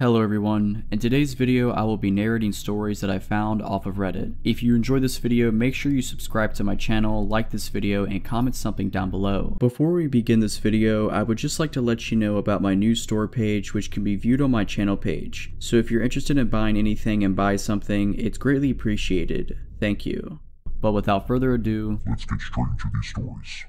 Hello everyone, in today's video I will be narrating stories that I found off of Reddit. If you enjoyed this video, make sure you subscribe to my channel, like this video, and comment something down below. Before we begin this video, I would just like to let you know about my new store page, which can be viewed on my channel page. So if you're interested in buying anything and buy something, it's greatly appreciated. Thank you. But without further ado, let's get straight into these stories.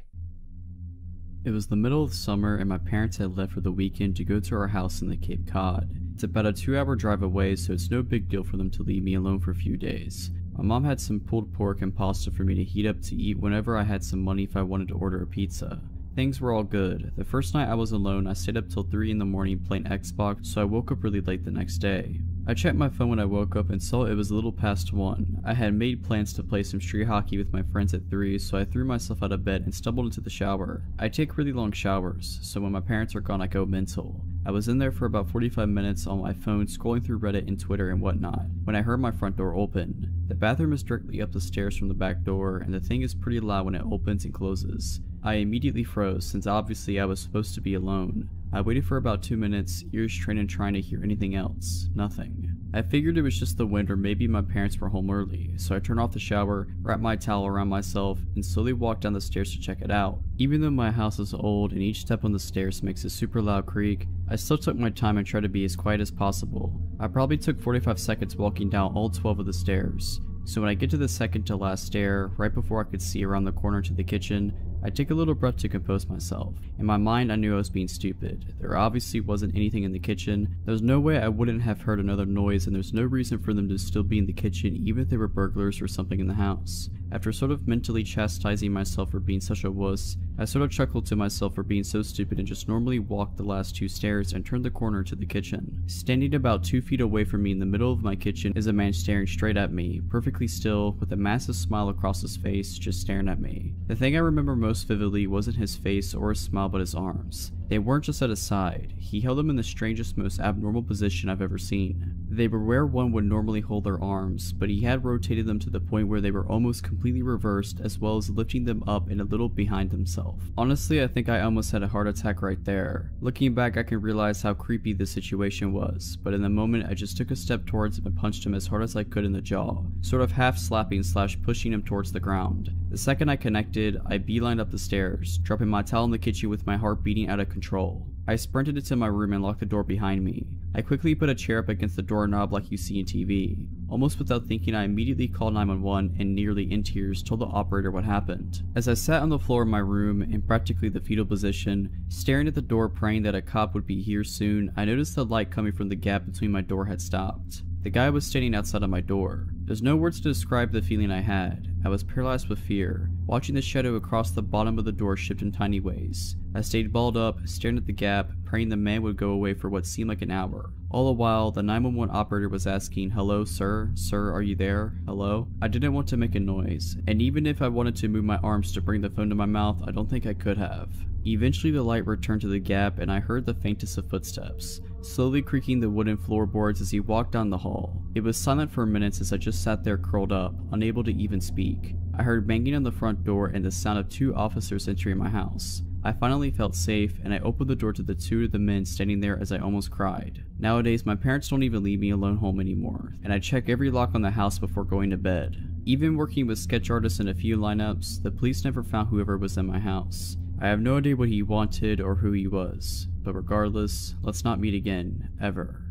It was the middle of summer and my parents had left for the weekend to go to our house in the Cape Cod. It's about a 2-hour drive away, so it's no big deal for them to leave me alone for a few days. My mom had some pulled pork and pasta for me to heat up to eat whenever I had some money if I wanted to order a pizza. Things were all good. The first night I was alone, I stayed up till 3 in the morning playing Xbox, so I woke up really late the next day. I checked my phone when I woke up and saw it was a little past 1. I had made plans to play some street hockey with my friends at 3, so I threw myself out of bed and stumbled into the shower. I take really long showers, so when my parents are gone I go mental. I was in there for about 45 minutes on my phone scrolling through Reddit and Twitter and whatnot, when I heard my front door open. The bathroom is directly up the stairs from the back door, and the thing is pretty loud when it opens and closes. I immediately froze, since obviously I was supposed to be alone. I waited for about 2 minutes, ears trained and trying to hear anything else. Nothing. I figured it was just the wind or maybe my parents were home early, so I turned off the shower, wrapped my towel around myself, and slowly walked down the stairs to check it out. Even though my house is old and each step on the stairs makes a super loud creak, I still took my time and tried to be as quiet as possible. I probably took 45 seconds walking down all 12 of the stairs. So when I get to the second to last stair, right before I could see around the corner to the kitchen, I take a little breath to compose myself. In my mind, I knew I was being stupid. There obviously wasn't anything in the kitchen. There's no way I wouldn't have heard another noise, and there's no reason for them to still be in the kitchen even if they were burglars or something in the house. After sort of mentally chastising myself for being such a wuss, I sort of chuckled to myself for being so stupid and just normally walked the last 2 stairs and turned the corner to the kitchen. Standing about 2 feet away from me in the middle of my kitchen is a man staring straight at me, perfectly still, with a massive smile across his face, just staring at me. The thing I remember most vividly wasn't his face or his smile but his arms. They weren't just at his side. He held them in the strangest, most abnormal position I've ever seen. They were where one would normally hold their arms, but he had rotated them to the point where they were almost completely reversed, as well as lifting them up and a little behind himself. Honestly, I think I almost had a heart attack right there. Looking back, I can realize how creepy the situation was, but in the moment I just took a step towards him and punched him as hard as I could in the jaw, sort of half slapping / pushing him towards the ground. The second I connected, I beelined up the stairs, dropping my towel in the kitchen with my heart beating out of control. I sprinted into my room and locked the door behind me. I quickly put a chair up against the doorknob like you see in TV. Almost without thinking, I immediately called 911 and nearly in tears told the operator what happened. As I sat on the floor of my room in practically the fetal position, staring at the door praying that a cop would be here soon, I noticed the light coming from the gap between my door had stopped. The guy was standing outside of my door. There's no words to describe the feeling I had. I was paralyzed with fear, watching the shadow across the bottom of the door shift in tiny ways. I stayed balled up, staring at the gap, praying the man would go away for what seemed like an hour. All the while, the 911 operator was asking, "Hello, sir? Sir, are you there? Hello?" I didn't want to make a noise, and even if I wanted to move my arms to bring the phone to my mouth, I don't think I could have. Eventually the light returned to the gap and I heard the faintest of footsteps, slowly creaking the wooden floorboards as he walked down the hall. It was silent for minutes as I just sat there curled up, unable to even speak. I heard banging on the front door and the sound of 2 officers entering my house. I finally felt safe, and I opened the door to the 2 of the men standing there as I almost cried. Nowadays, my parents don't even leave me alone home anymore, and I check every lock on the house before going to bed. Even working with sketch artists in a few lineups, the police never found whoever was in my house. I have no idea what he wanted or who he was, but regardless, let's not meet again, ever.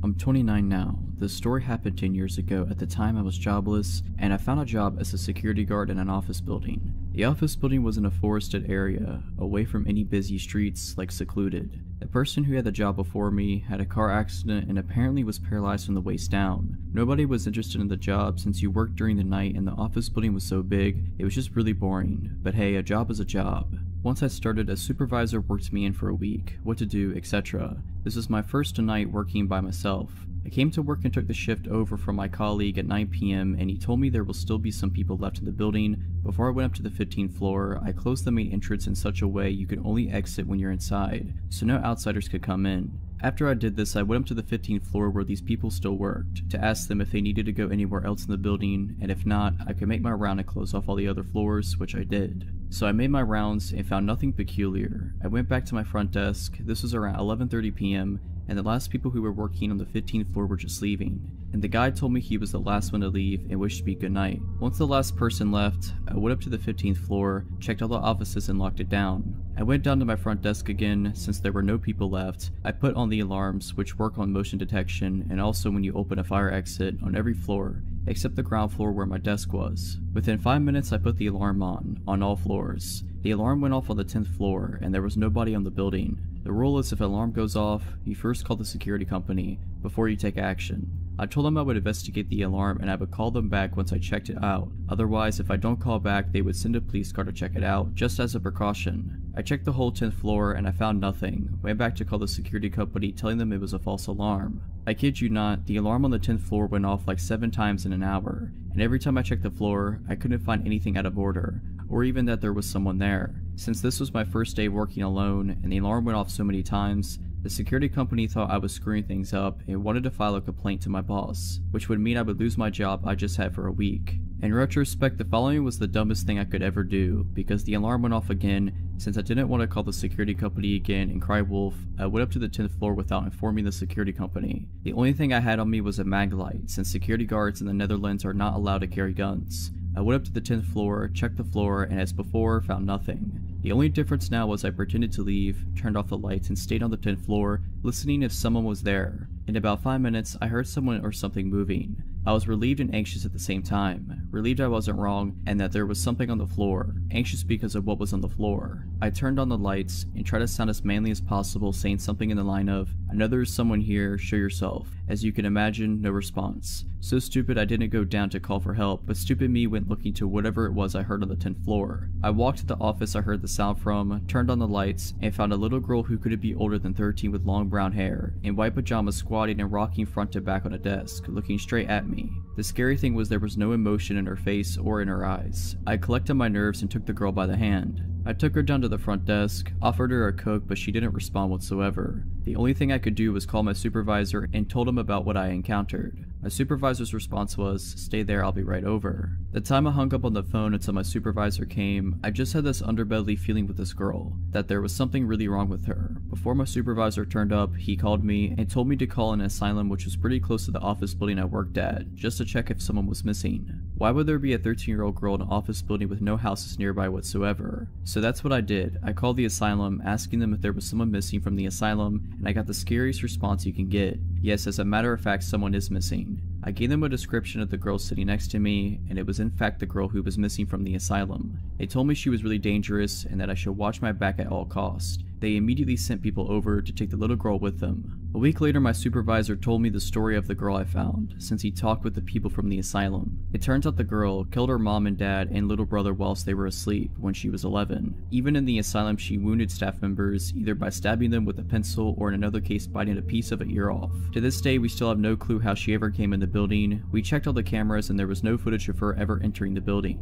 I'm 29 now. This story happened 10 years ago. At the time I was jobless, and I found a job as a security guard in an office building. The office building was in a forested area, away from any busy streets, like secluded. The person who had the job before me had a car accident and apparently was paralyzed from the waist down. Nobody was interested in the job since you worked during the night and the office building was so big, it was just really boring. But hey, a job is a job. Once I started, a supervisor worked me in for a week, what to do, etc. This was my first night working by myself. I came to work and took the shift over from my colleague at 9 PM and he told me there will still be some people left in the building. Before I went up to the 15th floor, I closed the main entrance in such a way you could only exit when you're inside, so no outsiders could come in. After I did this, I went up to the 15th floor where these people still worked, to ask them if they needed to go anywhere else in the building, and if not, I could make my round and close off all the other floors, which I did. So I made my rounds and found nothing peculiar. I went back to my front desk. This was around 11:30 p.m. and the last people who were working on the 15th floor were just leaving. And the guy told me he was the last one to leave and wished me good night. Once the last person left, I went up to the 15th floor, checked all the offices and locked it down. I went down to my front desk again. Since there were no people left, I put on the alarms, which work on motion detection and also when you open a fire exit, on every floor, except the ground floor where my desk was. Within 5 minutes, I put the alarm on all floors. The alarm went off on the 10th floor and there was nobody on the building. The rule is if an alarm goes off, you first call the security company before you take action. I told them I would investigate the alarm and I would call them back once I checked it out. Otherwise, if I don't call back, they would send a police car to check it out, just as a precaution. I checked the whole 10th floor and I found nothing. Went back to call the security company, telling them it was a false alarm. I kid you not, the alarm on the 10th floor went off like 7 times in an hour, and every time I checked the floor, I couldn't find anything out of order, or even that there was someone there. Since this was my first day working alone and the alarm went off so many times, the security company thought I was screwing things up and wanted to file a complaint to my boss, which would mean I would lose my job I just had for a week. In retrospect, the following was the dumbest thing I could ever do, because the alarm went off again. Since I didn't want to call the security company again and cry wolf, I went up to the 10th floor without informing the security company. The only thing I had on me was a mag light, since security guards in the Netherlands are not allowed to carry guns. I went up to the 10th floor, checked the floor, and as before, found nothing. The only difference now was I pretended to leave, turned off the lights, and stayed on the 10th floor, listening if someone was there. In about 5 minutes, I heard someone or something moving. I was relieved and anxious at the same time. Relieved I wasn't wrong, and that there was something on the floor. Anxious because of what was on the floor. I turned on the lights, and tried to sound as manly as possible, saying something in the line of, "I know there's someone here, show yourself." As you can imagine, no response. So stupid I didn't go down to call for help, but stupid me went looking to whatever it was I heard on the 10th floor. I walked to the office I heard the sound from, turned on the lights, and found a little girl who couldn't be older than 13 with long brown hair, in white pajamas squatting and rocking front to back on a desk, looking straight at me. The scary thing was there was no emotion in her face or in her eyes. I collected my nerves and took the girl by the hand. I took her down to the front desk, offered her a Coke, but she didn't respond whatsoever. The only thing I could do was call my supervisor and told him about what I encountered. My supervisor's response was, "Stay there, I'll be right over." The time I hung up on the phone until my supervisor came, I just had this underbelly feeling with this girl, that there was something really wrong with her. Before my supervisor turned up, he called me and told me to call an asylum which was pretty close to the office building I worked at, just to check if someone was missing. Why would there be a 13-year-old girl in an office building with no houses nearby whatsoever? So that's what I did. I called the asylum, asking them if there was someone missing from the asylum, and I got the scariest response you can get. Yes, as a matter of fact, someone is missing. I gave them a description of the girl sitting next to me, and it was in fact the girl who was missing from the asylum. They told me she was really dangerous and that I should watch my back at all costs. They immediately sent people over to take the little girl with them. A week later, my supervisor told me the story of the girl I found, since he talked with the people from the asylum. It turns out the girl killed her mom and dad and little brother whilst they were asleep when she was 11. Even in the asylum, she wounded staff members, either by stabbing them with a pencil or in another case biting a piece of an ear off. To this day, we still have no clue how she ever came in the building. We checked all the cameras and there was no footage of her ever entering the building.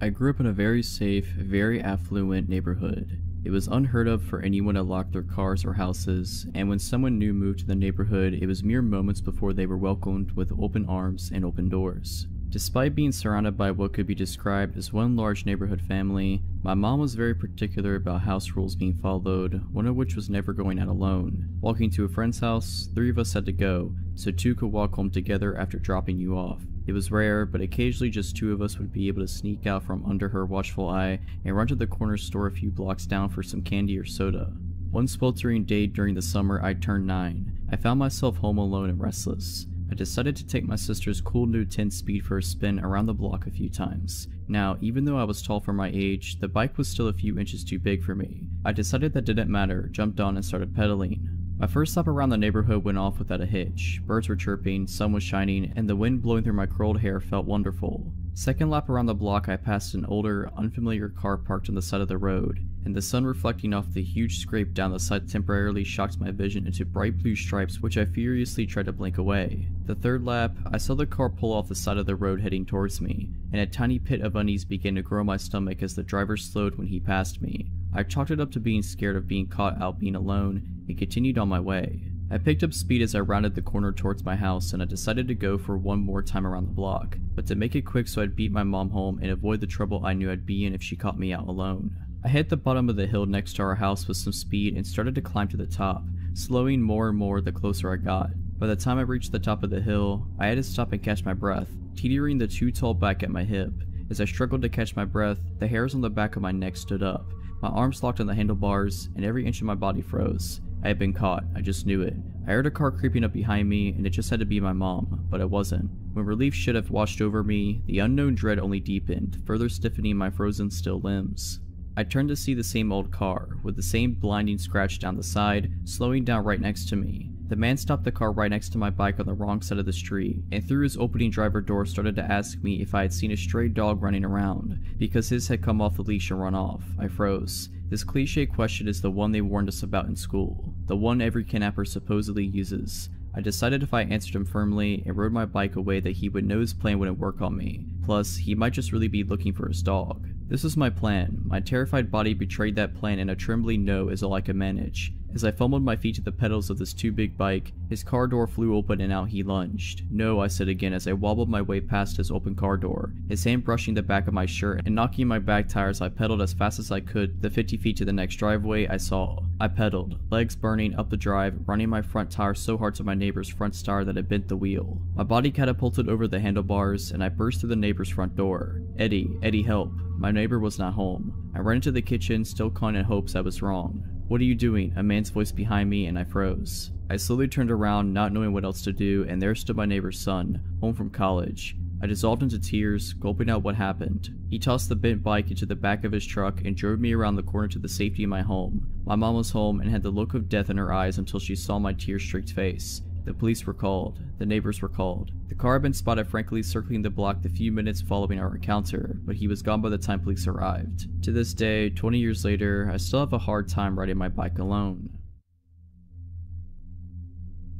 I grew up in a very safe, very affluent neighborhood. It was unheard of for anyone to lock their cars or houses, and when someone new moved to the neighborhood, it was mere moments before they were welcomed with open arms and open doors. Despite being surrounded by what could be described as one large neighborhood family, my mom was very particular about house rules being followed, one of which was never going out alone. Walking to a friend's house, 3 of us had to go, so 2 could walk home together after dropping you off. It was rare, but occasionally just 2 of us would be able to sneak out from under her watchful eye and run to the corner store a few blocks down for some candy or soda. One sweltering day during the summer I turned 9. I found myself home alone and restless. I decided to take my sister's cool new 10-speed for a spin around the block a few times. Now, even though I was tall for my age, the bike was still a few inches too big for me. I decided that didn't matter, jumped on and started pedaling. My first lap around the neighborhood went off without a hitch. Birds were chirping, sun was shining, and the wind blowing through my curled hair felt wonderful. Second lap around the block, I passed an older, unfamiliar car parked on the side of the road, and the sun reflecting off the huge scrape down the side temporarily shocked my vision into bright blue stripes which I furiously tried to blink away. The third lap, I saw the car pull off the side of the road heading towards me, and a tiny pit of unease began to grow in my stomach as the driver slowed when he passed me. I chalked it up to being scared of being caught out being alone and continued on my way. I picked up speed as I rounded the corner towards my house, and I decided to go for one more time around the block, but to make it quick so I'd beat my mom home and avoid the trouble I knew I'd be in if she caught me out alone. I hit the bottom of the hill next to our house with some speed and started to climb to the top, slowing more and more the closer I got. By the time I reached the top of the hill, I had to stop and catch my breath, teetering the too tall back at my hip. As I struggled to catch my breath, the hairs on the back of my neck stood up. My arms locked on the handlebars, and every inch of my body froze. I had been caught, I just knew it. I heard a car creeping up behind me, and it just had to be my mom, but it wasn't. When relief should have washed over me, the unknown dread only deepened, further stiffening my frozen still limbs. I turned to see the same old car, with the same blinding scratch down the side, slowing down right next to me. The man stopped the car right next to my bike on the wrong side of the street, and through his opening driver door started to ask me if I had seen a stray dog running around, because his had come off the leash and run off. I froze. This cliche question is the one they warned us about in school, the one every kidnapper supposedly uses. I decided if I answered him firmly and rode my bike away that he would know his plan wouldn't work on me, plus he might just really be looking for his dog. This was my plan. My terrified body betrayed that plan, and a trembling no is all I could manage. As I fumbled my feet to the pedals of this too big bike, his car door flew open and out he lunged. No, I said again as I wobbled my way past his open car door, his hand brushing the back of my shirt and knocking my back tires. I pedaled as fast as I could the 50 feet to the next driveway I saw. I pedaled, legs burning, up the drive, running my front tire so hard to my neighbor's front tire that it bent the wheel. My body catapulted over the handlebars, and I burst through the neighbor's front door. Eddie, help. My neighbor was not home. I ran into the kitchen, still caught in hopes I was wrong. What are you doing? A man's voice behind me, and I froze. I slowly turned around, not knowing what else to do, and there stood my neighbor's son, home from college. I dissolved into tears, gulping out what happened. He tossed the bent bike into the back of his truck and drove me around the corner to the safety of my home. My mom was home and had the look of death in her eyes until she saw my tear-streaked face. The police were called. The neighbors were called. The car had been spotted frankly circling the block the few minutes following our encounter, but he was gone by the time police arrived. To this day, 20 years later, I still have a hard time riding my bike alone.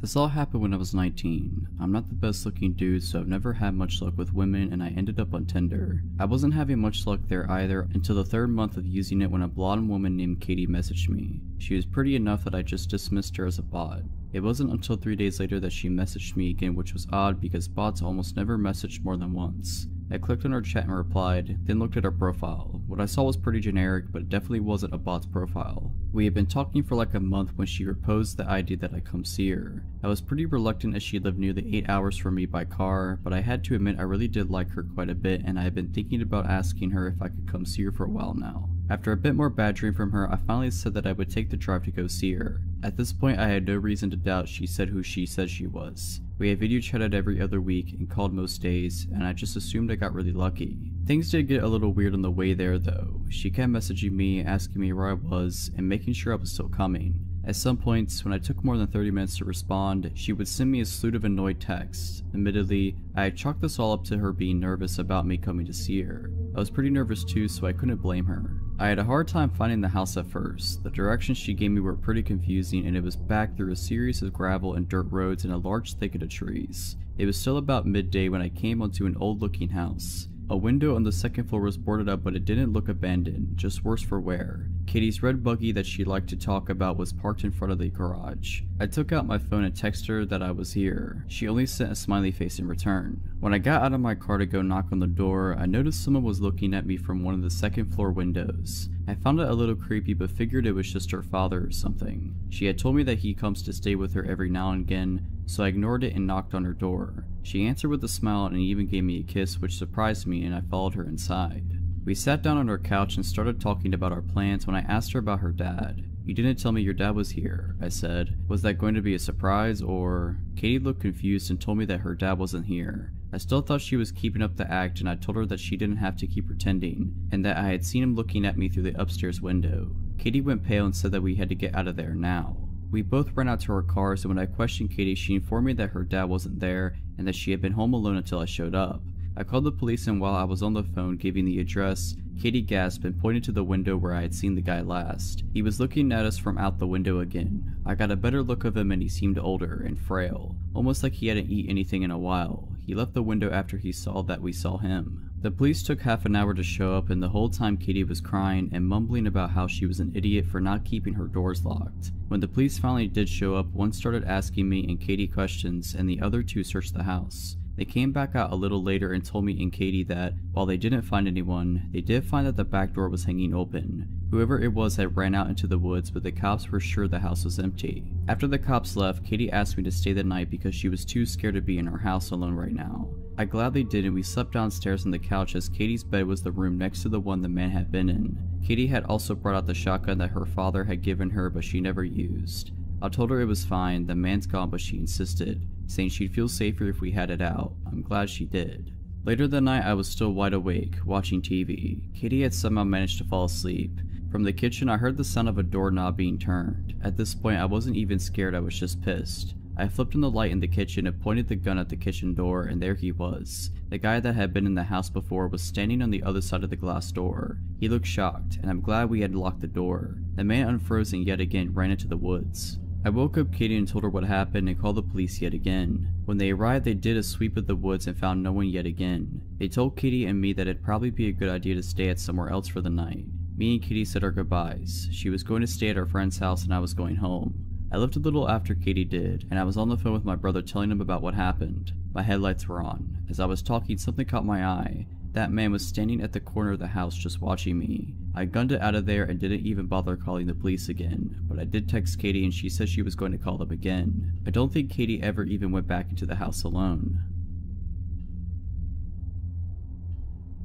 This all happened when I was 19. I'm not the best looking dude, so I've never had much luck with women, and I ended up on Tinder. I wasn't having much luck there either until the 3rd month of using it when a blonde woman named Katie messaged me. She was pretty enough that I just dismissed her as a bot. It wasn't until 3 days later that she messaged me again, which was odd because bots almost never message more than once. I clicked on her chat and replied, then looked at her profile. What I saw was pretty generic, but it definitely wasn't a bot's profile. We had been talking for like a month when she proposed the idea that I come see her. I was pretty reluctant as she lived nearly 8 hours from me by car, but I had to admit I really did like her quite a bit, and I had been thinking about asking her if I could come see her for a while now. After a bit more badgering from her, I finally said that I would take the drive to go see her. At this point, I had no reason to doubt she said who she said she was. We had video chatted every other week and called most days, and I just assumed I got really lucky. Things did get a little weird on the way there though. She kept messaging me, asking me where I was, and making sure I was still coming. At some points, when I took more than 30 minutes to respond, she would send me a slew of annoyed texts. Admittedly, I had chalked this all up to her being nervous about me coming to see her. I was pretty nervous too, so I couldn't blame her. I had a hard time finding the house at first. The directions she gave me were pretty confusing, and it was back through a series of gravel and dirt roads and a large thicket of trees. It was still about midday when I came onto an old-looking house. A window on the 2nd floor was boarded up, but it didn't look abandoned, just worse for wear. Katie's red buggy that she liked to talk about was parked in front of the garage. I took out my phone and texted her that I was here. She only sent a smiley face in return. When I got out of my car to go knock on the door, I noticed someone was looking at me from one of the 2nd floor windows. I found it a little creepy, but figured it was just her father or something. She had told me that he comes to stay with her every now and again, so I ignored it and knocked on her door. She answered with a smile and even gave me a kiss, which surprised me, and I followed her inside. We sat down on her couch and started talking about our plans when I asked her about her dad. "You didn't tell me your dad was here," I said. "Was that going to be a surprise or?" Katie looked confused and told me that her dad wasn't here. I still thought she was keeping up the act, and I told her that she didn't have to keep pretending, and that I had seen him looking at me through the upstairs window. Katie went pale and said that we had to get out of there now. We both ran out to our cars, and when I questioned Katie, she informed me that her dad wasn't there and that she had been home alone until I showed up. I called the police, and while I was on the phone giving the address, Katie gasped and pointed to the window where I had seen the guy last. He was looking at us from out the window again. I got a better look of him, and he seemed older and frail, almost like he hadn't eaten anything in a while. He left the window after he saw that we saw him. The police took half an hour to show up, and the whole time Katie was crying and mumbling about how she was an idiot for not keeping her doors locked. When the police finally did show up, one started asking me and Katie questions, and the other two searched the house. They came back out a little later and told me and Katie that, while they didn't find anyone, they did find that the back door was hanging open. Whoever it was had ran out into the woods, but the cops were sure the house was empty. After the cops left, Katie asked me to stay the night because she was too scared to be in her house alone right now. I gladly did, and we slept downstairs on the couch as Katie's bed was the room next to the one the man had been in. Katie had also brought out the shotgun that her father had given her but she never used. I told her it was fine, the man's gone, but she insisted, saying she'd feel safer if we had it out. I'm glad she did. Later that night I was still wide awake, watching TV. Katie had somehow managed to fall asleep. From the kitchen I heard the sound of a doorknob being turned. At this point I wasn't even scared, I was just pissed. I flipped on the light in the kitchen and pointed the gun at the kitchen door, and there he was. The guy that had been in the house before was standing on the other side of the glass door. He looked shocked, and I'm glad we had locked the door. The man unfroze and yet again ran into the woods. I woke up Katie and told her what happened and called the police yet again. When they arrived, they did a sweep of the woods and found no one yet again. They told Katie and me that it'd probably be a good idea to stay at somewhere else for the night. Me and Katie said our goodbyes. She was going to stay at our friend's house and I was going home. I left a little after Katie did, and I was on the phone with my brother telling him about what happened. My headlights were on. As I was talking, something caught my eye. That man was standing at the corner of the house just watching me. I gunned it out of there and didn't even bother calling the police again, but I did text Katie and she said she was going to call them again. I don't think Katie ever even went back into the house alone.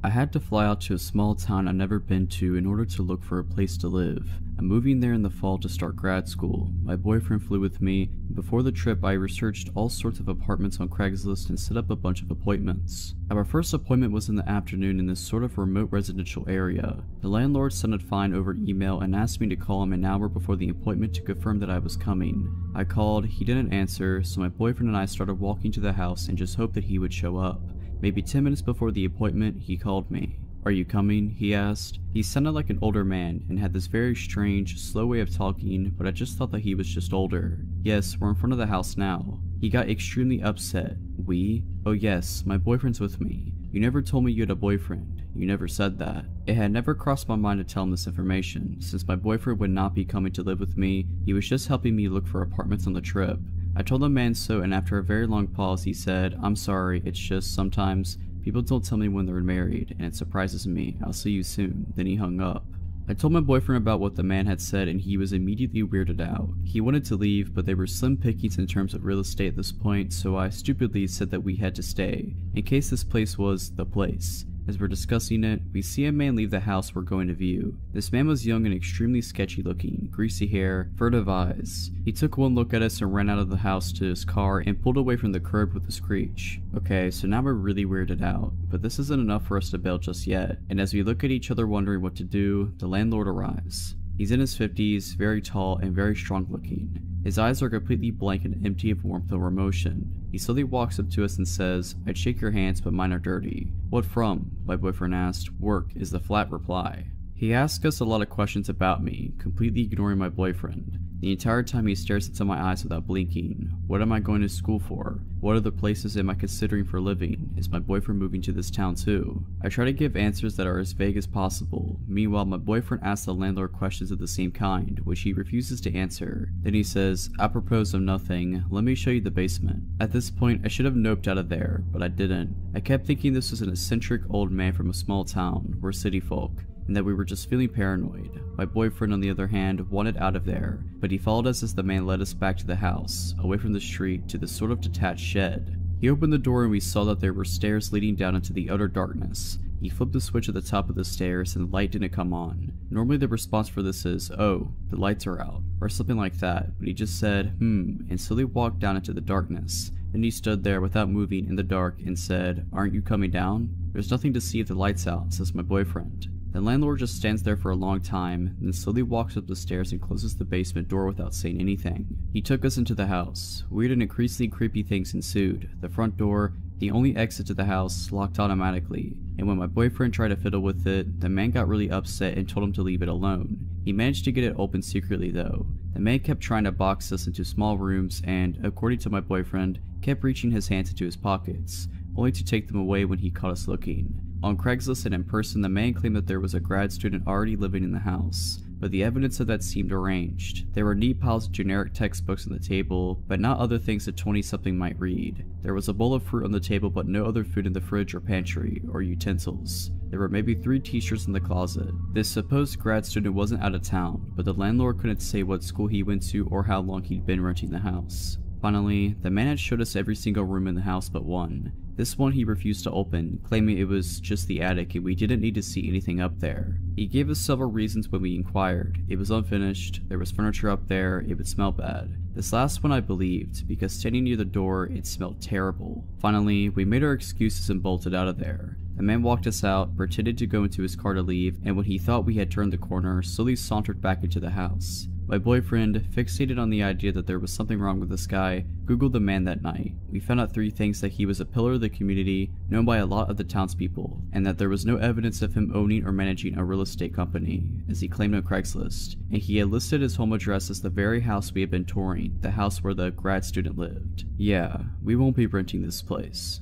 I had to fly out to a small town I'd never been to in order to look for a place to live. I'm moving there in the fall to start grad school. My boyfriend flew with me, and before the trip I researched all sorts of apartments on Craigslist and set up a bunch of appointments. Our first appointment was in the afternoon in this sort of remote residential area. The landlord sounded fine over email and asked me to call him an hour before the appointment to confirm that I was coming. I called, he didn't answer, so my boyfriend and I started walking to the house and just hoped that he would show up. Maybe 10 minutes before the appointment, he called me. "Are you coming?" he asked. He sounded like an older man and had this very strange, slow way of talking, but I just thought that he was just older. "Yes, we're in front of the house now." He got extremely upset. "We? Oh yes, my boyfriend's with me. You never told me you had a boyfriend. You never said that." It had never crossed my mind to tell him this information. Since my boyfriend would not be coming to live with me, he was just helping me look for apartments on the trip. I told the man so, and after a very long pause he said, "I'm sorry, it's just sometimes people don't tell me when they're married, and it surprises me. I'll see you soon." Then he hung up. I told my boyfriend about what the man had said and he was immediately weirded out. He wanted to leave, but there were slim pickings in terms of real estate at this point, so I stupidly said that we had to stay, in case this place was the place. As we're discussing it, we see a man leave the house we're going to view. This man was young and extremely sketchy looking, greasy hair, furtive eyes. He took one look at us and ran out of the house to his car and pulled away from the curb with a screech. Okay, so now we're really weirded out, but this isn't enough for us to bail just yet, and as we look at each other wondering what to do, the landlord arrives. He's in his 50s, very tall and very strong looking. His eyes are completely blank and empty of warmth or emotion. He slowly walks up to us and says, "I'd shake your hands, but mine are dirty." "What from?" my boyfriend asked. "Work," is the flat reply. He asks us a lot of questions about me, completely ignoring my boyfriend. The entire time he stares into my eyes without blinking. What am I going to school for? What other places am I considering for living? Is my boyfriend moving to this town too? I try to give answers that are as vague as possible. Meanwhile, my boyfriend asks the landlord questions of the same kind, which he refuses to answer. Then he says, "Apropos of nothing, let me show you the basement." At this point, I should have noped out of there, but I didn't. I kept thinking this was an eccentric old man from a small town. We're city folk, and that we were just feeling paranoid. My boyfriend, on the other hand, wanted out of there, but he followed us as the man led us back to the house, away from the street to this sort of detached shed. He opened the door and we saw that there were stairs leading down into the utter darkness. He flipped the switch at the top of the stairs and the light didn't come on. Normally the response for this is, "Oh, the lights are out," or something like that, but he just said, and slowly walked down into the darkness. Then he stood there without moving in the dark and said, "Aren't you coming down?" "There's nothing to see if the light's out," says my boyfriend. The landlord just stands there for a long time, then slowly walks up the stairs and closes the basement door without saying anything. He took us into the house. Weird and increasingly creepy things ensued. The front door, the only exit to the house, locked automatically, and when my boyfriend tried to fiddle with it, the man got really upset and told him to leave it alone. He managed to get it open secretly though. The man kept trying to box us into small rooms and, according to my boyfriend, kept reaching his hands into his pockets, only to take them away when he caught us looking. On Craigslist and in person, the man claimed that there was a grad student already living in the house, but the evidence of that seemed arranged. There were neat piles of generic textbooks on the table, but not other things that 20-something might read. There was a bowl of fruit on the table, but no other food in the fridge or pantry, or utensils. There were maybe 3 t-shirts in the closet. This supposed grad student wasn't out of town, but the landlord couldn't say what school he went to or how long he'd been renting the house. Finally, the man had showed us every single room in the house but one. This one he refused to open, claiming it was just the attic and we didn't need to see anything up there. He gave us several reasons when we inquired. It was unfinished, there was furniture up there, it would smell bad. This last one I believed, because standing near the door, it smelled terrible. Finally, we made our excuses and bolted out of there. The man walked us out, pretended to go into his car to leave, and when he thought we had turned the corner, slowly sauntered back into the house. My boyfriend, fixated on the idea that there was something wrong with this guy, googled the man that night. We found out 3 things: that he was a pillar of the community, known by a lot of the townspeople, and that there was no evidence of him owning or managing a real estate company, as he claimed on Craigslist, and he had listed his home address as the very house we had been touring, the house where the grad student lived. Yeah, we won't be renting this place.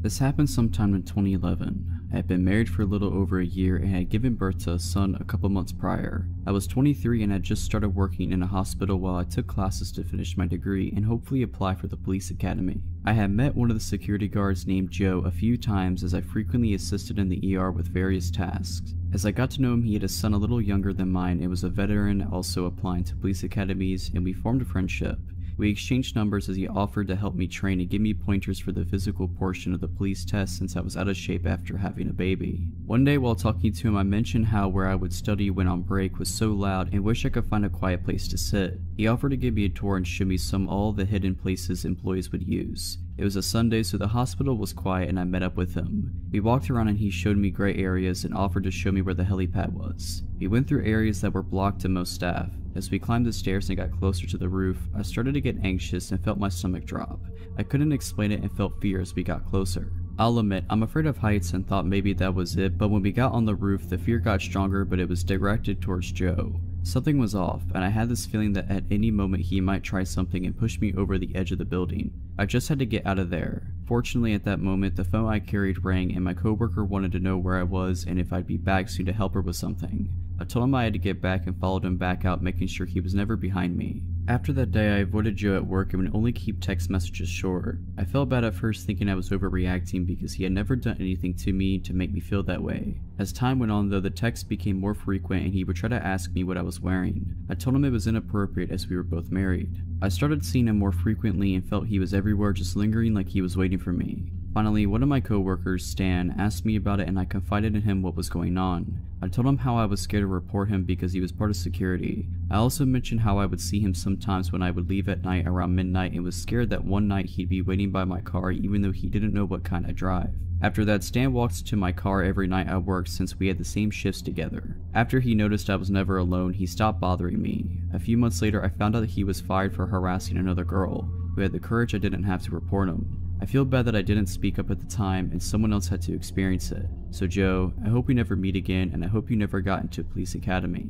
This happened sometime in 2011. I had been married for a little over a year and had given birth to a son a couple months prior. I was 23 and had just started working in a hospital while I took classes to finish my degree and hopefully apply for the police academy. I had met one of the security guards named Joe a few times as I frequently assisted in the ER with various tasks. As I got to know him, he had a son a little younger than mine and was a veteran also applying to police academies, and we formed a friendship. We exchanged numbers as he offered to help me train and give me pointers for the physical portion of the police test since I was out of shape after having a baby. One day while talking to him, I mentioned how where I would study when on break was so loud and wished I could find a quiet place to sit. He offered to give me a tour and show me all the hidden places employees would use. It was a Sunday, so the hospital was quiet and I met up with him. We walked around and he showed me gray areas and offered to show me where the helipad was. We went through areas that were blocked to most staff. As we climbed the stairs and got closer to the roof, I started to get anxious and felt my stomach drop. I couldn't explain it and felt fear as we got closer. I'll admit, I'm afraid of heights and thought maybe that was it, but when we got on the roof, the fear got stronger, but it was directed towards Joe. Something was off, and I had this feeling that at any moment he might try something and push me over the edge of the building. I just had to get out of there. Fortunately, at that moment, the phone I carried rang and my coworker wanted to know where I was and if I'd be back soon to help her with something. I told him I had to get back and followed him back out, making sure he was never behind me. After that day, I avoided Joe at work and would only keep text messages short. I felt bad at first, thinking I was overreacting because he had never done anything to me to make me feel that way. As time went on though, the texts became more frequent and he would try to ask me what I was wearing. I told him it was inappropriate as we were both married. I started seeing him more frequently and felt he was everywhere, just lingering like he was waiting for me. Finally, one of my coworkers, Stan, asked me about it and I confided in him what was going on. I told him how I was scared to report him because he was part of security. I also mentioned how I would see him sometimes when I would leave at night around midnight and was scared that one night he'd be waiting by my car even though he didn't know what kind I drive. After that, Stan walked to my car every night at work since we had the same shifts together. After he noticed I was never alone, he stopped bothering me. A few months later, I found out that he was fired for harassing another girl, who had the courage I didn't have to report him. I feel bad that I didn't speak up at the time and someone else had to experience it. So Joe, I hope we never meet again and I hope you never got into police academy.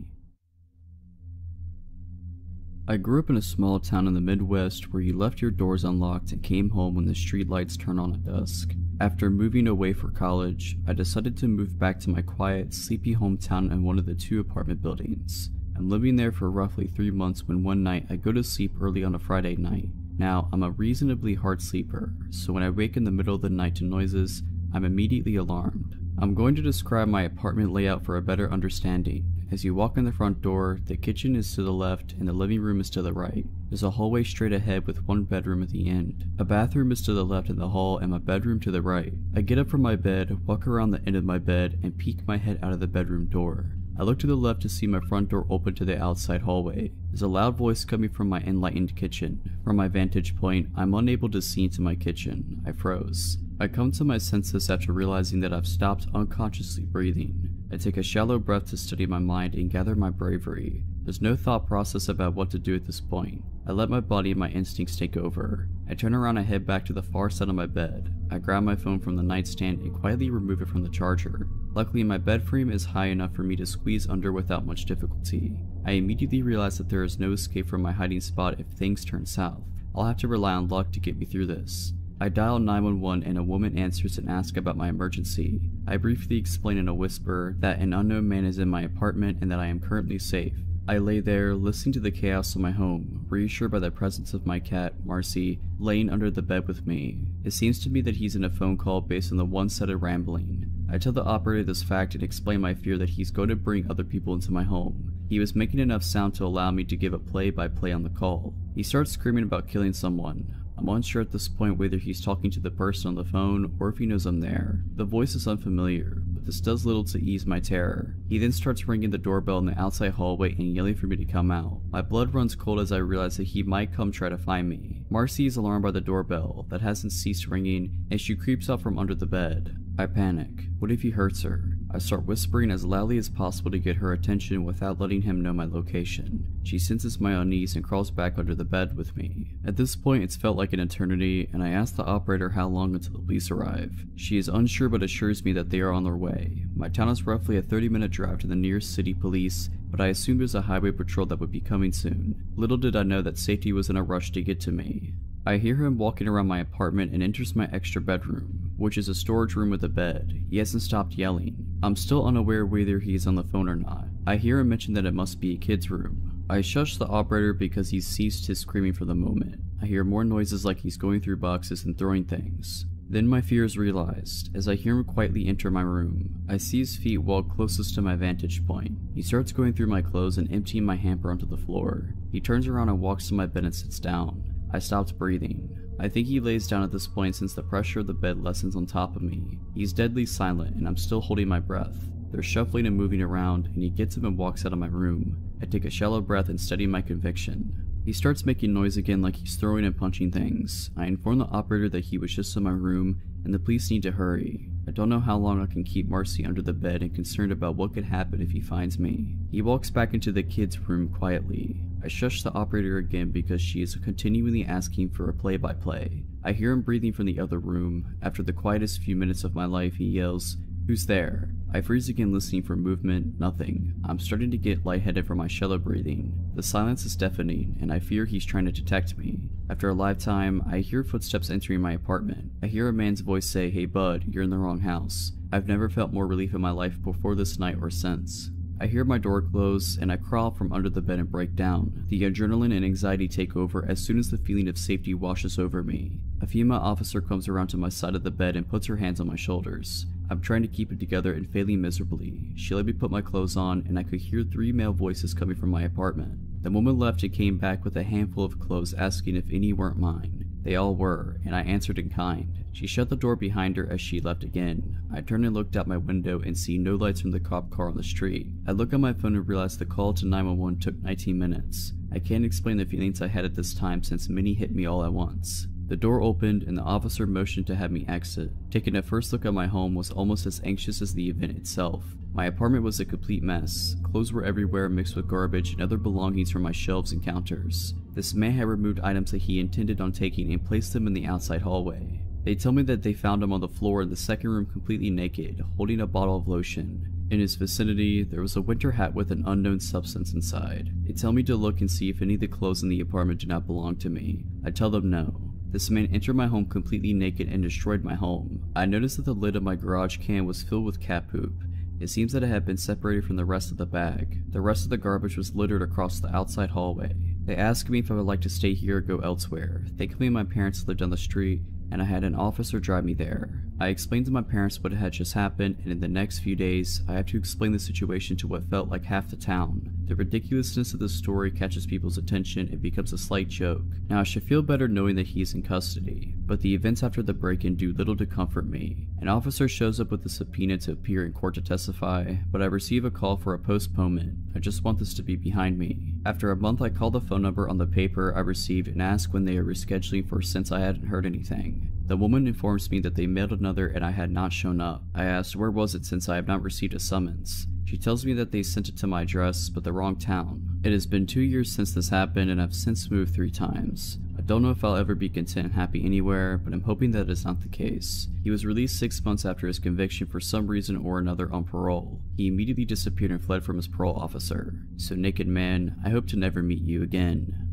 I grew up in a small town in the Midwest where you left your doors unlocked and came home when the streetlights turned on at dusk. After moving away for college, I decided to move back to my quiet, sleepy hometown in one of the 2 apartment buildings. I'm living there for roughly 3 months when one night I go to sleep early on a Friday night. Now, I'm a reasonably hard sleeper, so when I wake in the middle of the night to noises, I'm immediately alarmed. I'm going to describe my apartment layout for a better understanding. As you walk in the front door, the kitchen is to the left and the living room is to the right. There's a hallway straight ahead with one bedroom at the end. A bathroom is to the left in the hall and my bedroom to the right. I get up from my bed, walk around the end of my bed, and peek my head out of the bedroom door. I look to the left to see my front door open to the outside hallway. There's a loud voice coming from my enlightened kitchen. From my vantage point, I'm unable to see into my kitchen. I froze. I come to my senses after realizing that I've stopped unconsciously breathing. I take a shallow breath to steady my mind and gather my bravery. There's no thought process about what to do at this point. I let my body and my instincts take over. I turn around and head back to the far side of my bed. I grab my phone from the nightstand and quietly remove it from the charger. Luckily, my bed frame is high enough for me to squeeze under without much difficulty. I immediately realize that there is no escape from my hiding spot if things turn south. I'll have to rely on luck to get me through this. I dial 911 and a woman answers and asks about my emergency. I briefly explain in a whisper that an unknown man is in my apartment and that I am currently safe. I lay there, listening to the chaos of my home, reassured by the presence of my cat, Marcy, laying under the bed with me. It seems to me that he's in a phone call based on the one-sided rambling. I tell the operator this fact and explain my fear that he's going to bring other people into my home. He was making enough sound to allow me to give a play-by-play on the call. He starts screaming about killing someone. I'm unsure at this point whether he's talking to the person on the phone or if he knows I'm there. The voice is unfamiliar, but this does little to ease my terror. He then starts ringing the doorbell in the outside hallway and yelling for me to come out. My blood runs cold as I realize that he might come try to find me. Marcy is alarmed by the doorbell that hasn't ceased ringing, and she creeps out from under the bed. I panic. What if he hurts her? I start whispering as loudly as possible to get her attention without letting him know my location. She senses my unease and crawls back under the bed with me. At this point, it's felt like an eternity, and I ask the operator how long until the police arrive. She is unsure but assures me that they are on their way. My town is roughly a 30-minute drive to the nearest city police, but I assumed it was a highway patrol that would be coming soon. Little did I know that safety was in a rush to get to me. I hear him walking around my apartment and enters my extra bedroom, which is a storage room with a bed. He hasn't stopped yelling. I'm still unaware whether he is on the phone or not. I hear him mention that it must be a kid's room. I shush the operator because he's ceased his screaming for the moment. I hear more noises like he's going through boxes and throwing things. Then my fear is realized, as I hear him quietly enter my room. I see his feet walk closest to my vantage point. He starts going through my clothes and emptying my hamper onto the floor. He turns around and walks to my bed and sits down. I stopped breathing. I think he lays down at this point since the pressure of the bed lessens on top of me. He's deadly silent and I'm still holding my breath. They're shuffling and moving around and he gets up and walks out of my room. I take a shallow breath and steady my conviction. He starts making noise again like he's throwing and punching things. I inform the operator that he was just in my room and the police need to hurry. I don't know how long I can keep Marcy under the bed and concerned about what could happen if he finds me. He walks back into the kid's room quietly. I shush the operator again because she is continually asking for a play-by-play. I hear him breathing from the other room. After the quietest few minutes of my life, he yells, "Who's there?" I freeze again listening for movement, nothing. I'm starting to get lightheaded from my shallow breathing. The silence is deafening, and I fear he's trying to detect me. After a lifetime, I hear footsteps entering my apartment. I hear a man's voice say, "Hey bud, you're in the wrong house." I've never felt more relief in my life before this night or since. I hear my door close, and I crawl from under the bed and break down. The adrenaline and anxiety take over as soon as the feeling of safety washes over me. A female officer comes around to my side of the bed and puts her hands on my shoulders. I'm trying to keep it together and failing miserably. She let me put my clothes on, and I could hear 3 male voices coming from my apartment. The woman left and came back with a handful of clothes asking if any weren't mine. They all were, and I answered in kind. She shut the door behind her as she left again. I turned and looked out my window and see no lights from the cop car on the street. I look at my phone and realize the call to 911 took 19 minutes. I can't explain the feelings I had at this time since many hit me all at once. The door opened and the officer motioned to have me exit. Taking a first look at my home was almost as anxious as the event itself. My apartment was a complete mess. Clothes were everywhere mixed with garbage and other belongings from my shelves and counters. This man had removed items that he intended on taking and placed them in the outside hallway. They tell me that they found him on the floor in the second room completely naked, holding a bottle of lotion. In his vicinity, there was a winter hat with an unknown substance inside. They tell me to look and see if any of the clothes in the apartment do not belong to me. I tell them no. This man entered my home completely naked and destroyed my home. I noticed that the lid of my garage can was filled with cat poop. It seems that it had been separated from the rest of the bag. The rest of the garbage was littered across the outside hallway. They asked me if I would like to stay here or go elsewhere. Thankfully, my parents lived down the street, and I had an officer drive me there. I explained to my parents what had just happened, and in the next few days, I have to explain the situation to what felt like half the town. The ridiculousness of the story catches people's attention and becomes a slight joke. Now I should feel better knowing that he is in custody, but the events after the break-in do little to comfort me. An officer shows up with a subpoena to appear in court to testify, but I receive a call for a postponement. I just want this to be behind me. After a month, I call the phone number on the paper I received and ask when they are rescheduling for since I hadn't heard anything. The woman informs me that they mailed another and I had not shown up. I asked where was it since I have not received a summons. She tells me that they sent it to my address, but the wrong town. It has been 2 years since this happened and I've since moved 3 times. I don't know if I'll ever be content and happy anywhere, but I'm hoping that is not the case. He was released 6 months after his conviction for some reason or another on parole. He immediately disappeared and fled from his parole officer. So naked man, I hope to never meet you again.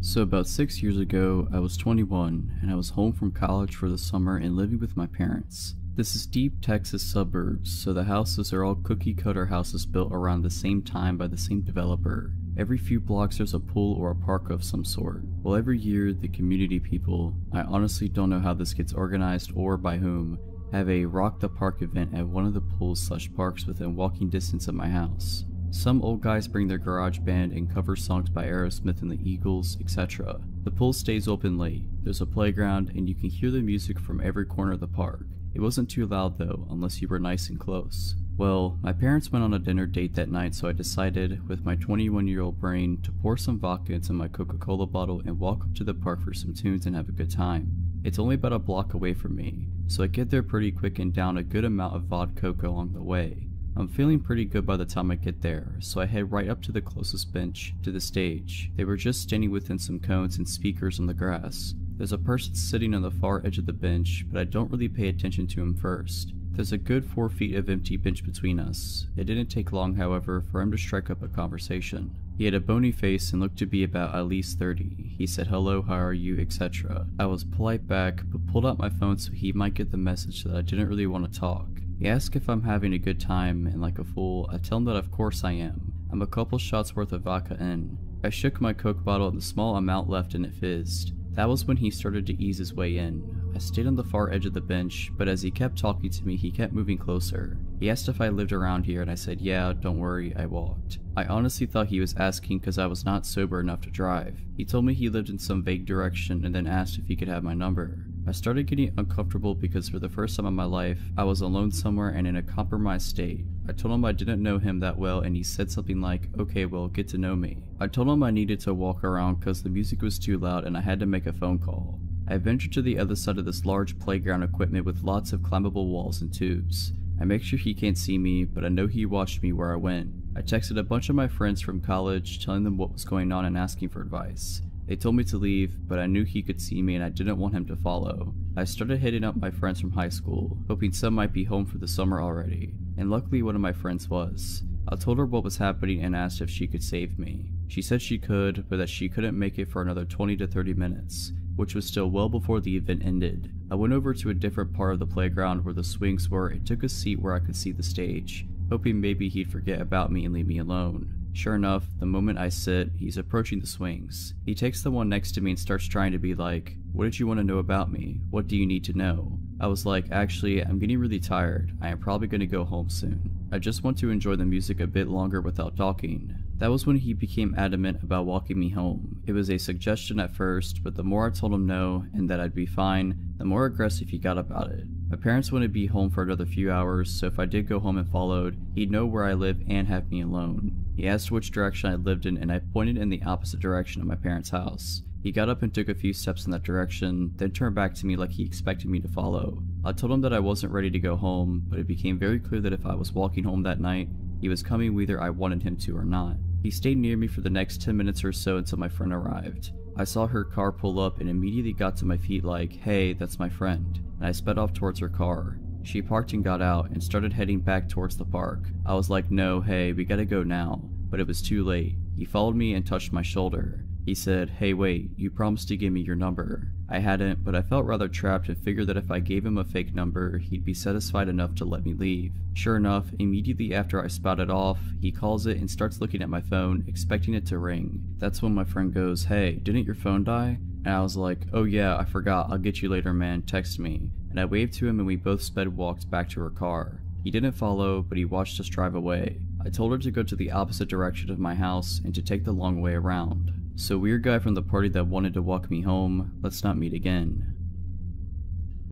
So about 6 years ago, I was 21 and I was home from college for the summer and living with my parents. This is deep Texas suburbs, so the houses are all cookie cutter houses built around the same time by the same developer. Every few blocks there's a pool or a park of some sort. Well, every year the community people, I honestly don't know how this gets organized or by whom, have a Rock the Park event at one of the pools/parks within walking distance of my house. Some old guys bring their garage band and cover songs by Aerosmith and the Eagles, etc. The pool stays open late, there's a playground, and you can hear the music from every corner of the park. It wasn't too loud though, unless you were nice and close. Well, my parents went on a dinner date that night, so I decided, with my 21-year-old brain, to pour some vodka into my Coca-Cola bottle and walk up to the park for some tunes and have a good time. It's only about a block away from me, so I get there pretty quick and down a good amount of vodka along the way. I'm feeling pretty good by the time I get there, so I head right up to the closest bench to the stage. They were just standing within some cones and speakers on the grass. There's a person sitting on the far edge of the bench, but I don't really pay attention to him first. There's a good 4 feet of empty bench between us. It didn't take long, however, for him to strike up a conversation. He had a bony face and looked to be about at least 30. He said hello, how are you, etc. I was polite back, but pulled out my phone so he might get the message that I didn't really want to talk. He asked if I'm having a good time, and like a fool, I tell him that of course I am. I'm a couple shots worth of vodka in. I shook my Coke bottle and the small amount left and it fizzed. That was when he started to ease his way in. I stayed on the far edge of the bench, but as he kept talking to me, he kept moving closer. He asked if I lived around here and I said, yeah, don't worry, I walked. I honestly thought he was asking because I was not sober enough to drive. He told me he lived in some vague direction and then asked if he could have my number. I started getting uncomfortable because for the first time in my life, I was alone somewhere and in a compromised state. I told him I didn't know him that well and he said something like, okay, well, get to know me. I told him I needed to walk around because the music was too loud and I had to make a phone call. I ventured to the other side of this large playground equipment with lots of climbable walls and tubes. I make sure he can't see me, but I know he watched me where I went. I texted a bunch of my friends from college, telling them what was going on and asking for advice. They told me to leave, but I knew he could see me and I didn't want him to follow. I started hitting up my friends from high school, hoping some might be home for the summer already, and luckily one of my friends was. I told her what was happening and asked if she could save me. She said she could, but that she couldn't make it for another 20 to 30 minutes, which was still well before the event ended. I went over to a different part of the playground where the swings were and took a seat where I could see the stage, hoping maybe he'd forget about me and leave me alone. Sure enough, the moment I sit, he's approaching the swings. He takes the one next to me and starts trying to be like, what did you want to know about me? What do you need to know? I was like, actually, I'm getting really tired. I am probably going to go home soon. I just want to enjoy the music a bit longer without talking. That was when he became adamant about walking me home. It was a suggestion at first, but the more I told him no and that I'd be fine, the more aggressive he got about it. My parents wouldn't be home for another few hours, so if I did go home and followed, he'd know where I live and have me alone. He asked which direction I lived in and I pointed in the opposite direction of my parents' house. He got up and took a few steps in that direction, then turned back to me like he expected me to follow. I told him that I wasn't ready to go home, but it became very clear that if I was walking home that night, he was coming whether I wanted him to or not. He stayed near me for the next 10 minutes or so until my friend arrived. I saw her car pull up and immediately got to my feet like, hey, that's my friend, and I sped off towards her car. She parked and got out and started heading back towards the park. I was like, no, hey, we gotta go now, but it was too late. He followed me and touched my shoulder. He said, hey wait, you promised to give me your number. I hadn't, but I felt rather trapped and figured that if I gave him a fake number, he'd be satisfied enough to let me leave. Sure enough, immediately after I spouted off, he calls it and starts looking at my phone, expecting it to ring. That's when my friend goes, hey, didn't your phone die? And I was like, oh yeah, I forgot, I'll get you later man, text me. And I waved to him and we both sped walked back to her car. He didn't follow, but he watched us drive away. I told her to go to the opposite direction of my house and to take the long way around. So weird guy from the party that wanted to walk me home, let's not meet again.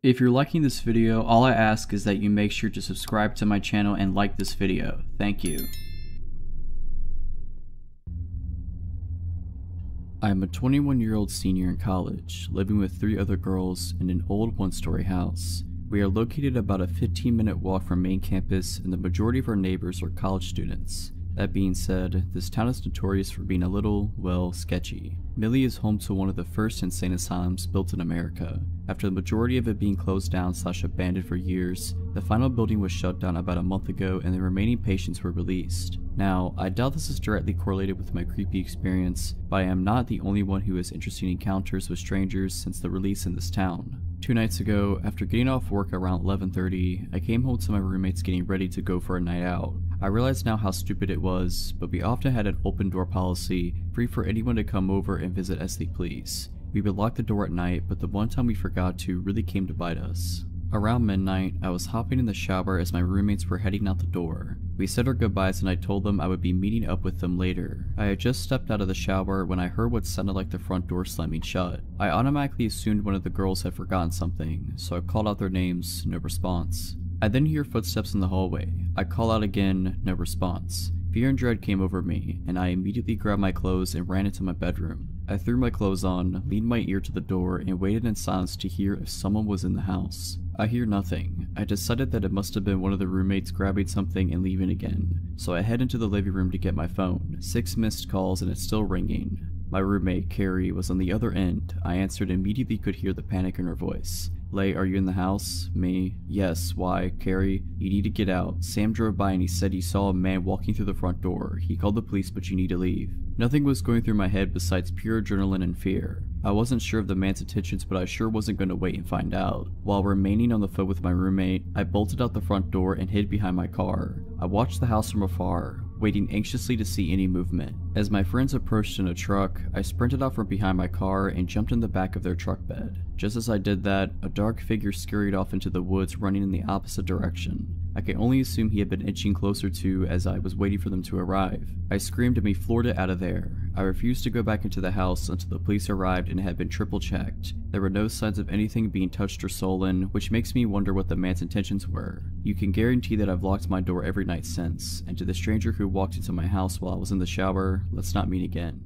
If you're liking this video, all I ask is that you make sure to subscribe to my channel and like this video. Thank you. I am a 21-year-old senior in college, living with 3 other girls in an old one-story house. We are located about a 15-minute walk from main campus and the majority of our neighbors are college students. That being said, this town is notorious for being a little, well, sketchy. Millie is home to one of the first insane asylums built in America. After the majority of it being closed down / abandoned for years, The final building was shut down about a month ago and the remaining patients were released. Now, I doubt this is directly correlated with my creepy experience, but I am not the only one who has interesting encounters with strangers since the release in this town. 2 nights ago, after getting off work around 11:30, I came home to my roommates getting ready to go for a night out. I realize now how stupid it was, but we often had an open door policy, free for anyone to come over and visit as they please. We would lock the door at night, but the one time we forgot to really came to bite us. Around midnight, I was hopping in the shower as my roommates were heading out the door. We said our goodbyes and I told them I would be meeting up with them later. I had just stepped out of the shower when I heard what sounded like the front door slamming shut. I automatically assumed one of the girls had forgotten something, so I called out their names, no response. I then hear footsteps in the hallway. I call out again, no response. Fear and dread came over me, and I immediately grabbed my clothes and ran into my bedroom. I threw my clothes on, leaned my ear to the door, and waited in silence to hear if someone was in the house. I hear nothing. I decided that it must have been one of the roommates grabbing something and leaving again, so I head into the living room to get my phone. 6 missed calls and it's still ringing. My roommate, Carrie, was on the other end. I answered and immediately could hear the panic in her voice. "Lay, are you in the house?" Me. "Yes, why?" Carrie. "You need to get out. Sam drove by and he said he saw a man walking through the front door. He called the police, but you need to leave." Nothing was going through my head besides pure adrenaline and fear. I wasn't sure of the man's intentions, but I sure wasn't going to wait and find out. While remaining on the phone with my roommate, I bolted out the front door and hid behind my car. I watched the house from afar, waiting anxiously to see any movement. As my friends approached in a truck, I sprinted out from behind my car and jumped in the back of their truck bed. Just as I did that, a dark figure scurried off into the woods running in the opposite direction. I can only assume he had been inching closer to as I was waiting for them to arrive. I screamed and we floored it out of there. I refused to go back into the house until the police arrived and it had been triple checked. There were no signs of anything being touched or stolen, which makes me wonder what the man's intentions were. You can guarantee that I've locked my door every night since, and to the stranger who walked into my house while I was in the shower, let's not meet again.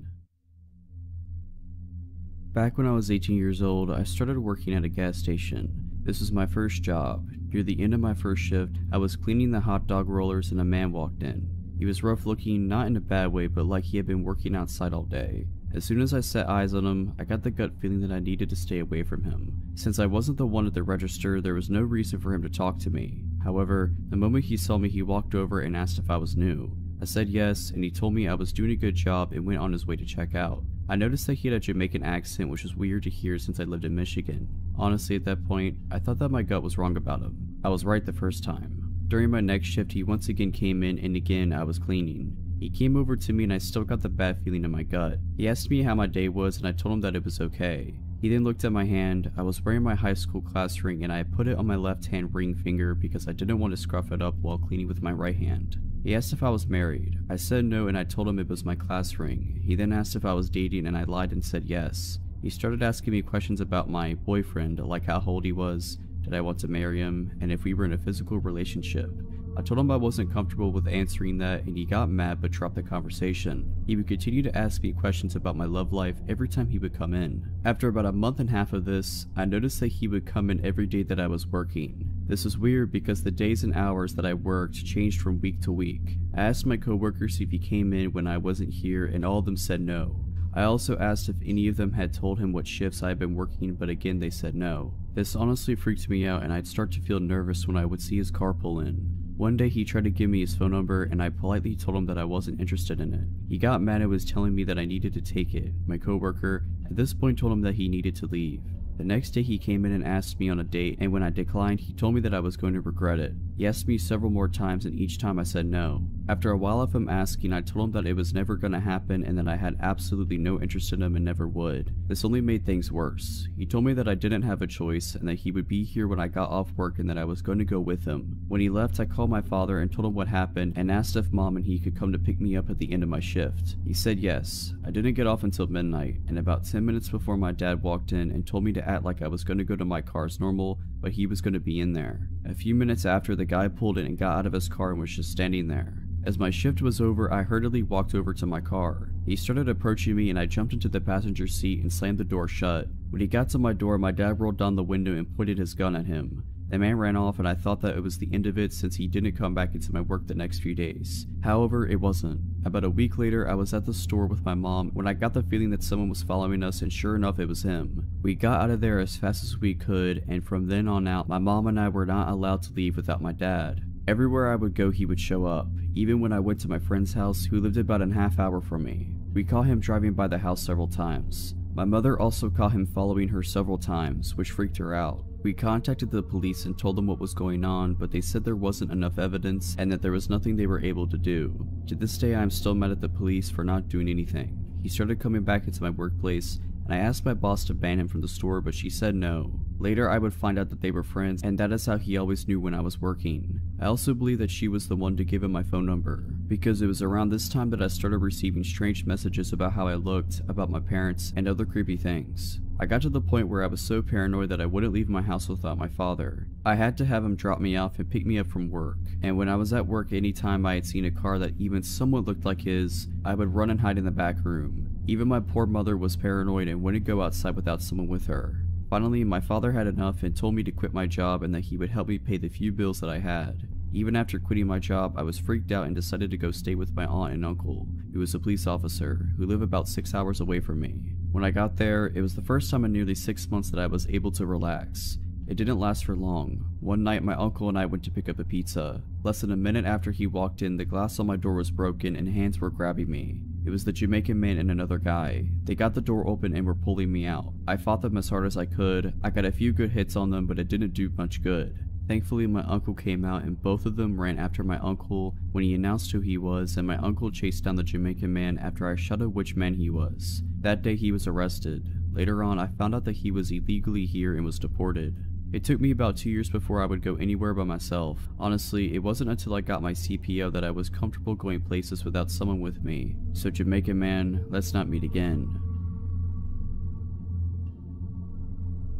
Back when I was 18 years old, I started working at a gas station. This was my first job. Near the end of my first shift, I was cleaning the hot dog rollers and a man walked in. He was rough looking, not in a bad way, but like he had been working outside all day. As soon as I set eyes on him, I got the gut feeling that I needed to stay away from him. Since I wasn't the one at the register, there was no reason for him to talk to me. However, the moment he saw me, he walked over and asked if I was new. I said yes, and he told me I was doing a good job and went on his way to check out. I noticed that he had a Jamaican accent, which was weird to hear since I lived in Michigan. Honestly, at that point, I thought that my gut was wrong about him. I was right the first time. During my next shift, he once again came in, and again I was cleaning. He came over to me and I still got the bad feeling in my gut. He asked me how my day was and I told him that it was okay. He then looked at my hand. I was wearing my high school class ring and I put it on my left hand ring finger because I didn't want to scruff it up while cleaning with my right hand. He asked if I was married. I said no and I told him it was my class ring. He then asked if I was dating and I lied and said yes. He started asking me questions about my boyfriend, like how old he was, did I want to marry him, and if we were in a physical relationship. I told him I wasn't comfortable with answering that and he got mad but dropped the conversation. He would continue to ask me questions about my love life every time he would come in. After about a month and a half of this, I noticed that he would come in every day that I was working. This was weird because the days and hours that I worked changed from week to week. I asked my coworkers if he came in when I wasn't here and all of them said no. I also asked if any of them had told him what shifts I had been working, but again they said no. This honestly freaked me out and I'd start to feel nervous when I would see his car pull in. One day he tried to give me his phone number and I politely told him that I wasn't interested in it. He got mad and was telling me that I needed to take it. My coworker at this point told him that he needed to leave. The next day he came in and asked me on a date, and when I declined, he told me that I was going to regret it. He asked me several more times and each time I said no. After a while of him asking, I told him that it was never going to happen and that I had absolutely no interest in him and never would. This only made things worse. He told me that I didn't have a choice and that he would be here when I got off work and that I was going to go with him. When he left, I called my father and told him what happened and asked if mom and he could come to pick me up at the end of my shift. He said yes. I didn't get off until midnight, and about 10 minutes before my dad walked in and told me to act like I was going to go to my car as normal, but he was going to be in there. A few minutes after, the guy pulled in and got out of his car and was just standing there. As my shift was over, I hurriedly walked over to my car. He started approaching me and I jumped into the passenger seat and slammed the door shut. When he got to my door, my dad rolled down the window and pointed his gun at him. The man ran off and I thought that it was the end of it since he didn't come back into my work the next few days. However, it wasn't. About a week later, I was at the store with my mom when I got the feeling that someone was following us, and sure enough, it was him. We got out of there as fast as we could, and from then on out, my mom and I were not allowed to leave without my dad. Everywhere I would go, he would show up, even when I went to my friend's house who lived about a half hour from me. We caught him driving by the house several times. My mother also caught him following her several times, which freaked her out. We contacted the police and told them what was going on, but they said there wasn't enough evidence and that there was nothing they were able to do. To this day, I am still mad at the police for not doing anything. He started coming back into my workplace, and I asked my boss to ban him from the store, but she said no. Later, I would find out that they were friends, and that is how he always knew when I was working. I also believe that she was the one to give him my phone number, because it was around this time that I started receiving strange messages about how I looked, about my parents, and other creepy things. I got to the point where I was so paranoid that I wouldn't leave my house without my father. I had to have him drop me off and pick me up from work, and when I was at work, anytime I had seen a car that even somewhat looked like his, I would run and hide in the back room. Even my poor mother was paranoid and wouldn't go outside without someone with her. Finally, my father had enough and told me to quit my job and that he would help me pay the few bills that I had. Even after quitting my job, I was freaked out and decided to go stay with my aunt and uncle, who was a police officer, who live about 6 hours away from me. When I got there, it was the first time in nearly 6 months that I was able to relax. It didn't last for long. One night, my uncle and I went to pick up a pizza. Less than a minute after he walked in, the glass on my door was broken and hands were grabbing me. It was the Jamaican man and another guy. They got the door open and were pulling me out. I fought them as hard as I could. I got a few good hits on them, but it didn't do much good. Thankfully, my uncle came out and both of them ran after my uncle when he announced who he was, and my uncle chased down the Jamaican man after I shouted which man he was. That day he was arrested. Later on, I found out that he was illegally here and was deported. It took me about 2 years before I would go anywhere by myself. Honestly, it wasn't until I got my CPO that I was comfortable going places without someone with me. So Jamaican man, let's not meet again.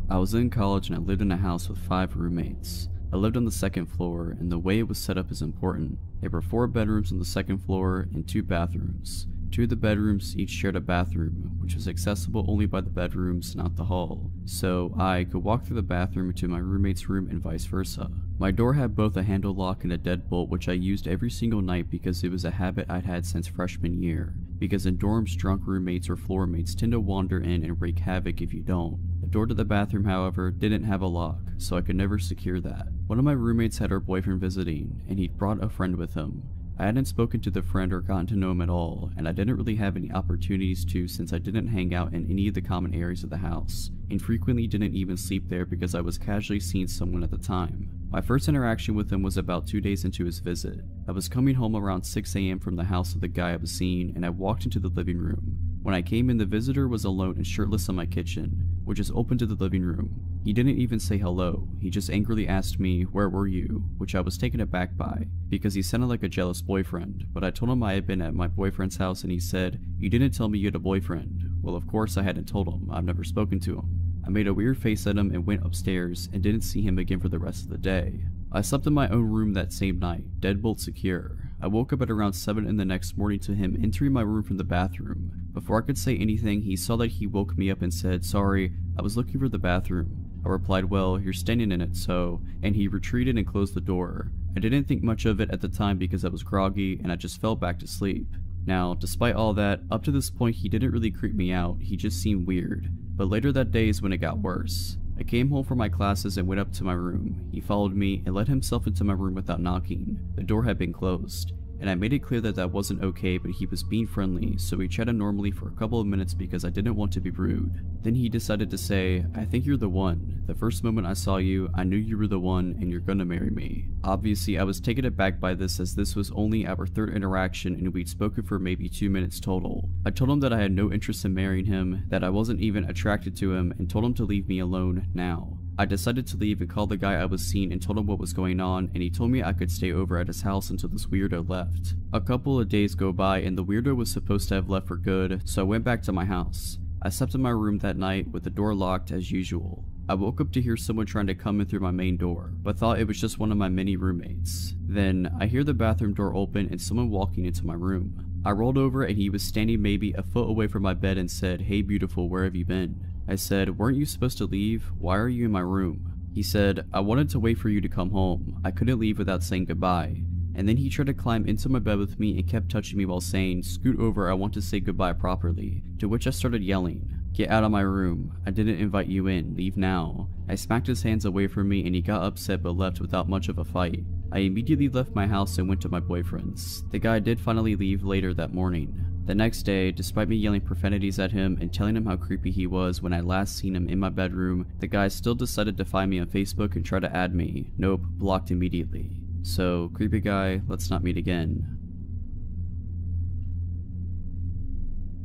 I was in college and I lived in a house with 5 roommates. I lived on the 2nd floor, and the way it was set up is important. There were 4 bedrooms on the 2nd floor and 2 bathrooms. 2 of the bedrooms each shared a bathroom, which was accessible only by the bedrooms, not the hall. So I could walk through the bathroom to my roommate's room and vice versa. My door had both a handle lock and a deadbolt, which I used every single night because it was a habit I'd had since freshman year. Because in dorms, drunk roommates or floor mates tend to wander in and wreak havoc if you don't. The door to the bathroom, however, didn't have a lock, so I could never secure that. One of my roommates had her boyfriend visiting, and he'd brought a friend with him. I hadn't spoken to the friend or gotten to know him at all, and I didn't really have any opportunities to since I didn't hang out in any of the common areas of the house, and frequently didn't even sleep there because I was casually seeing someone at the time. My first interaction with him was about 2 days into his visit. I was coming home around 6 AM from the house of the guy I was seeing, and I walked into the living room. When I came in, the visitor was alone and shirtless in my kitchen, which is open to the living room. He didn't even say hello, he just angrily asked me, "Where were you?" which I was taken aback by, because he sounded like a jealous boyfriend, but I told him I had been at my boyfriend's house and he said, "You didn't tell me you had a boyfriend." Well, of course I hadn't told him, I've never spoken to him. I made a weird face at him and went upstairs and didn't see him again for the rest of the day. I slept in my own room that same night, deadbolt secure. I woke up at around 7 in the next morning to him entering my room from the bathroom. Before I could say anything, he saw that he woke me up and said, "Sorry, I was looking for the bathroom." I replied, "Well, you're standing in it, so," and he retreated and closed the door. I didn't think much of it at the time because I was groggy and I just fell back to sleep. Now, despite all that, up to this point he didn't really creep me out, he just seemed weird. But later that day is when it got worse. I came home from my classes and went up to my room. He followed me and let himself into my room without knocking. The door had been closed, and I made it clear that that wasn't okay, but he was being friendly, so we chatted normally for a couple of minutes because I didn't want to be rude. Then he decided to say, "I think you're the one. The first moment I saw you, I knew you were the one and you're gonna marry me." Obviously, I was taken aback by this as this was only our 3rd interaction and we'd spoken for maybe 2 minutes total. I told him that I had no interest in marrying him, that I wasn't even attracted to him, and told him to leave me alone now. I decided to leave and called the guy I was seeing and told him what was going on, and he told me I could stay over at his house until this weirdo left. A couple of days go by and the weirdo was supposed to have left for good, so I went back to my house. I slept in my room that night with the door locked as usual. I woke up to hear someone trying to come in through my main door, but thought it was just one of my many roommates. Then, I hear the bathroom door open and someone walking into my room. I rolled over and he was standing maybe a foot away from my bed and said, "Hey beautiful, where have you been?" I said, "Weren't you supposed to leave? Why are you in my room?" He said, "I wanted to wait for you to come home. I couldn't leave without saying goodbye." And then he tried to climb into my bed with me and kept touching me while saying, "Scoot over, I want to say goodbye properly." To which I started yelling, "Get out of my room. I didn't invite you in. Leave now." I smacked his hands away from me and he got upset but left without much of a fight. I immediately left my house and went to my boyfriend's. The guy did finally leave later that morning. The next day, despite me yelling profanities at him and telling him how creepy he was when I last seen him in my bedroom, the guy still decided to find me on Facebook and try to add me. Nope, blocked immediately. So, creepy guy, let's not meet again.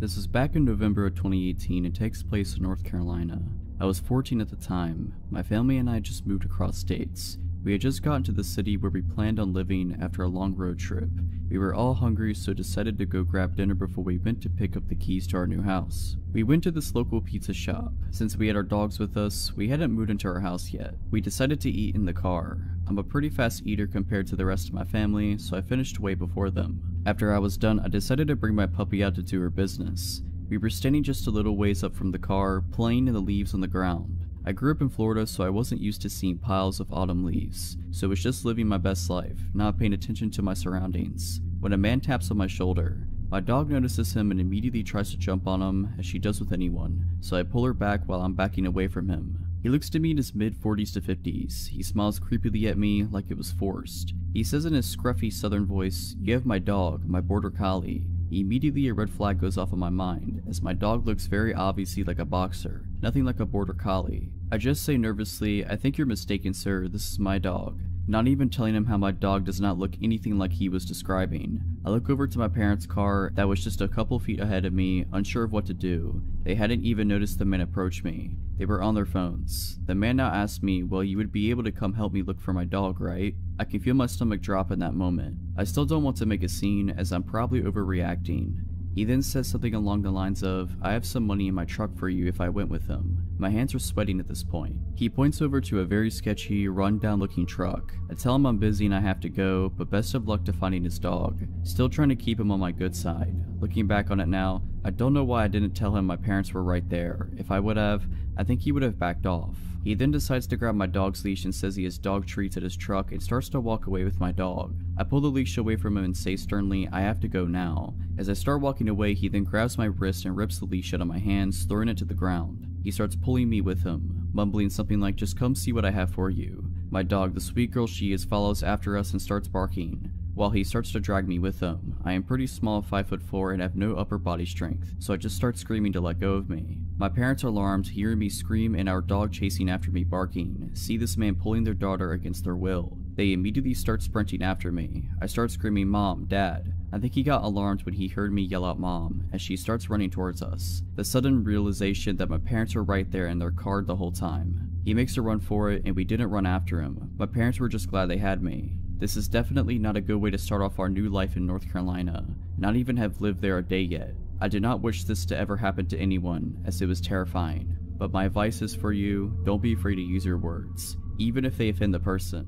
This was back in November of 2018 and takes place in North Carolina. I was 14 at the time. My family and I had just moved across states. We had just gotten to the city where we planned on living after a long road trip. We were all hungry, so decided to go grab dinner before we went to pick up the keys to our new house. We went to this local pizza shop. Since we had our dogs with us, we hadn't moved into our house yet. We decided to eat in the car. I'm a pretty fast eater compared to the rest of my family, so I finished way before them. After I was done, I decided to bring my puppy out to do her business. We were standing just a little ways up from the car, playing in the leaves on the ground. I grew up in Florida, so I wasn't used to seeing piles of autumn leaves, so I was just living my best life, not paying attention to my surroundings. When a man taps on my shoulder, my dog notices him and immediately tries to jump on him, as she does with anyone, so I pull her back while I'm backing away from him. He looks to me in his mid-40s to 50s. He smiles creepily at me like it was forced. He says in his scruffy southern voice, "You have my dog, my border collie." Immediately a red flag goes off in my mind, as my dog looks very obviously like a boxer, nothing like a border collie. I just say nervously, "I think you're mistaken, sir, this is my dog." Not even telling him how my dog does not look anything like he was describing. I look over to my parents' car that was just a couple feet ahead of me, unsure of what to do. They hadn't even noticed the man approach me. They were on their phones. The man now asked me, "Well, you would be able to come help me look for my dog, right?" I can feel my stomach drop in that moment. I still don't want to make a scene, as I'm probably overreacting. He then says something along the lines of, "I have some money in my truck for you if I went with him." My hands are sweating at this point. He points over to a very sketchy, run-down looking truck. I tell him I'm busy and I have to go, but best of luck to finding his dog. Still trying to keep him on my good side. Looking back on it now, I don't know why I didn't tell him my parents were right there. If I would have, I think he would have backed off. He then decides to grab my dog's leash and says he has dog treats at his truck and starts to walk away with my dog. I pull the leash away from him and say sternly, "I have to go now." As I start walking away, he then grabs my wrist and rips the leash out of my hands, throwing it to the ground. He starts pulling me with him, mumbling something like, "Just come see what I have for you." My dog, the sweet girl she is, follows after us and starts barking, while he starts to drag me with him. I am pretty small, 5'4", and have no upper body strength, so I just start screaming to let go of me. My parents are alarmed, hearing me scream and our dog chasing after me barking, see this man pulling their daughter against their will. They immediately start sprinting after me. I start screaming, "Mom, Dad." I think he got alarmed when he heard me yell out "Mom," as she starts running towards us. The sudden realization that my parents were right there in their car the whole time. He makes a run for it and we didn't run after him. My parents were just glad they had me. This is definitely not a good way to start off our new life in North Carolina. Not even have lived there a day yet. I do not wish this to ever happen to anyone, as it was terrifying. But my advice is for you, don't be afraid to use your words, even if they offend the person.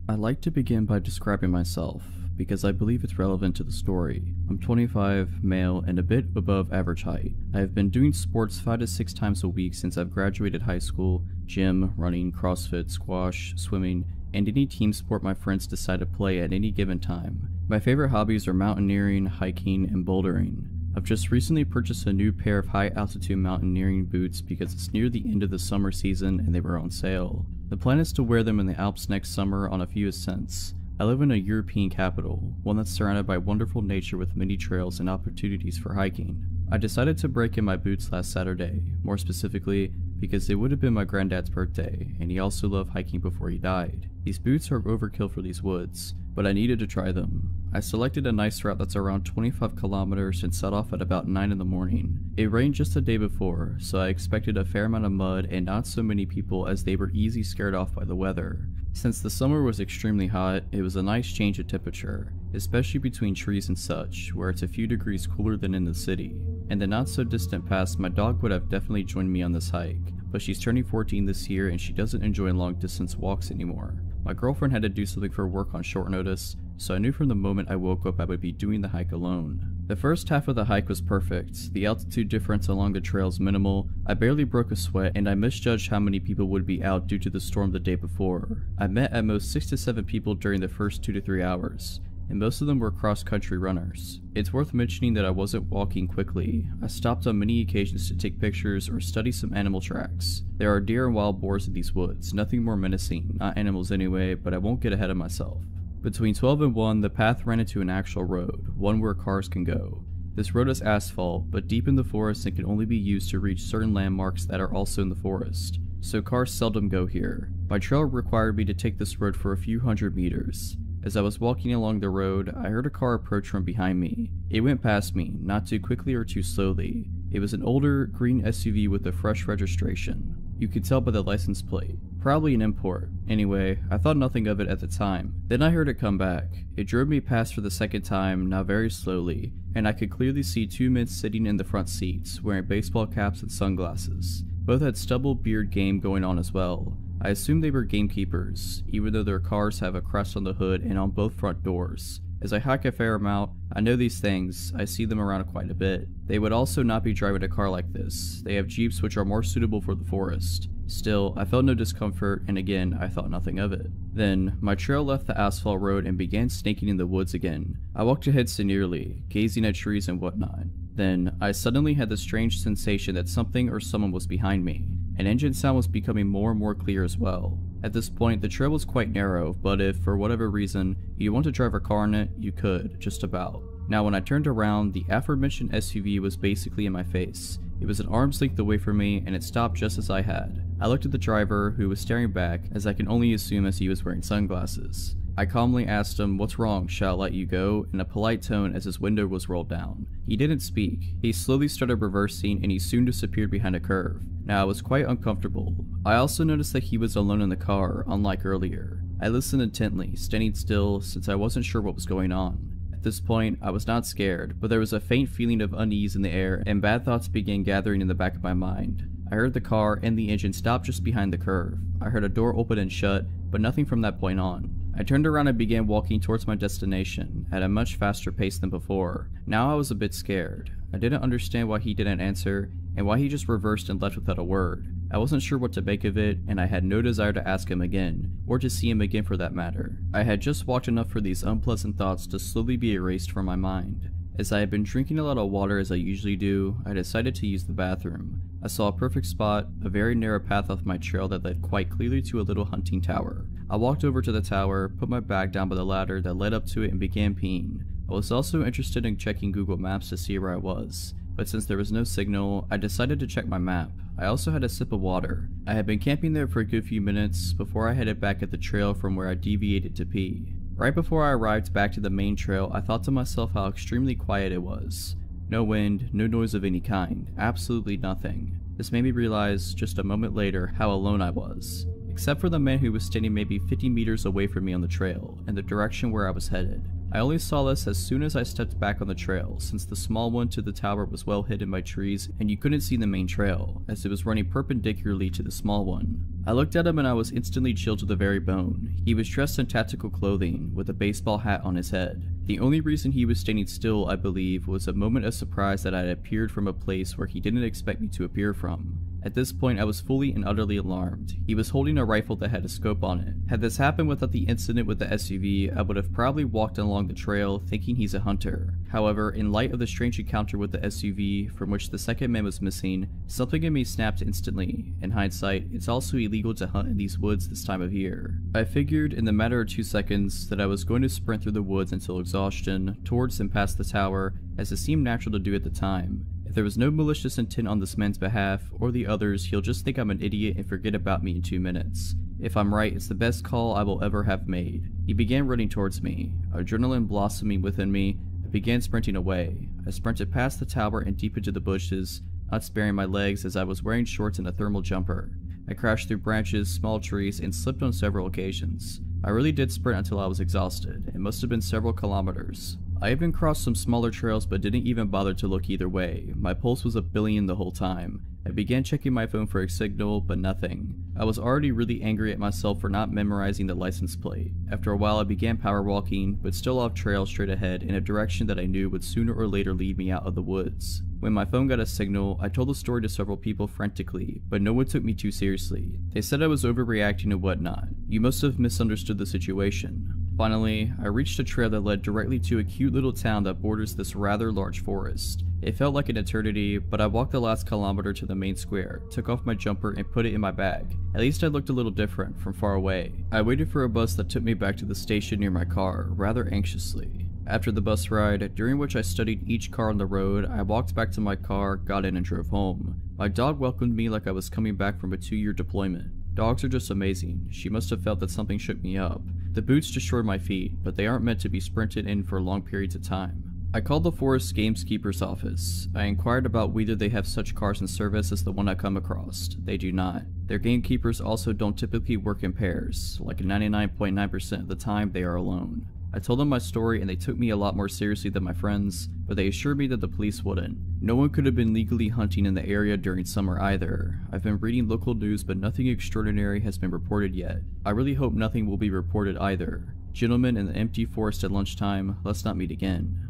I like to begin by describing myself, because I believe it's relevant to the story. I'm 25, male, and a bit above average height. I have been doing sports 5 to 6 times a week since I've graduated high school: gym, running, CrossFit, squash, swimming, and any team sport my friends decide to play at any given time. My favorite hobbies are mountaineering, hiking, and bouldering. I've just recently purchased a new pair of high-altitude mountaineering boots because it's near the end of the summer season and they were on sale. The plan is to wear them in the Alps next summer on a few ascents. I live in a European capital, one that's surrounded by wonderful nature with many trails and opportunities for hiking. I decided to break in my boots last Saturday, more specifically because it would have been my granddad's birthday, and he also loved hiking before he died. These boots are overkill for these woods, but I needed to try them. I selected a nice route that's around 25 kilometers and set off at about 9 in the morning. It rained just the day before, so I expected a fair amount of mud and not so many people, as they were easy scared off by the weather. Since the summer was extremely hot, it was a nice change of temperature, especially between trees and such, where it's a few degrees cooler than in the city. In the not so distant past, my dog would have definitely joined me on this hike, but she's turning 14 this year and she doesn't enjoy long distance walks anymore. My girlfriend had to do something for work on short notice, so I knew from the moment I woke up I would be doing the hike alone. The first half of the hike was perfect. The altitude difference along the trail is minimal, I barely broke a sweat, and I misjudged how many people would be out due to the storm the day before. I met at most 6 to 7 people during the first 2 to 3 hours, and most of them were cross-country runners. It's worth mentioning that I wasn't walking quickly. I stopped on many occasions to take pictures or study some animal tracks. There are deer and wild boars in these woods, nothing more menacing, not animals anyway, but I won't get ahead of myself. Between 12 and 1, the path ran into an actual road, one where cars can go. This road is asphalt, but deep in the forest and can only be used to reach certain landmarks that are also in the forest, so cars seldom go here. My trail required me to take this road for a few hundred meters. As I was walking along the road, I heard a car approach from behind me. It went past me, not too quickly or too slowly. It was an older, green SUV with a fresh registration. You could tell by the license plate. Probably an import. Anyway, I thought nothing of it at the time. Then I heard it come back. It drove me past for the second time, now very slowly, and I could clearly see 2 men sitting in the front seats, wearing baseball caps and sunglasses. Both had stubble beard game going on as well. I assumed they were gamekeepers, even though their cars have a crest on the hood and on both front doors. As I hike a fair amount, I know these things, I see them around quite a bit. They would also not be driving a car like this. They have Jeeps which are more suitable for the forest. Still, I felt no discomfort, and again, I thought nothing of it. Then, my trail left the asphalt road and began snaking in the woods again. I walked ahead serenely, gazing at trees and whatnot. Then, I suddenly had the strange sensation that something or someone was behind me. An engine sound was becoming more and more clear as well. At this point, the trail was quite narrow, but if, for whatever reason, you want to drive a car in it, you could, just about. Now when I turned around, the aforementioned SUV was basically in my face. It was an arm's length away from me, and it stopped just as I had. I looked at the driver, who was staring back, as I can only assume as he was wearing sunglasses. I calmly asked him, "What's wrong, shall I let you go?" in a polite tone as his window was rolled down. He didn't speak. He slowly started reversing, and he soon disappeared behind a curve. Now I was quite uncomfortable. I also noticed that he was alone in the car, unlike earlier. I listened intently, standing still, since I wasn't sure what was going on. At this point, I was not scared, but there was a faint feeling of unease in the air, and bad thoughts began gathering in the back of my mind. I heard the car and the engine stop just behind the curve. I heard a door open and shut, but nothing from that point on. I turned around and began walking towards my destination, at a much faster pace than before. Now I was a bit scared. I didn't understand why he didn't answer, and why he just reversed and left without a word. I wasn't sure what to make of it, and I had no desire to ask him again, or to see him again for that matter. I had just walked enough for these unpleasant thoughts to slowly be erased from my mind. As I had been drinking a lot of water as I usually do, I decided to use the bathroom. I saw a perfect spot, a very narrow path off my trail that led quite clearly to a little hunting tower. I walked over to the tower, put my bag down by the ladder that led up to it and began peeing. I was also interested in checking Google Maps to see where I was, but since there was no signal, I decided to check my map. I also had a sip of water. I had been camping there for a good few minutes before I headed back at the trail from where I deviated to pee. Right before I arrived back to the main trail, I thought to myself how extremely quiet it was. No wind, no noise of any kind, absolutely nothing. This made me realize, just a moment later, how alone I was. Except for the man who was standing maybe 50 meters away from me on the trail, in the direction where I was headed. I only saw this as soon as I stepped back on the trail, since the small one to the tower was well hidden by trees and you couldn't see the main trail, as it was running perpendicularly to the small one. I looked at him and I was instantly chilled to the very bone. He was dressed in tactical clothing, with a baseball hat on his head. The only reason he was standing still, I believe, was a moment of surprise that I had appeared from a place where he didn't expect me to appear from. At this point, I was fully and utterly alarmed. He was holding a rifle that had a scope on it. Had this happened without the incident with the SUV, I would have probably walked along the trail thinking he's a hunter. However, in light of the strange encounter with the SUV, from which the second man was missing, something in me snapped instantly. In hindsight, it's also illegal to hunt in these woods this time of year. I figured in the matter of 2 seconds that I was going to sprint through the woods until exhaustion, towards and past the tower, as it seemed natural to do at the time. If there was no malicious intent on this man's behalf, or the others, he'll just think I'm an idiot and forget about me in 2 minutes. If I'm right, it's the best call I will ever have made. He began running towards me. Adrenaline blossoming within me, I began sprinting away. I sprinted past the tower and deep into the bushes, not sparing my legs as I was wearing shorts and a thermal jumper. I crashed through branches, small trees, and slipped on several occasions. I really did sprint until I was exhausted. It must have been several kilometers. I even crossed some smaller trails but didn't even bother to look either way. My pulse was a billion the whole time. I began checking my phone for a signal, but nothing. I was already really angry at myself for not memorizing the license plate. After a while I began power walking, but still off trail straight ahead in a direction that I knew would sooner or later lead me out of the woods. When my phone got a signal, I told the story to several people frantically, but no one took me too seriously. They said I was overreacting and whatnot. You must have misunderstood the situation. Finally, I reached a trail that led directly to a cute little town that borders this rather large forest. It felt like an eternity, but I walked the last kilometer to the main square, took off my jumper and put it in my bag. At least I looked a little different from far away. I waited for a bus that took me back to the station near my car, rather anxiously. After the bus ride, during which I studied each car on the road, I walked back to my car, got in and drove home. My dog welcomed me like I was coming back from a 2-year deployment. Dogs are just amazing. She must have felt that something shook me up. The boots destroyed my feet, but they aren't meant to be sprinted in for long periods of time. I called the forest gamekeeper's office. I inquired about whether they have such cars in service as the one I come across. They do not. Their gamekeepers also don't typically work in pairs. Like 99.9% of the time, they are alone. I told them my story and they took me a lot more seriously than my friends, but they assured me that the police wouldn't. No one could have been legally hunting in the area during summer either. I've been reading local news, but nothing extraordinary has been reported yet. I really hope nothing will be reported either. Gentlemen, in the empty forest at lunchtime, let's not meet again.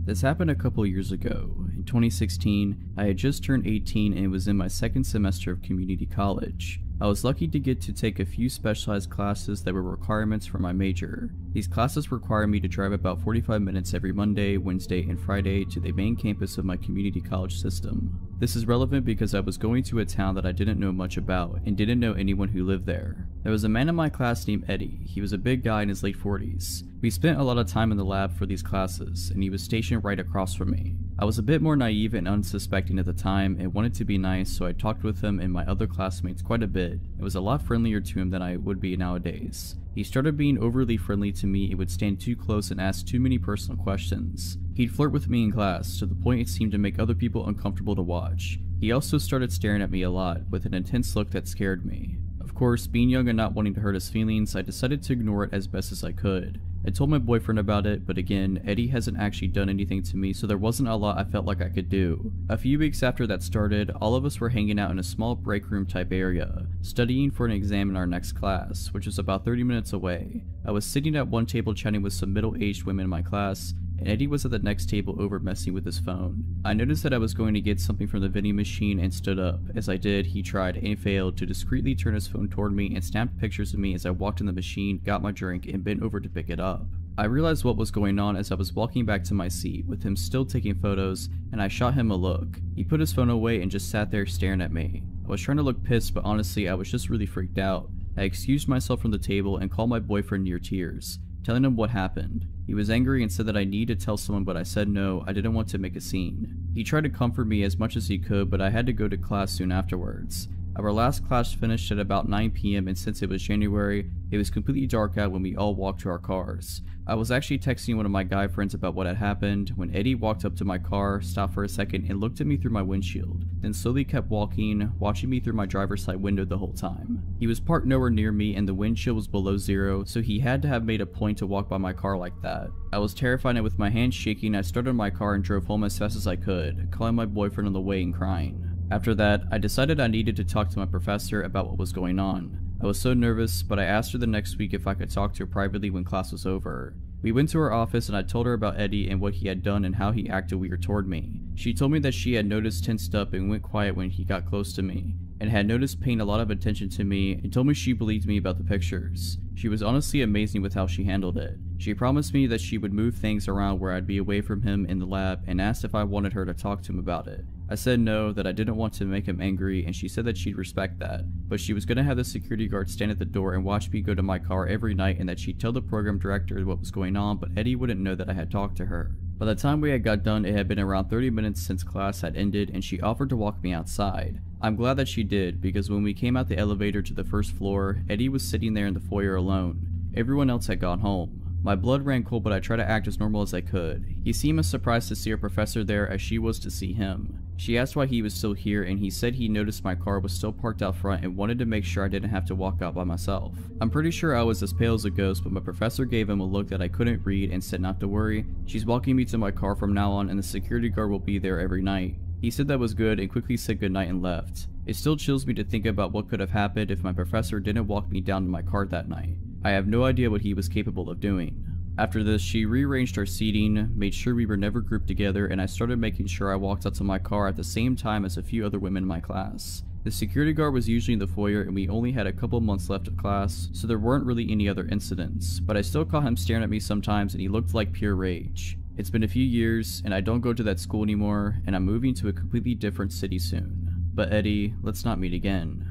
This happened a couple years ago. In 2016, I had just turned 18 and was in my second semester of community college. I was lucky to get to take a few specialized classes that were requirements for my major. These classes require me to drive about 45 minutes every Monday, Wednesday, and Friday to the main campus of my community college system. This is relevant because I was going to a town that I didn't know much about and didn't know anyone who lived there. There was a man in my class named Eddie. He was a big guy in his late 40s. We spent a lot of time in the lab for these classes, and he was stationed right across from me. I was a bit more naive and unsuspecting at the time and wanted to be nice, so I talked with him and my other classmates quite a bit. It was a lot friendlier to him than I would be nowadays. He started being overly friendly to me and would stand too close and ask too many personal questions. He'd flirt with me in class, to the point it seemed to make other people uncomfortable to watch. He also started staring at me a lot, with an intense look that scared me. Of course, being young and not wanting to hurt his feelings, I decided to ignore it as best as I could. I told my boyfriend about it, but again, Eddie hasn't actually done anything to me, so there wasn't a lot I felt like I could do. A few weeks after that started, all of us were hanging out in a small break room type area, studying for an exam in our next class, which was about 30 minutes away. I was sitting at one table chatting with some middle-aged women in my class, and Eddie was at the next table over messing with his phone. I noticed that I was going to get something from the vending machine and stood up. As I did, he tried and failed to discreetly turn his phone toward me and snapped pictures of me as I walked in the machine, got my drink, and bent over to pick it up. I realized what was going on as I was walking back to my seat, with him still taking photos, and I shot him a look. He put his phone away and just sat there staring at me. I was trying to look pissed, but honestly I was just really freaked out. I excused myself from the table and called my boyfriend near tears, telling him what happened. He was angry and said that I needed to tell someone, but I said no, I didn't want to make a scene. He tried to comfort me as much as he could, but I had to go to class soon afterwards. Our last class finished at about 9 PM, and since it was January, it was completely dark out when we all walked to our cars. I was actually texting one of my guy friends about what had happened when Eddie walked up to my car, stopped for a second, and looked at me through my windshield, then slowly kept walking, watching me through my driver's side window the whole time. He was parked nowhere near me and the wind chill was below zero, so he had to have made a point to walk by my car like that. I was terrified, and with my hands shaking, I started my car and drove home as fast as I could, calling my boyfriend on the way and crying. After that, I decided I needed to talk to my professor about what was going on. I was so nervous, but I asked her the next week if I could talk to her privately when class was over. We went to her office and I told her about Eddie and what he had done and how he acted weird toward me. She told me that she had noticed tensed up and went quiet when he got close to me, and had noticed paying a lot of attention to me, and told me she believed me about the pictures. She was honestly amazing with how she handled it. She promised me that she would move things around where I'd be away from him in the lab, and asked if I wanted her to talk to him about it. I said no, that I didn't want to make him angry, and she said that she'd respect that, but she was going to have the security guard stand at the door and watch me go to my car every night, and that she'd tell the program director what was going on, but Eddie wouldn't know that I had talked to her. By the time we had got done, it had been around 30 minutes since class had ended, and she offered to walk me outside. I'm glad that she did, because when we came out the elevator to the first floor, Eddie was sitting there in the foyer alone. Everyone else had gone home. My blood ran cold, but I tried to act as normal as I could. He seemed as surprised to see her professor there as she was to see him. She asked why he was still here, and he said he noticed my car was still parked out front and wanted to make sure I didn't have to walk out by myself. I'm pretty sure I was as pale as a ghost, but my professor gave him a look that I couldn't read and said not to worry. She's walking me to my car from now on, and the security guard will be there every night. He said that was good and quickly said goodnight and left. It still chills me to think about what could have happened if my professor didn't walk me down to my car that night. I have no idea what he was capable of doing. After this, she rearranged our seating, made sure we were never grouped together, and I started making sure I walked out to my car at the same time as a few other women in my class. The security guard was usually in the foyer and we only had a couple months left of class, so there weren't really any other incidents, but I still caught him staring at me sometimes and he looked like pure rage. It's been a few years, and I don't go to that school anymore, and I'm moving to a completely different city soon. But Eddie, let's not meet again.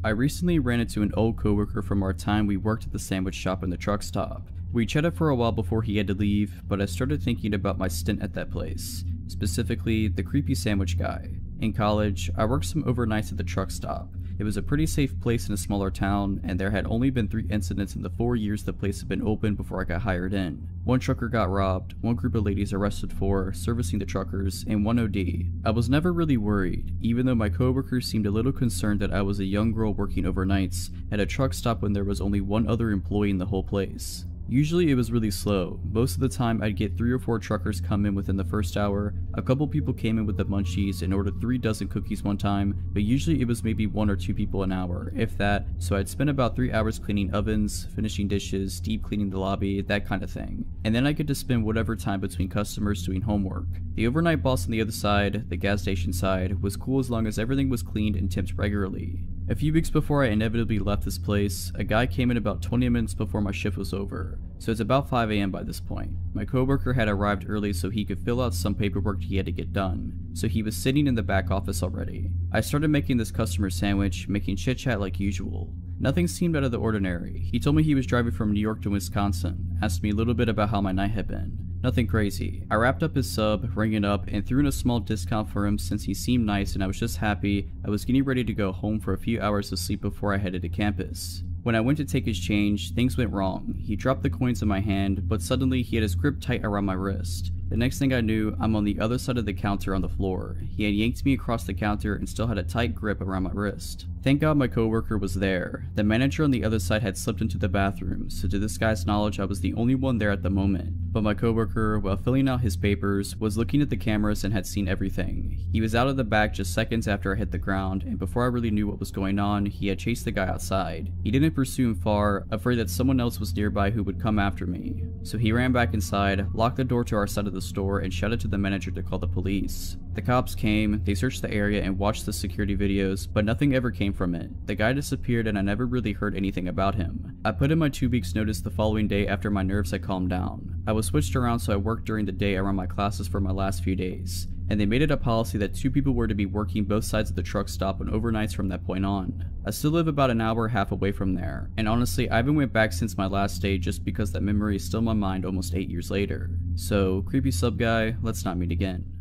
I recently ran into an old coworker from our time we worked at the sandwich shop in the truck stop. We chatted for a while before he had to leave, but I started thinking about my stint at that place, specifically the creepy sandwich guy. In college, I worked some overnights at the truck stop. It was a pretty safe place in a smaller town, and there had only been 3 incidents in the 4 years the place had been open before I got hired in. 1 trucker got robbed, 1 group of ladies arrested for servicing the truckers, and 1 OD. I was never really worried, even though my coworkers seemed a little concerned that I was a young girl working overnights at a truck stop when there was only 1 other employee in the whole place. Usually it was really slow. Most of the time I'd get 3 or 4 truckers come in within the first hour, a couple people came in with the munchies and ordered 3 dozen cookies one time, but usually it was maybe 1 or 2 people an hour, if that, so I'd spend about 3 hours cleaning ovens, finishing dishes, deep cleaning the lobby, that kind of thing. And then I get to spend whatever time between customers doing homework. The overnight boss on the other side, the gas station side, was cool as long as everything was cleaned and tipped regularly. A few weeks before I inevitably left this place, a guy came in about 20 minutes before my shift was over, so it's about 5 AM by this point. My coworker had arrived early so he could fill out some paperwork he had to get done, so he was sitting in the back office already. I started making this customer sandwich, making chit chat like usual. Nothing seemed out of the ordinary. He told me he was driving from New York to Wisconsin, asked me a little bit about how my night had been. Nothing crazy. I wrapped up his sub, rang it up, and threw in a small discount for him since he seemed nice and I was just happy I was getting ready to go home for a few hours of sleep before I headed to campus. When I went to take his change, things went wrong. He dropped the coins in my hand, but suddenly he had his grip tight around my wrist. The next thing I knew, I'm on the other side of the counter on the floor. He had yanked me across the counter and still had a tight grip around my wrist. Thank God my coworker was there. The manager on the other side had slipped into the bathroom, so to this guy's knowledge I was the only one there at the moment. But my coworker, while filling out his papers, was looking at the cameras and had seen everything. He was out of the back just seconds after I hit the ground, and before I really knew what was going on, he had chased the guy outside. He didn't pursue him far, afraid that someone else was nearby who would come after me. So he ran back inside, locked the door to our side of the store, and shouted to the manager to call the police. The cops came, they searched the area and watched the security videos, but nothing ever came from it. The guy disappeared and I never really heard anything about him. I put in my 2 weeks notice the following day after my nerves had calmed down. I was switched around so I worked during the day around my classes for my last few days, and they made it a policy that 2 people were to be working both sides of the truck stop on overnights from that point on. I still live about an hour and a half away from there, and honestly I haven't went back since my last day just because that memory is still in my mind almost 8 years later. So, creepy sub guy, let's not meet again.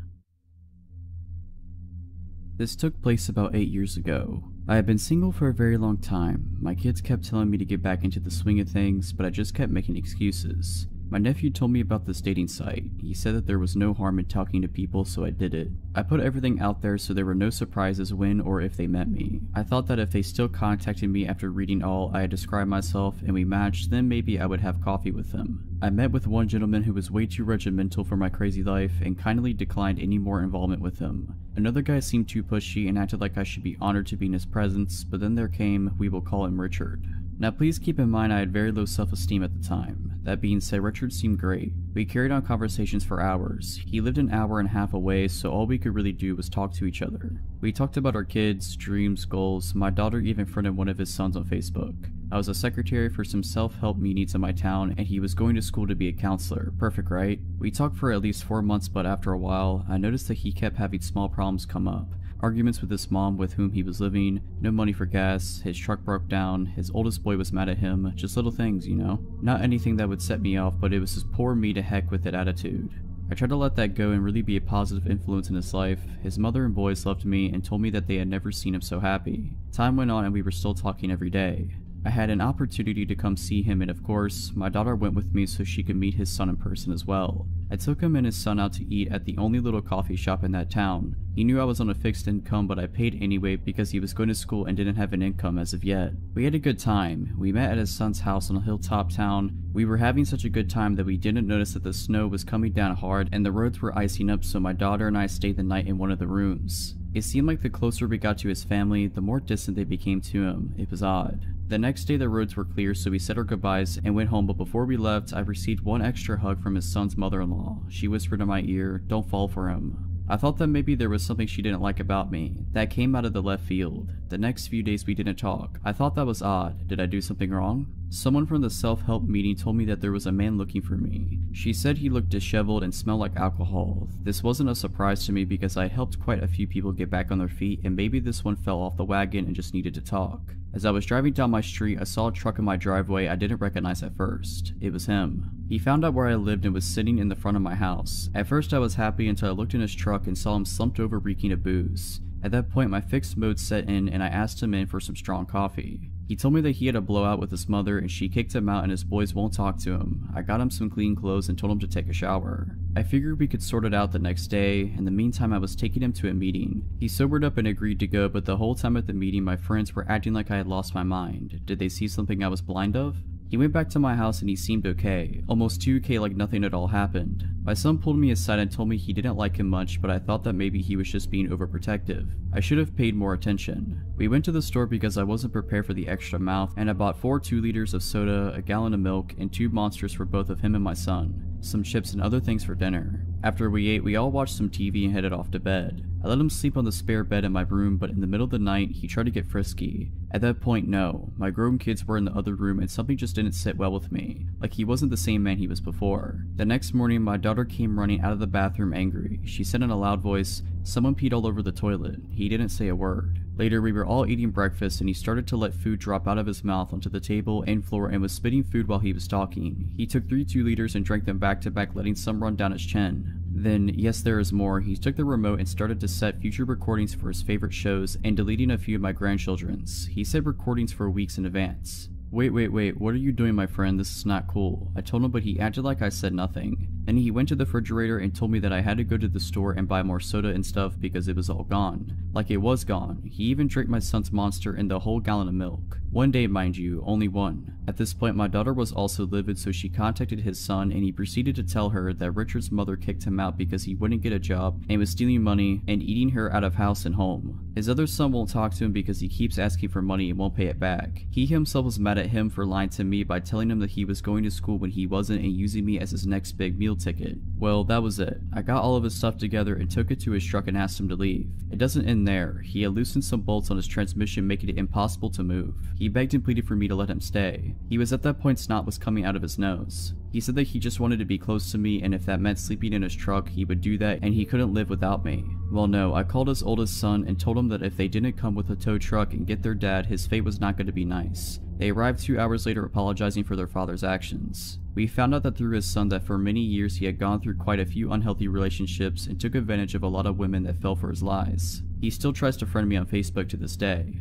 This took place about 8 years ago. I had been single for a very long time. My kids kept telling me to get back into the swing of things, but I just kept making excuses. My nephew told me about this dating site. He said that there was no harm in talking to people, so I did it. I put everything out there so there were no surprises when or if they met me. I thought that if they still contacted me after reading all I had described myself and we matched, then maybe I would have coffee with them. I met with one gentleman who was way too regimental for my crazy life and kindly declined any more involvement with him. Another guy seemed too pushy and acted like I should be honored to be in his presence, but then there came, we will call him Richard. Now please keep in mind I had very low self-esteem at the time. That being said, Richard seemed great. We carried on conversations for hours. He lived an hour and a half away, so all we could really do was talk to each other. We talked about our kids, dreams, goals. My daughter even friended one of his sons on Facebook. I was a secretary for some self-help meetings in my town, and he was going to school to be a counselor. Perfect, right? We talked for at least 4 months, but after a while, I noticed that he kept having small problems come up. Arguments with his mom with whom he was living, no money for gas, his truck broke down, his oldest boy was mad at him, just little things, you know? Not anything that would set me off, but it was his poor me to heck with it attitude. I tried to let that go and really be a positive influence in his life. His mother and boys loved me and told me that they had never seen him so happy. Time went on and we were still talking every day. I had an opportunity to come see him, and of course, my daughter went with me so she could meet his son in person as well. I took him and his son out to eat at the only little coffee shop in that town. He knew I was on a fixed income, but I paid anyway because he was going to school and didn't have an income as of yet. We had a good time. We met at his son's house in a hilltop town. We were having such a good time that we didn't notice that the snow was coming down hard and the roads were icing up, so my daughter and I stayed the night in one of the rooms. It seemed like the closer we got to his family, the more distant they became to him. It was odd. The next day the roads were clear, so we said our goodbyes and went home, but before we left, I received one extra hug from his son's mother-in-law. She whispered in my ear, "Don't fall for him." I thought that maybe there was something she didn't like about me. That came out of the left field. The next few days we didn't talk. I thought that was odd. Did I do something wrong? Someone from the self-help meeting told me that there was a man looking for me. She said he looked disheveled and smelled like alcohol. This wasn't a surprise to me because I helped quite a few people get back on their feet, and maybe this one fell off the wagon and just needed to talk. As I was driving down my street, I saw a truck in my driveway I didn't recognize at first. It was him. He found out where I lived and was sitting in the front of my house. At first I was happy until I looked in his truck and saw him slumped over reeking of booze. At that point my fixed mode set in and I asked him in for some strong coffee. He told me that he had a blowout with his mother and she kicked him out and his boys won't talk to him. I got him some clean clothes and told him to take a shower. I figured we could sort it out the next day. In the meantime, I was taking him to a meeting. He sobered up and agreed to go, but the whole time at the meeting my friends were acting like I had lost my mind. Did they see something I was blind of? He went back to my house and he seemed okay, almost too okay like nothing at all happened. My son pulled me aside and told me he didn't like him much, but I thought that maybe he was just being overprotective. I should have paid more attention. We went to the store because I wasn't prepared for the extra mouth, and I bought 4 2-liters of soda, a gallon of milk, and 2 monsters for both of him and my son, some chips and other things for dinner. After we ate, we all watched some TV and headed off to bed. I let him sleep on the spare bed in my room, but in the middle of the night, he tried to get frisky. At that point, no. My grown kids were in the other room and something just didn't sit well with me. Like he wasn't the same man he was before. The next morning, my daughter came running out of the bathroom angry. She said in a loud voice, "Someone peed all over the toilet." He didn't say a word. Later, we were all eating breakfast and he started to let food drop out of his mouth onto the table and floor and was spitting food while he was talking. He took 3 2-liters and drank them back to back, letting some run down his chin. Then, yes, there is more, he took the remote and started to set future recordings for his favorite shows and deleting a few of my grandchildren's. He set recordings for weeks in advance. Wait, what are you doing, my friend? This is not cool. I told him, but he acted like I said nothing. Then he went to the refrigerator and told me that I had to go to the store and buy more soda and stuff because it was all gone. Like it was gone. He even drank my son's monster and the whole gallon of milk. One day, mind you, only one. At this point, my daughter was also livid, so she contacted his son and he proceeded to tell her that Richard's mother kicked him out because he wouldn't get a job and was stealing money and eating her out of house and home. His other son won't talk to him because he keeps asking for money and won't pay it back. He himself was mad at him for lying to me by telling him that he was going to school when he wasn't and using me as his next big meal ticket. Well, that was it. I got all of his stuff together and took it to his truck and asked him to leave. It doesn't end there. He had loosened some bolts on his transmission, making it impossible to move. He begged and pleaded for me to let him stay. He was at that point snot was coming out of his nose. He said that he just wanted to be close to me and if that meant sleeping in his truck, he would do that and he couldn't live without me. Well, no, I called his oldest son and told him that if they didn't come with a tow truck and get their dad, his fate was not going to be nice. They arrived 2 hours later apologizing for their father's actions. We found out that through his son that for many years he had gone through quite a few unhealthy relationships and took advantage of a lot of women that fell for his lies. He still tries to friend me on Facebook to this day.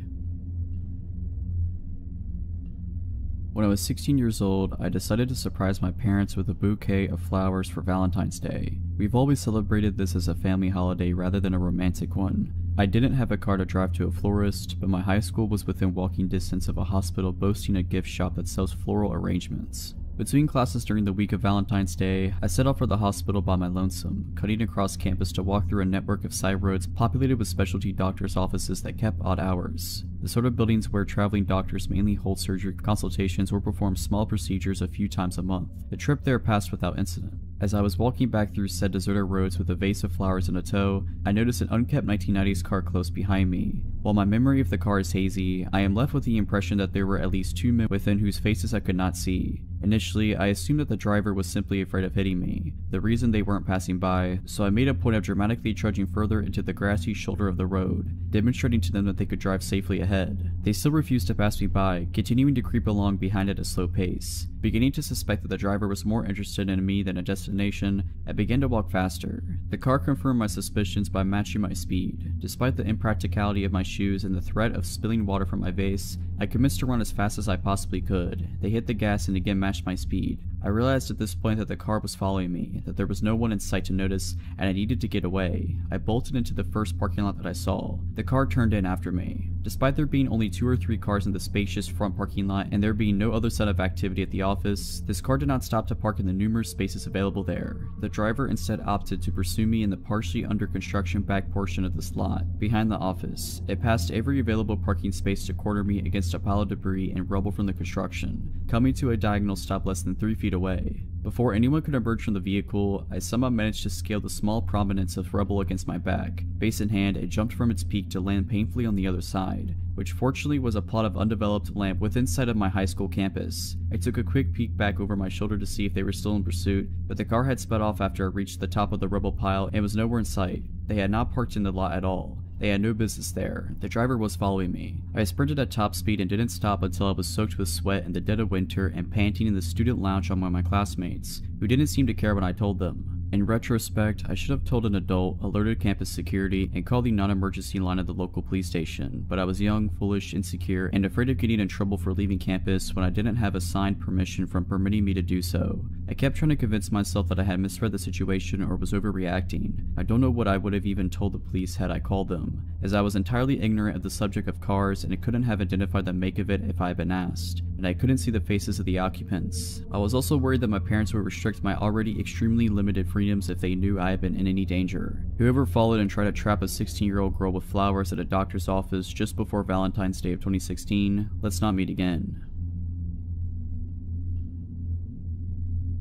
When I was 16 years old, I decided to surprise my parents with a bouquet of flowers for Valentine's Day. We've always celebrated this as a family holiday rather than a romantic one. I didn't have a car to drive to a florist, but my high school was within walking distance of a hospital boasting a gift shop that sells floral arrangements. Between classes during the week of Valentine's Day, I set off for the hospital by my lonesome, cutting across campus to walk through a network of side roads populated with specialty doctors' offices that kept odd hours. The sort of buildings where traveling doctors mainly hold surgery consultations or perform small procedures a few times a month. The trip there passed without incident. As I was walking back through said deserted roads with a vase of flowers in a tow, I noticed an unkept 1990s car close behind me. While my memory of the car is hazy, I am left with the impression that there were at least 2 men within whose faces I could not see. Initially, I assumed that the driver was simply afraid of hitting me, the reason they weren't passing by, so I made a point of dramatically trudging further into the grassy shoulder of the road, demonstrating to them that they could drive safely ahead. They still refused to pass me by, continuing to creep along behind at a slow pace. Beginning to suspect that the driver was more interested in me than a destination, I began to walk faster. The car confirmed my suspicions by matching my speed. Despite the impracticality of my shoes and the threat of spilling water from my vase, I commenced to run as fast as I possibly could. They hit the gas and again matched my speed. I realized at this point that the car was following me, that there was no one in sight to notice, and I needed to get away. I bolted into the first parking lot that I saw. The car turned in after me. Despite there being only 2 or 3 cars in the spacious front parking lot and there being no other sign of activity at the office, this car did not stop to park in the numerous spaces available there. The driver instead opted to pursue me in the partially under construction back portion of this lot, behind the office. It passed every available parking space to corner me against a pile of debris and rubble from the construction, coming to a diagonal stop less than 3 feet away. Before anyone could emerge from the vehicle, I somehow managed to scale the small prominence of rubble against my back. Base in hand, it jumped from its peak to land painfully on the other side, which fortunately was a plot of undeveloped land within sight of my high school campus. I took a quick peek back over my shoulder to see if they were still in pursuit, but the car had sped off after it reached the top of the rubble pile and was nowhere in sight. They had not parked in the lot at all. They had no business there. The driver was following me. I sprinted at top speed and didn't stop until I was soaked with sweat in the dead of winter and panting in the student lounge among my classmates, who didn't seem to care when I told them. In retrospect, I should have told an adult, alerted campus security, and called the non-emergency line at the local police station, but I was young, foolish, insecure, and afraid of getting in trouble for leaving campus when I didn't have a signed permission from permitting me to do so. I kept trying to convince myself that I had misread the situation or was overreacting. I don't know what I would have even told the police had I called them, as I was entirely ignorant of the subject of cars and I couldn't have identified the make of it if I had been asked, and I couldn't see the faces of the occupants. I was also worried that my parents would restrict my already extremely limited freedoms if they knew I had been in any danger. Whoever followed and tried to trap a 16-year-old girl with flowers at a doctor's office just before Valentine's Day of 2016, let's not meet again.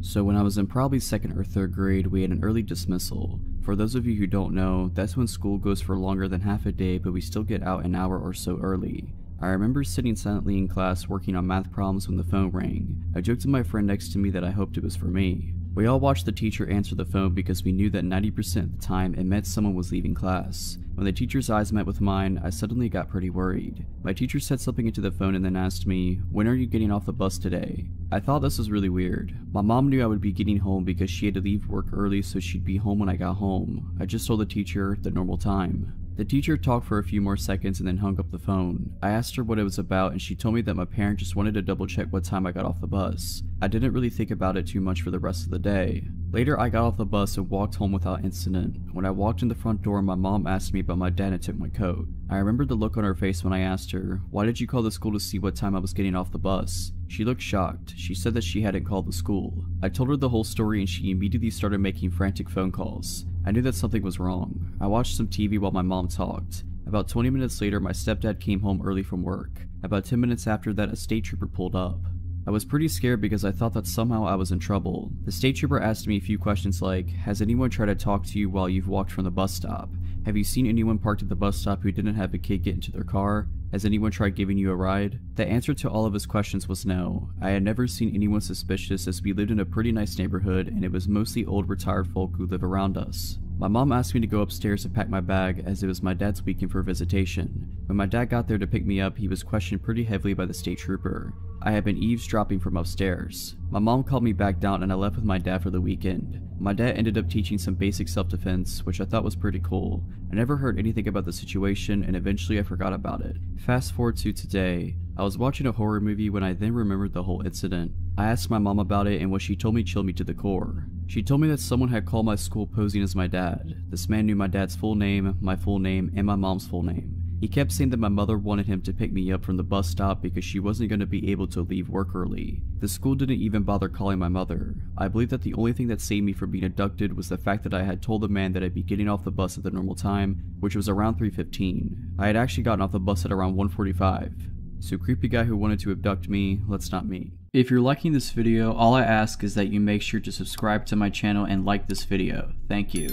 So when I was in probably 2nd or 3rd grade, we had an early dismissal. For those of you who don't know, that's when school goes for longer than half a day, but we still get out an hour or so early. I remember sitting silently in class working on math problems when the phone rang. I joked to my friend next to me that I hoped it was for me. We all watched the teacher answer the phone because we knew that 90% of the time it meant someone was leaving class. When the teacher's eyes met with mine, I suddenly got pretty worried. My teacher said something into the phone and then asked me, "When are you getting off the bus today?" I thought this was really weird. My mom knew I would be getting home because she had to leave work early so she'd be home when I got home. I just told the teacher the normal time. The teacher talked for a few more seconds and then hung up the phone. I asked her what it was about and she told me that my parent just wanted to double check what time I got off the bus. I didn't really think about it too much for the rest of the day. Later I got off the bus and walked home without incident. When I walked in the front door, my mom asked me about my dad and took my coat. I remembered the look on her face when I asked her, "Why did you call the school to see what time I was getting off the bus?" She looked shocked. She said that she hadn't called the school. I told her the whole story and she immediately started making frantic phone calls. I knew that something was wrong. I watched some TV while my mom talked. About 20 minutes later, my stepdad came home early from work. About 10 minutes after that, a state trooper pulled up. I was pretty scared because I thought that somehow I was in trouble. The state trooper asked me a few questions like, "Has anyone tried to talk to you while you've walked from the bus stop? Have you seen anyone parked at the bus stop who didn't have a kid get into their car? Has anyone tried giving you a ride?" The answer to all of his questions was no. I had never seen anyone suspicious as we lived in a pretty nice neighborhood and it was mostly old retired folk who live around us. My mom asked me to go upstairs to pack my bag as it was my dad's weekend for visitation. When my dad got there to pick me up, he was questioned pretty heavily by the state trooper. I had been eavesdropping from upstairs. My mom called me back down and I left with my dad for the weekend. My dad ended up teaching some basic self-defense, which I thought was pretty cool. I never heard anything about the situation and eventually I forgot about it. Fast forward to today. I was watching a horror movie when I then remembered the whole incident. I asked my mom about it and what she told me chilled me to the core. She told me that someone had called my school posing as my dad. This man knew my dad's full name, my full name, and my mom's full name. He kept saying that my mother wanted him to pick me up from the bus stop because she wasn't going to be able to leave work early. The school didn't even bother calling my mother. I believe that the only thing that saved me from being abducted was the fact that I had told the man that I'd be getting off the bus at the normal time, which was around 3:15. I had actually gotten off the bus at around 1:45. So creepy guy who wanted to abduct me, let's not meet. If you're liking this video, all I ask is that you make sure to subscribe to my channel and like this video. Thank you.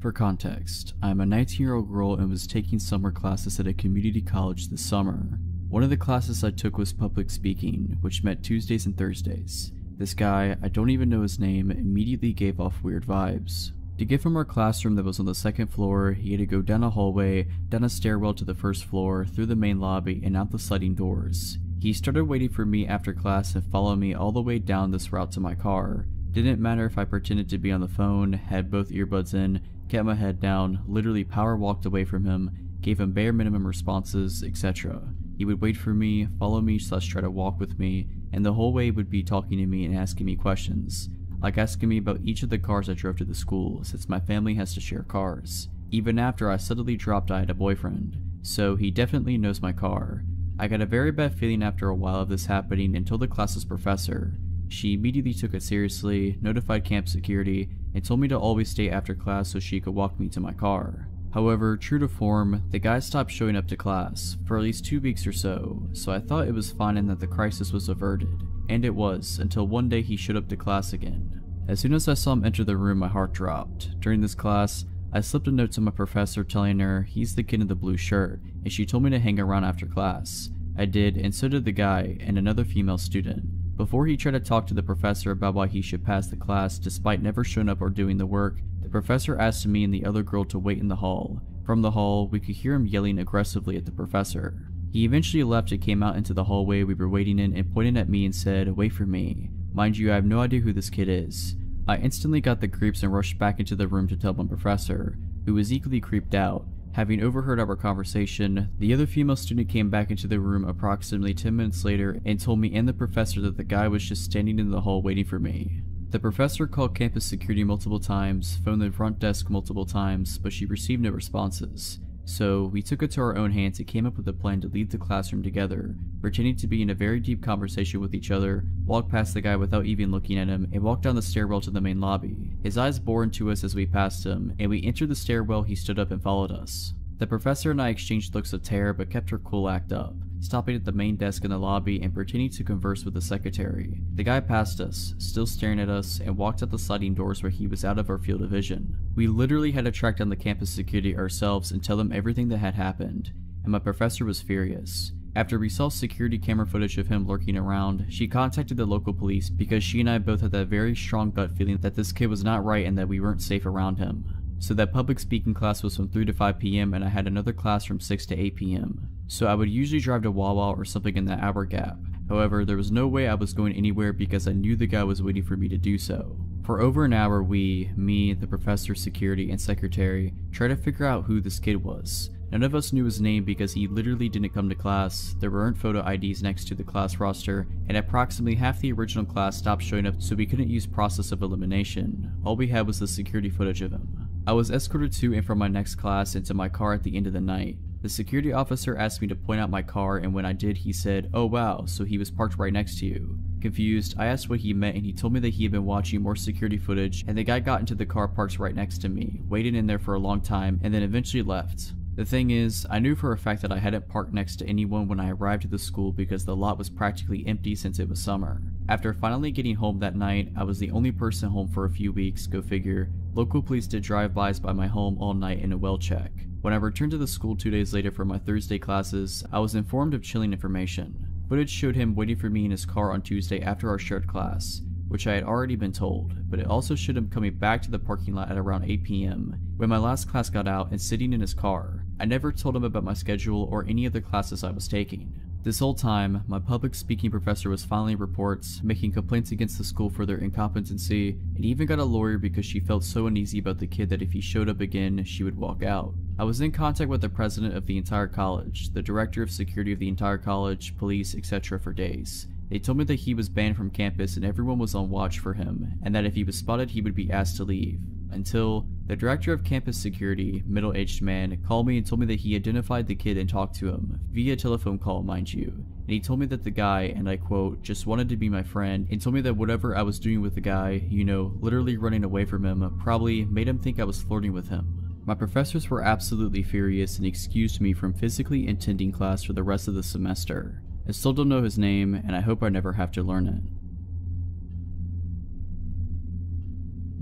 For context, I'm a 19-year-old girl and was taking summer classes at a community college this summer. One of the classes I took was public speaking, which met Tuesdays and Thursdays. This guy, I don't even know his name, immediately gave off weird vibes. To get from our classroom that was on the second floor, he had to go down a hallway, down a stairwell to the first floor, through the main lobby, and out the sliding doors. He started waiting for me after class and followed me all the way down this route to my car. Didn't matter if I pretended to be on the phone, had both earbuds in, kept my head down, literally power walked away from him, gave him bare minimum responses, etc. He would wait for me, follow me / try to walk with me, and the whole way would be talking to me and asking me questions. Like asking me about each of the cars I drove to the school, since my family has to share cars. Even after I subtly dropped I had a boyfriend. So he definitely knows my car. I got a very bad feeling after a while of this happening and told the class's professor. She immediately took it seriously, notified camp security, and told me to always stay after class so she could walk me to my car. However, true to form, the guy stopped showing up to class for at least 2 weeks or so I thought it was fine and that the crisis was averted. And it was, until one day he showed up to class again. As soon as I saw him enter the room, my heart dropped. During this class, I slipped a note to my professor telling her he's the kid in the blue shirt, and she told me to hang around after class. I did, and so did the guy and another female student. Before he tried to talk to the professor about why he should pass the class despite never showing up or doing the work, the professor asked me and the other girl to wait in the hall. From the hall, we could hear him yelling aggressively at the professor. He eventually left and came out into the hallway we were waiting in and pointed at me and said, "Wait for me." Mind you, I have no idea who this kid is. I instantly got the creeps and rushed back into the room to tell my professor, who was equally creeped out. Having overheard our conversation, the other female student came back into the room approximately 10 minutes later and told me and the professor that the guy was just standing in the hall waiting for me. The professor called campus security multiple times, phoned the front desk multiple times, but she received no responses. So we took it to our own hands and came up with a plan to leave the classroom together, pretending to be in a very deep conversation with each other, walk past the guy without even looking at him, and walk down the stairwell to the main lobby. His eyes bored into us as we passed him, and we entered the stairwell. He stood up and followed us. The professor and I exchanged looks of terror but kept her cool act up, stopping at the main desk in the lobby and pretending to converse with the secretary. The guy passed us, still staring at us, and walked out the sliding doors where he was out of our field of vision. We literally had to track down the campus security ourselves and tell them everything that had happened, and my professor was furious. After we saw security camera footage of him lurking around, she contacted the local police because she and I both had that very strong gut feeling that this kid was not right and that we weren't safe around him. So that public speaking class was from 3 to 5 p.m. and I had another class from 6 to 8 p.m. So I would usually drive to Wawa or something in that hour gap. However, there was no way I was going anywhere because I knew the guy was waiting for me to do so. For over an hour me, the professor, security, and secretary, tried to figure out who this kid was. None of us knew his name because he literally didn't come to class, there weren't photo IDs next to the class roster, and approximately half the original class stopped showing up so we couldn't use process of elimination. All we had was the security footage of him. I was escorted to and from my next class into my car at the end of the night. The security officer asked me to point out my car, and when I did, he said, "Oh wow, so he was parked right next to you." Confused, I asked what he meant and he told me that he had been watching more security footage and the guy got into the car parked right next to me, waited in there for a long time, and then eventually left. The thing is, I knew for a fact that I hadn't parked next to anyone when I arrived at the school because the lot was practically empty since it was summer. After finally getting home that night, I was the only person home for a few weeks, go figure. Local police did drive-bys by my home all night in a well check. When I returned to the school 2 days later for my Thursday classes, I was informed of chilling information. Footage showed him waiting for me in his car on Tuesday after our shared class, which I had already been told, but it also showed him coming back to the parking lot at around 8 p.m. when my last class got out and sitting in his car. I never told him about my schedule or any of the classes I was taking. This whole time, my public speaking professor was filing reports, making complaints against the school for their incompetency, and even got a lawyer because she felt so uneasy about the kid that if he showed up again, she would walk out. I was in contact with the president of the entire college, the director of security of the entire college, police, etc. for days. They told me that he was banned from campus and everyone was on watch for him, and that if he was spotted he would be asked to leave. Until the director of campus security, middle-aged man, called me and told me that he identified the kid and talked to him, via telephone call mind you, and he told me that the guy, and I quote, just wanted to be my friend, and told me that whatever I was doing with the guy, you know, literally running away from him, probably made him think I was flirting with him. My professors were absolutely furious and excused me from physically attending class for the rest of the semester. I still don't know his name, and I hope I never have to learn it.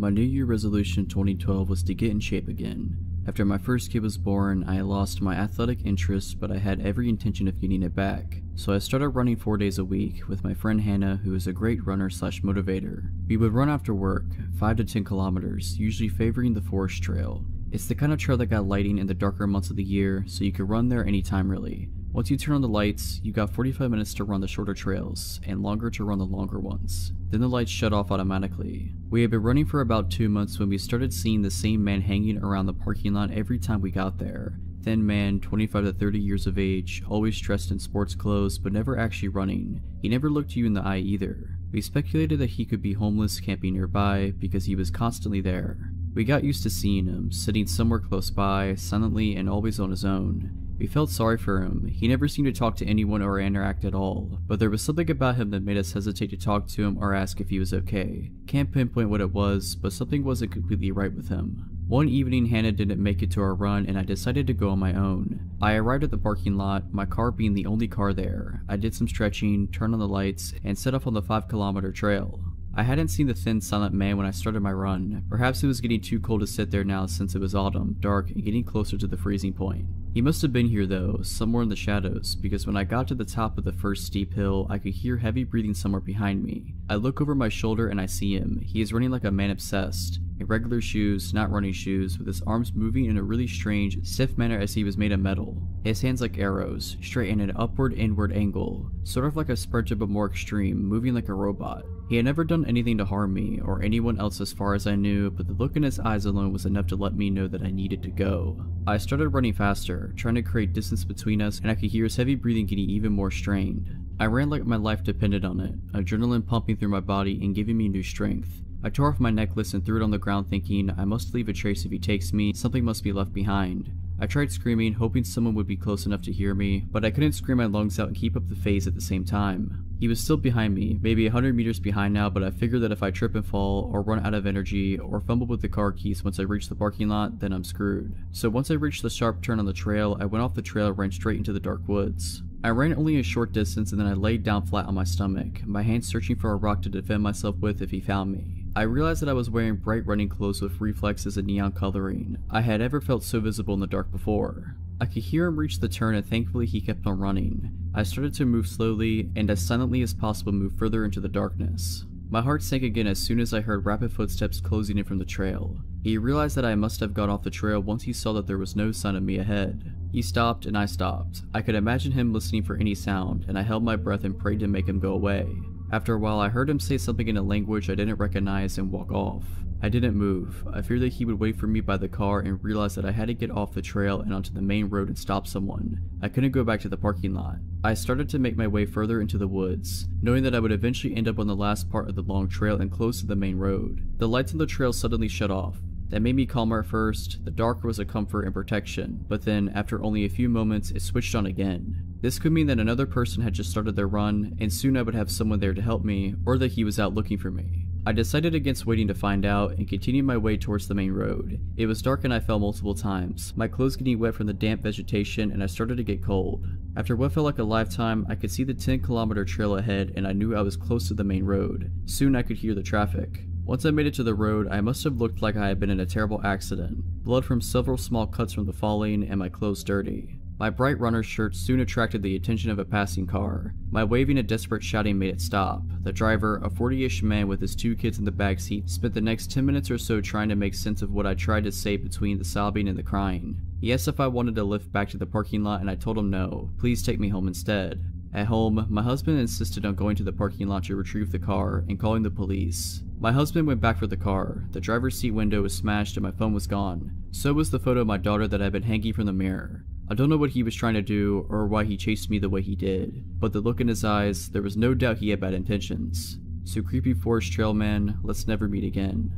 My New Year resolution 2012 was to get in shape again. After my first kid was born, I lost my athletic interest, but I had every intention of getting it back. So I started running 4 days a week with my friend Hannah, who is a great runner slash motivator. We would run after work, 5 to 10 kilometers, usually favoring the forest trail. It's the kind of trail that got lighting in the darker months of the year, so you could run there anytime really. Once you turn on the lights, you got 45 minutes to run the shorter trails, and longer to run the longer ones. Then the lights shut off automatically. We had been running for about 2 months when we started seeing the same man hanging around the parking lot every time we got there. Thin man, 25 to 30 years of age, always dressed in sports clothes but never actually running. He never looked you in the eye either. We speculated that he could be homeless camping nearby because he was constantly there. We got used to seeing him, sitting somewhere close by, silently and always on his own. We felt sorry for him. He never seemed to talk to anyone or interact at all, but there was something about him that made us hesitate to talk to him or ask if he was okay. Can't pinpoint what it was, but something wasn't completely right with him. One evening, Hannah didn't make it to our run and I decided to go on my own. I arrived at the parking lot, my car being the only car there. I did some stretching, turned on the lights, and set off on the 5-kilometer trail. I hadn't seen the thin, silent man when I started my run. Perhaps it was getting too cold to sit there now since it was autumn, dark, and getting closer to the freezing point. He must have been here though, somewhere in the shadows, because when I got to the top of the first steep hill, I could hear heavy breathing somewhere behind me. I look over my shoulder and I see him. He is running like a man obsessed. In regular shoes, not running shoes, with his arms moving in a really strange, stiff manner as he was made of metal. His hands like arrows, straight in an upward inward angle, sort of like a sprinter but more extreme, moving like a robot. He had never done anything to harm me, or anyone else as far as I knew, but the look in his eyes alone was enough to let me know that I needed to go. I started running faster, trying to create distance between us, and I could hear his heavy breathing getting even more strained. I ran like my life depended on it, adrenaline pumping through my body and giving me new strength. I tore off my necklace and threw it on the ground thinking, I must leave a trace if he takes me, something must be left behind. I tried screaming, hoping someone would be close enough to hear me, but I couldn't scream my lungs out and keep up the phase at the same time. He was still behind me, maybe 100 meters behind now, but I figured that if I trip and fall, or run out of energy, or fumble with the car keys once I reach the parking lot, then I'm screwed. So once I reached the sharp turn on the trail, I went off the trail and ran straight into the dark woods. I ran only a short distance and then I laid down flat on my stomach, my hands searching for a rock to defend myself with if he found me. I realized that I was wearing bright running clothes with reflexes and neon coloring. I had ever felt so visible in the dark before. I could hear him reach the turn and thankfully he kept on running. I started to move slowly and as silently as possible move further into the darkness. My heart sank again as soon as I heard rapid footsteps closing in from the trail. He realized that I must have got off the trail once he saw that there was no sign of me ahead. He stopped and I stopped. I could imagine him listening for any sound and I held my breath and prayed to make him go away. After a while I heard him say something in a language I didn't recognize and walk off. I didn't move. I feared that he would wait for me by the car and realized that I had to get off the trail and onto the main road and stop someone. I couldn't go back to the parking lot. I started to make my way further into the woods, knowing that I would eventually end up on the last part of the long trail and close to the main road. The lights on the trail suddenly shut off. That made me calmer at first. The dark was a comfort and protection, but then after only a few moments it switched on again. This could mean that another person had just started their run and soon I would have someone there to help me, or that he was out looking for me. I decided against waiting to find out and continued my way towards the main road. It was dark and I fell multiple times, my clothes getting wet from the damp vegetation and I started to get cold. After what felt like a lifetime, I could see the 10-kilometer trail ahead and I knew I was close to the main road. Soon I could hear the traffic. Once I made it to the road, I must have looked like I had been in a terrible accident. Blood from several small cuts from the falling and my clothes dirty. My bright runner shirt soon attracted the attention of a passing car. My waving and desperate shouting made it stop. The driver, a 40-ish man with his 2 kids in the backseat, spent the next 10 minutes or so trying to make sense of what I tried to say between the sobbing and the crying. He asked if I wanted to lift back to the parking lot and I told him no, please take me home instead. At home, my husband insisted on going to the parking lot to retrieve the car and calling the police. My husband went back for the car. The driver's seat window was smashed and my phone was gone. So was the photo of my daughter that had been hanging from the mirror. I don't know what he was trying to do or why he chased me the way he did, but the look in his eyes, there was no doubt he had bad intentions. So creepy forest trail man, let's never meet again.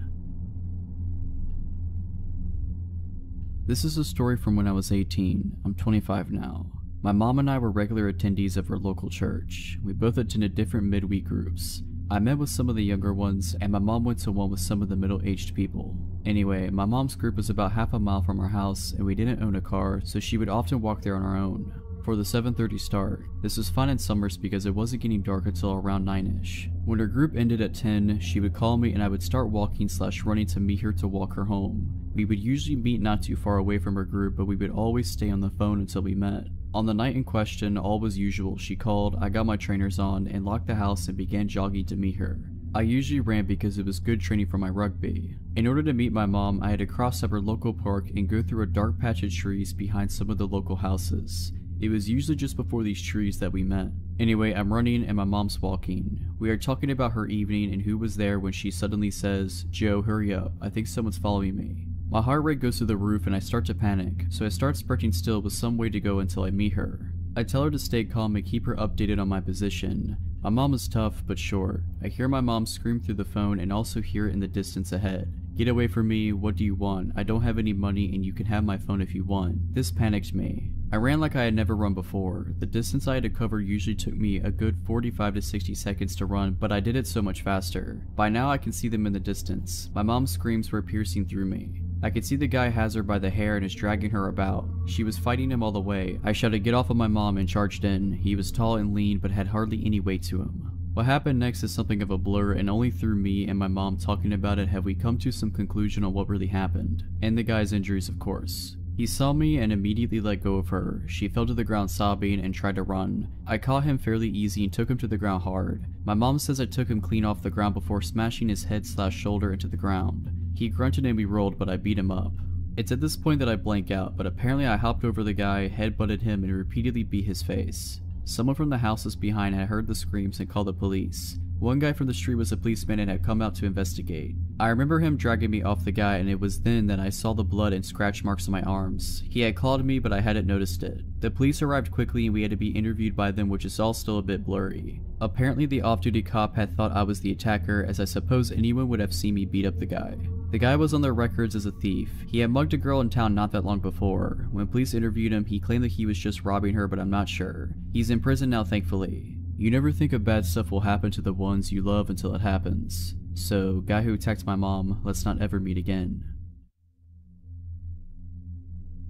This is a story from when I was 18. I'm 25 now. My mom and I were regular attendees of our local church. We both attended different midweek groups. I met with some of the younger ones, and my mom went to one with some of the middle-aged people. Anyway, my mom's group was about half a mile from our house, and we didn't own a car, so she would often walk there on her own. For the 7:30 start, this was fine in summers because it wasn't getting dark until around 9ish. When her group ended at 10, she would call me and I would start walking/running to meet her to walk her home. We would usually meet not too far away from her group, but we would always stay on the phone until we met. On the night in question, all was usual. She called, I got my trainers on, and locked the house and began jogging to meet her. I usually ran because it was good training for my rugby. In order to meet my mom, I had to cross up her local park and go through a dark patch of trees behind some of the local houses. It was usually just before these trees that we met. Anyway, I'm running and my mom's walking. We are talking about her evening and who was there when she suddenly says, Joe, hurry up, I think someone's following me. My heart rate goes through the roof and I start to panic, so I start sprinting still with some way to go until I meet her. I tell her to stay calm and keep her updated on my position. My mom is tough but short. I hear my mom scream through the phone and also hear it in the distance ahead. Get away from me, what do you want? I don't have any money and you can have my phone if you want. This panicked me. I ran like I had never run before. The distance I had to cover usually took me a good 45 to 60 seconds to run, but I did it so much faster. By now I can see them in the distance. My mom's screams were piercing through me. I could see the guy has her by the hair and is dragging her about. She was fighting him all the way. I shouted get off of my mom and charged in. He was tall and lean but had hardly any weight to him. What happened next is something of a blur, and only through me and my mom talking about it have we come to some conclusion on what really happened. And the guy's injuries, of course. He saw me and immediately let go of her. She fell to the ground sobbing and tried to run. I caught him fairly easy and took him to the ground hard. My mom says I took him clean off the ground before smashing his head/shoulder into the ground. He grunted and we rolled, but I beat him up. It's at this point that I blank out, but apparently I hopped over the guy, headbutted him, and repeatedly beat his face. Someone from the houses behind had heard the screams and called the police. One guy from the street was a policeman and had come out to investigate. I remember him dragging me off the guy, and it was then that I saw the blood and scratch marks on my arms. He had clawed me, but I hadn't noticed it. The police arrived quickly and we had to be interviewed by them, which is all still a bit blurry. Apparently the off-duty cop had thought I was the attacker, as I suppose anyone would have seen me beat up the guy. The guy was on their records as a thief. He had mugged a girl in town not that long before. When police interviewed him, he claimed that he was just robbing her, but I'm not sure. He's in prison now, thankfully. You never think of bad stuff will happen to the ones you love until it happens. So, guy who attacked my mom, let's not ever meet again.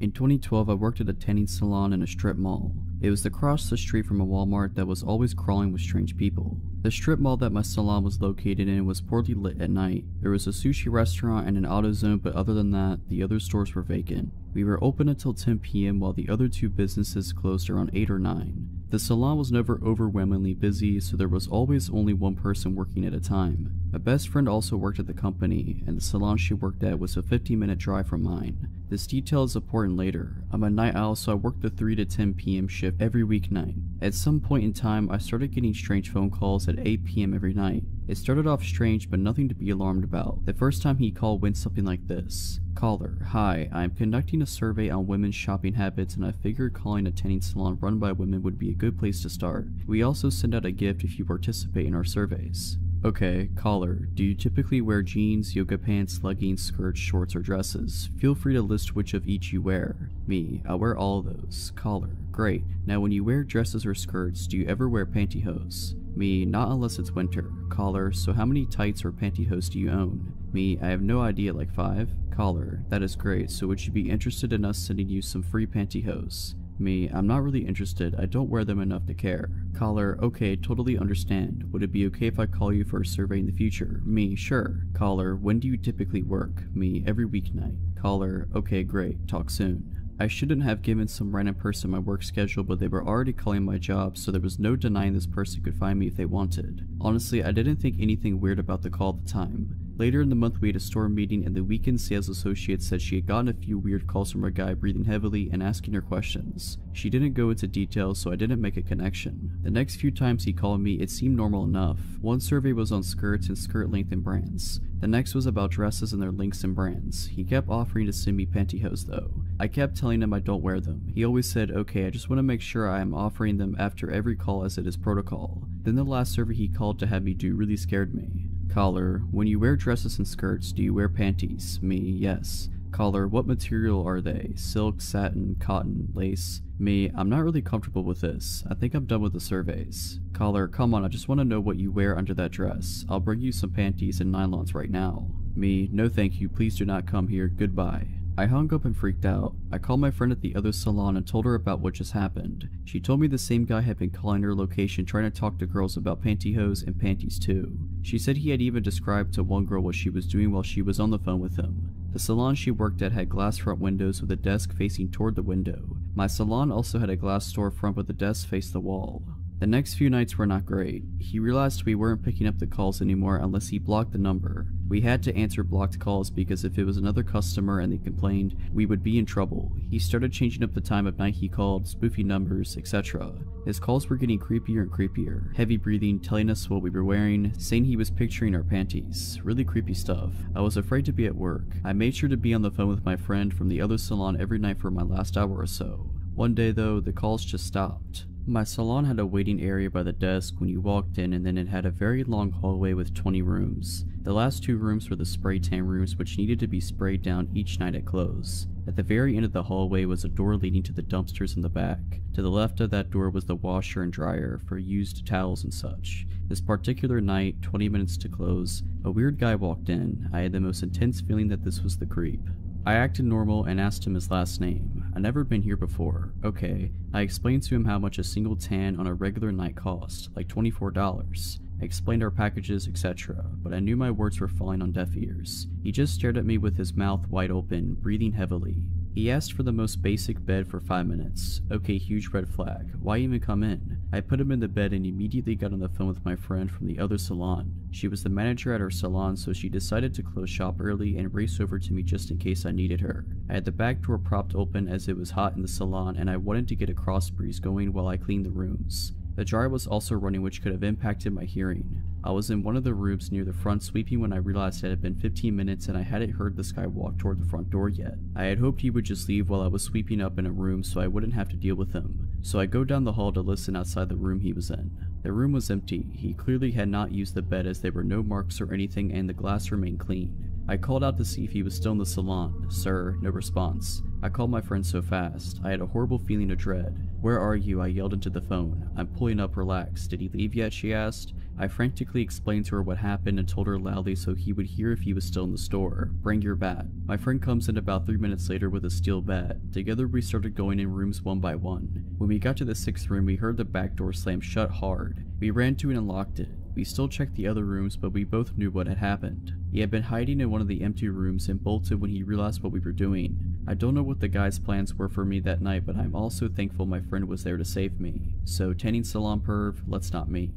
In 2012, I worked at a tanning salon in a strip mall. It was across the street from a Walmart that was always crawling with strange people. The strip mall that my salon was located in was poorly lit at night. There was a sushi restaurant and an auto zone, but other than that, the other stores were vacant. We were open until 10 p.m. while the other two businesses closed around 8 or 9. The salon was never overwhelmingly busy, so there was always only one person working at a time. My best friend also worked at the company, and the salon she worked at was a 15-minute drive from mine. This detail is important later. I'm a night owl, so I worked the 3 to 10 p.m. shift every weeknight. At some point in time, I started getting strange phone calls at 8 p.m. every night. It started off strange, but nothing to be alarmed about. The first time he called went something like this. Caller, hi, I am conducting a survey on women's shopping habits and I figured calling a tanning salon run by women would be a good place to start. We also send out a gift if you participate in our surveys. Okay, caller, do you typically wear jeans, yoga pants, leggings, skirts, shorts, or dresses? Feel free to list which of each you wear. Me, I wear all of those. Caller, great. Now when you wear dresses or skirts, do you ever wear pantyhose? Me, not unless it's winter. Caller, so how many tights or pantyhose do you own? Me, I have no idea, like 5? Caller, that is great, so would you be interested in us sending you some free pantyhose? Me, I'm not really interested, I don't wear them enough to care. Caller, okay, totally understand. Would it be okay if I call you for a survey in the future? Me, sure. Caller, when do you typically work? Me, every weeknight. Caller, okay, great, talk soon. I shouldn't have given some random person my work schedule, but they were already calling my job, so there was no denying this person could find me if they wanted. Honestly, I didn't think anything weird about the call at the time. Later in the month we had a store meeting and the weekend sales associate said she had gotten a few weird calls from a guy breathing heavily and asking her questions. She didn't go into details, so I didn't make a connection. The next few times he called me, it seemed normal enough. One survey was on skirts and skirt length and brands. The next was about dresses and their lengths and brands. He kept offering to send me pantyhose though. I kept telling him I don't wear them. He always said, okay, I just want to make sure I am offering them after every call as it is protocol. Then the last survey he called to have me do really scared me. Caller, when you wear dresses and skirts, do you wear panties? Me, yes. Caller, what material are they? Silk, satin, cotton, lace? Me, I'm not really comfortable with this. I think I'm done with the surveys. Caller, come on, I just want to know what you wear under that dress. I'll bring you some panties and nylons right now. Me, no thank you, please do not come here, goodbye. I hung up and freaked out. I called my friend at the other salon and told her about what just happened. She told me the same guy had been calling her location trying to talk to girls about pantyhose and panties too. She said he had even described to one girl what she was doing while she was on the phone with him. The salon she worked at had glass front windows with a desk facing toward the window. My salon also had a glass storefront with the desk face the wall. The next few nights were not great. He realized we weren't picking up the calls anymore unless he blocked the number. We had to answer blocked calls because if it was another customer and they complained, we would be in trouble. He started changing up the time of night he called, spoofing numbers, etc. His calls were getting creepier and creepier. Heavy breathing, telling us what we were wearing, saying he was picturing our panties. Really creepy stuff. I was afraid to be at work. I made sure to be on the phone with my friend from the other salon every night for my last hour or so. One day though, the calls just stopped. My salon had a waiting area by the desk when you walked in, and then it had a very long hallway with 20 rooms. The last 2 rooms were the spray tan rooms, which needed to be sprayed down each night at close. At the very end of the hallway was a door leading to the dumpsters in the back. To the left of that door was the washer and dryer for used towels and such. This particular night, 20 minutes to close, a weird guy walked in. I had the most intense feeling that this was the creep. I acted normal and asked him his last name. I'd never been here before. Okay. I explained to him how much a single tan on a regular night cost, like $24. I explained our packages, etc., but I knew my words were falling on deaf ears. He just stared at me with his mouth wide open, breathing heavily. He asked for the most basic bed for 5 minutes. Okay, huge red flag. Why even come in? I put him in the bed and immediately got on the phone with my friend from the other salon. She was the manager at her salon, so she decided to close shop early and race over to me just in case I needed her. I had the back door propped open as it was hot in the salon and I wanted to get a cross breeze going while I cleaned the rooms. The dryer was also running, which could have impacted my hearing. I was in one of the rooms near the front sweeping when I realized it had been 15 minutes and I hadn't heard this guy walk toward the front door yet. I had hoped he would just leave while I was sweeping up in a room so I wouldn't have to deal with him. So I go down the hall to listen outside the room he was in. The room was empty. He clearly had not used the bed as there were no marks or anything and the glass remained clean. I called out to see if he was still in the salon. Sir, no response. I called my friend so fast. I had a horrible feeling of dread. Where are you? I yelled into the phone. I'm pulling up, relax. Did he leave yet? She asked. I frantically explained to her what happened and told her loudly so he would hear if he was still in the store. Bring your bat. My friend comes in about 3 minutes later with a steel bat. Together we started going in rooms one by one. When we got to the 6th room, we heard the back door slam shut hard. We ran to it and locked it. We still checked the other rooms, but we both knew what had happened. He had been hiding in one of the empty rooms and bolted when he realized what we were doing. I don't know what the guy's plans were for me that night, but I'm also thankful my friend was there to save me. So tanning salon perv, let's not meet.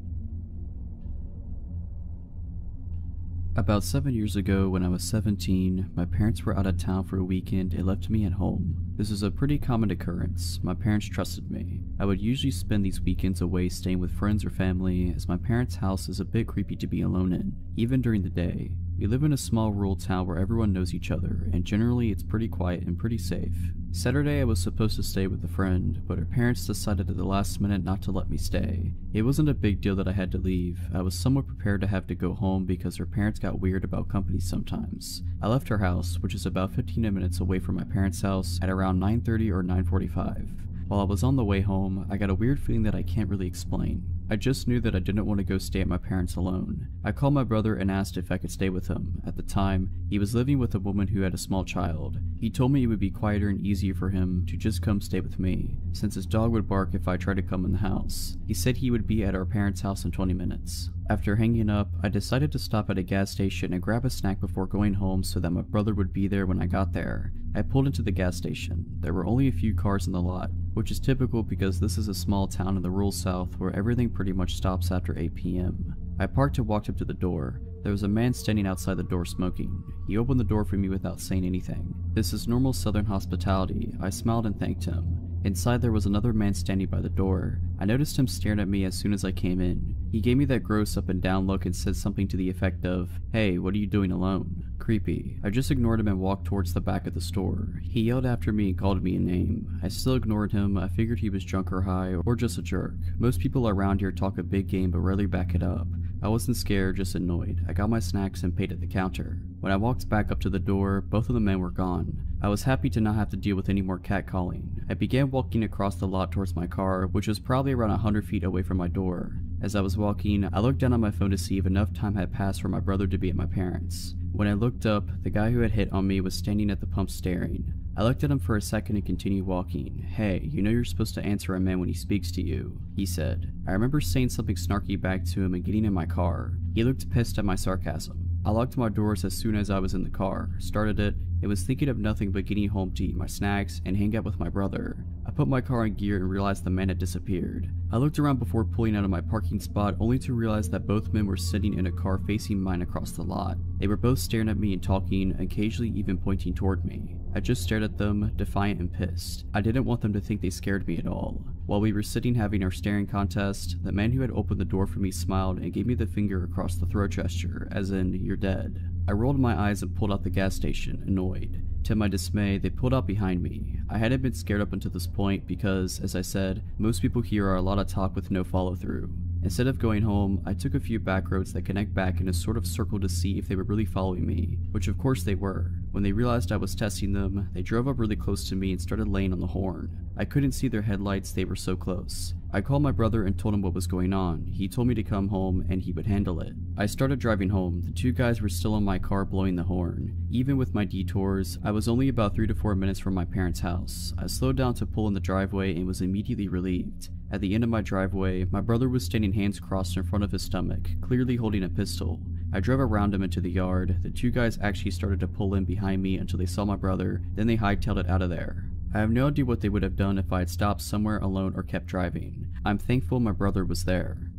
About 7 years ago, when I was 17, my parents were out of town for a weekend and left me at home. This is a pretty common occurrence. My parents trusted me. I would usually spend these weekends away staying with friends or family, as my parents' house is a bit creepy to be alone in, even during the day. We live in a small rural town where everyone knows each other, and generally it's pretty quiet and pretty safe. Saturday I was supposed to stay with a friend, but her parents decided at the last minute not to let me stay. It wasn't a big deal that I had to leave. I was somewhat prepared to have to go home because her parents got weird about company sometimes. I left her house, which is about 15 minutes away from my parents' house, at around 9:30 or 9:45. While I was on the way home, I got a weird feeling that I can't really explain. I just knew that I didn't want to go stay at my parents alone. I called my brother and asked if I could stay with him. At the time, he was living with a woman who had a small child. He told me it would be quieter and easier for him to just come stay with me, since his dog would bark if I tried to come in the house. He said he would be at our parents' house in 20 minutes. After hanging up, I decided to stop at a gas station and grab a snack before going home so that my brother would be there when I got there. I pulled into the gas station. There were only a few cars in the lot, which is typical because this is a small town in the rural south where everything pretty much stops after 8 p.m. I parked and walked up to the door. There was a man standing outside the door smoking. He opened the door for me without saying anything. This is normal southern hospitality. I smiled and thanked him. Inside there was another man standing by the door. I noticed him staring at me as soon as I came in. He gave me that gross up and down look and said something to the effect of, "Hey, what are you doing alone?" Creepy. I just ignored him and walked towards the back of the store. He yelled after me and called me a name. I still ignored him. I figured he was drunk or high or just a jerk. Most people around here talk a big game but rarely back it up. I wasn't scared, just annoyed. I got my snacks and paid at the counter. When I walked back up to the door, both of the men were gone. I was happy to not have to deal with any more catcalling. I began walking across the lot towards my car, which was probably around 100 feet away from my door. As I was walking, I looked down on my phone to see if enough time had passed for my brother to be at my parents'. When I looked up, the guy who had hit on me was standing at the pump staring. I looked at him for a second and continued walking. "Hey, you know you're supposed to answer a man when he speaks to you," he said. I remember saying something snarky back to him and getting in my car. He looked pissed at my sarcasm. I locked my doors as soon as I was in the car, started it, and was thinking of nothing but getting home to eat my snacks and hang out with my brother. I put my car in gear and realized the man had disappeared. I looked around before pulling out of my parking spot, only to realize that both men were sitting in a car facing mine across the lot. They were both staring at me and talking, occasionally even pointing toward me. I just stared at them, defiant and pissed. I didn't want them to think they scared me at all. While we were sitting having our staring contest, the man who had opened the door for me smiled and gave me the finger across the throat gesture, as in, "You're dead." I rolled my eyes and pulled out the gas station, annoyed. To my dismay, they pulled out behind me. I hadn't been scared up until this point because, as I said, most people here are a lot of talk with no follow-through. Instead of going home, I took a few back roads that connect back in a sort of circle to see if they were really following me, which of course they were. When they realized I was testing them, they drove up really close to me and started laying on the horn. I couldn't see their headlights, they were so close. I called my brother and told him what was going on. He told me to come home and he would handle it. I started driving home. The two guys were still in my car blowing the horn. Even with my detours, I was only about 3 to 4 minutes from my parents' house. I slowed down to pull in the driveway and was immediately relieved. At the end of my driveway, my brother was standing hands crossed in front of his stomach, clearly holding a pistol. I drove around him into the yard. The two guys actually started to pull in behind me until they saw my brother, then they hightailed it out of there. I have no idea what they would have done if I had stopped somewhere alone or kept driving. I'm thankful my brother was there.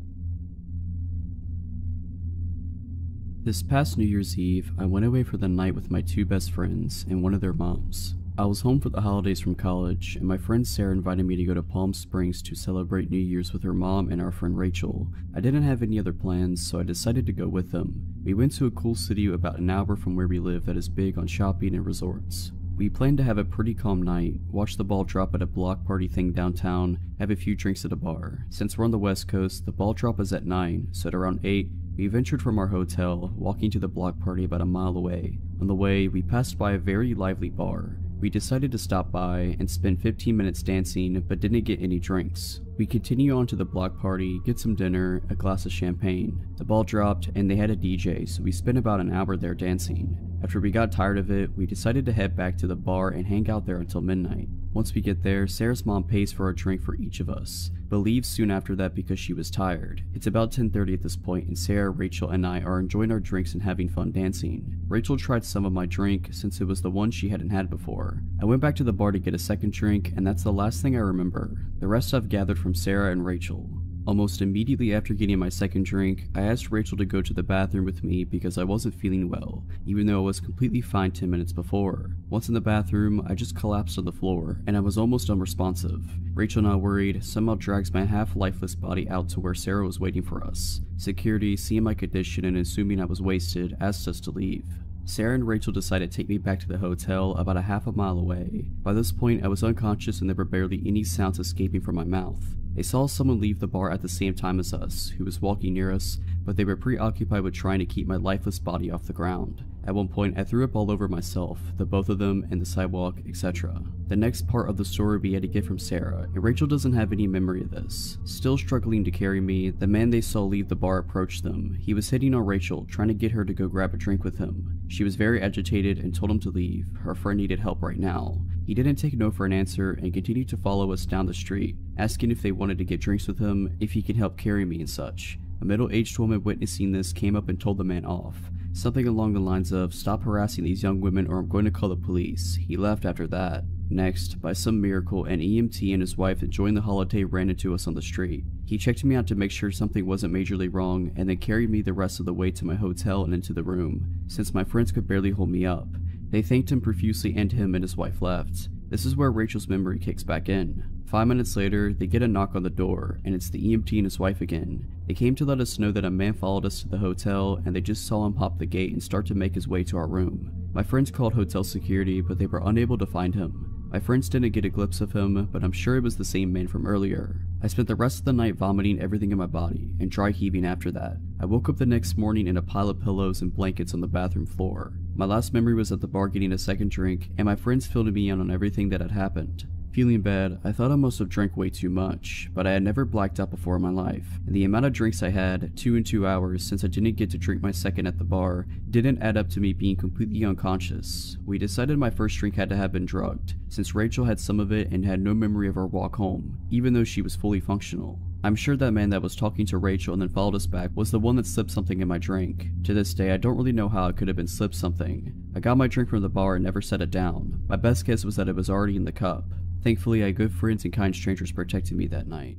This past New Year's Eve, I went away for the night with my two best friends and one of their moms. I was home for the holidays from college, and my friend Sarah invited me to go to Palm Springs to celebrate New Year's with her mom and our friend Rachel. I didn't have any other plans, so I decided to go with them. We went to a cool city about an hour from where we live that is big on shopping and resorts. We planned to have a pretty calm night, watch the ball drop at a block party thing downtown, have a few drinks at a bar. Since we're on the west coast, the ball drop is at 9, so at around 8, we ventured from our hotel, walking to the block party about a mile away. On the way, we passed by a very lively bar. We decided to stop by and spend 15 minutes dancing, but didn't get any drinks. We continue on to the block party, get some dinner, a glass of champagne. The ball dropped and they had a DJ, so we spent about an hour there dancing. After we got tired of it, we decided to head back to the bar and hang out there until midnight. Once we get there, Sarah's mom pays for a drink for each of us, but leaves soon after that because she was tired. It's about 10:30 at this point, and Sarah, Rachel, and I are enjoying our drinks and having fun dancing. Rachel tried some of my drink since it was the one she hadn't had before. I went back to the bar to get a second drink, and that's the last thing I remember. The rest I've gathered from Sarah and Rachel. Almost immediately after getting my second drink, I asked Rachel to go to the bathroom with me because I wasn't feeling well, even though I was completely fine 10 minutes before. Once in the bathroom, I just collapsed on the floor, and I was almost unresponsive. Rachel, not worried, somehow drags my half-lifeless body out to where Sarah was waiting for us. Security, seeing my condition and assuming I was wasted, asked us to leave. Sarah and Rachel decided to take me back to the hotel about a half a mile away. By this point, I was unconscious and there were barely any sounds escaping from my mouth. They saw someone leave the bar at the same time as us, who was walking near us, but they were preoccupied with trying to keep my lifeless body off the ground. At one point, I threw up all over myself, the both of them, and the sidewalk, etc. The next part of the story we had to get from Sarah, and Rachel doesn't have any memory of this. Still struggling to carry me, the man they saw leave the bar approached them. He was hitting on Rachel, trying to get her to go grab a drink with him. She was very agitated and told him to leave. Her friend needed help right now. He didn't take no for an answer and continued to follow us down the street, asking if they wanted to get drinks with him, if he could help carry me and such. A middle-aged woman witnessing this came up and told the man off. Something along the lines of, "Stop harassing these young women or I'm going to call the police." He left after that. Next, by some miracle, an EMT and his wife enjoying the holiday ran into us on the street. He checked me out to make sure something wasn't majorly wrong and then carried me the rest of the way to my hotel and into the room, since my friends could barely hold me up. They thanked him profusely and him and his wife left. This is where Rachel's memory kicks back in. 5 minutes later, they get a knock on the door, and it's the EMT and his wife again. They came to let us know that a man followed us to the hotel, and they just saw him pop the gate and start to make his way to our room. My friends called hotel security, but they were unable to find him. My friends didn't get a glimpse of him, but I'm sure it was the same man from earlier. I spent the rest of the night vomiting everything in my body, and dry heaving after that. I woke up the next morning in a pile of pillows and blankets on the bathroom floor. My last memory was at the bar getting a second drink, and my friends filled me in on everything that had happened. Feeling bad, I thought I must have drank way too much, but I had never blacked out before in my life, and the amount of drinks I had, 2 in 2 hours since I didn't get to drink my second at the bar, didn't add up to me being completely unconscious. We decided my first drink had to have been drugged, since Rachel had some of it and had no memory of our walk home, even though she was fully functional. I'm sure that man that was talking to Rachel and then followed us back was the one that slipped something in my drink. To this day, I don't really know how it could have been slipped something. I got my drink from the bar and never set it down. My best guess was that it was already in the cup. Thankfully, I had good friends and kind strangers protecting me that night.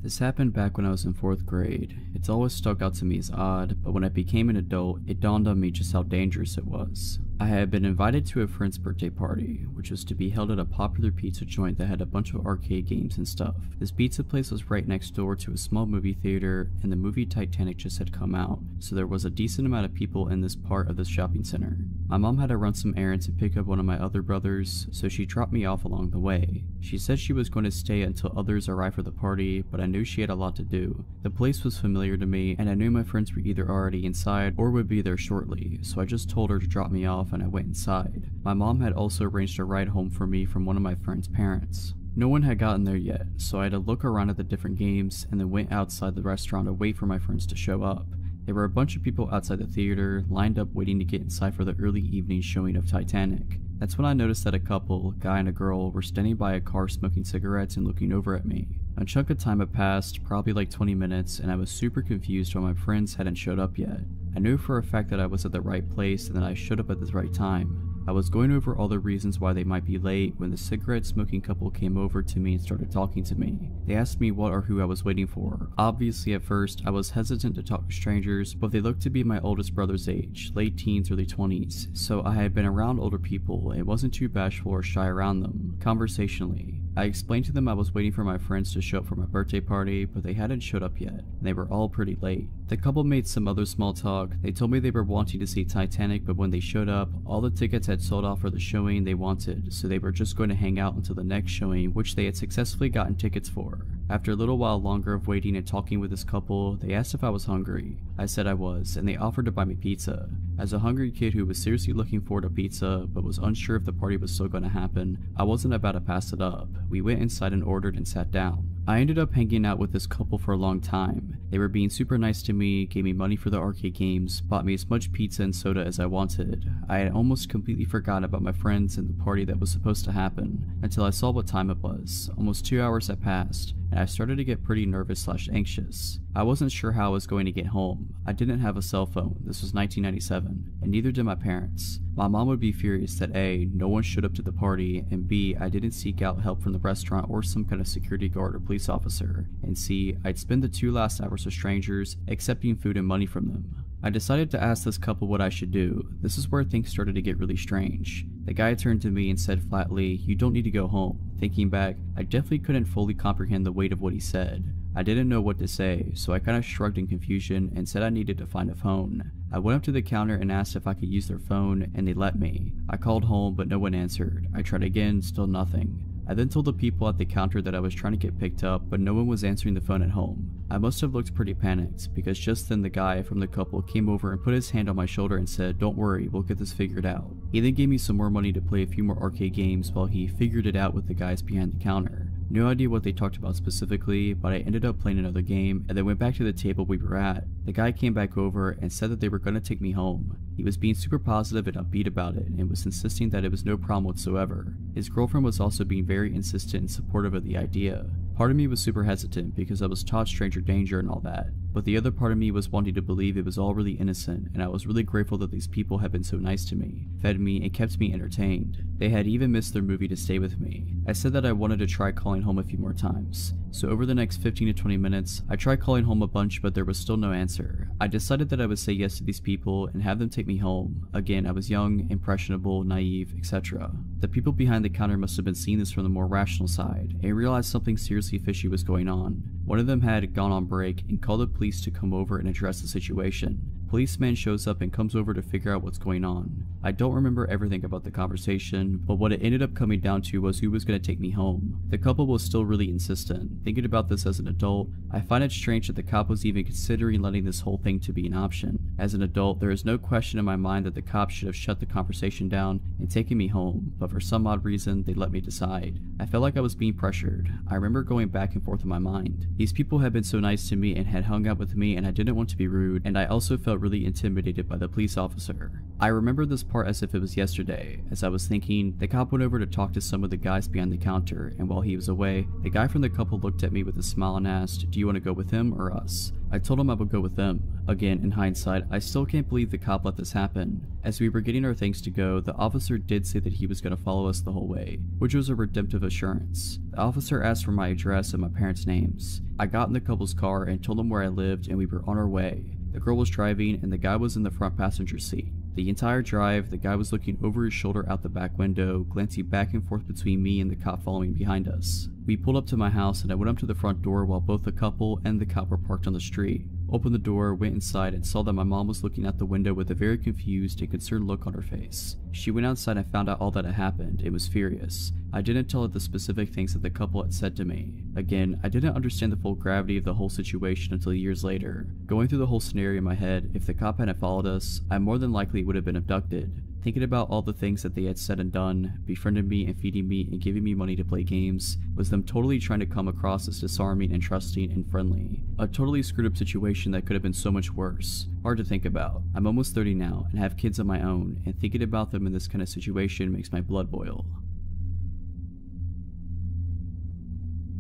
This happened back when I was in 4th grade. It's always stuck out to me as odd, but when I became an adult, it dawned on me just how dangerous it was. I had been invited to a friend's birthday party, which was to be held at a popular pizza joint that had a bunch of arcade games and stuff. This pizza place was right next door to a small movie theater, and the movie Titanic just had come out, so there was a decent amount of people in this part of the shopping center. My mom had to run some errands and pick up one of my other brothers, so she dropped me off along the way. She said she was going to stay until others arrived for the party, but I knew she had a lot to do. The place was familiar to me, and I knew my friends were either already inside or would be there shortly, so I just told her to drop me off and I went inside. My mom had also arranged a ride home for me from one of my friend's parents. No one had gotten there yet, so I had to look around at the different games and then went outside the restaurant to wait for my friends to show up. There were a bunch of people outside the theater, lined up waiting to get inside for the early evening showing of Titanic. That's when I noticed that a couple, a guy and a girl, were standing by a car smoking cigarettes and looking over at me. A chunk of time had passed, probably like 20 minutes, and I was super confused why my friends hadn't showed up yet. I knew for a fact that I was at the right place and that I showed up at the right time. I was going over all the reasons why they might be late when the cigarette-smoking couple came over to me and started talking to me. They asked me what or who I was waiting for. Obviously at first, I was hesitant to talk to strangers, but they looked to be my oldest brother's age, late teens, early 20s, so I had been around older people and wasn't too bashful or shy around them, conversationally. I explained to them I was waiting for my friends to show up for my birthday party, but they hadn't showed up yet, and they were all pretty late. The couple made some other small talk. They told me they were wanting to see Titanic, but when they showed up, all the tickets had sold off for the showing they wanted, so they were just going to hang out until the next showing, which they had successfully gotten tickets for. After a little while longer of waiting and talking with this couple, they asked if I was hungry. I said I was, and they offered to buy me pizza. As a hungry kid who was seriously looking forward to pizza, but was unsure if the party was still going to happen, I wasn't about to pass it up. We went inside and ordered and sat down. I ended up hanging out with this couple for a long time. They were being super nice to me, gave me money for the arcade games, bought me as much pizza and soda as I wanted. I had almost completely forgotten about my friends and the party that was supposed to happen, until I saw what time it was. Almost 2 hours had passed, and I started to get pretty nervous/anxious. I wasn't sure how I was going to get home. I didn't have a cell phone, this was 1997, and neither did my parents. My mom would be furious that A, no one showed up to the party, and B, I didn't seek out help from the restaurant or some kind of security guard or police officer, and C, I'd spend the 2 last hours with strangers, accepting food and money from them. I decided to ask this couple what I should do. This is where things started to get really strange. The guy turned to me and said flatly, "You don't need to go home." Thinking back, I definitely couldn't fully comprehend the weight of what he said. I didn't know what to say, so I kind of shrugged in confusion and said I needed to find a phone. I went up to the counter and asked if I could use their phone, and they let me. I called home, but no one answered. I tried again, still nothing. I then told the people at the counter that I was trying to get picked up, but no one was answering the phone at home. I must have looked pretty panicked, because just then the guy from the couple came over and put his hand on my shoulder and said, "Don't worry, we'll get this figured out." He then gave me some more money to play a few more arcade games while he figured it out with the guys behind the counter. No idea what they talked about specifically, but I ended up playing another game and then went back to the table we were at. The guy came back over and said that they were going to take me home. He was being super positive and upbeat about it and was insisting that it was no problem whatsoever. His girlfriend was also being very insistent and supportive of the idea. Part of me was super hesitant because I was taught stranger danger and all that, but the other part of me was wanting to believe it was all really innocent, and I was really grateful that these people had been so nice to me, fed me, and kept me entertained. They had even missed their movie to stay with me. I said that I wanted to try calling home a few more times. So over the next 15 to 20 minutes, I tried calling home a bunch, but there was still no answer. I decided that I would say yes to these people and have them take me home. Again, I was young, impressionable, naive, etc. The people behind the counter must have been seeing this from the more rational side and realized something seriously fishy was going on. One of them had gone on break and called the police to come over and address the situation. Policeman shows up and comes over to figure out what's going on. I don't remember everything about the conversation, but what it ended up coming down to was who was going to take me home. The couple was still really insistent. Thinking about this as an adult, I find it strange that the cop was even considering letting this whole thing to be an option. As an adult, there is no question in my mind that the cops should have shut the conversation down and taken me home, but for some odd reason, they let me decide. I felt like I was being pressured. I remember going back and forth in my mind. These people had been so nice to me and had hung out with me, and I didn't want to be rude, and I also felt felt really intimidated by the police officer. I remember this part as if it was yesterday. As I was thinking, the cop went over to talk to some of the guys behind the counter, and while he was away, the guy from the couple looked at me with a smile and asked, "Do you want to go with him or us?" I told him I would go with them. Again, in hindsight, I still can't believe the cop let this happen. As we were getting our things to go, the officer did say that he was going to follow us the whole way, which was a redemptive assurance. The officer asked for my address and my parents' names. I got in the couple's car and told them where I lived, and we were on our way. The girl was driving and the guy was in the front passenger seat. The entire drive, the guy was looking over his shoulder out the back window, glancing back and forth between me and the cop following behind us. We pulled up to my house and I went up to the front door while both the couple and the cop were parked on the street. Opened the door, went inside, and saw that my mom was looking out the window with a very confused and concerned look on her face. She went outside and found out all that had happened and was furious. I didn't tell her the specific things that the couple had said to me. Again, I didn't understand the full gravity of the whole situation until years later. Going through the whole scenario in my head, if the cop hadn't followed us, I more than likely would have been abducted. Thinking about all the things that they had said and done, befriending me and feeding me and giving me money to play games, was them totally trying to come across as disarming and trusting and friendly. A totally screwed up situation that could have been so much worse. Hard to think about. I'm almost 30 now and have kids of my own, and thinking about them in this kind of situation makes my blood boil.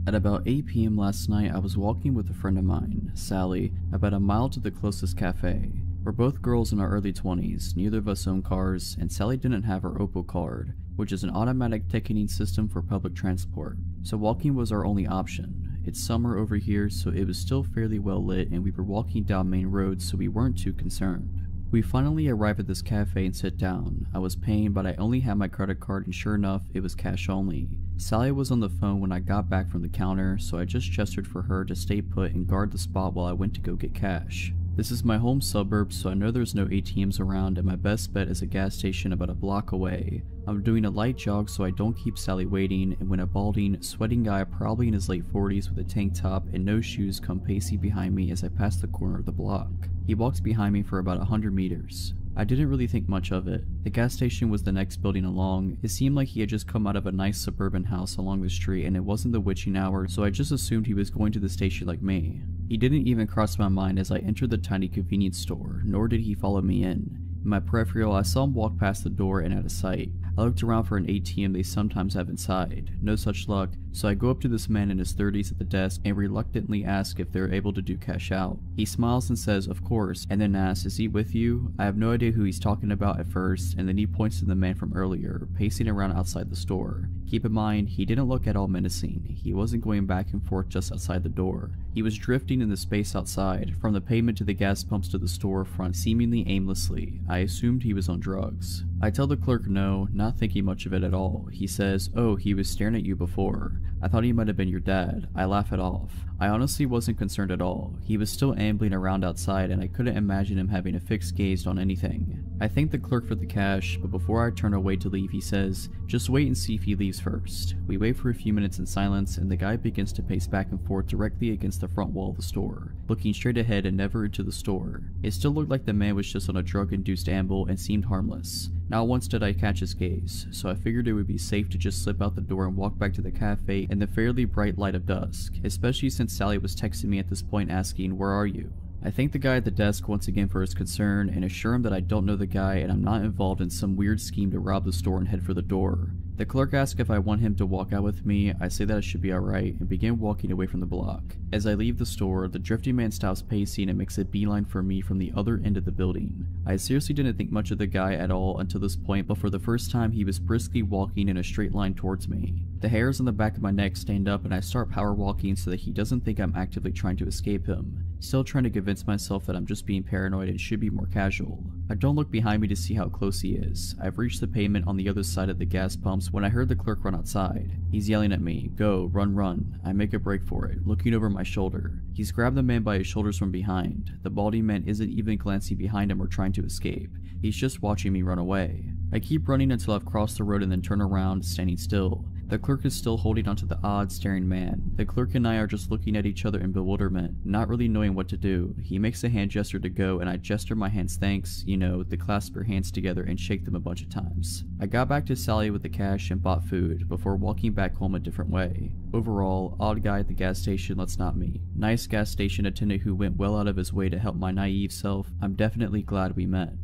At about 8 p.m. last night, I was walking with a friend of mine, Sally, about a mile to the closest cafe. We're both girls in our early 20s, neither of us own cars, and Sally didn't have her Opal card, which is an automatic ticketing system for public transport, so walking was our only option. It's summer over here, so it was still fairly well lit and we were walking down main roads, so we weren't too concerned. We finally arrive at this cafe and sit down. I was paying, but I only had my credit card and sure enough, it was cash only. Sally was on the phone when I got back from the counter, so I just gestured for her to stay put and guard the spot while I went to go get cash. This is my home suburb, so I know there's no ATMs around and my best bet is a gas station about a block away. I'm doing a light jog so I don't keep Sally waiting, and when a balding, sweating guy probably in his late 40s with a tank top and no shoes come pacing behind me as I pass the corner of the block. He walks behind me for about 100 meters. I didn't really think much of it. The gas station was the next building along. It seemed like he had just come out of a nice suburban house along the street and it wasn't the witching hour, so I just assumed he was going to the station like me. He didn't even cross my mind as I entered the tiny convenience store, nor did he follow me in. In my peripheral, I saw him walk past the door and out of sight. I looked around for an ATM they sometimes have inside. No such luck, so I go up to this man in his 30s at the desk and reluctantly ask if they're able to do cash out. He smiles and says, "Of course," and then asks, "Is he with you?" I have no idea who he's talking about at first, and then he points to the man from earlier, pacing around outside the store. Keep in mind, he didn't look at all menacing. He wasn't going back and forth just outside the door. He was drifting in the space outside, from the pavement to the gas pumps to the storefront, seemingly aimlessly. I assumed he was on drugs. I tell the clerk no, not thinking much of it at all. He says, "Oh, he was staring at you before. I thought he might have been your dad." I laugh it off. I honestly wasn't concerned at all. He was still ambling around outside and I couldn't imagine him having a fixed gaze on anything. I thank the clerk for the cash, but before I turn away to leave, he says, "Just wait and see if he leaves first." We wait for a few minutes in silence and the guy begins to pace back and forth directly against the front wall of the store, looking straight ahead and never into the store. It still looked like the man was just on a drug-induced amble and seemed harmless. Not once did I catch his gaze, so I figured it would be safe to just slip out the door and walk back to the cafe in the fairly bright light of dusk, especially since Sally was texting me at this point asking, "Where are you?" I thank the guy at the desk once again for his concern and assure him that I don't know the guy and I'm not involved in some weird scheme to rob the store and head for the door. The clerk asks if I want him to walk out with me. I say that I should be alright and begin walking away from the block. As I leave the store, the drifting man stops pacing and makes a beeline for me from the other end of the building. I seriously didn't think much of the guy at all until this point, but for the first time he was briskly walking in a straight line towards me. The hairs on the back of my neck stand up and I start power walking so that he doesn't think I'm actively trying to escape him. Still trying to convince myself that I'm just being paranoid and should be more casual. I don't look behind me to see how close he is. I've reached the pavement on the other side of the gas pumps when I heard the clerk run outside. He's yelling at me, "Go, run, run." I make a break for it, looking over my shoulder. He's grabbed the man by his shoulders from behind. The balding man isn't even glancing behind him or trying to escape. He's just watching me run away. I keep running until I've crossed the road and then turn around, standing still. The clerk is still holding onto the odd, staring man. The clerk and I are just looking at each other in bewilderment, not really knowing what to do. He makes a hand gesture to go, and I gesture my hands thanks, you know, to clasp your hands together and shake them a bunch of times. I got back to Sally with the cash and bought food, before walking back home a different way. Overall, odd guy at the gas station, let's not meet. Nice gas station attendant who went well out of his way to help my naive self. I'm definitely glad we met.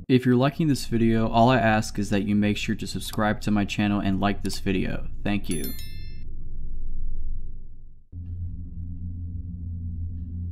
If you're liking this video, all I ask is that you make sure to subscribe to my channel and like this video. Thank you.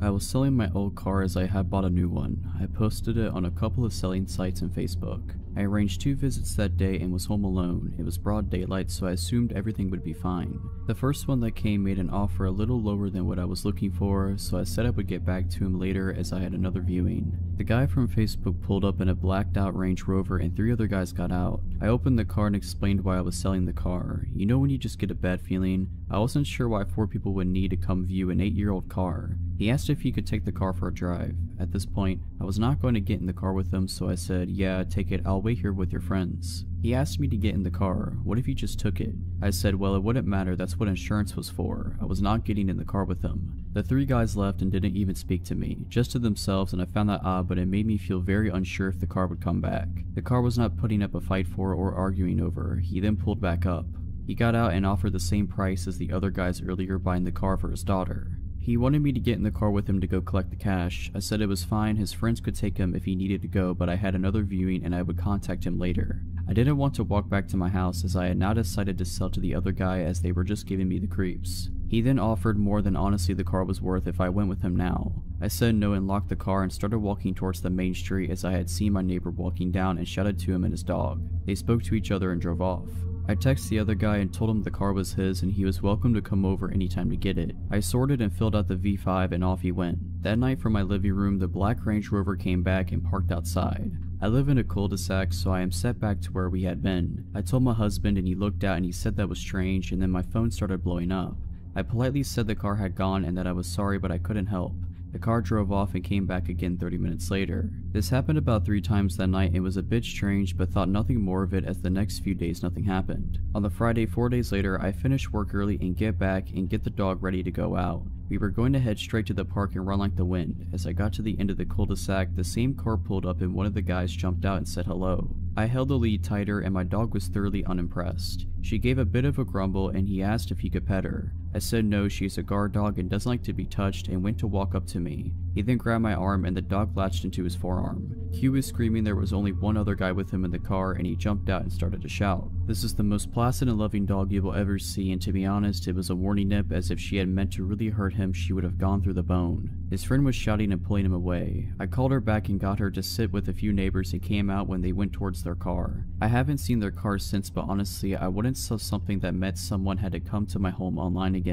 I was selling my old car as I had bought a new one. I posted it on a couple of selling sites and Facebook. I arranged 2 visits that day and was home alone. It was broad daylight, so I assumed everything would be fine. The first one that came made an offer a little lower than what I was looking for, so I said I would get back to him later as I had another viewing. The guy from Facebook pulled up in a blacked out Range Rover and 3 other guys got out. I opened the car and explained why I was selling the car. You know when you just get a bad feeling? I wasn't sure why 4 people would need to come view an 8-year-old car. He asked if he could take the car for a drive. At this point, I was not going to get in the car with him, so I said, yeah, take it, I'll wait here with your friends. He asked me to get in the car. What if you just took it? I said, well, it wouldn't matter, that's what insurance was for. I was not getting in the car with him. The 3 guys left and didn't even speak to me, just to themselves, and I found that odd, but it made me feel very unsure if the car would come back. The car was not putting up a fight for or arguing over. He then pulled back up. He got out and offered the same price as the other guys earlier buying the car for his daughter. He wanted me to get in the car with him to go collect the cash. I said it was fine, his friends could take him if he needed to go, but I had another viewing and I would contact him later. I didn't want to walk back to my house as I had now decided to sell to the other guy as they were just giving me the creeps. He then offered more than honestly the car was worth if I went with him now. I said no and locked the car and started walking towards the main street as I had seen my neighbor walking down and shouted to him and his dog. They spoke to each other and drove off. I texted the other guy and told him the car was his and he was welcome to come over anytime to get it. I sorted and filled out the V5 and off he went. That night from my living room, the black Range Rover came back and parked outside. I live in a cul-de-sac, so I am set back to where we had been. I told my husband and he looked out and he said that was strange, and then my phone started blowing up. I politely said the car had gone and that I was sorry but I couldn't help. The car drove off and came back again 30 minutes later. This happened about 3 times that night and was a bit strange, but thought nothing more of it as the next few days nothing happened. On the Friday 4 days later, I finished work early and get back and get the dog ready to go out. We were going to head straight to the park and run like the wind. As I got to the end of the cul-de-sac, the same car pulled up and one of the guys jumped out and said hello. I held the lead tighter and my dog was thoroughly unimpressed. She gave a bit of a grumble and he asked if he could pet her. I said no, she's a guard dog and doesn't like to be touched, and went to walk up to me. He then grabbed my arm and the dog latched into his forearm. Q was screaming there was only one other guy with him in the car and he jumped out and started to shout. This is the most placid and loving dog you will ever see, and to be honest, it was a warning nip, as if she had meant to really hurt him she would have gone through the bone. His friend was shouting and pulling him away. I called her back and got her to sit with a few neighbors and came out when they went towards their car. I haven't seen their car since, but honestly I wouldn't sell something that meant someone had to come to my home online again.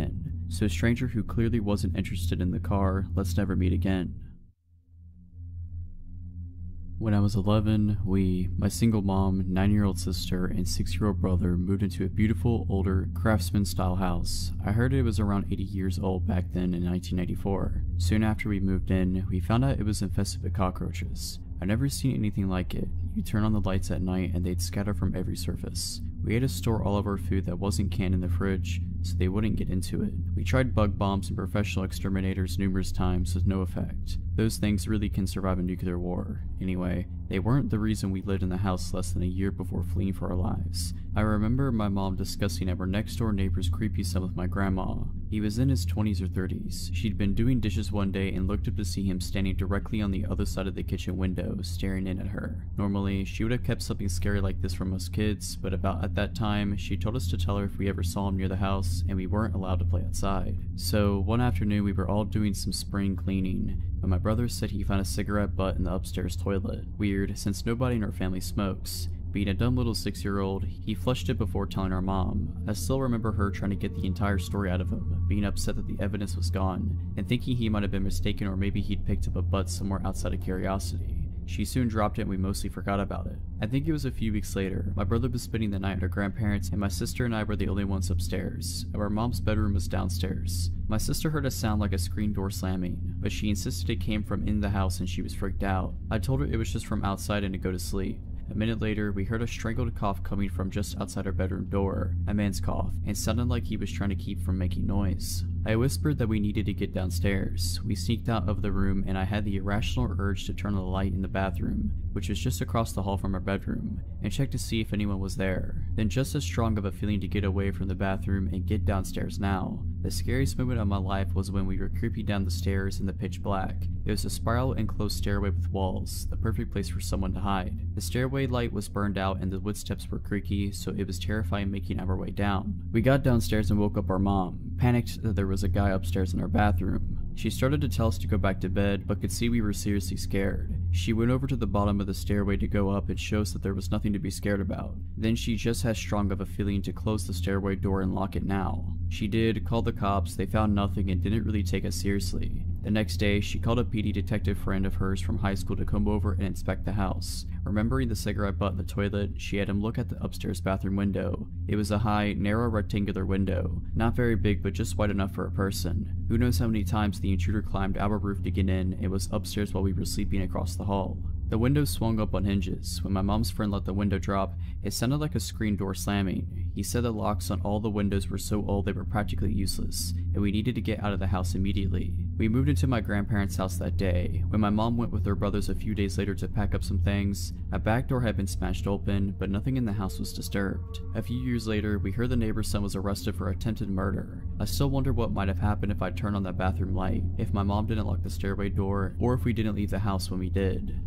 So a stranger who clearly wasn't interested in the car, let's never meet again. When I was 11, my single mom, 9-year-old sister, and 6-year-old brother moved into a beautiful, older, craftsman-style house. I heard it was around 80 years old back then in 1994. Soon after we moved in, we found out it was infested with cockroaches. I've never seen anything like it. You turn on the lights at night and they'd scatter from every surface. We had to store all of our food that wasn't canned in the fridge, so they wouldn't get into it. We tried bug bombs and professional exterminators numerous times with no effect. Those things really can survive a nuclear war. Anyway, they weren't the reason we lived in the house less than a year before fleeing for our lives. I remember my mom discussing our next door neighbor's creepy son with my grandma. He was in his 20s or 30s. She'd been doing dishes one day and looked up to see him standing directly on the other side of the kitchen window, staring in at her. Normally, she would have kept something scary like this from us kids, but about at that time, she told us to tell her if we ever saw him near the house, and we weren't allowed to play outside. So, one afternoon we were all doing some spring cleaning, but my brother said he found a cigarette butt in the upstairs toilet. Weird, since nobody in our family smokes. Being a dumb little 6-year-old, he flushed it before telling our mom. I still remember her trying to get the entire story out of him, being upset that the evidence was gone, and thinking he might have been mistaken or maybe he'd picked up a butt somewhere outside of curiosity. She soon dropped it and we mostly forgot about it. I think it was a few weeks later. My brother was spending the night at our grandparents and my sister and I were the only ones upstairs. Our mom's bedroom was downstairs. My sister heard a sound like a screen door slamming, but she insisted it came from in the house and she was freaked out. I told her it was just from outside and to go to sleep. A minute later, we heard a strangled cough coming from just outside our bedroom door, a man's cough, and sounded like he was trying to keep from making noise. I whispered that we needed to get downstairs. We sneaked out of the room and I had the irrational urge to turn on the light in the bathroom, which was just across the hall from our bedroom, and check to see if anyone was there. Then just as strong of a feeling to get away from the bathroom and get downstairs now. The scariest moment of my life was when we were creeping down the stairs in the pitch black. It was a spiral enclosed stairway with walls, the perfect place for someone to hide. The stairway light was burned out and the wood steps were creaky, so it was terrifying making our way down. We got downstairs and woke up our mom, panicked that there was a guy upstairs in our bathroom. She started to tell us to go back to bed, but could see we were seriously scared. She went over to the bottom of the stairway to go up and show us that there was nothing to be scared about. Then she just had strong of a feeling to close the stairway door and lock it now. She did, called the cops, they found nothing and didn't really take us seriously. The next day, she called a PD detective friend of hers from high school to come over and inspect the house. Remembering the cigarette butt in the toilet, she had him look at the upstairs bathroom window. It was a high, narrow rectangular window, not very big but just wide enough for a person. Who knows how many times the intruder climbed our roof to get in and was upstairs while we were sleeping across the hall. The window swung up on hinges. When my mom's friend let the window drop, it sounded like a screen door slamming. He said the locks on all the windows were so old they were practically useless, and we needed to get out of the house immediately. We moved into my grandparents' house that day. When my mom went with her brothers a few days later to pack up some things, a back door had been smashed open, but nothing in the house was disturbed. A few years later, we heard the neighbor's son was arrested for attempted murder. I still wonder what might have happened if I turned on that bathroom light, if my mom didn't lock the stairway door, or if we didn't leave the house when we did.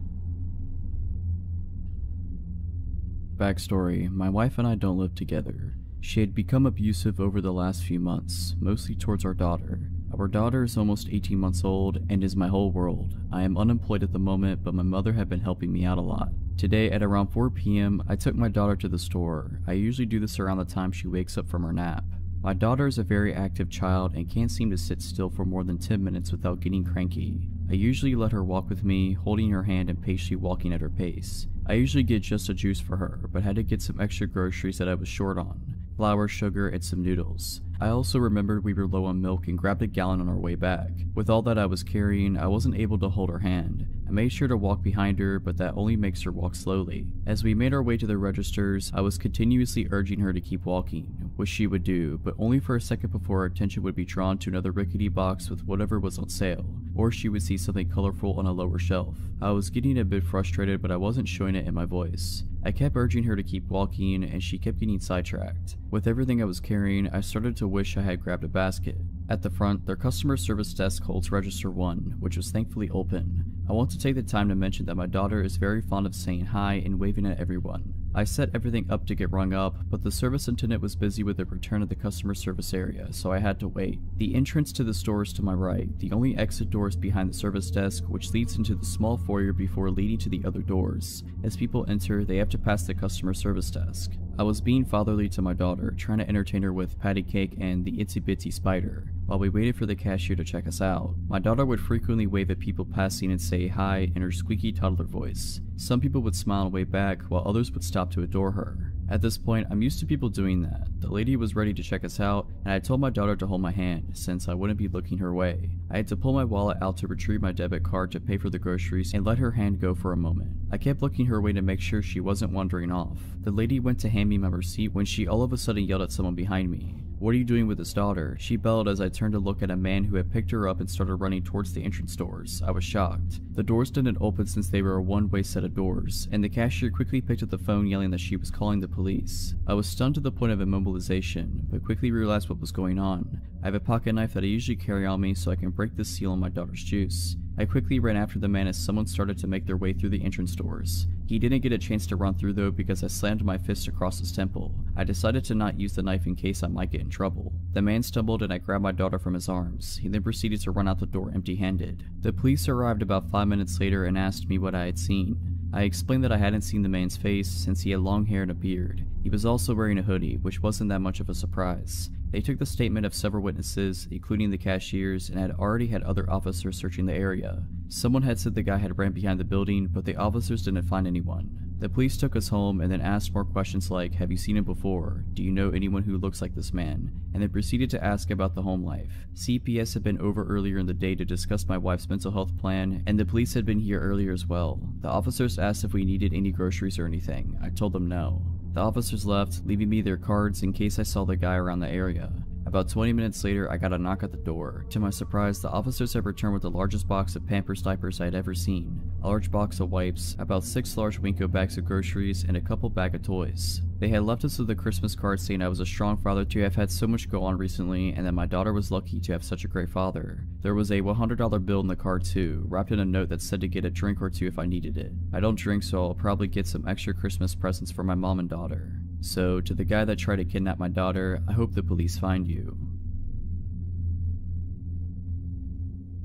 Backstory: my wife and I don't live together. She had become abusive over the last few months, mostly towards our daughter. Our daughter is almost 18 months old and is my whole world. I am unemployed at the moment, but my mother had been helping me out a lot. Today at around 4 p.m, I took my daughter to the store. I usually do this around the time she wakes up from her nap. My daughter is a very active child and can't seem to sit still for more than 10 minutes without getting cranky. I usually let her walk with me, holding her hand and patiently walking at her pace. I usually get just a juice for her, but had to get some extra groceries that I was short on: flour, sugar, and some noodles. I also remembered we were low on milk and grabbed a gallon on our way back. With all that I was carrying, I wasn't able to hold her hand. I made sure to walk behind her, but that only makes her walk slowly. As we made our way to the registers, I was continuously urging her to keep walking, which she would do, but only for a second before her attention would be drawn to another rickety box with whatever was on sale, or she would see something colorful on a lower shelf. I was getting a bit frustrated, but I wasn't showing it in my voice. I kept urging her to keep walking, and she kept getting sidetracked. With everything I was carrying, I started to wish I had grabbed a basket. At the front, their customer service desk holds register 1, which was thankfully open. I want to take the time to mention that my daughter is very fond of saying hi and waving at everyone. I set everything up to get rung up, but the service attendant was busy with the return of the customer service area, so I had to wait. The entrance to the store is to my right. The only exit door is behind the service desk, which leads into the small foyer before leading to the other doors. As people enter, they have to pass the customer service desk. I was being fatherly to my daughter, trying to entertain her with patty cake and the itsy bitsy spider, while we waited for the cashier to check us out. My daughter would frequently wave at people passing and say hi in her squeaky toddler voice. Some people would smile and wave back, while others would stop to adore her. At this point, I'm used to people doing that. The lady was ready to check us out, and I told my daughter to hold my hand, since I wouldn't be looking her way. I had to pull my wallet out to retrieve my debit card to pay for the groceries and let her hand go for a moment. I kept looking her way to make sure she wasn't wandering off. The lady went to hand me my receipt when she all of a sudden yelled at someone behind me. "What are you doing with his daughter?" She bellowed as I turned to look at a man who had picked her up and started running towards the entrance doors. I was shocked. The doors didn't open since they were a one-way set of doors, and the cashier quickly picked up the phone yelling that she was calling the police. I was stunned to the point of immobilization, but quickly realized what was going on. I have a pocket knife that I usually carry on me so I can break the seal on my daughter's juice. I quickly ran after the man as someone started to make their way through the entrance doors. He didn't get a chance to run through though because I slammed my fist across his temple. I decided to not use the knife in case I might get in trouble. The man stumbled and I grabbed my daughter from his arms. He then proceeded to run out the door empty-handed. The police arrived about 5 minutes later and asked me what I had seen. I explained that I hadn't seen the man's face since he had long hair and a beard. He was also wearing a hoodie, which wasn't that much of a surprise. They took the statement of several witnesses, including the cashiers, and had already had other officers searching the area. Someone had said the guy had ran behind the building, but the officers didn't find anyone. The police took us home and then asked more questions like, have you seen him before? Do you know anyone who looks like this man? And then proceeded to ask about the home life. CPS had been over earlier in the day to discuss my wife's mental health plan, and the police had been here earlier as well. The officers asked if we needed any groceries or anything. I told them no. The officers left, leaving me their cards in case I saw the guy around the area. About 20 minutes later, I got a knock at the door. To my surprise, the officers had returned with the largest box of Pampers diapers I had ever seen, a large box of wipes, about 6 large Winco bags of groceries, and a couple bag of toys. They had left us with a Christmas card saying I was a strong father to have had so much go on recently, and that my daughter was lucky to have such a great father. There was a $100 bill in the card too, wrapped in a note that said to get a drink or two if I needed it. I don't drink, so I'll probably get some extra Christmas presents for my mom and daughter. So, to the guy that tried to kidnap my daughter, I hope the police find you.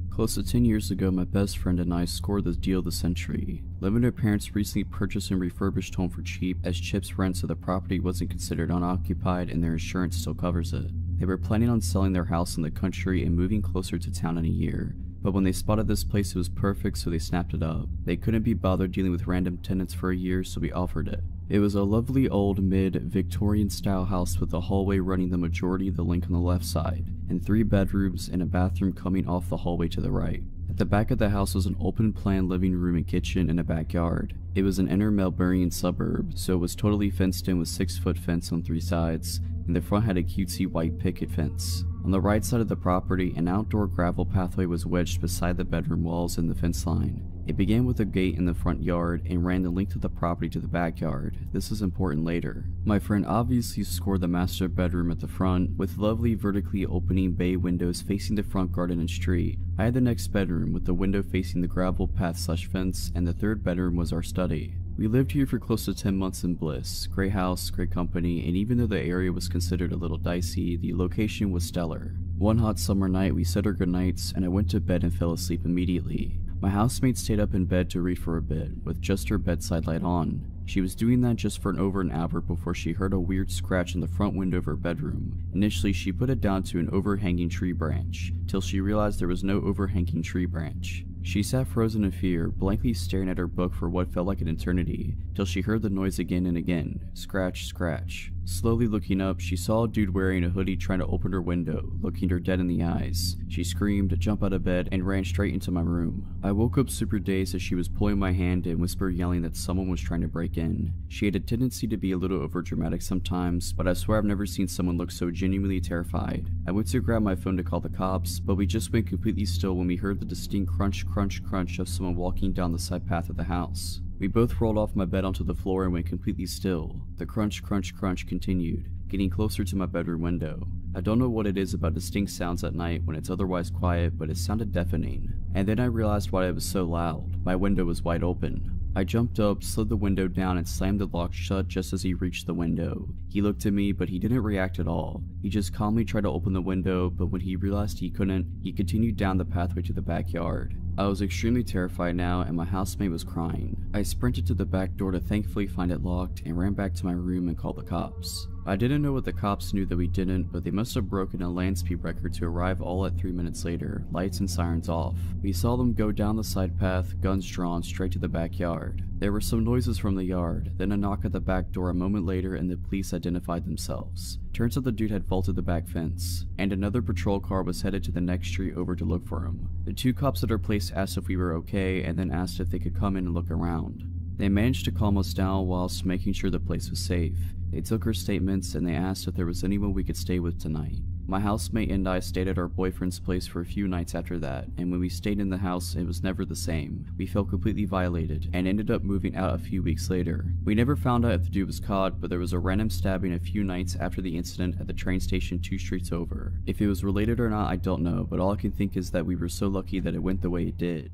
Close to 10 years ago, my best friend and I scored the deal of the century. Living with her parents recently purchased and refurbished home for cheap, as Chip's rent so the property wasn't considered unoccupied and their insurance still covers it. They were planning on selling their house in the country and moving closer to town in a year. But when they spotted this place, it was perfect, so they snapped it up. They couldn't be bothered dealing with random tenants for a year, so we offered it. It was a lovely old mid-Victorian style house with a hallway running the majority of the length on the left side, and 3 bedrooms and a bathroom coming off the hallway to the right. At the back of the house was an open-plan living room and kitchen and a backyard. It was an inner Melbourne suburb, so it was totally fenced in with 6-foot fence on 3 sides, and the front had a cutesy white picket fence. On the right side of the property, an outdoor gravel pathway was wedged beside the bedroom walls and the fence line. It began with a gate in the front yard and ran the length of the property to the backyard. This is important later. My friend obviously scored the master bedroom at the front, with lovely vertically opening bay windows facing the front garden and street. I had the next bedroom with the window facing the gravel path/fence, and the 3rd bedroom was our study. We lived here for close to 10 months in bliss. Great house, great company, and even though the area was considered a little dicey, the location was stellar. One hot summer night, we said our goodnights, and I went to bed and fell asleep immediately. My housemate stayed up in bed to read for a bit, with just her bedside light on. She was doing that just for over an hour before she heard a weird scratch in the front window of her bedroom. Initially, she put it down to an overhanging tree branch, till she realized there was no overhanging tree branch. She sat frozen in fear, blankly staring at her book for what felt like an eternity, till she heard the noise again and again. Scratch, scratch. Slowly looking up, she saw a dude wearing a hoodie trying to open her window, looking her dead in the eyes. She screamed, jumped out of bed, and ran straight into my room. I woke up super dazed as she was pulling my hand and whispered yelling that someone was trying to break in. She had a tendency to be a little overdramatic sometimes, but I swear I've never seen someone look so genuinely terrified. I went to grab my phone to call the cops, but we just went completely still when we heard the distinct crunch, crunch, crunch of someone walking down the side path of the house. We both rolled off my bed onto the floor and went completely still. The crunch, crunch, crunch continued, getting closer to my bedroom window. I don't know what it is about distinct sounds at night when it's otherwise quiet, but it sounded deafening. And then I realized why it was so loud. My window was wide open. I jumped up, slid the window down, and slammed the lock shut just as he reached the window. He looked at me, but he didn't react at all. He just calmly tried to open the window, but when he realized he couldn't, he continued down the pathway to the backyard. I was extremely terrified now, and my housemate was crying. I sprinted to the back door to thankfully find it locked, and ran back to my room and called the cops. I didn't know what the cops knew that we didn't, but they must have broken a land speed record to arrive all at 3 minutes later, lights and sirens off. We saw them go down the side path, guns drawn, straight to the backyard. There were some noises from the yard, then a knock at the back door a moment later, and the police identified themselves. Turns out the dude had vaulted the back fence, and another patrol car was headed to the next street over to look for him. The 2 cops at our place asked if we were okay, and then asked if they could come in and look around. They managed to calm us down whilst making sure the place was safe. They took our statements and they asked if there was anyone we could stay with tonight. My housemate and I stayed at our boyfriend's place for a few nights after that, and when we stayed in the house, it was never the same. We felt completely violated, and ended up moving out a few weeks later. We never found out if the dude was caught, but there was a random stabbing a few nights after the incident at the train station 2 streets over. If it was related or not, I don't know, but all I can think is that we were so lucky that it went the way it did.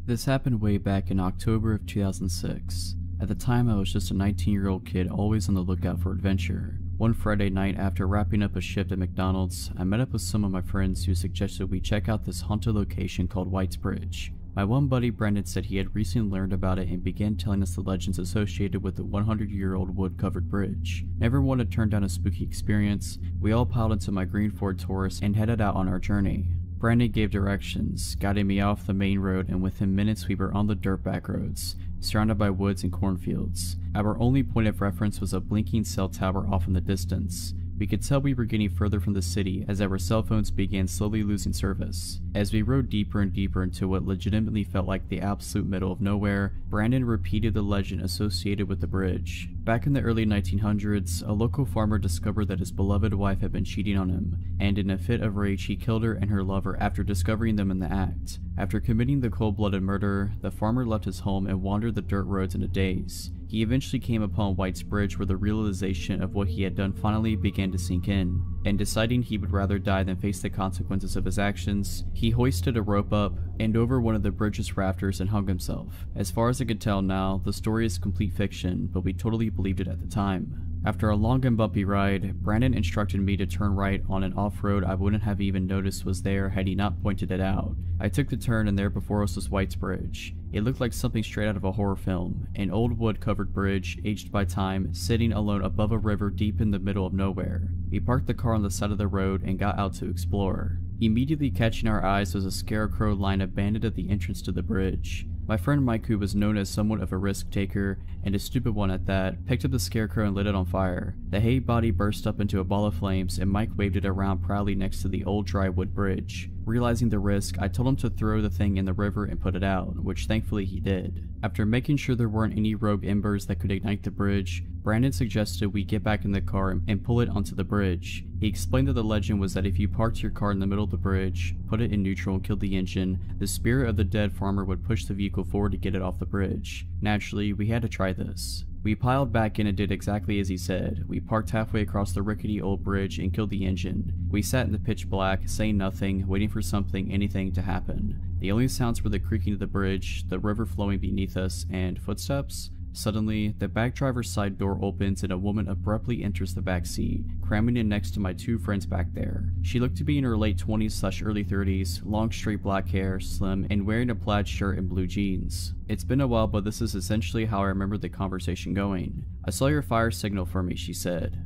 This happened way back in October of 2006. At the time, I was just a 19-year-old kid always on the lookout for adventure. One Friday night, after wrapping up a shift at McDonald's, I met up with some of my friends who suggested we check out this haunted location called White's Bridge. My one buddy Brendan said he had recently learned about it and began telling us the legends associated with the 100-year-old wood-covered bridge. Never one to turn down a spooky experience, we all piled into my green Ford Taurus and headed out on our journey. Brandon gave directions, guiding me off the main road, and within minutes we were on the dirt back roads, surrounded by woods and cornfields. Our only point of reference was a blinking cell tower off in the distance. We could tell we were getting further from the city as our cell phones began slowly losing service. As we rode deeper and deeper into what legitimately felt like the absolute middle of nowhere, Brandon repeated the legend associated with the bridge. Back in the early 1900s, a local farmer discovered that his beloved wife had been cheating on him, and in a fit of rage he killed her and her lover after discovering them in the act. After committing the cold-blooded murder, the farmer left his home and wandered the dirt roads in a daze. He eventually came upon White's Bridge, where the realization of what he had done finally began to sink in, and deciding he would rather die than face the consequences of his actions, he hoisted a rope up and over one of the bridge's rafters and hung himself. As far as I could tell now, the story is complete fiction, but we totally believed it at the time. After a long and bumpy ride, Brandon instructed me to turn right on an off-road I wouldn't have even noticed was there had he not pointed it out. I took the turn and there before us was White's Bridge. It looked like something straight out of a horror film, an old wood-covered bridge, aged by time, sitting alone above a river deep in the middle of nowhere. We parked the car on the side of the road and got out to explore. Immediately catching our eyes was a scarecrow lying abandoned at the entrance to the bridge. My friend Mike, who was known as somewhat of a risk taker, and a stupid one at that, picked up the scarecrow and lit it on fire. The hay body burst up into a ball of flames and Mike waved it around proudly next to the old dry wood bridge. Realizing the risk, I told him to throw the thing in the river and put it out, which thankfully he did. After making sure there weren't any rogue embers that could ignite the bridge, Brandon suggested we get back in the car and pull it onto the bridge. He explained that the legend was that if you parked your car in the middle of the bridge, put it in neutral and killed the engine, the spirit of the dead farmer would push the vehicle forward to get it off the bridge. Naturally, we had to try this. We piled back in and did exactly as he said. We parked halfway across the rickety old bridge and killed the engine. We sat in the pitch black, saying nothing, waiting for anything to happen. The only sounds were the creaking of the bridge, the river flowing beneath us, and footsteps. Suddenly, the back driver's side door opens and a woman abruptly enters the back seat, cramming in next to my two friends back there. She looked to be in her late 20s/early 30s, long straight black hair, slim, and wearing a plaid shirt and blue jeans. It's been a while, but this is essentially how I remember the conversation going. "I saw your fire signal for me," she said.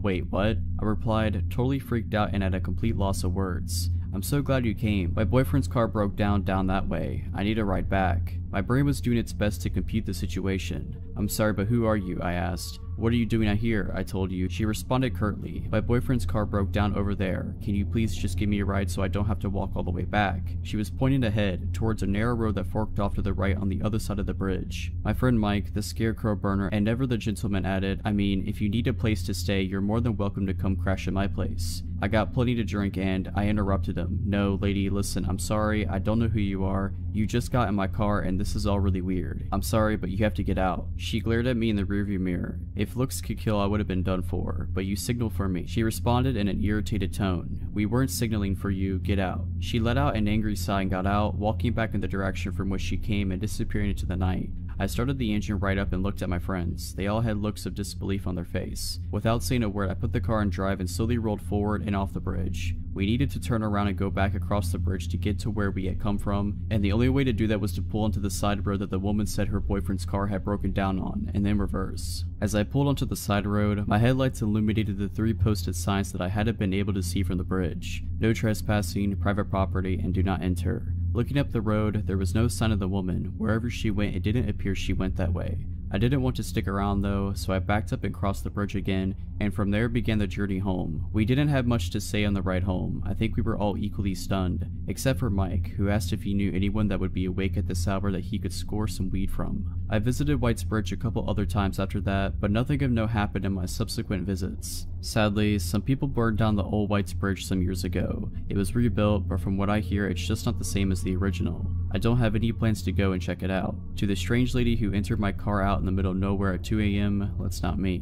Wait, what?" I replied, totally freaked out and at a complete loss of words. "I'm so glad you came. My boyfriend's car broke down that way. I need a ride back." My brain was doing its best to compute the situation. "I'm sorry, but who are you?" I asked. "What are you doing out here? I told you." She responded curtly. "My boyfriend's car broke down over there. Can you please just give me a ride so I don't have to walk all the way back?" She was pointing ahead, towards a narrow road that forked off to the right on the other side of the bridge. My friend Mike, the scarecrow burner, and never the gentleman added, "I mean, if you need a place to stay, you're more than welcome to come crash at my place." I got plenty to drink and I interrupted him. "No, lady, listen, I'm sorry, I don't know who you are. You just got in my car and this is all really weird. I'm sorry, but you have to get out." She glared at me in the rearview mirror. If looks could kill, I would have been done for, but you signaled for me. She responded in an irritated tone. "We weren't signaling for you, get out." She let out an angry sigh and got out, walking back in the direction from which she came and disappearing into the night. I started the engine right up and looked at my friends. They all had looks of disbelief on their face. Without saying a word, I put the car in drive and slowly rolled forward and off the bridge. We needed to turn around and go back across the bridge to get to where we had come from, and the only way to do that was to pull onto the side road that the woman said her boyfriend's car had broken down on, and then reverse. As I pulled onto the side road, my headlights illuminated the 3 posted signs that I hadn't been able to see from the bridge: "No trespassing, private property, and do not enter." Looking up the road, there was no sign of the woman. Wherever she went, it didn't appear she went that way. I didn't want to stick around though, so I backed up and crossed the bridge again, and from there began the journey home. We didn't have much to say on the ride home. I think we were all equally stunned, except for Mike, who asked if he knew anyone that would be awake at this hour that he could score some weed from. I visited White's Bridge a couple other times after that, but nothing of note happened in my subsequent visits. Sadly, some people burned down the old White's Bridge some years ago. It was rebuilt, but from what I hear, it's just not the same as the original. I don't have any plans to go and check it out. To the strange lady who entered my car out in the middle of nowhere at 2 AM, let's not meet.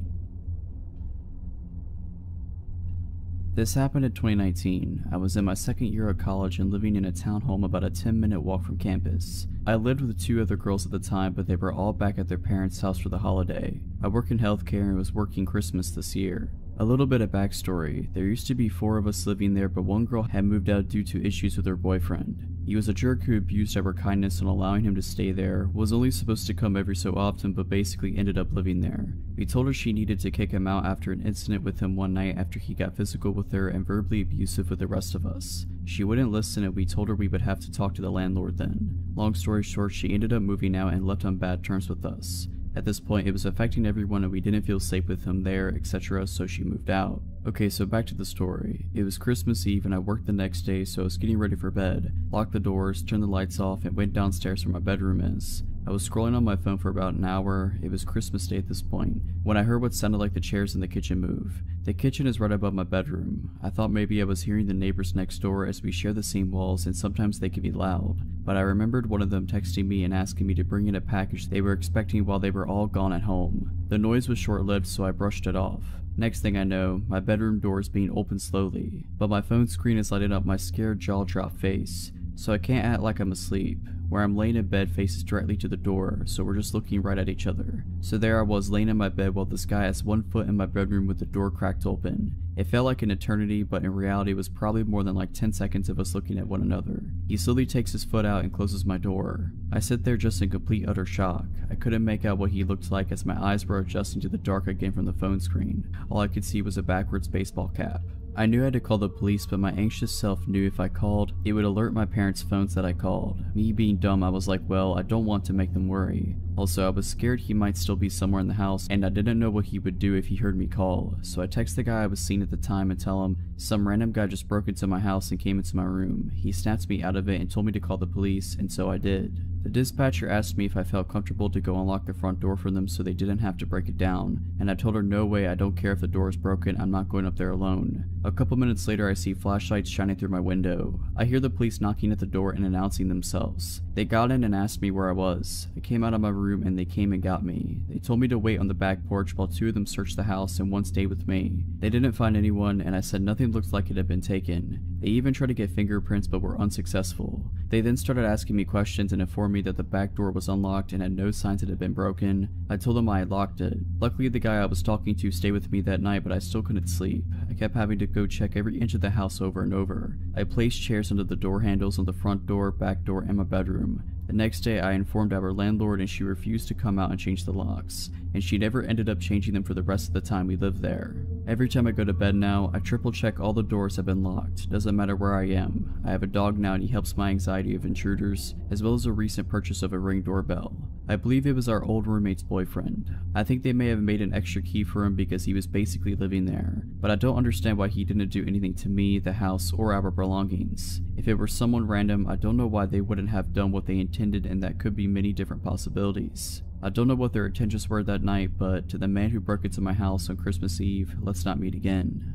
This happened in 2019. I was in my second year of college and living in a townhome about a 10-minute walk from campus. I lived with 2 other girls at the time, but they were all back at their parents' house for the holiday. I work in healthcare and was working Christmas this year. A little bit of backstory: there used to be 4 of us living there, but one girl had moved out due to issues with her boyfriend. He was a jerk who abused our kindness and allowing him to stay there, was only supposed to come every so often but basically ended up living there. We told her she needed to kick him out after an incident with him one night after he got physical with her and verbally abusive with the rest of us. She wouldn't listen and we told her we would have to talk to the landlord then. Long story short, she ended up moving out and left on bad terms with us. At this point, it was affecting everyone and we didn't feel safe with him there, etc., so she moved out. Okay, so back to the story. It was Christmas Eve and I worked the next day, so I was getting ready for bed, locked the doors, turned the lights off, and went downstairs where my bedroom is. I was scrolling on my phone for about an hour. It was Christmas Day at this point, when I heard what sounded like the chairs in the kitchen move. The kitchen is right above my bedroom. I thought maybe I was hearing the neighbors next door as we share the same walls and sometimes they can be loud, but I remembered one of them texting me and asking me to bring in a package they were expecting while they were all gone at home. The noise was short-lived, so I brushed it off. Next thing I know, my bedroom door is being opened slowly, but my phone screen is lighting up my scared jaw-drop face, so I can't act like I'm asleep. Where I'm laying in bed faces directly to the door, so we're just looking right at each other. So there I was laying in my bed while this guy has one foot in my bedroom with the door cracked open. It felt like an eternity, but in reality it was probably more than like 10 seconds of us looking at one another. He slowly takes his foot out and closes my door. I sit there just in complete utter shock. I couldn't make out what he looked like as my eyes were adjusting to the dark again from the phone screen. All I could see was a backwards baseball cap. I knew I had to call the police, but my anxious self knew if I called, it would alert my parents' phones that I called. Me being dumb, I was like, well, I don't want to make them worry. Also, I was scared he might still be somewhere in the house, and I didn't know what he would do if he heard me call. So I text the guy I was seeing at the time and tell him, some random guy just broke into my house and came into my room. He snapped me out of it and told me to call the police, and so I did. The dispatcher asked me if I felt comfortable to go unlock the front door for them so they didn't have to break it down, and I told her no way, I don't care if the door is broken, I'm not going up there alone. A couple minutes later I see flashlights shining through my window. I hear the police knocking at the door and announcing themselves. They got in and asked me where I was. I came out of my room and they came and got me. They told me to wait on the back porch while two of them searched the house and one stayed with me. They didn't find anyone and I said nothing looked like it had been taken. They even tried to get fingerprints but were unsuccessful. They then started asking me questions and informed me that the back door was unlocked and had no signs it had been broken. I told them I had locked it. Luckily the guy I was talking to stayed with me that night, but I still couldn't sleep. I kept having to go check every inch of the house over and over. I placed chairs under the door handles on the front door, back door, and my bedroom. The next day I informed our landlord and she refused to come out and change the locks, and she never ended up changing them for the rest of the time we lived there. Every time I go to bed now, I triple check all the doors have been locked. Doesn't matter where I am. I have a dog now and he helps my anxiety of intruders, as well as a recent purchase of a Ring doorbell. I believe it was our old roommate's boyfriend. I think they may have made an extra key for him because he was basically living there, but I don't understand why he didn't do anything to me, the house, or our belongings. If it were someone random, I don't know why they wouldn't have done what they intended, and that could be many different possibilities. I don't know what their intentions were that night, but to the man who broke into my house on Christmas Eve, let's not meet again.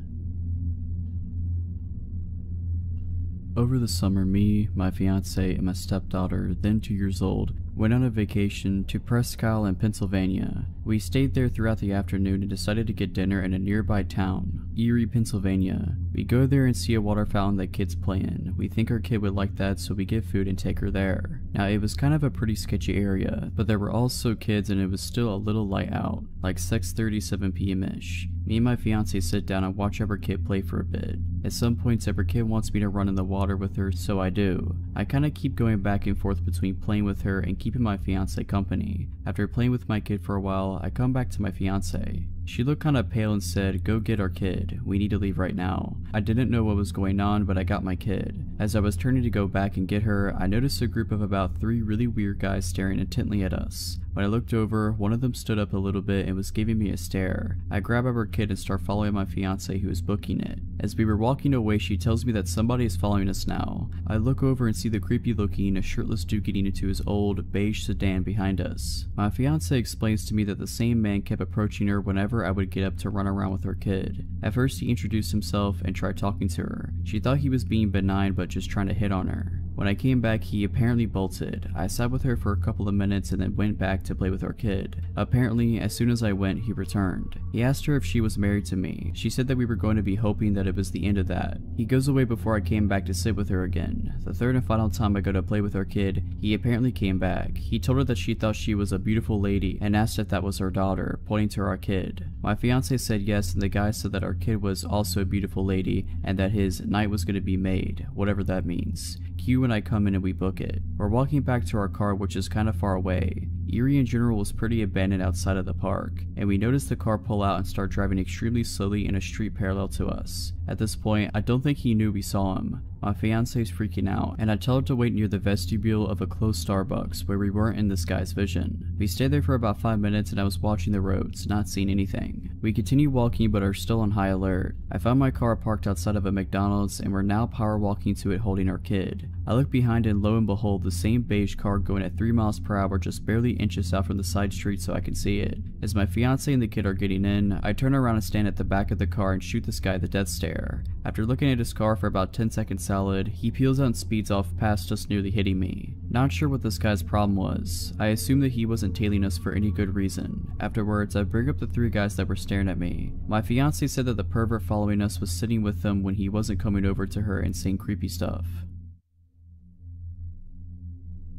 Over the summer, me, my fiance, and my stepdaughter, then 2 years old, went on a vacation to Presque Isle in Pennsylvania. We stayed there throughout the afternoon and decided to get dinner in a nearby town, Erie, Pennsylvania. We go there and see a water fountain that kids play in. We think our kid would like that, so we get food and take her there. Now it was kind of a pretty sketchy area, but there were also kids and it was still a little light out, like 6:37 p.m.-ish. Me and my fiance sit down and watch our kid play for a bit. At some points our kid wants me to run in the water with her, so I do. I kinda keep going back and forth between playing with her and keeping my fiance company. After playing with my kid for a while, I come back to my fiance. She looked kinda pale and said, "Go get our kid. We need to leave right now." I didn't know what was going on, but I got my kid. As I was turning to go back and get her, I noticed a group of about 3 really weird guys staring intently at us. When I looked over, one of them stood up a little bit and was giving me a stare. I grab our kid and start following my fiance who was booking it. As we were walking away, she tells me that somebody is following us now. I look over and see the creepy looking, shirtless dude getting into his old, beige sedan behind us. My fiance explains to me that the same man kept approaching her whenever I would get up to run around with her kid. At first he introduced himself and tried talking to her. She thought he was being benign but just trying to hit on her. When I came back, he apparently bolted. I sat with her for a couple of minutes and then went back to play with our kid. Apparently, as soon as I went, he returned. He asked her if she was married to me. She said that we were going to be hoping that it was the end of that. He goes away before I came back to sit with her again. The third and final time I go to play with our kid, he apparently came back. He told her that she thought she was a beautiful lady and asked if that was her daughter, pointing to our kid. My fiance said yes, and the guy said that our kid was also a beautiful lady and that his night was going to be made, whatever that means. Q and I come in and we book it. We're walking back to our car, which is kind of far away. Erie in general was pretty abandoned outside of the park, and we noticed the car pull out and start driving extremely slowly in a street parallel to us. At this point, I don't think he knew we saw him. My fiance's freaking out, and I tell her to wait near the vestibule of a closed Starbucks where we weren't in this guy's vision. We stayed there for about 5 minutes and I was watching the roads, not seeing anything. We continue walking but are still on high alert. I found my car parked outside of a McDonald's and we're now power walking to it holding our kid. I look behind and lo and behold, the same beige car going at 3 miles per hour just barely inches out from the side street so I can see it. As my fiance and the kid are getting in, I turn around and stand at the back of the car and shoot this guy the death stare. After looking at his car for about 10 seconds solid, he peels out and speeds off past us, nearly hitting me. Not sure what this guy's problem was. I assume that he wasn't tailing us for any good reason. Afterwards, I bring up the 3 guys that were staring at me. My fiance said that the pervert following us was sitting with them when he wasn't coming over to her and saying creepy stuff.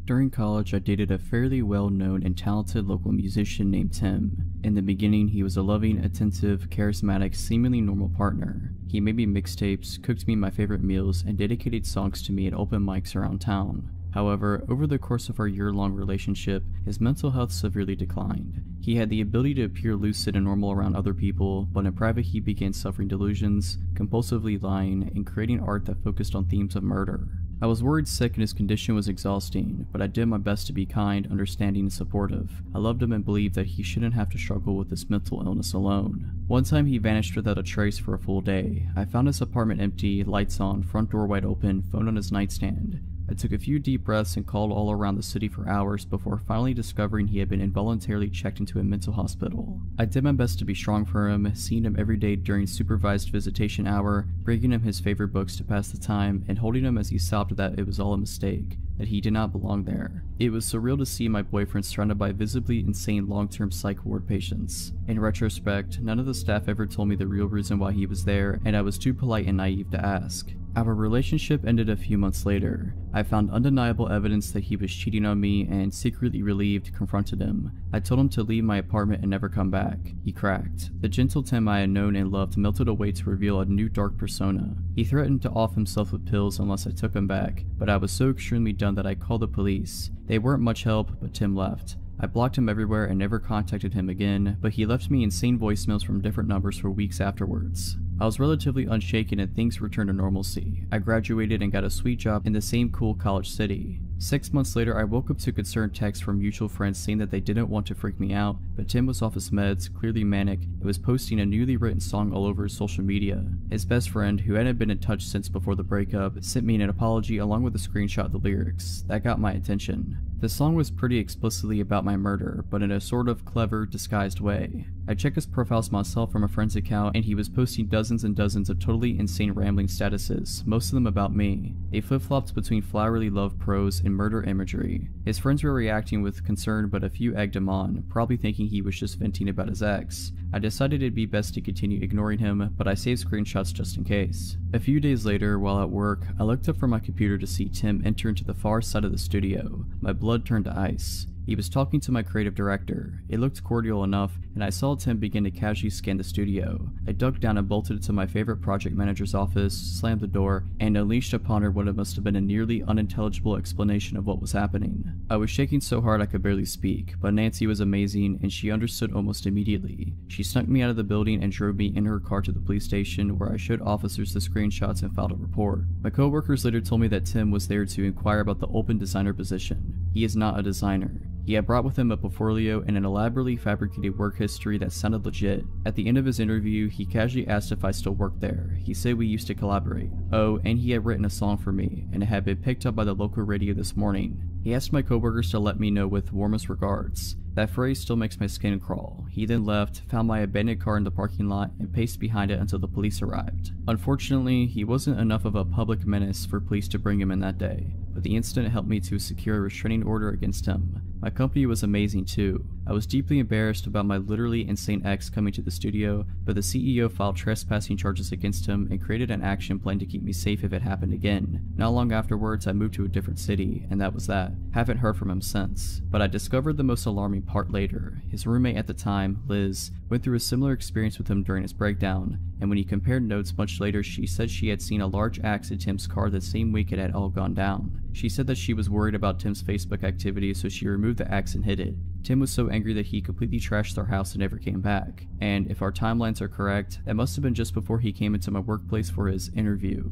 During college, I dated a fairly well-known and talented local musician named Tim. In the beginning, he was a loving, attentive, charismatic, seemingly normal partner. He made me mixtapes, cooked me my favorite meals, and dedicated songs to me at open mics around town. However, over the course of our year-long relationship, his mental health severely declined. He had the ability to appear lucid and normal around other people, but in private he began suffering delusions, compulsively lying, and creating art that focused on themes of murder. I was worried sick and his condition was exhausting, but I did my best to be kind, understanding, and supportive. I loved him and believed that he shouldn't have to struggle with this mental illness alone. One time he vanished without a trace for a full day. I found his apartment empty, lights on, front door wide open, phone on his nightstand. I took a few deep breaths and called all around the city for hours before finally discovering he had been involuntarily checked into a mental hospital. I did my best to be strong for him, seeing him every day during supervised visitation hour, bringing him his favorite books to pass the time, and holding him as he sobbed that it was all a mistake, that he did not belong there. It was surreal to see my boyfriend surrounded by visibly insane long-term psych ward patients. In retrospect, none of the staff ever told me the real reason why he was there, and I was too polite and naive to ask. Our relationship ended a few months later. I found undeniable evidence that he was cheating on me and, secretly relieved, confronted him. I told him to leave my apartment and never come back. He cracked. The gentle Tim I had known and loved melted away to reveal a new dark persona. He threatened to off himself with pills unless I took him back, but I was so extremely done that I called the police. They weren't much help, but Tim left. I blocked him everywhere and never contacted him again, but he left me insane voicemails from different numbers for weeks afterwards. I was relatively unshaken and things returned to normalcy. I graduated and got a sweet job in the same cool college city. 6 months later, I woke up to concerned texts from mutual friends saying that they didn't want to freak me out, but Tim was off his meds, clearly manic, and was posting a newly written song all over his social media. His best friend, who hadn't been in touch since before the breakup, sent me an apology along with a screenshot of the lyrics. That got my attention. The song was pretty explicitly about my murder, but in a sort of clever, disguised way. I checked his profiles myself from a friend's account, and he was posting dozens and dozens of totally insane rambling statuses, most of them about me. They flip-flopped between flowery love prose and murder imagery. His friends were reacting with concern, but a few egged him on, probably thinking he was just venting about his ex. I decided it'd be best to continue ignoring him, but I saved screenshots just in case. A few days later, while at work, I looked up from my computer to see Tim enter into the far side of the studio. My blood turned to ice. He was talking to my creative director. It looked cordial enough, and I saw Tim begin to casually scan the studio. I ducked down and bolted into my favorite project manager's office, slammed the door, and unleashed upon her what it must have been a nearly unintelligible explanation of what was happening. I was shaking so hard I could barely speak, but Nancy was amazing, and she understood almost immediately. She snuck me out of the building and drove me in her car to the police station, where I showed officers the screenshots and filed a report. My coworkers later told me that Tim was there to inquire about the open designer position. He is not a designer. He had brought with him a portfolio and an elaborately fabricated work history that sounded legit. At the end of his interview, he casually asked if I still worked there. He said we used to collaborate. Oh, and he had written a song for me, and it had been picked up by the local radio this morning. He asked my coworkers to let me know with warmest regards. That phrase still makes my skin crawl. He then left, found my abandoned car in the parking lot, and paced behind it until the police arrived. Unfortunately, he wasn't enough of a public menace for police to bring him in that day, but the incident helped me to secure a restraining order against him. My company was amazing too. I was deeply embarrassed about my literally insane ex coming to the studio, but the CEO filed trespassing charges against him and created an action plan to keep me safe if it happened again. Not long afterwards, I moved to a different city, and that was that. Haven't heard from him since. But I discovered the most alarming part later. His roommate at the time, Liz, went through a similar experience with him during his breakdown, and when he compared notes much later, she said she had seen a large axe in Tim's car the same week it had all gone down. She said that she was worried about Tim's Facebook activity, so she removed the axe and hid it. Tim was so angry that he completely trashed their house and never came back. And if our timelines are correct, that must have been just before he came into my workplace for his interview.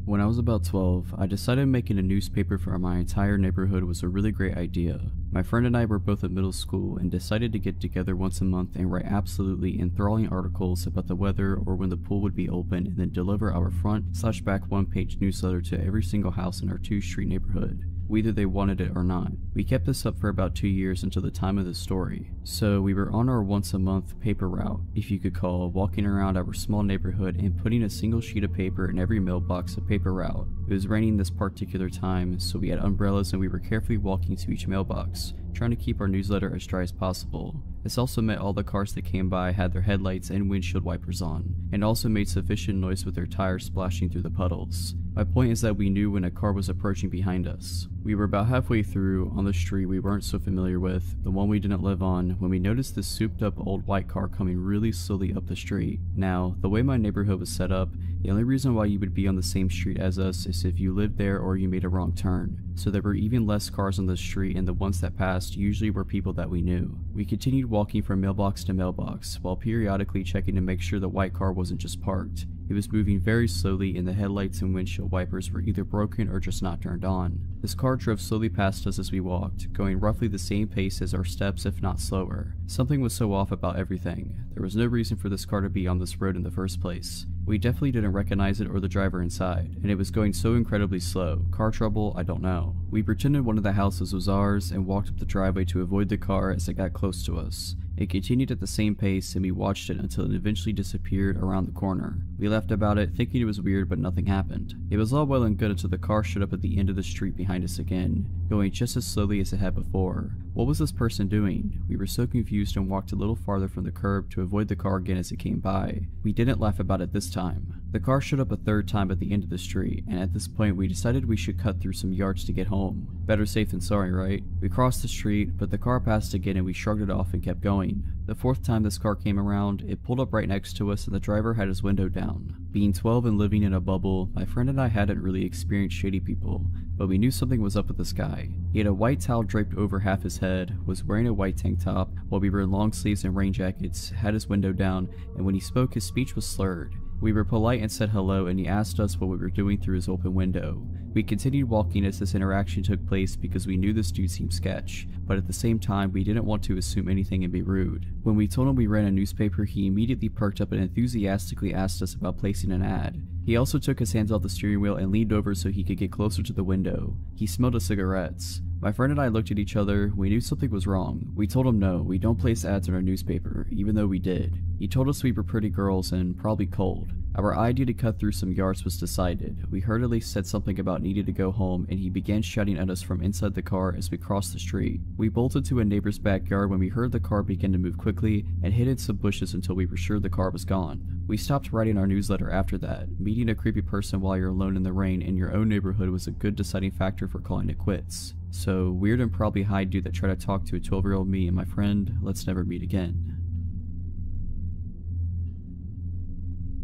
When I was about 12, I decided making a newspaper for my entire neighborhood was a really great idea. My friend and I were both in middle school and decided to get together once a month and write absolutely enthralling articles about the weather or when the pool would be open, and then deliver our front/back one-page newsletter to every single house in our 2-street neighborhood, whether they wanted it or not. We kept this up for about 2 years until the time of the story. So we were on our once a month paper route, if you could call, walking around our small neighborhood and putting a single sheet of paper in every mailbox of paper route. It was raining this particular time, so we had umbrellas and we were carefully walking to each mailbox, trying to keep our newsletter as dry as possible. This also meant all the cars that came by had their headlights and windshield wipers on, and also made sufficient noise with their tires splashing through the puddles. My point is that we knew when a car was approaching behind us. We were about halfway through, on the street we weren't so familiar with, the one we didn't live on, when we noticed this souped up old white car coming really slowly up the street. Now, the way my neighborhood was set up, the only reason why you would be on the same street as us is if you lived there or you made a wrong turn. So there were even less cars on the street, and the ones that passed usually were people that we knew. We continued walking from mailbox to mailbox, while periodically checking to make sure the white car wasn't just parked. It was moving very slowly, and the headlights and windshield wipers were either broken or just not turned on. This car drove slowly past us as we walked, going roughly the same pace as our steps, if not slower. Something was so off about everything. There was no reason for this car to be on this road in the first place. We definitely didn't recognize it or the driver inside, and it was going so incredibly slow. Car trouble? I don't know. We pretended one of the houses was ours and walked up the driveway to avoid the car as it got close to us. It continued at the same pace, and we watched it until it eventually disappeared around the corner. We laughed about it, thinking it was weird, but nothing happened. It was all well and good until the car showed up at the end of the street behind us again, going just as slowly as it had before. What was this person doing? We were so confused and walked a little farther from the curb to avoid the car again as it came by. We didn't laugh about it this time. The car showed up a third time at the end of the street, and at this point we decided we should cut through some yards to get home. Better safe than sorry, right? We crossed the street, but the car passed again and we shrugged it off and kept going. The fourth time this car came around, it pulled up right next to us and the driver had his window down. Being 12 and living in a bubble, my friend and I hadn't really experienced shady people, but we knew something was up with this guy. He had a white towel draped over half his head, was wearing a white tank top, while we were in long sleeves and rain jackets, had his window down, and when he spoke his speech was slurred. We were polite and said hello, and he asked us what we were doing through his open window. We continued walking as this interaction took place because we knew this dude seemed sketch, but at the same time we didn't want to assume anything and be rude. When we told him we ran a newspaper, he immediately perked up and enthusiastically asked us about placing an ad. He also took his hands off the steering wheel and leaned over so he could get closer to the window. He smelled of cigarettes. My friend and I looked at each other. We knew something was wrong. We told him no, we don't place ads in our newspaper, even though we did. He told us we were pretty girls and probably cold. Our idea to cut through some yards was decided. We hurriedly said something about needing to go home, and he began shouting at us from inside the car as we crossed the street. We bolted to a neighbor's backyard when we heard the car begin to move quickly and hid in some bushes until we were sure the car was gone. We stopped writing our newsletter after that. Meeting a creepy person while you're alone in the rain in your own neighborhood was a good deciding factor for calling it quits. So, weird and probably high dude that tried to talk to a 12-year-old me and my friend, let's never meet again.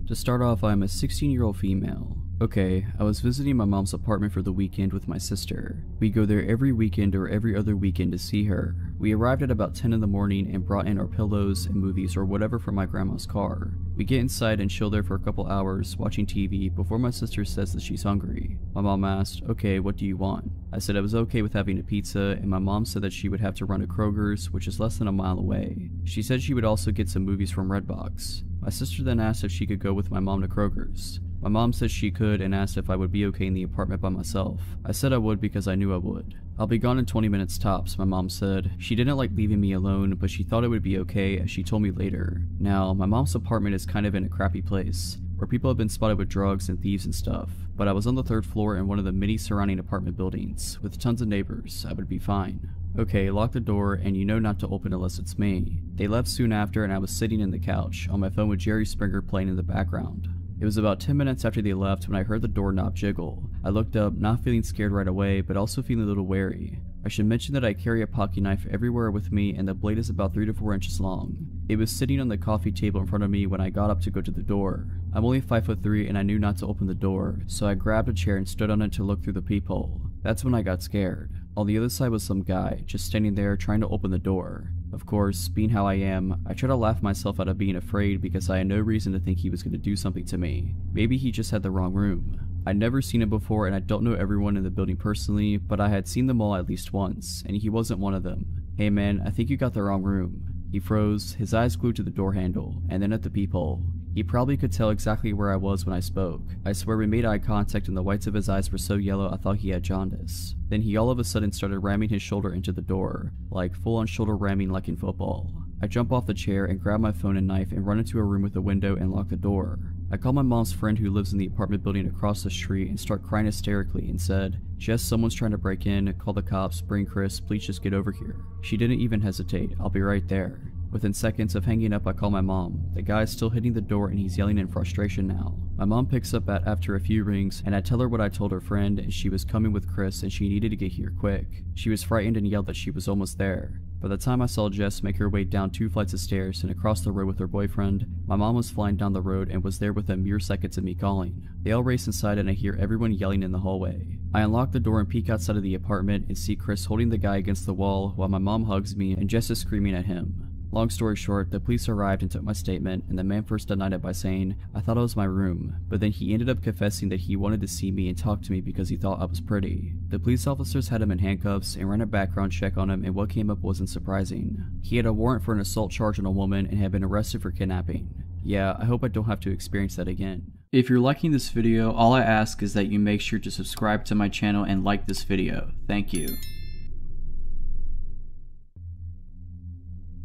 To start off, I'm a 16-year-old female. Okay, I was visiting my mom's apartment for the weekend with my sister. We go there every weekend or every other weekend to see her. We arrived at about 10 in the morning and brought in our pillows and movies or whatever from my grandma's car. We get inside and chill there for a couple hours watching TV before my sister says that she's hungry. My mom asked, okay, what do you want? I said I was okay with having a pizza, and my mom said that she would have to run to Kroger's, which is less than a mile away. She said she would also get some movies from Redbox. My sister then asked if she could go with my mom to Kroger's. My mom said she could and asked if I would be okay in the apartment by myself. I said I would because I knew I would. I'll be gone in 20 minutes tops, my mom said. She didn't like leaving me alone, but she thought it would be okay, as she told me later. Now, my mom's apartment is kind of in a crappy place, where people have been spotted with drugs and thieves and stuff. But I was on the 3rd floor in one of the many surrounding apartment buildings, with tons of neighbors. I would be fine. Okay, lock the door, and you know not to open unless it's me. They left soon after, and I was sitting in the couch, on my phone with Jerry Springer playing in the background. It was about 10 minutes after they left when I heard the doorknob jiggle. I looked up, not feeling scared right away, but also feeling a little wary. I should mention that I carry a pocket knife everywhere with me, and the blade is about 3 to 4 inches long. It was sitting on the coffee table in front of me when I got up to go to the door. I'm only 5'3" and I knew not to open the door, so I grabbed a chair and stood on it to look through the peephole. That's when I got scared. On the other side was some guy, just standing there trying to open the door. Of course, being how I am, I try to laugh myself out of being afraid because I had no reason to think he was going to do something to me. Maybe he just had the wrong room. I'd never seen him before and I don't know everyone in the building personally, but I had seen them all at least once, and he wasn't one of them. "Hey man, I think you got the wrong room." He froze, his eyes glued to the door handle, and then at the peephole. He probably could tell exactly where I was when I spoke. I swear we made eye contact and the whites of his eyes were so yellow I thought he had jaundice. Then he all of a sudden started ramming his shoulder into the door, like full on shoulder ramming like in football. I jump off the chair and grab my phone and knife and run into a room with a window and lock the door. I call my mom's friend who lives in the apartment building across the street and start crying hysterically and said, "Jess, someone's trying to break in, call the cops, bring Chris, please just get over here." She didn't even hesitate, "I'll be right there." Within seconds of hanging up, I call my mom. The guy is still hitting the door and he's yelling in frustration now. My mom picks up after a few rings and I tell her what I told her friend, and she was coming with Chris and she needed to get here quick. She was frightened and yelled that she was almost there. By the time I saw Jess make her way down 2 flights of stairs and across the road with her boyfriend, my mom was flying down the road and was there within mere seconds of me calling. They all race inside and I hear everyone yelling in the hallway. I unlock the door and peek outside of the apartment and see Chris holding the guy against the wall while my mom hugs me and Jess is screaming at him. Long story short, the police arrived and took my statement, and the man first denied it by saying, "I thought it was my room," but then he ended up confessing that he wanted to see me and talk to me because he thought I was pretty. The police officers had him in handcuffs and ran a background check on him, and what came up wasn't surprising. He had a warrant for an assault charge on a woman and had been arrested for kidnapping. Yeah, I hope I don't have to experience that again. If you're liking this video, all I ask is that you make sure to subscribe to my channel and like this video. Thank you.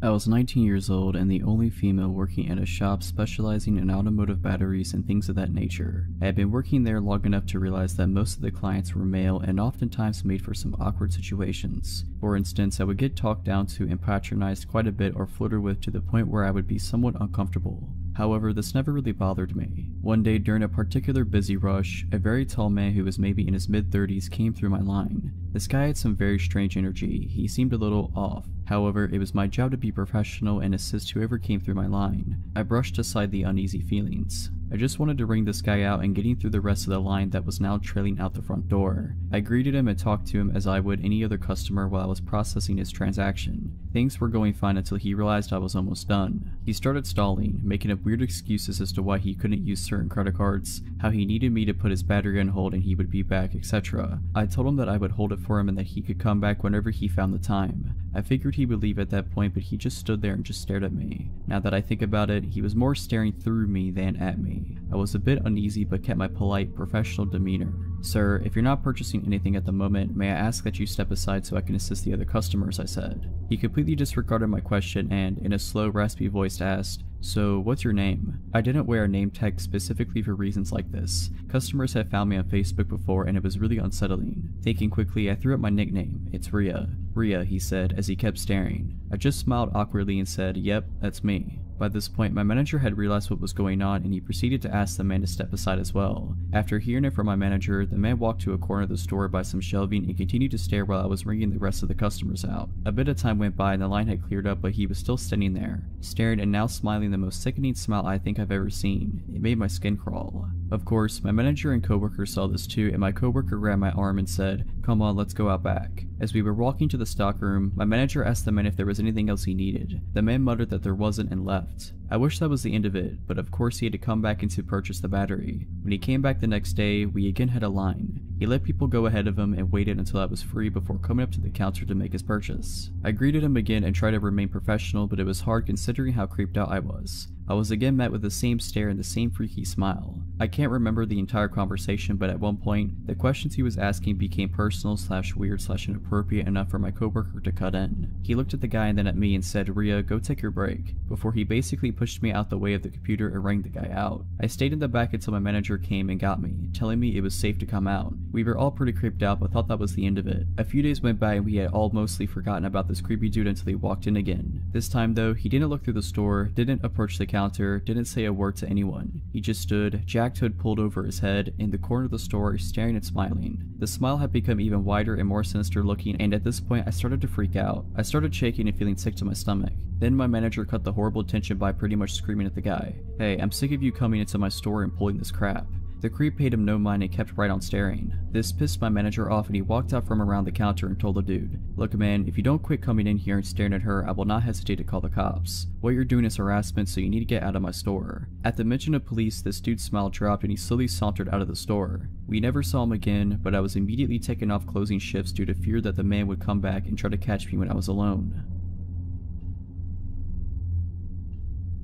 I was 19 years old and the only female working at a shop specializing in automotive batteries and things of that nature. I had been working there long enough to realize that most of the clients were male and oftentimes made for some awkward situations. For instance, I would get talked down to and patronized quite a bit or flirted with to the point where I would be somewhat uncomfortable. However, this never really bothered me. One day during a particular busy rush, a very tall man who was maybe in his mid-30s came through my line. This guy had some very strange energy. He seemed a little off. However, it was my job to be professional and assist whoever came through my line. I brushed aside the uneasy feelings. I just wanted to ring this guy out and getting through the rest of the line that was now trailing out the front door. I greeted him and talked to him as I would any other customer while I was processing his transaction. Things were going fine until he realized I was almost done. He started stalling, making up weird excuses as to why he couldn't use certain credit cards, how he needed me to put his battery on hold and he would be back, etc. I told him that I would hold it for him and that he could come back whenever he found the time. I figured he would leave at that point, but he just stood there and just stared at me. Now that I think about it, he was more staring through me than at me. I was a bit uneasy but kept my polite, professional demeanor. "Sir, if you're not purchasing anything at the moment, may I ask that you step aside so I can assist the other customers," I said. He completely disregarded my question and, in a slow, raspy voice, asked, "So, what's your name?" I didn't wear a name tag specifically for reasons like this. Customers had found me on Facebook before and it was really unsettling. Thinking quickly, I threw up my nickname. "It's Rhea." "Rhea," he said as he kept staring. I just smiled awkwardly and said, "Yep, that's me." By this point, my manager had realized what was going on and he proceeded to ask the man to step aside as well. After hearing it from my manager, the man walked to a corner of the store by some shelving and continued to stare while I was ringing the rest of the customers out. A bit of time went by and the line had cleared up, but he was still standing there, staring and now smiling the most sickening smile I think I've ever seen. It made my skin crawl. Of course, my manager and coworker saw this too, and my coworker grabbed my arm and said, "Come on, let's go out back." As we were walking to the stockroom, my manager asked the man if there was anything else he needed. The man muttered that there wasn't and left. I wish that was the end of it, but of course he had to come back in to purchase the battery. When he came back the next day, we again had a line. He let people go ahead of him and waited until I was free before coming up to the counter to make his purchase. I greeted him again and tried to remain professional, but it was hard considering how creeped out I was. I was again met with the same stare and the same freaky smile. I can't remember the entire conversation, but at one point, the questions he was asking became personal / weird / inappropriate enough for my coworker to cut in. He looked at the guy and then at me and said, "Rhea, go take your break," before he basically pushed me out the way of the computer and rang the guy out. I stayed in the back until my manager came and got me, telling me it was safe to come out. We were all pretty creeped out but thought that was the end of it. A few days went by and we had all mostly forgotten about this creepy dude until he walked in again. This time though, he didn't look through the store, didn't approach the counter, didn't say a word to anyone. He just stood, jacked hood pulled over his head, in the corner of the store, staring and smiling. The smile had become even wider and more sinister looking, and at this point I started to freak out. I started shaking and feeling sick to my stomach. Then my manager cut the horrible tension by pretty much screaming at the guy, "Hey, I'm sick of you coming into my store and pulling this crap." The creep paid him no mind and kept right on staring. This pissed my manager off and he walked out from around the counter and told the dude, "Look man, if you don't quit coming in here and staring at her, I will not hesitate to call the cops. What you're doing is harassment, so you need to get out of my store." At the mention of police, this dude's smile dropped and he slowly sauntered out of the store. We never saw him again, but I was immediately taken off closing shifts due to fear that the man would come back and try to catch me when I was alone.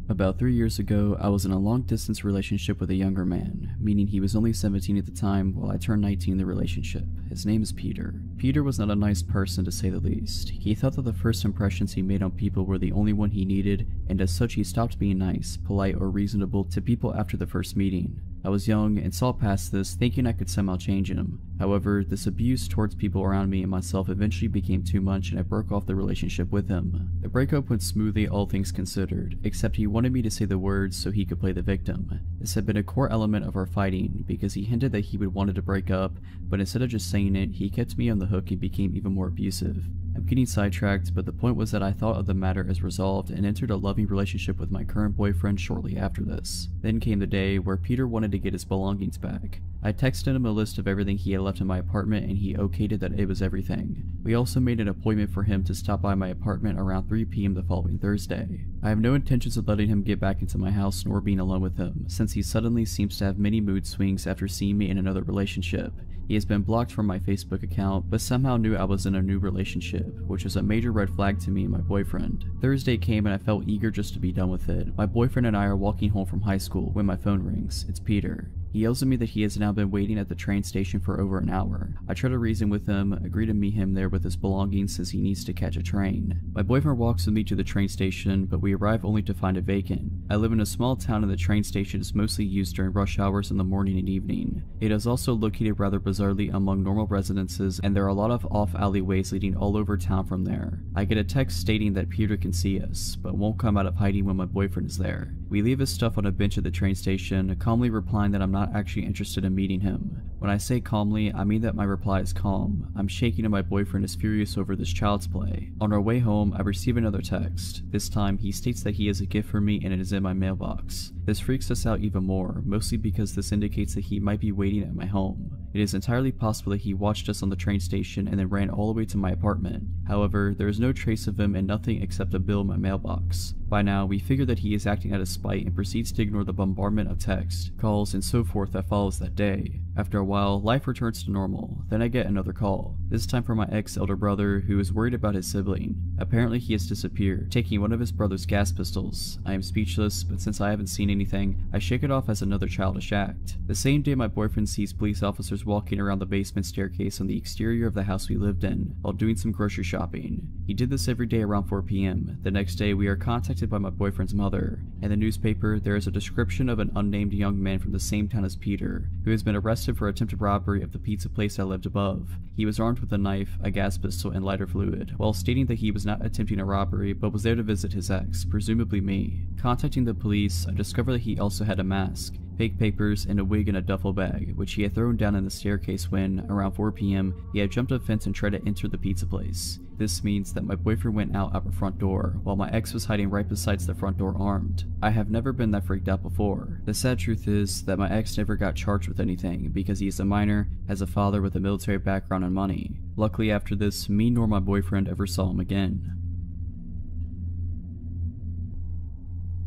About 3 years ago, I was in a long-distance relationship with a younger man, meaning he was only 17 at the time while I turned 19 in the relationship. His name is Peter. Peter was not a nice person to say the least. He thought that the first impressions he made on people were the only one he needed, and as such he stopped being nice, polite, or reasonable to people after the first meeting. I was young and saw past this, thinking I could somehow change him. However, this abuse towards people around me and myself eventually became too much and I broke off the relationship with him. The breakup went smoothly, all things considered, except he wanted me to say the words so he could play the victim. This had been a core element of our fighting because he hinted that he would wanted to break up, but instead of just saying it, he kept me on the hook and became even more abusive. I'm getting sidetracked, but the point was that I thought of the matter as resolved and entered a loving relationship with my current boyfriend shortly after this. Then came the day where Peter wanted to get his belongings back. I texted him a list of everything he had left in my apartment and he okayed it that it was everything. We also made an appointment for him to stop by my apartment around 3 p.m. the following Thursday. I have no intentions of letting him get back into my house nor being alone with him, since he suddenly seems to have many mood swings after seeing me in another relationship. He has been blocked from my Facebook account, but somehow knew I was in a new relationship, which was a major red flag to me and my boyfriend. Thursday came and I felt eager just to be done with it. My boyfriend and I are walking home from high school when my phone rings. It's Peter. He yells at me that he has now been waiting at the train station for over an hour. I try to reason with him, agree to meet him there with his belongings since he needs to catch a train. My boyfriend walks with me to the train station, but we arrive only to find it vacant. I live in a small town and the train station is mostly used during rush hours in the morning and evening. It is also located rather bizarrely among normal residences, and there are a lot of off alleyways leading all over town from there. I get a text stating that Peter can see us, but won't come out of hiding when my boyfriend is there. We leave his stuff on a bench at the train station, calmly replying that I'm not actually interested in meeting him. When I say calmly, I mean that my reply is calm. I'm shaking and my boyfriend is furious over this child's play. On our way home, I receive another text. This time, he states that he has a gift for me and it is in my mailbox. This freaks us out even more, mostly because this indicates that he might be waiting at my home. It is entirely possible that he watched us on the train station and then ran all the way to my apartment. However, there is no trace of him and nothing except a bill in my mailbox. By now, we figure that he is acting out of spite and proceeds to ignore the bombardment of texts, calls, and so forth that follows that day. After a while, life returns to normal. Then I get another call, this time from my ex-elder brother who is worried about his sibling. Apparently he has disappeared, taking one of his brother's gas pistols. I am speechless, but since I haven't seen anything, I shake it off as another childish act. The same day my boyfriend sees police officers walking around the basement staircase on the exterior of the house we lived in, while doing some grocery shopping. He did this every day around 4 p.m. The next day we are contacted by my boyfriend's mother. In the newspaper, there is a description of an unnamed young man from the same town as Peter, who has been arrested for attempted robbery of the pizza place I lived above. He was armed with a knife, a gas pistol, and lighter fluid, while stating that he was not attempting a robbery but was there to visit his ex, presumably me. Contacting the police, I discovered that he also had a mask, fake papers, and a wig in a duffel bag, which he had thrown down in the staircase when, around 4 p.m., he had jumped a fence and tried to enter the pizza place. This means that my boyfriend went out our front door, while my ex was hiding right beside the front door armed. I have never been that freaked out before. The sad truth is that my ex never got charged with anything because he is a minor, has a father with a military background and money. Luckily after this, me nor my boyfriend ever saw him again.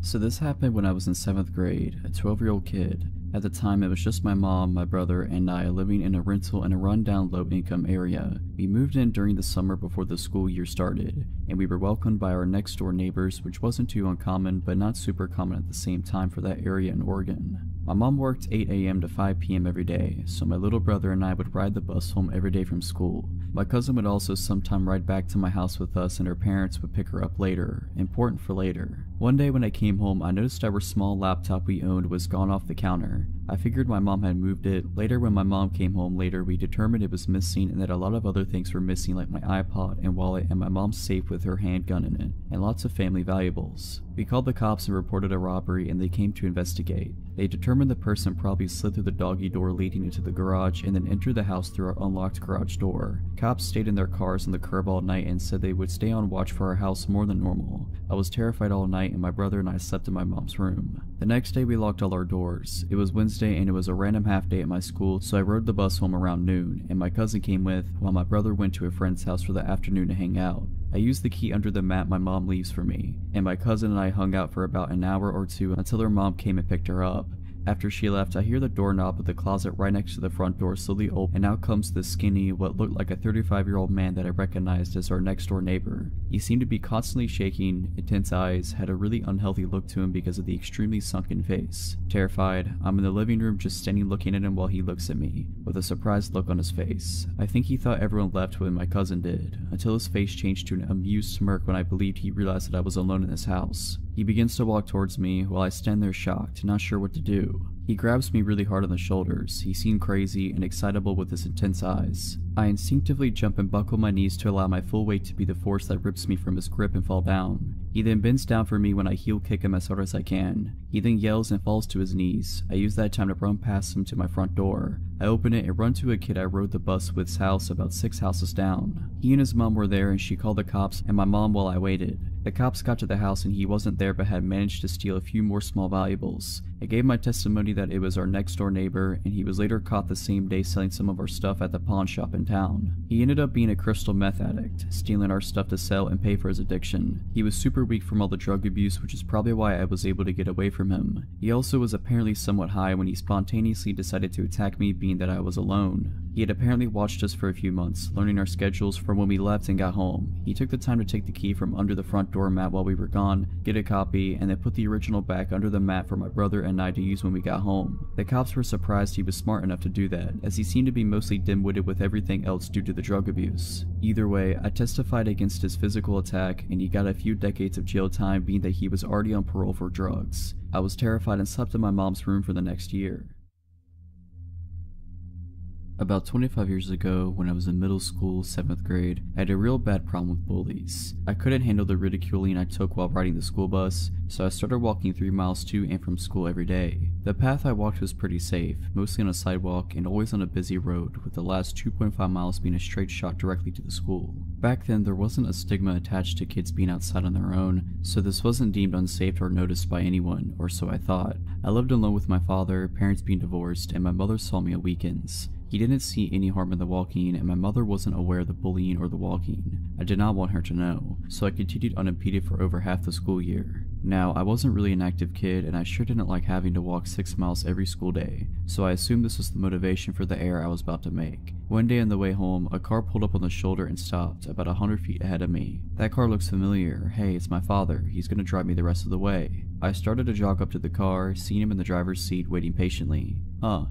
So this happened when I was in 7th grade, a 12-year-old kid. At the time, it was just my mom, my brother, and I living in a rental in a rundown low-income area. We moved in during the summer before the school year started, and we were welcomed by our next-door neighbors, which wasn't too uncommon, but not super common at the same time for that area in Oregon. My mom worked 8 a.m. to 5 p.m. every day, so my little brother and I would ride the bus home every day from school. My cousin would also sometime ride back to my house with us and her parents would pick her up later. Important for later. One day when I came home, I noticed our small laptop we owned was gone off the counter. I figured my mom had moved it. Later when my mom came home later, we determined it was missing and that a lot of other things were missing like my iPod and wallet and my mom's safe with her handgun in it, and lots of family valuables. We called the cops and reported a robbery and they came to investigate. They determined the person probably slid through the doggy door leading into the garage and then entered the house through our unlocked garage door. Cops stayed in their cars on the curb all night and said they would stay on watch for our house more than normal. I was terrified all night night and my brother and I slept in my mom's room. The next day we locked all our doors. It was Wednesday and it was a random half day at my school, so I rode the bus home around noon, and my cousin came with while my brother went to a friend's house for the afternoon to hang out. I used the key under the mat my mom leaves for me, and my cousin and I hung out for about an hour or two until her mom came and picked her up. After she left, I hear the doorknob of the closet right next to the front door slowly open, and out comes the skinny, what looked like a 35-year-old man that I recognized as our next door neighbor. He seemed to be constantly shaking, intense eyes, had a really unhealthy look to him because of the extremely sunken face. Terrified, I'm in the living room just standing looking at him while he looks at me, with a surprised look on his face. I think he thought everyone left when my cousin did, until his face changed to an amused smirk when I believed he realized that I was alone in his house. He begins to walk towards me while I stand there shocked, not sure what to do. He grabs me really hard on the shoulders. He seemed crazy and excitable with his intense eyes. I instinctively jump and buckle my knees to allow my full weight to be the force that rips me from his grip and fall down. He then bends down for me when I heel kick him as hard as I can. He then yells and falls to his knees. I use that time to run past him to my front door. I open it and run to a kid I rode the bus with's house about 6 houses down. He and his mom were there and she called the cops and my mom while I waited. The cops got to the house and he wasn't there but had managed to steal a few more small valuables. I gave my testimony that it was our next door neighbor, and he was later caught the same day selling some of our stuff at the pawn shop in town. He ended up being a crystal meth addict, stealing our stuff to sell and pay for his addiction. He was super weak from all the drug abuse, which is probably why I was able to get away from him. He also was apparently somewhat high when he spontaneously decided to attack me, being that I was alone. He had apparently watched us for a few months, learning our schedules from when we left and got home. He took the time to take the key from under the front door mat while we were gone, get a copy, and then put the original back under the mat for my brother and I to use when we got home. The cops were surprised he was smart enough to do that, as he seemed to be mostly dim-witted with everything else due to the drug abuse. Either way, I testified against his physical attack, and he got a few decades of jail time, being that he was already on parole for drugs. I was terrified and slept in my mom's room for the next year. About 25 years ago, when I was in middle school, 7th grade, I had a real bad problem with bullies. I couldn't handle the ridiculing I took while riding the school bus, so I started walking 3 miles to and from school every day. The path I walked was pretty safe, mostly on a sidewalk and always on a busy road, with the last 2.5 miles being a straight shot directly to the school. Back then, there wasn't a stigma attached to kids being outside on their own, so this wasn't deemed unsafe or noticed by anyone, or so I thought. I lived alone with my father, parents being divorced, and my mother saw me on weekends. He didn't see any harm in the walking, and my mother wasn't aware of the bullying or the walking. I did not want her to know, so I continued unimpeded for over half the school year. Now, I wasn't really an active kid, and I sure didn't like having to walk 6 miles every school day, so I assumed this was the motivation for the error I was about to make. One day on the way home, a car pulled up on the shoulder and stopped, about 100 feet ahead of me. That car looks familiar. Hey, it's my father. He's gonna drive me the rest of the way. I started to jog up to the car, seeing him in the driver's seat waiting patiently.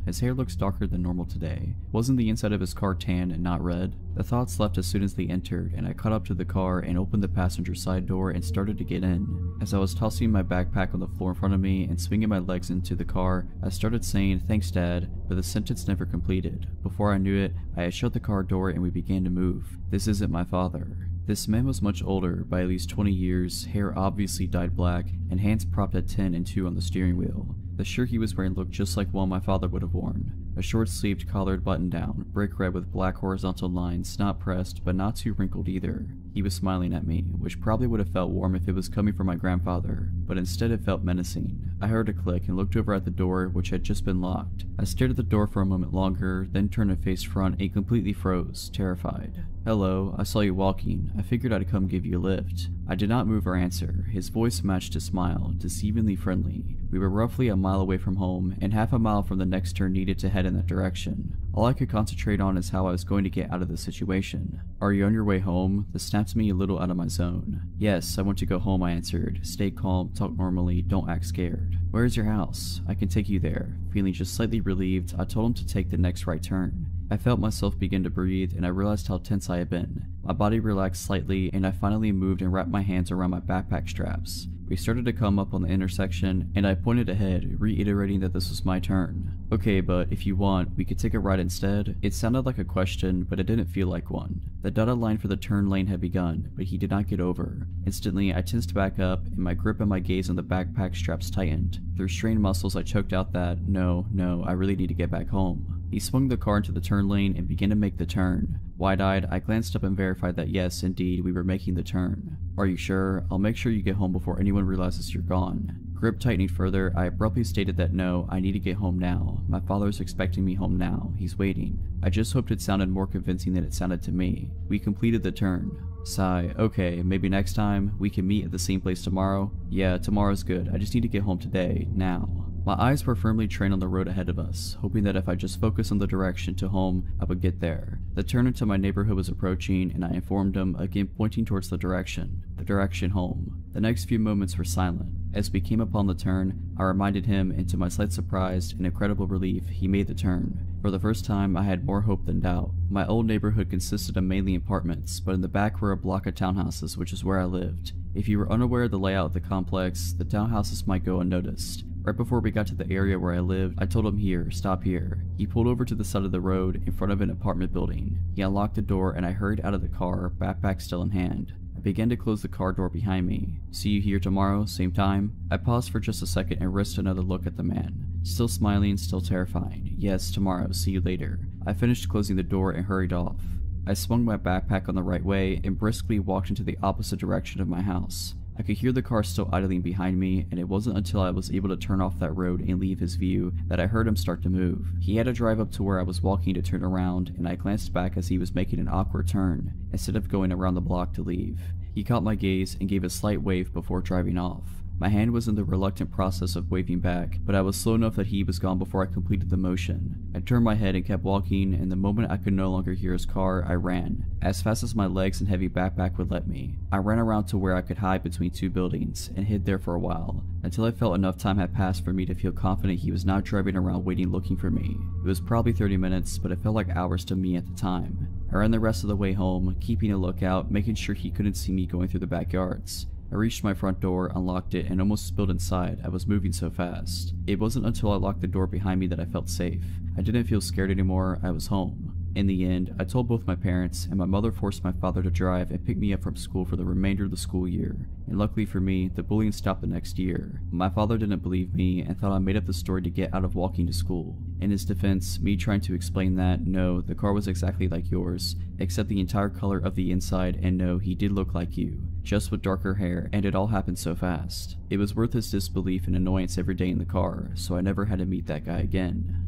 His hair looks darker than normal today. Wasn't the inside of his car tan and not red? The thoughts left as soon as they entered, and I caught up to the car and opened the passenger side door and started to get in. As I was tossing my backpack on the floor in front of me and swinging my legs into the car, I started saying, "Thanks, Dad," but the sentence never completed. Before I knew it, I had shut the car door and we began to move. This isn't my father. This man was much older, by at least 20 years, hair obviously dyed black, and hands propped at 10 and 2 on the steering wheel. The shirt he was wearing looked just like one my father would have worn. A short-sleeved collared button-down, brick red with black horizontal lines, not pressed, but not too wrinkled either. He was smiling at me, which probably would have felt warm if it was coming from my grandfather, but instead it felt menacing. I heard a click and looked over at the door, which had just been locked. I stared at the door for a moment longer, then turned and faced front and completely froze, terrified. "Hello, I saw you walking. I figured I'd come give you a lift." I did not move or answer. His voice matched his smile, deceivingly friendly. We were roughly a mile away from home, and half a mile from the next turn needed to head in that direction. All I could concentrate on is how I was going to get out of the situation. "Are you on your way home?" This snapped me a little out of my zone. "Yes, I want to go home," I answered. "Stay calm, talk normally, don't act scared." "Where is your house?" "I can take you there." Feeling just slightly relieved, I told him to take the next right turn. I felt myself begin to breathe, and I realized how tense I had been. My body relaxed slightly, and I finally moved and wrapped my hands around my backpack straps. We started to come up on the intersection, and I pointed ahead, reiterating that this was my turn. "Okay, but if you want, we could take a ride instead." It sounded like a question, but it didn't feel like one. The dotted line for the turn lane had begun, but he did not get over. Instantly, I tensed back up, and my grip and my gaze on the backpack straps tightened. Through strained muscles, I choked out that, no, I really need to get back home." He swung the car into the turn lane and began to make the turn. Wide-eyed, I glanced up and verified that yes, indeed, we were making the turn. Are you sure? I'll make sure you get home before anyone realizes you're gone. Grip tightening further, I abruptly stated that no, I need to get home now. My father's expecting me home now. He's waiting. I just hoped it sounded more convincing than it sounded to me. We completed the turn. Sigh, okay, maybe next time, we can meet at the same place tomorrow? Yeah, tomorrow's good. I just need to get home today, now. My eyes were firmly trained on the road ahead of us, hoping that if I just focused on the direction to home, I would get there. The turn into my neighborhood was approaching, and I informed him, again pointing towards the direction home. The next few moments were silent. As we came upon the turn, I reminded him, and to my slight surprise and incredible relief, he made the turn. For the first time, I had more hope than doubt. My old neighborhood consisted of mainly apartments, but in the back were a block of townhouses, which is where I lived. If you were unaware of the layout of the complex, the townhouses might go unnoticed. Right before we got to the area where I lived, I told him here, stop here. He pulled over to the side of the road in front of an apartment building. He unlocked the door and I hurried out of the car, backpack still in hand. I began to close the car door behind me. See you here tomorrow, same time? I paused for just a second and risked another look at the man. Still smiling, still terrifying. Yes, tomorrow, see you later. I finished closing the door and hurried off. I swung my backpack on the right way and briskly walked into the opposite direction of my house. I could hear the car still idling behind me, and it wasn't until I was able to turn off that road and leave his view that I heard him start to move. He had to drive up to where I was walking to turn around, and I glanced back as he was making an awkward turn, instead of going around the block to leave. He caught my gaze and gave a slight wave before driving off. My hand was in the reluctant process of waving back, but I was slow enough that he was gone before I completed the motion. I turned my head and kept walking, and the moment I could no longer hear his car, I ran, as fast as my legs and heavy backpack would let me. I ran around to where I could hide between two buildings, and hid there for a while, until I felt enough time had passed for me to feel confident he was not driving around waiting looking for me. It was probably 30 minutes, but it felt like hours to me at the time. I ran the rest of the way home, keeping a lookout, making sure he couldn't see me going through the backyards. I reached my front door, unlocked it, and almost spilled inside. I was moving so fast. It wasn't until I locked the door behind me that I felt safe. I didn't feel scared anymore. I was home. In the end, I told both my parents, and my mother forced my father to drive and pick me up from school for the remainder of the school year. And luckily for me, the bullying stopped the next year. My father didn't believe me and thought I made up the story to get out of walking to school. In his defense, me trying to explain that, no, the car was exactly like yours, except the entire color of the inside, and no, he did look like you, just with darker hair, and it all happened so fast. It was worth his disbelief and annoyance every day in the car, so I never had to meet that guy again.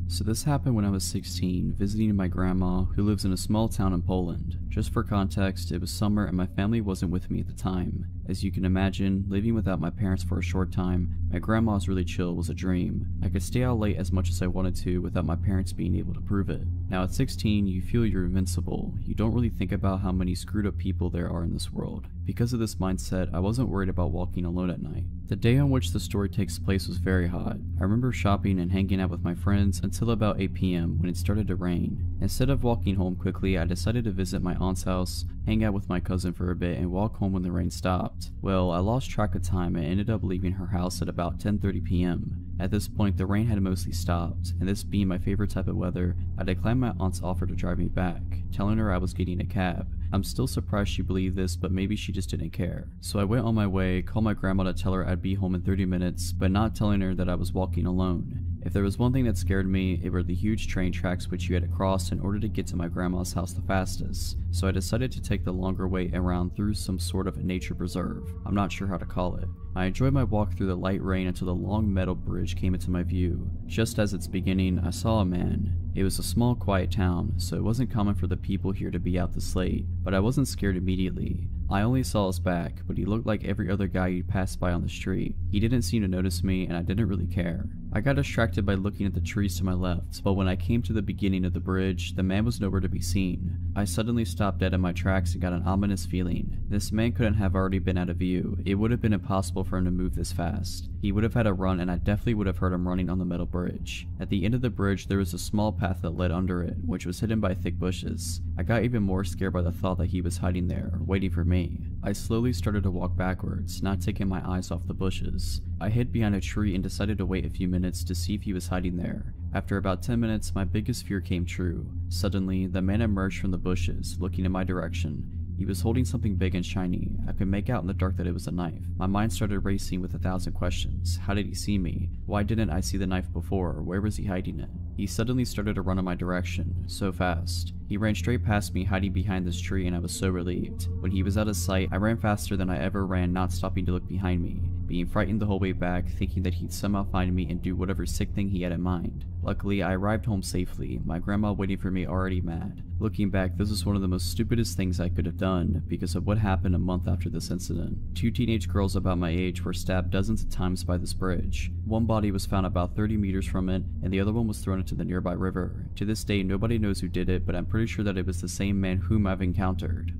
So this happened when I was 16, visiting my grandma, who lives in a small town in Poland. Just for context, it was summer and my family wasn't with me at the time. As you can imagine, living without my parents for a short time, my grandma's really chill was a dream. I could stay out late as much as I wanted to without my parents being able to prove it. Now at 16, you feel you're invincible. You don't really think about how many screwed up people there are in this world. Because of this mindset, I wasn't worried about walking alone at night. The day on which the story takes place was very hot. I remember shopping and hanging out with my friends until about 8 p.m. when it started to rain. Instead of walking home quickly, I decided to visit my aunt's house, hang out with my cousin for a bit, and walk home when the rain stopped. Well, I lost track of time and ended up leaving her house at about 10:30 p.m. At this point, the rain had mostly stopped, and this being my favorite type of weather, I declined my aunt's offer to drive me back, telling her I was getting a cab. I'm still surprised she believed this, but maybe she just didn't care. So I went on my way, called my grandma to tell her I'd be home in 30 minutes, but not telling her that I was walking alone. If there was one thing that scared me, it were the huge train tracks which you had to cross in order to get to my grandma's house the fastest. So I decided to take the longer way around through some sort of nature preserve. I'm not sure how to call it. I enjoyed my walk through the light rain until the long metal bridge came into my view. Just as its beginning, I saw a man. It was a small, quiet town, so it wasn't common for the people here to be out this late, but I wasn't scared immediately. I only saw his back, but he looked like every other guy you'd pass by on the street. He didn't seem to notice me, and I didn't really care. I got distracted by looking at the trees to my left, but when I came to the beginning of the bridge, the man was nowhere to be seen. I suddenly stopped dead in my tracks and got an ominous feeling. This man couldn't have already been out of view. It would have been impossible for him to move this fast. He would have had to run, and I definitely would have heard him running on the metal bridge. At the end of the bridge, there was a small path that led under it, which was hidden by thick bushes. I got even more scared by the thought that he was hiding there, waiting for me. I slowly started to walk backwards, not taking my eyes off the bushes. I hid behind a tree and decided to wait a few minutes to see if he was hiding there. After about 10 minutes, my biggest fear came true. Suddenly, the man emerged from the bushes, looking in my direction. He was holding something big and shiny. I could make out in the dark that it was a knife. My mind started racing with 1,000 questions. How did he see me? Why didn't I see the knife before? Where was he hiding it? He suddenly started to run in my direction, so fast. He ran straight past me, hiding behind this tree, and I was so relieved. When he was out of sight, I ran faster than I ever ran, not stopping to look behind me, being frightened the whole way back, thinking that he'd somehow find me and do whatever sick thing he had in mind. Luckily, I arrived home safely, my grandma waiting for me already mad. Looking back, this was one of the most stupidest things I could have done, because of what happened a month after this incident. 2 teenage girls about my age were stabbed dozens of times by this bridge. One body was found about 30 meters from it, and the other one was thrown into the nearby river. To this day, nobody knows who did it, but I'm pretty sure that it was the same man whom I've encountered.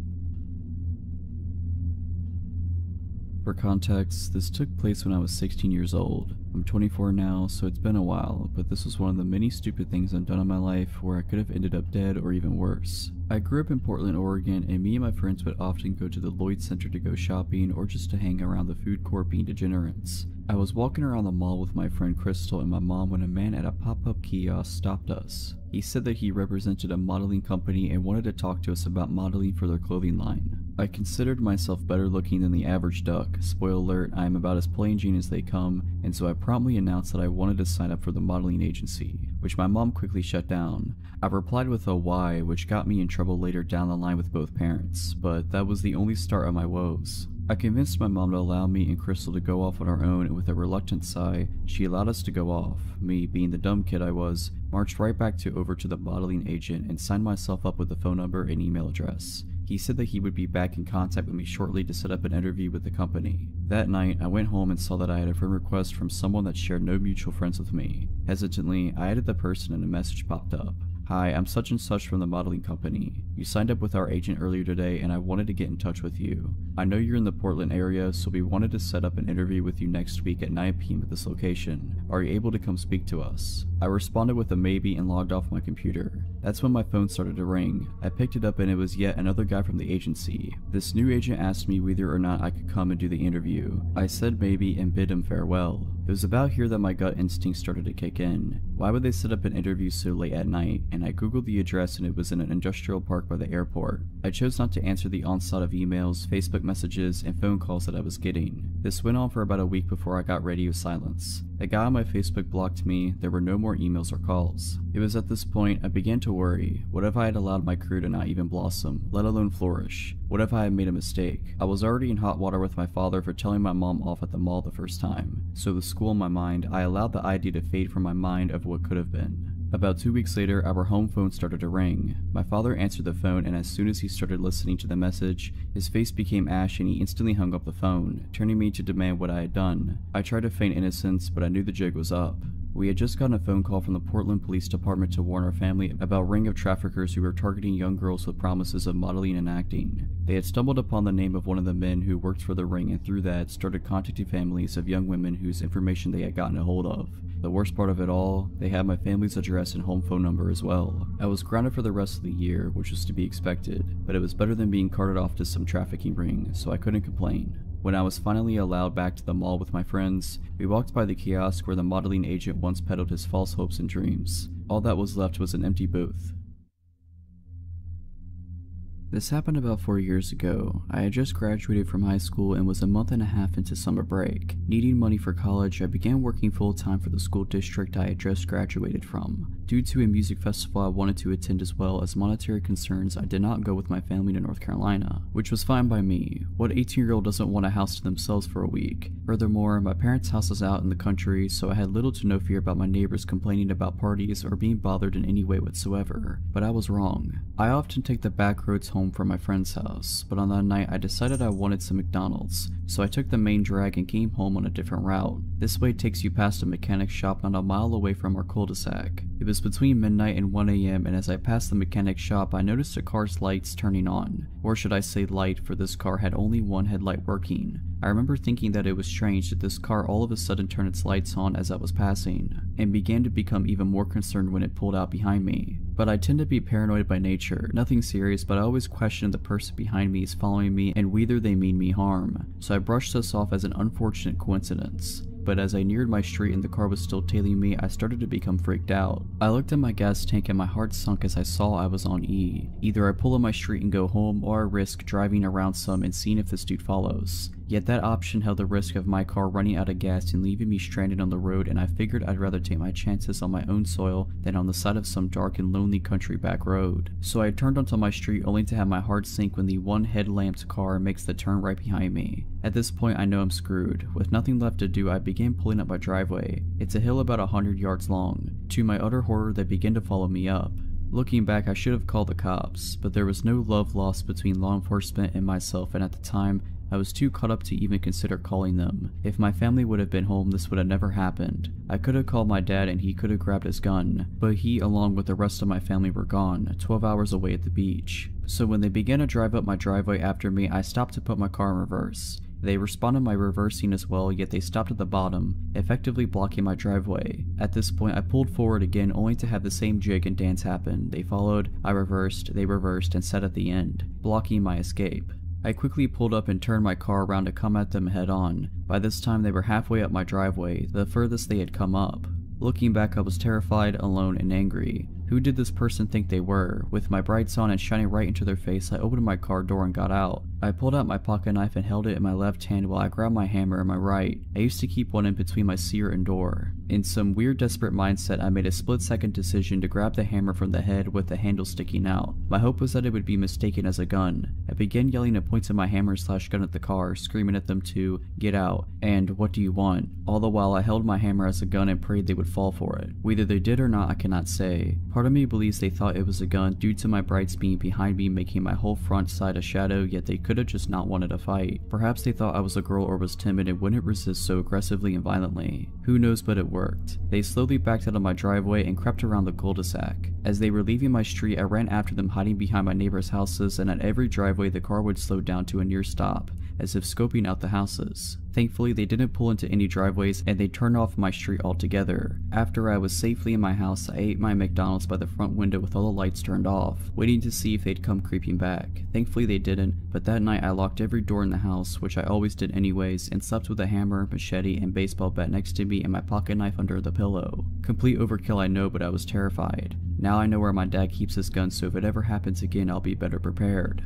For context, this took place when I was 16 years old. I'm 24 now, so it's been a while, but this was one of the many stupid things I've done in my life where I could have ended up dead or even worse. I grew up in Portland, Oregon, and me and my friends would often go to the Lloyd Center to go shopping or just to hang around the food court being degenerates. I was walking around the mall with my friend Crystal and my mom when a man at a pop-up kiosk stopped us. He said that he represented a modeling company and wanted to talk to us about modeling for their clothing line. I considered myself better looking than the average duck. Spoiler alert, I am about as plain Jane as they come, and so I promptly announced that I wanted to sign up for the modeling agency, which my mom quickly shut down. I replied with a why, which got me in trouble later down the line with both parents, but that was the only start of my woes. I convinced my mom to allow me and Crystal to go off on our own, and with a reluctant sigh, she allowed us to go off. Me, being the dumb kid I was, marched right back over to the modeling agent and signed myself up with a phone number and email address. He said that he would be back in contact with me shortly to set up an interview with the company. That night, I went home and saw that I had a friend request from someone that shared no mutual friends with me. Hesitantly, I added the person and a message popped up. Hi, I'm such and such from the modeling company. You signed up with our agent earlier today and I wanted to get in touch with you. I know you're in the Portland area, so we wanted to set up an interview with you next week at 9 p.m. at this location. Are you able to come speak to us? I responded with a maybe and logged off my computer. That's when my phone started to ring. I picked it up and it was yet another guy from the agency. This new agent asked me whether or not I could come and do the interview. I said maybe and bid him farewell. It was about here that my gut instinct started to kick in. Why would they set up an interview so late at night? And I googled the address and it was in an industrial park by the airport. I chose not to answer the onslaught of emails, Facebook messages, and phone calls that I was getting. This went on for about a week before I got radio silence. A guy on my Facebook blocked me. There were no more emails or calls. It was at this point I began to worry. What if I had allowed my career to not even blossom, let alone flourish? What if I had made a mistake? I was already in hot water with my father for telling my mom off at the mall the first time. So with school in my mind, I allowed the idea to fade from my mind of what could have been. About 2 weeks later, our home phone started to ring. My father answered the phone, and as soon as he started listening to the message, his face became ash and he instantly hung up the phone, turning me to demand what I had done. I tried to feign innocence, but I knew the jig was up. We had just gotten a phone call from the Portland Police Department to warn our family about a ring of traffickers who were targeting young girls with promises of modeling and acting. They had stumbled upon the name of one of the men who worked for the ring and through that started contacting families of young women whose information they had gotten a hold of. The worst part of it all, they had my family's address and home phone number as well. I was grounded for the rest of the year, which was to be expected, but it was better than being carted off to some trafficking ring, so I couldn't complain. When I was finally allowed back to the mall with my friends, we walked by the kiosk where the modeling agent once peddled his false hopes and dreams. All that was left was an empty booth. This happened about 4 years ago. I had just graduated from high school and was a month and a half into summer break. Needing money for college, I began working full-time for the school district I had just graduated from. Due to a music festival I wanted to attend as well as monetary concerns, I did not go with my family to North Carolina, which was fine by me. What 18-year-old doesn't want a house to themselves for a week? Furthermore, my parents' house is out in the country, so I had little to no fear about my neighbors complaining about parties or being bothered in any way whatsoever. But I was wrong. I often take the back roads home from my friend's house, but on that night I decided I wanted some McDonald's, so I took the main drag and came home on a different route. This way takes you past a mechanic shop not a mile away from our cul-de-sac. It was between midnight and 1 a.m. and as I passed the mechanic shop I noticed a car's lights turning on, or should I say light, for this car had only one headlight working. I remember thinking that it was strange that this car all of a sudden turned its lights on as I was passing, and began to become even more concerned when it pulled out behind me. But I tend to be paranoid by nature, nothing serious, but I always question if the person behind me is following me and whether they mean me harm, so I brushed this off as an unfortunate coincidence. but as I neared my street and the car was still tailing me, I started to become freaked out. I looked at my gas tank and my heart sunk as I saw I was on E. Either I pull on my street and go home, or I risk driving around some and seeing if this dude follows. Yet that option held the risk of my car running out of gas and leaving me stranded on the road, and I figured I'd rather take my chances on my own soil than on the side of some dark and lonely country back road. So I turned onto my street only to have my heart sink when the one headlamped car makes the turn right behind me. At this point I know I'm screwed. With nothing left to do, I began pulling up my driveway. It's a hill about 100 yards long. To my utter horror, they begin to follow me up. Looking back, I should have called the cops, but there was no love lost between law enforcement and myself, and at the time, I was too caught up to even consider calling them. If my family would have been home, this would have never happened. I could have called my dad and he could have grabbed his gun, but he, along with the rest of my family, were gone, 12 hours away at the beach. So when they began to drive up my driveway after me, I stopped to put my car in reverse. They responded by reversing as well, yet they stopped at the bottom, effectively blocking my driveway. At this point, I pulled forward again only to have the same jig and dance happen. They followed, I reversed, they reversed, and sat at the end, blocking my escape. I quickly pulled up and turned my car around to come at them head on. By this time they were halfway up my driveway, the furthest they had come up. Looking back, I was terrified, alone, and angry. Who did this person think they were? With my brights on and shining right into their face, I opened my car door and got out. I pulled out my pocket knife and held it in my left hand while I grabbed my hammer in my right. I used to keep one in between my seat and door. In some weird desperate mindset, I made a split-second decision to grab the hammer from the head with the handle sticking out. My hope was that it would be mistaken as a gun. I began yelling and pointing my hammer/gun at the car, screaming at them to get out and what do you want? All the while I held my hammer as a gun and prayed they would fall for it. Whether they did or not, I cannot say. Part of me believes they thought it was a gun due to my brights being behind me, making my whole front side a shadow, yet they could have just not wanted a fight. Perhaps they thought I was a girl or was timid and wouldn't resist so aggressively and violently. Who knows, but it worked. They slowly backed out of my driveway and crept around the cul-de-sac. As they were leaving my street, I ran after them, hiding behind my neighbors' houses, and at every driveway the car would slow down to a near stop, as if scoping out the houses. Thankfully, they didn't pull into any driveways and they turned off my street altogether. After I was safely in my house, I ate my McDonald's by the front window with all the lights turned off, waiting to see if they'd come creeping back. Thankfully they didn't, but that night I locked every door in the house, which I always did anyways, and slept with a hammer, machete, and baseball bat next to me and my pocket knife under the pillow. Complete overkill, I know, but I was terrified. Now I know where my dad keeps his gun, so if it ever happens again, I'll be better prepared.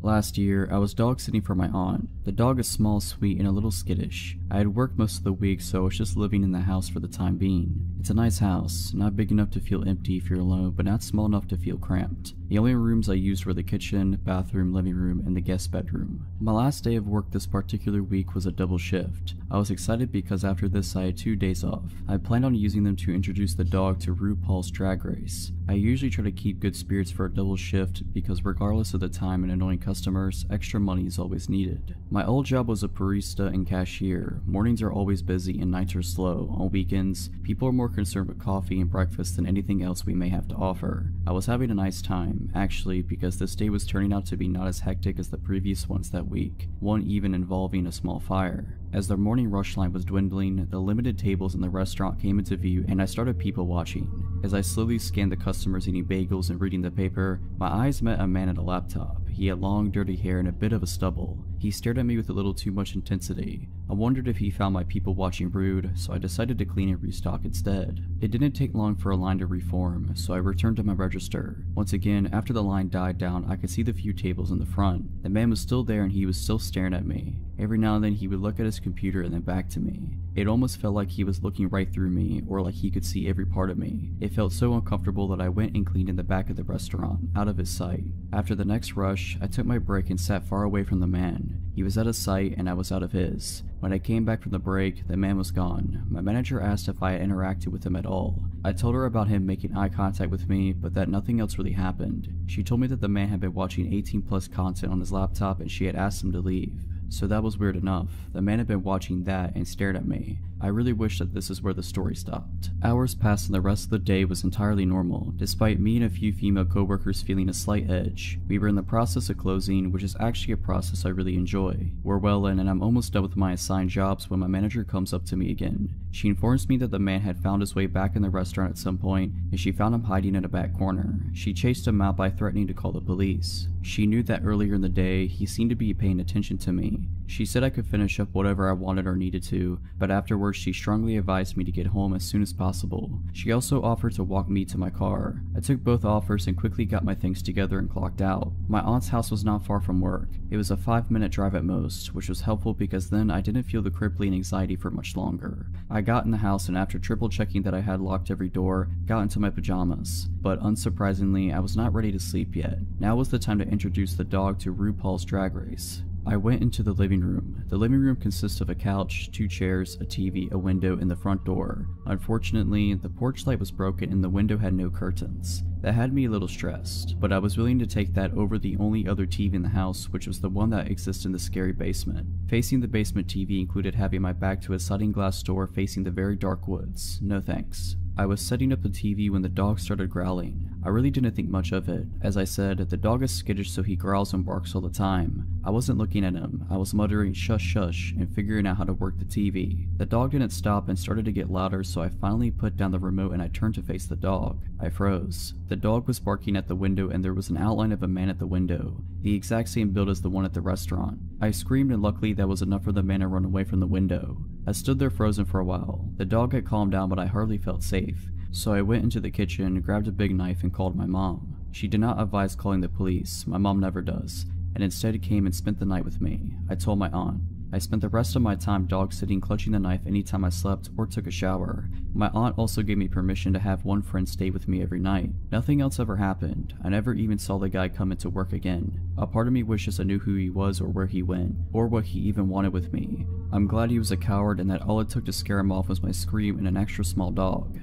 Last year, I was dog sitting for my aunt. The dog is small, sweet, and a little skittish. I had worked most of the week, so I was just living in the house for the time being. It's a nice house, not big enough to feel empty if you're alone, but not small enough to feel cramped. The only rooms I used were the kitchen, bathroom, living room, and the guest bedroom. My last day of work this particular week was a double shift. I was excited because after this I had 2 days off. I planned on using them to introduce the dog to RuPaul's Drag Race. I usually try to keep good spirits for a double shift because regardless of the time and annoying customers, extra money is always needed. My old job was a barista and cashier. Mornings are always busy and nights are slow. On weekends, people are more concerned with coffee and breakfast than anything else we may have to offer. I was having a nice time, actually, because this day was turning out to be not as hectic as the previous ones that week, one even involving a small fire. As the morning rush line was dwindling, the limited tables in the restaurant came into view and I started people watching. As I slowly scanned the customers eating bagels and reading the paper, my eyes met a man at a laptop. He had long, dirty hair and a bit of a stubble. He stared at me with a little too much intensity. I wondered if he found my people watching rude, so I decided to clean and restock instead. It didn't take long for a line to reform, so I returned to my register. Once again, after the line died down, I could see the few tables in the front. The man was still there and he was still staring at me. Every now and then he would look at his computer and then back to me. It almost felt like he was looking right through me, or like he could see every part of me. It felt so uncomfortable that I went and cleaned in the back of the restaurant, out of his sight. After the next rush, I took my break and sat far away from the man. He was out of sight and I was out of his. When I came back from the break, the man was gone. My manager asked if I had interacted with him at all. I told her about him making eye contact with me, but that nothing else really happened. She told me that the man had been watching 18+ content on his laptop and she had asked him to leave. So that was weird enough. The man had been watching that and stared at me. I really wish that this is where the story stopped. Hours passed and the rest of the day was entirely normal, despite me and a few female coworkers feeling a slight edge. We were in the process of closing, which is actually a process I really enjoy. We're well in and I'm almost done with my assigned jobs when my manager comes up to me again. She informs me that the man had found his way back in the restaurant at some point and she found him hiding in a back corner. She chased him out by threatening to call the police. She knew that earlier in the day, he seemed to be paying attention to me. She said I could finish up whatever I wanted or needed to, but afterwards she strongly advised me to get home as soon as possible. She also offered to walk me to my car. I took both offers and quickly got my things together and clocked out. My aunt's house was not far from work. It was a 5-minute drive at most, which was helpful because then I didn't feel the crippling anxiety for much longer. I got in the house and after triple checking that I had locked every door, got into my pajamas. But unsurprisingly, I was not ready to sleep yet. Now was the time to introduce the dog to RuPaul's Drag Race. I went into the living room. The living room consists of a couch, 2 chairs, a TV, a window, and the front door. Unfortunately, the porch light was broken and the window had no curtains. That had me a little stressed, but I was willing to take that over the only other TV in the house, which was the one that exists in the scary basement. Facing the basement TV included having my back to a sliding glass door facing the very dark woods. No thanks. I was setting up the TV when the dog started growling. I really didn't think much of it. As I said, the dog is skittish so he growls and barks all the time. I wasn't looking at him. I was muttering shush shush and figuring out how to work the TV. The dog didn't stop and started to get louder, so I finally put down the remote and I turned to face the dog. I froze. The dog was barking at the window and there was an outline of a man at the window, the exact same build as the one at the restaurant. I screamed and luckily that was enough for the man to run away from the window. I stood there frozen for a while. The dog had calmed down but I hardly felt safe, so I went into the kitchen, grabbed a big knife and called my mom. She did not advise calling the police, my mom never does, and instead came and spent the night with me. I told my aunt. I spent the rest of my time dog sitting, clutching the knife anytime I slept or took a shower. My aunt also gave me permission to have one friend stay with me every night. Nothing else ever happened. I never even saw the guy come into work again. A part of me wishes I knew who he was or where he went, or what he even wanted with me. I'm glad he was a coward and that all it took to scare him off was my scream and an extra small dog.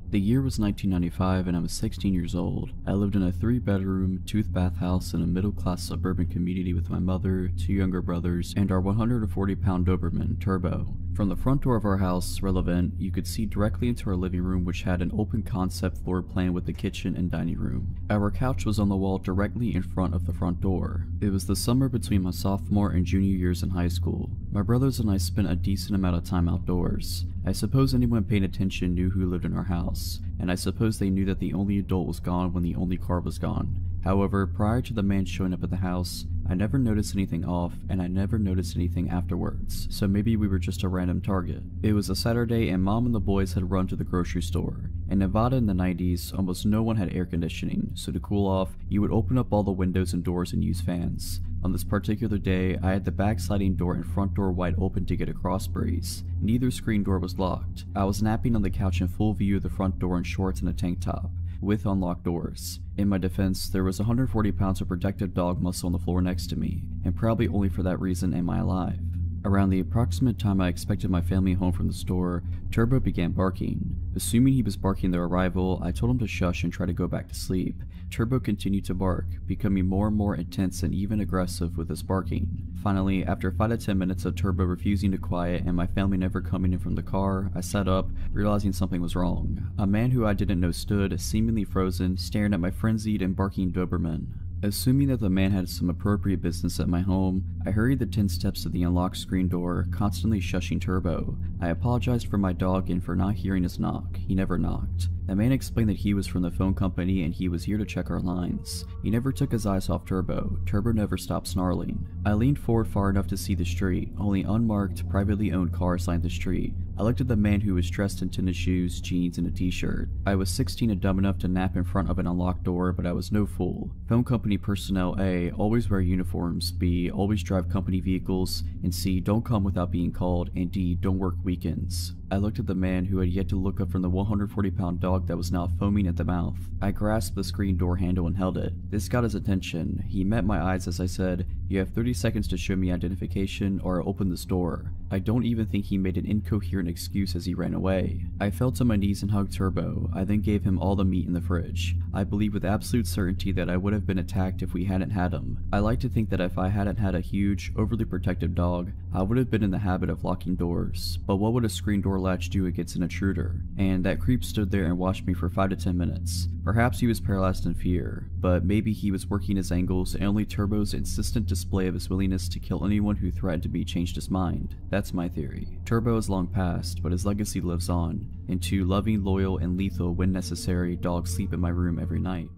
The year was 1995 and I was 16 years old. I lived in a 3-bedroom, 2-bath house in a middle-class suburban community with my mother, 2 younger brothers, and our 140-pound Doberman, Turbo. From the front door of our house, relevant, you could see directly into our living room, which had an open concept floor plan with the kitchen and dining room. Our couch was on the wall directly in front of the front door. It was the summer between my sophomore and junior years in high school. My brothers and I spent a decent amount of time outdoors. I suppose anyone paying attention knew who lived in our house, and I suppose they knew that the only adult was gone when the only car was gone. However, prior to the man showing up at the house, I never noticed anything off, and I never noticed anything afterwards, so maybe we were just a random target. It was a Saturday and mom and the boys had run to the grocery store. In Nevada in the 90s, almost no one had air conditioning, so to cool off, you would open up all the windows and doors and use fans. On this particular day, I had the back sliding door and front door wide open to get a cross breeze. Neither screen door was locked. I was napping on the couch in full view of the front door in shorts and a tank top, with unlocked doors. In my defense, there was 140 pounds of protective dog muscle on the floor next to me, and probably only for that reason am I alive. Around the approximate time I expected my family home from the store, Turbo began barking. Assuming he was barking their arrival, I told him to shush and try to go back to sleep. Turbo continued to bark, becoming more and more intense and even aggressive with his barking. Finally, after 5 to 10 minutes of Turbo refusing to quiet and my family never coming in from the car, I sat up, realizing something was wrong. A man who I didn't know stood, seemingly frozen, staring at my frenzied and barking Doberman. Assuming that the man had some appropriate business at my home, I hurried the 10 steps to the unlocked screen door, constantly shushing Turbo. I apologized for my dog and for not hearing his knock. He never knocked. The man explained that he was from the phone company and he was here to check our lines. He never took his eyes off Turbo. Turbo never stopped snarling. I leaned forward far enough to see the street. Only unmarked, privately owned cars lined the street. I looked at the man who was dressed in tennis shoes, jeans, and a t-shirt. I was 16 and dumb enough to nap in front of an unlocked door, but I was no fool. Phone company personnel A. Always wear uniforms, B. Always drive company vehicles, and C. Don't come without being called, and D. Don't work weekends. I looked at the man who had yet to look up from the 140-pound dog that was now foaming at the mouth. I grasped the screen door handle and held it. This got his attention. He met my eyes as I said, "You have 30 seconds to show me identification or I'll open this door." I don't even think he made an incoherent excuse as he ran away. I fell to my knees and hugged Turbo. I then gave him all the meat in the fridge. I believe with absolute certainty that I would have been attacked if we hadn't had him. I like to think that if I hadn't had a huge, overly protective dog, I would have been in the habit of locking doors. But what would a screen door latch do against an intruder? And that creep stood there and watched me for 5 to 10 minutes. Perhaps he was paralyzed in fear, but maybe he was working his angles and only Turbo's insistent display of his willingness to kill anyone who threatened me changed his mind. That's my theory. Turbo is long past, but his legacy lives on, and 2 loving, loyal, and lethal when necessary dogs sleep in my room every night.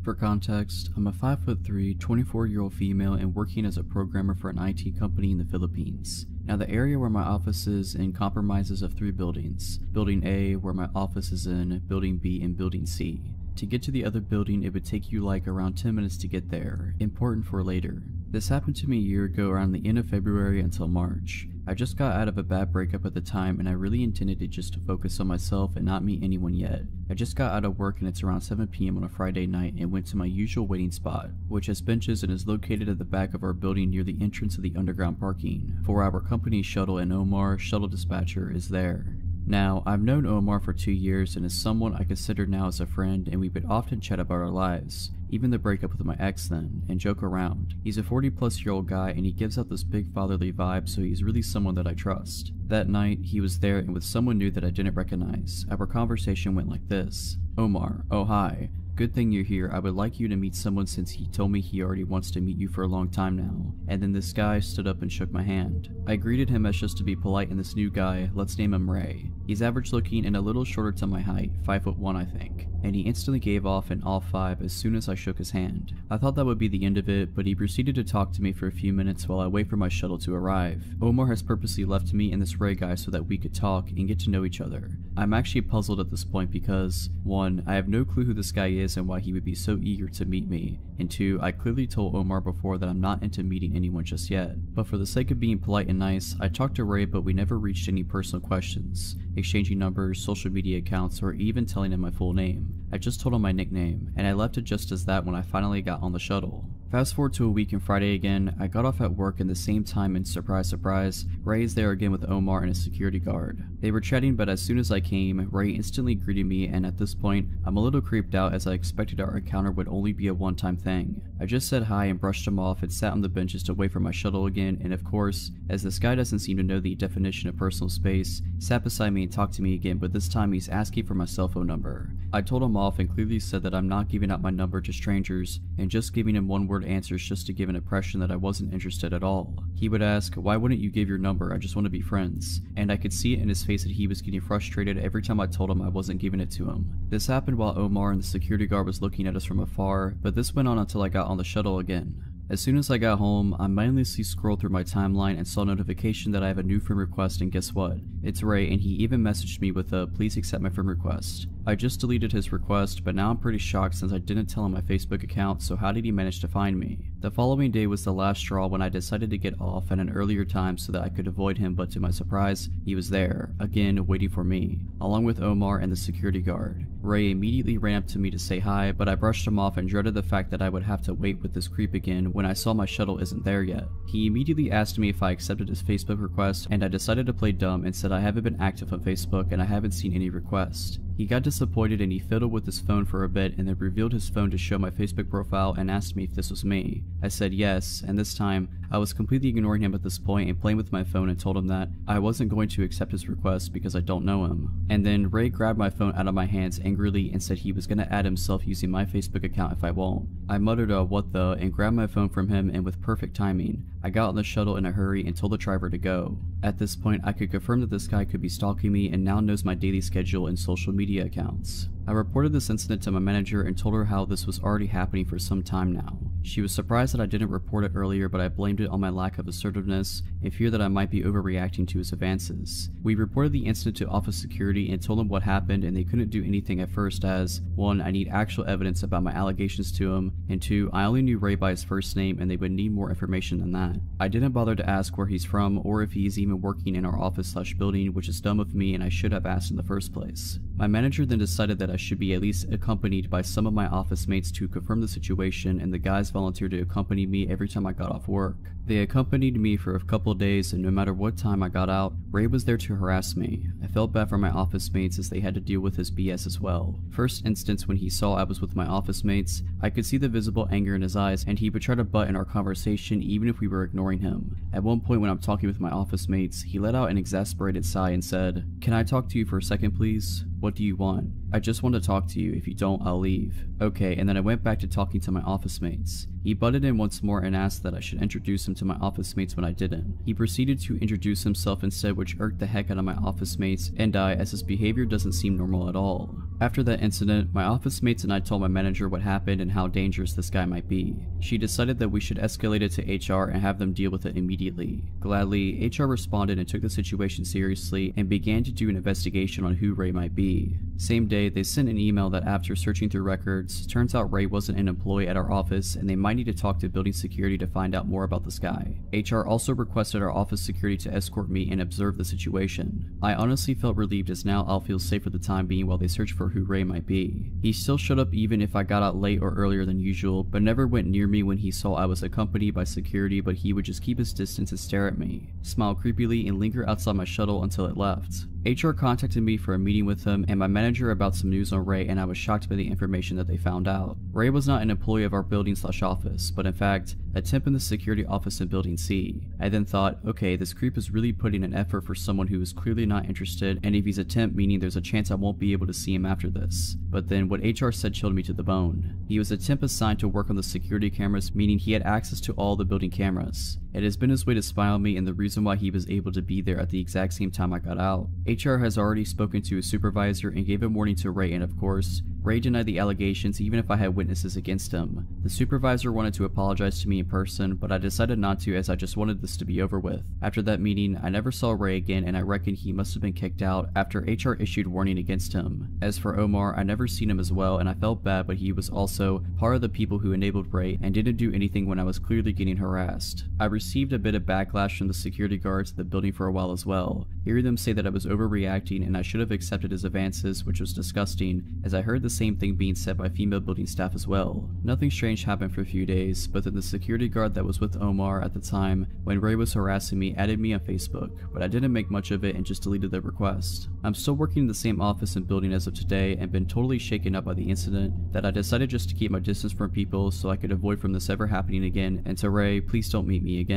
For context, I'm a 5'3", 24-year-old female and working as a programmer for an IT company in the Philippines. Now the area where my office is in comprises of 3 buildings. Building A, where my office is in, Building B, and Building C. To get to the other building, it would take you like around 10 minutes to get there. Important for later. This happened to me a year ago around the end of February until March. I just got out of a bad breakup at the time and I really intended it just to focus on myself and not meet anyone yet. I just got out of work and it's around 7 PM on a Friday night and went to my usual waiting spot, which has benches and is located at the back of our building near the entrance of the underground parking. For our company shuttle, and Omar, shuttle dispatcher, is there. Now, I've known Omar for 2 years and is someone I consider now as a friend, and we would often chat about our lives, even the breakup with my ex then, and joke around. He's a 40-plus-year-old guy and he gives out this big fatherly vibe, so he's really someone that I trust. That night, he was there and with someone new that I didn't recognize. Our conversation went like this. Omar, oh hi. Good thing you're here. I would like you to meet someone since he told me he already wants to meet you for a long time now. And then this guy stood up and shook my hand. I greeted him as just to be polite, and this new guy, let's name him Ray. He's average looking and a little shorter to my height, 5'1" I think. And he instantly gave off an all 5 as soon as I shook his hand. I thought that would be the end of it, but he proceeded to talk to me for a few minutes while I wait for my shuttle to arrive. Omar has purposely left me and this Ray guy so that we could talk and get to know each other. I'm actually puzzled at this point because, 1, I have no clue who this guy is and why he would be so eager to meet me, and 2, I clearly told Omar before that I'm not into meeting anyone just yet. But for the sake of being polite and nice, I talked to Ray, but we never reached any personal questions, exchanging numbers, social media accounts, or even telling him my full name. I just told him my nickname, and I left it just as that when I finally got on the shuttle. Fast forward to a week and Friday again, I got off at work in the same time and surprise surprise, Ray is there again with Omar and a security guard. They were chatting, but as soon as I came, Ray instantly greeted me, and at this point, I'm a little creeped out as I expected our encounter would only be a one-time thing. I just said hi and brushed him off and sat on the benches to wait for my shuttle again, and of course, as this guy doesn't seem to know the definition of personal space, sat beside me and talked to me again, but this time he's asking for my cell phone number. I told him off and clearly said that I'm not giving out my number to strangers, and just giving him one-word answers just to give an impression that I wasn't interested at all. He would ask, why wouldn't you give your number? I just want to be friends. And I could see it in his face that he was getting frustrated every time I told him I wasn't giving it to him. This happened while Omar and the security guard was looking at us from afar, but this went on until I got on the shuttle again. As soon as I got home, I mindlessly scrolled through my timeline and saw a notification that I have a new friend request, and guess what? It's Ray, and he even messaged me with a please accept my friend request. I just deleted his request, but now I'm pretty shocked since I didn't tell him my Facebook account, so how did he manage to find me? The following day was the last straw when I decided to get off at an earlier time so that I could avoid him, but to my surprise, he was there, again waiting for me, along with Omar and the security guard. Ray immediately ran up to me to say hi, but I brushed him off and dreaded the fact that I would have to wait with this creep again when I saw my shuttle isn't there yet. He immediately asked me if I accepted his Facebook request, and I decided to play dumb and said I haven't been active on Facebook and I haven't seen any requests. He got disappointed and he fiddled with his phone for a bit and then revealed his phone to show my Facebook profile and asked me if this was me. I said yes, and this time, I was completely ignoring him at this point and playing with my phone and told him that I wasn't going to accept his request because I don't know him. And then Ray grabbed my phone out of my hands angrily and said he was gonna add himself using my Facebook account if I won't. I muttered a what the and grabbed my phone from him, and with perfect timing, I got on the shuttle in a hurry and told the driver to go. At this point, I could confirm that this guy could be stalking me and now knows my daily schedule and social media accounts. I reported this incident to my manager and told her how this was already happening for some time now. She was surprised that I didn't report it earlier, but I blamed it on my lack of assertiveness and fear that I might be overreacting to his advances. We reported the incident to office security and told them what happened, and they couldn't do anything at first as, 1, I need actual evidence about my allegations to him, and 2, I only knew Ray by his first name and they would need more information than that. I didn't bother to ask where he's from or if he's even working in our office/building, which is dumb of me and I should have asked in the first place. My manager then decided that I should be at least accompanied by some of my office mates to confirm the situation, and the guys volunteered to accompany me every time I got off work. They accompanied me for a couple of days, and no matter what time I got out, Ray was there to harass me. I felt bad for my office mates as they had to deal with his BS as well. First instance, when he saw I was with my office mates, I could see the visible anger in his eyes, and he would try to butt in our conversation even if we were ignoring him. At one point when I'm talking with my office mates, he let out an exasperated sigh and said, "Can I talk to you for a second please? What do you want?" I just want to talk to you. If you don't, I'll leave. Okay, and then I went back to talking to my office mates. He butted in once more and asked that I should introduce him to my office mates when I didn't. He proceeded to introduce himself instead, which irked the heck out of my office mates and I, as his behavior doesn't seem normal at all. After that incident, my office mates and I told my manager what happened and how dangerous this guy might be. She decided that we should escalate it to HR and have them deal with it immediately. Gladly, HR responded and took the situation seriously and began to do an investigation on who Ray might be. Same day, they sent an email that after searching through records, turns out Ray wasn't an employee at our office and they might need to talk to building security to find out more about this guy. HR also requested our office security to escort me and observe the situation. I honestly felt relieved as now I'll feel safe for the time being while they search for who Ray might be. He still showed up even if I got out late or earlier than usual, but never went near me when he saw I was accompanied by security, but he would just keep his distance and stare at me, smile creepily, and linger outside my shuttle until it left. HR contacted me for a meeting with him and my manager about some news on Ray, and I was shocked by the information that they found out. Ray was not an employee of our building/office, but in fact, a temp in the security office in Building C. I then thought, okay, this creep is really putting an effort for someone who is clearly not interested, and if he's a temp, meaning there's a chance I won't be able to see him after this. But then what HR said chilled me to the bone. He was a temp assigned to work on the security cameras, meaning he had access to all the building cameras. It has been his way to spy on me and the reason why he was able to be there at the exact same time I got out. HR has already spoken to his supervisor and gave a warning to Ray, and of course, Ray denied the allegations even if I had witnesses against him. The supervisor wanted to apologize to me in person, but I decided not to as I just wanted this to be over with. After that meeting, I never saw Ray again and I reckon he must have been kicked out after HR issued warning against him. As for Omar, I never seen him as well and I felt bad, but he was also part of the people who enabled Ray and didn't do anything when I was clearly getting harassed. I received a bit of backlash from the security guards at the building for a while as well, hearing them say that I was overreacting and I should have accepted his advances, which was disgusting, as I heard the same thing being said by female building staff as well. Nothing strange happened for a few days, but then the security guard that was with Omar at the time when Ray was harassing me added me on Facebook, but I didn't make much of it and just deleted the request. I'm still working in the same office and building as of today and been totally shaken up by the incident that I decided just to keep my distance from people so I could avoid from this ever happening again, and to Ray, please don't meet me again.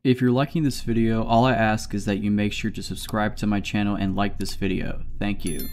If you're liking this video, all I ask is that you make sure to subscribe to my channel and like this video. Thank you.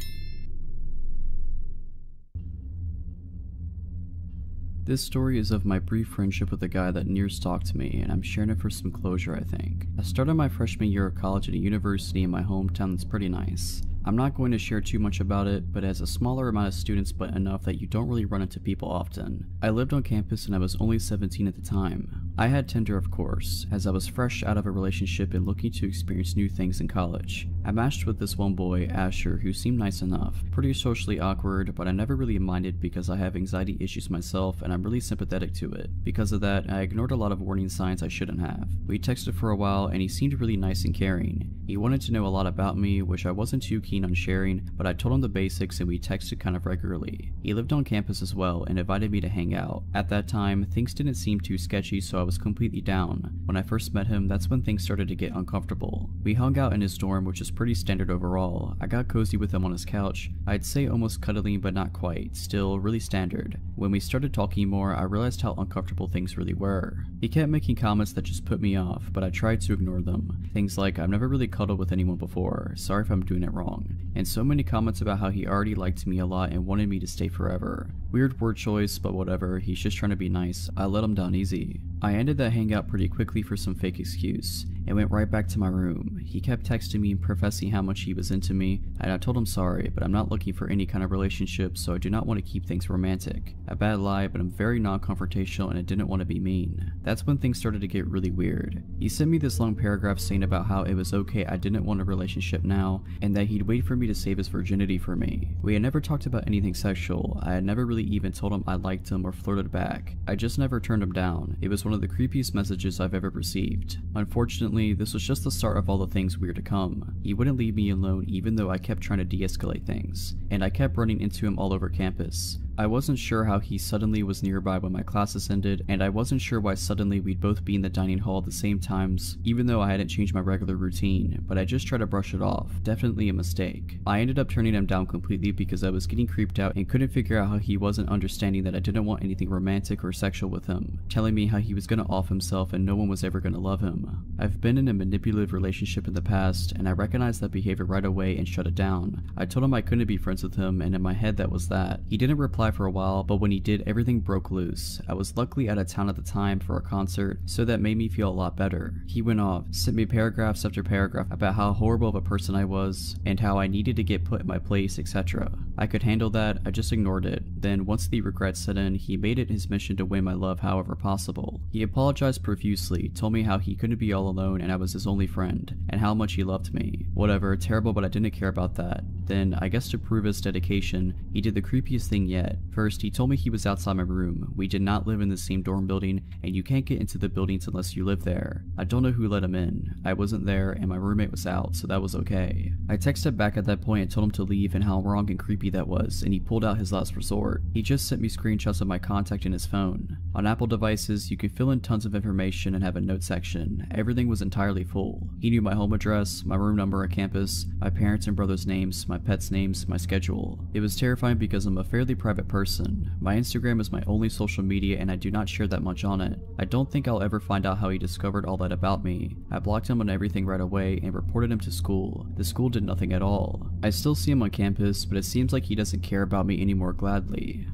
This story is of my brief friendship with a guy that near stalked me, and I'm sharing it for some closure, I think. I started my freshman year of college at a university in my hometown that's pretty nice. I'm not going to share too much about it, but it has a smaller amount of students but enough that you don't really run into people often. I lived on campus and I was only 17 at the time. I had Tinder, of course, as I was fresh out of a relationship and looking to experience new things in college. I matched with this one boy, Asher, who seemed nice enough, pretty socially awkward, but I never really minded because I have anxiety issues myself and I'm really sympathetic to it. Because of that, I ignored a lot of warning signs I shouldn't have. We texted for a while and he seemed really nice and caring. He wanted to know a lot about me, which I wasn't too keen on sharing, but I told him the basics and we texted kind of regularly. He lived on campus as well and invited me to hang out. At that time, things didn't seem too sketchy, so I was completely down. When I first met him, that's when things started to get uncomfortable. We hung out in his dorm, which is pretty standard overall. I got cozy with him on his couch. I'd say almost cuddling, but not quite. Still, really standard. When we started talking more, I realized how uncomfortable things really were. He kept making comments that just put me off, but I tried to ignore them. Things like, I've never really cuddled with anyone before, sorry if I'm doing it wrong. And so many comments about how he already liked me a lot and wanted me to stay forever. Weird word choice, but whatever, he's just trying to be nice. I let him down easy. I ended that hangout pretty quickly for some fake excuse, and went right back to my room. He kept texting me and professing how much he was into me, and I told him sorry, but I'm not looking for any kind of relationship, so I do not want to keep things romantic. A bad lie, but I'm very non-confrontational and I didn't want to be mean. That's when things started to get really weird. He sent me this long paragraph saying about how it was okay I didn't want a relationship now, and that he'd wait for me to save his virginity for me. We had never talked about anything sexual. I had never really even told him I liked him or flirted back. I just never turned him down. It was one of the creepiest messages I've ever received. Unfortunately, this was just the start of all the things we were to come. He wouldn't leave me alone even though I kept trying to de-escalate things, and I kept running into him all over campus. I wasn't sure how he suddenly was nearby when my classes ended, and I wasn't sure why suddenly we'd both be in the dining hall at the same times, even though I hadn't changed my regular routine, but I just tried to brush it off. Definitely a mistake. I ended up turning him down completely because I was getting creeped out and couldn't figure out how he wasn't understanding that I didn't want anything romantic or sexual with him, telling me how he was gonna off himself and no one was ever gonna love him. I've been in a manipulative relationship in the past, and I recognized that behavior right away and shut it down. I told him I couldn't be friends with him, and in my head that was that. He didn't reply for a while, but when he did, everything broke loose. I was luckily out of town at the time for a concert, so that made me feel a lot better. He went off, sent me paragraphs after paragraph about how horrible of a person I was, and how I needed to get put in my place, etc. I could handle that, I just ignored it. Then once the regret set in, he made it his mission to win my love however possible. He apologized profusely, told me how he couldn't be all alone and I was his only friend, and how much he loved me. Whatever, terrible, but I didn't care about that. Then, I guess to prove his dedication, he did the creepiest thing yet. First, he told me he was outside my room. We did not live in the same dorm building, and you can't get into the buildings unless you live there. I don't know who let him in. I wasn't there, and my roommate was out, so that was okay. I texted back at that point and told him to leave and how wrong and creepy that was, and he pulled out his last resort. He just sent me screenshots of my contact in his phone. On Apple devices, you can fill in tons of information and have a note section. Everything was entirely full. He knew my home address, my room number on campus, my parents' and brother's names, my pets' names, my schedule. It was terrifying because I'm a fairly private person. My Instagram is my only social media and I do not share that much on it. I don't think I'll ever find out how he discovered all that about me. I blocked him on everything right away and reported him to school. The school did nothing at all. I still see him on campus, but it seems like he doesn't care about me anymore gladly.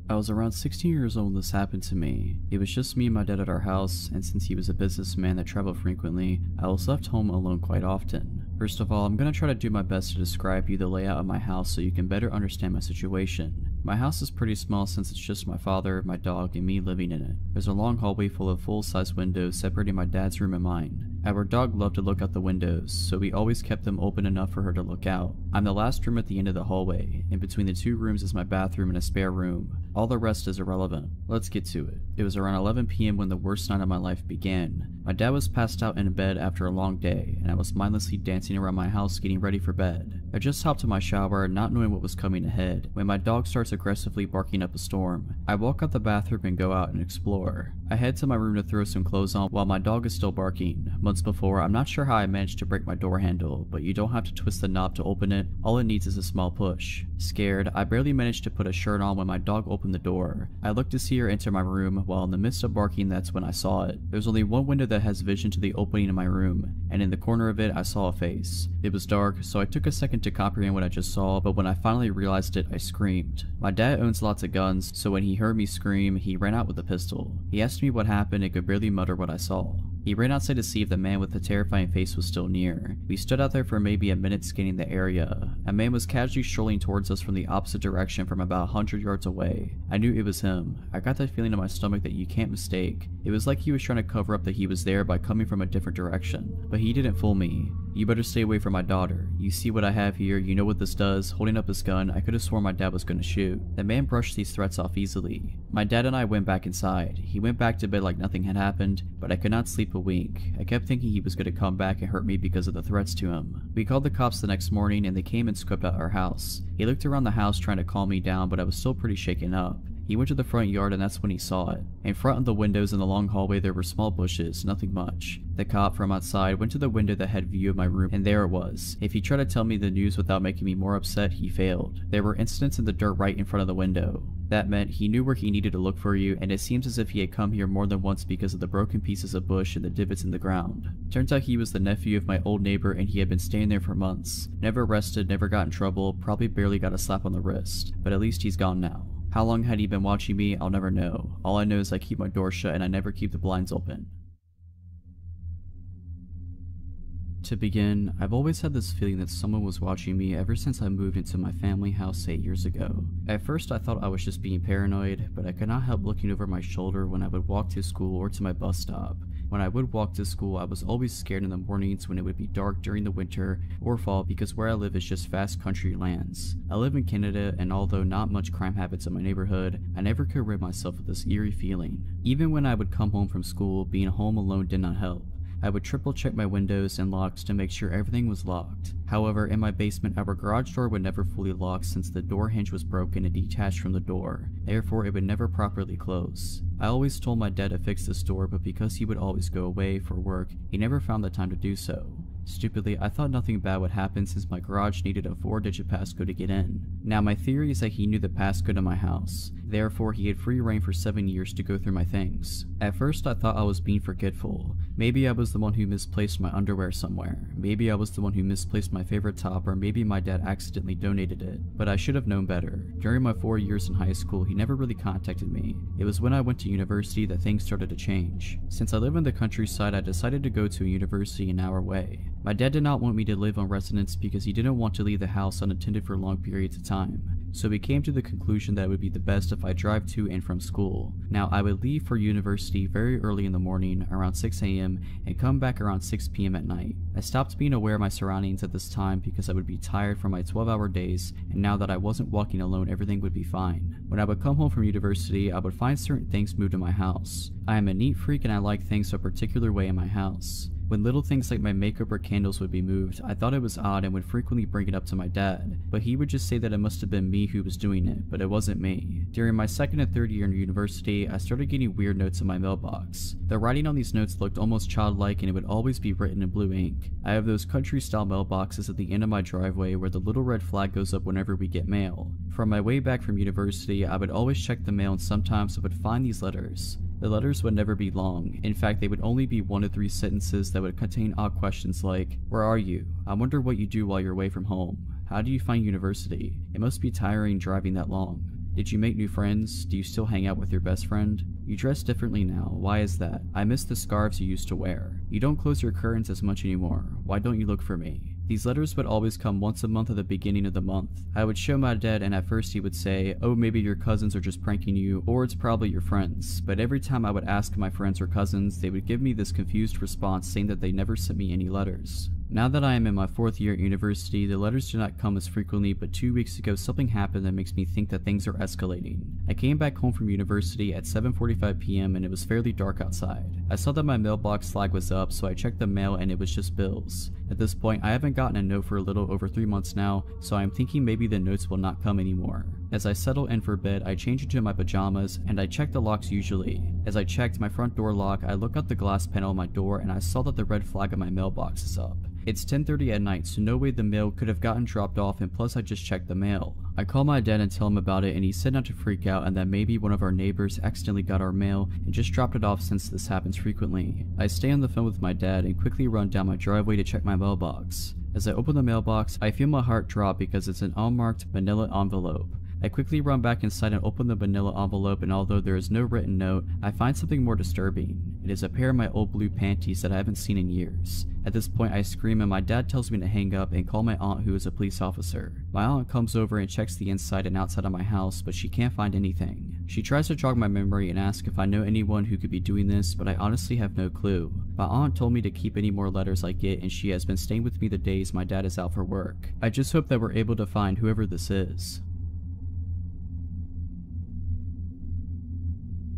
I was around 16 years old when this happened to me. It was just me and my dad at our house, and since he was a businessman that traveled frequently, I was left home alone quite often. First of all, I'm gonna try to do my best to describe you the layout of my house so you can better understand my situation. My house is pretty small since it's just my father, my dog, and me living in it. There's a long hallway full of full-size windows separating my dad's room and mine. Our dog loved to look out the windows, so we always kept them open enough for her to look out. I'm the last room at the end of the hallway. In between the two rooms is my bathroom and a spare room. All the rest is irrelevant. Let's get to it. It was around 11 p.m. when the worst night of my life began. My dad was passed out in bed after a long day, and I was mindlessly dancing around my house getting ready for bed. I just hopped in my shower, not knowing what was coming ahead, when my dog starts aggressively barking up a storm. I walk out the bathroom and go out and explore. I head to my room to throw some clothes on while my dog is still barking. Months before, I'm not sure how I managed to break my door handle, but you don't have to twist the knob to open it. All it needs is a small push. Scared, I barely managed to put a shirt on when my dog opened the door. I looked to see her enter my room, while in the midst of barking, that's when I saw it. There's only one window that has vision to the opening in my room, and in the corner of it I saw a face. It was dark, so I took a second to comprehend what I just saw, but when I finally realized it, I screamed. My dad owns lots of guns, so when he heard me scream, he ran out with a pistol. He asked me what happened and could barely mutter what I saw. He ran outside to see if the man with the terrifying face was still near. We stood out there for maybe a minute scanning the area. A man was casually strolling towards us from the opposite direction from about 100 yards away. I knew it was him. I got that feeling in my stomach that you can't mistake. It was like he was trying to cover up that he was there by coming from a different direction. But he didn't fool me. You better stay away from my daughter. You see what I have here, you know what this does. Holding up his gun, I could have sworn my dad was gonna shoot. The man brushed these threats off easily. My dad and I went back inside. He went back to bed like nothing had happened, but I could not sleep a wink. I kept thinking he was gonna come back and hurt me because of the threats to him. We called the cops the next morning and they came and scoped out our house. He looked around the house trying to calm me down, but I was still pretty shaken up. He went to the front yard and that's when he saw it. In front of the windows in the long hallway there were small bushes, nothing much. The cop from outside went to the window that had view of my room and there it was. If he tried to tell me the news without making me more upset, he failed. There were incidents in the dirt right in front of the window. That meant he knew where he needed to look for you, and it seems as if he had come here more than once because of the broken pieces of bush and the divots in the ground. Turns out he was the nephew of my old neighbor and he had been staying there for months. Never arrested, never got in trouble, probably barely got a slap on the wrist. But at least he's gone now. How long had he been watching me? I'll never know. All I know is I keep my door shut and I never keep the blinds open. To begin, I've always had this feeling that someone was watching me ever since I moved into my family house 8 years ago. At first I thought I was just being paranoid, but I could not help looking over my shoulder when I would walk to school or to my bus stop. When I would walk to school, I was always scared in the mornings when it would be dark during the winter or fall because where I live is just vast country lands. I live in Canada, and although not much crime habits in my neighborhood, I never could rid myself of this eerie feeling. Even when I would come home from school, being home alone did not help. I would triple check my windows and locks to make sure everything was locked. However, in my basement, our garage door would never fully lock since the door hinge was broken and detached from the door, therefore it would never properly close. I always told my dad to fix this door, but because he would always go away for work, he never found the time to do so. Stupidly, I thought nothing bad would happen since my garage needed a 4-digit passcode to get in. Now my theory is that he knew the passcode of my house, therefore he had free reign for 7 years to go through my things. At first I thought I was being forgetful. Maybe I was the one who misplaced my underwear somewhere. Maybe I was the one who misplaced my favorite top, or maybe my dad accidentally donated it. But I should have known better. During my 4 years in high school, he never really contacted me. It was when I went to university that things started to change. Since I live in the countryside, I decided to go to a university an hour away. My dad did not want me to live on residence because he didn't want to leave the house unattended for long periods of time. So we came to the conclusion that it would be the best if I drive to and from school. Now I would leave for university very early in the morning, around 6 AM, and come back around 6 PM at night. I stopped being aware of my surroundings at this time because I would be tired from my 12-hour days, and now that I wasn't walking alone, everything would be fine. When I would come home from university, I would find certain things moved in my house. I am a neat freak and I like things a particular way in my house. When little things like my makeup or candles would be moved, I thought it was odd and would frequently bring it up to my dad, but he would just say that it must have been me who was doing it, but it wasn't me. During my 2nd and 3rd year in university, I started getting weird notes in my mailbox. The writing on these notes looked almost childlike and it would always be written in blue ink. I have those country-style mailboxes at the end of my driveway where the little red flag goes up whenever we get mail. From my way back from university, I would always check the mail and sometimes I would find these letters. The letters would never be long. In fact, they would only be 1 to 3 sentences that would contain odd questions like, "Where are you? I wonder what you do while you're away from home. How do you find university? It must be tiring driving that long. Did you make new friends? Do you still hang out with your best friend? You dress differently now. Why is that? I miss the scarves you used to wear. You don't close your curtains as much anymore. Why don't you look for me?" These letters would always come once a month at the beginning of the month. I would show my dad and at first he would say, "Oh, maybe your cousins are just pranking you, or it's probably your friends." But every time I would ask my friends or cousins, they would give me this confused response saying that they never sent me any letters. Now that I am in my 4th year at university, the letters do not come as frequently, but 2 weeks ago something happened that makes me think that things are escalating. I came back home from university at 7:45 PM and it was fairly dark outside. I saw that my mailbox flag was up, so I checked the mail and it was just bills. At this point, I haven't gotten a note for a little over 3 months now, so I'm thinking maybe the notes will not come anymore. As I settle in for bed, I change into my pajamas and I check the locks usually. As I checked my front door lock, I look out the glass panel on my door and I saw that the red flag on my mailbox is up. It's 10:30 at night, so no way the mail could have gotten dropped off, and plus I just checked the mail. I call my dad and tell him about it and he said not to freak out and that maybe one of our neighbors accidentally got our mail and just dropped it off since this happens frequently. I stay on the phone with my dad and quickly run down my driveway to check my mailbox. As I open the mailbox, I feel my heart drop because it's an unmarked manila envelope. I quickly run back inside and open the manila envelope, and although there is no written note, I find something more disturbing. It is a pair of my old blue panties that I haven't seen in years. At this point I scream and my dad tells me to hang up and call my aunt, who is a police officer. My aunt comes over and checks the inside and outside of my house, but she can't find anything. She tries to jog my memory and ask if I know anyone who could be doing this, but I honestly have no clue. My aunt told me to keep any more letters I get, and she has been staying with me the days my dad is out for work. I just hope that we're able to find whoever this is.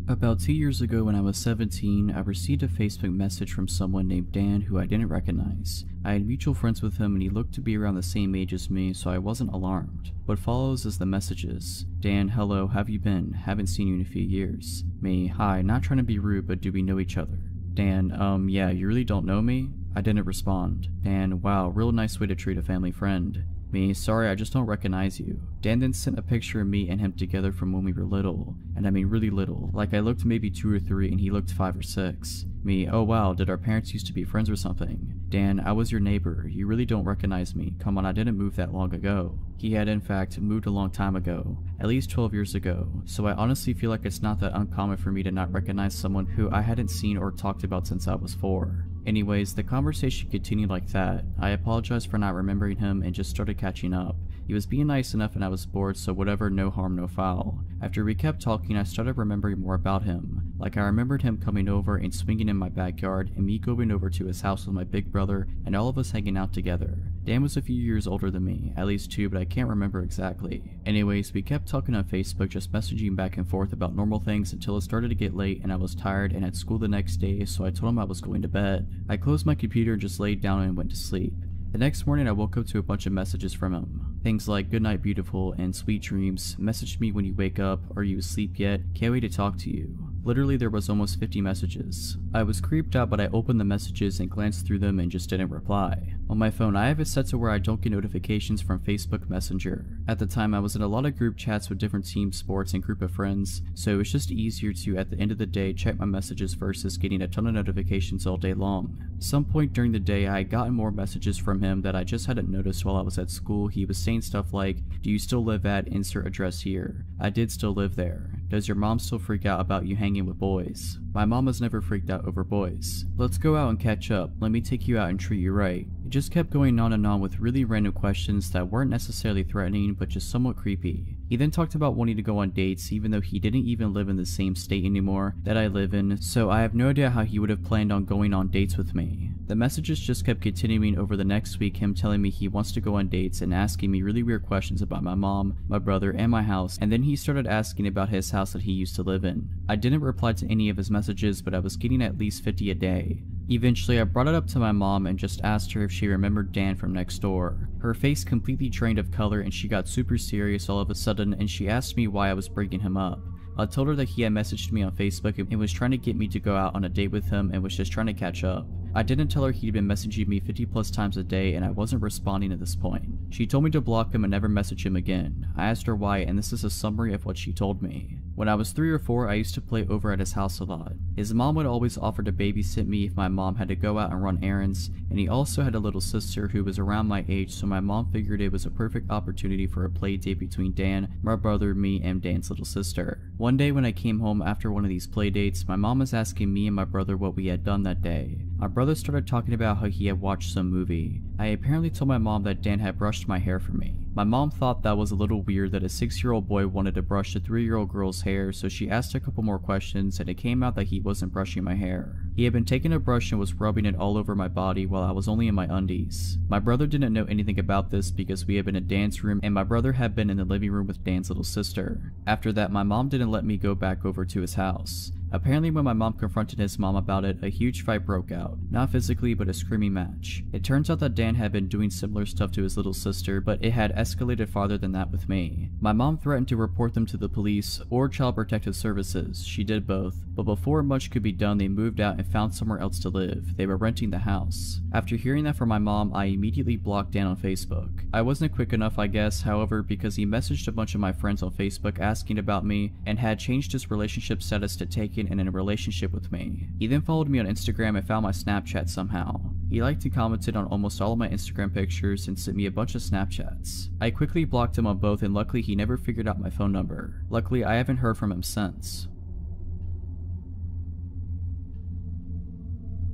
About 2 years ago when I was 17, I received a Facebook message from someone named Dan who I didn't recognize. I had mutual friends with him and he looked to be around the same age as me, so I wasn't alarmed. What follows is the messages. Dan, hello, how have you been? Haven't seen you in a few years. Me, hi, not trying to be rude, but do we know each other? Dan, yeah, you really don't know me? I didn't respond. Dan, wow, real nice way to treat a family friend. Me, sorry, I just don't recognize you. Dan then sent a picture of me and him together from when we were little. And I mean really little. Like I looked maybe 2 or 3 and he looked 5 or 6. Me, oh wow, did our parents used to be friends or something? Dan, I was your neighbor. You really don't recognize me. Come on, I didn't move that long ago. He had in fact moved a long time ago. At least 12 years ago. So I honestly feel like it's not that uncommon for me to not recognize someone who I hadn't seen or talked about since I was 4. Anyways, the conversation continued like that. I apologized for not remembering him and just started catching up. He was being nice enough and I was bored, so whatever, no harm, no foul. After we kept talking, I started remembering more about him. Like, I remembered him coming over and swinging in my backyard, and me going over to his house with my big brother, and all of us hanging out together. Dan was a few years older than me, at least 2, but I can't remember exactly. Anyways, we kept talking on Facebook, just messaging back and forth about normal things until it started to get late and I was tired and had school the next day, so I told him I was going to bed. I closed my computer and just laid down and went to sleep. The next morning I woke up to a bunch of messages from him. Things like, "Good night beautiful," and "Sweet dreams," "Message me when you wake up," "Are you asleep yet?" "Can't wait to talk to you." Literally there was almost 50 messages. I was creeped out, but I opened the messages and glanced through them and just didn't reply. On my phone I have it set to where I don't get notifications from Facebook Messenger. At the time I was in a lot of group chats with different team sports and group of friends, so it was just easier to, at the end of the day, check my messages versus getting a ton of notifications all day long. Some point during the day I had gotten more messages from him that I just hadn't noticed while I was at school. He was saying stuff like, "Do you still live at insert address here?" "I did still live there." "Does your mom still freak out about you hanging with boys?" "My mom has never freaked out over boys." "Let's go out and catch up. Let me take you out and treat you right." It just kept going on and on with really random questions that weren't necessarily threatening but just somewhat creepy. He then talked about wanting to go on dates even though he didn't even live in the same state anymore that I live in, so I have no idea how he would have planned on going on dates with me. The messages just kept continuing over the next week, him telling me he wants to go on dates and asking me really weird questions about my mom, my brother, and my house, and then he started asking about his house that he used to live in. I didn't reply to any of his messages, but I was getting at least 50 a day. Eventually I brought it up to my mom and just asked her if she remembered Dan from next door. Her face completely drained of color and she got super serious all of a sudden, and she asked me why I was bringing him up. I told her that he had messaged me on Facebook and was trying to get me to go out on a date with him and was just trying to catch up. I didn't tell her he'd been messaging me 50 plus times a day and I wasn't responding at this point. She told me to block him and never message him again. I asked her why, and this is a summary of what she told me. When I was 3 or 4, I used to play over at his house a lot. His mom would always offer to babysit me if my mom had to go out and run errands, and he also had a little sister who was around my age, so my mom figured it was a perfect opportunity for a play date between Dan, my brother, me, and Dan's little sister. One day when I came home after one of these play dates, my mom was asking me and my brother what we had done that day. My brother started talking about how he had watched some movie. I apparently told my mom that Dan had brushed my hair for me. My mom thought that was a little weird that a 6-year-old boy wanted to brush a 3-year-old girl's hair, so she asked a couple more questions and it came out that he wasn't brushing my hair. He had been taking a brush and was rubbing it all over my body while I was only in my undies. My brother didn't know anything about this because we had been in Dan's room and my brother had been in the living room with Dan's little sister. After that, my mom didn't let me go back over to his house. Apparently when my mom confronted his mom about it, a huge fight broke out. Not physically, but a screaming match. It turns out that Dan had been doing similar stuff to his little sister, but it had escalated farther than that with me. My mom threatened to report them to the police or Child Protective Services. She did both, but before much could be done, they moved out and found somewhere else to live. They were renting the house. After hearing that from my mom, I immediately blocked Dan on Facebook. I wasn't quick enough, I guess, however, because he messaged a bunch of my friends on Facebook asking about me and had changed his relationship status to taken and in a relationship with me. He then followed me on Instagram and found my Snapchat somehow. He liked and commented on almost all of my Instagram pictures and sent me a bunch of Snapchats. I quickly blocked him on both and luckily he never figured out my phone number. Luckily I haven't heard from him since.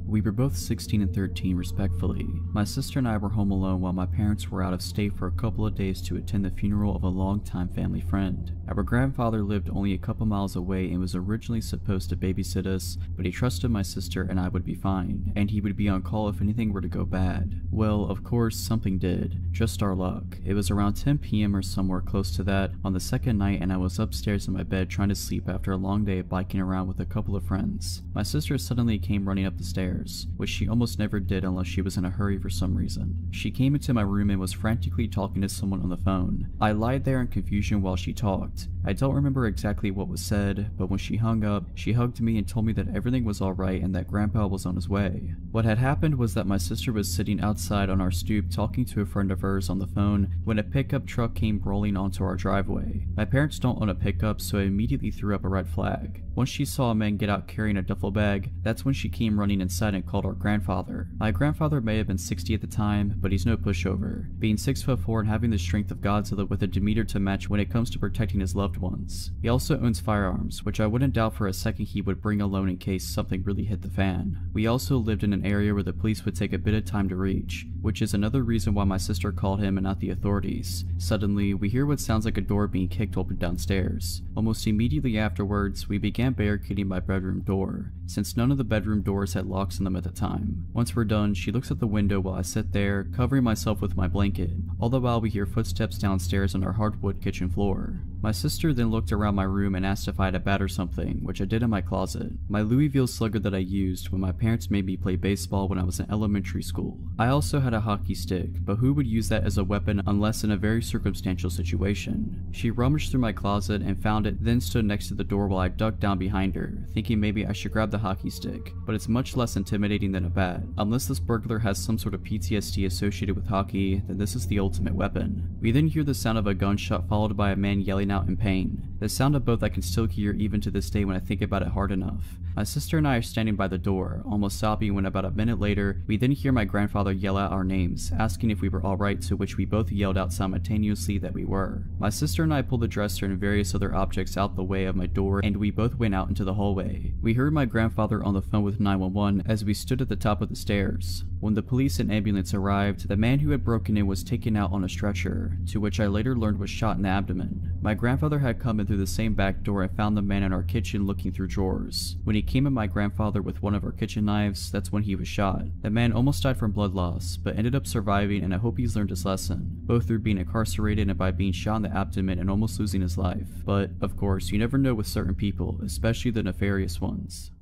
We were both 16 and 13 respectively. My sister and I were home alone while my parents were out of state for a couple of days to attend the funeral of a longtime family friend. Our grandfather lived only a couple miles away and was originally supposed to babysit us, but he trusted my sister and I would be fine, and he would be on call if anything were to go bad. Well, of course, something did. Just our luck. It was around 10 p.m. or somewhere close to that on the second night, and I was upstairs in my bed trying to sleep after a long day of biking around with a couple of friends. My sister suddenly came running up the stairs, which she almost never did unless she was in a hurry for some reason. She came into my room and was frantically talking to someone on the phone. I lied there in confusion while she talked. I don't remember exactly what was said, but when she hung up, she hugged me and told me that everything was alright and that Grandpa was on his way. What had happened was that my sister was sitting outside on our stoop talking to a friend of hers on the phone when a pickup truck came rolling onto our driveway. My parents don't own a pickup, so I immediately threw up a red flag. Once she saw a man get out carrying a duffel bag, that's when she came running inside outside and called our grandfather. My grandfather may have been 60 at the time, but he's no pushover, being 6'4" and having the strength of Godzilla with a demeanor to match when it comes to protecting his loved ones. He also owns firearms, which I wouldn't doubt for a second he would bring alone in case something really hit the fan. We also lived in an area where the police would take a bit of time to reach, which is another reason why my sister called him and not the authorities. Suddenly, we hear what sounds like a door being kicked open downstairs. Almost immediately afterwards, we began barricading my bedroom door, since none of the bedroom doors had locks in them at the time. Once we're done, she looks at the window while I sit there, covering myself with my blanket. All the while we hear footsteps downstairs on our hardwood kitchen floor. My sister then looked around my room and asked if I had a bat or something, which I did in my closet. My Louisville slugger that I used when my parents made me play baseball when I was in elementary school. I also had a hockey stick, but who would use that as a weapon unless in a very circumstantial situation? She rummaged through my closet and found it, then stood next to the door while I ducked down behind her, thinking maybe I should grab the hockey stick, but it's much less intimidating than a bat. Unless this burglar has some sort of PTSD associated with hockey, then this is the ultimate weapon. We then hear the sound of a gunshot followed by a man yelling out in pain. The sound of both I can still hear even to this day when I think about it hard enough. My sister and I are standing by the door, almost sobbing, when about a minute later, we then hear my grandfather yell out our names, asking if we were alright, to which we both yelled out simultaneously that we were. My sister and I pulled the dresser and various other objects out the way of my door, and we both went out into the hallway. We heard my grandfather on the phone with 911 as we stood at the top of the stairs. When the police and ambulance arrived, the man who had broken in was taken out on a stretcher, to which I later learned was shot in the abdomen. My grandfather had come in through the same back door and found the man in our kitchen looking through drawers. When he came at my grandfather with one of our kitchen knives, that's when he was shot. The man almost died from blood loss, but ended up surviving, and I hope he's learned his lesson, both through being incarcerated and by being shot in the abdomen and almost losing his life. But, of course, you never know with certain people, especially the nefarious ones.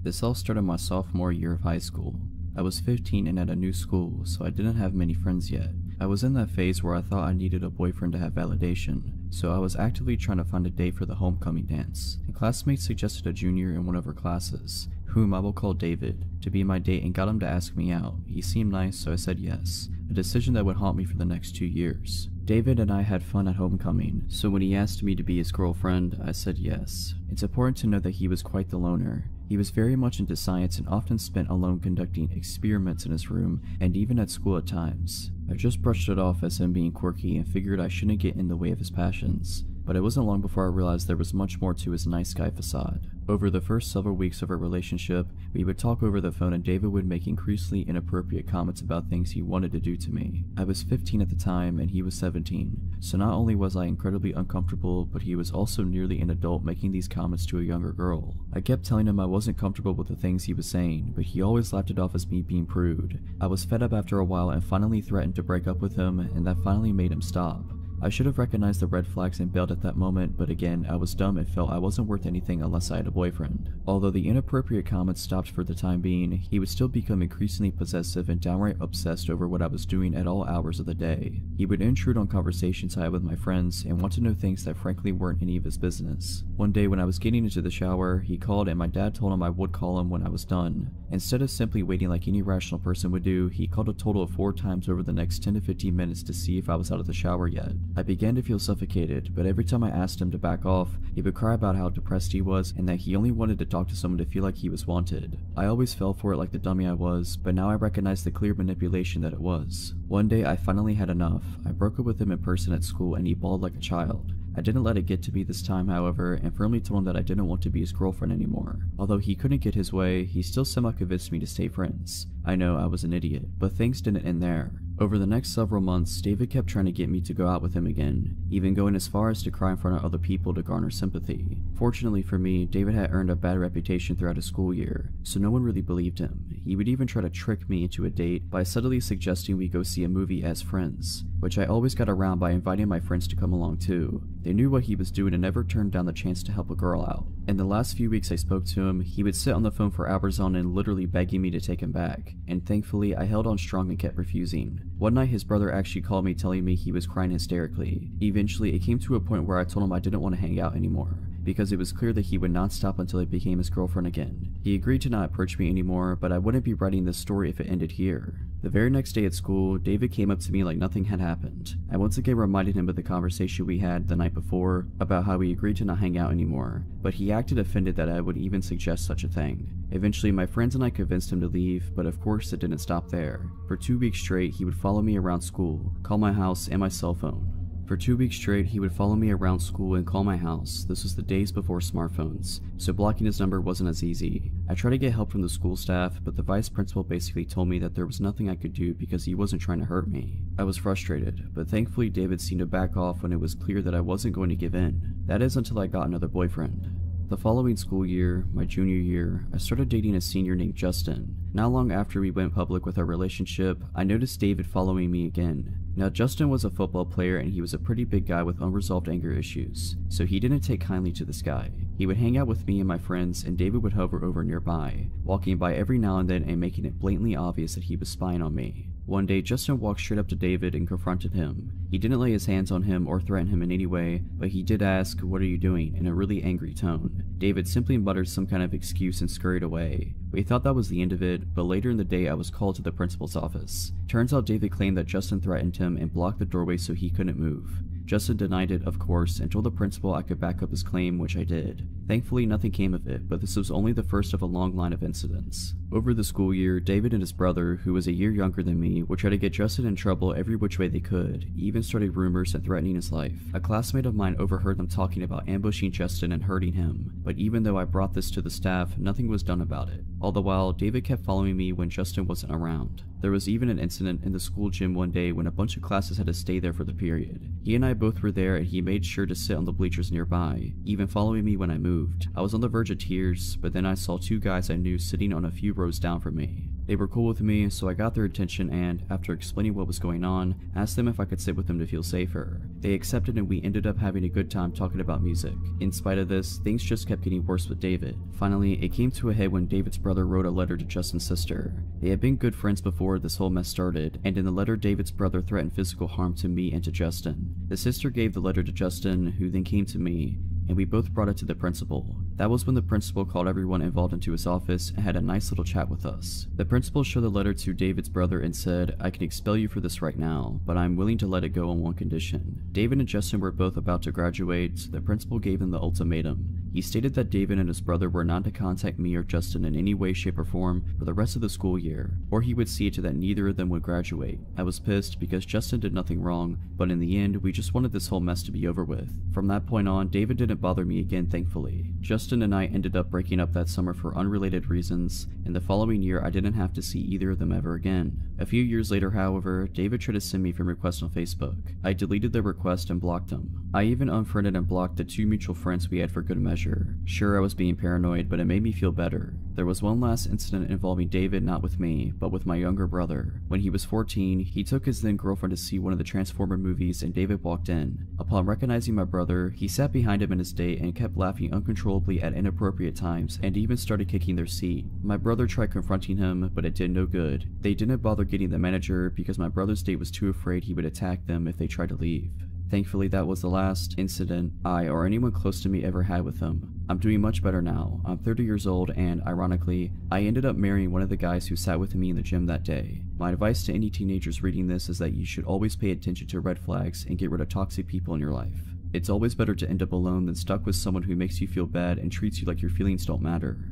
This all started my sophomore year of high school. I was 15 and at a new school, so I didn't have many friends yet. I was in that phase where I thought I needed a boyfriend to have validation, so I was actively trying to find a date for the homecoming dance. A classmate suggested a junior in one of her classes, whom I will call David, to be my date and got him to ask me out. He seemed nice, so I said yes, a decision that would haunt me for the next 2 years. David and I had fun at homecoming, so when he asked me to be his girlfriend, I said yes. It's important to know that he was quite the loner. He was very much into science and often spent alone conducting experiments in his room and even at school at times. I just brushed it off as him being quirky and figured I shouldn't get in the way of his passions. But it wasn't long before I realized there was much more to his nice guy facade. Over the first several weeks of our relationship, we would talk over the phone and David would make increasingly inappropriate comments about things he wanted to do to me. I was 15 at the time and he was 17, so not only was I incredibly uncomfortable, but he was also nearly an adult making these comments to a younger girl. I kept telling him I wasn't comfortable with the things he was saying, but he always laughed it off as me being prude. I was fed up after a while and finally threatened to break up with him, and that finally made him stop. I should have recognized the red flags and bailed at that moment, but again, I was dumb and felt I wasn't worth anything unless I had a boyfriend. Although the inappropriate comments stopped for the time being, he would still become increasingly possessive and downright obsessed over what I was doing at all hours of the day. He would intrude on conversations I had with my friends and want to know things that frankly weren't any of his business. One day when I was getting into the shower, he called and my dad told him I would call him when I was done. Instead of simply waiting like any rational person would do, he called a total of 4 times over the next 10 to 15 minutes to see if I was out of the shower yet. I began to feel suffocated, but every time I asked him to back off, he would cry about how depressed he was and that he only wanted to talk to someone to feel like he was wanted. I always fell for it like the dummy I was, but now I recognize the clear manipulation that it was. One day I finally had enough. I broke up with him in person at school and he bawled like a child. I didn't let it get to me this time, however, and firmly told him that I didn't want to be his girlfriend anymore. Although he couldn't get his way, he still somehow convinced me to stay friends. I know I was an idiot, but things didn't end there. Over the next several months, David kept trying to get me to go out with him again, even going as far as to cry in front of other people to garner sympathy. Fortunately for me, David had earned a bad reputation throughout his school year, so no one really believed him. He would even try to trick me into a date by subtly suggesting we go see a movie as friends, which I always got around by inviting my friends to come along too. They knew what he was doing and never turned down the chance to help a girl out. In the last few weeks I spoke to him, he would sit on the phone for hours on end literally begging me to take him back, and thankfully I held on strong and kept refusing. One night his brother actually called me telling me he was crying hysterically. Eventually it came to a point where I told him I didn't want to hang out anymore. because it was clear that he would not stop until I became his girlfriend again. He agreed to not approach me anymore, but I wouldn't be writing this story if it ended here. The very next day at school, David came up to me like nothing had happened. I once again reminded him of the conversation we had the night before about how we agreed to not hang out anymore, but he acted offended that I would even suggest such a thing. Eventually, my friends and I convinced him to leave, but of course it didn't stop there. For 2 weeks straight, he would follow me around school, call my house and my cell phone. For 2 weeks straight, he would follow me around school and call my house. This was the days before smartphones, so blocking his number wasn't as easy. I tried to get help from the school staff, but the vice principal basically told me that there was nothing I could do because he wasn't trying to hurt me. I was frustrated, but thankfully David seemed to back off when it was clear that I wasn't going to give in. That is until I got another boyfriend. The following school year, my junior year, I started dating a senior named Justin. Not long after we went public with our relationship, I noticed David following me again. Now, Justin was a football player and he was a pretty big guy with unresolved anger issues, so he didn't take kindly to this guy. He would hang out with me and my friends, and David would hover over nearby, walking by every now and then and making it blatantly obvious that he was spying on me. One day, Justin walked straight up to David and confronted him. He didn't lay his hands on him or threaten him in any way, but he did ask, "What are you doing?" in a really angry tone. David simply muttered some kind of excuse and scurried away. We thought that was the end of it, but later in the day I was called to the principal's office. Turns out David claimed that Justin threatened him and blocked the doorway so he couldn't move. Justin denied it, of course, and told the principal I could back up his claim, which I did. Thankfully, nothing came of it, but this was only the first of a long line of incidents. Over the school year, David and his brother, who was a year younger than me, would try to get Justin in trouble every which way they could, even started rumors and threatening his life. A classmate of mine overheard them talking about ambushing Justin and hurting him, but even though I brought this to the staff, nothing was done about it. All the while, David kept following me when Justin wasn't around. There was even an incident in the school gym one day when a bunch of classes had to stay there for the period. He and I both were there and he made sure to sit on the bleachers nearby, even following me when I moved. I was on the verge of tears, but then I saw 2 guys I knew sitting on a few rows down from me. They were cool with me, so I got their attention and, after explaining what was going on, asked them if I could sit with them to feel safer. They accepted and we ended up having a good time talking about music. In spite of this, things just kept getting worse with David. Finally, it came to a head when David's brother wrote a letter to Justin's sister. They had been good friends before this whole mess started, and in the letter David's brother threatened physical harm to me and to Justin. The sister gave the letter to Justin, who then came to me, and we both brought it to the principal. That was when the principal called everyone involved into his office and had a nice little chat with us. The principal showed the letter to David's brother and said, "I can expel you for this right now, but I'm willing to let it go on one condition." David and Justin were both about to graduate, so the principal gave them the ultimatum. He stated that David and his brother were not to contact me or Justin in any way, shape, or form for the rest of the school year, or he would see to that neither of them would graduate. I was pissed because Justin did nothing wrong, but in the end, we just wanted this whole mess to be over with. From that point on, David didn't bother me again, thankfully. Justin and I ended up breaking up that summer for unrelated reasons, and the following year I didn't have to see either of them ever again. A few years later, however, David tried to send me friend requests on Facebook. I deleted the request and blocked him. I even unfriended and blocked the 2 mutual friends we had for good measure. Sure, I was being paranoid, but it made me feel better. There was one last incident involving David, not with me, but with my younger brother. When he was 14, he took his then girlfriend to see one of the Transformer movies and David walked in. Upon recognizing my brother, he sat behind him in his date and kept laughing uncontrollably at inappropriate times and even started kicking their seat. My brother tried confronting him, but it did no good. They didn't bother getting the manager because my brother's date was too afraid he would attack them if they tried to leave. Thankfully, that was the last incident I or anyone close to me ever had with him. I'm doing much better now. I'm 30 years old and, ironically, I ended up marrying one of the guys who sat with me in the gym that day. My advice to any teenagers reading this is that you should always pay attention to red flags and get rid of toxic people in your life. It's always better to end up alone than stuck with someone who makes you feel bad and treats you like your feelings don't matter.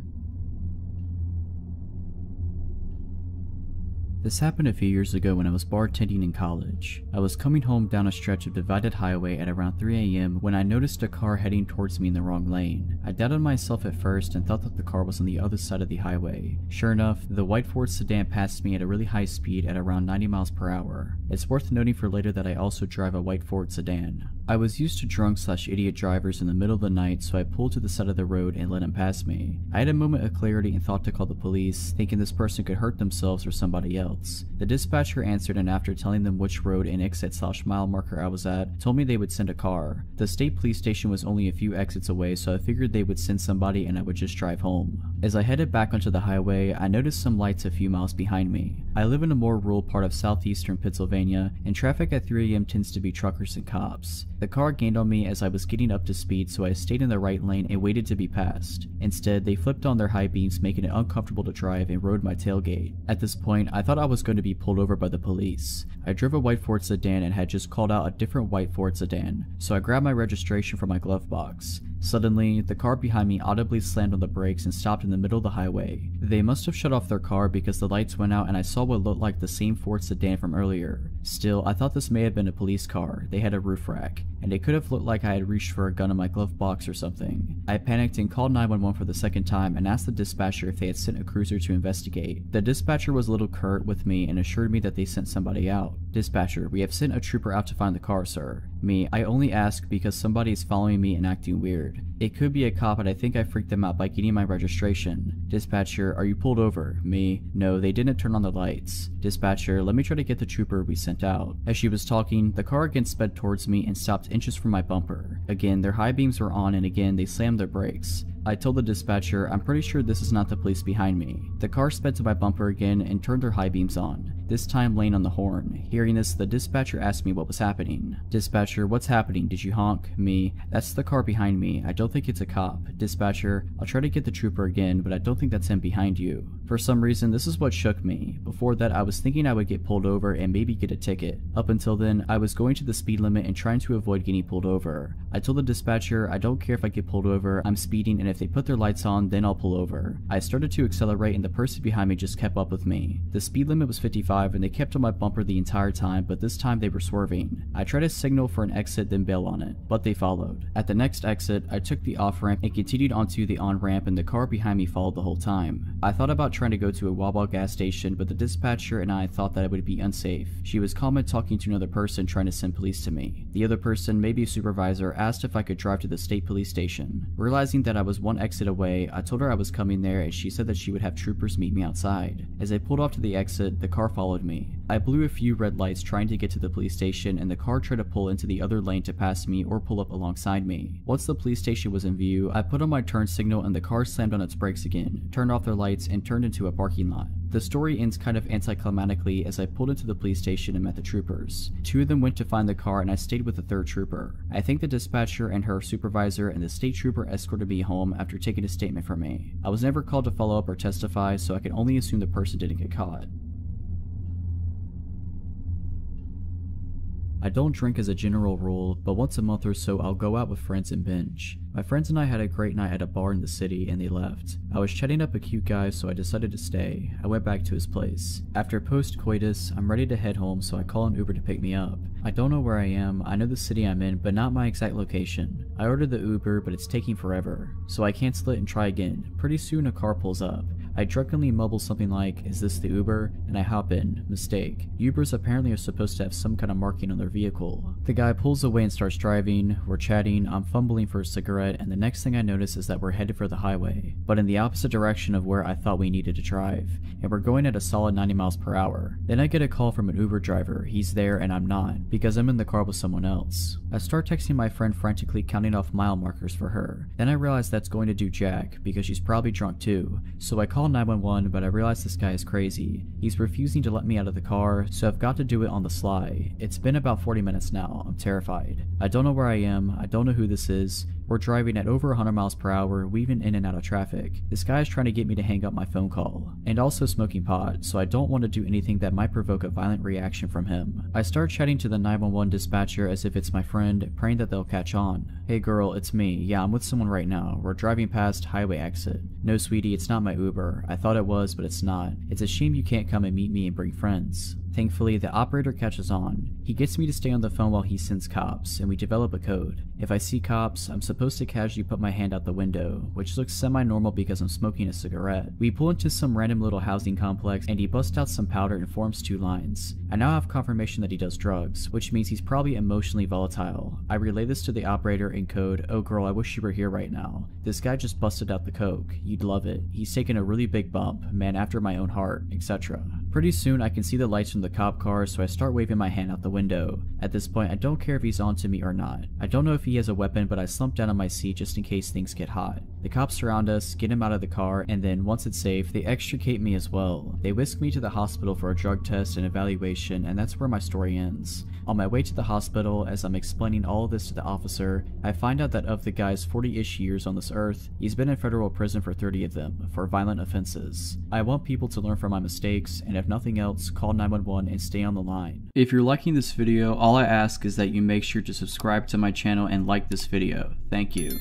This happened a few years ago when I was bartending in college. I was coming home down a stretch of divided highway at around 3 AM when I noticed a car heading towards me in the wrong lane. I doubted myself at first and thought that the car was on the other side of the highway. Sure enough, the white Ford sedan passed me at a really high speed at around 90 miles per hour. It's worth noting for later that I also drive a white Ford sedan. I was used to drunk/idiot drivers in the middle of the night, so I pulled to the side of the road and let him pass me. I had a moment of clarity and thought to call the police, thinking this person could hurt themselves or somebody else. The dispatcher answered, and after telling them which road and exit/mile marker I was at, told me they would send a car. The state police station was only a few exits away, so I figured they would send somebody and I would just drive home. As I headed back onto the highway, I noticed some lights a few miles behind me. I live in a more rural part of southeastern Pennsylvania, and traffic at 3 AM tends to be truckers and cops. The car gained on me as I was getting up to speed, so I stayed in the right lane and waited to be passed. Instead, they flipped on their high beams, making it uncomfortable to drive, and rode my tailgate. At this point, I thought I was going to be pulled over by the police. I drove a white Ford sedan and had just called out a different white Ford sedan, so I grabbed my registration from my glove box. Suddenly, the car behind me audibly slammed on the brakes and stopped in the middle of the highway. They must have shut off their car because the lights went out and I saw what looked like the same Ford sedan from earlier. Still, I thought this may have been a police car. They had a roof rack, and it could have looked like I had reached for a gun in my glove box or something. I panicked and called 911 for the second time and asked the dispatcher if they had sent a cruiser to investigate. The dispatcher was a little curt with me and assured me that they sent somebody out. Dispatcher, we have sent a trooper out to find the car, sir. Me, I only ask because somebody is following me and acting weird. It could be a cop, and I think I freaked them out by getting my registration. Dispatcher, are you pulled over? Me, no, they didn't turn on the lights. Dispatcher, let me try to get the trooper we sent out. As she was talking, the car again sped towards me and stopped inches from my bumper. Again, their high beams were on, and again, they slammed their brakes. I told the dispatcher, I'm pretty sure this is not the police behind me. The car sped to my bumper again and turned their high beams on, this time laying on the horn. Hearing this, the dispatcher asked me what was happening. Dispatcher, what's happening? Did you honk? Me, that's the car behind me. I don't think it's a cop. Dispatcher, I'll try to get the trooper again, but I don't think that's him behind you. For some reason, this is what shook me. Before that, I was thinking I would get pulled over and maybe get a ticket. Up until then, I was going to the speed limit and trying to avoid getting pulled over. I told the dispatcher, I don't care if I get pulled over, I'm speeding, and if they put their lights on, then I'll pull over. I started to accelerate and the person behind me just kept up with me. The speed limit was 55 and they kept on my bumper the entire time, but this time they were swerving. I tried to signal for an exit then bail on it, but they followed. At the next exit, I took the off-ramp and continued onto the on-ramp, and the car behind me followed the whole time. I thought about trying to go to a Wawa gas station, but the dispatcher and I thought that it would be unsafe. She was calm and talking to another person trying to send police to me. The other person, maybe a supervisor, asked if I could drive to the state police station. Realizing that I was one exit away, I told her I was coming there and she said that she would have troopers meet me outside. As I pulled off to the exit, the car followed me. I blew a few red lights trying to get to the police station, and the car tried to pull into the other lane to pass me or pull up alongside me. Once the police station was in view, I put on my turn signal and the car slammed on its brakes again, turned off their lights, and turned into a parking lot. The story ends kind of anticlimactically as I pulled into the police station and met the troopers. Two of them went to find the car and I stayed with the third trooper. I think the dispatcher and her supervisor and the state trooper escorted me home after taking a statement from me. I was never called to follow up or testify, so I can only assume the person didn't get caught. I don't drink as a general rule, but once a month or so I'll go out with friends and binge. My friends and I had a great night at a bar in the city and they left. I was chatting up a cute guy, so I decided to stay. I went back to his place. After post-coitus, I'm ready to head home, so I call an Uber to pick me up. I don't know where I am, I know the city I'm in, but not my exact location. I ordered the Uber, but it's taking forever, so I cancel it and try again. Pretty soon a car pulls up. I drunkenly mumble something like, "Is this the Uber?" and I hop in. Mistake. Ubers apparently are supposed to have some kind of marking on their vehicle. The guy pulls away and starts driving. We're chatting, I'm fumbling for a cigarette, and the next thing I notice is that we're headed for the highway, but in the opposite direction of where I thought we needed to drive, and we're going at a solid 90 miles per hour. Then I get a call from an Uber driver. He's there and I'm not, because I'm in the car with someone else. I start texting my friend frantically, counting off mile markers for her. Then I realize that's going to do jack, because she's probably drunk too, so I call 911, but I realize this guy is crazy. He's refusing to let me out of the car, so I've got to do it on the sly. It's been about 40 minutes now. I'm terrified. I don't know where I am. I don't know who this is. We're driving at over 100 miles per hour, weaving in and out of traffic. This guy is trying to get me to hang up my phone call, and also smoking pot, so I don't want to do anything that might provoke a violent reaction from him. I start chatting to the 911 dispatcher as if it's my friend, praying that they'll catch on. "Hey girl, it's me. Yeah, I'm with someone right now. We're driving past highway exit." "No sweetie, it's not my Uber. I thought it was, but it's not. It's a shame you can't come and meet me and bring friends." Thankfully, the operator catches on. He gets me to stay on the phone while he sends cops, and we develop a code. If I see cops, I'm supposed to casually put my hand out the window, which looks semi-normal because I'm smoking a cigarette. We pull into some random little housing complex, and he busts out some powder and forms two lines. I now have confirmation that he does drugs, which means he's probably emotionally volatile. I relay this to the operator in code, "Oh girl, I wish you were here right now. This guy just busted out the coke. You'd love it. He's taken a really big bump. Man after my own heart," etc. Pretty soon I can see the lights from the cop car, so I start waving my hand out the window. At this point I don't care if he's onto me or not. I don't know if he has a weapon, but I slump down on my seat just in case things get hot. The cops surround us, get him out of the car, and then once it's safe, they extricate me as well. They whisk me to the hospital for a drug test and evaluation, and that's where my story ends. On my way to the hospital, as I'm explaining all of this to the officer, I find out that of the guy's 40-ish years on this earth, he's been in federal prison for 30 of them, for violent offenses. I want people to learn from my mistakes, and if nothing else, call 911 and stay on the line. If you're liking this video, all I ask is that you make sure to subscribe to my channel and like this video. Thank you.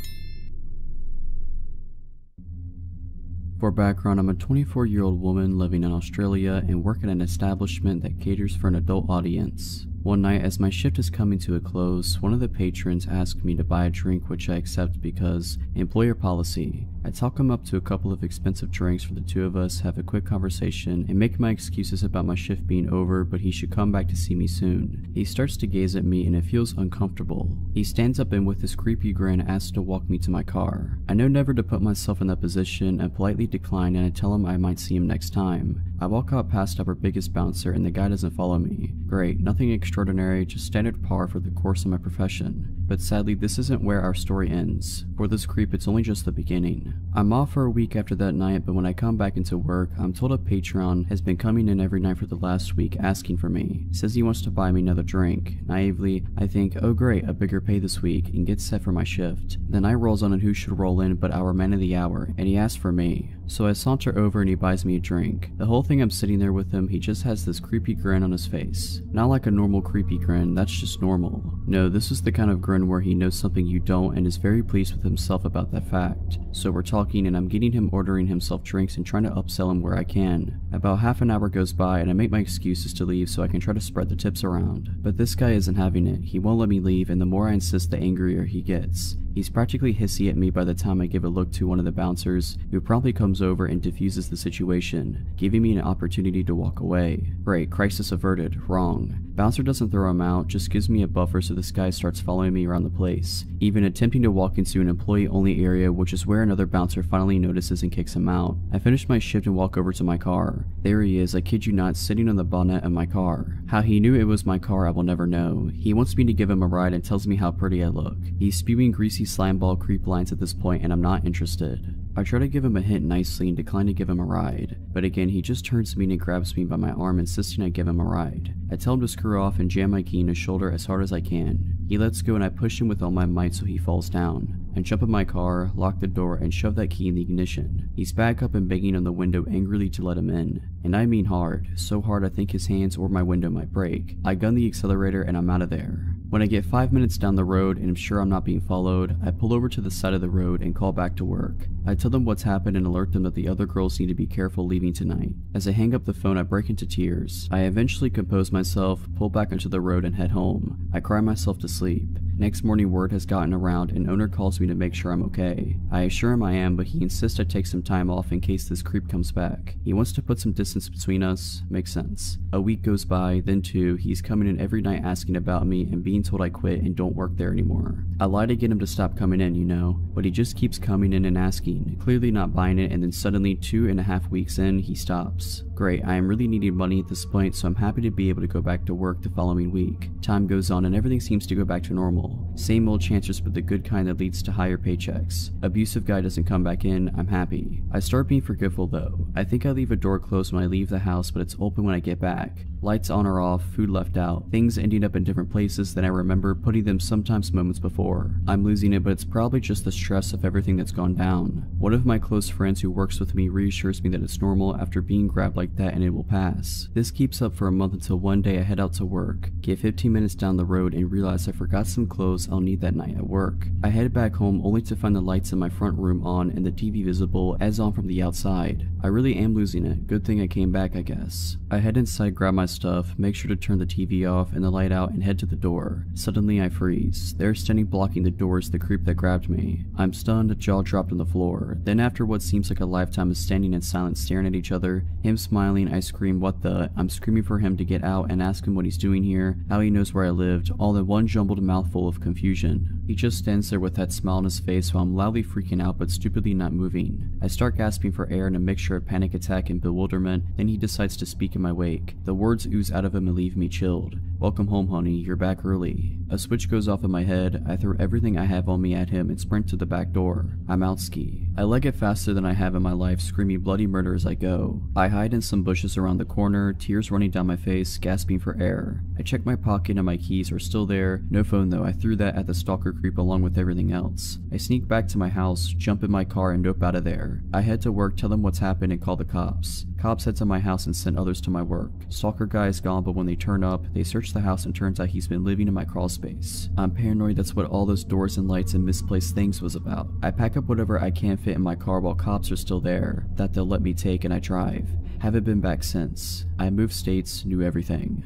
For background, I'm a 24-year-old woman living in Australia and work at an establishment that caters for an adult audience. One night, as my shift is coming to a close, one of the patrons asked me to buy a drink, which I accept because employer policy. I talk him up to a couple of expensive drinks for the two of us, have a quick conversation, and make my excuses about my shift being over, but he should come back to see me soon. He starts to gaze at me and it feels uncomfortable. He stands up and with this creepy grin asks to walk me to my car. I know never to put myself in that position and politely decline, and I tell him I might see him next time. I walk out past our biggest bouncer and the guy doesn't follow me. Great, nothing extraordinary, just standard par for the course of my profession. But sadly, this isn't where our story ends. For this creep, it's only just the beginning. I'm off for a week after that night, but when I come back into work, I'm told a patron has been coming in every night for the last week asking for me. Says he wants to buy me another drink. Naively, I think, oh great, a bigger pay this week, and get set for my shift. The night rolls on and who should roll in but our man of the hour, and he asks for me. So I saunter over and he buys me a drink. The whole thing I'm sitting there with him, he just has this creepy grin on his face. Not like a normal creepy grin, that's just normal. No, this is the kind of grin where he knows something you don't and is very pleased with himself about that fact. So we're talking and I'm getting him ordering himself drinks and trying to upsell him where I can. About half an hour goes by and I make my excuses to leave so I can try to spread the tips around. But this guy isn't having it. He won't let me leave, and the more I insist, the angrier he gets. He's practically hissy at me by the time I give a look to one of the bouncers, who promptly comes over and diffuses the situation, giving me an opportunity to walk away. Great, crisis averted. Wrong. Bouncer doesn't throw him out, just gives me a buffer so this guy starts following me around the place, even attempting to walk into an employee-only area, which is where another bouncer finally notices and kicks him out. I finish my shift and walk over to my car. There he is, I kid you not, sitting on the bonnet of my car. How he knew it was my car I will never know. He wants me to give him a ride and tells me how pretty I look. He's spewing greasy slimeball creep lines at this point and I'm not interested. I try to give him a hint nicely and decline to give him a ride, but again he just turns to me and grabs me by my arm, insisting I give him a ride. I tell him to screw off and jam my key in his shoulder as hard as I can. He lets go and I push him with all my might so he falls down. I jump in my car, lock the door, and shove that key in the ignition. He's back up and banging on the window angrily to let him in. And I mean hard, so hard I think his hands or my window might break. I gun the accelerator and I'm out of there. When I get 5 minutes down the road and I'm sure I'm not being followed, I pull over to the side of the road and call back to work. I tell them what's happened and alert them that the other girls need to be careful leaving tonight. As I hang up the phone, I break into tears. I eventually compose myself, pull back onto the road and head home. I cry myself to sleep. Next morning, word has gotten around and owner calls me to make sure I'm okay. I assure him I am, but he insists I take some time off in case this creep comes back. He wants to put some distance between us. Makes sense. A week goes by, then 2, he's coming in every night asking about me and being told I quit and don't work there anymore. I lie to get him to stop coming in, you know, but he just keeps coming in and asking, clearly not buying it, and then suddenly 2.5 weeks in, he stops. Great, I am really needing money at this point, so I'm happy to be able to go back to work the following week. Time goes on and everything seems to go back to normal. Same old chances, but the good kind that leads to higher paychecks. Abusive guy doesn't come back in, I'm happy. I start being forgetful though. I think I leave a door closed when I leave the house, but it's open when I get back. Lights on or off, food left out, things ending up in different places than I remember putting them sometimes moments before. I'm losing it, but it's probably just the stress of everything that's gone down. One of my close friends who works with me reassures me that it's normal after being grabbed like that and it will pass. This keeps up for a month until one day I head out to work, get 15 minutes down the road and realize I forgot some clothes I'll need that night at work. I head back home only to find the lights in my front room on and the TV visible as on from the outside. I really am losing it. Good thing I came back, I guess. I head inside, grab my stuff, make sure to turn the TV off and the light out and head to the door. Suddenly I freeze. There standing blocking the door is the creep that grabbed me. I'm stunned, jaw dropped on the floor. Then after what seems like a lifetime of standing in silence staring at each other, him smiling, I scream what the. I'm screaming for him to get out and ask him what he's doing here, how he knows where I lived, all in one jumbled mouthful of confusion. He just stands there with that smile on his face while I'm loudly freaking out but stupidly not moving. I start gasping for air in a mixture of panic attack and bewilderment, then he decides to speak in my wake. The words ooze out of him and leave me chilled. "Welcome home, honey, you're back early." A switch goes off in my head, I throw everything I have on me at him and sprint to the back door. I'm out ski. I leg it faster than I have in my life, screaming bloody murder as I go. I hide in some bushes around the corner, tears running down my face, gasping for air. I check my pocket and my keys are still there. No phone though, I threw that at the stalker creep along with everything else. I sneak back to my house, jump in my car and nope out of there. I head to work, tell them what's happened and call the cops. Cops head to my house and send others to my work. Stalker guy is gone, but when they turn up, they search the house and turns out he's been living in my crawl space. I'm paranoid that's what all those doors and lights and misplaced things was about. I pack up whatever I can fit in my car while cops are still there, that they'll let me take, and I drive. Haven't been back since. I moved states, knew everything.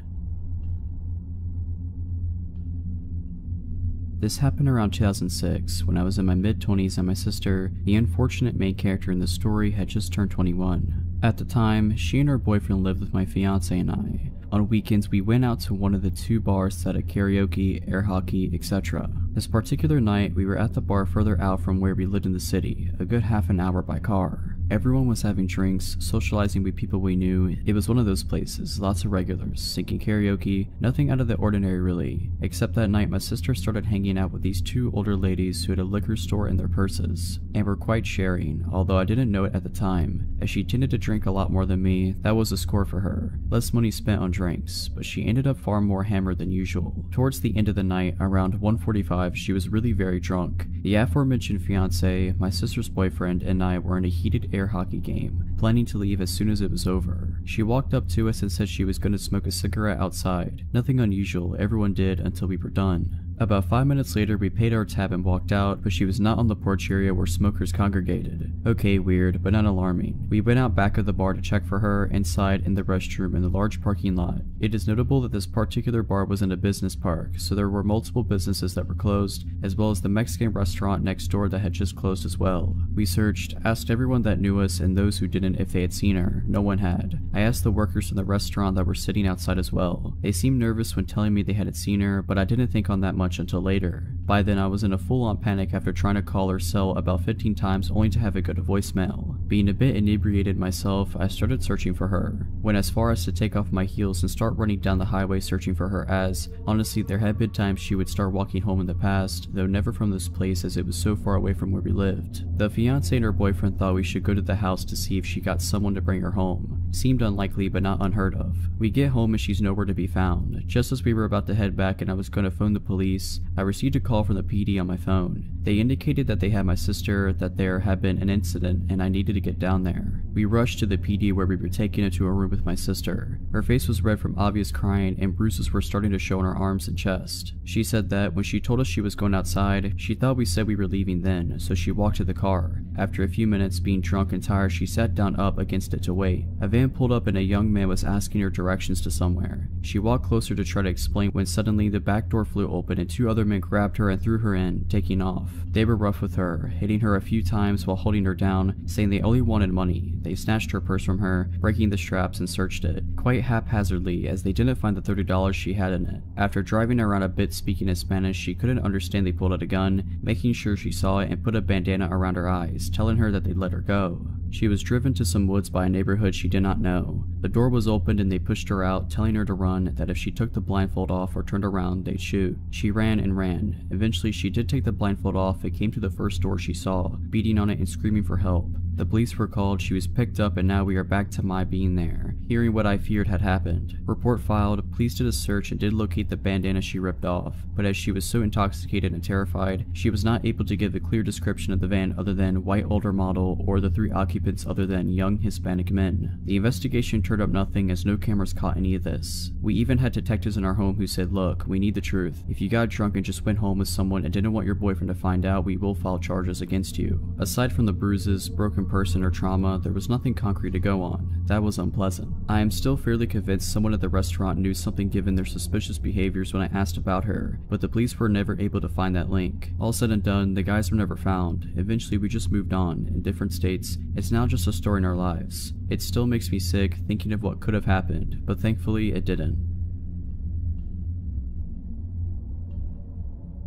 This happened around 2006, when I was in my mid-20s and my sister, the unfortunate main character in the story, had just turned 21. At the time, she and her boyfriend lived with my fiance and I. On weekends, we went out to one of the 2 bars that had karaoke, air hockey, etc. This particular night, we were at the bar further out from where we lived in the city, a good half an hour by car. Everyone was having drinks, socializing with people we knew. It was one of those places, lots of regulars, singing karaoke, nothing out of the ordinary really. Except that night my sister started hanging out with these 2 older ladies who had a liquor store in their purses, and were quite sharing, although I didn't know it at the time. As she tended to drink a lot more than me, that was a score for her. Less money spent on drinks, but she ended up far more hammered than usual. Towards the end of the night, around 1:45, she was really very drunk. The aforementioned fiance, my sister's boyfriend, and I were in a heated air hockey game, planning to leave as soon as it was over. She walked up to us and said she was going to smoke a cigarette outside. Nothing unusual, everyone did until we were done. About 5 minutes later, we paid our tab and walked out, but she was not on the porch area where smokers congregated. Okay, weird, but not alarming. We went out back of the bar to check for her, inside in the restroom in the large parking lot. It is notable that this particular bar was in a business park, so there were multiple businesses that were closed, as well as the Mexican restaurant next door that had just closed as well. We searched, asked everyone that knew us and those who didn't if they had seen her. No one had. I asked the workers from the restaurant that were sitting outside as well. They seemed nervous when telling me they hadn't seen her, but I didn't think on that much until later. By then I was in a full-on panic after trying to call her cell about 15 times only to have it go to voicemail. Being a bit inebriated myself, I started searching for her. Went as far as to take off my heels and start running down the highway searching for her, as honestly there had been times she would start walking home in the past, though never from this place as it was so far away from where we lived. The fiance and her boyfriend thought we should go to the house to see if she got someone to bring her home. Seemed unlikely but not unheard of. We get home and she's nowhere to be found. Just as we were about to head back and I was going to phone the police, I received a call from the PD on my phone. They indicated that they had my sister, that there had been an incident, and I needed to get down there. We rushed to the PD where we were taken into a room with my sister. Her face was red from obvious crying and bruises were starting to show on her arms and chest. She said that when she told us she was going outside, she thought we said we were leaving then, so she walked to the car. After a few minutes being drunk and tired, she sat down up against it to wait. A van pulled up and a young man was asking her directions to somewhere. She walked closer to try to explain when suddenly the back door flew open and 2 other men grabbed her and threw her in, taking off. They were rough with her, hitting her a few times while holding her down, saying they only wanted money. They snatched her purse from her, breaking the straps and searched it, quite haphazardly as they didn't find the $30 she had in it. After driving around a bit speaking in Spanish she couldn't understand, they pulled out a gun, making sure she saw it and put a bandana around her eyes, telling her that they'd let her go. She was driven to some woods by a neighborhood she did not know. The door was opened and they pushed her out, telling her to run, that if she took the blindfold off or turned around, they'd shoot. She ran and ran. Eventually she did take the blindfold off and came to the first door she saw, beating on it and screaming for help. The police were called, she was picked up, and now we are back to my being there, hearing what I feared had happened. Report filed, police did a search and did locate the bandana she ripped off, but as she was so intoxicated and terrified, she was not able to give a clear description of the van other than white older model or the 3 occupants other than young Hispanic men. The investigation turned up nothing as no cameras caught any of this. We even had detectives in our home who said, look, we need the truth. If you got drunk and just went home with someone and didn't want your boyfriend to find out, we will file charges against you. Aside from the bruises, broken broken person or trauma, there was nothing concrete to go on. That was unpleasant. I am still fairly convinced someone at the restaurant knew something given their suspicious behaviors when I asked about her, but the police were never able to find that link. All said and done, the guys were never found. Eventually we just moved on, in different states. It's now just a story in our lives. It still makes me sick thinking of what could have happened, but thankfully it didn't.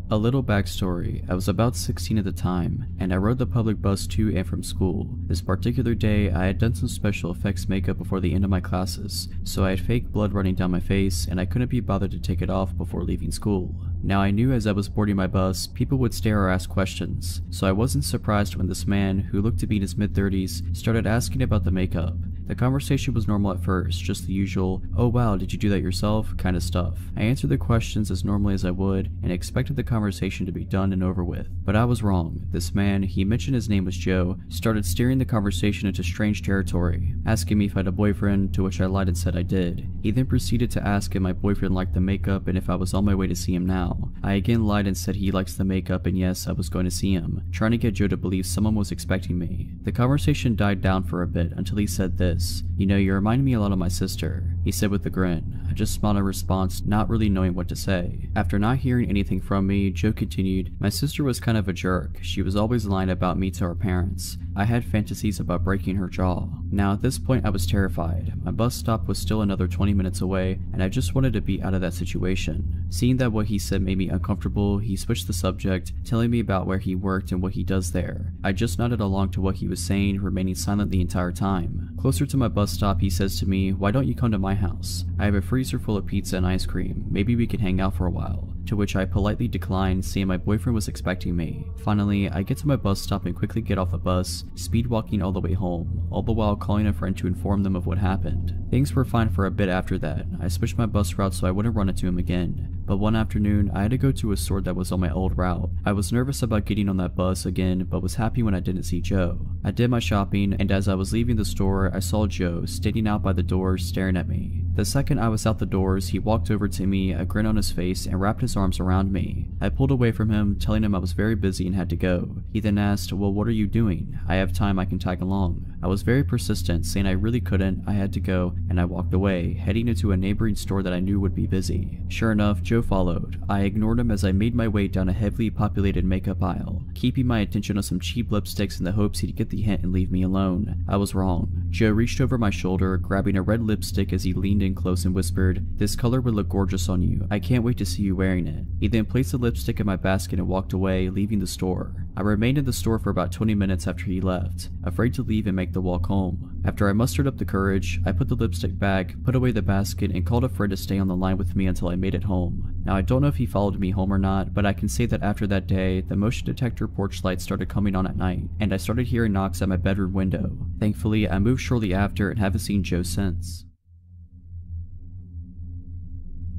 A little backstory, I was about 16 at the time, and I rode the public bus to and from school. This particular day, I had done some special effects makeup before the end of my classes, so I had fake blood running down my face and I couldn't be bothered to take it off before leaving school. Now I knew as I was boarding my bus, people would stare or ask questions, so I wasn't surprised when this man, who looked to be in his mid-30s, started asking about the makeup. The conversation was normal at first, just the usual, "Oh wow, did you do that yourself?" kind of stuff. I answered the questions as normally as I would, and expected the conversation to be done and over with. But I was wrong. This man, he mentioned his name was Joe, started steering the conversation into strange territory, asking me if I had a boyfriend, to which I lied and said I did. He then proceeded to ask if my boyfriend liked the makeup and if I was on my way to see him now. I again lied and said he likes the makeup and yes, I was going to see him, trying to get Joe to believe someone was expecting me. The conversation died down for a bit until he said this, "You know, you remind me a lot of my sister," he said with a grin. I just smiled in response, not really knowing what to say. After not hearing anything from me, Joe continued, "My sister was kind of a jerk. She was always lying about me to her parents. I had fantasies about breaking her jaw." Now at this point I was terrified. My bus stop was still another 20 minutes away, and I just wanted to be out of that situation. Seeing that what he said made me uncomfortable, he switched the subject, telling me about where he worked and what he does there. I just nodded along to what he was saying, remaining silent the entire time. Closer to my bus stop, he says to me, "Why don't you come to my house? I have a freezer full of pizza and ice cream. Maybe we can hang out for a while." To which I politely declined, saying my boyfriend was expecting me. Finally, I get to my bus stop and quickly get off the bus, speed walking all the way home, all the while calling a friend to inform them of what happened. Things were fine for a bit after that. I switched my bus route so I wouldn't run into him again. But one afternoon, I had to go to a store that was on my old route. I was nervous about getting on that bus again, but was happy when I didn't see Joe. I did my shopping, and as I was leaving the store, I saw Joe standing out by the door staring at me. The second I was out the doors, he walked over to me, a grin on his face, and wrapped his arms around me. I pulled away from him, telling him I was very busy and had to go. He then asked, "Well, what are you doing? I have time, I can tag along." I was very persistent, saying I really couldn't, I had to go, and I walked away, heading into a neighboring store that I knew would be busy. Sure enough, Joe followed. I ignored him as I made my way down a heavily populated makeup aisle, keeping my attention on some cheap lipsticks in the hopes he'd get the hint and leave me alone. I was wrong. Joe reached over my shoulder, grabbing a red lipstick as he leaned in close and whispered, "This color would look gorgeous on you. I can't wait to see you wearing it." He then placed the lipstick in my basket and walked away, leaving the store. I remained in the store for about 20 minutes after he left, afraid to leave and make the walk home. After I mustered up the courage, I put the lipstick back, put away the basket, and called a friend to stay on the line with me until I made it home. Now I don't know if he followed me home or not, but I can say that after that day, the motion detector porch lights started coming on at night, and I started hearing knocks at my bedroom window. Thankfully, I moved shortly after and haven't seen Joe since.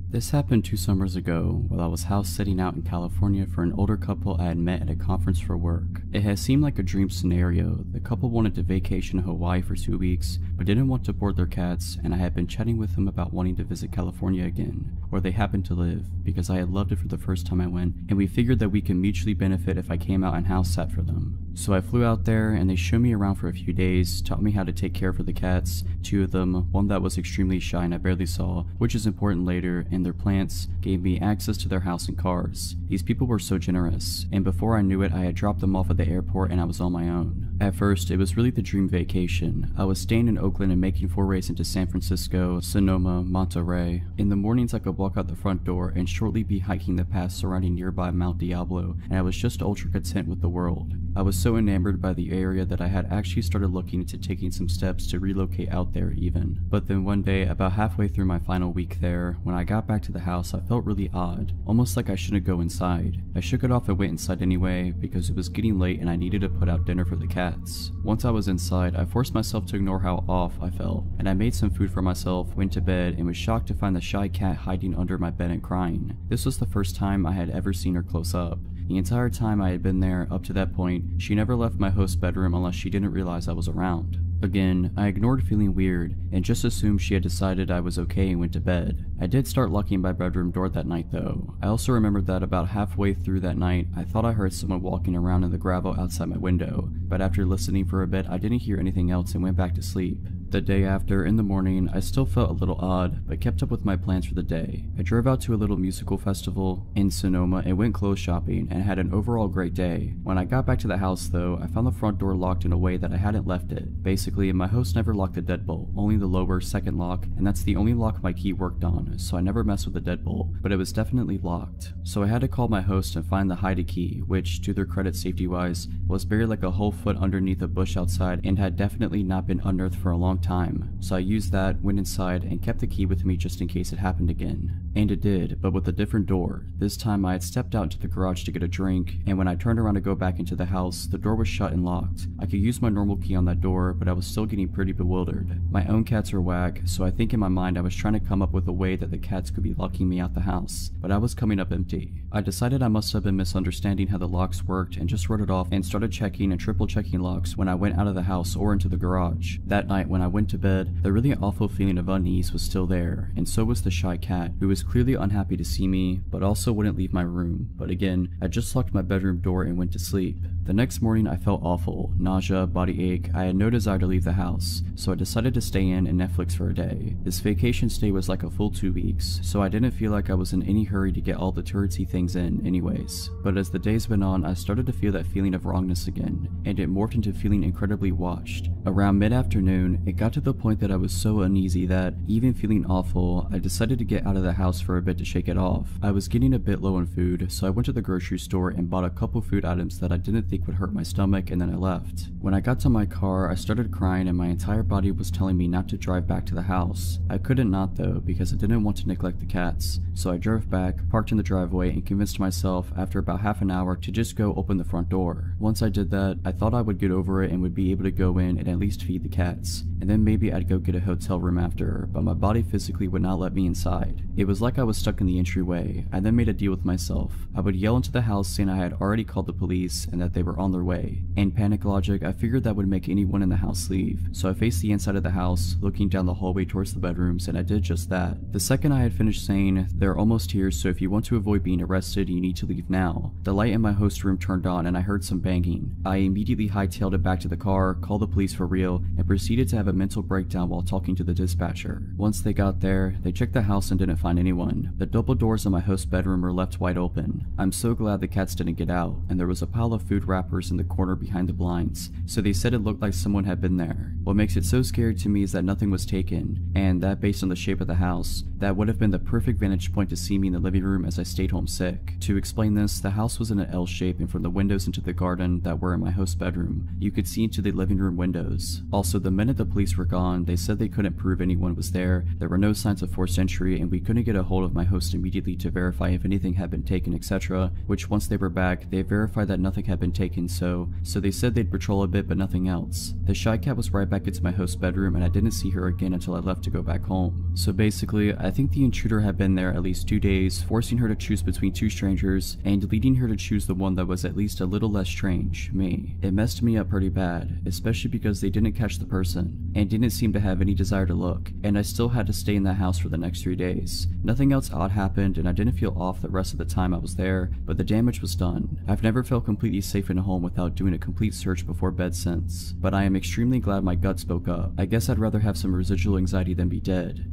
This happened 2 summers ago while I was house sitting out in California for an older couple I had met at a conference for work. It had seemed like a dream scenario. The couple wanted to vacation in Hawaii for 2 weeks, but didn't want to board their cats, and I had been chatting with them about wanting to visit California again, where they happened to live, because I had loved it for the first time I went, and we figured that we could mutually benefit if I came out and house sat for them. So I flew out there, and they showed me around for a few days, taught me how to take care for the cats, 2 of them, one that was extremely shy and I barely saw, which is important later, and their plants, gave me access to their house and cars. These people were so generous, and before I knew it I had dropped them off at the airport and I was on my own. At first, it was really the dream vacation. I was staying in Oakland and making forays into San Francisco, Sonoma, Monterey. In the mornings I could walk out the front door and shortly be hiking the paths surrounding nearby Mount Diablo, and I was just ultra content with the world. I was so enamored by the area that I had actually started looking into taking some steps to relocate out there even. But then one day, about halfway through my final week there, when I got back to the house I felt really odd, almost like I shouldn't go inside. I shook it off and went inside anyway, because it was getting late and I needed to put out dinner for the cats. Once I was inside, I forced myself to ignore how off I felt, and I made some food for myself, went to bed, and was shocked to find the shy cat hiding under my bed and crying. This was the first time I had ever seen her close up. The entire time I had been there up to that point, she never left my host's bedroom unless she didn't realize I was around. Again, I ignored feeling weird and just assumed she had decided I was okay and went to bed. I did start locking my bedroom door that night though. I also remembered that about halfway through that night, I thought I heard someone walking around in the gravel outside my window, but after listening for a bit, I didn't hear anything else and went back to sleep. The day after, in the morning, I still felt a little odd, but kept up with my plans for the day. I drove out to a little musical festival in Sonoma and went clothes shopping and had an overall great day. When I got back to the house though, I found the front door locked in a way that I hadn't left it. Basically, my host never locked the deadbolt, only the lower second lock, and that's the only lock my key worked on, so I never messed with the deadbolt, but it was definitely locked. So I had to call my host and find the hidey key, which, to their credit safety-wise, was buried like a whole foot underneath a bush outside and had definitely not been unearthed for a long time. So I used that, went inside, and kept the key with me just in case it happened again. And it did, but with a different door. This time I had stepped out into the garage to get a drink, and when I turned around to go back into the house, the door was shut and locked. I could use my normal key on that door, but I was still getting pretty bewildered. My own cats are whack, so I think in my mind I was trying to come up with a way that the cats could be locking me out the house, but I was coming up empty. I decided I must have been misunderstanding how the locks worked and just wrote it off and started checking and triple checking locks when I went out of the house or into the garage. That night when I went to bed, the really awful feeling of unease was still there, and so was the shy cat, who was clearly unhappy to see me, but also wouldn't leave my room. But again, I just locked my bedroom door and went to sleep. The next morning I felt awful, nausea, body ache. I had no desire to leave the house, so I decided to stay in and Netflix for a day. This vacation stay was like a full 2 weeks, so I didn't feel like I was in any hurry to get all the touristy things in anyways. But as the days went on, I started to feel that feeling of wrongness again, and it morphed into feeling incredibly watched. Around mid-afternoon, it got to the point that I was so uneasy that, even feeling awful, I decided to get out of the house for a bit to shake it off. I was getting a bit low on food, so I went to the grocery store and bought a couple food items that I didn't think would hurt my stomach, and then I left. When I got to my car, I started crying and my entire body was telling me not to drive back to the house. I couldn't not though, because I didn't want to neglect the cats, so I drove back, parked in the driveway, and convinced myself after about half an hour to just go open the front door. Once I did that, I thought I would get over it and would be able to go in and at least feed the cats, and then maybe I'd go get a hotel room after, but my body physically would not let me inside. It was like I was stuck in the entryway. I then made a deal with myself. I would yell into the house saying I had already called the police and that they were on their way. In panic logic, I figured that would make anyone in the house leave, so I faced the inside of the house, looking down the hallway towards the bedrooms, and I did just that. The second I had finished saying, "They're almost here, so if you want to avoid being arrested, you need to leave now," the light in my host room turned on and I heard some banging. I immediately hightailed it back to the car, called the police for real, and proceeded to have a mental breakdown while talking to the dispatcher. Once they got there, they checked the house and didn't find anyone. The double doors in my host's bedroom were left wide open. I'm so glad the cats didn't get out, and there was a pile of food wrappers in the corner behind the blinds, so they said it looked like someone had been there. What makes it so scary to me is that nothing was taken, and that based on the shape of the house, that would have been the perfect vantage point to see me in the living room as I stayed home sick. To explain this, the house was in an L shape, and from the windows into the garden that were in my host's bedroom, you could see into the living room windows. Also, the minute the police were gone, they said they couldn't prove anyone was there were no signs of forced entry, and we couldn't get a hold of my host immediately to verify if anything had been taken, etc., which once they were back, they verified that nothing had been taken, so they said they'd patrol a bit but nothing else. The shy cat was right back into my host's bedroom, and I didn't see her again until I left to go back home. So basically, I think the intruder had been there at least 2 days, forcing her to choose between two strangers, and leading her to choose the one that was at least a little less strange, me. It messed me up pretty bad, especially because they didn't catch the person, and didn't seem to have any desire to look, and I still had to stay in that house for the next 3 days. Nothing else odd happened, and I didn't feel off the rest of the time I was there, but the damage was done. I've never felt completely safe in a home without doing a complete search before bed since, but I am extremely glad my gut spoke up. I guess I'd rather have some residual anxiety than be dead.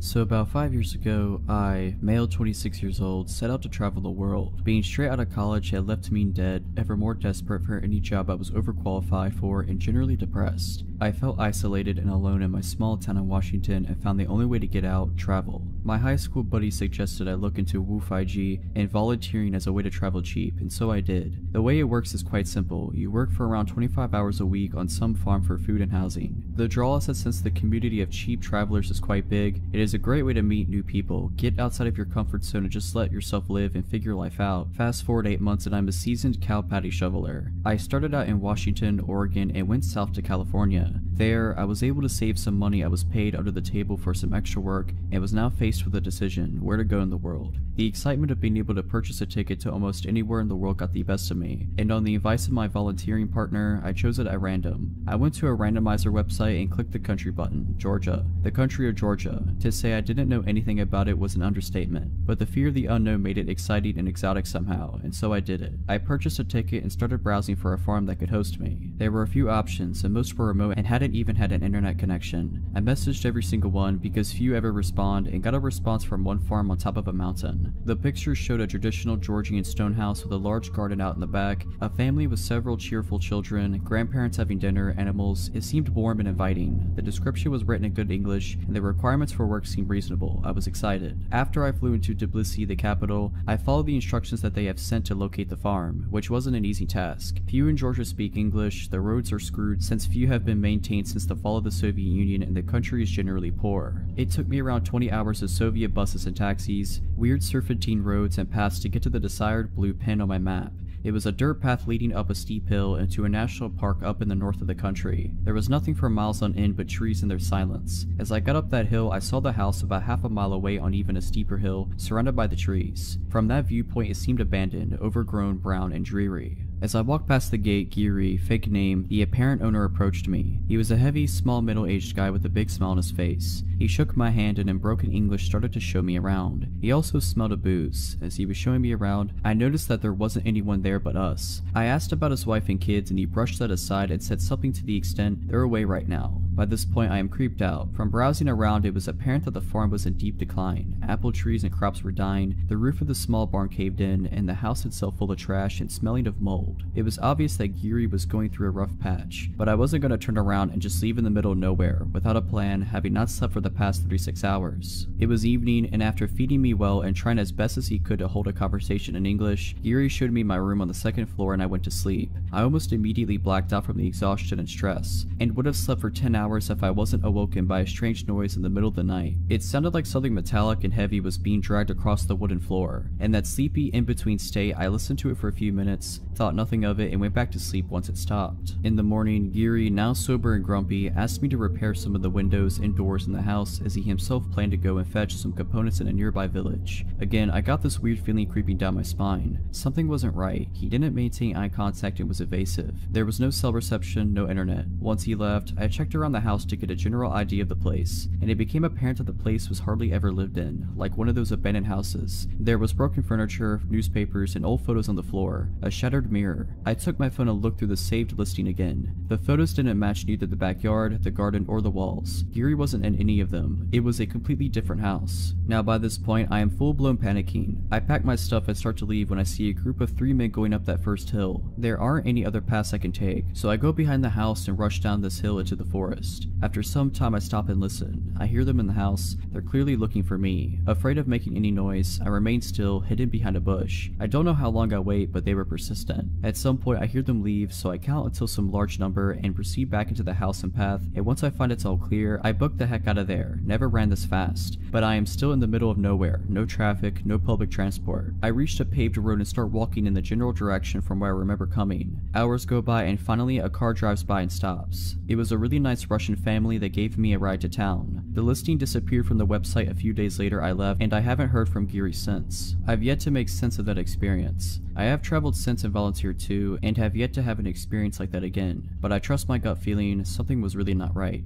So about 5 years ago, I, male 26 years old, set out to travel the world. Being straight out of college had left me dead, ever more desperate for any job I was overqualified for, and generally depressed. I felt isolated and alone in my small town in Washington and found the only way to get out, travel. My high school buddy suggested I look into COMPILATIon and volunteering as a way to travel cheap, and so I did. The way it works is quite simple. You work for around 25 hours a week on some farm for food and housing. The draw is that since the community of cheap travelers is quite big, it is a great way to meet new people, get outside of your comfort zone and just let yourself live and figure life out. Fast forward 8 months and I'm a seasoned cow patty shoveler. I started out in Washington, Oregon, and went south to California. There, I was able to save some money I was paid under the table for some extra work and was now faced with a decision where to go in the world. The excitement of being able to purchase a ticket to almost anywhere in the world got the best of me, and on the advice of my volunteering partner, I chose it at random. I went to a randomizer website and clicked the country button, Georgia. The country of Georgia. To say I didn't know anything about it was an understatement, but the fear of the unknown made it exciting and exotic somehow, and so I did it. I purchased a ticket and started browsing for a farm that could host me. There were a few options, and most were remote and hadn't even had an internet connection. I messaged every single one because few ever respond, and got a response from one farm on top of a mountain. The pictures showed a traditional Georgian stone house with a large garden out in the back, a family with several cheerful children, grandparents having dinner, animals. It seemed warm and inviting. The description was written in good English, and the requirements for work seemed reasonable. I was excited. After I flew into Tbilisi, the capital, I followed the instructions that they have sent to locate the farm, which wasn't an easy task. Few in Georgia speak English, the roads are screwed since few have been maintained since the fall of the Soviet Union, and the country is generally poor. It took me around 20 hours of Soviet buses and taxis, weird serpentine roads and paths to get to the desired blue pin on my map. It was a dirt path leading up a steep hill into a national park up in the north of the country. There was nothing for miles on end but trees and their silence. As I got up that hill, I saw the house about half a mile away on even a steeper hill, surrounded by the trees. From that viewpoint, it seemed abandoned, overgrown, brown, and dreary. As I walked past the gate, Giri, fake name, the apparent owner approached me. He was a heavy, small, middle-aged guy with a big smile on his face. He shook my hand and in broken English started to show me around. He also smelled of booze. As he was showing me around, I noticed that there wasn't anyone there but us. I asked about his wife and kids and he brushed that aside and said something to the extent, "They're away right now." By this point, I am creeped out. From browsing around, it was apparent that the farm was in deep decline. Apple trees and crops were dying, the roof of the small barn caved in, and the house itself full of trash and smelling of mold. It was obvious that Giri was going through a rough patch, but I wasn't going to turn around and just leave in the middle of nowhere, without a plan, having not slept for the past 36 hours. It was evening, and after feeding me well and trying as best as he could to hold a conversation in English, Giri showed me my room on the second floor and I went to sleep. I almost immediately blacked out from the exhaustion and stress, and would have slept for 10 hours if I wasn't awoken by a strange noise in the middle of the night. It sounded like something metallic and heavy was being dragged across the wooden floor. In that sleepy in-between state, I listened to it for a few minutes, thought nothing of it, and went back to sleep once it stopped. In the morning, Giri, now sober and grumpy, asked me to repair some of the windows and doors in the house as he himself planned to go and fetch some components in a nearby village. Again, I got this weird feeling creeping down my spine. Something wasn't right. He didn't maintain eye contact and was evasive. There was no cell reception, no internet. Once he left, I checked around the house to get a general idea of the place, and it became apparent that the place was hardly ever lived in, like one of those abandoned houses. There was broken furniture, newspapers, and old photos on the floor, a shattered mirror. I took my phone and looked through the saved listing again. The photos didn't match neither the backyard, the garden, or the walls. Giri wasn't in any of them. It was a completely different house. Now by this point, I am full-blown panicking. I pack my stuff and start to leave when I see a group of 3 men going up that first hill. There aren't any other paths I can take, so I go behind the house and rush down this hill into the forest. After some time I stop and listen. I hear them in the house. They're clearly looking for me. Afraid of making any noise, I remain still, hidden behind a bush. I don't know how long I wait, but they were persistent. At some point I hear them leave, so I count until some large number and proceed back into the house and path, and once I find it's all clear, I book the heck out of there. Never ran this fast. But I am still in the middle of nowhere. No traffic, no public transport. I reached a paved road and start walking in the general direction from where I remember coming. Hours go by and finally a car drives by and stops. It was a really nice Russian family that gave me a ride to town. The listing disappeared from the website a few days later. I left, and I haven't heard from Giri since. I've yet to make sense of that experience. I have traveled since and volunteered too, and have yet to have an experience like that again, but I trust my gut feeling something was really not right.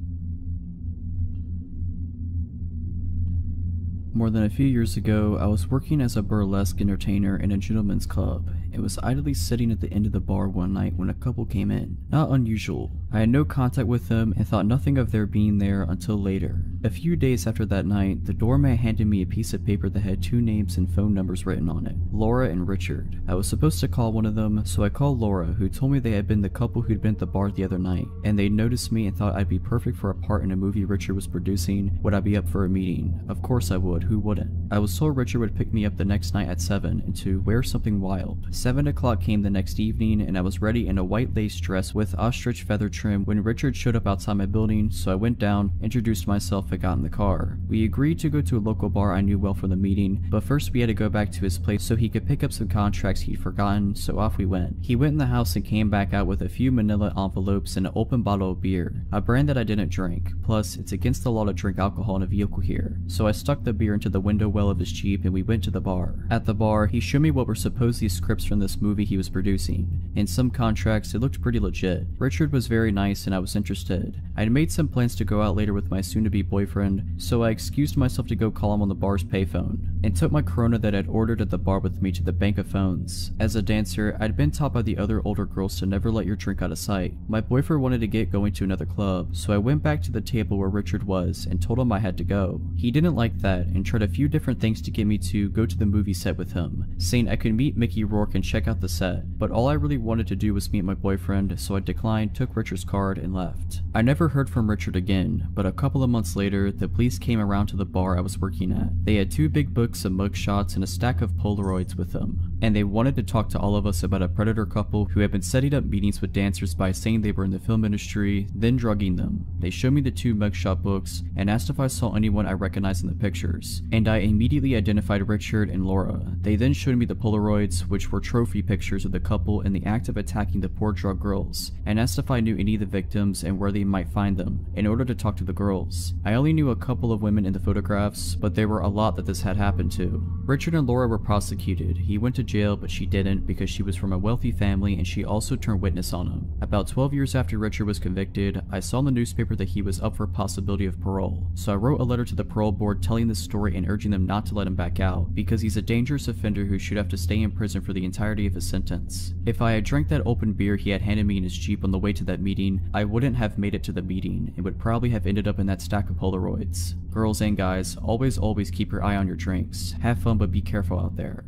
More than a few years ago, I was working as a burlesque entertainer in a gentleman's club. It was idly sitting at the end of the bar one night when a couple came in. Not unusual. I had no contact with them and thought nothing of their being there until later. A few days after that night, the doorman handed me a piece of paper that had 2 names and phone numbers written on it, Laura and Richard. I was supposed to call one of them, so I called Laura, who told me they had been the couple who'd been at the bar the other night, and they noticed me and thought I'd be perfect for a part in a movie Richard was producing. Would I be up for a meeting? Of course I would. but who wouldn't? I was told Richard would pick me up the next night at 7 and to wear something wild. 7 o'clock came the next evening and I was ready in a white lace dress with ostrich feather trim when Richard showed up outside my building, so I went down, introduced myself, and got in the car. We agreed to go to a local bar I knew well from the meeting, but first we had to go back to his place so he could pick up some contracts he'd forgotten, so off we went. He went in the house and came back out with a few manila envelopes and an open bottle of beer, a brand that I didn't drink. Plus, it's against the law to drink alcohol in a vehicle here, so I stuck the beer into the window well of his Jeep and we went to the bar. At the bar, he showed me what were supposedly scripts from this movie he was producing. In some contracts, it looked pretty legit. Richard was very nice and I was interested. I'd made some plans to go out later with my soon-to-be boyfriend, so I excused myself to go call him on the bar's payphone, and took my Corona that I'd ordered at the bar with me to the bank of phones. As a dancer, I'd been taught by the other older girls to never let your drink out of sight. My boyfriend wanted to get going to another club, so I went back to the table where Richard was and told him I had to go. He didn't like that and tried a few different things to get me to go to the movie set with him, saying I could meet Mickey Rourke and check out the set, but all I really wanted to do was meet my boyfriend, so I declined, took Richard's card, and left. I never heard from Richard again, but a couple of months later, the police came around to the bar I was working at. They had 2 big books of mugshots and a stack of Polaroids with them, and they wanted to talk to all of us about a predator couple who had been setting up meetings with dancers by saying they were in the film industry, then drugging them. They showed me the 2 mugshot books and asked if I saw anyone I recognized in the pictures, and I immediately identified Richard and Laura. They then showed me the Polaroids, which were trophy pictures of the couple in the act of attacking the poor drug girls, and asked if I knew any of the victims and where they might find them, in order to talk to the girls. I only knew a couple of women in the photographs, but there were a lot that this had happened to. Richard and Laura were prosecuted. He went to jail, but she didn't because she was from a wealthy family and she also turned witness on him. About 12 years after Richard was convicted, I saw in the newspaper that he was up for possibility of parole, so I wrote a letter to the parole board telling the story and urging them not to let him back out, because he's a dangerous offender who should have to stay in prison for the entirety of his sentence. If I had drank that open beer he had handed me in his Jeep on the way to that meeting, I wouldn't have made it to the meeting and would probably have ended up in that stack of Polaroids. Girls and guys, always keep your eye on your drinks. Have fun, but be careful out there.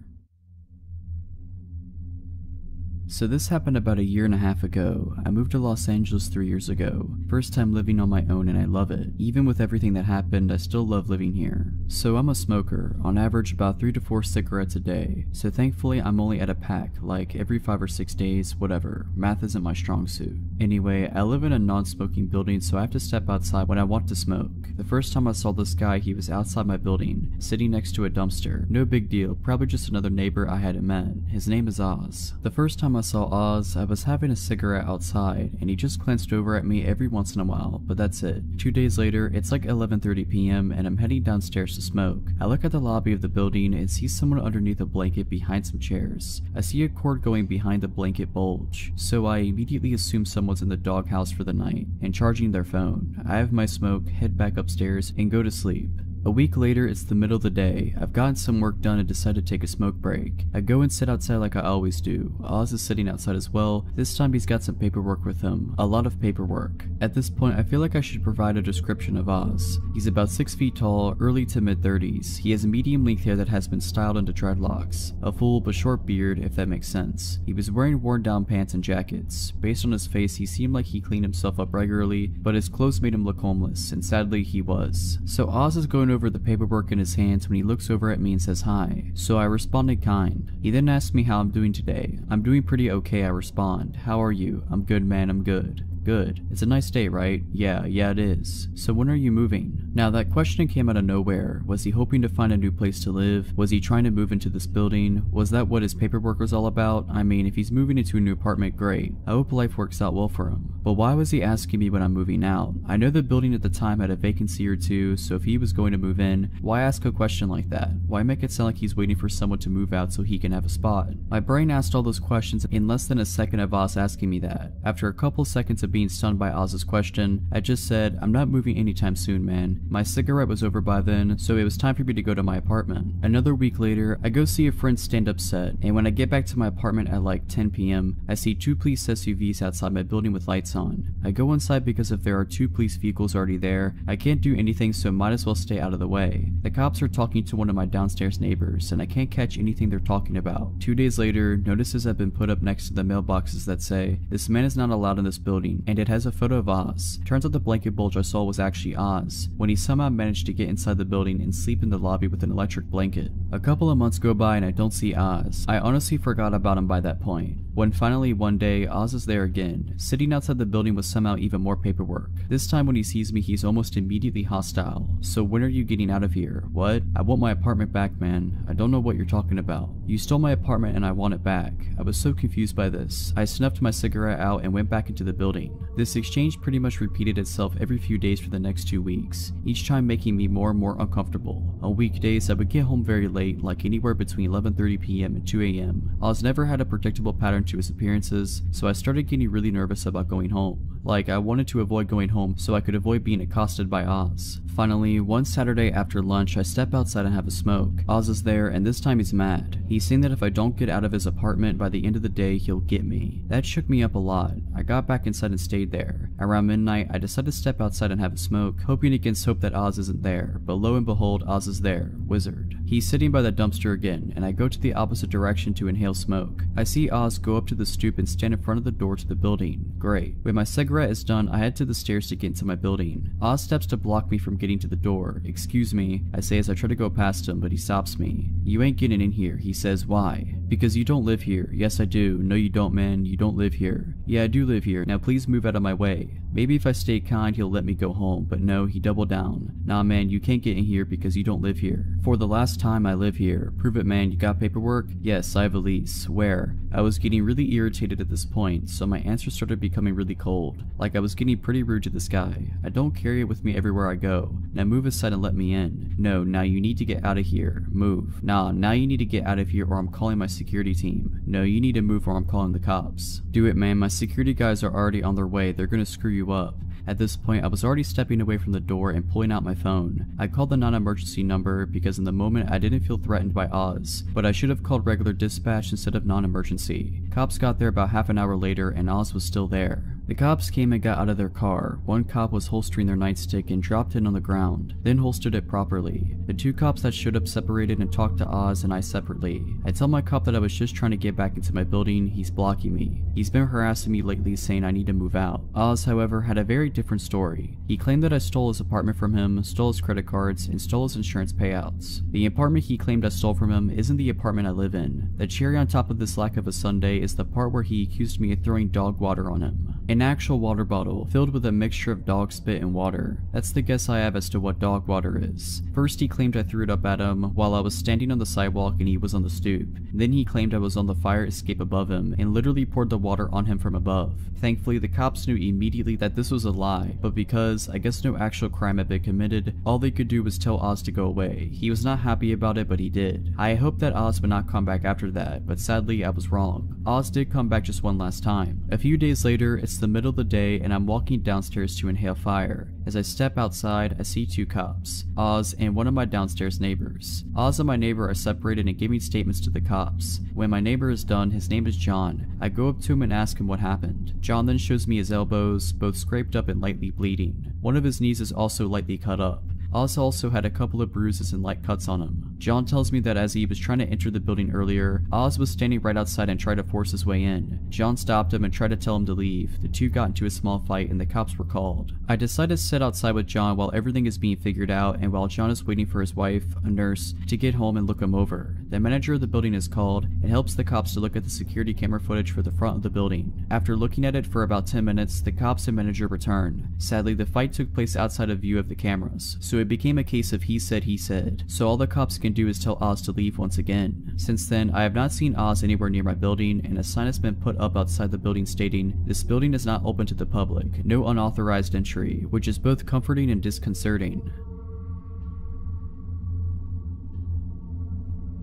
So this happened about 1.5 years ago. I moved to Los Angeles 3 years ago. First time living on my own and I love it. Even with everything that happened, I still love living here. So I'm a smoker, on average about 3 to 4 cigarettes a day. So thankfully I'm only at a pack, like every 5 or 6 days, whatever. Math isn't my strong suit. Anyway, I live in a non-smoking building, so I have to step outside when I want to smoke. The first time I saw this guy, he was outside my building, sitting next to a dumpster. No big deal, probably just another neighbor I hadn't met. His name is Oz. The first time I saw Oz, I was having a cigarette outside, and he just glanced over at me every once in a while, but that's it. 2 days later, it's like 11:30 p.m. and I'm heading downstairs to smoke. I look at the lobby of the building and see someone underneath a blanket behind some chairs. I see a cord going behind the blanket bulge, so I immediately assume someone's in the doghouse for the night and charging their phone. I have my smoke, head back upstairs, and go to sleep. A week later, it's the middle of the day. I've gotten some work done and decided to take a smoke break. I go and sit outside like I always do. Oz is sitting outside as well. This time he's got some paperwork with him. A lot of paperwork. At this point, I feel like I should provide a description of Oz. He's about 6 feet tall, early to mid-30s. He has medium length hair that has been styled into dreadlocks. A full but short beard, if that makes sense. He was wearing worn down pants and jackets. Based on his face, he seemed like he cleaned himself up regularly, but his clothes made him look homeless, and sadly he was. So Oz is going over the paperwork in his hands when he looks over at me and says hi, so I responded kind. He then asked me how I'm doing today. I'm doing pretty okay, I respond. How are you? I'm good, man, I'm good. Good. It's a nice day, right? Yeah, it is. So when are you moving? Now that question came out of nowhere. Was he hoping to find a new place to live? Was he trying to move into this building? Was that what his paperwork was all about? I mean, if he's moving into a new apartment, great. I hope life works out well for him. But why was he asking me when I'm moving out? I know the building at the time had a vacancy or two, so if he was going to move in, why ask a question like that? Why make it sound like he's waiting for someone to move out so he can have a spot? My brain asked all those questions in less than a second of Oz asking me that. After a couple seconds of being stunned by Oz's question, I just said, I'm not moving anytime soon, man. My cigarette was over by then, so it was time for me to go to my apartment. Another week later, I go see a friend stand-up set, and when I get back to my apartment at like 10 p.m, I see 2 police SUVs outside my building with lights on. I go inside because if there are 2 police vehicles already there, I can't do anything, so might as well stay out of the way. The cops are talking to one of my downstairs neighbors, and I can't catch anything they're talking about. 2 days later, notices have been put up next to the mailboxes that say, this man is not allowed in this building. and it has a photo of Oz. Turns out the blanket bulge I saw was actually Oz, when he somehow managed to get inside the building and sleep in the lobby with an electric blanket. A couple of months go by and I don't see Oz. I honestly forgot about him by that point. When finally one day, Oz is there again, sitting outside the building with somehow even more paperwork. This time when he sees me, he's almost immediately hostile. So when are you getting out of here? What? I want my apartment back, man. I don't know what you're talking about. You stole my apartment and I want it back. I was so confused by this. I snuffed my cigarette out and went back into the building. This exchange pretty much repeated itself every few days for the next 2 weeks, each time making me more and more uncomfortable. On weekdays, I would get home very late, like anywhere between 11:30 p.m. and 2 a.m. Oz never had a predictable pattern to his appearances, so I started getting really nervous about going home. Like, I wanted to avoid going home so I could avoid being accosted by Oz. Finally, one Saturday after lunch, I step outside and have a smoke. Oz is there, and this time he's mad. He's saying that if I don't get out of his apartment by the end of the day, he'll get me. That shook me up a lot. I got back inside and stayed there. Around midnight, I decided to step outside and have a smoke, hoping against hope that Oz isn't there, but lo and behold, Oz is there. Wizard. He's sitting by the dumpster again, and I go to the opposite direction to inhale smoke. I see Oz go up to the stoop and stand in front of the door to the building. Great. When my cigarette is done, I head to the stairs to get into my building. Oz steps to block me from getting to the door. Excuse me, I say as I try to go past him, but he stops me. You ain't getting in here, he says. Why? Because you don't live here. Yes, I do. No, you don't, man. You don't live here. Yeah, I do live here. Now please move out of my way. Maybe if I stay kind, he'll let me go home, but no, he doubled down. Nah, man, you can't get in here because you don't live here. For the last time, I live here. Prove it, man. You got paperwork? Yes, I have a lease. Where? I was getting really irritated at this point, so my answer started becoming really cold. Like I was getting pretty rude to this guy. I don't carry it with me everywhere I go. Now move aside and let me in. No, now you need to get out of here. Move. Nah, now you need to get out of here or I'm calling my security team. No, you need to move or I'm calling the cops. Do it, man. My security guys are already on their way. They're gonna screw you up. At this point, I was already stepping away from the door and pulling out my phone. I called the non-emergency number because in the moment I didn't feel threatened by Oz, but I should have called regular dispatch instead of non-emergency. Cops got there about half an hour later and Oz was still there. The cops came and got out of their car. One cop was holstering their nightstick and dropped it on the ground, then holstered it properly. The two cops that showed up separated and talked to Oz and I separately. I tell my cop that I was just trying to get back into my building. He's blocking me. He's been harassing me lately saying I need to move out. Oz, however, had a very different story. He claimed that I stole his apartment from him, stole his credit cards, and stole his insurance payouts. The apartment he claimed I stole from him isn't the apartment I live in. The cherry on top of this lack of a sundae is the part where he accused me of throwing dog water on him. An actual water bottle filled with a mixture of dog spit and water. That's the guess I have as to what dog water is. First he claimed I threw it up at him while I was standing on the sidewalk and he was on the stoop. Then he claimed I was on the fire escape above him and literally poured the water on him from above. Thankfully the cops knew immediately that this was a lie, but because I guess no actual crime had been committed, all they could do was tell Oz to go away. He was not happy about it, but he did. I hoped that Oz would not come back after that, but sadly I was wrong. Oz did come back just one last time. A few days later, it's the middle of the day and I'm walking downstairs to inhale fire. As I step outside, I see two cops, Oz and one of my downstairs neighbors. Oz and my neighbor are separated and giving statements to the cops. When my neighbor is done, his name is John. I go up to him and ask him what happened. John then shows me his elbows, both scraped up and lightly bleeding. One of his knees is also lightly cut up. Oz also had a couple of bruises and light cuts on him. John tells me that as he was trying to enter the building earlier, Oz was standing right outside and tried to force his way in. John stopped him and tried to tell him to leave. The two got into a small fight and the cops were called. I decide to sit outside with John while everything is being figured out and while John is waiting for his wife, a nurse, to get home and look him over. The manager of the building is called and helps the cops to look at the security camera footage for the front of the building. After looking at it for about 10 minutes, the cops and manager return. Sadly, the fight took place outside of view of the cameras, so it became a case of he said, so all the cops can do is tell Oz to leave once again. Since then, I have not seen Oz anywhere near my building, and a sign has been put up outside the building stating, "This building is not open to the public, no unauthorized entry," which is both comforting and disconcerting.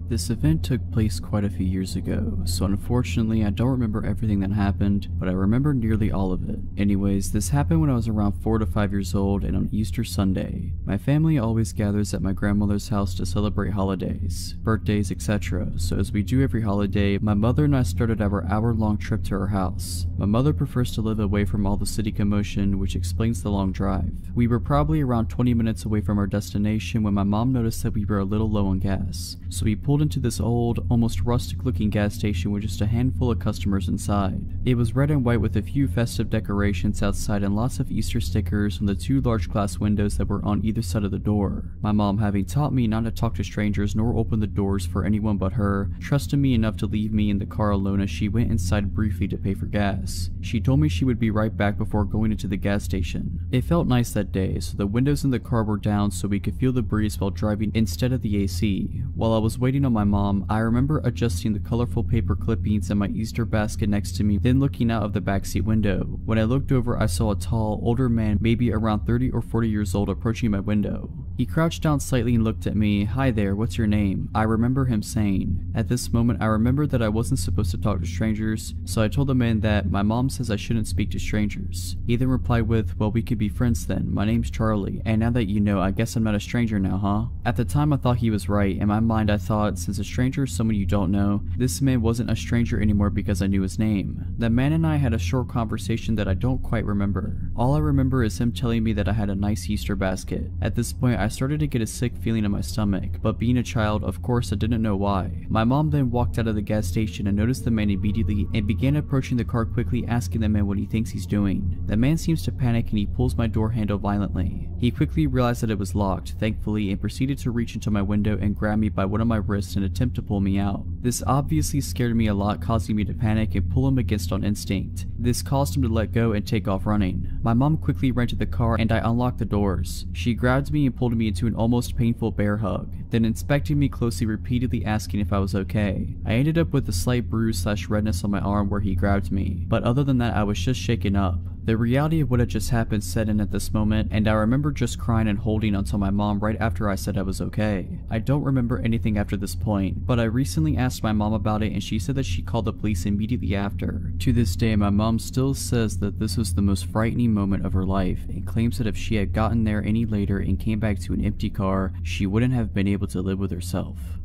This event took place quite a few years ago, so unfortunately I don't remember everything that happened, but I remember nearly all of it. Anyways, this happened when I was around 4 to 5 years old and on Easter Sunday. My family always gathers at my grandmother's house to celebrate holidays, birthdays, etc. So as we do every holiday, my mother and I started our hour-long trip to her house. My mother prefers to live away from all the city commotion, which explains the long drive. We were probably around 20 minutes away from our destination when my mom noticed that we were a little low on gas, so we pulled pulled into this old, almost rustic looking gas station with just a handful of customers inside. It was red and white with a few festive decorations outside and lots of Easter stickers on the 2 large glass windows that were on either side of the door. My mom, having taught me not to talk to strangers nor open the doors for anyone but her, trusted me enough to leave me in the car alone as she went inside briefly to pay for gas. She told me she would be right back before going into the gas station. It felt nice that day, so the windows in the car were down so we could feel the breeze while driving instead of the AC. While I was waiting on my mom, I remember adjusting the colorful paper clippings in my Easter basket next to me, then looking out of the backseat window. When I looked over, I saw a tall, older man, maybe around 30 or 40 years old, approaching my window. He crouched down slightly and looked at me. "Hi there, what's your name?" I remember him saying. At this moment, I remembered that I wasn't supposed to talk to strangers, so I told the man that my mom says I shouldn't speak to strangers. He then replied with, "Well, we could be friends then. My name's Charlie, and now that you know, I guess I'm not a stranger now, huh?" At the time, I thought he was right. In my mind, I thought, since a stranger is someone you don't know, this man wasn't a stranger anymore because I knew his name. The man and I had a short conversation that I don't quite remember. All I remember is him telling me that I had a nice Easter basket. At this point, I started to get a sick feeling in my stomach, but being a child, of course, I didn't know why. My mom then walked out of the gas station and noticed the man immediately and began approaching the car quickly, asking the man what he thinks he's doing. The man seems to panic and he pulls my door handle violently. He quickly realized that it was locked, thankfully, and proceeded to reach into my window and grab me by one of my wrists and attempt to pull me out. This obviously scared me a lot, causing me to panic and pull him against on instinct. This caused him to let go and take off running. My mom quickly ran to the car and I unlocked the doors. She grabbed me and pulled me into an almost painful bear hug, then inspecting me closely, repeatedly asking if I was okay. I ended up with a slight bruise/redness on my arm where he grabbed me, but other than that I was just shaken up. The reality of what had just happened set in at this moment, and I remember just crying and holding onto my mom right after I said I was okay. I don't remember anything after this point, but I recently asked my mom about it and she said that she called the police immediately after. To this day, my mom still says that this was the most frightening moment of her life and claims that if she had gotten there any later and came back to an empty car, she wouldn't have been able to live with herself.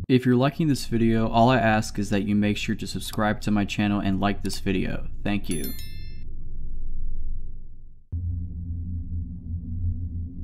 If you're liking this video, all I ask is that you make sure to subscribe to my channel and like this video. Thank you.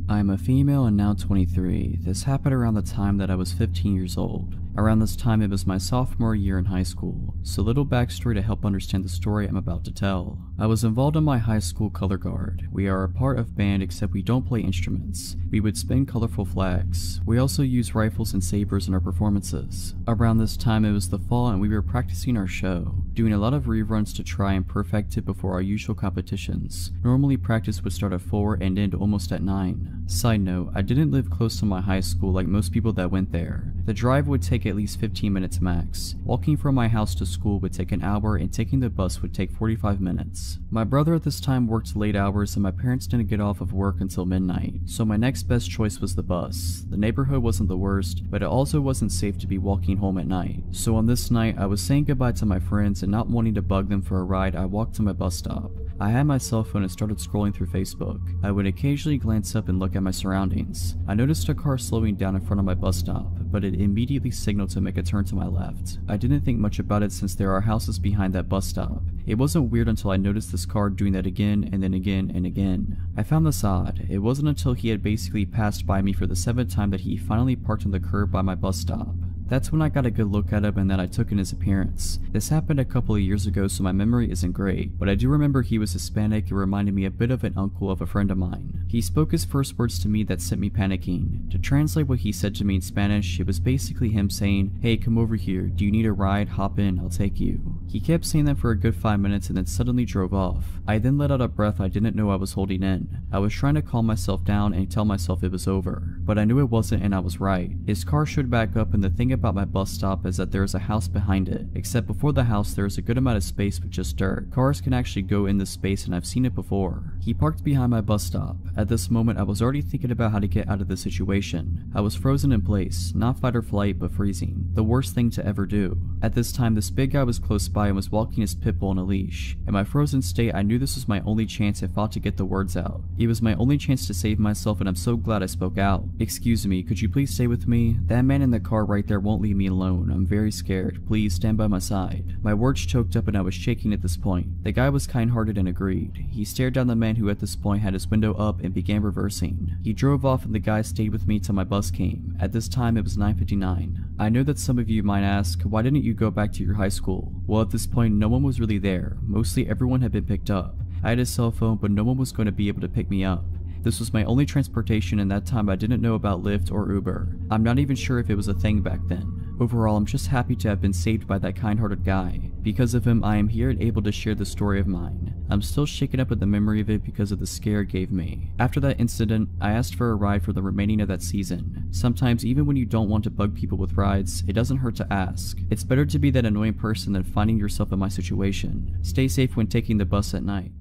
I'm a female and now 23. This happened around the time that I was 15 years old. Around this time, it was my sophomore year in high school, so little backstory to help understand the story I'm about to tell. I was involved in my high school color guard. We are a part of band except we don't play instruments. We would spin colorful flags. We also use rifles and sabers in our performances. Around this time, it was the fall and we were practicing our show, doing a lot of reruns to try and perfect it before our usual competitions. Normally, practice would start at 4 and end almost at 9. Side note, I didn't live close to my high school like most people that went there. The drive would take at least 15 minutes max. Walking from my house to school would take an hour and taking the bus would take 45 minutes. My brother at this time worked late hours and my parents didn't get off of work until midnight, so my next best choice was the bus. The neighborhood wasn't the worst, but it also wasn't safe to be walking home at night. So on this night, I was saying goodbye to my friends and not wanting to bug them for a ride, I walked to my bus stop. I had my cell phone and started scrolling through Facebook. I would occasionally glance up and look at my surroundings. I noticed a car slowing down in front of my bus stop, but it immediately signaled to make a turn to my left. I didn't think much about it since there are houses behind that bus stop. It wasn't weird until I noticed this car doing that again and then again and again. I found this odd. It wasn't until he had basically passed by me for the 7th time that he finally parked on the curb by my bus stop. That's when I got a good look at him and then I took in his appearance. This happened a couple of years ago, so my memory isn't great, but I do remember he was Hispanic and reminded me a bit of an uncle of a friend of mine. He spoke his first words to me that sent me panicking. To translate what he said to me in Spanish, it was basically him saying, "Hey, come over here. Do you need a ride? Hop in, I'll take you." He kept saying that for a good 5 minutes and then suddenly drove off. I then let out a breath I didn't know I was holding in. I was trying to calm myself down and tell myself it was over, but I knew it wasn't and I was right. His car showed back up and the thing about my bus stop is that there is a house behind it, except before the house there is a good amount of space with just dirt. Cars can actually go in this space and I've seen it before. He parked behind my bus stop. At this moment I was already thinking about how to get out of the situation. I was frozen in place, not fight or flight but freezing. The worst thing to ever do. At this time this big guy was close by by and was walking his pit bull on a leash. In my frozen state, I knew this was my only chance and fought to get the words out. It was my only chance to save myself, and I'm so glad I spoke out. "Excuse me, could you please stay with me? That man in the car right there won't leave me alone. I'm very scared. Please stand by my side." My words choked up and I was shaking at this point. The guy was kind-hearted and agreed. He stared down the man who at this point had his window up and began reversing. He drove off and the guy stayed with me till my bus came. At this time it was 9:59. I know that some of you might ask, why didn't you go back to your high school? Well, at this point no one was really there. Mostly everyone had been picked up. I had a cell phone, but no one was going to be able to pick me up. This was my only transportation, and that time I didn't know about Lyft or Uber. I'm not even sure if it was a thing back then. Overall, I'm just happy to have been saved by that kind-hearted guy. Because of him, I am here and able to share this story of mine. I'm still shaken up at the memory of it because of the scare it gave me. After that incident, I asked for a ride for the remaining of that season. Sometimes, even when you don't want to bug people with rides, it doesn't hurt to ask. It's better to be that annoying person than finding yourself in my situation. Stay safe when taking the bus at night.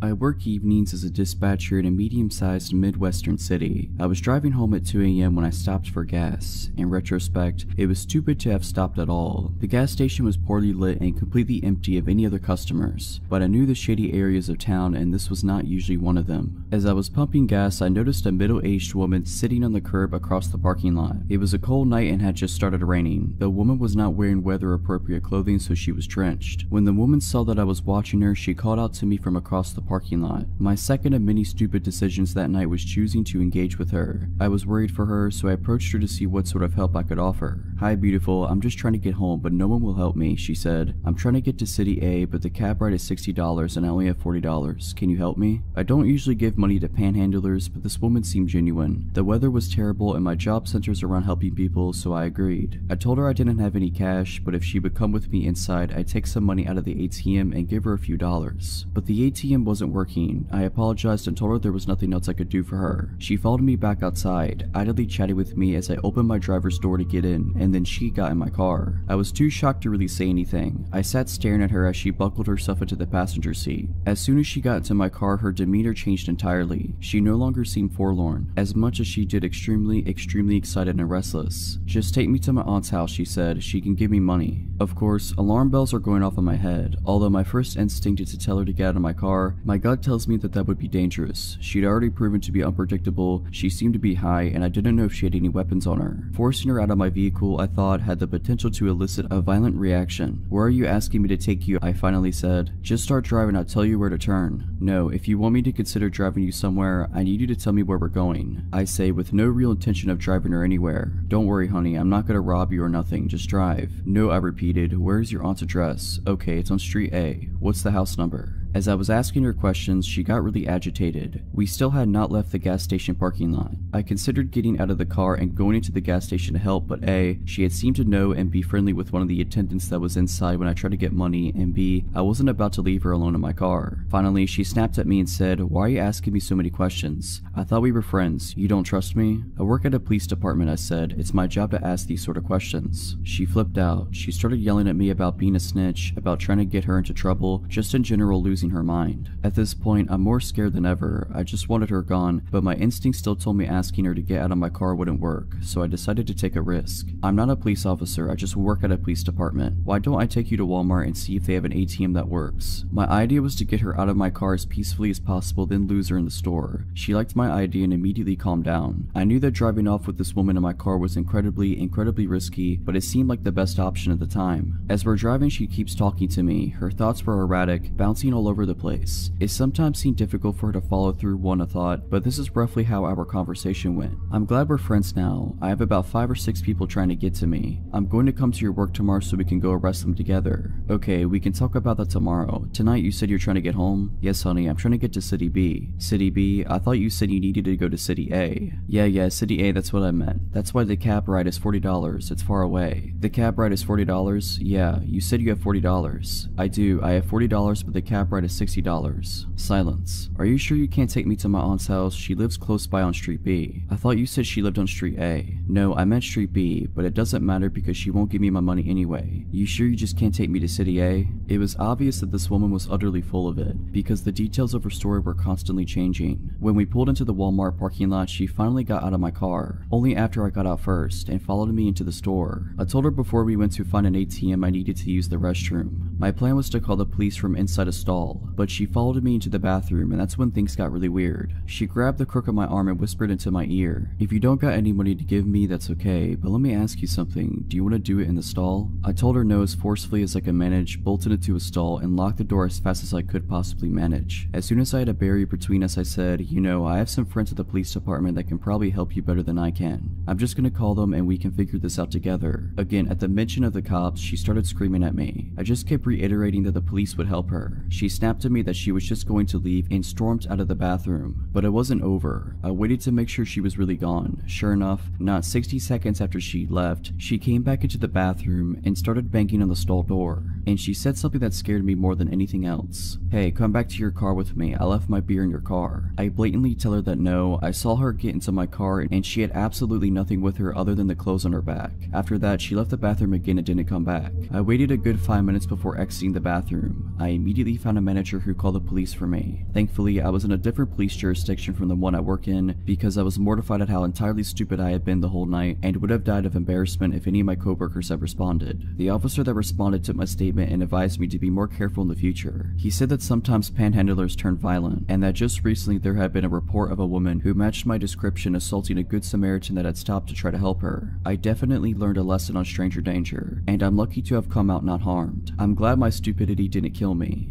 I work evenings as a dispatcher in a medium-sized Midwestern city. I was driving home at 2 a.m. when I stopped for gas. In retrospect, it was stupid to have stopped at all. The gas station was poorly lit and completely empty of any other customers, but I knew the shady areas of town and this was not usually one of them. As I was pumping gas, I noticed a middle-aged woman sitting on the curb across the parking lot. It was a cold night and had just started raining. The woman was not wearing weather-appropriate clothing, so she was drenched. When the woman saw that I was watching her, she called out to me from across the parking lot. My second of many stupid decisions that night was choosing to engage with her. I was worried for her, so I approached her to see what sort of help I could offer. "Hi beautiful, I'm just trying to get home, but no one will help me," she said. "I'm trying to get to City A, but the cab ride is $60 and I only have $40. Can you help me?" I don't usually give money to panhandlers, but this woman seemed genuine. The weather was terrible and my job centers around helping people, so I agreed. I told her I didn't have any cash, but if she would come with me inside, I'd take some money out of the ATM and give her a few dollars. But the ATM wasn't working. I apologized and told her there was nothing else I could do for her. She followed me back outside, idly chatting with me as I opened my driver's door to get in, and then she got in my car. I was too shocked to really say anything. I sat staring at her as she buckled herself into the passenger seat. As soon as she got into my car, her demeanor changed entirely. She no longer seemed forlorn, as much as she did extremely excited and restless. "Just take me to my aunt's house," she said. "She can give me money." Of course, alarm bells are going off in my head. Although my first instinct is to tell her to get out of my car, my gut tells me that would be dangerous. She'd already proven to be unpredictable, she seemed to be high, and I didn't know if she had any weapons on her. Forcing her out of my vehicle, I thought, had the potential to elicit a violent reaction. "Where are you asking me to take you?" I finally said. "Just start driving, I'll tell you where to turn." "No, if you want me to consider driving you somewhere, I need you to tell me where we're going," I say, with no real intention of driving her anywhere. "Don't worry, honey, I'm not gonna rob you or nothing, just drive." "No," I repeated. "Where's your aunt's address?" "Okay, it's on Street A. What's the house number?" As I was asking her questions, she got really agitated. We still had not left the gas station parking lot. I considered getting out of the car and going into the gas station to help, but A, she had seemed to know and be friendly with one of the attendants that was inside when I tried to get money, and B, I wasn't about to leave her alone in my car. Finally, she snapped at me and said, "Why are you asking me so many questions? I thought we were friends. You don't trust me?" "I work at a police department," I said. "It's my job to ask these sort of questions." She flipped out. She started yelling at me about being a snitch, about trying to get her into trouble, just in general losing her mind. At this point, I'm more scared than ever. I just wanted her gone, but my instinct still told me asking her to get out of my car wouldn't work, so I decided to take a risk. "I'm not a police officer, I just work at a police department. Why don't I take you to Walmart and see if they have an ATM that works?" My idea was to get her out of my car as peacefully as possible, then lose her in the store. She liked my idea and immediately calmed down. I knew that driving off with this woman in my car was incredibly risky, but it seemed like the best option at the time. As we're driving, she keeps talking to me. Her thoughts were erratic, bouncing all over the place. It sometimes seemed difficult for her to follow through one thought, but this is roughly how our conversation went. "I'm glad we're friends now. I have about 5 or 6 people trying to get to me. I'm going to come to your work tomorrow so we can go arrest them together." "Okay, we can talk about that tomorrow. Tonight you said you're trying to get home?" "Yes, honey, I'm trying to get to City B." "City B? I thought you said you needed to go to City A." Yeah, City A, that's what I meant. That's why the cab ride is $40. It's far away." "The cab ride is $40? Yeah, you said you have $40. "I do. I have $40, but the cab ride card is $60. Silence. Are you sure you can't take me to my aunt's house? She lives close by on Street B. I thought you said she lived on Street A. No, I meant Street B, but it doesn't matter because she won't give me my money anyway. You sure you just can't take me to City A? It was obvious that this woman was utterly full of it, because the details of her story were constantly changing. When we pulled into the Walmart parking lot, she finally got out of my car, only after I got out first, and followed me into the store. I told her before we went to find an ATM I needed to use the restroom. My plan was to call the police from inside a stall, but she followed me into the bathroom, and that's when things got really weird. She grabbed the crook of my arm and whispered into my ear, "If you don't got any money to give me, that's okay, but let me ask you something. Do you want to do it in the stall?" I told her no as forcefully as I could manage, bolted into a stall, and locked the door as fast as I could possibly manage. As soon as I had a barrier between us, I said, "You know, I have some friends at the police department that can probably help you better than I can. I'm just gonna call them and we can figure this out together." Again, at the mention of the cops, she started screaming at me. I just kept reiterating that the police would help her. She snapped at me that she was just going to leave and stormed out of the bathroom. But it wasn't over. I waited to make sure she was really gone. Sure enough, not 60 seconds after she left, she came back into the bathroom and started banging on the stall door. And she said something that scared me more than anything else. "Hey, come back to your car with me. I left my beer in your car." I blatantly tell her that no, I saw her get into my car and she had absolutely nothing with her other than the clothes on her back. After that, she left the bathroom again and didn't come back. I waited a good 5 minutes before exiting the bathroom. I immediately found a manager who called the police for me. Thankfully, I was in a different police jurisdiction from the one I work in because I was mortified at how entirely stupid I had been the whole night and would have died of embarrassment if any of my coworkers had responded. The officer that responded took my statement and advised me to be more careful in the future. He said that sometimes panhandlers turn violent, and that just recently there had been a report of a woman who matched my description assaulting a good Samaritan that had stopped to try to help her. I definitely learned a lesson on stranger danger, and I'm lucky to have come out not harmed. I'm glad my stupidity didn't kill me.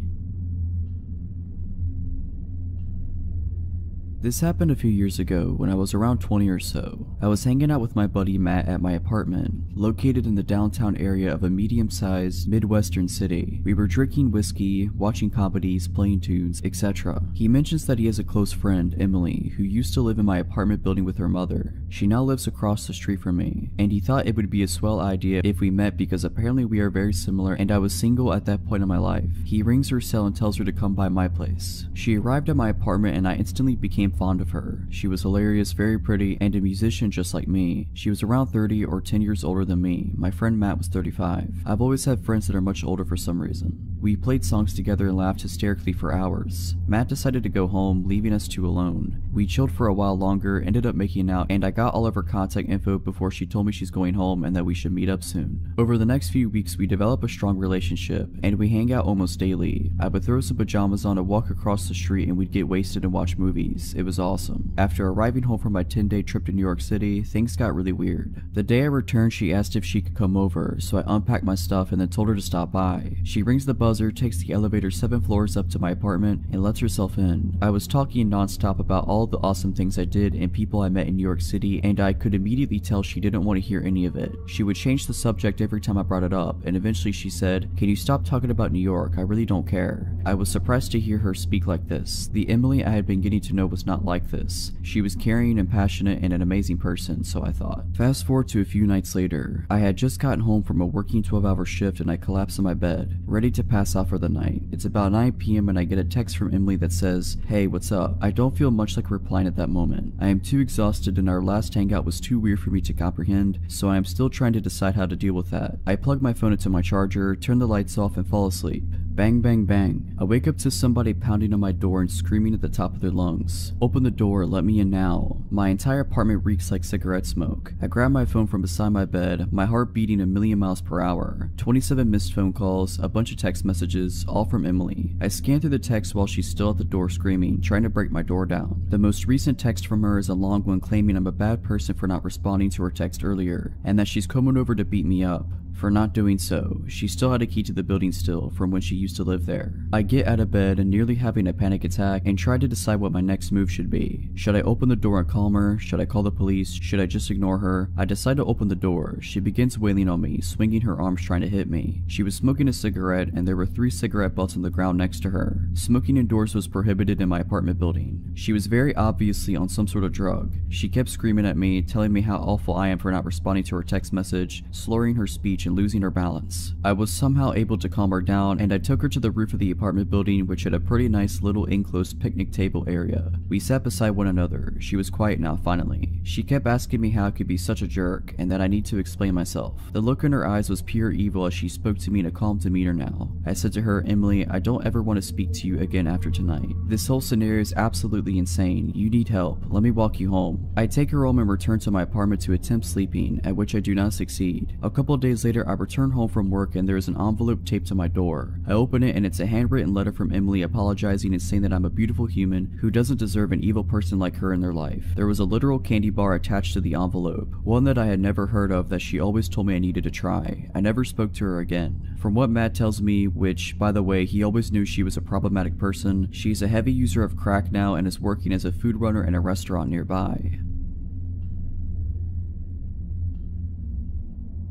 This happened a few years ago when I was around 20 or so. I was hanging out with my buddy Matt at my apartment, located in the downtown area of a medium-sized Midwestern city. We were drinking whiskey, watching comedies, playing tunes, etc. He mentions that he has a close friend, Emily, who used to live in my apartment building with her mother. She now lives across the street from me, and he thought it would be a swell idea if we met because apparently we are very similar and I was single at that point in my life. He rings her cell and tells her to come by my place. She arrived at my apartment and I instantly became fond of her. She was hilarious, very pretty, and a musician just like me. She was around 30 or 10 years older than me. My friend Matt was 35. I've always had friends that are much older for some reason. We played songs together and laughed hysterically for hours. Matt decided to go home, leaving us two alone. We chilled for a while longer, ended up making out, and I got all of her contact info before she told me she's going home and that we should meet up soon. Over the next few weeks, we developed a strong relationship, and we hang out almost daily. I would throw some pajamas on and walk across the street and we'd get wasted and watch movies. It was awesome. After arriving home from my 10-day trip to New York City, things got really weird. The day I returned, she asked if she could come over, so I unpacked my stuff and then told her to stop by. She rings the buzzer, takes the elevator 7 floors up to my apartment, and lets herself in. I was talking non-stop about all of the awesome things I did and people I met in New York City, and I could immediately tell she didn't want to hear any of it. She would change the subject every time I brought it up, and eventually she said, "Can you stop talking about New York? I really don't care." I was surprised to hear her speak like this. The Emily I had been getting to know was not like this. She was caring and passionate and an amazing person, so I thought. Fast forward to a few nights later. I had just gotten home from a working 12-hour shift and I collapsed in my bed, ready to pass out for the night. It's about 9 p.m. and I get a text from Emily that says, "Hey, what's up?" I don't feel much like replying at that moment. I am too exhausted and our last hangout was too weird for me to comprehend, so I am still trying to decide how to deal with that. I plug my phone into my charger, turn the lights off, and fall asleep. Bang, bang, bang. I wake up to somebody pounding on my door and screaming at the top of their lungs. "Open the door, let me in now." My entire apartment reeks like cigarette smoke. I grab my phone from beside my bed, my heart beating a million miles per hour. 27 missed phone calls, a bunch of text messages, all from Emily. I scan through the text while she's still at the door screaming, trying to break my door down. The most recent text from her is a long one claiming I'm a bad person for not responding to her text earlier, and that she's coming over to beat me up. For not doing so, she still had a key to the building still from when she used to live there. I get out of bed and nearly having a panic attack and try to decide what my next move should be. Should I open the door and calm her? Should I call the police? Should I just ignore her? I decide to open the door. She begins wailing on me, swinging her arms trying to hit me. She was smoking a cigarette and there were 3 cigarette butts on the ground next to her. Smoking indoors was prohibited in my apartment building. She was very obviously on some sort of drug. She kept screaming at me, telling me how awful I am for not responding to her text message, slurring her speech stage and losing her balance. I was somehow able to calm her down, and I took her to the roof of the apartment building, which had a pretty nice little enclosed picnic table area. We sat beside one another. She was quiet now finally. She kept asking me how I could be such a jerk and that I need to explain myself. The look in her eyes was pure evil as she spoke to me in a calm demeanor now. I said to her, "Emily, I don't ever want to speak to you again after tonight. This whole scenario is absolutely insane. You need help. Let me walk you home." I take her home and return to my apartment to attempt sleeping, at which I do not succeed. A couple of days later, I return home from work and there is an envelope taped to my door. I open it and it's a handwritten letter from Emily apologizing and saying that I'm a beautiful human who doesn't deserve an evil person like her in their life. There was a literal candy bar attached to the envelope, one that I had never heard of that she always told me I needed to try. I never spoke to her again. From what Matt tells me, which, by the way, he always knew she was a problematic person, she's a heavy user of crack now and is working as a food runner in a restaurant nearby.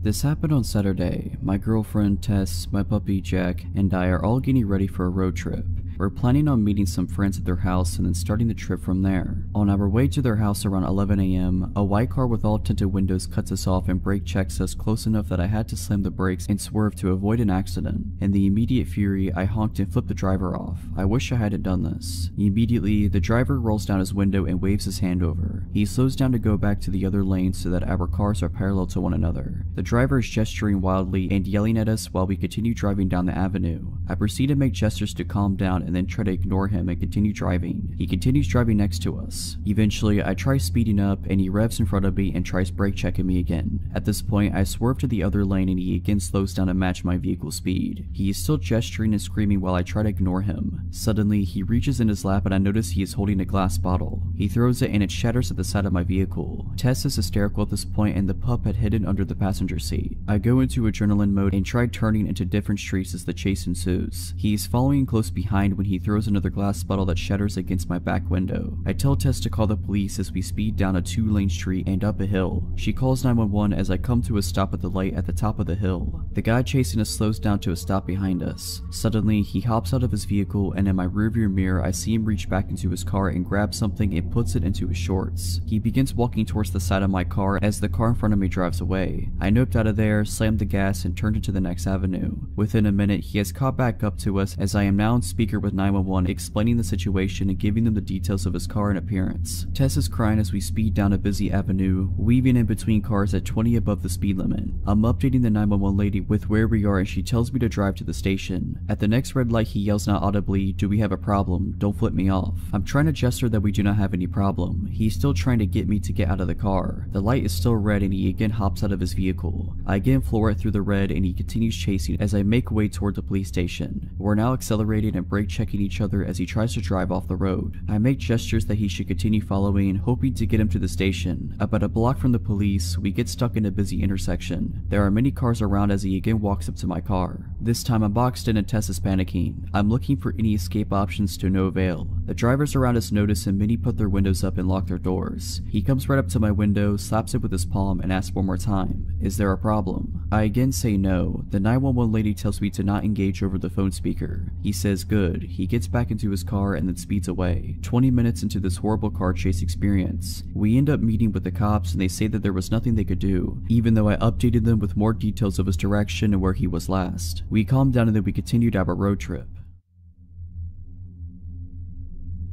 This happened on Saturday. My girlfriend, Tess, my puppy, Jack, and I are all getting ready for a road trip. We're planning on meeting some friends at their house and then starting the trip from there. On our way to their house around 11 AM, a white car with all tinted windows cuts us off and brake checks us close enough that I had to slam the brakes and swerve to avoid an accident. In the immediate fury, I honked and flipped the driver off. I wish I hadn't done this. Immediately, the driver rolls down his window and waves his hand over. He slows down to go back to the other lane so that our cars are parallel to one another. The driver is gesturing wildly and yelling at us while we continue driving down the avenue. I proceed to make gestures to calm down and then try to ignore him and continue driving. He continues driving next to us. Eventually, I try speeding up and he revs in front of me and tries brake checking me again. At this point, I swerve to the other lane and he again slows down to match my vehicle's speed. He is still gesturing and screaming while I try to ignore him. Suddenly, he reaches in his lap and I notice he is holding a glass bottle. He throws it and it shatters at the side of my vehicle. Tess is hysterical at this point and the pup had hidden under the passenger seat. I go into adrenaline mode and try turning into different streets as the chase ensues. He is following close behind when he throws another glass bottle that shatters against my back window. I tell Tess to call the police as we speed down a 2-lane street and up a hill. She calls 911 as I come to a stop at the light at the top of the hill. The guy chasing us slows down to a stop behind us. Suddenly, he hops out of his vehicle and in my rearview mirror I see him reach back into his car and grab something and puts it into his shorts. He begins walking towards the side of my car as the car in front of me drives away. I noped out of there, slammed the gas, and turned into the next avenue. Within a minute, he has caught back up to us as I am now on speaker with 911 explaining the situation and giving them the details of his car and appearance. Tess is crying as we speed down a busy avenue, weaving in between cars at 20 above the speed limit. I'm updating the 911 lady with where we are and she tells me to drive to the station. At the next red light, he yells out audibly, "Do we have a problem? Don't flip me off." I'm trying to gesture that we do not have any problem. He's still trying to get me to get out of the car. The light is still red and he again hops out of his vehicle. I again floor it through the red and he continues chasing as I make way toward the police station. We're now accelerating and brake checking each other as he tries to drive off the road. I make gestures that he should continue following, hoping to get him to the station. About a block from the police, we get stuck in a busy intersection. There are many cars around as he again walks up to my car. This time I'm boxed in and Tess is panicking. I'm looking for any escape options to no avail. The drivers around us notice and many put their windows up and lock their doors. He comes right up to my window, slaps it with his palm, and asks one more time, "Is there a problem?" I again say no. The 911 lady tells me to not engage over the phone speaker. He says good. He gets back into his car and then speeds away. 20 minutes into this horrible car chase experience, we end up meeting with the cops and they say that there was nothing they could do, even though I updated them with more details of his direction and where he was last. We calmed down and then we continued our road trip.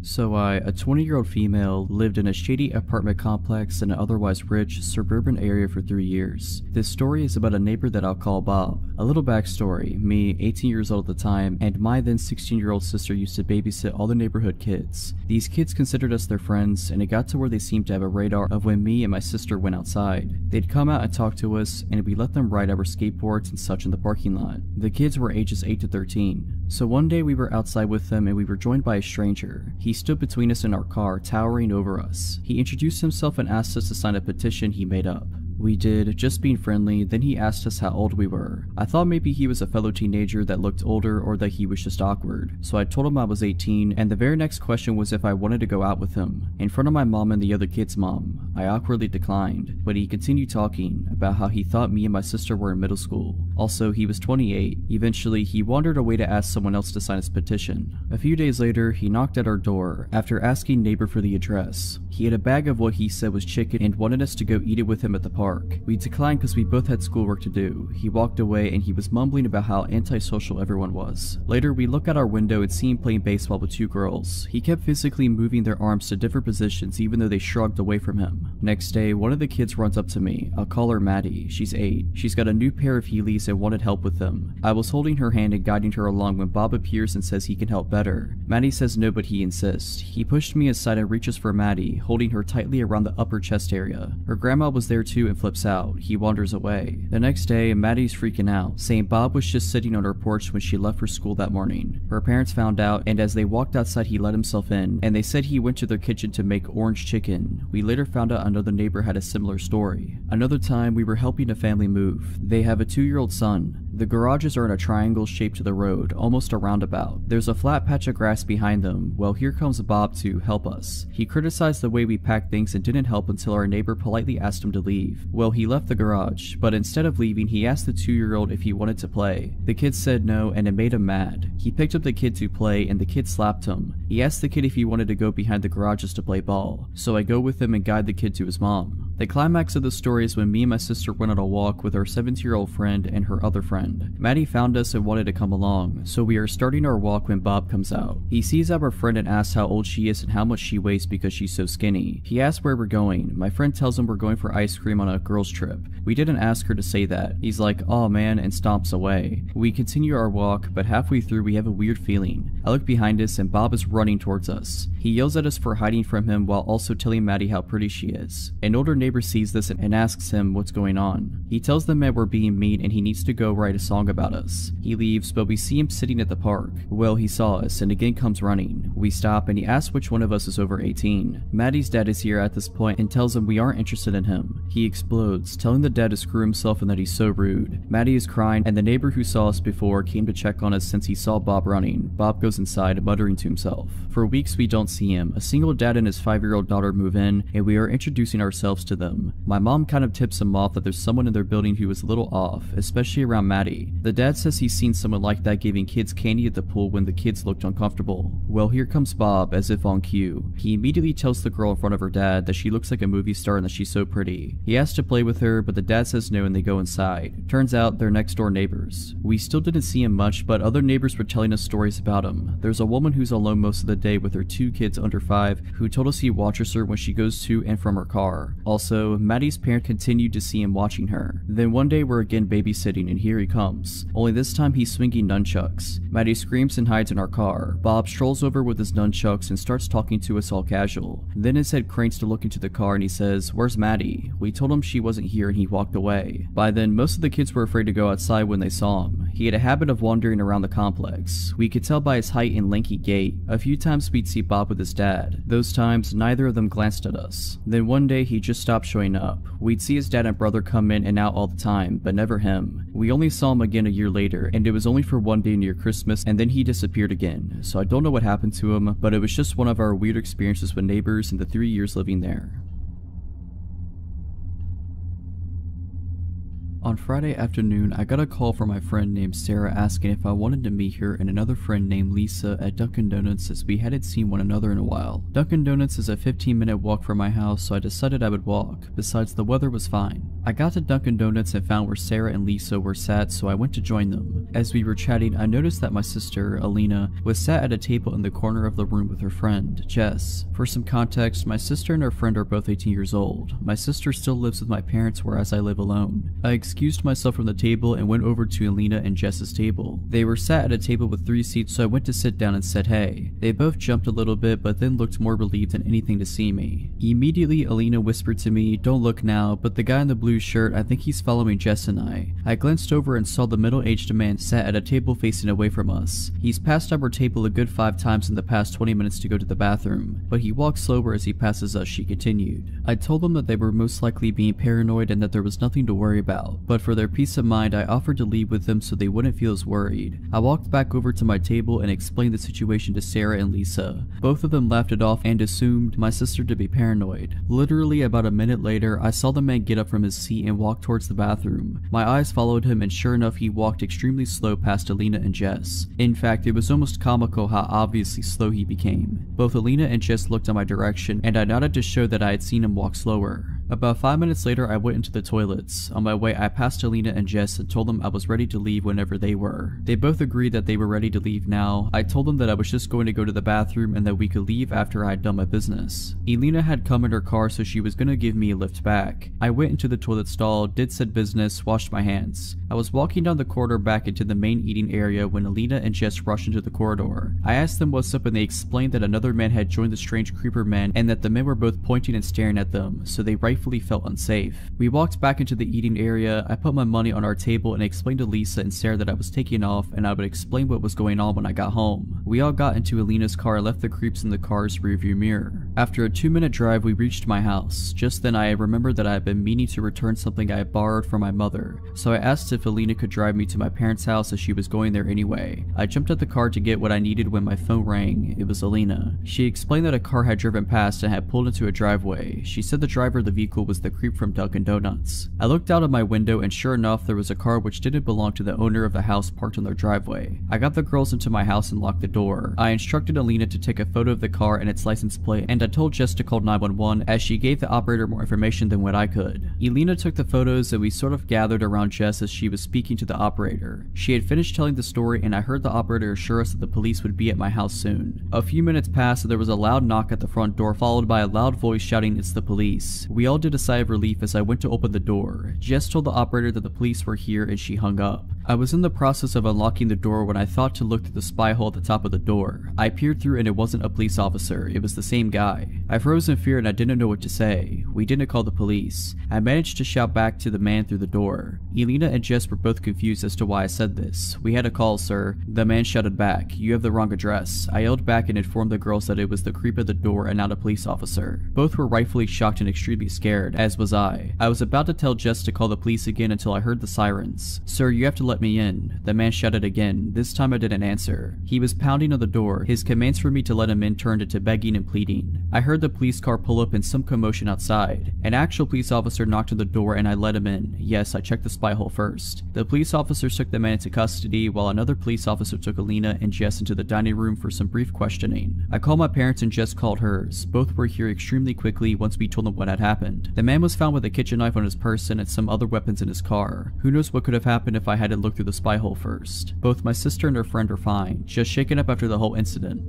So a 20-year-old female, lived in a shady apartment complex in an otherwise rich, suburban area for 3 years. This story is about a neighbor that I'll call Bob. A little backstory: me, 18 years old at the time, and my then 16-year-old sister used to babysit all the neighborhood kids. These kids considered us their friends, and it got to where they seemed to have a radar of when me and my sister went outside. They'd come out and talk to us, and we let them ride our skateboards and such in the parking lot. The kids were ages 8 to 13. So one day we were outside with them and we were joined by a stranger. He stood between us and our car, towering over us. He introduced himself and asked us to sign a petition he made up. We did, just being friendly. Then he asked us how old we were. I thought maybe he was a fellow teenager that looked older or that he was just awkward. So I told him I was 18, and the very next question was if I wanted to go out with him. In front of my mom and the other kid's mom, I awkwardly declined, but he continued talking. about how he thought me and my sister were in middle school. Also, he was 28. Eventually, he wandered away to ask someone else to sign his petition. A few days later, he knocked at our door after asking neighbor for the address. He had a bag of what he said was chicken and wanted us to go eat it with him at the park. We declined because we both had schoolwork to do. He walked away and he was mumbling about how antisocial everyone was. Later, we look out our window and see him playing baseball with two girls. He kept physically moving their arms to different positions even though they shrugged away from him. Next day, one of the kids runs up to me. I'll call her Maddie. She's 8. She's got a new pair of Heelys and wanted help with them. I was holding her hand and guiding her along when Bob appears and says he can help better. Maddie says no, but he insists. He pushed me aside and reaches for Maddie, holding her tightly around the upper chest area. Her grandma was there too and flips out. He wanders away. The next day, Maddie's freaking out, saying Bob was just sitting on her porch when she left for school that morning. Her parents found out, and as they walked outside, he let himself in, and they said he went to their kitchen to make orange chicken. We later found out another neighbor had a similar story. Another time, we were helping a family move. They have a 2-year-old son. The garages are in a triangle shaped to the road, almost a roundabout. There's a flat patch of grass behind them. Well, here comes Bob to help us. He criticized the way we packed things and didn't help until our neighbor politely asked him to leave. Well, he left the garage, but instead of leaving, he asked the 2-year-old if he wanted to play. The kid said no, and it made him mad. He picked up the kid to play, and the kid slapped him. He asked the kid if he wanted to go behind the garages to play ball, so I go with him and guide the kid to his mom. The climax of the story is when me and my sister went on a walk with our 17-year-old friend and her other friend. Maddie found us and wanted to come along, so we are starting our walk when Bob comes out. He sees our friend and asks how old she is and how much she weighs because she's so skinny. He asks where we're going. My friend tells him we're going for ice cream on a girls trip. We didn't ask her to say that. He's like, "Aw man," and stomps away. We continue our walk, but halfway through we have a weird feeling. I look behind us and Bob is running towards us. He yells at us for hiding from him while also telling Maddie how pretty she is. An older neighbor sees this and asks him what's going on. He tells them that we're being mean and he needs to go write a song about us. He leaves, but we see him sitting at the park. Well, he saw us and again comes running. We stop and he asks which one of us is over 18. Maddie's dad is here at this point and tells him we aren't interested in him. He explodes, telling the dad to screw himself and that he's so rude. Maddie is crying and the neighbor who saw us before came to check on us since he saw Bob running. Bob goes inside, muttering to himself. For weeks we don't see him. A single dad and his 5-year-old daughter move in and we are introducing ourselves to them. My mom kind of tips him off that there's someone in their building who is a little off, especially around Maddie. The dad says he's seen someone like that giving kids candy at the pool when the kids looked uncomfortable. Well, here comes Bob, as if on cue. He immediately tells the girl in front of her dad that she looks like a movie star and that she's so pretty. He asks to play with her, but the dad says no and they go inside. Turns out they're next door neighbors. We still didn't see him much, but other neighbors were telling us stories about him. There's a woman who's alone most of the day with her 2 kids under 5 who told us he watches her when she goes to and from her car. Also, Maddie's parent continued to see him watching her. Then one day we're again babysitting and here he comes. Only this time he's swinging nunchucks. Maddie screams and hides in our car. Bob strolls over with his nunchucks and starts talking to us all casual. Then his head cranes to look into the car and he says, "Where's Maddie?" We told him she wasn't here and he walked away. By then, most of the kids were afraid to go outside when they saw him. He had a habit of wandering around the complex. We could tell by his height and lanky gait. A few times we'd see Bob with his dad. Those times, neither of them glanced at us. Then one day he just stopped showing up. We'd see his dad and brother come in and out all the time, but never him. We only saw him again a year later, and it was only for one day near Christmas, and then he disappeared again. So I don't know what happened to him, but it was just one of our weird experiences with neighbors in the 3 years living there. On Friday afternoon, I got a call from my friend named Sarah asking if I wanted to meet her and another friend named Lisa at Dunkin' Donuts as we hadn't seen one another in a while. Dunkin' Donuts is a 15-minute walk from my house, so I decided I would walk. Besides, the weather was fine. I got to Dunkin' Donuts and found where Sarah and Lisa were sat, so I went to join them. As we were chatting, I noticed that my sister, Alina, was sat at a table in the corner of the room with her friend, Jess. For some context, my sister and her friend are both 18 years old. My sister still lives with my parents, whereas I live alone. I excused myself from the table and went over to Alina and Jess's table. They were sat at a table with 3 seats, so I went to sit down and said hey. They both jumped a little bit, but then looked more relieved than anything to see me. Immediately, Alina whispered to me, "Don't look now, but the guy in the blue shirt, I think he's following Jess and I." I glanced over and saw the middle-aged man sat at a table facing away from us. He's passed our table a good 5 times in the past 20 minutes to go to the bathroom, but he walks slower as he passes us, she continued. I told them that they were most likely being paranoid and that there was nothing to worry about. out, but for their peace of mind I offered to leave with them so they wouldn't feel as worried. I walked back over to my table and explained the situation to Sarah and Lisa. Both of them laughed it off and assumed my sister to be paranoid. Literally about a minute later, I saw the man get up from his seat and walk towards the bathroom. My eyes followed him, and sure enough, he walked extremely slow past Alina and Jess. In fact, it was almost comical how obviously slow he became. Both Alina and Jess looked in my direction, and I nodded to show that I had seen him walk slower. About 5 minutes later, I went into the toilets. On my way, I passed Alina and Jess and told them I was ready to leave whenever they were. They both agreed that they were ready to leave now. I told them that I was just going to go to the bathroom and that we could leave after I had done my business. Alina had come in her car, so she was gonna give me a lift back. I went into the toilet stall, did said business, washed my hands. I was walking down the corridor back into the main eating area when Alina and Jess rushed into the corridor. I asked them what's up and they explained that another man had joined the strange creeper men and that the men were both pointing and staring at them, so they rightfully felt unsafe. We walked back into the eating area. I put my money on our table and explained to Lisa and Sarah that I was taking off and I would explain what was going on when I got home. We all got into Alina's car and left the creeps in the car's rearview mirror. After a 2-minute drive, we reached my house. Just then I remembered that I had been meaning to return something I had borrowed from my mother, so I asked if Alina could drive me to my parents' house as she was going there anyway. I jumped at the car to get what I needed when my phone rang. It was Alina. She explained that a car had driven past and had pulled into a driveway. She said the driver of the vehicle was the creep from Dunkin' Donuts. I looked out of my window and sure enough, there was a car which didn't belong to the owner of the house parked on their driveway. I got the girls into my house and locked the door. I instructed Alina to take a photo of the car and its license plate, and I told Jess to call 911 as she gave the operator more information than what I could. Alina took the photos and we sort of gathered around Jess as she was speaking to the operator. She had finished telling the story and I heard the operator assure us that the police would be at my house soon. A few minutes passed and there was a loud knock at the front door followed by a loud voice shouting, "It's the police." We all did a sigh of relief as I went to open the door. Jess told the operator that the police were here and she hung up. I was in the process of unlocking the door when I thought to look through the spy hole at the top of the door. I peered through and it wasn't a police officer, it was the same guy. I froze in fear and I didn't know what to say. We didn't call the police. I managed to shout back to the man through the door. Alina and Jess were both confused as to why I said this. "We had a call, sir." The man shouted back, "You have the wrong address." I yelled back and informed the girls that it was the creep at the door and not a police officer. Both were rightfully shocked and extremely scared, as was I. I was about to tell Jess to call the police again until I heard the sirens. "Sir, you have to let me in." The man shouted again. This time I didn't answer. He was pounding on the door. His commands for me to let him in turned into begging and pleading. I heard the police car pull up and some commotion outside. An actual police officer knocked on the door and I let him in. Yes, I checked the spy hole first. The police officers took the man into custody while another police officer took Alina and Jess into the dining room for some brief questioning. I called my parents and Jess called hers. Both were here extremely quickly once we told them what had happened. The man was found with a kitchen knife on his person and some other weapons in his car. Who knows what could have happened if I hadn't looked through the spy hole first. Both my sister and her friend are fine, just shaken up after the whole incident.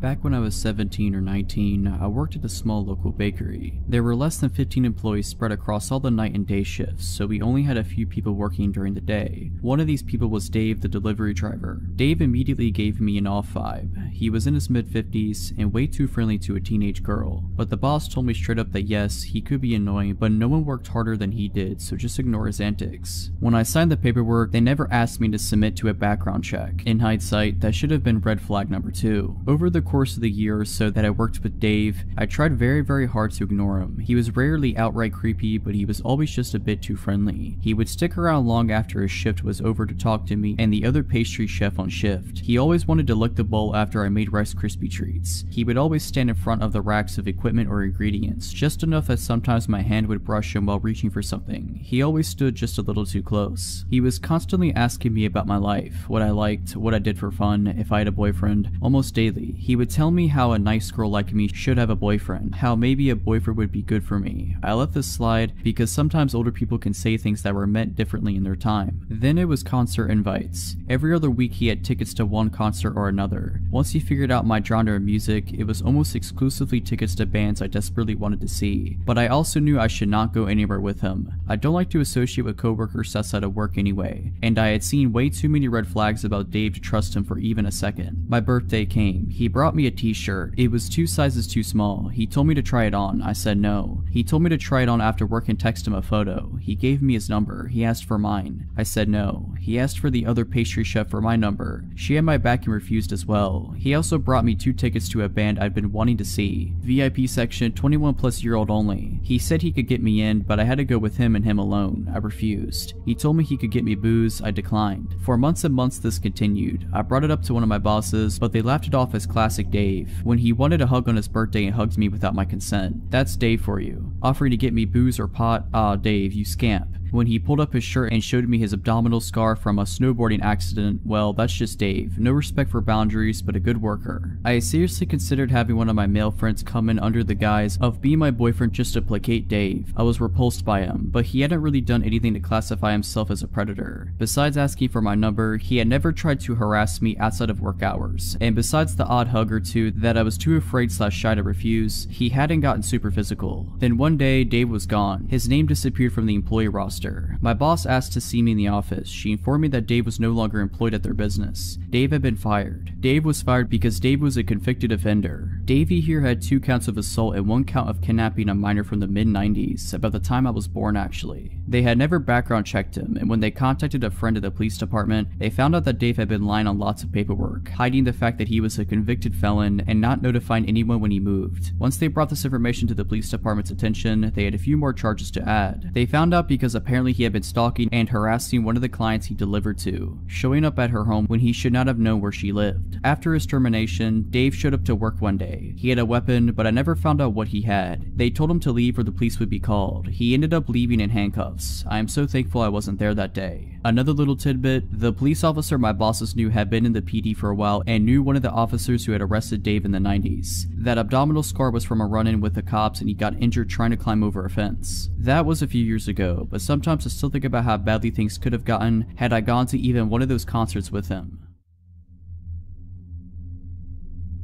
Back when I was 17 or 19, I worked at a small local bakery. There were less than 15 employees spread across all the night and day shifts, so we only had a few people working during the day. One of these people was Dave, the delivery driver. Dave immediately gave me an off vibe. He was in his mid-50s and way too friendly to a teenage girl, but the boss told me straight up that yes, he could be annoying, but no one worked harder than he did, so just ignore his antics. When I signed the paperwork, they never asked me to submit to a background check. In hindsight, that should have been red flag number 2. Over the course of the year or so that I worked with Dave, I tried very hard to ignore him. He was rarely outright creepy, but he was always just a bit too friendly. He would stick around long after his shift was over to talk to me and the other pastry chef on shift. He always wanted to lick the bowl after I made Rice Krispie treats. He would always stand in front of the racks of equipment or ingredients, just enough that sometimes my hand would brush him while reaching for something. He always stood just a little too close. He was constantly asking me about my life, what I liked, what I did for fun, if I had a boyfriend, almost daily. He would tell me how a nice girl like me should have a boyfriend, how maybe a boyfriend would be good for me. I let this slide because sometimes older people can say things that were meant differently in their time. Then it was concert invites. Every other week he had tickets to one concert or another. Once he figured out my genre of music, it was almost exclusively tickets to bands I desperately wanted to see. But I also knew I should not go anywhere with him. I don't like to associate with coworkers outside of work anyway, and I had seen way too many red flags about Dave to trust him for even a second. My birthday came. He brought brought me a t-shirt. It was 2 sizes too small. He told me to try it on. I said no. He told me to try it on after work and text him a photo. He gave me his number. He asked for mine. I said no. He asked for the other pastry chef for my number. She had my back and refused as well. He also brought me 2 tickets to a band I'd been wanting to see. VIP section, 21+-year-old only. He said he could get me in, but I had to go with him and him alone. I refused. He told me he could get me booze. I declined. For months and months this continued. I brought it up to one of my bosses, but they laughed it off as classic Dave. When he wanted a hug on his birthday and hugged me without my consent. That's Dave for you. Offering to get me booze or pot? Ah, Dave, you scamp. When he pulled up his shirt and showed me his abdominal scar from a snowboarding accident, well, that's just Dave. No respect for boundaries, but a good worker. I seriously considered having one of my male friends come in under the guise of being my boyfriend just to placate Dave. I was repulsed by him, but he hadn't really done anything to classify himself as a predator. Besides asking for my number, he had never tried to harass me outside of work hours. And besides the odd hug or two that I was too afraid/shy to refuse, he hadn't gotten super physical. Then one day, Dave was gone. His name disappeared from the employee roster. My boss asked to see me in the office. She informed me that Dave was no longer employed at their business. Dave had been fired. Dave was fired because Dave was a convicted offender. Davey here had 2 counts of assault and 1 count of kidnapping a minor from the mid-90s, about the time I was born actually. They had never background checked him, and when they contacted a friend at the police department, they found out that Dave had been lying on lots of paperwork, hiding the fact that he was a convicted felon and not notifying anyone when he moved. Once they brought this information to the police department's attention, they had a few more charges to add. They found out because apparently he had been stalking and harassing one of the clients he delivered to, showing up at her home when he should not have known where she lived. After his termination, Dave showed up to work one day. He had a weapon, but I never found out what he had. They told him to leave or the police would be called. He ended up leaving in handcuffs. I am so thankful I wasn't there that day. Another little tidbit, the police officer my bosses knew had been in the PD for a while and knew one of the officers who had arrested Dave in the 90s. That abdominal scar was from a run-in with the cops and he got injured trying to climb over a fence. That was a few years ago, but sometimes I still think about how badly things could have gotten had I gone to even one of those concerts with him.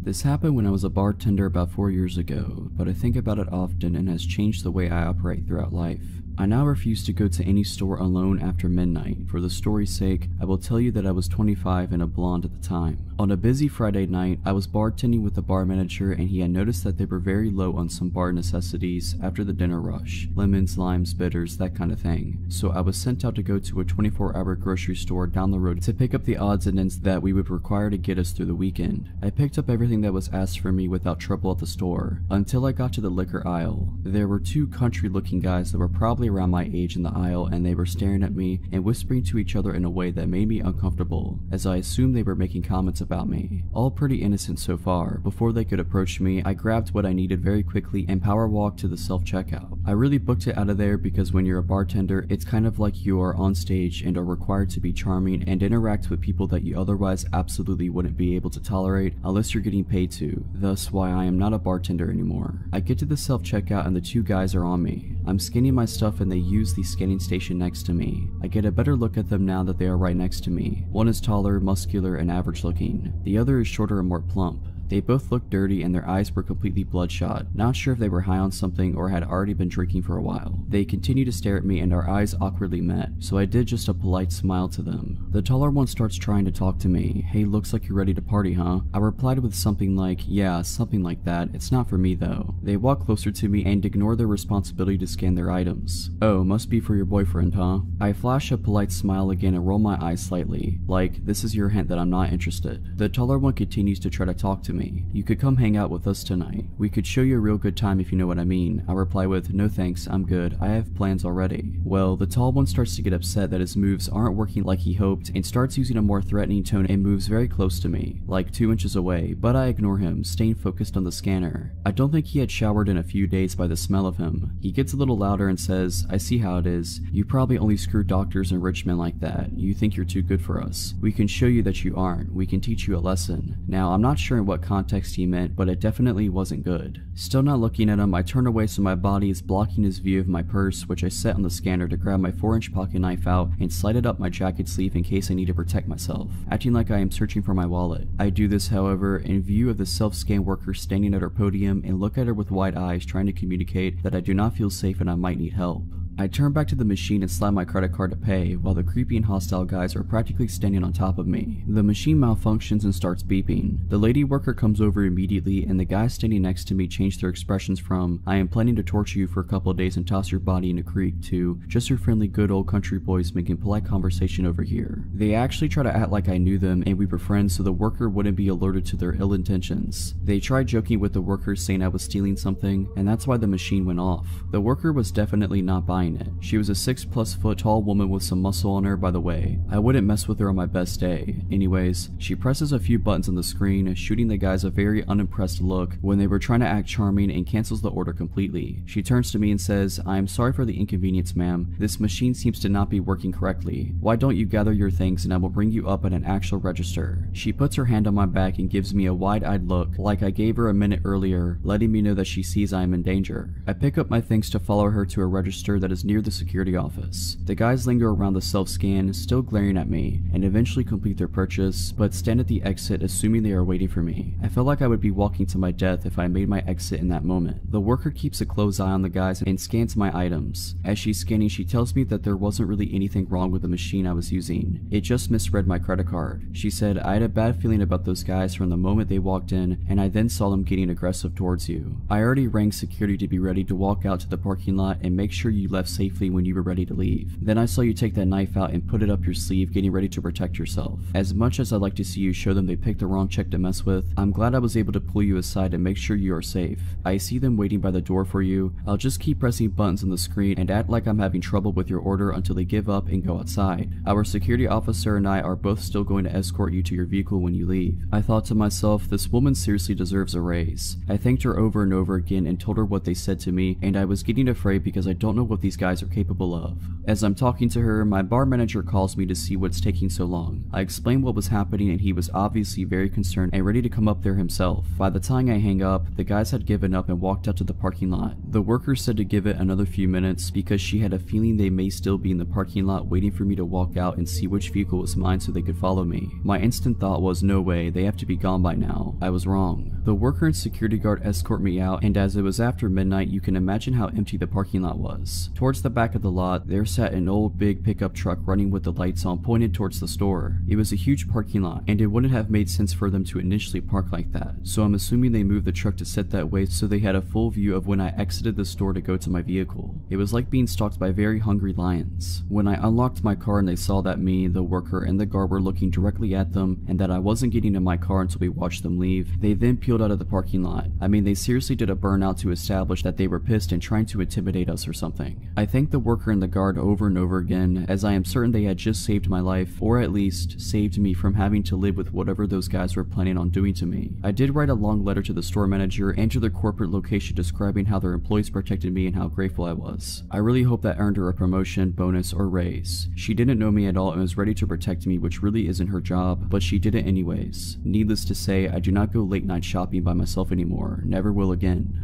This happened when I was a bartender about 4 years ago, but I think about it often and has changed the way I operate throughout life. I now refuse to go to any store alone after midnight. For the story's sake, I will tell you that I was 25 and a blonde at the time. On a busy Friday night, I was bartending with the bar manager and he had noticed that they were very low on some bar necessities after the dinner rush. Lemons, limes, bitters, that kind of thing. So I was sent out to go to a 24-hour grocery store down the road to pick up the odds and ends that we would require to get us through the weekend. I picked up everything that was asked for me without trouble at the store, until I got to the liquor aisle. There were 2 country-looking guys that were probably around my age in the aisle and they were staring at me and whispering to each other in a way that made me uncomfortable, as I assumed they were making comments about me. All pretty innocent so far. Before they could approach me, I grabbed what I needed very quickly and power walked to the self-checkout. I really booked it out of there because when you're a bartender, it's kind of like you are on stage and are required to be charming and interact with people that you otherwise absolutely wouldn't be able to tolerate unless you're getting paid to, thus why I am not a bartender anymore. I get to the self-checkout and the 2 guys are on me. I'm scanning my stuff and they use the scanning station next to me. I get a better look at them now that they are right next to me. One is taller, muscular, and average looking. The other is shorter and more plump. They both looked dirty and their eyes were completely bloodshot, not sure if they were high on something or had already been drinking for a while. They continued to stare at me and our eyes awkwardly met, so I did just a polite smile to them. The taller one starts trying to talk to me. Hey, looks like you're ready to party, huh? I replied with something like, yeah, something like that. It's not for me though. They walk closer to me and ignore their responsibility to scan their items. Oh, must be for your boyfriend, huh? I flash a polite smile again and roll my eyes slightly, like this is your hint that I'm not interested. The taller one continues to try to talk to me. You could come hang out with us tonight. We could show you a real good time if you know what I mean. I reply with, no thanks, I'm good. I have plans already. Well, the tall one starts to get upset that his moves aren't working like he hoped and starts using a more threatening tone and moves very close to me, like 2 inches away, but I ignore him, staying focused on the scanner. I don't think he had showered in a few days by the smell of him. He gets a little louder and says, I see how it is. You probably only screw doctors and rich men like that. You think you're too good for us. We can show you that you aren't. We can teach you a lesson. Now, I'm not sure in what context he meant, but it definitely wasn't good. Still not looking at him, I turn away so my body is blocking his view of my purse, which I set on the scanner to grab my 4-inch pocket knife out and slide it up my jacket sleeve in case I need to protect myself, acting like I am searching for my wallet. I do this, however, in view of the self-scan worker standing at her podium and look at her with wide eyes trying to communicate that I do not feel safe and I might need help. I turn back to the machine and slide my credit card to pay, while the creepy and hostile guys are practically standing on top of me. The machine malfunctions and starts beeping. The lady worker comes over immediately, and the guys standing next to me change their expressions from "I am planning to torture you for a couple of days and toss your body in a creek" to "just your friendly good old country boys making polite conversation over here." They actually try to act like I knew them and we were friends so the worker wouldn't be alerted to their ill intentions. They tried joking with the worker saying I was stealing something, and that's why the machine went off. The worker was definitely not buying it. She was a 6+ foot tall woman with some muscle on her, by the way. I wouldn't mess with her on my best day. Anyways, she presses a few buttons on the screen, shooting the guys a very unimpressed look when they were trying to act charming, and cancels the order completely. She turns to me and says, "I am sorry for the inconvenience, ma'am. This machine seems to not be working correctly. Why don't you gather your things and I will bring you up at an actual register." She puts her hand on my back and gives me a wide-eyed look like I gave her a minute earlier, letting me know that she sees I am in danger. I pick up my things to follow her to a register that is near the security office. The guys linger around the self-scan, still glaring at me, and eventually complete their purchase, but stand at the exit assuming they are waiting for me. I felt like I would be walking to my death if I made my exit in that moment. The worker keeps a close eye on the guys and scans my items. As she's scanning, she tells me that there wasn't really anything wrong with the machine I was using. It just misread my credit card. She said, "I had a bad feeling about those guys from the moment they walked in, and I then saw them getting aggressive towards you. I already rang security to be ready to walk out to the parking lot and make sure you left safely when you were ready to leave. Then I saw you take that knife out and put it up your sleeve, getting ready to protect yourself. As much as I'd like to see you show them they picked the wrong chick to mess with, I'm glad I was able to pull you aside and make sure you are safe. I see them waiting by the door for you. I'll just keep pressing buttons on the screen and act like I'm having trouble with your order until they give up and go outside. Our security officer and I are both still going to escort you to your vehicle when you leave." I thought to myself, this woman seriously deserves a raise. I thanked her over and over again and told her what they said to me, and I was getting afraid because I don't know what these guys are capable of. As I'm talking to her, my bar manager calls me to see what's taking so long. I explained what was happening and he was obviously very concerned and ready to come up there himself. By the time I hang up, the guys had given up and walked out to the parking lot. The worker said to give it another few minutes because she had a feeling they may still be in the parking lot waiting for me to walk out and see which vehicle was mine so they could follow me. My instant thought was, no way, they have to be gone by now. I was wrong. The worker and security guard escort me out, and as it was after midnight, you can imagine how empty the parking lot was. Towards the back of the lot, there sat an old big pickup truck running with the lights on pointed towards the store. It was a huge parking lot, and it wouldn't have made sense for them to initially park like that, so I'm assuming they moved the truck to sit that way so they had a full view of when I exited the store to go to my vehicle. It was like being stalked by very hungry lions. When I unlocked my car and they saw that me, the worker, and the guard were looking directly at them, and that I wasn't getting in my car until we watched them leave, they then peeled out of the parking lot. I mean, they seriously did a burnout to establish that they were pissed and trying to intimidate us or something. I thanked the worker and the guard over and over again, as I am certain they had just saved my life, or at least saved me from having to live with whatever those guys were planning on doing to me. I did write a long letter to the store manager and to their corporate location describing how their employees protected me and how grateful I was. I really hope that earned her a promotion, bonus, or raise. She didn't know me at all and was ready to protect me, which really isn't her job, but she did it anyways. Needless to say, I do not go late night shopping by myself anymore. Never will again.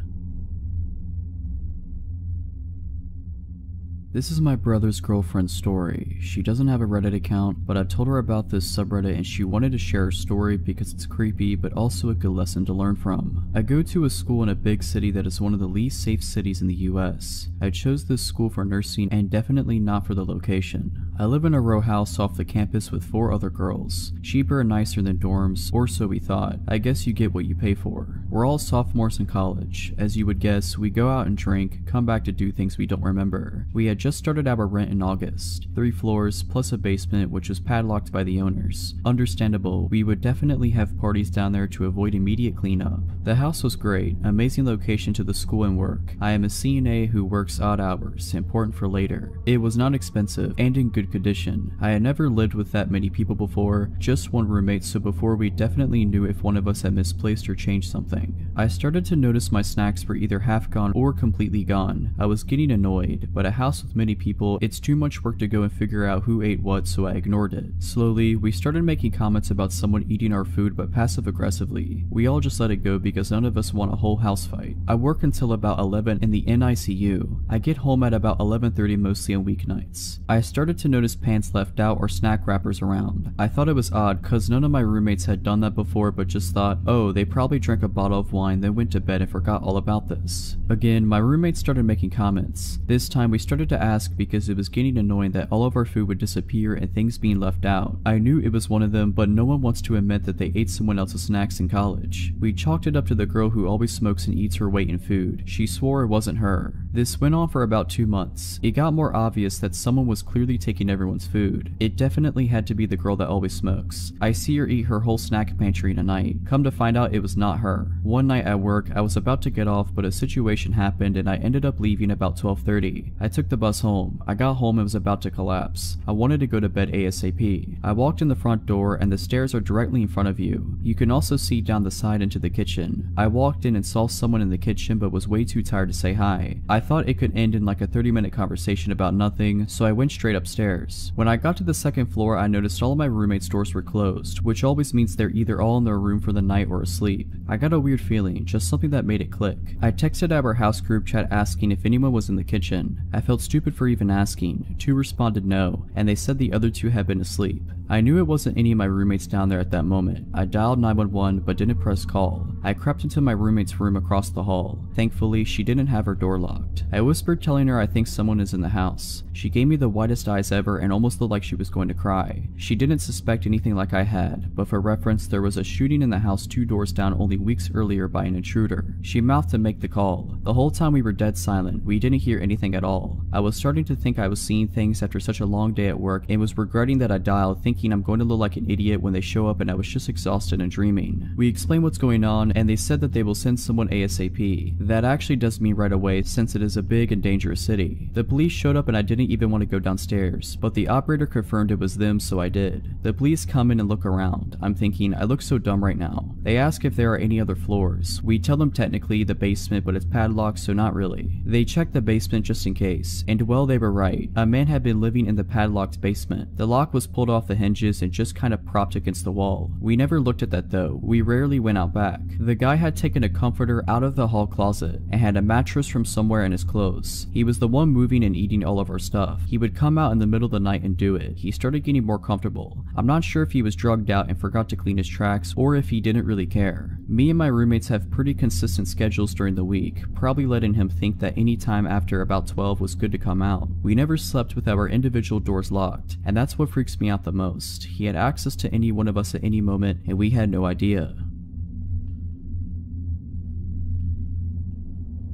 This is my brother's girlfriend's story. She doesn't have a Reddit account, but I told her about this subreddit and she wanted to share her story because it's creepy but also a good lesson to learn from. I go to a school in a big city that is one of the least safe cities in the US. I chose this school for nursing and definitely not for the location. I live in a row house off the campus with 4 other girls. Cheaper and nicer than dorms, or so we thought. I guess you get what you pay for. We're all sophomores in college. As you would guess, we go out and drink, come back to do things we don't remember. We had just started our rent in August. 3 floors plus a basement which was padlocked by the owners. Understandable, we would definitely have parties down there to avoid immediate cleanup. The house was great, amazing location to the school and work. I am a CNA who works odd hours, important for later. It was not expensive and in good condition. I had never lived with that many people before, just one roommate, so before we definitely knew if one of us had misplaced or changed something. I started to notice my snacks were either half gone or completely gone. I was getting annoyed, but a house with many people, it's too much work to go and figure out who ate what, so I ignored it. Slowly, we started making comments about someone eating our food but passive aggressively. We all just let it go because none of us want a whole house fight. I work until about 11 in the NICU. I get home at about 11:30 mostly on weeknights. I started to noticed pants left out or snack wrappers around. I thought it was odd cause none of my roommates had done that before, but just thought, oh, they probably drank a bottle of wine then went to bed and forgot all about this. Again, my roommates started making comments. This time we started to ask because it was getting annoying that all of our food would disappear and things being left out. I knew it was one of them, but no one wants to admit that they ate someone else's snacks in college. We chalked it up to the girl who always smokes and eats her weight in food. She swore it wasn't her. This went on for about 2 months. It got more obvious that someone was clearly taking everyone's food. It definitely had to be the girl that always smokes. I see her eat her whole snack pantry in a night. Come to find out it was not her. One night at work, I was about to get off, but a situation happened and I ended up leaving about 12:30. I took the bus home. I got home and was about to collapse. I wanted to go to bed ASAP. I walked in the front door and the stairs are directly in front of you. You can also see down the side into the kitchen. I walked in and saw someone in the kitchen but was way too tired to say hi. I thought it could end in like a 30-minute conversation about nothing, so I went straight upstairs. When I got to the second floor, I noticed all of my roommates' doors were closed, which always means they're either all in their room for the night or asleep. I got a weird feeling, just something that made it click. I texted our house group chat asking if anyone was in the kitchen. I felt stupid for even asking. 2 responded no, and they said the other 2 had been asleep. I knew it wasn't any of my roommates down there at that moment. I dialed 911 but didn't press call. I crept into my roommate's room across the hall. Thankfully, she didn't have her door locked. I whispered telling her I think someone is in the house. She gave me the widest eyes ever and almost looked like she was going to cry. She didn't suspect anything like I had, but for reference, there was a shooting in the house 2 doors down only weeks earlier by an intruder. She mouthed to make the call. The whole time we were dead silent. We didn't hear anything at all. I was starting to think I was seeing things after such a long day at work and was regretting that I dialed, thinking I'm going to look like an idiot when they show up and I was just exhausted and dreaming. We explained what's going on and they said that they will send someone ASAP. That actually does mean right away since it is a big and dangerous city. The police showed up and I didn't even want to go downstairs, but the operator confirmed it was them, so I did. The police come in and look around. I'm thinking, I look so dumb right now. They ask if there are any other floors. We tell them technically the basement, but it's padlocked, so not really. They check the basement just in case, and well, they were right. A man had been living in the padlocked basement. The lock was pulled off the hinges and just kind of propped against the wall. We never looked at that though. We rarely went out back. The guy had taken a comforter out of the hall closet and had a mattress from somewhere in his clothes. He was the one moving and eating all of our stuff. He would come out in the middle of the night and do it. He started getting more comfortable. I'm not sure if he was drugged out and forgot to clean his tracks or if he didn't really care. Me and my roommates have pretty consistent schedules during the week, probably letting him think that any time after about 12 was good to come out. We never slept with our individual doors locked, and that's what freaks me out the most. He had access to any one of us at any moment and we had no idea.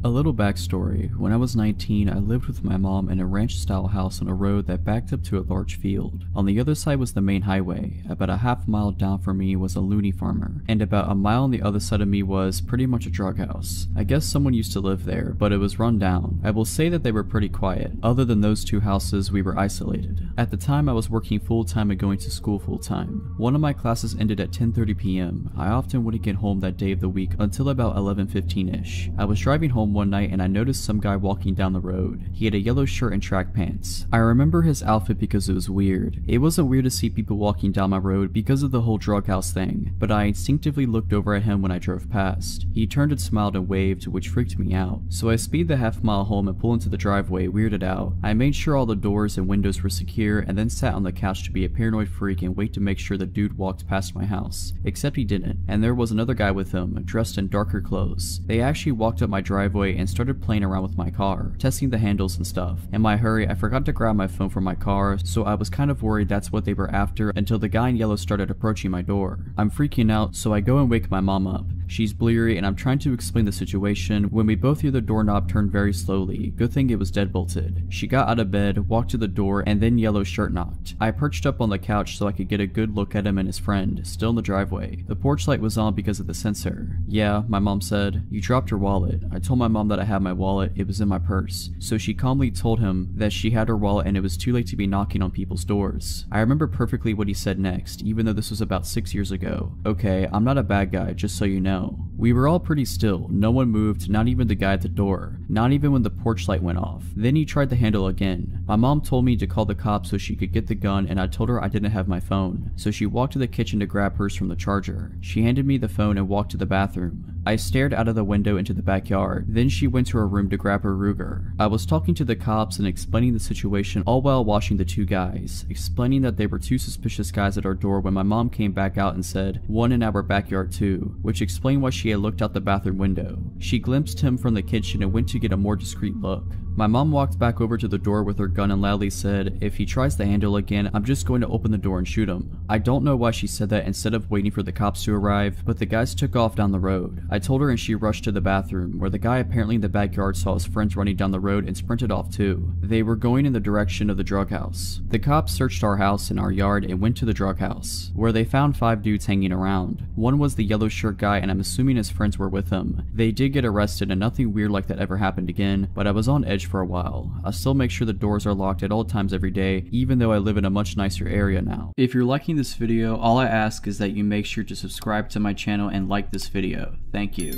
A little backstory. When I was 19, I lived with my mom in a ranch-style house on a road that backed up to a large field. On the other side was the main highway. About a half mile down from me was a loony farmer, and about a mile on the other side of me was pretty much a drug house. I guess someone used to live there, but it was run down. I will say that they were pretty quiet. Other than those 2 houses, we were isolated. At the time, I was working full-time and going to school full-time. One of my classes ended at 10:30 p.m. I often wouldn't get home that day of the week until about 11:15ish. I was driving home one night and I noticed some guy walking down the road. He had a yellow shirt and track pants. I remember his outfit because it was weird. It wasn't weird to see people walking down my road because of the whole drug house thing, but I instinctively looked over at him when I drove past. He turned and smiled and waved, which freaked me out. So I speed the half-mile home and pull into the driveway, weirded out. I made sure all the doors and windows were secure and then sat on the couch to be a paranoid freak and wait to make sure the dude walked past my house. Except he didn't, and there was another guy with him, dressed in darker clothes. They actually walked up my driveway and started playing around with my car, testing the handles and stuff. In my hurry, I forgot to grab my phone from my car, so I was kind of worried that's what they were after until the guy in yellow started approaching my door. I'm freaking out, so I go and wake my mom up. She's bleary and I'm trying to explain the situation when we both hear the doorknob turn very slowly. Good thing it was deadbolted. She got out of bed, walked to the door, and then yellow shirt knocked. I perched up on the couch so I could get a good look at him and his friend, still in the driveway. The porch light was on because of the sensor. Yeah, my mom said, "You dropped your wallet." I told my mom that I had my wallet, it was in my purse. So she calmly told him that she had her wallet and it was too late to be knocking on people's doors. I remember perfectly what he said next, even though this was about 6 years ago. Okay, I'm not a bad guy, just so you know. We were all pretty still. No one moved, not even the guy at the door. Not even when the porch light went off. Then he tried the handle again. My mom told me to call the cops so she could get the gun and I told her I didn't have my phone. So she walked to the kitchen to grab hers from the charger. She handed me the phone and walked to the bathroom. I stared out of the window into the backyard. Then she went to her room to grab her Ruger. I was talking to the cops and explaining the situation, all while watching the two guys, explaining that they were two suspicious guys at our door when my mom came back out and said, "One in our backyard too," which explained why she had looked out the bathroom window. She glimpsed him from the kitchen and went to get a more discreet look. My mom walked back over to the door with her gun and loudly said, "If he tries the handle again, I'm just going to open the door and shoot him." I don't know why she said that instead of waiting for the cops to arrive, but the guys took off down the road. I told her and she rushed to the bathroom, where the guy apparently in the backyard saw his friends running down the road and sprinted off too. They were going in the direction of the drug house. The cops searched our house and our yard and went to the drug house, where they found 5 dudes hanging around. One was the yellow shirt guy and I'm assuming his friends were with him. They did get arrested and nothing weird like that ever happened again, but I was on edge for a while. I still make sure the doors are locked at all times every day, even though I live in a much nicer area now. If you're liking this video, all I ask is that you make sure to subscribe to my channel and like this video. Thank you.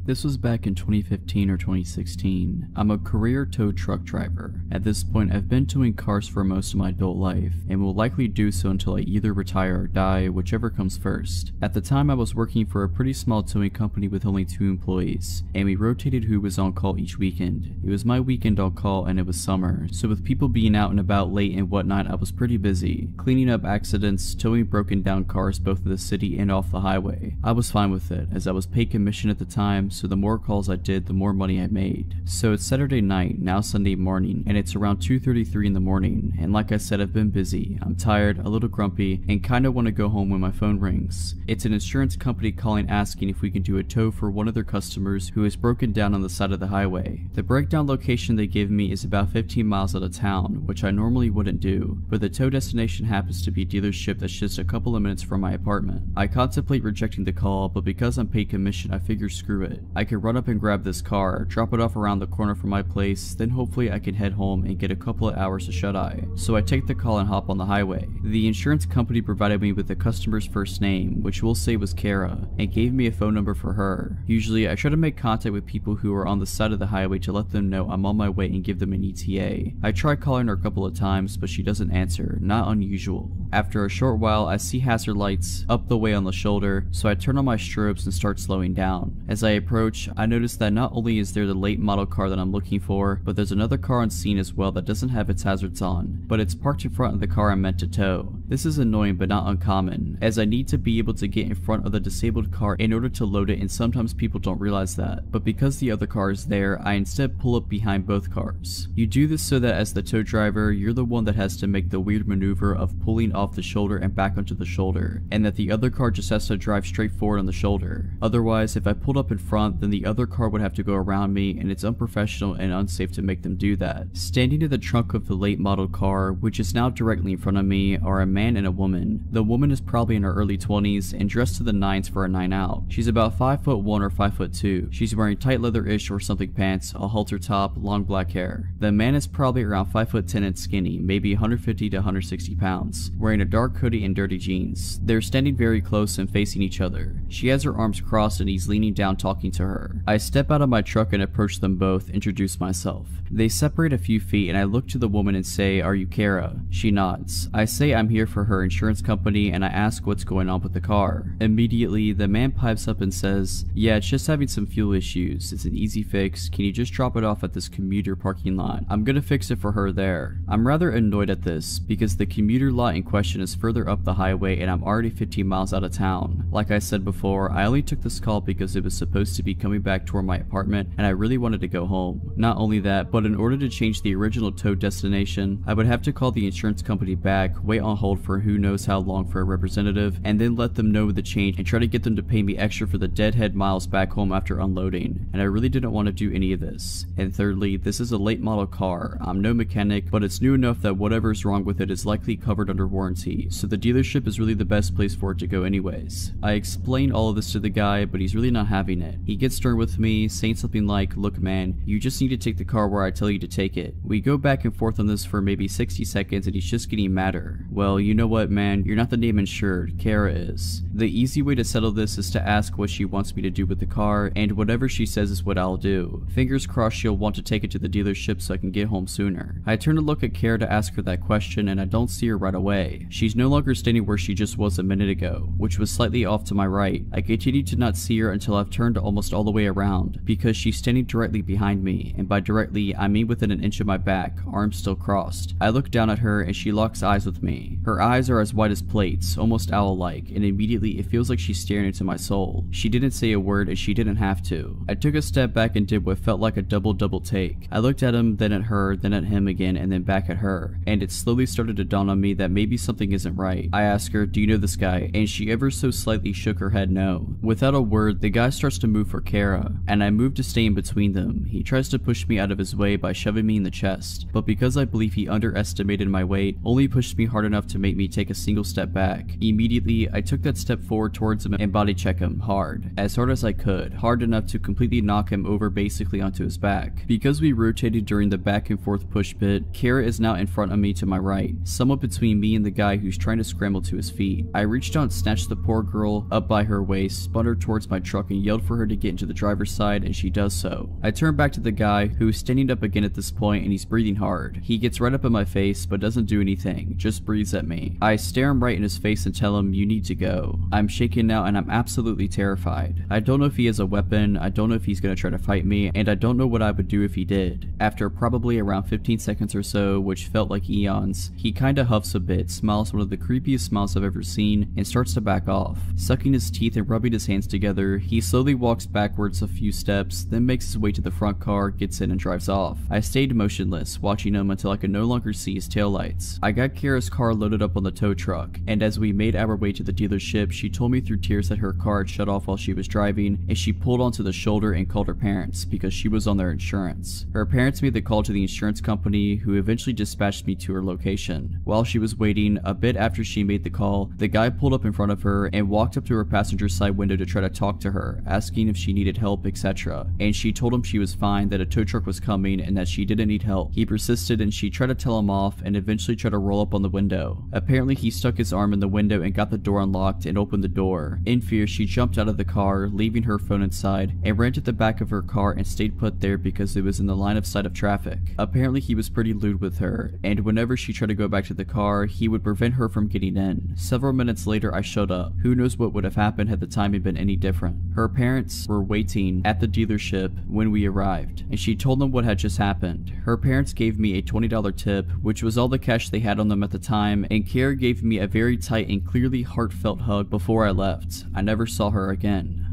This was back in 2015 or 2016. I'm a career tow truck driver. At this point, I've been towing cars for most of my adult life, and will likely do so until I either retire or die, whichever comes first. At the time, I was working for a pretty small towing company with only 2 employees, and we rotated who was on call each weekend. It was my weekend on call and it was summer, so with people being out and about late and whatnot, I was pretty busy, cleaning up accidents, towing broken down cars both in the city and off the highway. I was fine with it, as I was paid commission at the time, so the more calls I did, the more money I made. So it's Saturday night, now Sunday morning, and it's around 2:33 in the morning, and like I said, I've been busy. I'm tired, a little grumpy, and kinda want to go home when my phone rings. It's an insurance company calling asking if we can do a tow for one of their customers who is broken down on the side of the highway. The breakdown location they give me is about 15 miles out of town, which I normally wouldn't do, but the tow destination happens to be a dealership that's just a couple of minutes from my apartment. I contemplate rejecting the call, but because I'm paid commission, I figure screw it. I could run up and grab this car, drop it off around the corner from my place, then hopefully I can head home and get a couple of hours of shut-eye. So I take the call and hop on the highway. The insurance company provided me with the customer's first name, which we'll say was Kara, and gave me a phone number for her. Usually I try to make contact with people who are on the side of the highway to let them know I'm on my way and give them an ETA. I try calling her a couple of times, but she doesn't answer, not unusual. After a short while, I see hazard lights up the way on the shoulder, so I turn on my strobes and start slowing down. As I approach, I notice that not only is there the late model car that I'm looking for, but there's another car on scene as well that doesn't have its hazards on, but it's parked in front of the car I'm meant to tow. This is annoying but not uncommon, as I need to be able to get in front of the disabled car in order to load it, and sometimes people don't realize that. But because the other car is there, I instead pull up behind both cars. You do this so that as the tow driver, you're the one that has to make the weird maneuver of pulling off the shoulder and back onto the shoulder, and that the other car just has to drive straight forward on the shoulder. Otherwise, if I pulled up in front, then the other car would have to go around me, and it's unprofessional and unsafe to make them do that. Standing in the trunk of the late model car, which is now directly in front of me, are a man and a woman. The woman is probably in her early 20s and dressed to the nines for a night out. She's about 5'1" or 5'2". She's wearing tight leather-ish or something pants, a halter top, long black hair. The man is probably around 5'10" and skinny, maybe 150 to 160 pounds, wearing a dark hoodie and dirty jeans. They're standing very close and facing each other. She has her arms crossed and he's leaning down talking to her. I step out of my truck and approach them both, introduce myself. They separate a few feet and I look to the woman and say, "Are you Kara?" She nods. I say I'm here for her insurance company and I ask what's going on with the car. Immediately, the man pipes up and says, "Yeah, it's just having some fuel issues. It's an easy fix. Can you just drop it off at this commuter parking lot? I'm gonna fix it for her there." I'm rather annoyed at this because the commuter lot in question is further up the highway and I'm already 15 miles out of town. Like I said before, I only took this call because it was supposed to be coming back toward my apartment and I really wanted to go home. Not only that, but in order to change the original tow destination, I would have to call the insurance company back, wait on hold for who knows how long for a representative, and then let them know the change and try to get them to pay me extra for the deadhead miles back home after unloading, and I really didn't want to do any of this. And thirdly, this is a late model car. I'm no mechanic, but it's new enough that whatever's wrong with it is likely covered under warranty, so the dealership is really the best place for it to go anyways. I explain all of this to the guy, but he's really not having it. He gets stern with me, saying something like, "Look man, you just need to take the car where I tell you to take it." We go back and forth on this for maybe 60 seconds and he's just getting madder. Well, you know what man, you're not the name insured, Kara is. The easy way to settle this is to ask what she wants me to do with the car, and whatever she says is what I'll do. Fingers crossed she'll want to take it to the dealership so I can get home sooner. I turn to look at Kara to ask her that question and I don't see her right away. She's no longer standing where she just was a minute ago, which was slightly off to my right. I continue to not see her until I've turned almost all the way around, because she's standing directly behind me, and by directly I mean within an inch of my back, arms still crossed. I look down at her and she locks eyes with me. Her eyes are as wide as plates, almost owl-like, and immediately it feels like she's staring into my soul. She didn't say a word and she didn't have to. I took a step back and did what felt like a double take. I looked at him, then at her, then at him again, and then back at her, and it slowly started to dawn on me that maybe something isn't right. I asked her, "Do you know this guy?" And she ever so slightly shook her head no. Without a word, the guy starts to move for Kara, and I move to stay in between them. He tries to push me out of his way by shoving me in the chest, but because I believe he underestimated my weight, only pushed me hard enough to make me take a single step back. Immediately, I took that step forward towards him and body check him hard as I could, hard enough to completely knock him over basically onto his back. Because we rotated during the back and forth push bit, Kara is now in front of me to my right, somewhat between me and the guy who's trying to scramble to his feet. I reached out and snatched the poor girl up by her waist, spun her towards my truck and yelled for her to get into the driver's side, and she does so. I turn back to the guy who is standing up again at this point and he's breathing hard. He gets right up in my face but doesn't do anything, just breathes at me. I stare him right in his face and tell him, "You need to go." I'm shaking now and I'm absolutely terrified. I don't know if he has a weapon, I don't know if he's gonna try to fight me, and I don't know what I would do if he did. After probably around 15 seconds or so, which felt like eons, he kinda huffs a bit, smiles one of the creepiest smiles I've ever seen, and starts to back off. Sucking his teeth and rubbing his hands together, he slowly walks backwards a few steps, then makes his way to the front car, gets in and drives off. I stayed motionless, watching him until I could no longer see his taillights. I got Kara's car loaded up on the tow truck, and as we made our way to the dealership, she told me through tears that her car had shut off while she was driving, and she pulled onto the shoulder and called her parents because she was on their insurance. Her parents made the call to the insurance company, who eventually dispatched me to her location. While she was waiting, a bit after she made the call, the guy pulled up in front of her and walked up to her passenger side window to try to talk to her, asking if she needed help, etc. And she told him she was fine, that a tow truck was coming, and that she didn't need help. He persisted and she tried to tell him off and eventually tried to roll up on the window. Apparently he stuck his arm in the window and got the door unlocked and opened the door. In fear, she jumped out of the car, leaving her phone inside, and ran to the back of her car and stayed put there because it was in the line of sight of traffic. Apparently he was pretty lewd with her, and whenever she tried to go back to the car, he would prevent her from getting in. Several minutes later I showed up. Who knows what would have happened had the timing been any different. Her parents were waiting at the dealership when we arrived, and she told them what had just happened. Her parents gave me a $20 tip, which was all the cash they had on them at the time, and Kara gave me a very tight and clearly heartfelt hug before I left. I never saw her again.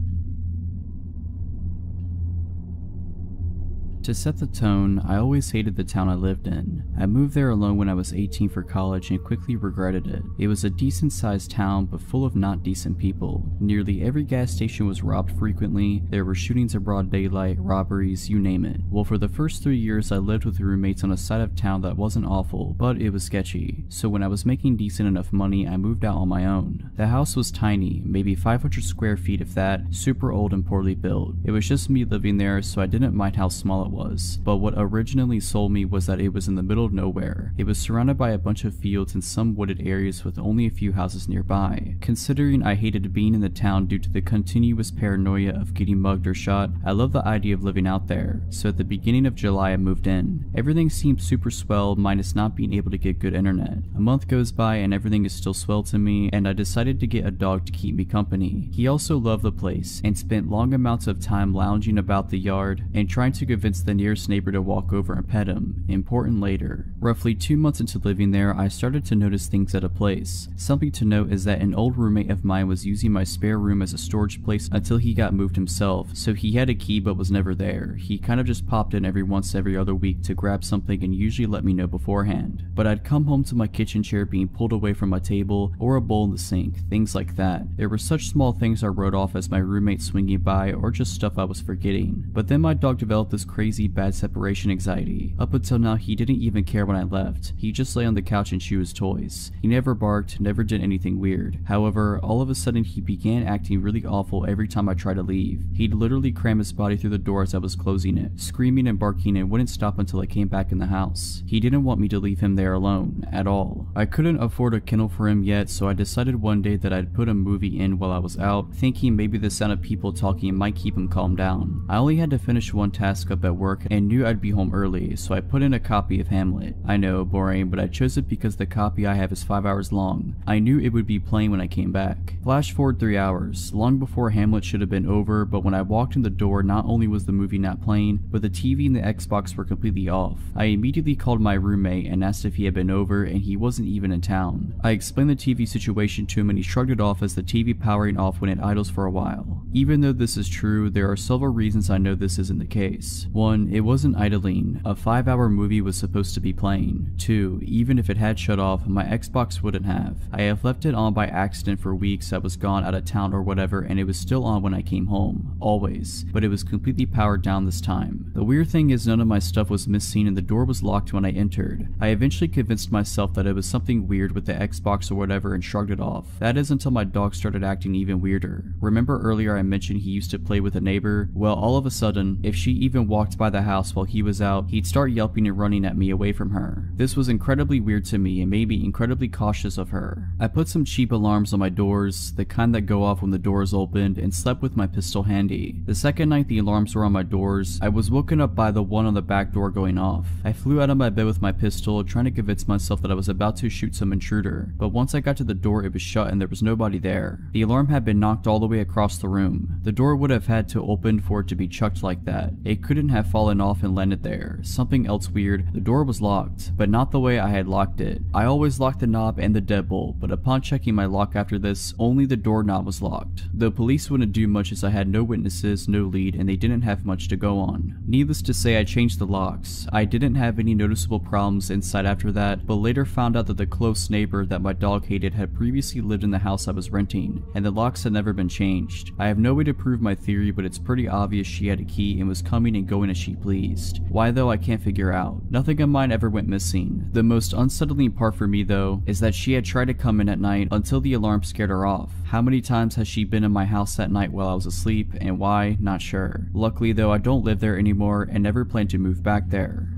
To set the tone, I always hated the town I lived in. I moved there alone when I was 18 for college and quickly regretted it. It was a decent sized town but full of not decent people. Nearly every gas station was robbed frequently, there were shootings in broad daylight, robberies, you name it. Well, for the first 3 years I lived with roommates on a side of town that wasn't awful, but it was sketchy. So when I was making decent enough money, I moved out on my own. The house was tiny, maybe 500 square feet if that, super old and poorly built. It was just me living there, so I didn't mind how small it was, but what originally sold me was that it was in the middle of nowhere. It was surrounded by a bunch of fields and some wooded areas with only a few houses nearby. Considering I hated being in the town due to the continuous paranoia of getting mugged or shot, I loved the idea of living out there, so at the beginning of July I moved in. Everything seemed super swell minus not being able to get good internet. A month goes by and everything is still swell to me, and I decided to get a dog to keep me company. He also loved the place and spent long amounts of time lounging about the yard and trying to convince the nearest neighbor to walk over and pet him. Important later. Roughly 2 months into living there, I started to notice things at a place. Something to note is that an old roommate of mine was using my spare room as a storage place until he got moved himself, so he had a key but was never there. He kind of just popped in every other week to grab something and usually let me know beforehand. But I'd come home to my kitchen chair being pulled away from my table or a bowl in the sink, things like that. There were such small things I wrote off as my roommate swinging by or just stuff I was forgetting. But then my dog developed this crazy bad separation anxiety. Up until now he didn't even care when when I left. He just lay on the couch and chewed his toys. He never barked, never did anything weird. However, all of a sudden he began acting really awful every time I tried to leave. He'd literally cram his body through the door as I was closing it, screaming and barking, and wouldn't stop until I came back in the house. He didn't want me to leave him there alone, at all. I couldn't afford a kennel for him yet, so I decided one day that I'd put a movie in while I was out, thinking maybe the sound of people talking might keep him calmed down. I only had to finish one task up at work and knew I'd be home early, so I put in a copy of Hamlet. I know, boring, but I chose it because the copy I have is 5 hours long. I knew it would be playing when I came back. Flash forward 3 hours, long before Hamlet should have been over, but when I walked in the door, not only was the movie not playing, but the TV and the Xbox were completely off. I immediately called my roommate and asked if he had been over, and he wasn't even in town. I explained the TV situation to him and he shrugged it off as the TV powering off when it idles for a while. Even though this is true, there are several reasons I know this isn't the case. 1, it wasn't idling. A 5-hour movie was supposed to be playing. 2, even if it had shut off, my Xbox wouldn't have. I have left it on by accident for weeks. I was gone out of town or whatever, and it was still on when I came home. Always. But it was completely powered down this time. The weird thing is none of my stuff was missing and the door was locked when I entered. I eventually convinced myself that it was something weird with the Xbox or whatever and shrugged it off. That is until my dog started acting even weirder. Remember earlier I mentioned he used to play with a neighbor? Well, all of a sudden, if she even walked by the house while he was out, he'd start yelping and running at me away from her. This was incredibly weird to me and made me incredibly cautious of her. I put some cheap alarms on my doors, the kind that go off when the door is opened, and slept with my pistol handy. The second night the alarms were on my doors, I was woken up by the one on the back door going off. I flew out of my bed with my pistol, trying to convince myself that I was about to shoot some intruder, but once I got to the door it was shut and there was nobody there. The alarm had been knocked all the way across the room. The door would have had to open for it to be chucked like that. It couldn't have fallen off and landed there. Something else weird, the door was locked, but not the way I had locked it. I always locked the knob and the deadbolt, but upon checking my lock after this, only the doorknob was locked. The police wouldn't do much as I had no witnesses, no lead, and they didn't have much to go on. Needless to say, I changed the locks. I didn't have any noticeable problems inside after that, but later found out that the close neighbor that my dog hated had previously lived in the house I was renting, and the locks had never been changed. I have no way to prove my theory, but it's pretty obvious she had a key and was coming and going as she pleased. Why though, I can't figure out. Nothing of mine ever went missing. The most unsettling part for me though, is that she had tried to come in at night until the alarm scared her off. How many times has she been in my house that night while I was asleep, and why? Not sure. Luckily though, I don't live there anymore and never plan to move back there.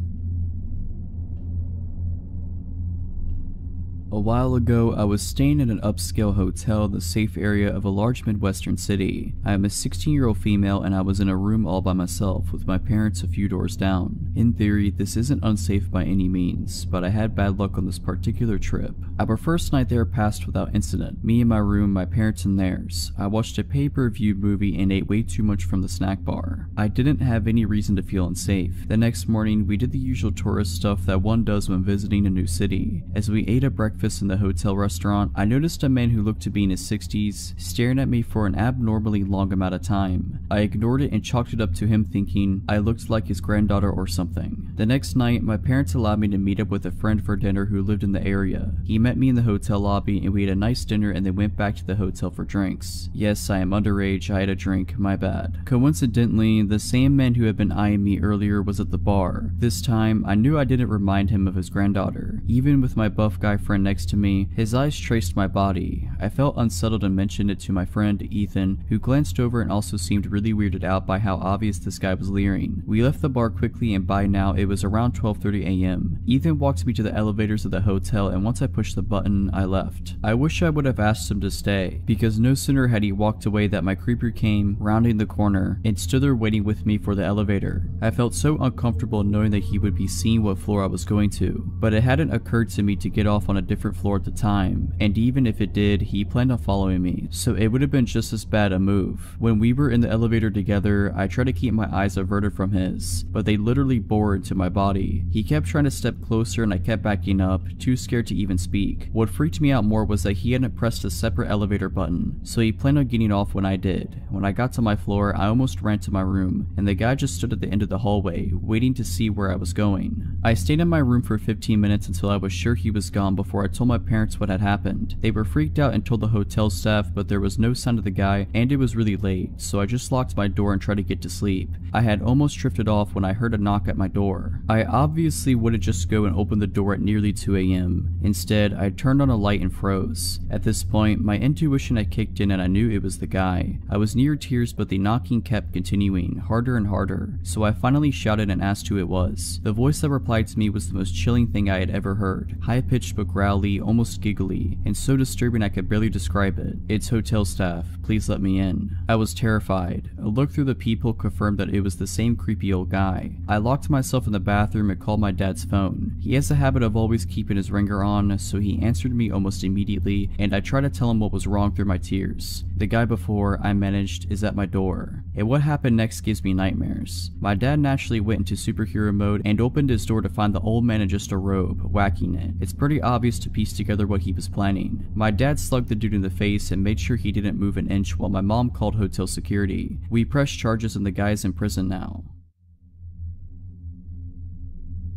A while ago, I was staying in an upscale hotel in the safe area of a large Midwestern city. I am a 16-year-old female and I was in a room all by myself with my parents a few doors down. In theory, this isn't unsafe by any means, but I had bad luck on this particular trip. Our first night there passed without incident. Me in my room, my parents in theirs. I watched a pay-per-view movie and ate way too much from the snack bar. I didn't have any reason to feel unsafe. The next morning, we did the usual tourist stuff that one does when visiting a new city. As we ate a breakfast in the hotel restaurant, I noticed a man who looked to be in his 60s staring at me for an abnormally long amount of time. I ignored it and chalked it up to him thinking I looked like his granddaughter or something. The next night, my parents allowed me to meet up with a friend for dinner who lived in the area. He met me in the hotel lobby and we had a nice dinner and then went back to the hotel for drinks. Yes, I am underage, I had a drink, my bad. Coincidentally, the same man who had been eyeing me earlier was at the bar. This time, I knew I didn't remind him of his granddaughter. Even with my buff guy friend next to me, his eyes traced my body. I felt unsettled and mentioned it to my friend Ethan, who glanced over and also seemed really weirded out by how obvious this guy was leering. We left the bar quickly and by now it was around 12:30 a.m. Ethan walked me to the elevators of the hotel and once I pushed the button, I left. I wish I would have asked him to stay, because no sooner had he walked away that my creeper came, rounding the corner, and stood there waiting with me for the elevator. I felt so uncomfortable knowing that he would be seeing what floor I was going to, but it hadn't occurred to me to get off on a different floor at the time, and even if it did, he planned on following me, so it would have been just as bad a move. When we were in the elevator together, I tried to keep my eyes averted from his, but they literally bored into my body. He kept trying to step closer and I kept backing up, too scared to even speak. What freaked me out more was that he hadn't pressed a separate elevator button, so he planned on getting off when I did. When I got to my floor, I almost ran to my room, and the guy just stood at the end of the hallway, waiting to see where I was going. I stayed in my room for 15 minutes until I was sure he was gone before I I told my parents what had happened. They were freaked out and told the hotel staff, but there was no sign of the guy and it was really late, so I just locked my door and tried to get to sleep. I had almost drifted off when I heard a knock at my door. I obviously wouldn't just go and open the door at nearly 2 a.m. Instead, I turned on a light and froze. At this point, my intuition had kicked in and I knew it was the guy. I was near tears, but the knocking kept continuing, harder and harder, so I finally shouted and asked who it was. The voice that replied to me was the most chilling thing I had ever heard. High-pitched but growly, almost giggly, and so disturbing I could barely describe it. "It's hotel staff. Please let me in." I was terrified. A look through the peephole confirmed that it was the same creepy old guy. I locked myself in the bathroom and called my dad's phone. He has a habit of always keeping his ringer on, so he answered me almost immediately, and I tried to tell him what was wrong through my tears. The guy before I managed is at my door, and what happened next gives me nightmares. My dad naturally went into superhero mode and opened his door to find the old man in just a robe, whacking it. It's pretty obvious to piece together what he was planning. My dad slugged the dude in the face and made sure he didn't move an inch while my mom called hotel security. We pressed charges and the guy is in prison now.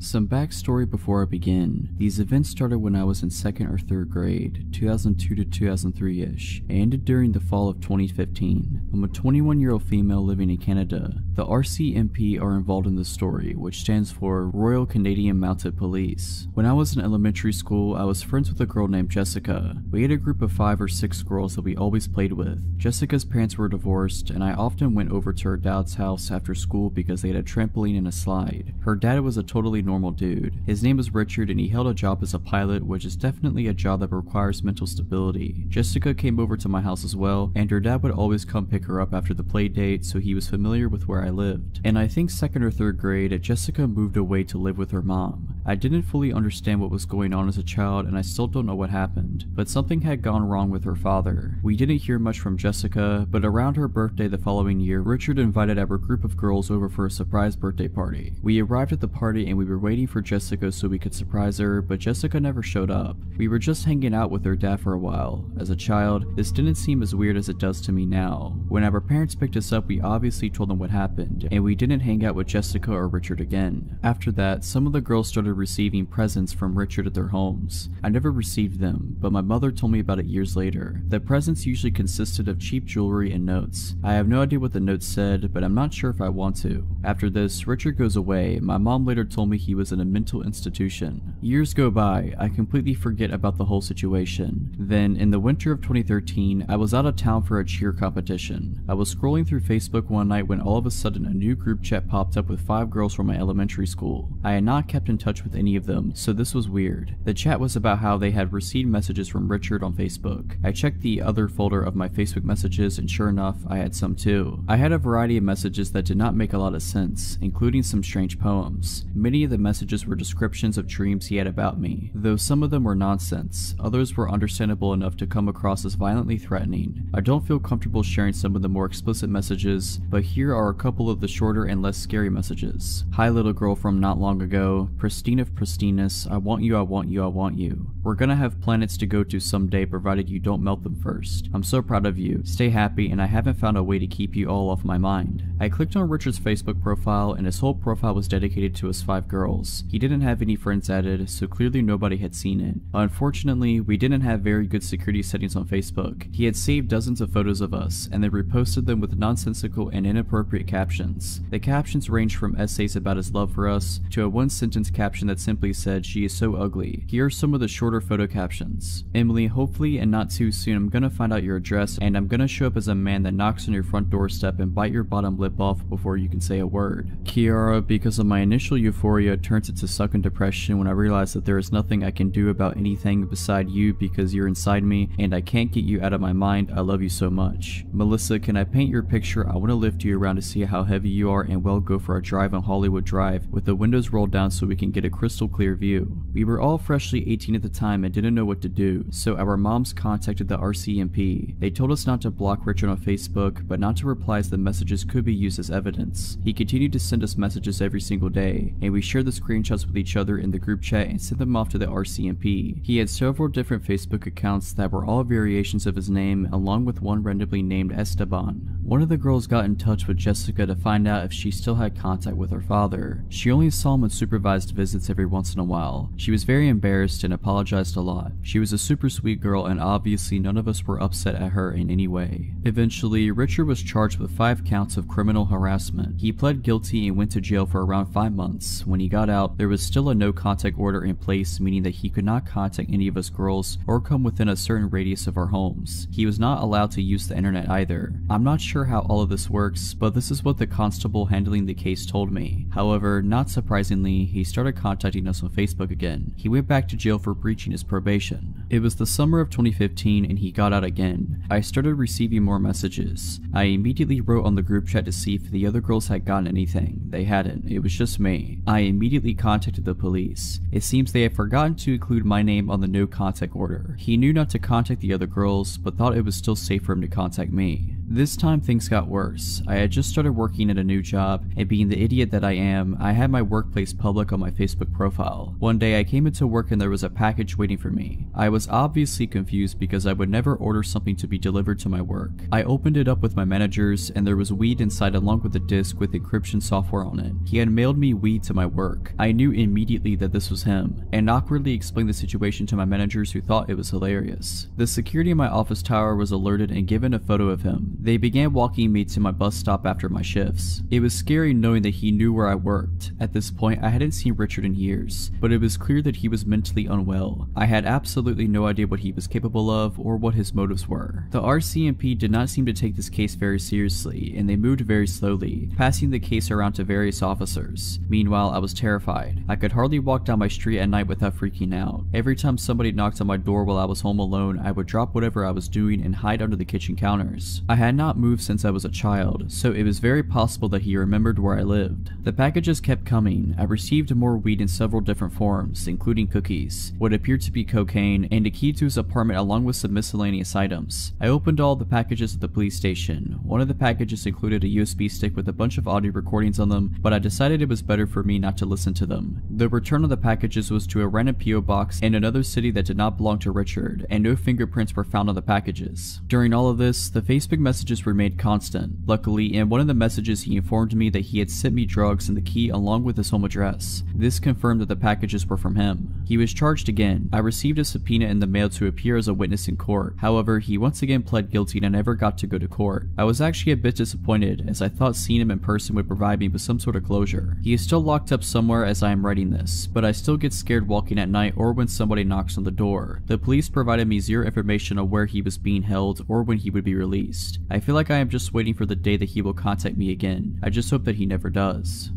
Some backstory before I begin. These events started when I was in 2nd or 3rd grade, 2002 to 2003-ish, and ended during the fall of 2015. I'm a 21-year-old female living in Canada. The RCMP are involved in the story, which stands for Royal Canadian Mounted Police. When I was in elementary school, I was friends with a girl named Jessica. We had a group of 5 or 6 girls that we always played with. Jessica's parents were divorced, and I often went over to her dad's house after school because they had a trampoline and a slide. Her dad was a totally normal dude. His name was Richard and he held a job as a pilot, which is definitely a job that requires mental stability. Jessica came over to my house as well, and her dad would always come pick her up after the play date, so he was familiar with where I lived. And I think 2nd or 3rd grade, Jessica moved away to live with her mom. I didn't fully understand what was going on as a child, and I still don't know what happened, but something had gone wrong with her father. We didn't hear much from Jessica, but around her birthday the following year, Richard invited our group of girls over for a surprise birthday party. We arrived at the party and we were waiting for Jessica so we could surprise her, but Jessica never showed up. We were just hanging out with her dad for a while. As a child, this didn't seem as weird as it does to me now. When our parents picked us up, we obviously told them what happened, and we didn't hang out with Jessica or Richard again. After that, some of the girls started receiving presents from Richard at their homes. I never received them, but my mother told me about it years later. The presents usually consisted of cheap jewelry and notes. I have no idea what the notes said, but I'm not sure if I want to. After this, Richard goes away. My mom later told me he was in a mental institution. Years go by, I completely forget about the whole situation. Then, in the winter of 2013, I was out of town for a cheer competition. I was scrolling through Facebook one night when all of a sudden a new group chat popped up with 5 girls from my elementary school. I had not kept in touch with any of them, so this was weird. The chat was about how they had received messages from Richard on Facebook. I checked the other folder of my Facebook messages and sure enough, I had some too. I had a variety of messages that did not make a lot of sense, including some strange poems. Many of the messages were descriptions of dreams he had about me, though some of them were nonsense. Others were understandable enough to come across as violently threatening. I don't feel comfortable sharing some of the more explicit messages, but here are a couple of the shorter and less scary messages. "Hi little girl from not long ago, pristine of pristineness, I want you, I want you, I want you. We're gonna have planets to go to someday provided you don't melt them first. I'm so proud of you, stay happy, and I haven't found a way to keep you all off my mind." I clicked on Richard's Facebook profile and his whole profile was dedicated to his 5 girls. He didn't have any friends added, so clearly nobody had seen it. Unfortunately, we didn't have very good security settings on Facebook. He had saved dozens of photos of us, and then reposted them with nonsensical and inappropriate captions. The captions ranged from essays about his love for us, to a one-sentence caption that simply said, "She is so ugly." Here are some of the shorter photo captions. "Emily, hopefully and not too soon I'm gonna find out your address, and I'm gonna show up as a man that knocks on your front doorstep and bite your bottom lip off before you can say a word." "Kiara, because of my initial euphoria turns into sucking depression when I realize that there is nothing I can do about anything beside you because you're inside me and I can't get you out of my mind. I love you so much. Melissa, can I paint your picture? I want to lift you around to see how heavy you are and we'll go for a drive on Hollywood Drive with the windows rolled down so we can get a crystal clear view." We were all freshly 18 at the time and didn't know what to do, so our moms contacted the RCMP. They told us not to block Richard on Facebook, but not to reply as the messages could be used as evidence. He continued to send us messages every single day, and we shared the screenshots with each other in the group chat and sent them off to the RCMP. He had several different Facebook accounts that were all variations of his name, along with one randomly named Esteban. One of the girls got in touch with Jessica to find out if she still had contact with her father. She only saw him on supervised visits visits every once in a while. She was very embarrassed and apologized a lot. She was a super sweet girl, and obviously none of us were upset at her in any way. Eventually, Richard was charged with 5 counts of criminal harassment. He pled guilty and went to jail for around 5 months. When he got out, there was still a no contact order in place, meaning that he could not contact any of us girls or come within a certain radius of our homes. He was not allowed to use the internet either. I'm not sure how all of this works, but this is what the constable handling the case told me. However, not surprisingly, he started contacting us on Facebook again. He went back to jail for breaching his probation. It was the summer of 2015 and he got out again. I started receiving more messages. I immediately wrote on the group chat to see if the other girls had gotten anything. They hadn't. It was just me. I immediately contacted the police. It seems they had forgotten to include my name on the no contact order. He knew not to contact the other girls, but thought it was still safe for him to contact me. This time things got worse. I had just started working at a new job, and being the idiot that I am, I had my workplace public on my Facebook profile. One day I came into work and there was a package waiting for me. I was obviously confused because I would never order something to be delivered to my work. I opened it up with my managers and there was weed inside along with a disc with encryption software on it. He had mailed me weed to my work. I knew immediately that this was him, and awkwardly explained the situation to my managers who thought it was hilarious. The security in my office tower was alerted and given a photo of him. They began walking me to my bus stop after my shifts. It was scary knowing that he knew where I worked. At this point, I hadn't seen Richard in years, but it was clear that he was mentally unwell. I had absolutely no idea what he was capable of or what his motives were. The RCMP did not seem to take this case very seriously, and they moved very slowly, passing the case around to various officers. Meanwhile, I was terrified. I could hardly walk down my street at night without freaking out. Every time somebody knocked on my door while I was home alone, I would drop whatever I was doing and hide under the kitchen counters. I had not moved since I was a child, so it was very possible that he remembered where I lived. The packages kept coming. I received more weed in several different forms, including cookies, what appeared to be cocaine, and a key to his apartment along with some miscellaneous items. I opened all the packages at the police station. One of the packages included a USB stick with a bunch of audio recordings on them, but I decided it was better for me not to listen to them. The return of the packages was to a random PO box in another city that did not belong to Richard, and no fingerprints were found on the packages. During all of this, the Facebook messages were made constant. Luckily, in one of the messages he informed me that he had sent me drugs and the key along with his home address. This confirmed that the packages were from him. He was charged again. I received a subpoena in the mail to appear as a witness in court. However, he once again pled guilty and I never got to go to court. I was actually a bit disappointed as I thought seeing him in person would provide me with some sort of closure. He is still locked up somewhere as I am writing this, but I still get scared walking at night or when somebody knocks on the door. The police provided me zero information on where he was being held or when he would be released. I feel like I am just waiting for the day that he will contact me again. I just hope that he never does.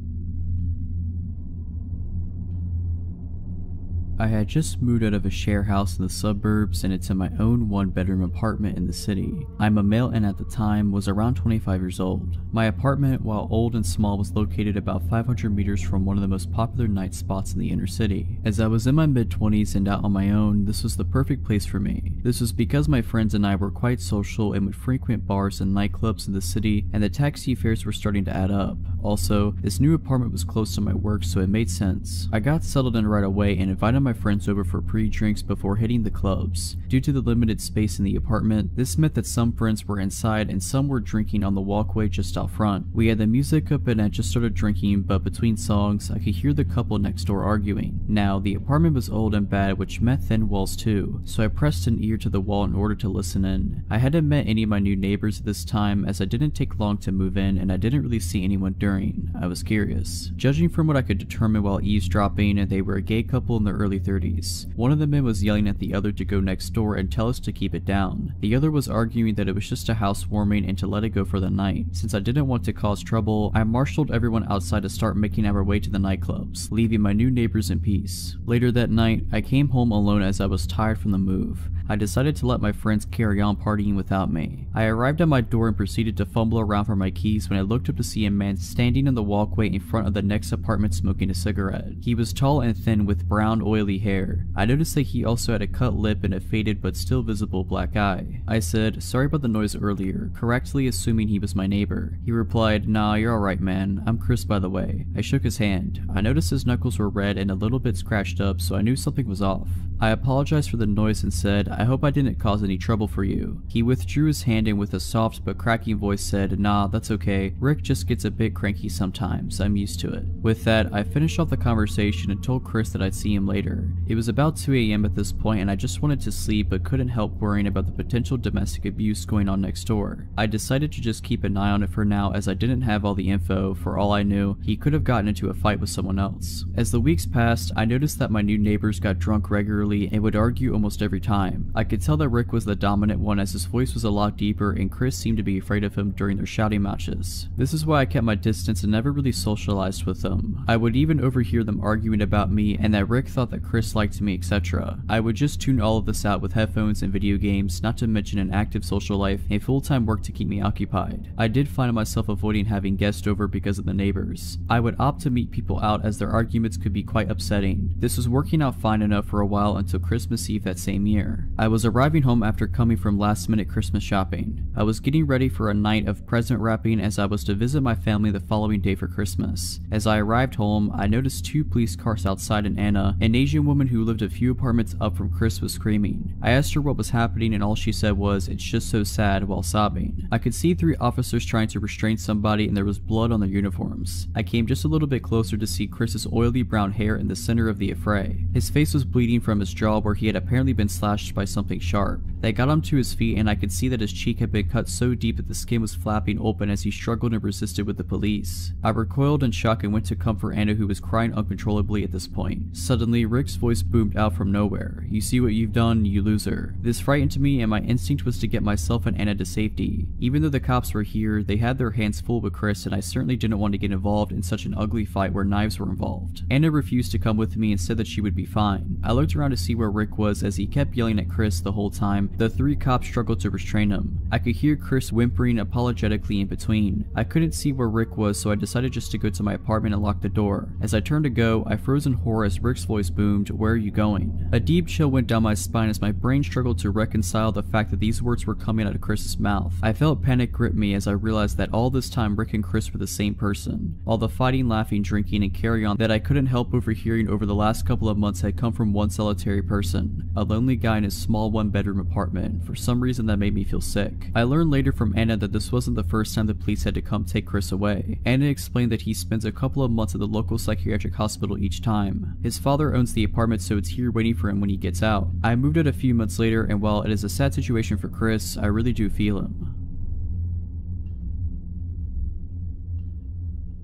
I had just moved out of a share house in the suburbs and into my own 1-bedroom apartment in the city. I'm a male and at the time was around 25 years old. My apartment, while old and small, was located about 500 meters from one of the most popular night spots in the inner city. As I was in my mid-20s and out on my own, this was the perfect place for me. This was because my friends and I were quite social and would frequent bars and nightclubs in the city, and the taxi fares were starting to add up. Also, this new apartment was close to my work, so it made sense. I got settled in right away and invited my friends over for pre-drinks before hitting the clubs. Due to the limited space in the apartment, this meant that some friends were inside and some were drinking on the walkway just out front. We had the music up and I just started drinking, but between songs, I could hear the couple next door arguing. Now, the apartment was old and bad, which meant thin walls too, so I pressed an ear to the wall in order to listen in. I hadn't met any of my new neighbors at this time as I didn't take long to move in and I didn't really see anyone during. I was curious. Judging from what I could determine while eavesdropping, they were a gay couple in their early 30s. One of the men was yelling at the other to go next door and tell us to keep it down. The other was arguing that it was just a housewarming and to let it go for the night. Since I didn't want to cause trouble, I marshaled everyone outside to start making our way to the nightclubs, leaving my new neighbors in peace. Later that night, I came home alone as I was tired from the move. I decided to let my friends carry on partying without me. I arrived at my door and proceeded to fumble around for my keys when I looked up to see a man standing in the walkway in front of the next apartment smoking a cigarette. He was tall and thin with brown oily hair. I noticed that he also had a cut lip and a faded but still visible black eye. I said, "Sorry about the noise earlier," correctly assuming he was my neighbor. He replied, "Nah, you're alright man. I'm Chris by the way." I shook his hand. I noticed his knuckles were red and a little bit scratched up, so I knew something was off. I apologized for the noise and said, "I hope I didn't cause any trouble for you." He withdrew his hand and with a soft but cracking voice said, "Nah, that's okay. Rick just gets a bit cranky sometimes. I'm used to it." With that, I finished off the conversation and told Chris that I'd see him later. It was about 2 a.m. at this point and I just wanted to sleep but couldn't help worrying about the potential domestic abuse going on next door. I decided to just keep an eye on it for now as I didn't have all the info. For all I knew, he could have gotten into a fight with someone else. As the weeks passed, I noticed that my new neighbors got drunk regularly and would argue almost every time. I could tell that Rick was the dominant one as his voice was a lot deeper and Chris seemed to be afraid of him during their shouting matches. This is why I kept my distance and never really socialized with them. I would even overhear them arguing about me and that Rick thought that Chris liked me, etc. I would just tune all of this out with headphones and video games, not to mention an active social life and full-time work to keep me occupied. I did find myself avoiding having guests over because of the neighbors. I would opt to meet people out as their arguments could be quite upsetting. This was working out fine enough for a while until Christmas Eve that same year. I was arriving home after coming from last-minute Christmas shopping. I was getting ready for a night of present wrapping as I was to visit my family the following day for Christmas. As I arrived home, I noticed 2 police cars outside and Anna, an Asian woman who lived a few apartments up from Chris, was screaming. I asked her what was happening and all she said was, "It's just so sad," while sobbing. I could see 3 officers trying to restrain somebody and there was blood on their uniforms. I came just a little bit closer to see Chris's oily brown hair in the center of the affray. His face was bleeding from his jaw where he had apparently been slashed by something sharp. They got him to his feet and I could see that his cheek had been cut so deep that the skin was flapping open as he struggled and resisted with the police. I recoiled in shock and went to comfort Anna, who was crying uncontrollably at this point. Suddenly, Rick's voice boomed out from nowhere. "You see what you've done, you loser." This frightened me and my instinct was to get myself and Anna to safety. Even though the cops were here, they had their hands full with Chris and I certainly didn't want to get involved in such an ugly fight where knives were involved. Anna refused to come with me and said that she would be fine. I looked around to see where Rick was as he kept yelling at Chris the whole time. The 3 cops struggled to restrain him. I could hear Chris whimpering apologetically in between. I couldn't see where Rick was, so I decided just to go to my apartment and lock the door. As I turned to go, I froze in horror as Rick's voice boomed, "Where are you going?" A deep chill went down my spine as my brain struggled to reconcile the fact that these words were coming out of Chris's mouth. I felt panic grip me as I realized that all this time Rick and Chris were the same person. All the fighting, laughing, drinking, and carry on that I couldn't help overhearing over the last couple of months had come from one solitary person, a lonely guy in his small 1-bedroom apartment. For some reason that made me feel sick. I learned later from Anna that this wasn't the first time the police had to come take Chris away. Anna explained that he spends a couple of months at the local psychiatric hospital each time. His father owns the apartment, so it's here waiting for him when he gets out. I moved out a few months later, and while it is a sad situation for Chris, I really do feel him.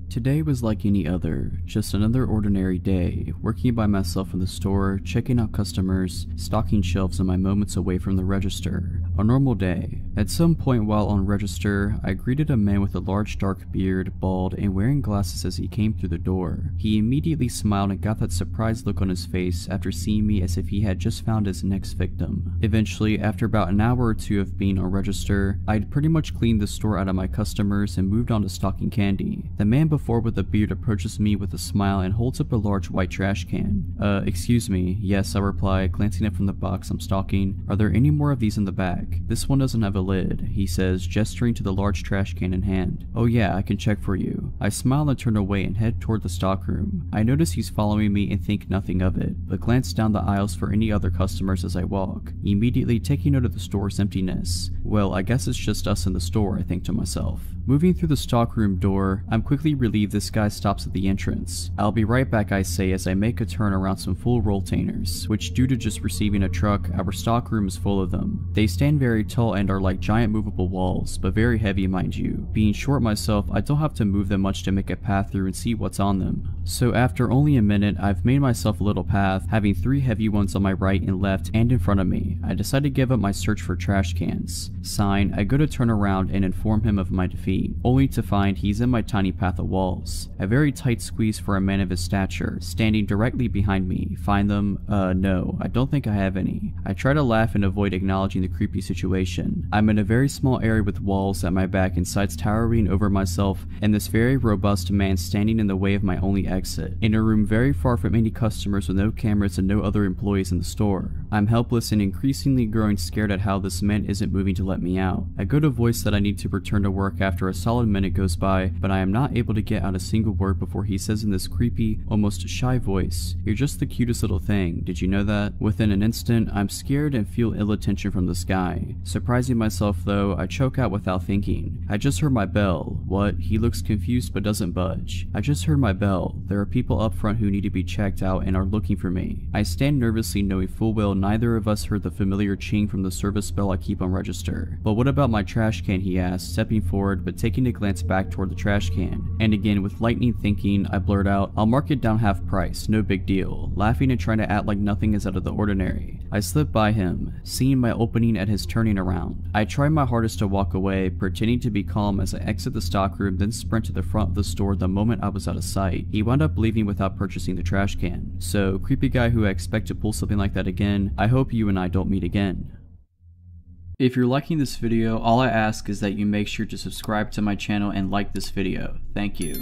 Today was like any other, just another ordinary day, working by myself in the store, checking out customers, stocking shelves, and my moments away from the register. A normal day. At some point while on register, I greeted a man with a large dark beard, bald, and wearing glasses as he came through the door. He immediately smiled and got that surprised look on his face after seeing me as if he had just found his next victim. Eventually, after about an hour or 2 of being on register, I'd pretty much cleaned the store out of my customers and moved on to stocking candy. The man before with a beard approaches me with a smile and holds up a large white trash can. Excuse me. Yes, I reply, glancing up from the box I'm stocking. Are there any more of these in the bag? This one doesn't have a lid, he says, gesturing to the large trash can in hand. Oh yeah, I can check for you. I smile and turn away and head toward the stockroom. I notice he's following me and think nothing of it, but glance down the aisles for any other customers as I walk, immediately taking note of the store's emptiness. Well, I guess it's just us in the store, I think to myself. Moving through the stockroom door, I'm quickly relieved this guy stops at the entrance. I'll be right back, I say as I make a turn around some full rolltainers, which due to just receiving a truck, our stockroom is full of them. They stand very tall and are like giant movable walls, but very heavy mind you. Being short myself, I don't have to move them much to make a path through and see what's on them. So after only a minute, I've made myself a little path, having 3 heavy ones on my right and left and in front of me. I decide to give up my search for trash cans. Sign, I go to turn around and inform him of my defeat, only to find he's in my tiny path of walls. A very tight squeeze for a man of his stature, standing directly behind me. Find them? No, I don't think I have any. I try to laugh and avoid acknowledging the creepy situation. I'm in a very small area with walls at my back and sides towering over myself, and this very robust man standing in the way of my only exit. In a room very far from any customers with no cameras and no other employees in the store. I'm helpless and increasingly growing scared at how this man isn't moving to let me out. I go to voice that I need to return to work after a solid minute goes by, but I am not able to get out a single word before he says in this creepy, almost shy voice, "You're just the cutest little thing, did you know that?" Within an instant, I'm scared and feel ill attention from this guy. Surprising myself though, I choke out without thinking. I just heard my bell. What? He looks confused but doesn't budge. I just heard my bell. There are people up front who need to be checked out and are looking for me. I stand nervously knowing full well neither of us heard the familiar ching from the service bell I keep on register. "But what about my trash can?" he asked, stepping forward but taking a glance back toward the trash can. And again, with lightning thinking, I blurt out, "I'll mark it down half price, no big deal," laughing and trying to act like nothing is out of the ordinary. I slip by him, seeing my opening at his turning around. I try my hardest to walk away, pretending to be calm as I exit the stockroom, then sprint to the front of the store the moment I was out of sight. He wound up leaving without purchasing the trash can. So, creepy guy who I expect to pull something like that again, I hope you and I don't meet again. If you're liking this video, all I ask is that you make sure to subscribe to my channel and like this video. Thank you.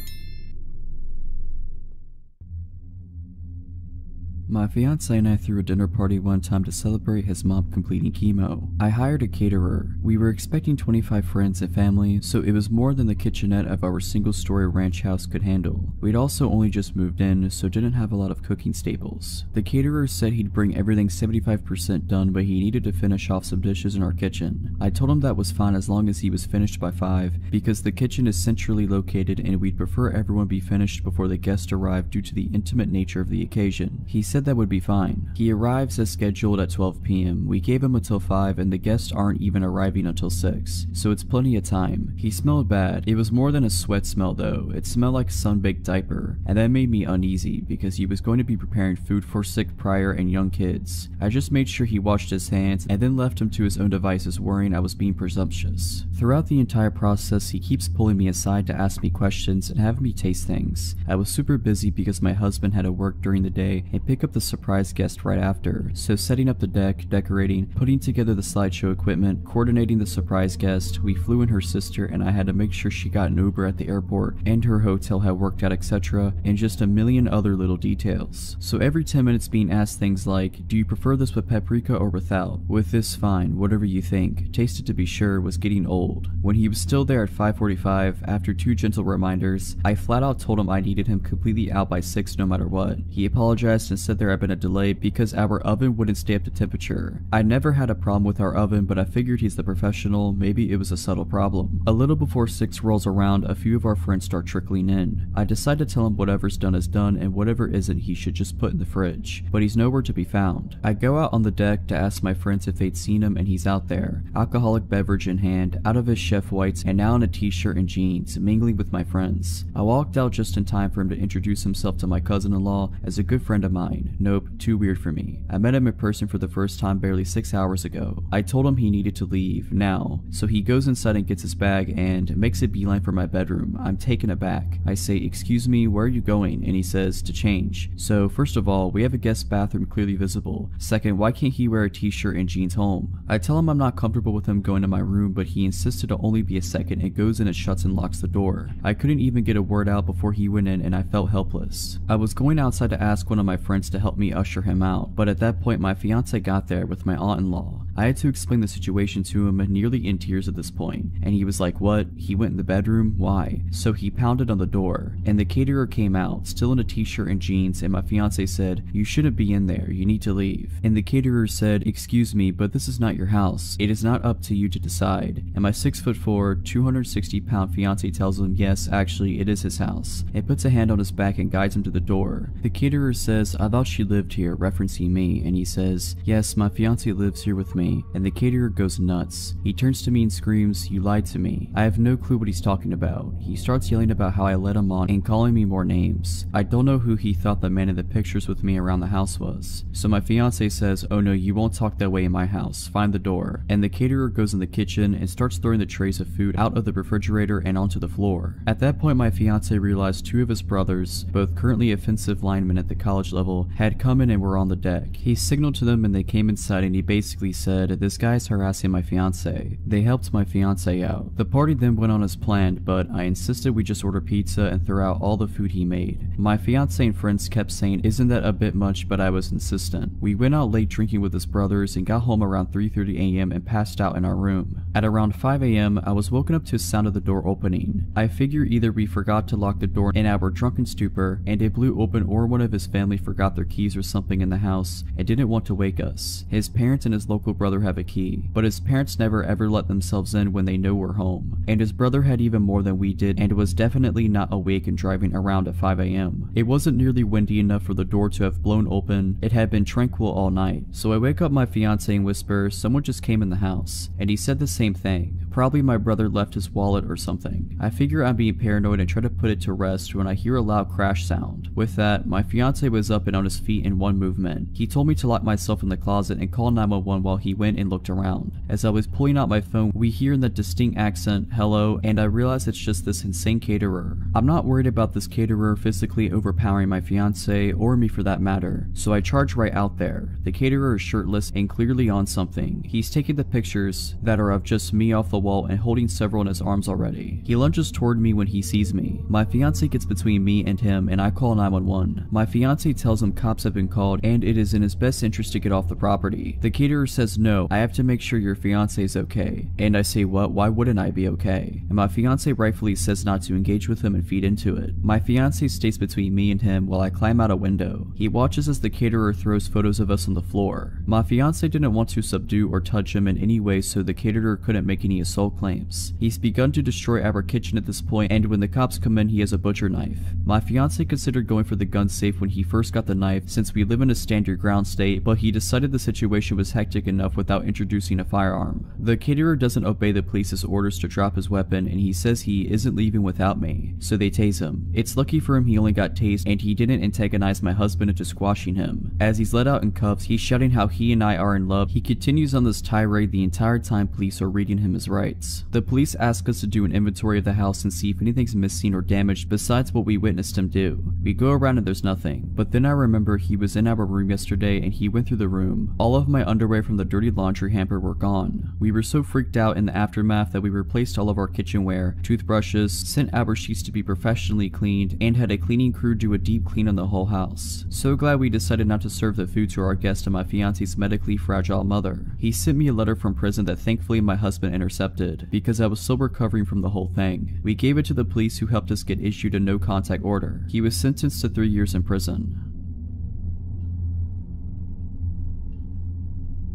My fiance and I threw a dinner party one time to celebrate his mom completing chemo. I hired a caterer. We were expecting 25 friends and family, so it was more than the kitchenette of our single-story ranch house could handle. We'd also only just moved in, so didn't have a lot of cooking staples. The caterer said he'd bring everything 75% done, but he needed to finish off some dishes in our kitchen. I told him that was fine as long as he was finished by 5, because the kitchen is centrally located and we'd prefer everyone be finished before the guests arrive due to the intimate nature of the occasion. He said that would be fine. He arrives as scheduled at 12 p.m. We gave him until 5 and the guests aren't even arriving until 6, so it's plenty of time. He smelled bad. It was more than a sweat smell though. It smelled like a sun-baked diaper, and that made me uneasy because he was going to be preparing food for sick prior and young kids. I just made sure he washed his hands and then left him to his own devices, worrying I was being presumptuous. Throughout the entire process, he keeps pulling me aside to ask me questions and have me taste things. I was super busy because my husband had to work during the day and pick up the surprise guest right after, so setting up the deck, decorating, putting together the slideshow equipment, coordinating the surprise guest, we flew in her sister and I had to make sure she got an Uber at the airport and her hotel had worked out, etc., and just a million other little details. So every 10 minutes being asked things like, "Do you prefer this with paprika or without? With this, fine, whatever you think. Tasted to be sure," was getting old. When he was still there at 5:45, after 2 gentle reminders, I flat out told him I needed him completely out by 6 no matter what. He apologized and said there had been a delay because our oven wouldn't stay up to temperature. I never had a problem with our oven, but I figured he's the professional, maybe it was a subtle problem. A little before 6 rolls around, a few of our friends start trickling in. I decide to tell him whatever's done is done and whatever isn't he should just put in the fridge, but he's nowhere to be found. I go out on the deck to ask my friends if they'd seen him and he's out there, alcoholic beverage in hand, out of his chef whites and now in a t-shirt and jeans, mingling with my friends. I walked out just in time for him to introduce himself to my cousin-in-law as a good friend of mine. Nope, too weird for me. I met him in person for the first time barely 6 hours ago. I told him he needed to leave, now. So he goes inside and gets his bag and makes a beeline for my bedroom. I'm taken aback. I say, "Excuse me, where are you going?" And he says, "To change." So first of all, we have a guest bathroom clearly visible. Second, why can't he wear a t-shirt and jeans home? I tell him I'm not comfortable with him going to my room, but he insisted to only be a second and goes in and shuts and locks the door. I couldn't even get a word out before he went in and I felt helpless. I was going outside to ask one of my friends to help me usher him out, but at that point my fiance got there with my aunt-in-law. I had to explain the situation to him, nearly in tears at this point, and he was like, "What? He went in the bedroom? Why?" So he pounded on the door, and the caterer came out, still in a t-shirt and jeans, and my fiance said, "You shouldn't be in there, you need to leave." And the caterer said, "Excuse me, but this is not your house. It is not up to you to decide." And my 6'4", 260-pound fiance tells him, yes, actually, it is his house, and puts a hand on his back and guides him to the door. The caterer says, "I thought she lived here," referencing me, and he says, "Yes, my fiance lives here with me," and the caterer goes nuts. He turns to me and screams, "You lied to me." I have no clue what he's talking about. He starts yelling about how I led him on and calling me more names. I don't know who he thought the man in the pictures with me around the house was. So my fiance says, "Oh no, you won't talk that way in my house. Find the door." And the caterer goes in the kitchen and starts throwing the trays of food out of the refrigerator and onto the floor. At that point my fiance realized 2 of his brothers, both currently offensive linemen at the college level, hotel had come in and were on the deck. He signaled to them and they came inside, and he basically said, "This guy's harassing my fiance." They helped my fiance out. The party then went on as planned, but I insisted we just order pizza and throw out all the food he made. My fiance and friends kept saying, "Isn't that a bit much?" but I was insistent. We went out late drinking with his brothers and got home around 3:30 a.m. and passed out in our room. At around 5 a.m. I was woken up to the sound of the door opening. I figure either we forgot to lock the door in our drunken stupor and it blew open, or one of his family forgot their keys or something in the house and didn't want to wake us. His parents and his local brother have a key, but his parents never ever let themselves in when they know we're home. And his brother had even more than we did and was definitely not awake and driving around at 5 a.m. It wasn't nearly windy enough for the door to have blown open. It had been tranquil all night. So I wake up my fiance and whisper, "Someone just came in the house." And he said the same thing. Probably my brother left his wallet or something. I figure I'm being paranoid and try to put it to rest when I hear a loud crash sound. With that, my fiance was up and on his feet in one movement. He told me to lock myself in the closet and call 911 while he went and looked around. As I was pulling out my phone, we hear in that distinct accent, "Hello," and I realize it's just this insane caterer. I'm not worried about this caterer physically overpowering my fiance, or me for that matter, so I charge right out there. The caterer is shirtless and clearly on something. He's taking the pictures that are of just me off the wall and holding several in his arms already. He lunges toward me when he sees me. My fiance gets between me and him and I call 911. My fiance tells him cops have been called and it is in his best interest to get off the property. The caterer says, "No, I have to make sure your fiance is okay." And I say, "What? Why wouldn't I be okay?" And my fiance rightfully says not to engage with him and feed into it. My fiance stays between me and him while I climb out a window. He watches as the caterer throws photos of us on the floor. My fiance didn't want to subdue or touch him in any way, so the caterer couldn't make any assault claims. He's begun to destroy our kitchen at this point, and when the cops come in, he has a butcher knife. My fiance considered going for the gun safe when he first got the knife, since we live in a stand your ground state, but he decided the situation was hectic enough without introducing a firearm. The caterer doesn't obey the police's orders to drop his weapon, and he says he isn't leaving without me, so they tase him. It's lucky for him he only got tased and he didn't antagonize my husband into squashing him. As he's let out in cuffs, he's shouting how he and I are in love. He continues on this tirade the entire time police are reading him his rights. The police ask us to do an inventory of the house and see if anything's missing or damaged besides what we witnessed him do. We go around and there's nothing, but then I remember he was in our room yesterday and he went through the room. All of my underwear from the dirty laundry hamper were gone. We were so freaked out in the aftermath that we replaced all of our kitchenware, toothbrushes, sent our sheets to be professionally cleaned, and had a cleaning crew do a deep clean on the whole house. So glad we decided not to serve the food to our guest and my fiance's medically fragile mother. He sent me a letter from prison that thankfully my husband intercepted, because I was still recovering from the whole thing. We gave it to the police who helped us get issued a no contact order. He was sentenced to 3 years in prison.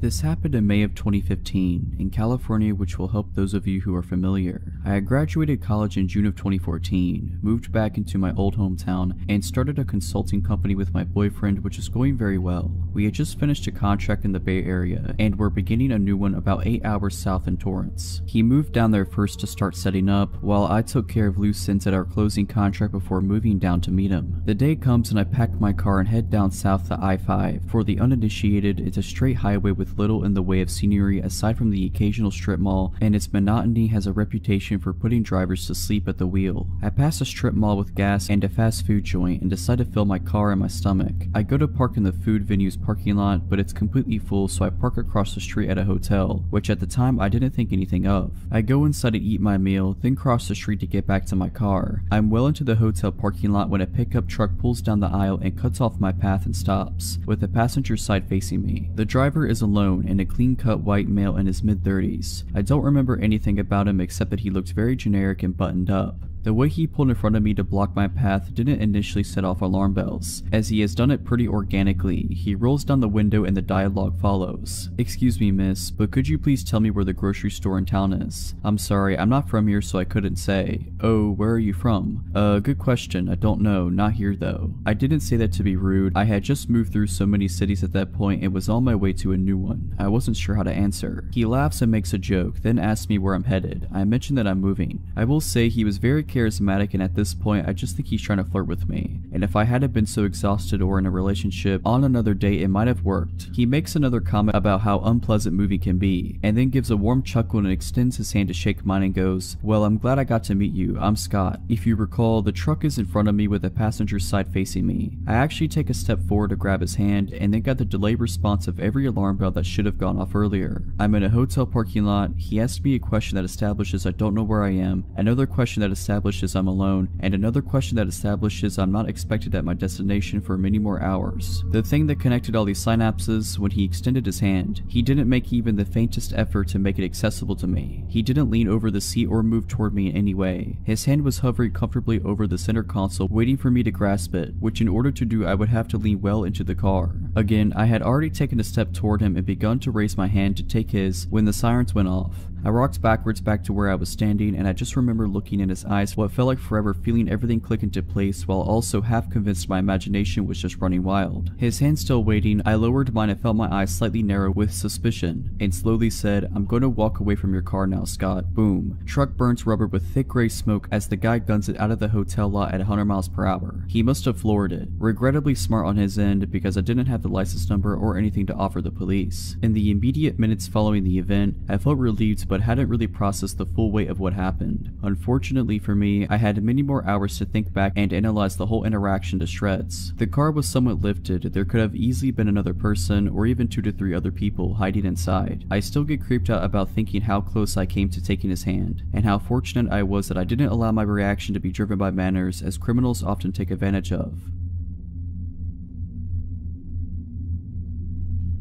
This happened in May of 2015 in California, which will help those of you who are familiar. I had graduated college in June of 2014, moved back into my old hometown, and started a consulting company with my boyfriend, which is going very well. We had just finished a contract in the Bay Area, and were beginning a new one about 8 hours south in Torrance. He moved down there first to start setting up, while I took care of loose ends at our closing contract before moving down to meet him. The day comes and I pack my car and head down south to I-5. For the uninitiated, it's a straight highway with little in the way of scenery aside from the occasional strip mall, and its monotony has a reputation for putting drivers to sleep at the wheel. I pass a strip mall with gas and a fast food joint and decide to fill my car and my stomach. I go to park in the food venue's parking lot, but it's completely full, so I park across the street at a hotel, which at the time I didn't think anything of. I go inside to eat my meal, then cross the street to get back to my car. I'm well into the hotel parking lot when a pickup truck pulls down the aisle and cuts off my path and stops, with the passenger side facing me. The driver is alone and a clean-cut white male in his mid-30s. I don't remember anything about him except that he looked very generic and buttoned up. The way he pulled in front of me to block my path didn't initially set off alarm bells, as he has done it pretty organically. He rolls down the window and the dialogue follows. "Excuse me, miss, but could you please tell me where the grocery store in town is?" "I'm sorry, I'm not from here, so I couldn't say." "Oh, where are you from?" Good question, I don't know, not here though." I didn't say that to be rude. I had just moved through so many cities at that point and was on my way to a new one. I wasn't sure how to answer. He laughs and makes a joke, then asks me where I'm headed. I mention that I'm moving. I will say he was very charismatic, and at this point I just think he's trying to flirt with me. And if I hadn't been so exhausted or in a relationship, on another date it might have worked. He makes another comment about how unpleasant moving can be, and then gives a warm chuckle and extends his hand to shake mine and goes, "Well, I'm glad I got to meet you. I'm Scott." If you recall, the truck is in front of me with the passenger side facing me. I actually take a step forward to grab his hand, and then got the delayed response of every alarm bell that should have gone off earlier. I'm in a hotel parking lot. He asks me a question that establishes I don't know where I am, another question that establishes I'm alone, and another question that establishes I'm not expected at my destination for many more hours. The thing that connected all these synapses, when he extended his hand, he didn't make even the faintest effort to make it accessible to me. He didn't lean over the seat or move toward me in any way. His hand was hovering comfortably over the center console, waiting for me to grasp it, which in order to do I would have to lean well into the car. Again, I had already taken a step toward him and begun to raise my hand to take his when the sirens went off. I rocked backwards back to where I was standing, and I just remember looking in his eyes what felt like forever, feeling everything click into place while also half convinced my imagination was just running wild. His hand still waiting, I lowered mine and felt my eyes slightly narrow with suspicion, and slowly said, "I'm going to walk away from your car now, Scott." Boom. Truck burns rubber with thick gray smoke as the guy guns it out of the hotel lot at 100 miles per hour. He must have floored it. Regrettably smart on his end, because I didn't have the license number or anything to offer the police. In the immediate minutes following the event, I felt relieved but hadn't really processed the full weight of what happened. Unfortunately for me, I had many more hours to think back and analyze the whole interaction to shreds. The car was somewhat lifted. There could have easily been another person or even 2 to 3 other people hiding inside. I still get creeped out about thinking how close I came to taking his hand, and how fortunate I was that I didn't allow my reaction to be driven by manners, as criminals often take advantage of.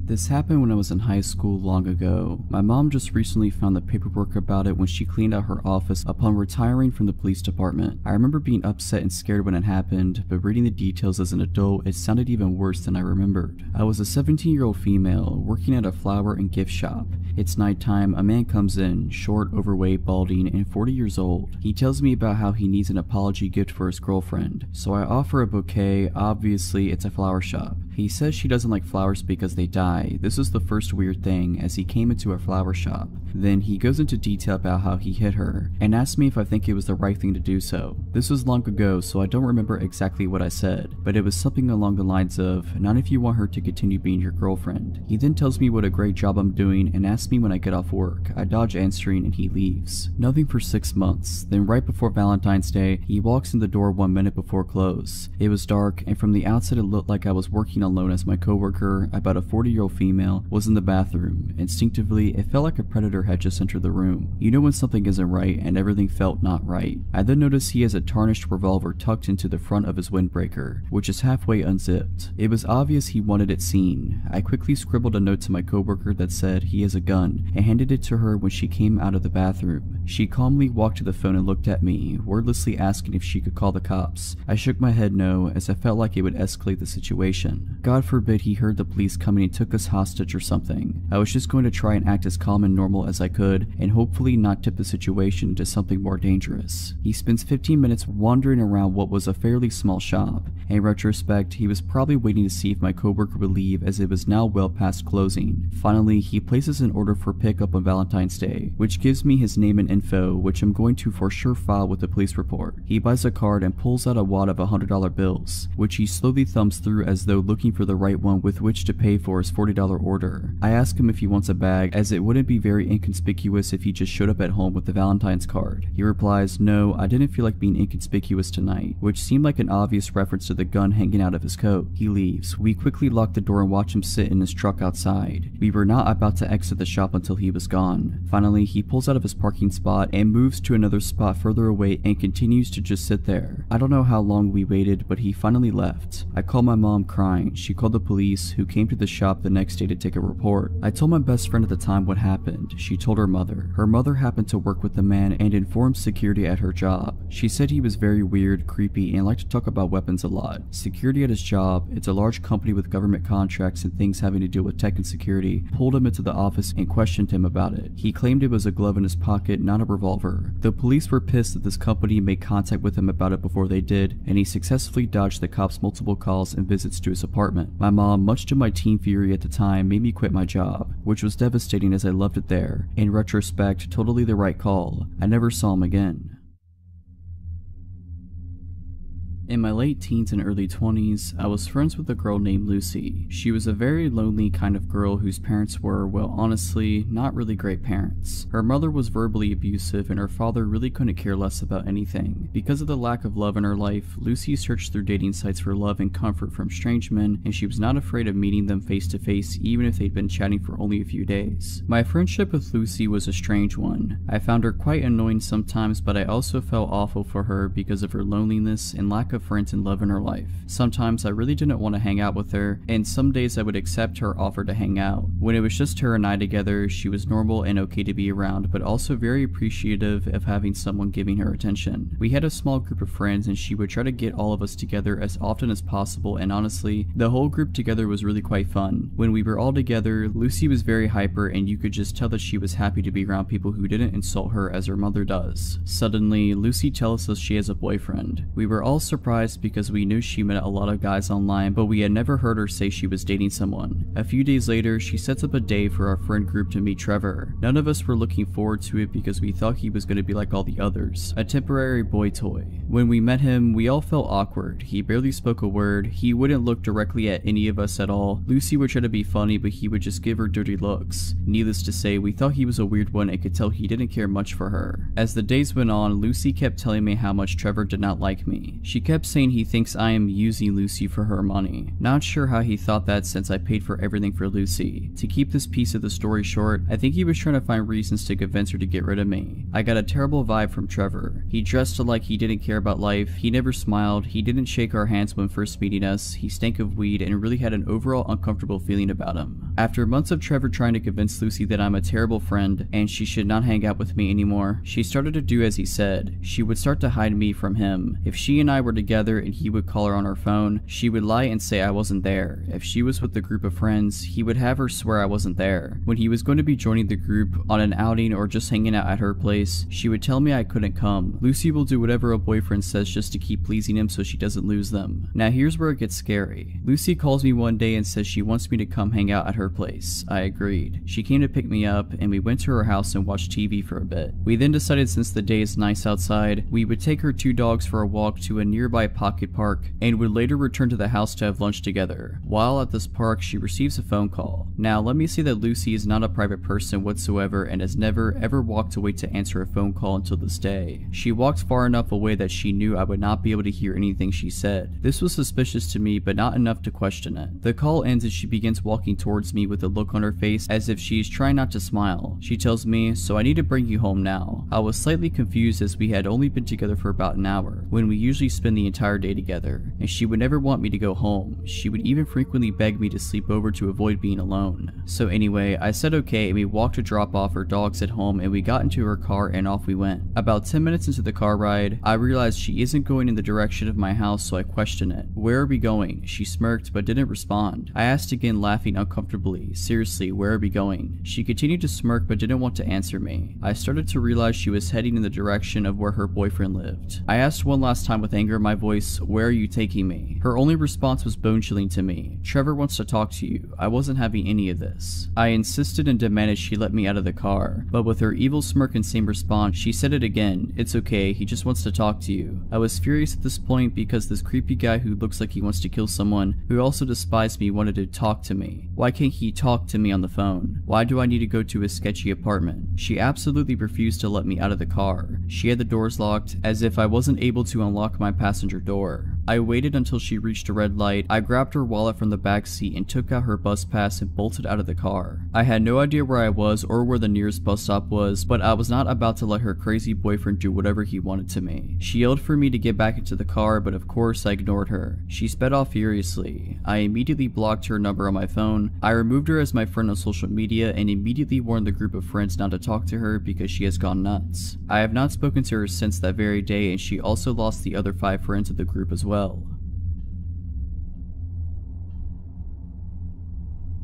This happened when I was in high school long ago. My mom just recently found the paperwork about it when she cleaned out her office upon retiring from the police department. I remember being upset and scared when it happened, but reading the details as an adult, it sounded even worse than I remembered. I was a 17-year-old female working at a flower and gift shop. It's nighttime. A man comes in, short, overweight, balding, and 40 years old. He tells me about how he needs an apology gift for his girlfriend, so I offer a bouquet. Obviously, it's a flower shop. He says she doesn't like flowers because they die. This is the first weird thing, as he came into a flower shop. Then he goes into detail about how he hit her, and asks me if I think it was the right thing to do so. This was long ago, so I don't remember exactly what I said, but it was something along the lines of, "Not if you want her to continue being your girlfriend." He then tells me what a great job I'm doing and asks me when I get off work. I dodge answering and he leaves. Nothing for 6 months. Then right before Valentine's Day, he walks in the door 1 minute before close. It was dark, and from the outside it looked like I was working alone, as my coworker, about a 40-year-old female, was in the bathroom. Instinctively, it felt like a predator had just entered the room. You know when something isn't right, and everything felt not right. I then noticed he has a tarnished revolver tucked into the front of his windbreaker, which is halfway unzipped. It was obvious he wanted it seen. I quickly scribbled a note to my coworker that said he has a gun, and handed it to her when she came out of the bathroom. She calmly walked to the phone and looked at me, wordlessly asking if she could call the cops. I shook my head no, as I felt like it would escalate the situation. God forbid he heard the police coming and took us hostage or something. I was just going to try and act as calm and normal as I could, and hopefully not tip the situation into something more dangerous. He spends 15 minutes wandering around what was a fairly small shop. In retrospect, he was probably waiting to see if my coworker would leave, as it was now well past closing. Finally, he places an order for pickup on Valentine's Day, which gives me his name and info, which I'm going to for sure file with the police report. He buys a card and pulls out a wad of $100 bills, which he slowly thumbs through as though looking for the right one with which to pay for his $40 order. I ask him if he wants a bag, as it wouldn't be very inconspicuous if he just showed up at home with the Valentine's card. He replies, "No, I didn't feel like being inconspicuous tonight," which seemed like an obvious reference to the gun hanging out of his coat. He leaves. We quickly lock the door and watch him sit in his truck outside. We were not about to exit the shop until he was gone. Finally, he pulls out of his parking spot and moves to another spot further away and continues to just sit there. I don't know how long we waited, but he finally left. I called my mom crying. She called the police, who came to the shop the next day to take a report. I told my best friend at the time what happened. She told her mother. Her mother happened to work with the man and informed security at her job. She said he was very weird, creepy, and liked to talk about weapons a lot. Security at his job, it's a large company with government contracts and things having to do with tech and security, pulled him into the office and questioned him about it. He claimed it was a glove in his pocket, not a revolver. The police were pissed that this company made contact with him about it before they did, and he successfully dodged the cops' multiple calls and visits to his apartment. My mom, much to my teen fury at the time, made me quit my job, which was devastating as I loved it there. In retrospect, totally the right call. I never saw him again. In my late teens and early 20s, I was friends with a girl named Lucy. She was a very lonely kind of girl whose parents were, well, honestly, not really great parents. Her mother was verbally abusive and her father really couldn't care less about anything. Because of the lack of love in her life, Lucy searched through dating sites for love and comfort from strange men, and she was not afraid of meeting them face to face even if they'd been chatting for only a few days. My friendship with Lucy was a strange one. I found her quite annoying sometimes, but I also felt awful for her because of her loneliness and lack of friends and love in her life. Sometimes I really didn't want to hang out with her, and some days I would accept her offer to hang out. When it was just her and I together, she was normal and okay to be around, but also very appreciative of having someone giving her attention. We had a small group of friends and she would try to get all of us together as often as possible, and honestly, the whole group together was really quite fun. When we were all together, Lucy was very hyper and you could just tell that she was happy to be around people who didn't insult her as her mother does. Suddenly, Lucy tells us she has a boyfriend. We were all surprised because we knew she met a lot of guys online, but we had never heard her say she was dating someone. A few days later, she sets up a day for our friend group to meet Trevor. None of us were looking forward to it because we thought he was going to be like all the others, a temporary boy toy. When we met him, we all felt awkward. He barely spoke a word, he wouldn't look directly at any of us at all. Lucy would try to be funny, but he would just give her dirty looks. Needless to say, we thought he was a weird one and could tell he didn't care much for her. As the days went on, Lucy kept telling me how much Trevor did not like me. She kept saying he thinks I am using Lucy for her money. Not sure how he thought that since I paid for everything for Lucy. To keep this piece of the story short, I think he was trying to find reasons to convince her to get rid of me. I got a terrible vibe from Trevor. He dressed like he didn't care about life, he never smiled, he didn't shake our hands when first meeting us, he stank of weed and really had an overall uncomfortable feeling about him. After months of Trevor trying to convince Lucy that I'm a terrible friend and she should not hang out with me anymore, she started to do as he said. She would start to hide me from him. If she and I were together and he would call her on her phone, she would lie and say I wasn't there. If she was with a group of friends, he would have her swear I wasn't there. When he was going to be joining the group on an outing or just hanging out at her place, she would tell me I couldn't come. Lucy will do whatever a boyfriend says just to keep pleasing him so she doesn't lose them. Now here's where it gets scary. Lucy calls me one day and says she wants me to come hang out at her place. I agreed. She came to pick me up and we went to her house and watched TV for a bit. We then decided since the day is nice outside, we would take her two dogs for a walk to a nearby pocket park and would later return to the house to have lunch together. While at this park, she receives a phone call. Now let me say that Lucy is not a private person whatsoever and has never ever walked away to answer a phone call until this day. She walked far enough away that she knew I would not be able to hear anything she said. This was suspicious to me, but not enough to question it. The call ends as she begins walking towards me with a look on her face as if she is trying not to smile. She tells me, "So I need to bring you home now." I was slightly confused as we had only been together for about an hour, when we usually spend the entire day together, and she would never want me to go home. She would even frequently beg me to sleep over to avoid being alone. So anyway, I said okay and we walked to drop off her dogs at home and we got into her car and off we went. About 10 minutes into the car ride, I realized she isn't going in the direction of my house, so I questioned it. "Where are we going?" She smirked but didn't respond. I asked again, laughing uncomfortably. "Seriously, where are we going?" She continued to smirk but didn't want to answer me. I started to realize she was heading in the direction of where her boyfriend lived. I asked one last time with anger in my voice, "Where are you taking me?" Her only response was bone-chilling to me. "Trevor wants to talk to you." I wasn't having any of this. I insisted and demanded she let me out of the car, but with her evil smirk and same response, she said it again. "It's okay, he just wants to talk to you." I was furious at this point because this creepy guy who looks like he wants to kill someone, who also despised me, wanted to talk to me. Why can't he talk to me on the phone? Why do I need to go to his sketchy apartment? She absolutely refused to let me out of the car. She had the doors locked, as if I wasn't able to unlock my passenger door. I waited until she reached a red light. I grabbed her wallet from the back seat and took out her bus pass and bolted out of the car. I had no idea where I was or where the nearest bus stop was, but I was not about to let her crazy boyfriend do whatever he wanted to me. She yelled for me to get back into the car, but of course I ignored her. She sped off furiously. I immediately blocked her number on my phone. I removed her as my friend on social media and immediately warned the group of friends not to talk to her because she has gone nuts. I have not spoken to her since that very day, and she also lost the other 5 friends of the group as well.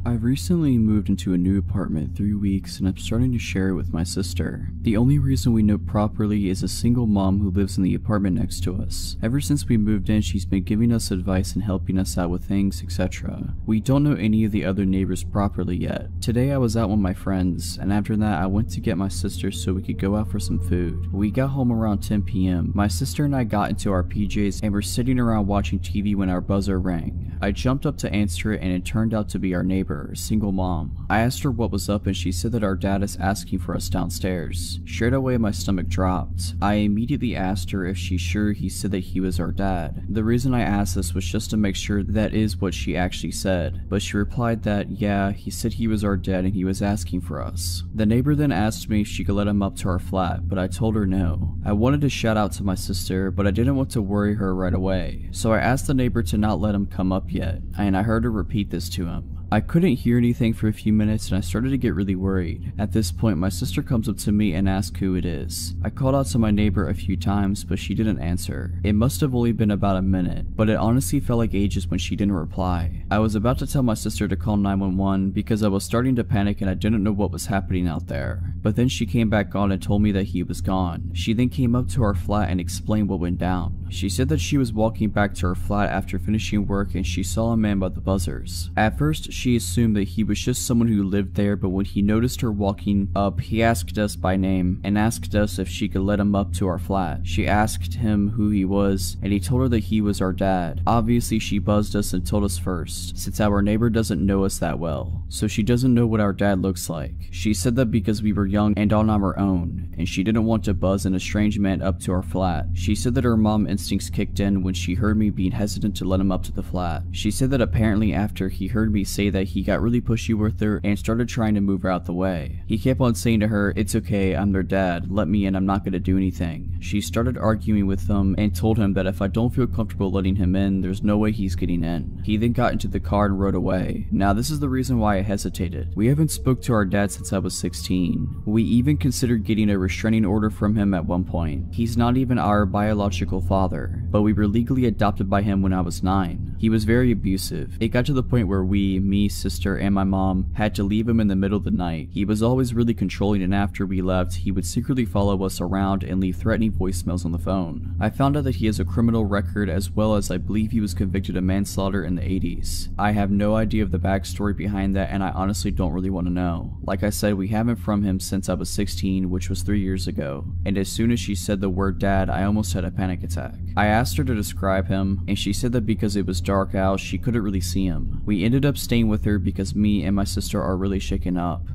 I've recently moved into a new apartment 3 weeks and I'm starting to share it with my sister. The only reason we know properly is a single mom who lives in the apartment next to us. Ever since we moved in, she's been giving us advice and helping us out with things, etc. We don't know any of the other neighbors properly yet. Today I was out with my friends, and after that I went to get my sister so we could go out for some food. We got home around 10 p.m. My sister and I got into our PJs and were sitting around watching TV when our buzzer rang. I jumped up to answer it and it turned out to be our neighbor, a single mom. I asked her what was up and she said that our dad is asking for us downstairs. Straight away my stomach dropped. I immediately asked her if she's sure he said that he was our dad. The reason I asked this was just to make sure that is what she actually said, but she replied that yeah, he said he was our dad and he was asking for us. The neighbor then asked me if she could let him up to our flat, but I told her no. I wanted to shout out to my sister, but I didn't want to worry her right away, so I asked the neighbor to not let him come up yet, and I heard her repeat this to him. I couldn't hear anything for a few minutes and I started to get really worried. At this point, my sister comes up to me and asks who it is. I called out to my neighbor a few times, but she didn't answer. It must have only been about a minute, but it honestly felt like ages when she didn't reply. I was about to tell my sister to call 911 because I was starting to panic and I didn't know what was happening out there. But then she came back on and told me that he was gone. She then came up to our flat and explained what went down. She said that she was walking back to her flat after finishing work and she saw a man by the buzzers. At first, she assumed that he was just someone who lived there, but when he noticed her walking up, he asked us by name and asked us if she could let him up to our flat. She asked him who he was and he told her that he was our dad. Obviously, she buzzed us and told us first, since our neighbor doesn't know us that well, so she doesn't know what our dad looks like. She said that because we were young and on our own, and she didn't want to buzz an estranged man up to our flat. She said that her mom instincts kicked in when she heard me being hesitant to let him up to the flat. She said that apparently after he heard me say that he got really pushy with her and started trying to move her out the way. He kept on saying to her, "It's okay, I'm their dad, let me in, I'm not gonna do anything." She started arguing with him and told him that if I don't feel comfortable letting him in, there's no way he's getting in. He then got into the car and rode away. Now this is the reason why I hesitated. We haven't spoke to our dad since I was 16. We even considered getting a restraining order from him at one point. He's not even our biological father, but we were legally adopted by him when I was 9. He was very abusive. It got to the point where me, sister, and my mom had to leave him in the middle of the night. He was always really controlling, and after we left, he would secretly follow us around and leave threatening voicemails on the phone. I found out that he has a criminal record, as well as I believe he was convicted of manslaughter in the 80s. I have no idea of the backstory behind that, and I honestly don't really want to know. Like I said, we haven't from him since I was 16, which was 3 years ago, and as soon as she said the word dad, I almost had a panic attack. I asked her to describe him, and she said that because it was dark out, she couldn't really see him. We ended up staying with her because me and my sister are really shaken up.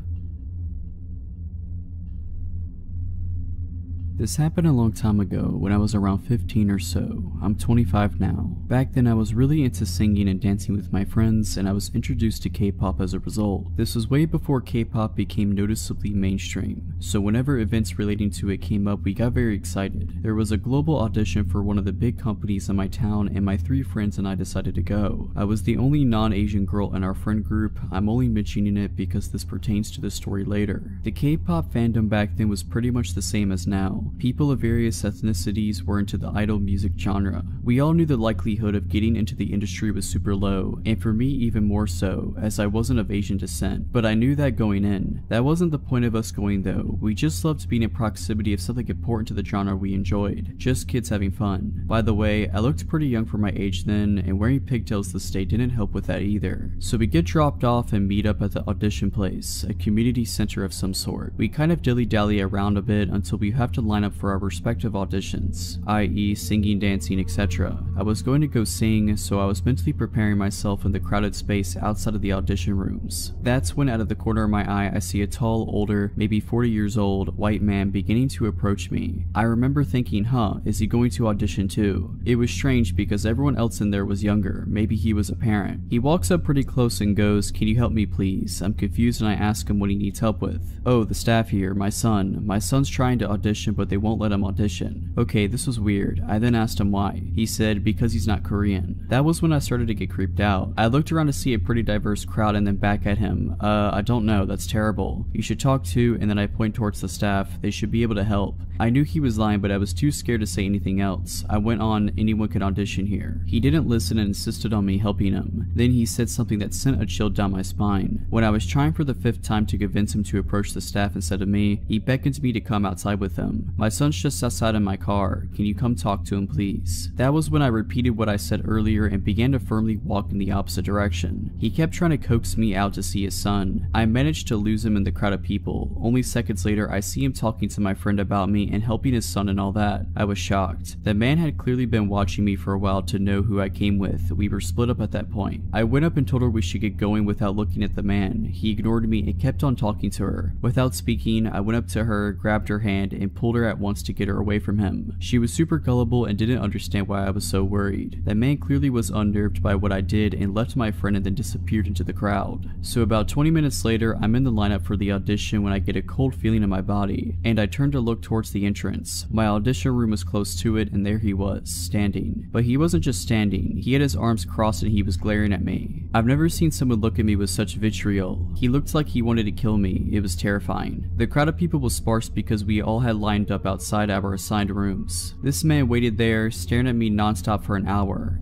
This happened a long time ago when I was around 15 or so. I'm 25 now. Back then I was really into singing and dancing with my friends, and I was introduced to K-pop as a result. This was way before K-pop became noticeably mainstream, so whenever events relating to it came up, we got very excited. There was a global audition for one of the big companies in my town, and my 3 friends and I decided to go. I was the only non-Asian girl in our friend group. I'm only mentioning it because this pertains to the story later. The K-pop fandom back then was pretty much the same as now. People of various ethnicities were into the idol music genre. We all knew the likelihood of getting into the industry was super low, and for me even more so, as I wasn't of Asian descent, but I knew that going in. That wasn't the point of us going though. We just loved being in proximity of something important to the genre we enjoyed. Just kids having fun. By the way, I looked pretty young for my age then, and wearing pigtails this day didn't help with that either. So we get dropped off and meet up at the audition place, a community center of some sort. We kind of dilly-dally around a bit until we have to line up for our respective auditions, i.e. singing, dancing, etc. I was going to go sing, so I was mentally preparing myself in the crowded space outside of the audition rooms. That's when out of the corner of my eye I see a tall, older, maybe 40 years old, white man beginning to approach me. I remember thinking, is he going to audition too? It was strange because everyone else in there was younger, maybe he was a parent. He walks up pretty close and goes, "Can you help me please?" I'm confused and I ask him what he needs help with. "Oh, the staff here, my son's trying to audition but but they won't let him audition. Okay, this was weird. I then asked him why. He said because he's not Korean. That was when I started to get creeped out. I looked around to see a pretty diverse crowd and then back at him. I don't know, that's terrible. You should talk to, and then I point towards the staff. They should be able to help. I knew he was lying, but I was too scared to say anything else. I went on, anyone can audition here. He didn't listen and insisted on me helping him. Then he said something that sent a chill down my spine. When I was trying for the 5th time to convince him to approach the staff instead of me, he beckoned me to come outside with him. My son's just outside in my car. Can you come talk to him, please? That was when I repeated what I said earlier and began to firmly walk in the opposite direction. He kept trying to coax me out to see his son. I managed to lose him in the crowd of people. Only seconds later, I see him talking to my friend about me and helping his son and all that. I was shocked. The man had clearly been watching me for a while to know who I came with. We were split up at that point. I went up and told her we should get going without looking at the man. He ignored me and kept on talking to her. Without speaking, I went up to her, grabbed her hand, and pulled her at once to get her away from him. She was super gullible and didn't understand why I was so worried. That man clearly was unnerved by what I did and left my friend and then disappeared into the crowd. So about 20 minutes later, I'm in the lineup for the audition when I get a cold feeling in my body, and I turn to look towards the entrance. My audition room was close to it, and there he was, standing. But he wasn't just standing, he had his arms crossed and he was glaring at me. I've never seen someone look at me with such vitriol. He looked like he wanted to kill me. It was terrifying. The crowd of people was sparse because we all had lined up outside our assigned rooms. This man waited there, staring at me nonstop for an hour.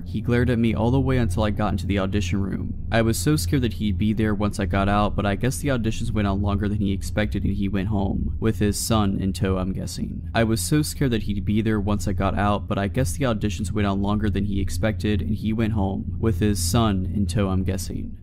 He glared at me all the way until I got into the audition room. I was so scared that he'd be there once I got out, but I guess the auditions went on longer than he expected and he went home. With his son in tow, I'm guessing. I was so scared that he'd be there once I got out, but I guess the auditions went on longer than he expected and he went home. With his son in tow, I'm guessing.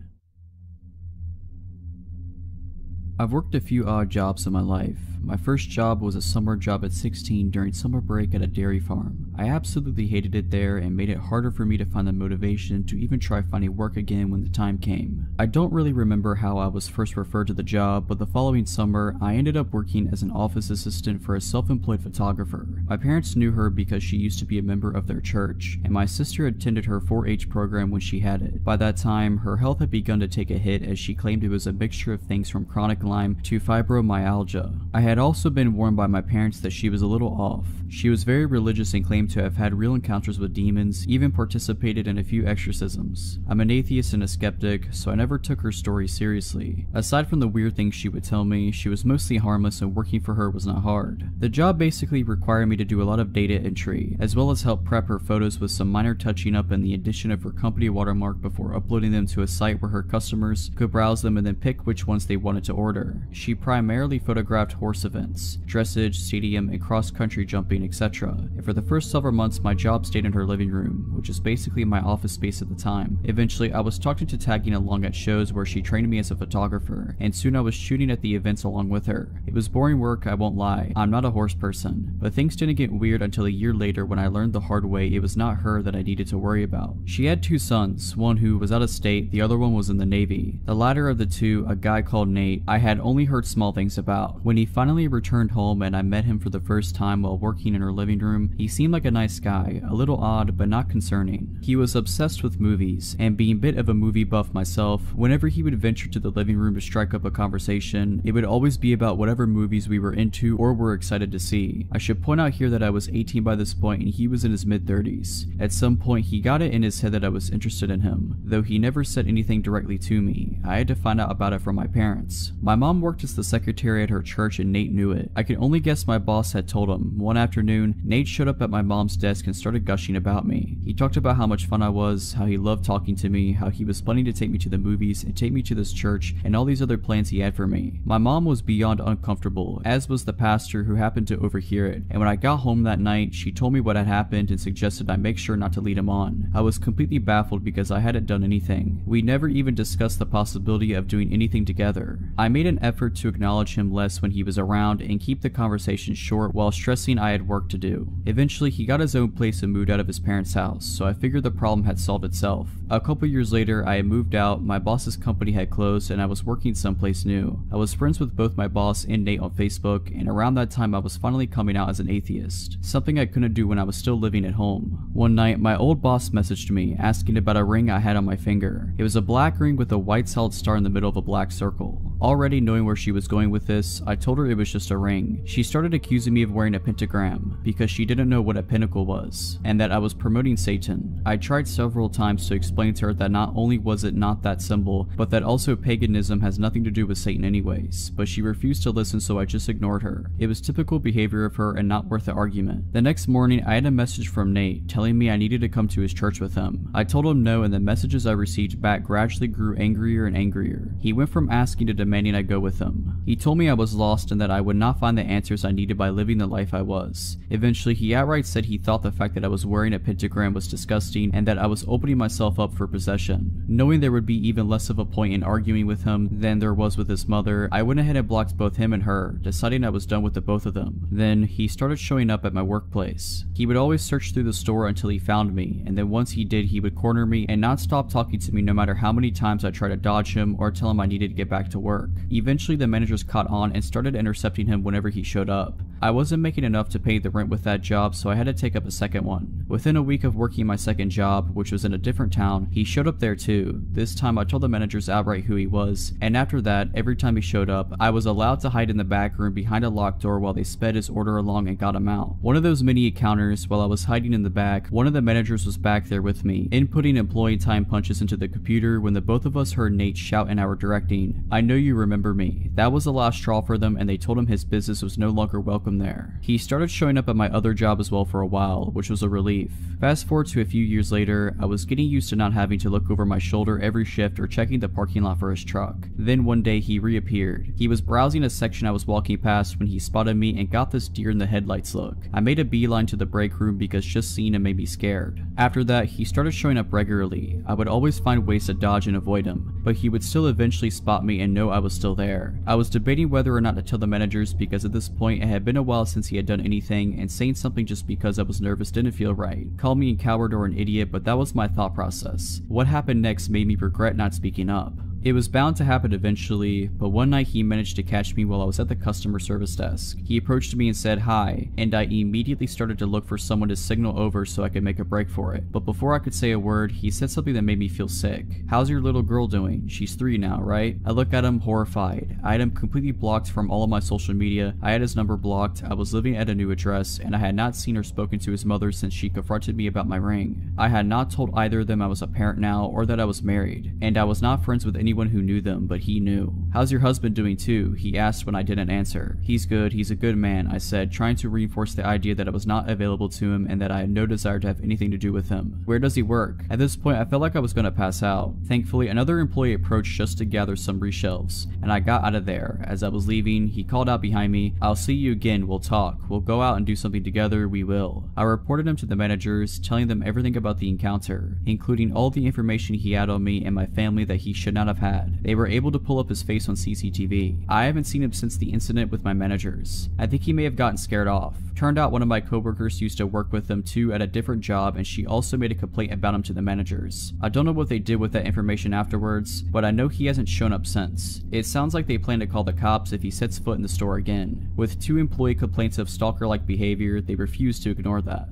I've worked a few odd jobs in my life. My first job was a summer job at 16 during summer break at a dairy farm. I absolutely hated it there and made it harder for me to find the motivation to even try finding work again when the time came. I don't really remember how I was first referred to the job, but the following summer, I ended up working as an office assistant for a self-employed photographer. My parents knew her because she used to be a member of their church, and my sister attended her 4-H program when she had it. By that time, her health had begun to take a hit as she claimed it was a mixture of things from chronic Lyme to fibromyalgia. I had also been warned by my parents that she was a little off. She was very religious and claimed to have had real encounters with demons, even participated in a few exorcisms. I'm an atheist and a skeptic, so I never took her story seriously. Aside from the weird things she would tell me, she was mostly harmless and working for her was not hard. The job basically required me to do a lot of data entry, as well as help prep her photos with some minor touching up and the addition of her company watermark before uploading them to a site where her customers could browse them and then pick which ones they wanted to order. She primarily photographed horse events, dressage, stadium, and cross-country jumping, etc. And for the first several months, my job stayed in her living room, which is basically my office space at the time. Eventually, I was talked into tagging along at shows where she trained me as a photographer, and soon I was shooting at the events along with her. It was boring work, I won't lie. I'm not a horse person, but things didn't get weird until a year later when I learned the hard way it was not her that I needed to worry about. She had 2 sons, one who was out of state, the other one was in the Navy. The latter of the two, a guy called Nate, I had only heard small things about. When he finally returned home and I met him for the first time while working in her living room, he seemed like a nice guy, a little odd but not concerning. He was obsessed with movies, and being a bit of a movie buff myself, whenever he would venture to the living room to strike up a conversation, it would always be about whatever movies we were into or were excited to see. I should point out here that I was 18 by this point and he was in his mid-30s. At some point he got it in his head that I was interested in him, though he never said anything directly to me. I had to find out about it from my parents. My mom worked as the secretary at her church and Nate knew it. I can only guess my boss had told him. One afternoon, Nate showed up at my mom's desk and started gushing about me. He talked about how much fun I was, how he loved talking to me, how he was planning to take me to the movies and take me to this church, and all these other plans he had for me. My mom was beyond uncomfortable, as was the pastor who happened to overhear it, and when I got home that night, she told me what had happened and suggested I make sure not to lead him on. I was completely baffled because I hadn't done anything. We never even discussed the possibility of doing anything together. I made an effort to acknowledge him less when he was around and keep the conversation short while stressing I had work to do. Eventually, he got his own place and moved out of his parents' house, so I figured the problem had solved itself. A couple years later, I had moved out, my boss's company had closed, and I was working someplace new. I was friends with both my boss and Nate on Facebook, and around that time I was finally coming out as an atheist, something I couldn't do when I was still living at home. One night, my old boss messaged me, asking about a ring I had on my finger. It was a black ring with a white solid star in the middle of a black circle. Already knowing where she was going with this, I told her it was just a ring. She started accusing me of wearing a pentagram because she didn't know what a pinnacle was, and that I was promoting Satan. I tried several times to explain to her that not only was it not that symbol, but that also paganism has nothing to do with Satan anyways, but she refused to listen, so I just ignored her. It was typical behavior of her and not worth the argument. The next morning, I had a message from Nate telling me I needed to come to his church with him. I told him no, and the messages I received back gradually grew angrier and angrier. He went from asking to demanding I go with him. He told me I was lost and that I would not find the answers I needed by living the life I was. Eventually, he outright said he thought the fact that I was wearing a pentagram was disgusting and that I was opening myself up for possession. Knowing there would be even less of a point in arguing with him than there was with his mother, I went ahead and blocked both him and her, deciding I was done with the both of them. Then, he started showing up at my workplace. He would always search through the store until he found me, and then once he did, he would corner me and not stop talking to me no matter how many times I tried to dodge him or tell him I needed to get back to work. Eventually, the managers caught on and started intercepting him whenever he showed up. I wasn't making enough to pay the rent with that job, so I had to take up a second one. Within a week of working my second job, which was in a different town, he showed up there too. This time I told the managers outright who he was, and after that, every time he showed up, I was allowed to hide in the back room behind a locked door while they sped his order along and got him out. One of those many encounters, while I was hiding in the back, one of the managers was back there with me, inputting employee time punches into the computer when the both of us heard Nate shout in our directing, "I know you remember me." That was the last straw for them, and they told him his business was no longer welcome there. He started showing up at my other job as well for a while, which was a relief. Fast forward to a few years later, I was getting used to not having to look over my shoulder every shift or checking the parking lot for his truck. Then one day he reappeared. He was browsing a section I was walking past when he spotted me and got this deer in the headlights look. I made a beeline to the break room because just seeing him made me scared. After that, he started showing up regularly. I would always find ways to dodge and avoid him, but he would still eventually spot me and know I was still there. I was debating whether or not to tell the managers because at this point it had been a while since he had done anything, and saying something just because I was nervous didn't feel right. Call me a coward or an idiot, but that was my thought process. What happened next made me regret not speaking up. It was bound to happen eventually, but one night he managed to catch me while I was at the customer service desk. He approached me and said hi, and I immediately started to look for someone to signal over so I could make a break for it. But before I could say a word, he said something that made me feel sick. "How's your little girl doing? She's 3 now, right?" I looked at him horrified. I had him completely blocked from all of my social media. I had his number blocked. I was living at a new address, and I had not seen or spoken to his mother since she confronted me about my ring. I had not told either of them I was a parent now or that I was married, and I was not friends with anyone who knew them, but he knew. "How's your husband doing too?" he asked when I didn't answer. "He's good, he's a good man," I said, trying to reinforce the idea that I was not available to him and that I had no desire to have anything to do with him. "Where does he work?" At this point, I felt like I was gonna pass out. Thankfully, another employee approached just to gather some reshelves, and I got out of there. As I was leaving, he called out behind me, "I'll see you again, we'll talk. We'll go out and do something together, we will." I reported him to the managers, telling them everything about the encounter, including all the information he had on me and my family that he should not have had. They were able to pull up his face on CCTV. I haven't seen him since the incident with my managers. I think he may have gotten scared off. Turned out one of my coworkers used to work with him too at a different job, and she also made a complaint about him to the managers. I don't know what they did with that information afterwards, but I know he hasn't shown up since. It sounds like they plan to call the cops if he sets foot in the store again. With 2 employee complaints of stalker-like behavior, they refuse to ignore that.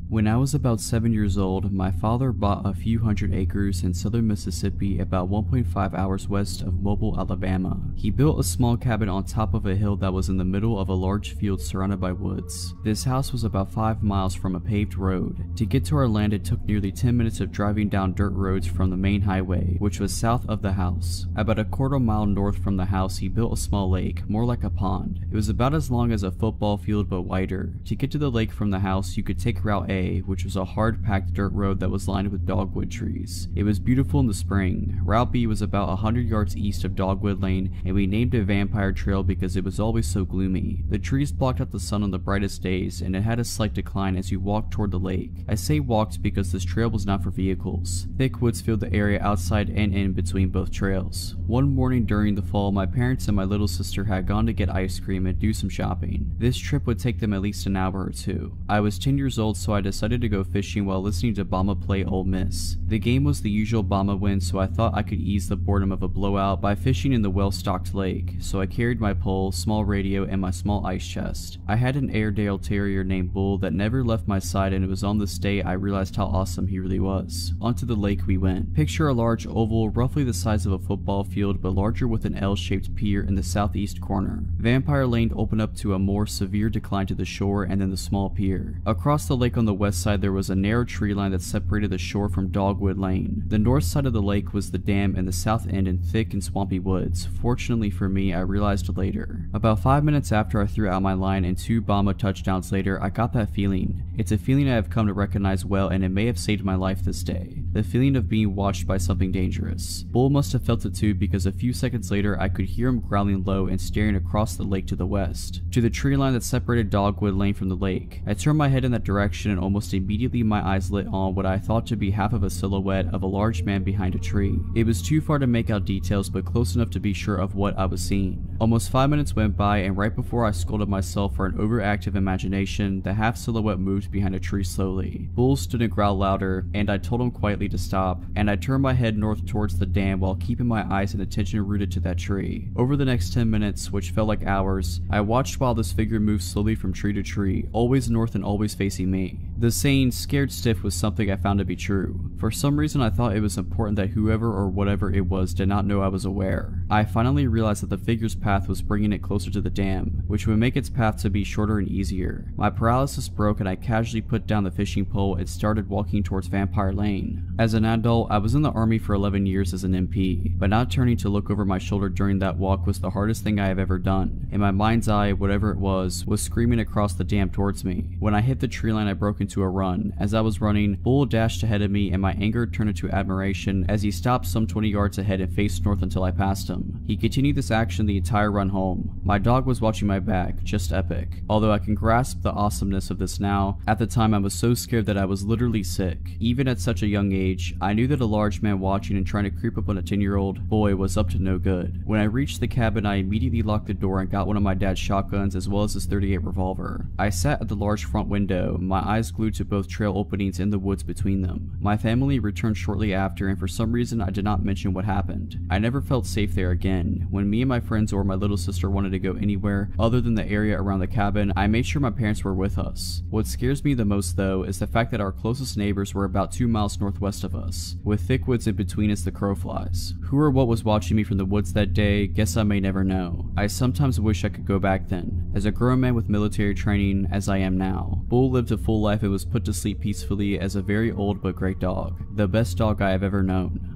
When I was about 7 years old, my father bought a few hundred acres in southern Mississippi about 1.5 hours west of Mobile, Alabama. He built a small cabin on top of a hill that was in the middle of a large field surrounded by woods. This house was about 5 miles from a paved road. To get to our land, it took nearly 10 minutes of driving down dirt roads from the main highway, which was south of the house. About a quarter mile north from the house, he built a small lake, more like a pond. It was about as long as a football field but wider. To get to the lake from the house, you could take Route A, which was a hard-packed dirt road that was lined with dogwood trees. It was beautiful in the spring. Route B was about 100 yards east of Dogwood Lane, and we named it Vampire Trail because it was always so gloomy. The trees blocked out the sun on the brightest days, and it had a slight decline as you walked toward the lake. I say walked because this trail was not for vehicles. Thick woods filled the area outside and in between both trails. One morning during the fall, my parents and my little sister had gone to get ice cream and do some shopping. This trip would take them at least an hour or 2. I was 10 years old, so I decided decided to go fishing while listening to Bama play Ole Miss. The game was the usual Bama win, so I thought I could ease the boredom of a blowout by fishing in the well-stocked lake, so I carried my pole, small radio, and my small ice chest. I had an Airedale Terrier named Bull that never left my side, and it was on this day I realized how awesome he really was. Onto the lake we went. Picture a large oval, roughly the size of a football field, but larger with an L-shaped pier in the southeast corner. Vampire Lane opened up to a more severe decline to the shore and then the small pier. Across the lake on the west side there was a narrow tree line that separated the shore from Dogwood Lane. The north side of the lake was the dam and the south end in thick and swampy woods. Fortunately for me, I realized later. About 5 minutes after I threw out my line and 2 Bama touchdowns later, I got that feeling. It's a feeling I have come to recognize well, and it may have saved my life this day. The feeling of being watched by something dangerous. Bull must have felt it too, because a few seconds later I could hear him growling low and staring across the lake to the west, to the tree line that separated Dogwood Lane from the lake. I turned my head in that direction and almost immediately my eyes lit on what I thought to be half of a silhouette of a large man behind a tree. It was too far to make out details, but close enough to be sure of what I was seeing. Almost 5 minutes went by, and right before I scolded myself for an overactive imagination, the half silhouette moved behind a tree slowly. Bull stood and growled louder, and I told him quietly to stop, and I turned my head north towards the dam while keeping my eyes and attention rooted to that tree. Over the next 10 minutes, which felt like hours, I watched while this figure moved slowly from tree to tree, always north and always facing me. The saying, "scared stiff," was something I found to be true. For some reason I thought it was important that whoever or whatever it was did not know I was aware. I finally realized that the figure's path was bringing it closer to the dam, which would make its path to be shorter and easier. My paralysis broke and I casually put down the fishing pole and started walking towards Vampire Lane. As an adult, I was in the army for 11 years as an MP, but not turning to look over my shoulder during that walk was the hardest thing I have ever done. In my mind's eye, whatever it was screaming across the dam towards me. When I hit the tree line, I broke into a run. As I was running, Bull dashed ahead of me and my anger turned into admiration as he stopped some 20 yards ahead and faced north until I passed him. He continued this action the entire run home. My dog was watching my back, just epic. Although I can grasp the awesomeness of this now, at the time I was so scared that I was literally sick. Even at such a young age, I knew that a large man watching and trying to creep up on a 10-year-old boy was up to no good. When I reached the cabin, I immediately locked the door and got one of my dad's shotguns as well as his .38 revolver. I sat at the large front window, my eyes glued to both trail openings in the woods between them. My family returned shortly after, and for some reason I did not mention what happened. I never felt safe there again. When me and my friends or my little sister wanted to go anywhere other than the area around the cabin, I made sure my parents were with us. What scares me the most though is the fact that our closest neighbors were about 2 miles northwest of us, with thick woods in between as the crow flies. Who or what was watching me from the woods that day, guess I may never know. I sometimes wish I could go back then, as a grown man with military training as I am now. Bull lived a full life and was put to sleep peacefully as a very old but great dog. The best dog I have ever known.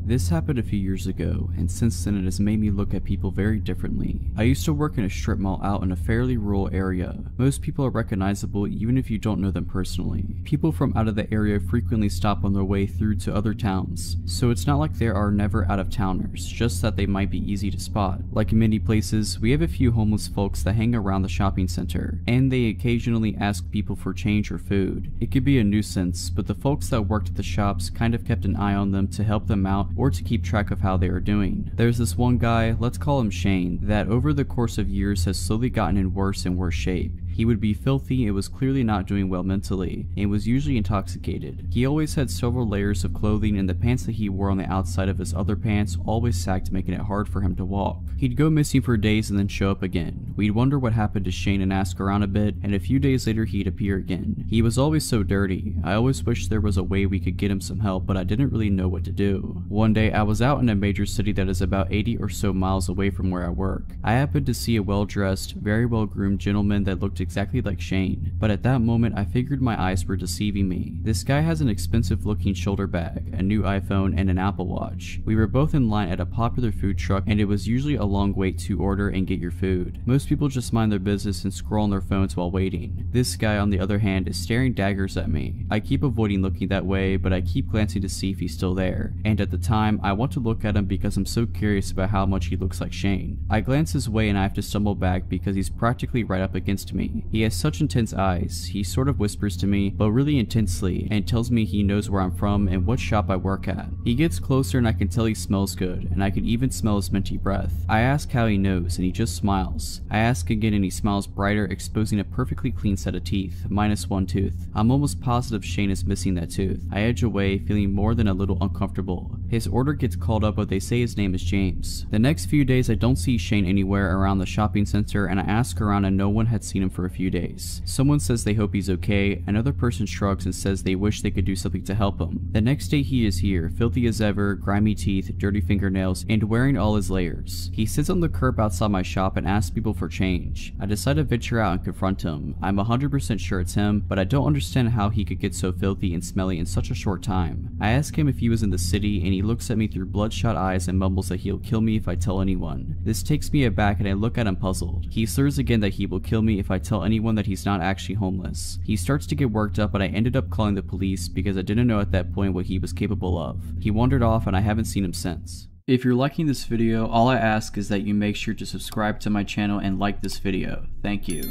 This happened a few years ago, and since then it has made me look at people very differently. I used to work in a strip mall out in a fairly rural area. Most people are recognizable even if you don't know them personally. People from out of the area frequently stop on their way through to other towns, so it's not like there are never out-of-towners, just that they might be easy to spot. Like in many places, we have a few homeless folks that hang around the shopping center, and they occasionally ask people for change or food. It could be a nuisance, but the folks that worked at the shops kind of kept an eye on them to help them out or to keep track of how they are doing. There's this one guy, let's call him Shane, that over the course of years has slowly gotten in worse and worse shape. He would be filthy and was clearly not doing well mentally, and was usually intoxicated. He always had several layers of clothing, and the pants that he wore on the outside of his other pants always sagged, making it hard for him to walk. He'd go missing for days and then show up again. We'd wonder what happened to Shane and ask around a bit, and a few days later he'd appear again. He was always so dirty. I always wished there was a way we could get him some help, but I didn't really know what to do. One day I was out in a major city that is about 80 or so miles away from where I work. I happened to see a well-dressed, very well-groomed gentleman that looked exactly like Shane, but at that moment I figured my eyes were deceiving me. This guy has an expensive looking shoulder bag, a new iPhone, and an Apple Watch. We were both in line at a popular food truck, and it was usually a long wait to order and get your food. Most people just mind their business and scroll on their phones while waiting. This guy, on the other hand, is staring daggers at me. I keep avoiding looking that way, but I keep glancing to see if he's still there, and at the time I want to look at him because I'm so curious about how much he looks like Shane. I glance his way and I have to stumble back because he's practically right up against me. me. He has such intense eyes. He sort of whispers to me, but really intensely, and tells me he knows where I'm from and what shop I work at. He gets closer and I can tell he smells good, and I can even smell his minty breath. I ask how he knows, and he just smiles. I ask again and he smiles brighter, exposing a perfectly clean set of teeth, minus one tooth. I'm almost positive Shane is missing that tooth. I edge away, feeling more than a little uncomfortable. His order gets called up, but they say his name is James. The next few days I don't see Shane anywhere around the shopping center, and I ask around and no one had seen him for a few days. Someone says they hope he's okay, another person shrugs and says they wish they could do something to help him. The next day he is here, filthy as ever, grimy teeth, dirty fingernails, and wearing all his layers. He sits on the curb outside my shop and asks people for change. I decide to venture out and confront him. I'm 100% sure it's him, but I don't understand how he could get so filthy and smelly in such a short time. I ask him if he was in the city, and he looks at me through bloodshot eyes and mumbles that he'll kill me if I tell anyone. This takes me aback and I look at him puzzled. He slurs again that he will kill me if I tell anyone that he's not actually homeless. He starts to get worked up, but I ended up calling the police because I didn't know at that point what he was capable of. He wandered off and I haven't seen him since. If you're liking this video, all I ask is that you make sure to subscribe to my channel and like this video. Thank you.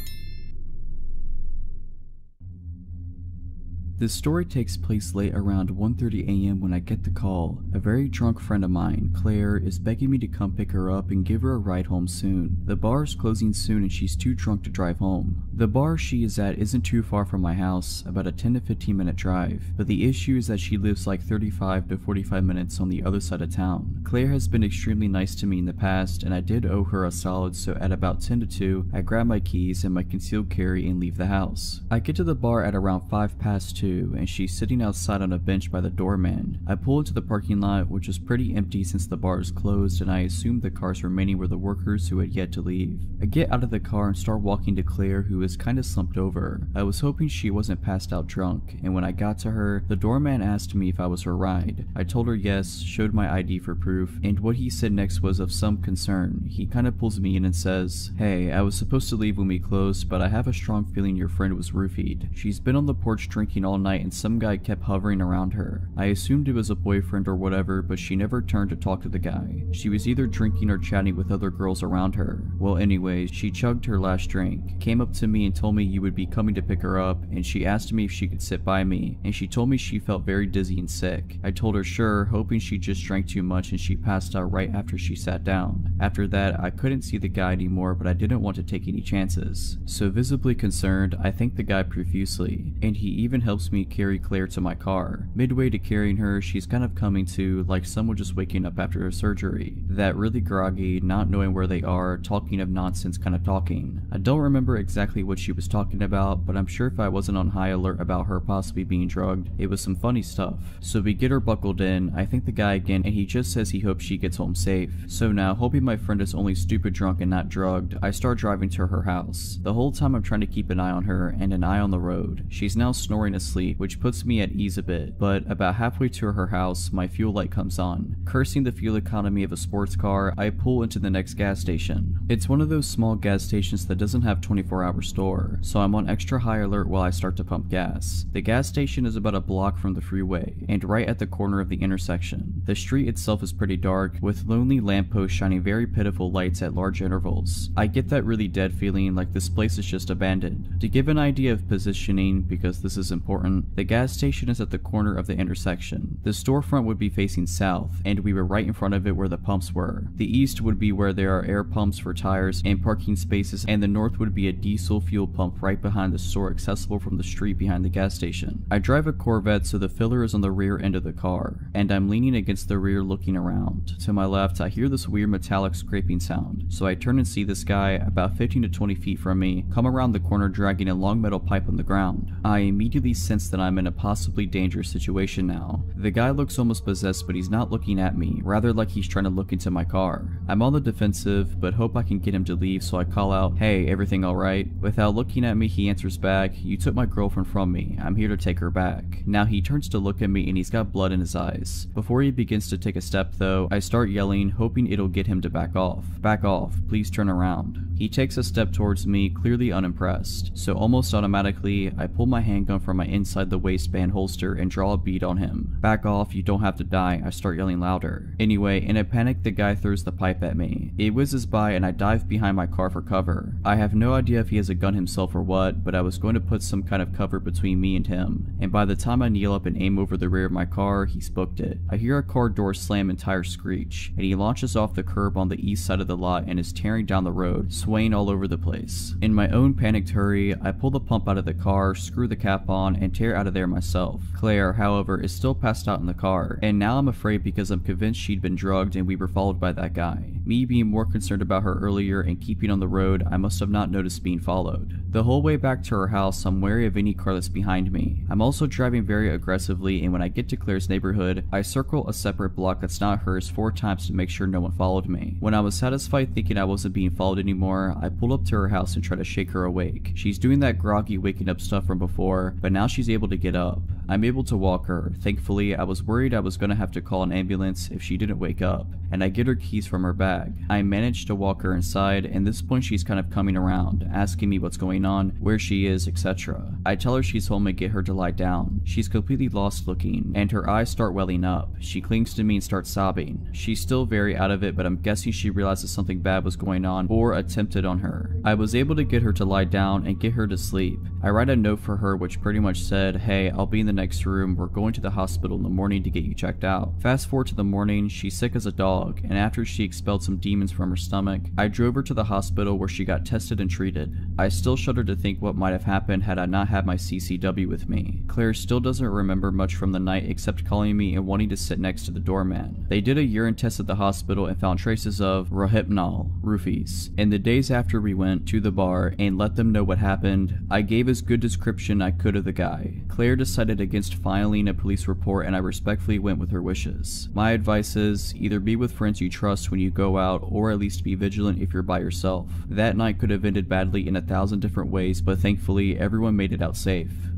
This story takes place late around 1:30 a.m. when I get the call. A very drunk friend of mine, Claire, is begging me to come pick her up and give her a ride home soon. The bar is closing soon and she's too drunk to drive home. The bar she is at isn't too far from my house, about a 10 to 15 minute drive, but the issue is that she lives like 35 to 45 minutes on the other side of town. Claire has been extremely nice to me in the past, and I did owe her a solid, so at about 10 to 2, I grab my keys and my concealed carry and leave the house. I get to the bar at around 2:05, and she's sitting outside on a bench by the doorman. I pull into the parking lot, which is pretty empty since the bar is closed, and I assume the cars remaining were the workers who had yet to leave. I get out of the car and start walking to Claire, who is kinda slumped over. I was hoping she wasn't passed out drunk, and when I got to her, the doorman asked me if I was her ride. I told her yes, showed my ID for proof, and what he said next was of some concern. He kinda pulls me in and says, "Hey, I was supposed to leave when we closed, but I have a strong feeling your friend was roofied. She's been on the porch drinking all night and some guy kept hovering around her. I assumed it was a boyfriend or whatever, but she never turned to talk to the guy. She was either drinking or chatting with other girls around her. Well, anyways, she chugged her last drink, came up to me and told me you would be coming to pick her up, and she asked me if she could sit by me, and she told me she felt very dizzy and sick. I told her sure, hoping she just drank too much, and she passed out right after she sat down. After that, I couldn't see the guy anymore, but I didn't want to take any chances. So visibly concerned, I thank the guy profusely, and he even helps me carry Claire to my car. Midway to carrying her, she's kind of coming to, like someone just waking up after her surgery. That really groggy, not knowing where they are, talking of nonsense kind of talking. I don't remember exactly what she was talking about, but I'm sure if I wasn't on high alert about her possibly being drugged, it was some funny stuff. So we get her buckled in, I thank the guy again, and he just says he hopes she gets home safe. So now, hoping my friend is only stupid drunk and not drugged, I start driving to her house. The whole time I'm trying to keep an eye on her, and an eye on the road. She's now snoring asleep, which puts me at ease a bit, but about halfway to her house, my fuel light comes on. Cursing the fuel economy of a sports car, I pull into the next gas station. It's one of those small gas stations that doesn't have 24-hour store, so I'm on extra high alert while I start to pump gas. The gas station is about a block from the freeway, and right at the corner of the intersection. The street itself is pretty dark, with lonely lampposts shining very pitiful lights at large intervals. I get that really dead feeling like this place is just abandoned. To give an idea of positioning, because this is important, the gas station is at the corner of the intersection. The storefront would be facing south, and we were right in front of it where the pumps were. The east would be where there are air pumps for tires and parking spaces, and the north would be a diesel fuel pump right behind the store, accessible from the street behind the gas station. I drive a Corvette, so the filler is on the rear end of the car, and I'm leaning against the rear looking around. To my left, I hear this weird metallic scraping sound, so I turn and see this guy, about 15 to 20 feet from me, come around the corner dragging a long metal pipe on the ground. I immediately sense that I'm in a possibly dangerous situation now. The guy looks almost possessed, but he's not looking at me, rather like he's trying to look into my car. I'm on the defensive, but hope I can get him to leave, so I call out, "Hey, everything alright?" Without looking at me, he answers back, "You took my girlfriend from me. I'm here to take her back." Now he turns to look at me and he's got blood in his eyes. Before he begins to take a step though, I start yelling, hoping it'll get him to back off. "Back off, please turn around." He takes a step towards me, clearly unimpressed. So almost automatically, I pull my handgun from my inside the waistband holster and draw a bead on him. "Back off, you don't have to die," I start yelling louder. Anyway, in a panic, the guy throws the pipe at me. It whizzes by and I dive behind my car for cover. I have no idea if he has a gun himself or what, but I was going to put some kind of cover between me and him, and by the time I kneel up and aim over the rear of my car, he's booked it. I hear a car door slam and tires screech, and he launches off the curb on the east side of the lot and is tearing down the road, swaying all over the place. In my own panicked hurry, I pull the pump out of the car, screw the cap on, and tear out of there myself. Claire, however, is still passed out in the car, and now I'm afraid because I'm convinced she'd been drugged and we were followed by that guy. Me being more concerned about her earlier and keeping on the road, I must have not noticed being followed. The whole way back to her house, I'm wary of any car that's behind me. I'm also driving very aggressively, and when I get to Claire's neighborhood, I circle a separate block that's not hers 4 times to make sure no one followed me. When I was satisfied thinking I wasn't being followed anymore, I pulled up to her house and tried to shake her awake. She's doing that groggy waking up stuff from before, but now she's able to get up. I'm able to walk her. Thankfully, I was worried I was going to have to call an ambulance if she didn't wake up, and I get her keys from her bag. I managed to walk her inside, and at this point she's kind of coming around, asking me what's going on, where she is, etc. I tell her she's home and get her to lie down. She's completely lost looking, and her eyes start welling up. She clings to me and starts sobbing. She's still very out of it, but I'm guessing she realizes something bad was going on or attempted on her. I was able to get her to lie down and get her to sleep. I write a note for her which pretty much said, "Hey, I'll be in the next room, we're going to the hospital in the morning to get you checked out." Fast forward to the morning, she's sick as a dog, and after she expelled some demons from her stomach, I drove her to the hospital where she got tested and treated. I still shudder to think what might have happened had I not had my CCW with me. Claire still doesn't remember much from the night except calling me and wanting to sit next to the doorman. They did a urine test at the hospital and found traces of rohypnol, roofies. In the days after we went to the bar and let them know what happened, I gave as good description I could of the guy. Claire decided against filing a police report, and I respectfully went with her wishes. My advice is, either be with friends you trust when you go out, or at least be vigilant if you're by yourself. That night could have ended badly in 1,000 different ways, but thankfully everyone made it out safe.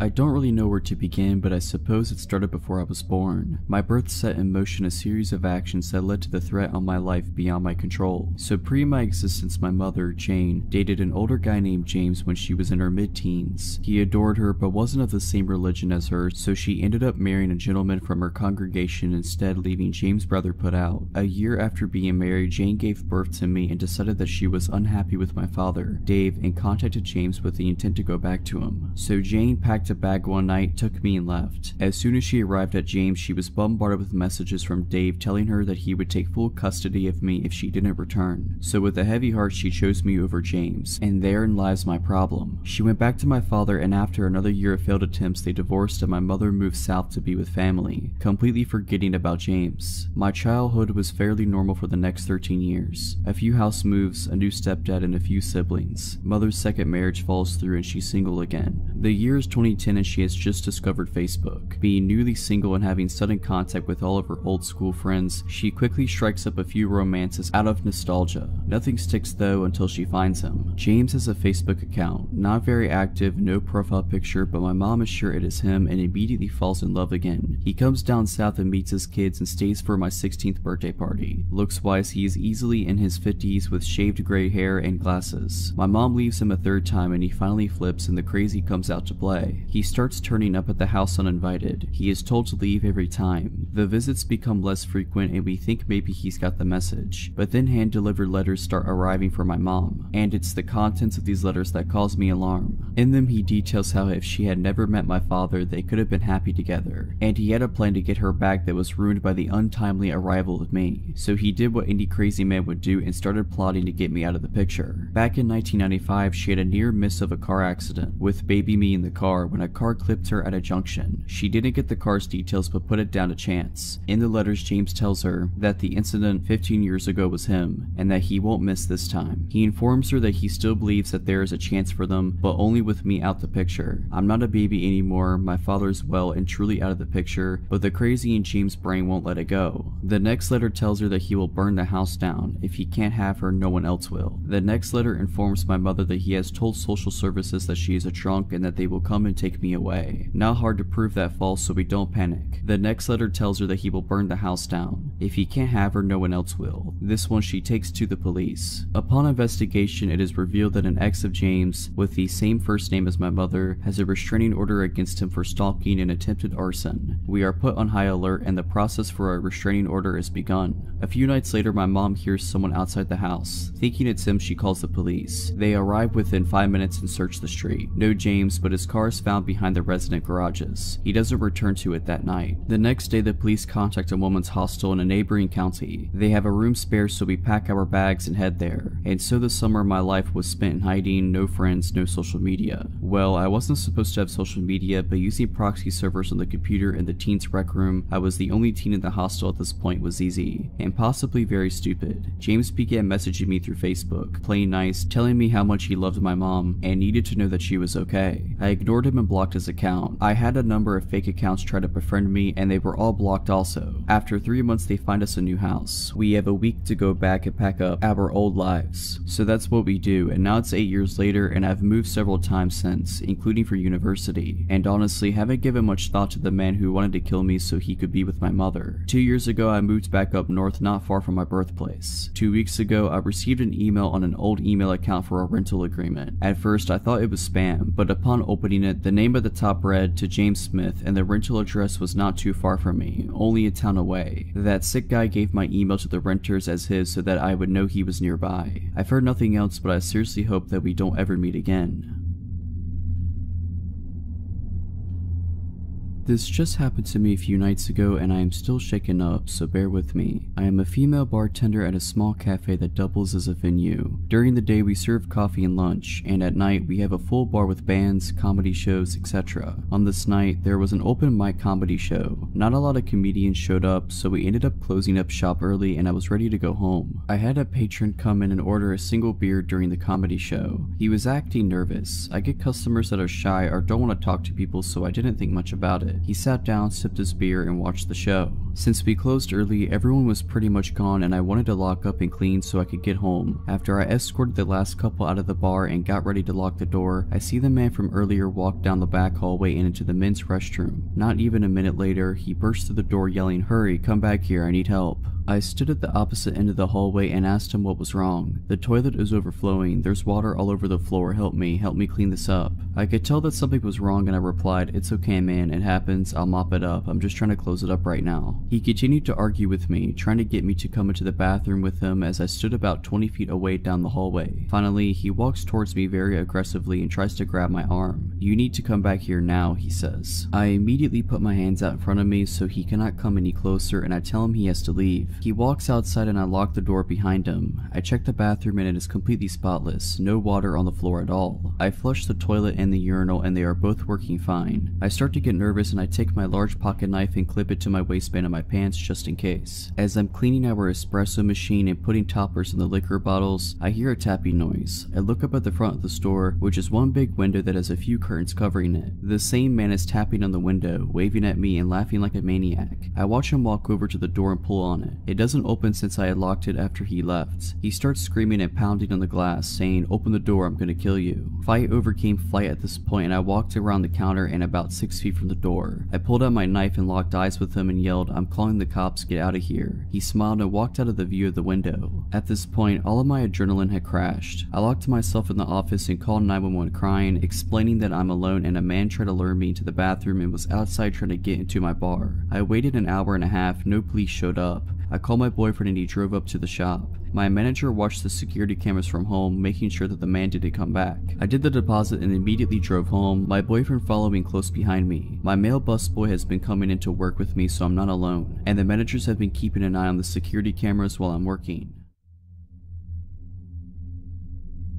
I don't really know where to begin, but I suppose it started before I was born. My birth set in motion a series of actions that led to the threat on my life beyond my control. So pre my existence, my mother, Jane, dated an older guy named James when she was in her mid-teens. He adored her but wasn't of the same religion as her, so she ended up marrying a gentleman from her congregation instead, leaving James' brother put out. A year after being married, Jane gave birth to me and decided that she was unhappy with my father, Dave, and contacted James with the intent to go back to him. So Jane packed a bag one night, took me, and left. As soon as she arrived at James, she was bombarded with messages from Dave telling her that he would take full custody of me if she didn't return. So with a heavy heart, she chose me over James, and therein lies my problem. She went back to my father, and after another year of failed attempts, they divorced and my mother moved south to be with family, completely forgetting about James. My childhood was fairly normal for the next 13 years. A few house moves, a new stepdad, and a few siblings. Mother's second marriage falls through and she's single again. The year is 2010 and she has just discovered Facebook. Being newly single and having sudden contact with all of her old school friends, she quickly strikes up a few romances out of nostalgia. Nothing sticks though until she finds him. James has a Facebook account, not very active, no profile picture, but my mom is sure it is him and immediately falls in love again. He comes down south and meets his kids and stays for my 16th birthday party. Looks wise, he is easily in his 50s with shaved gray hair and glasses. My mom leaves him a third time and he finally flips and the crazy comes out to play. He starts turning up at the house uninvited. He is told to leave every time. The visits become less frequent and we think maybe he's got the message. But then hand-delivered letters start arriving for my mom, and it's the contents of these letters that cause me alarm. In them he details how if she had never met my father, they could have been happy together, and he had a plan to get her back that was ruined by the untimely arrival of me. So he did what any crazy man would do and started plotting to get me out of the picture. Back in 1995, she had a near miss of a car accident, with baby me in the car when a car clipped her at a junction. She didn't get the car's details but put it down to chance. In the letters, James tells her that the incident 15 years ago was him, and that he won't miss this time. He informs her that he still believes that there is a chance for them, but only with me out the picture. I'm not a baby anymore, my father's well and truly out of the picture, but the crazy in James' brain won't let it go. The next letter tells her that he will burn the house down. If he can't have her, no one else will. The next letter informs my mother that he has told social services that she is a drunk and that they will come and take me away. Not hard to prove that false, so we don't panic. The next letter tells her that he will burn the house down. If he can't have her, no one else will. This one she takes to the police. Upon investigation, it is revealed that an ex of James, with the same first name as my mother, has a restraining order against him for stalking and attempted arson. We are put on high alert and the process for a restraining order is begun. A few nights later, my mom hears someone outside the house. Thinking it's him, she calls the police. They arrive within 5 minutes and search the street. No James, but his car is found behind the resident garages. He doesn't return to it that night. The next day, the police contact a woman's hostel in a neighboring county. They have a room spare, so we pack our bags and head there. And so the summer of my life was spent in hiding, no friends, no social media. Well, I wasn't supposed to have social media, but using proxy servers on the computer in the teens rec room, I was the only teen in the hostel at this point, was easy, and possibly very stupid. James began messaging me through Facebook, playing nice, telling me how much he loved my mom, and needed to know that she was okay. I ignored him and blocked his account. I had a number of fake accounts try to befriend me, and they were all blocked also. After 3 months, they find us a new house. We have a week to go back and pack up our old lives. So that's what we do, and now it's 8 years later, and I've moved several times since, including for university, and honestly haven't given much thought to the man who wanted to kill me so he could be with my mother. 2 years ago, I moved back up north not far from my birthplace. 2 weeks ago, I received an email on an old email account for a rental agreement. At first, I thought it was spam, but upon opening it, the name at the top read to James Smith, and the rental address was not too far from me, only a town away. That sick guy gave my email to the renters as his so that I would know he was nearby. I've heard nothing else, but I seriously hope that we don't ever meet again. This just happened to me a few nights ago and I am still shaken up, so bear with me. I am a female bartender at a small cafe that doubles as a venue. During the day we serve coffee and lunch, and at night we have a full bar with bands, comedy shows, etc. On this night, there was an open mic comedy show. Not a lot of comedians showed up, so we ended up closing up shop early and I was ready to go home. I had a patron come in and order a single beer during the comedy show. He was acting nervous. I get customers that are shy or don't want to talk to people, so I didn't think much about it. He sat down, sipped his beer, and watched the show. Since we closed early, everyone was pretty much gone and I wanted to lock up and clean so I could get home. After I escorted the last couple out of the bar and got ready to lock the door, I see the man from earlier walk down the back hallway and into the men's restroom. Not even a minute later, he burst through the door yelling, "Hurry, come back here, I need help." I stood at the opposite end of the hallway and asked him what was wrong. "The toilet is overflowing, there's water all over the floor, help me clean this up." I could tell that something was wrong and I replied, "It's okay man, it happens, I'll mop it up, I'm just trying to close it up right now." He continued to argue with me, trying to get me to come into the bathroom with him as I stood about 20 feet away down the hallway. Finally, he walks towards me very aggressively and tries to grab my arm. "You need to come back here now," he says. I immediately put my hands out in front of me so he cannot come any closer and I tell him he has to leave. He walks outside and I lock the door behind him. I check the bathroom and it is completely spotless, no water on the floor at all. I flush the toilet and the urinal and they are both working fine. I start to get nervous and I take my large pocket knife and clip it to my waistband of my pants just in case. As I'm cleaning our espresso machine and putting toppers in the liquor bottles, I hear a tapping noise. I look up at the front of the store, which is one big window that has a few curtains covering it. The same man is tapping on the window, waving at me and laughing like a maniac. I watch him walk over to the door and pull on it. It doesn't open since I had locked it after he left. He starts screaming and pounding on the glass, saying, "Open the door, I'm gonna kill you." Fight overcame flight at this point and I walked around the counter and about 6 feet from the door. I pulled out my knife and locked eyes with him and yelled, "I'm calling the cops, get out of here." He smiled and walked out of the view of the window. At this point, all of my adrenaline had crashed. I locked myself in the office and called 911 crying, explaining that I'm alone and a man tried to lure me into the bathroom and was outside trying to get into my bar. I waited an hour and a half, no police showed up. I called my boyfriend and he drove up to the shop. My manager watched the security cameras from home, making sure that the man didn't come back. I did the deposit and immediately drove home, my boyfriend following close behind me. My male busboy has been coming in to work with me so I'm not alone, and the managers have been keeping an eye on the security cameras while I'm working.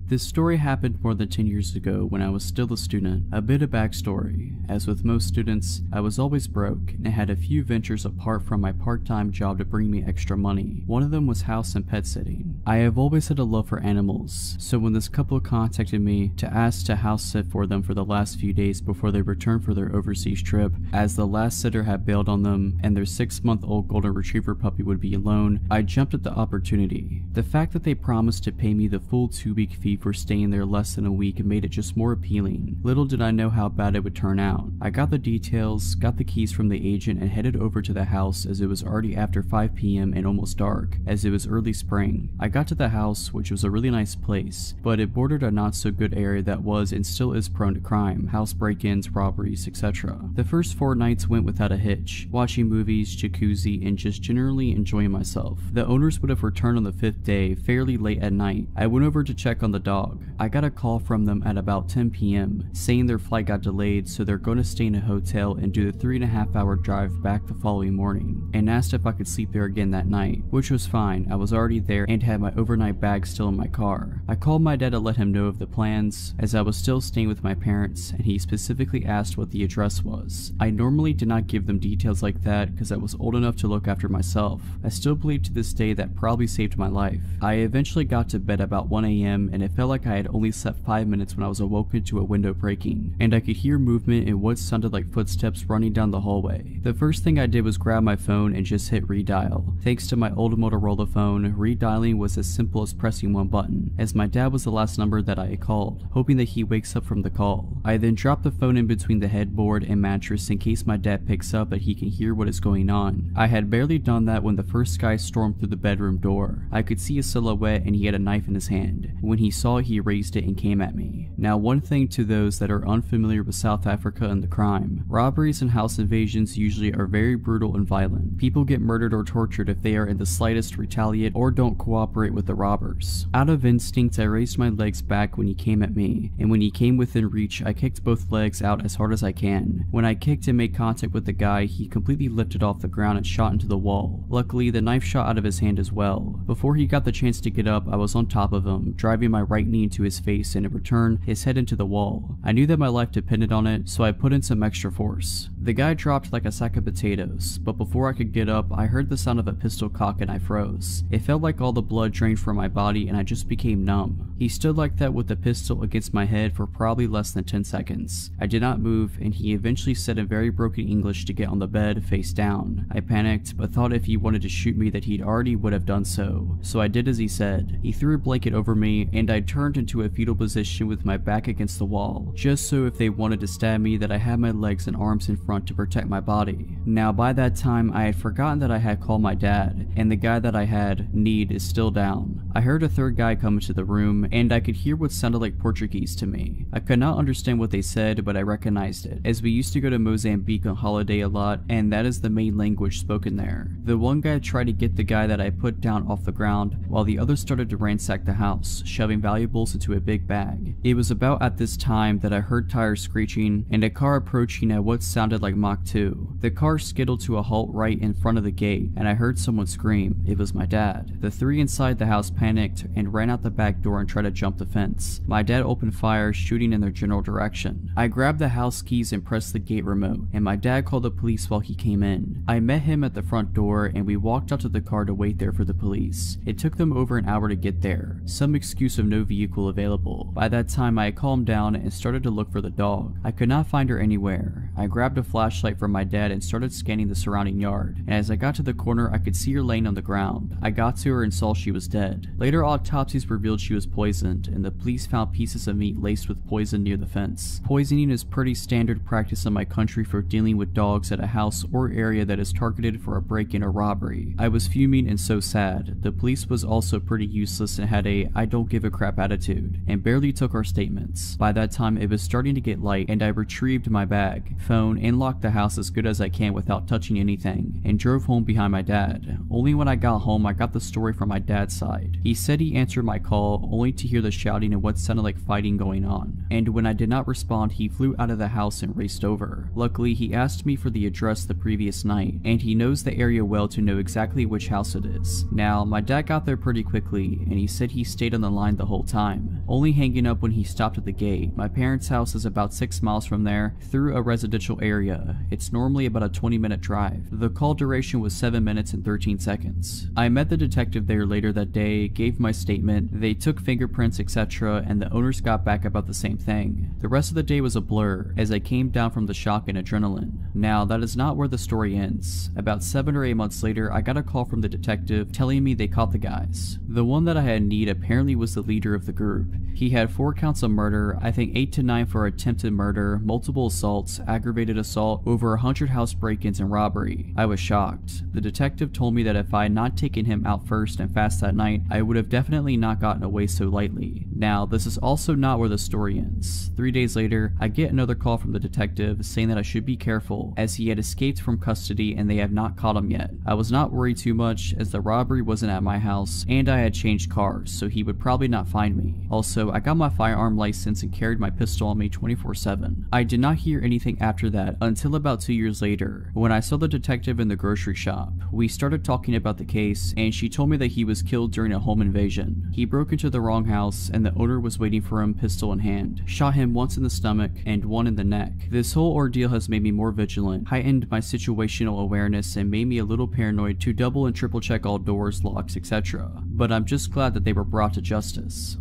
This story happened more than 10 years ago when I was still a student. A bit of backstory. As with most students, I was always broke and had a few ventures apart from my part-time job to bring me extra money. One of them was house and pet sitting. I have always had a love for animals, so when this couple contacted me to ask to house sit for them for the last few days before they returned for their overseas trip, as the last sitter had bailed on them and their 6-month-old golden retriever puppy would be alone, I jumped at the opportunity. The fact that they promised to pay me the full 2-week fee for staying there less than a week made it just more appealing. Little did I know how bad it would turn out. I got the details, got the keys from the agent, and headed over to the house as it was already after 5 p.m. and almost dark, as it was early spring. I got to the house, which was a really nice place, but it bordered a not so good area that was and still is prone to crime, house break-ins, robberies, etc. The first 4 nights went without a hitch, watching movies, jacuzzi, and just generally enjoying myself. The owners would have returned on the 5th day, fairly late at night. I went over to check on the dog. I got a call from them at about 10 p.m. saying their flight got delayed, so they're going to stay in a hotel and do the 3.5-hour drive back the following morning, and asked if I could sleep there again that night, which was fine. I was already there and had my overnight bag still in my car. I called my dad to let him know of the plans, as I was still staying with my parents, and he specifically asked what the address was. I normally did not give them details like that because I was old enough to look after myself. I still believe to this day that probably saved my life. I eventually got to bed about 1 a.m. and it felt like I had only slept 5 minutes when I was awoken to a window breaking, and I could hear movement and what sounded like footsteps running down the hallway. The first thing I did was grab my phone and just hit redial. Thanks to my old Motorola phone, redialing was as simple as pressing one button, as my dad was the last number that I had called, hoping that he wakes up from the call. I then dropped the phone in between the headboard and mattress in case my dad picks up that he can hear what is going on. I had barely done that when the first guy stormed through the bedroom door. I could see a silhouette and he had a knife in his hand. When he saw it, he raised it and came at me. Now, one thing to those that are unfamiliar with South Africa and the crime, robberies and house invasions usually are very brutal and violent. People get murdered or tortured if they are in the slightest retaliate or don't cooperate with the robbers. Out of instinct, I raised my legs back when he came at me, and when he came within reach, I kicked both legs out as hard as I can. When I kicked and made contact with the guy, he completely lifted off the ground and shot into the wall. Luckily, the knife shot out of his hand as well. Before he got the chance to get up, I was on top of him, driving my right knee into his face and in return, his head into the wall. I knew that my life depended on it, so I put in some extra force. The guy dropped like a sack of potatoes, but before I could get up, I heard the sound of a pistol cock and I froze. It felt like all the blood drained from my body and I just became numb. He stood like that with the pistol against my head for probably less than 10 seconds. I did not move, and he eventually said in very broken English to get on the bed face down. I panicked, but thought if he wanted to shoot me that he'd already would have done so I did as he said. He threw a blanket over me, and I turned into a fetal position with my back against the wall, just so if they wanted to stab me that I had my legs and arms in front to protect my body. Now by that time, I had forgotten that I had called my dad, and the guy that I had need is still down. I heard a third guy come into the room, and I could hear what sounded like Portuguese to me. I could not understand what they said, but I recognized it, as we used to go to Mozambique on holiday a lot, and that is the main language spoken there. The one guy tried to get the guy that I put down off the ground, while the other started to ransack the house, shoving valuables into a big bag. It was about at this time that I heard tires screeching and a car approaching at what sounded like Mach 2. The car skittled to a halt right in front of the gate, and I heard someone scream. It was my dad. The three inside the house panicked and ran out the back door and tried to jump the fence. My dad opened fire, shooting in their general direction. I grabbed the house keys and pressed the gate remote, and my dad called the police while he came in. I met him at the front door, and we walked out to the car to wait there for the police. It took them over an hour to get there, some excuse of no vehicle available. By that time, I had calmed down and started to look for the dog. I could not find her anywhere. I grabbed a flashlight from my dad and started scanning the surrounding yard, and as I got to the corner, I could see her laying on the ground. I got to her and saw she was dead. Later autopsies revealed she was poisoned, and the police found pieces of meat laced with poison near the fence. Poisoning is pretty standard practice in my country for dealing with dogs at a house or area that is targeted for a break-in or robbery. I was fuming and so sad. The police was also pretty useless and had a I don't give a crap attitude, and barely took our statements. By that time, it was starting to get light, and I retrieved my bag, phone, and locked the house as good as I can without touching anything, and drove home behind my dad. Only when I got home, I got the story from my dad's side. He said he answered my call, only to hear the shouting and what sounded like fighting going on, and when I did not respond, he flew out of the house and raced over. Luckily, he asked me for the address the previous night, and he knows the area well to know exactly which house it is. Now, my dad got there pretty quickly, and he said he stayed on the line the whole time, only hanging up when he stopped at the gate. My parents' house is about 6 miles from there, through a residential area. It's normally about a 20-minute drive. The call duration was 7 minutes and 13 seconds. I met the detective there later that day, gave my statement, they took fingerprints, etc., and the owners got back about the same thing. The rest of the day was a blur, as I came down from the shock and adrenaline. Now, that is not where the story ends. About 7 or 8 months later, I got a call from the detective telling me they caught the guys. The one that I had need apparently was the leader leader of the group. He had 4 counts of murder, I think 8 to 9 for attempted murder, multiple assaults, aggravated assault, over 100 house break-ins and robbery. I was shocked. The detective told me that if I had not taken him out first and fast that night, I would have definitely not gotten away so lightly. Now, this is also not where the story ends. 3 days later, I get another call from the detective saying that I should be careful as he had escaped from custody and they have not caught him yet. I was not worried too much as the robbery wasn't at my house and I had changed cars, so he would probably not find me. Also, I got my firearm license and carried my pistol on me 24/7. I did not hear anything after that until about 2 years later, when I saw the detective in the grocery shop. We started talking about the case and she told me that he was killed during a home invasion. He broke into the wrong house and the owner was waiting for him, pistol in hand, shot him once in the stomach and one in the neck. This whole ordeal has made me more vigilant, heightened my situational awareness, and made me a little paranoid to double and triple check all doors, locks, etc. But I'm just glad that they were brought to justice.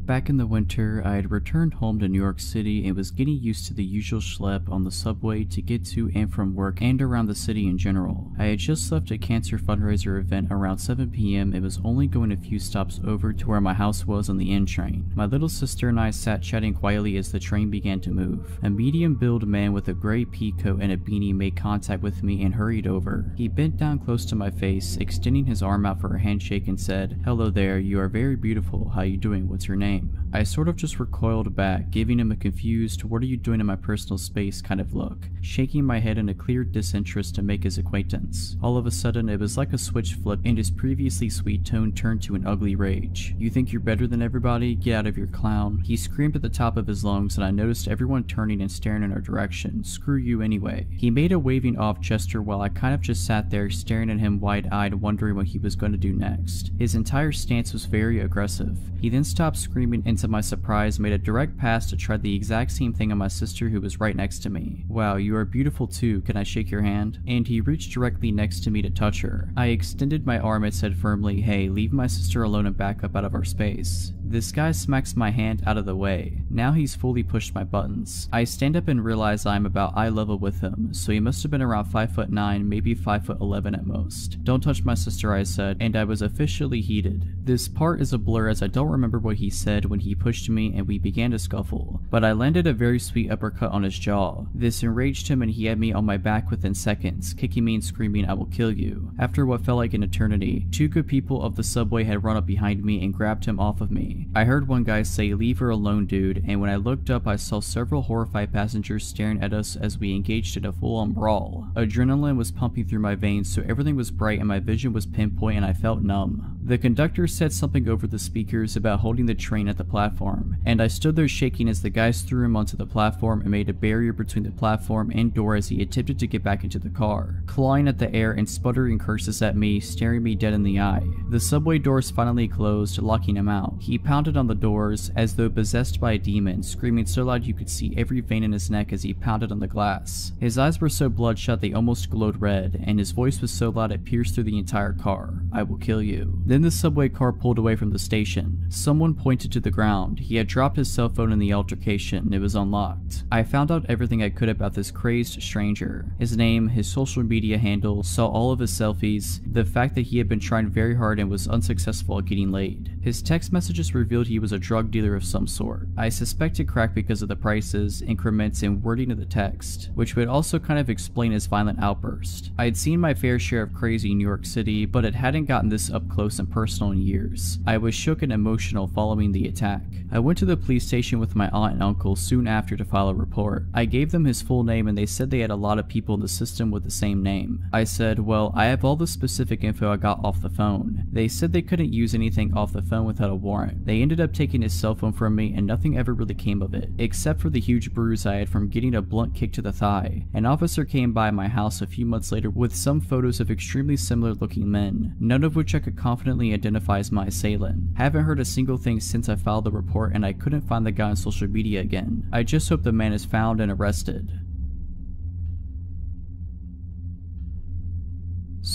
Back in the winter, I had returned home to New York City and was getting used to the usual schlep on the subway to get to and from work and around the city in general. I had just left a cancer fundraiser event around 7 p.m. and was only going a few stops over to where my house was on the N train. My little sister and I sat chatting quietly as the train began to move. A medium-built man with a gray pea coat and a beanie made contact with me and hurried over. He bent down close to my face, extending his arm out for a handshake and said, "Hello there, you are very beautiful. How you doing? What's your name?" I sort of just recoiled back, giving him a confused, "what are you doing in my personal space" kind of look, shaking my head in a clear disinterest to make his acquaintance. All of a sudden, it was like a switch flip and his previously sweet tone turned to an ugly rage. "You think you're better than everybody? Get out of here, clown." He screamed at the top of his lungs and I noticed everyone turning and staring in our direction. "Screw you anyway." He made a waving off gesture while I kind of just sat there staring at him wide-eyed, wondering what he was going to do next. His entire stance was very aggressive. He then stopped screaming and to my surprise made a direct pass to try the exact same thing on my sister who was right next to me. "Wow, you are beautiful too, can I shake your hand?" And he reached directly next to me to touch her. I extended my arm and said firmly, "Hey, leave my sister alone and back up out of our space." This guy smacks my hand out of the way. Now he's fully pushed my buttons. I stand up and realize I'm about eye level with him, so he must have been around 5'9", maybe 5'11" at most. "Don't touch my sister," I said, and I was officially heated. This part is a blur as I don't remember what he said when he pushed me and we began to scuffle, but I landed a very sweet uppercut on his jaw. This enraged him and he had me on my back within seconds, kicking me and screaming, "I will kill you." After what felt like an eternity, 2 good people of the subway had run up behind me and grabbed him off of me. I heard one guy say, "Leave her alone, dude," and when I looked up I saw several horrified passengers staring at us as we engaged in a full-on brawl. Adrenaline was pumping through my veins, so everything was bright and my vision was pinpoint and I felt numb. The conductor said something over the speakers about holding the train at the platform, and I stood there shaking as the guys threw him onto the platform and made a barrier between the platform and door as he attempted to get back into the car, clawing at the air and sputtering curses at me, staring me dead in the eye. The subway doors finally closed, locking him out. He pounded on the doors as though possessed by a demon, screaming so loud you could see every vein in his neck as he pounded on the glass. His eyes were so bloodshot they almost glowed red, and his voice was so loud it pierced through the entire car. "I will kill you." Then the subway car pulled away from the station. Someone pointed to the ground. He had dropped his cell phone in the altercation. It was unlocked. I found out everything I could about this crazed stranger. His name, his social media handle, saw all of his selfies, the fact that he had been trying very hard and was unsuccessful at getting laid. His text messages revealed he was a drug dealer of some sort. I suspected crack because of the prices, increments, and wording of the text, which would also kind of explain his violent outburst. I had seen my fair share of crazy in New York City, but it hadn't gotten this up close and personal in years. I was shook and emotional following the attack. I went to the police station with my aunt and uncle soon after to file a report. I gave them his full name and they said they had a lot of people in the system with the same name. I said, "Well, I have all the specific info I got off the phone." They said they couldn't use anything off the phone without a warrant. They ended up taking his cell phone from me and nothing ever really came of it, except for the huge bruise I had from getting a blunt kick to the thigh. An officer came by my house a few months later with some photos of extremely similar looking men, none of which I could confidently identify as my assailant. Haven't heard a single thing since I filed the report and I couldn't find the guy on social media again. I just hope the man is found and arrested.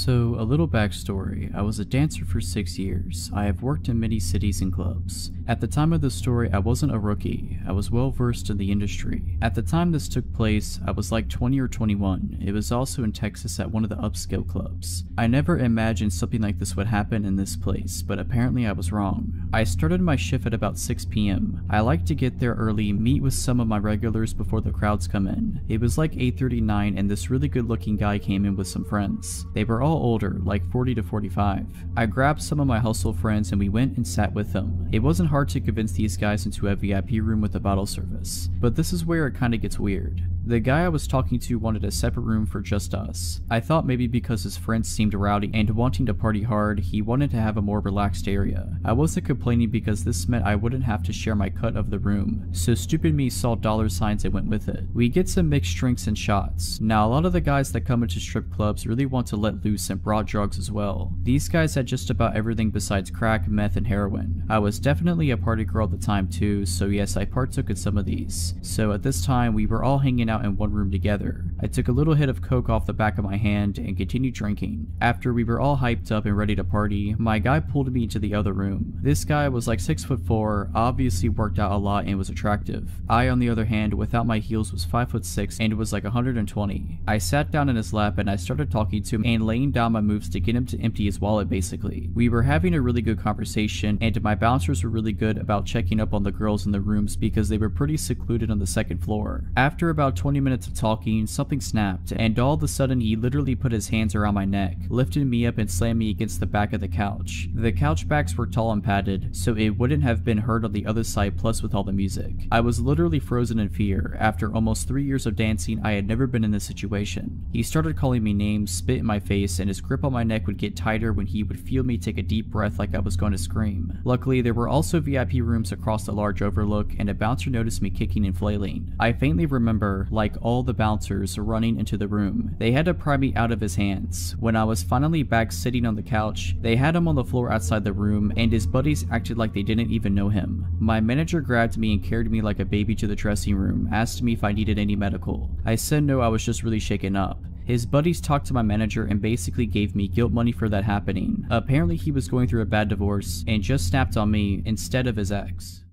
So, a little backstory. I was a dancer for 6 years. I have worked in many cities and clubs. At the time of the story, I wasn't a rookie. I was well versed in the industry. At the time this took place, I was like 20 or 21. It was also in Texas at one of the upscale clubs. I never imagined something like this would happen in this place, but apparently I was wrong. I started my shift at about 6 p.m. I like to get there early, meet with some of my regulars before the crowds come in. It was like 8:39 and this really good looking guy came in with some friends. They were all older, like 40 to 45. I grabbed some of my hustle friends and we went and sat with them. It wasn't hard to convince these guys into a VIP room with a bottle service. But this is where it kinda gets weird. The guy I was talking to wanted a separate room for just us. I thought maybe because his friends seemed rowdy and wanting to party hard, he wanted to have a more relaxed area. I wasn't complaining because this meant I wouldn't have to share my cut of the room, so stupid me saw dollar signs and went with it. We get some mixed drinks and shots. Now a lot of the guys that come into strip clubs really want to let loose and brought drugs as well. These guys had just about everything besides crack, meth, and heroin. I was definitely a party girl at the time too, so yes, I partook in some of these. So at this time, we were all hanging out in one room together. I took a little hit of coke off the back of my hand and continued drinking. After we were all hyped up and ready to party, my guy pulled me into the other room. This guy was like 6'4", obviously worked out a lot and was attractive. I, on the other hand, without my heels was 5'6" and was like 120. I sat down in his lap and I started talking to him and laying down my moves to get him to empty his wallet basically. We were having a really good conversation and my bouncers were really good about checking up on the girls in the rooms because they were pretty secluded on the second floor. After about 20 minutes of talking, something snapped and all of a sudden he literally put his hands around my neck, lifted me up and slammed me against the back of the couch. The couch backs were tall and padded, so it wouldn't have been heard on the other side plus with all the music. I was literally frozen in fear. After almost 3 years of dancing, I had never been in this situation. He started calling me names, spit in my face, and his grip on my neck would get tighter when he would feel me take a deep breath like I was going to scream. Luckily, there were also VIP rooms across the large overlook and a bouncer noticed me kicking and flailing. I faintly remember, like all the bouncers, running into the room. They had to pry me out of his hands. When I was finally back sitting on the couch, they had him on the floor outside the room and his buddies acted like they didn't even know him. My manager grabbed me and carried me like a baby to the dressing room, asked me if I needed any medical. I said no, I was just really shaken up. His buddies talked to my manager and basically gave me guilt money for that happening. Apparently he was going through a bad divorce and just snapped on me instead of his ex.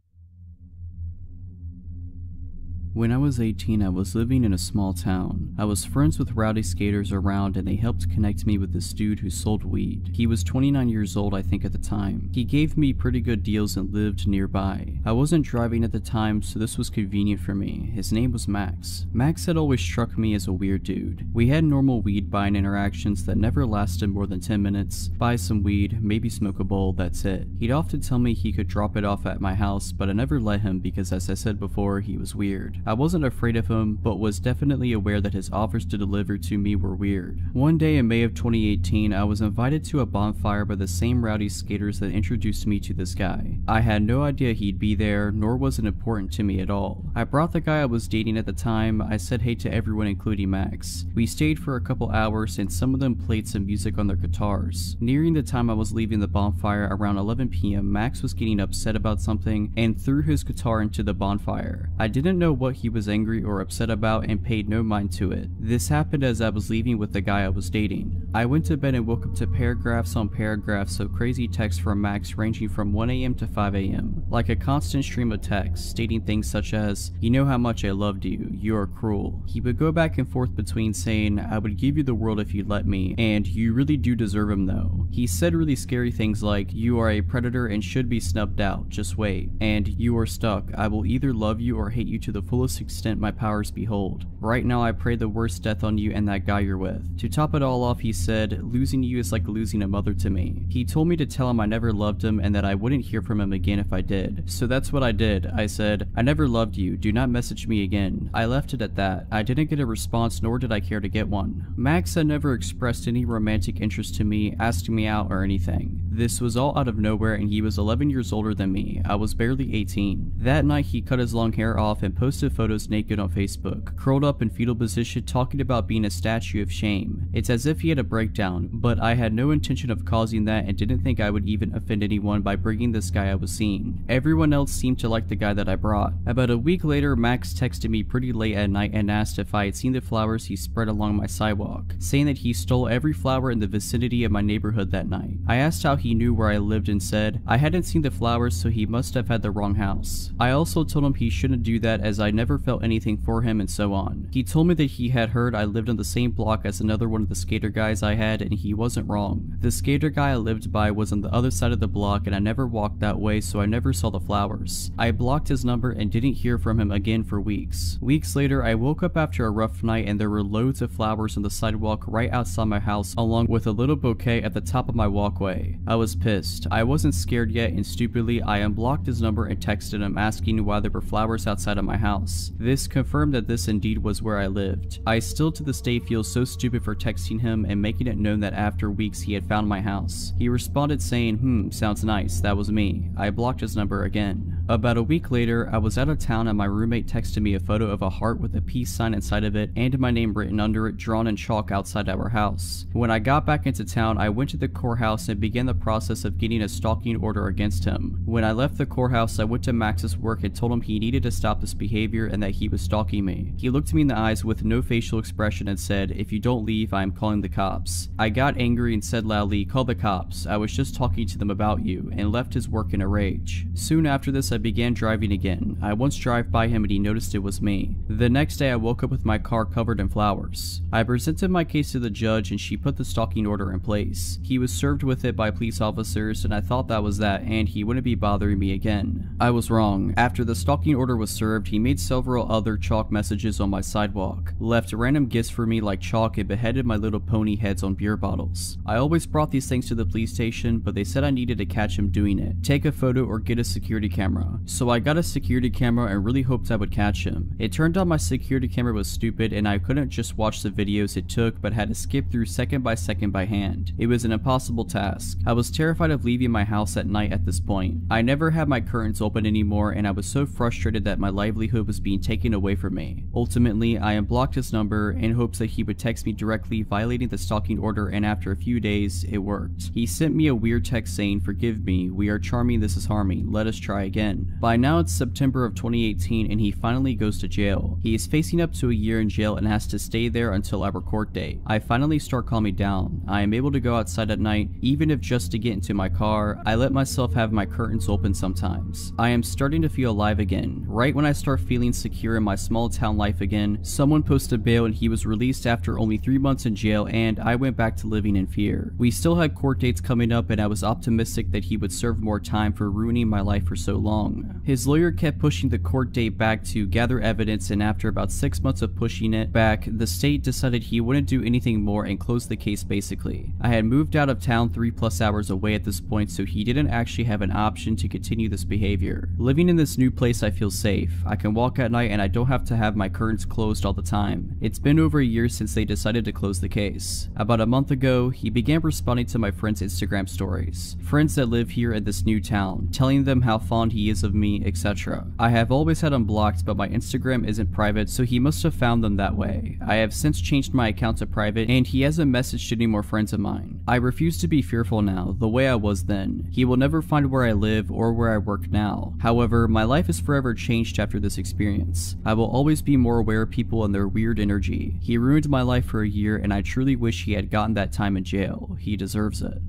When I was 18, I was living in a small town. I was friends with rowdy skaters around and they helped connect me with this dude who sold weed. He was 29 years old I think at the time. He gave me pretty good deals and lived nearby. I wasn't driving at the time so this was convenient for me. His name was Max. Max had always struck me as a weird dude. We had normal weed buying interactions that never lasted more than 10 minutes. Buy some weed, maybe smoke a bowl, that's it. He'd often tell me he could drop it off at my house but I never let him because as I said before, he was weird. I wasn't afraid of him, but was definitely aware that his offers to deliver to me were weird. One day in May of 2018, I was invited to a bonfire by the same rowdy skaters that introduced me to this guy. I had no idea he'd be there, nor was it important to me at all. I brought the guy I was dating at the time. I said hey to everyone including Max. We stayed for a couple hours and some of them played some music on their guitars. Nearing the time I was leaving the bonfire around 11 p.m, Max was getting upset about something and threw his guitar into the bonfire. I didn't know what he was angry or upset about and paid no mind to it. This happened as I was leaving with the guy I was dating. I went to bed and woke up to paragraphs on paragraphs of crazy texts from Max ranging from 1 a.m. to 5 a.m. Like a constant stream of texts stating things such as, "You know how much I loved you, you are cruel." He would go back and forth between saying, "I would give you the world if you'd let me," and "You really do deserve him though." He said really scary things like, "You are a predator and should be snubbed out, just wait," and "You are stuck, I will either love you or hate you to the fullest extent my powers behold. Right now I pray the worst death on you and that guy you're with." To top it all off, he said, "Losing you is like losing a mother to me." He told me to tell him I never loved him and that I wouldn't hear from him again if I did. So that's what I did. I said, "I never loved you, do not message me again." I left it at that. I didn't get a response nor did I care to get one. Max had never expressed any romantic interest to me, asking me out or anything. This was all out of nowhere and he was 11 years older than me. I was barely 18. That night he cut his long hair off and posted photos naked on Facebook, curled up in fetal position talking about being a statue of shame. It's as if he had a breakdown, but I had no intention of causing that and didn't think I would even offend anyone by bringing this guy I was seeing. Everyone else seemed to like the guy that I brought. About a week later, Max texted me pretty late at night and asked if I had seen the flowers he spread along my sidewalk, saying that he stole every flower in the vicinity of my neighborhood that night. I asked how he knew where I lived and said I hadn't seen the flowers, so he must have had the wrong house. I also told him he shouldn't do that as I never felt anything for him and so on. He told me that he had heard I lived on the same block as another one of the skater guys I had, and he wasn't wrong. The skater guy I lived by was on the other side of the block and I never walked that way, so I never saw the flowers. I blocked his number and didn't hear from him again for weeks. Weeks later, I woke up after a rough night and there were loads of flowers on the sidewalk right outside my house along with a little bouquet at the top of my walkway. I was pissed. I wasn't scared yet and stupidly I unblocked his number and texted him asking why there were flowers outside of my house. This confirmed that this indeed was where I lived. I still to this day feel so stupid for texting him and making it known that after weeks he had found my house. He responded saying, sounds nice, that was me. I blocked his number again. About a week later, I was out of town and my roommate texted me a photo of a heart with a peace sign inside of it and my name written under it drawn in chalk outside our house. When I got back into town, I went to the courthouse and began the process of getting a stalking order against him. When I left the courthouse, I went to Max's work and told him he needed to stop this behavior and that he was stalking me. He looked me in the eyes with no facial expression and said, if you don't leave, I am calling the cops. I got angry and said loudly, call the cops, I was just talking to them about you, and left his work in a rage. Soon after this, I began driving again. I once drove by him and he noticed it was me. The next day, I woke up with my car covered in flowers. I presented my case to the judge and she put the stalking order in place. He was served with it by police officers and I thought that was that and he wouldn't be bothering me again. I was wrong. After the stalking order was served, he made several other chalk messages on my sidewalk, left random gifts for me like chalk, and beheaded my little pony heads on beer bottles. I always brought these things to the police station, but they said I needed to catch him doing it, take a photo or get a security camera. So I got a security camera and really hoped I would catch him. It turned out my security camera was stupid and I couldn't just watch the videos it took but had to skip through second by second by hand. It was an impossible task. I was terrified of leaving my house at night at this point. I never had my curtains open anymore and I was so frustrated that my livelihood was being taken away from me. Ultimately, I unblocked his number in hopes that he would text me directly violating the stalking order, and after a few days, it worked. He sent me a weird text saying, forgive me, we are charming, this is harming, let us try again. By now it's September of 2018 and he finally goes to jail. He is facing up to a year in jail and has to stay there until our court date. I finally start calming down. I am able to go outside at night, even if just to get into my car. I let myself have my curtains open sometimes. I am starting to feel alive again. Right when I start feeling secure in my small town life again, someone posted bail and he was released after only 3 months in jail, and I went back to living in fear. We still had court dates coming up and I was optimistic that he would serve more time for ruining my life for so long. His lawyer kept pushing the court date back to gather evidence, and after about 6 months of pushing it back, the state decided he wouldn't do anything more and closed the case basically. I had moved out of town 3+ hours away at this point, so he didn't actually have an option to continue this behavior. Living in this new place, I feel safe. I can walk at night and I don't have to have my curtains closed all the time. It's been over a year since they decided to close the case. About a month ago, he began responding to my friends' Instagram stories. Friends that live here in this new town, telling them how fond he is of me, etc. I have always had him blocked, but my Instagram isn't private, so he must have found them that way. I have since changed my account to private and he hasn't messaged any more friends of mine. I refuse to be fearful now, the way I was then. He will never find where I live or where I work now. However, my life is forever changed after this experience. I will always be more aware of people and their weird energy. He ruined my life for a year and I truly wish he had gotten that time in jail. He deserves it.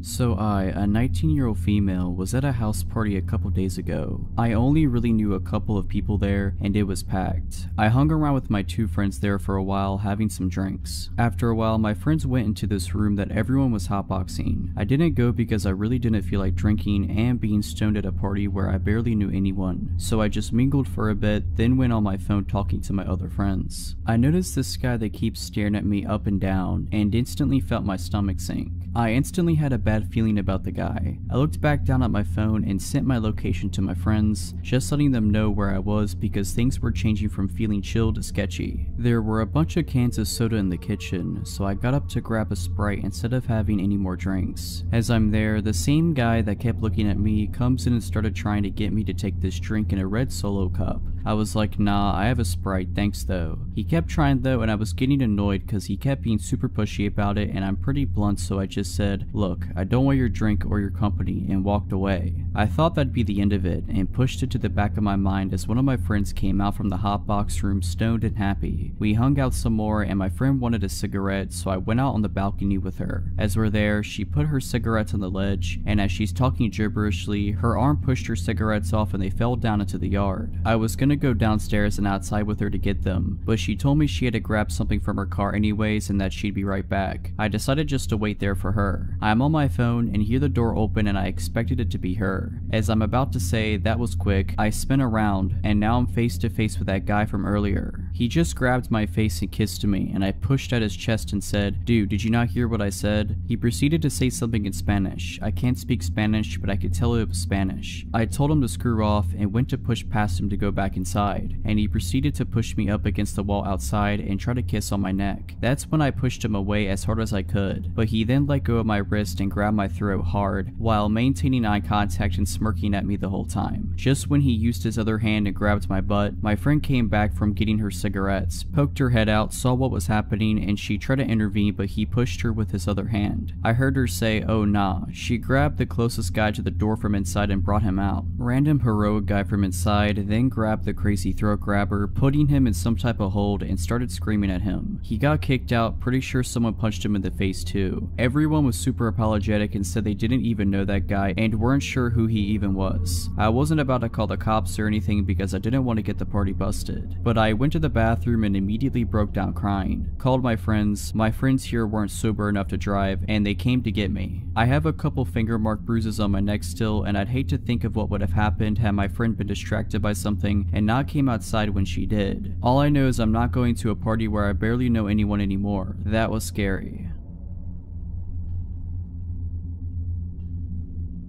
So I, a 19-year-old female, was at a house party a couple days ago. I only really knew a couple of people there and it was packed. I hung around with my 2 friends there for a while having some drinks. After a while, my friends went into this room that everyone was hotboxing. I didn't go because I really didn't feel like drinking and being stoned at a party where I barely knew anyone, so I just mingled for a bit, then went on my phone talking to my other friends. I noticed this guy that keeps staring at me up and down and instantly felt my stomach sink. I instantly had a bad bad feeling about the guy. I looked back down at my phone and sent my location to my friends, just letting them know where I was because things were changing from feeling chill to sketchy. There were a bunch of cans of soda in the kitchen, so I got up to grab a Sprite instead of having any more drinks. As I'm there, the same guy that kept looking at me comes in and started trying to get me to take this drink in a red Solo cup. I was like, nah, I have a Sprite, thanks though. He kept trying though, and I was getting annoyed because he kept being super pushy about it, and I'm pretty blunt, so I just said, look, I don't want your drink or your company, and walked away. I thought that'd be the end of it, and pushed it to the back of my mind as one of my friends came out from the hot box room stoned and happy. We hung out some more, and my friend wanted a cigarette, so I went out on the balcony with her. As we're there, she put her cigarettes on the ledge, and as she's talking gibberishly, her arm pushed her cigarettes off and they fell down into the yard. I was gonna go downstairs and outside with her to get them, but she told me she had to grab something from her car anyways and that she'd be right back. I decided just to wait there for her. I'm on my phone and hear the door open, and I expected it to be her. As I'm about to say that was quick, I spin around and now I'm face to face with that guy from earlier. He just grabbed my face and kissed me, and I pushed at his chest and said, dude, did you not hear what I said? He proceeded to say something in Spanish. I can't speak Spanish, but I could tell it was Spanish. I told him to screw off and went to push past him to go back inside, and he proceeded to push me up against the wall outside and try to kiss on my neck. That's when I pushed him away as hard as I could, but he then let go of my wrist and grabbed my throat hard while maintaining eye contact and smirking at me the whole time. Just when he used his other hand and grabbed my butt, my friend came back from getting her cigarettes, poked her head out, saw what was happening, and she tried to intervene, but he pushed her with his other hand. I heard her say, oh nah. She grabbed the closest guy to the door from inside and brought him out. Random heroic guy from inside then grabbed the crazy throat grabber, putting him in some type of hold, and started screaming at him. He got kicked out, pretty sure someone punched him in the face too. Everyone was super apologetic and said they didn't even know that guy and weren't sure who he even was. I wasn't about to call the cops or anything because I didn't want to get the party busted, but I went to the bathroom and immediately broke down crying. Called my friends. My friends here weren't sober enough to drive, and they came to get me. I have a couple finger mark bruises on my neck still, and I'd hate to think of what would have happened had my friend been distracted by something and not came outside when she did. All I know is I'm not going to a party where I barely know anyone anymore. That was scary.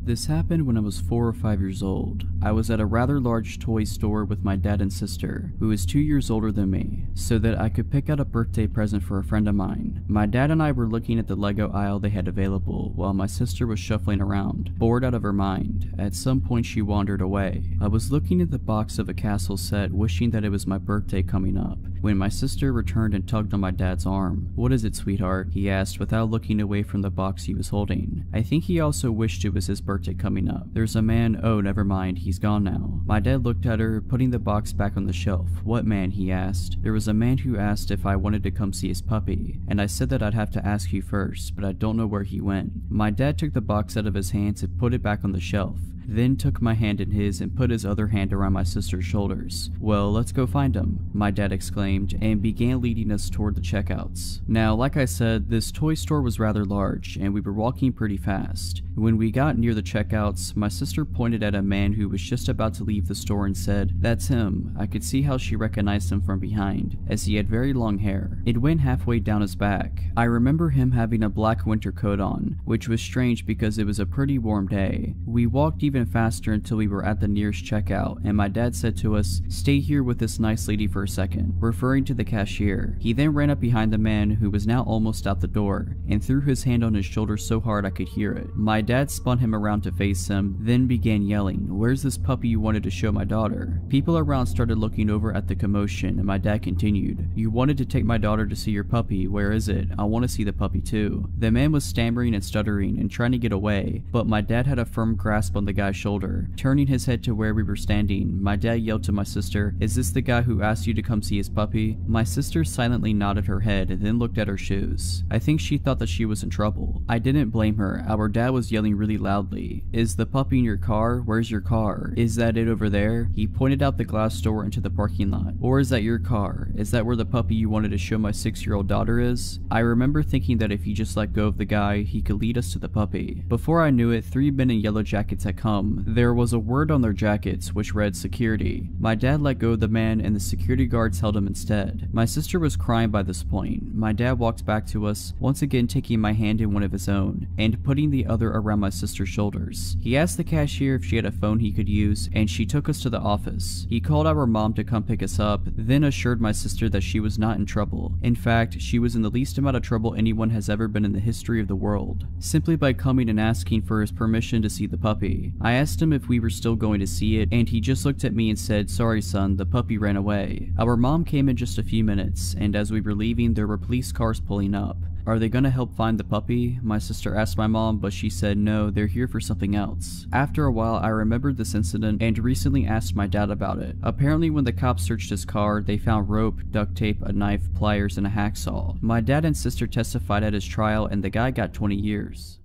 This happened when I was 4 or 5 years old. I was at a rather large toy store with my dad and sister, who is 2 years older than me, so that I could pick out a birthday present for a friend of mine. My dad and I were looking at the Lego aisle they had available, while my sister was shuffling around, bored out of her mind. At some point she wandered away. I was looking at the box of a castle set, wishing that it was my birthday coming up, when my sister returned and tugged on my dad's arm. What is it, sweetheart? He asked without looking away from the box he was holding. I think he also wished it was his birthday coming up. There's a man. Oh, never mind, he's gone now. My dad looked at her, putting the box back on the shelf. What man? He asked. There was a man who asked if I wanted to come see his puppy, and I said that I'd have to ask you first, but I don't know where he went. My dad took the box out of his hands and put it back on the shelf, then took my hand in his and put his other hand around my sister's shoulders. Well, let's go find him, my dad exclaimed, and began leading us toward the checkouts. Now, like I said, this toy store was rather large, and we were walking pretty fast. When we got near the checkouts, my sister pointed at a man who was just about to leave the store and said, "That's him." I could see how she recognized him from behind, as he had very long hair. It went halfway down his back. I remember him having a black winter coat on, which was strange because it was a pretty warm day. We walked even faster until we were at the nearest checkout, and my dad said to us, "Stay here with this nice lady for a second," referring to the cashier. He then ran up behind the man, who was now almost out the door, and threw his hand on his shoulder so hard I could hear it. My dad spun him around to face him, then began yelling, "Where's this puppy you wanted to show my daughter?" People around started looking over at the commotion, and my dad continued, "You wanted to take my daughter to see your puppy. Where is it? I want to see the puppy too." The man was stammering and stuttering and trying to get away, but my dad had a firm grasp on the guy's shoulder. Turning his head to where we were standing, my dad yelled to my sister, "Is this the guy who asked you to come see his puppy?" My sister silently nodded her head and then looked at her shoes. I think she thought that she was in trouble. I didn't blame her. Our dad was yelling really loudly, "Is the puppy in your car? Where's your car? Is that it over there?" He pointed out the glass door into the parking lot. "Or is that your car? Is that where the puppy you wanted to show my 6-year-old daughter is?" I remember thinking that if he just let go of the guy, he could lead us to the puppy. Before I knew it, 3 men in yellow jackets had come some, there was a word on their jackets which read security. My dad let go of the man and the security guards held him instead. My sister was crying by this point. My dad walked back to us, once again taking my hand in one of his own, and putting the other around my sister's shoulders. He asked the cashier if she had a phone he could use, and she took us to the office. He called our mom to come pick us up, then assured my sister that she was not in trouble. In fact, she was in the least amount of trouble anyone has ever been in the history of the world, simply by coming and asking for his permission to see the puppy. I asked him if we were still going to see it, and he just looked at me and said, "Sorry son, the puppy ran away." Our mom came in just a few minutes, and as we were leaving, there were police cars pulling up. "Are they gonna help find the puppy?" my sister asked my mom, but she said no, they're here for something else. After a while, I remembered this incident and recently asked my dad about it. Apparently when the cops searched his car, they found rope, duct tape, a knife, pliers, and a hacksaw. My dad and sister testified at his trial and the guy got 20 years.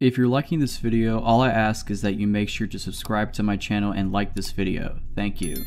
If you're liking this video, all I ask is that you make sure to subscribe to my channel and like this video. Thank you.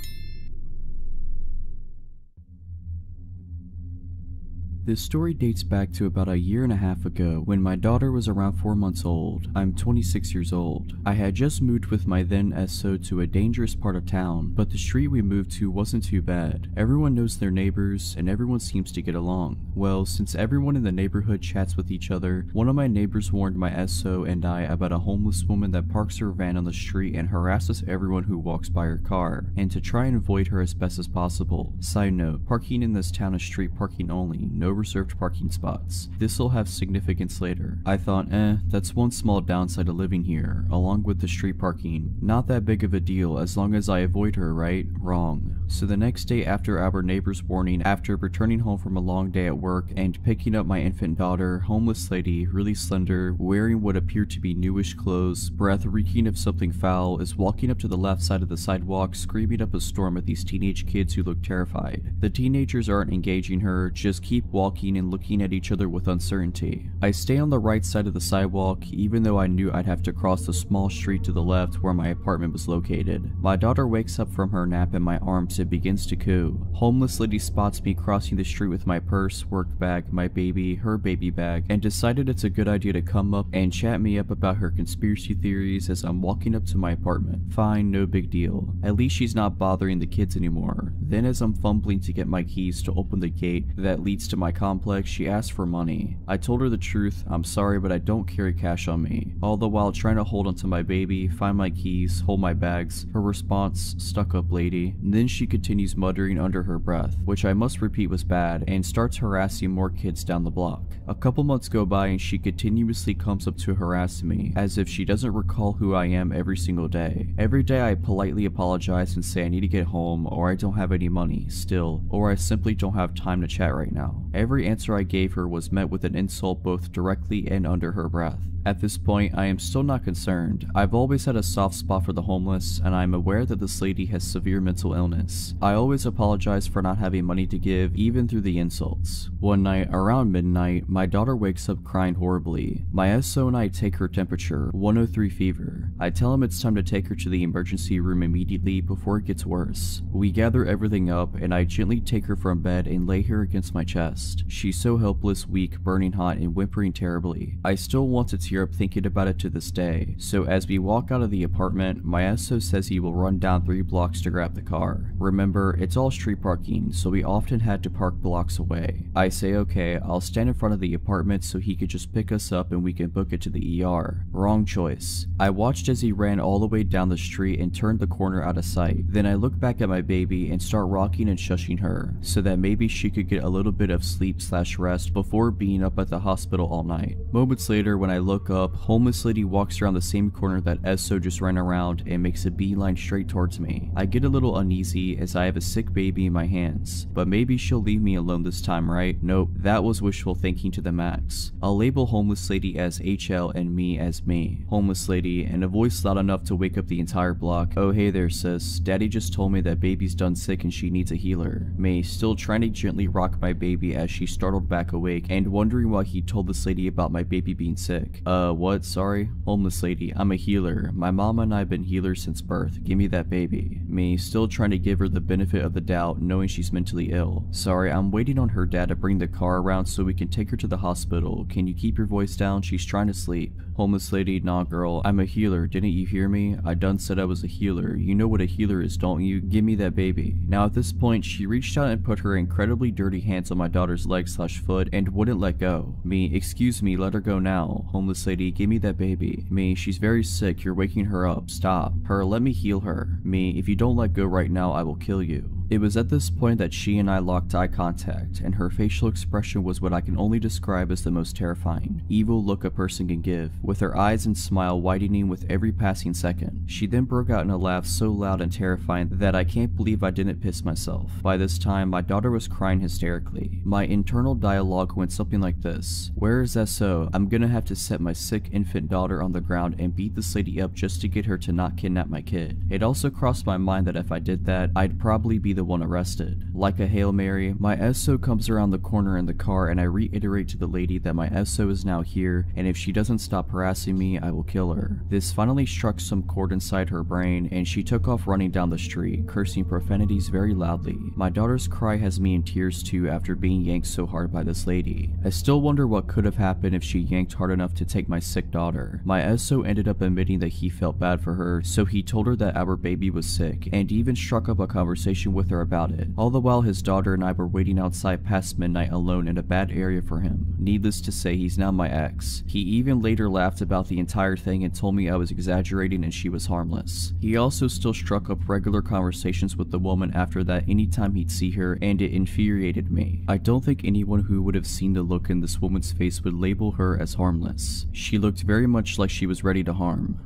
This story dates back to about a year and a half ago when my daughter was around 4 months old. I'm 26 years old. I had just moved with my then SO to a dangerous part of town, but the street we moved to wasn't too bad. Everyone knows their neighbors and everyone seems to get along. Well, since everyone in the neighborhood chats with each other, one of my neighbors warned my SO and I about a homeless woman that parks her van on the street and harasses everyone who walks by her car, and to try and avoid her as best as possible. Side note, parking in this town is street parking only, no reserved parking spots. This'll have significance later. I thought, that's one small downside of living here, along with the street parking. Not that big of a deal as long as I avoid her, right? Wrong. So the next day after our neighbor's warning, after returning home from a long day at work and picking up my infant daughter, homeless lady, really slender, wearing what appeared to be newish clothes, breath reeking of something foul, is walking up to the left side of the sidewalk screaming up a storm at these teenage kids who look terrified. The teenagers aren't engaging her, just keep walking and looking at each other with uncertainty. I stay on the right side of the sidewalk even though I knew I'd have to cross the small street to the left where my apartment was located. My daughter wakes up from her nap in my arms and begins to coo. Homeless lady spots me crossing the street with my purse, work bag, my baby, her baby bag, and decided it's a good idea to come up and chat me up about her conspiracy theories as I'm walking up to my apartment. Fine, no big deal. At least she's not bothering the kids anymore. Then as I'm fumbling to get my keys to open the gate that leads to my complex, she asked for money. I told her the truth, I'm sorry but I don't carry cash on me. All the while trying to hold onto my baby, find my keys, hold my bags. Her response, "Stuck up lady." And then she continues muttering under her breath, which I must repeat was bad, and starts harassing more kids down the block. A couple months go by and she continuously comes up to harass me, as if she doesn't recall who I am every single day. Every day I politely apologize and say I need to get home, or I don't have any money, still, or I simply don't have time to chat right now. Every answer I gave her was met with an insult both directly and under her breath. At this point, I am still not concerned. I've always had a soft spot for the homeless, and I am aware that this lady has severe mental illness. I always apologize for not having money to give, even through the insults. One night, around midnight, my daughter wakes up crying horribly. My SO and I take her temperature, 103 fever. I tell him it's time to take her to the emergency room immediately before it gets worse. We gather everything up, and I gently take her from bed and lay her against my chest. She's so helpless, weak, burning hot, and whimpering terribly. I still want to tear up thinking about it to this day. So as we walk out of the apartment, my SO says he will run down 3 blocks to grab the car. Remember, it's all street parking, so we often had to park blocks away. I say okay, I'll stand in front of the apartment so he could just pick us up and we can book it to the ER. Wrong choice. I watched as he ran all the way down the street and turned the corner out of sight. Then I look back at my baby and start rocking and shushing her, so that maybe she could get a little bit of sleep/rest before being up at the hospital all night. Moments later, when I look up, homeless lady walks around the same corner that SO just ran around and makes a beeline straight towards me. I get a little uneasy as I have a sick baby in my hands, but maybe she'll leave me alone this time, right? Nope, that was wishful thinking to the max. I'll label homeless lady as HL and me as me. Homeless lady, in a voice loud enough to wake up the entire block. "Oh hey there sis, daddy just told me that baby's done sick and she needs a healer." Me, still trying to gently rock my baby as she startled back awake and wondering why he told this lady about my baby being sick. What? Sorry? Homeless lady, I'm a healer. My mama and I have been healers since birth. Give me that baby. Me, still trying to give her her the benefit of the doubt, knowing she's mentally ill. Sorry, I'm waiting on her dad to bring the car around so we can take her to the hospital. Can you keep your voice down? She's trying to sleep. Homeless lady, nah girl, I'm a healer, didn't you hear me? I done said I was a healer. You know what a healer is, don't you? Give me that baby. Now at this point, she reached out and put her incredibly dirty hands on my daughter's leg/foot and wouldn't let go. Me, excuse me, let her go now. Homeless lady, give me that baby. Me, she's very sick, you're waking her up, stop. Her, let me heal her. Me, if you don't let go right now, I will kill you. It was at this point that she and I locked eye contact, and her facial expression was what I can only describe as the most terrifying, evil look a person can give, with her eyes and smile widening with every passing second. She then broke out in a laugh so loud and terrifying that I can't believe I didn't piss myself. By this time, my daughter was crying hysterically. My internal dialogue went something like this: where is SO? I'm gonna have to set my sick infant daughter on the ground and beat this lady up just to get her to not kidnap my kid. It also crossed my mind that if I did that, I'd probably be the one arrested. Like a Hail Mary, my SO comes around the corner in the car and I reiterate to the lady that my SO is now here, and if she doesn't stop harassing me, I will kill her. This finally struck some chord inside her brain, and she took off running down the street, cursing profanities very loudly. My daughter's cry has me in tears too after being yanked so hard by this lady. I still wonder what could have happened if she yanked hard enough to take my sick daughter. My SO ended up admitting that he felt bad for her, so he told her that our baby was sick, and even struck up a conversation with her about it. All the while his daughter and I were waiting outside past midnight alone in a bad area for him. Needless to say, he's now my ex. He even later laughed about the entire thing and told me I was exaggerating and she was harmless. He also still struck up regular conversations with the woman after that anytime he'd see her, and it infuriated me. I don't think anyone who would have seen the look in this woman's face would label her as harmless. She looked very much like she was ready to harm.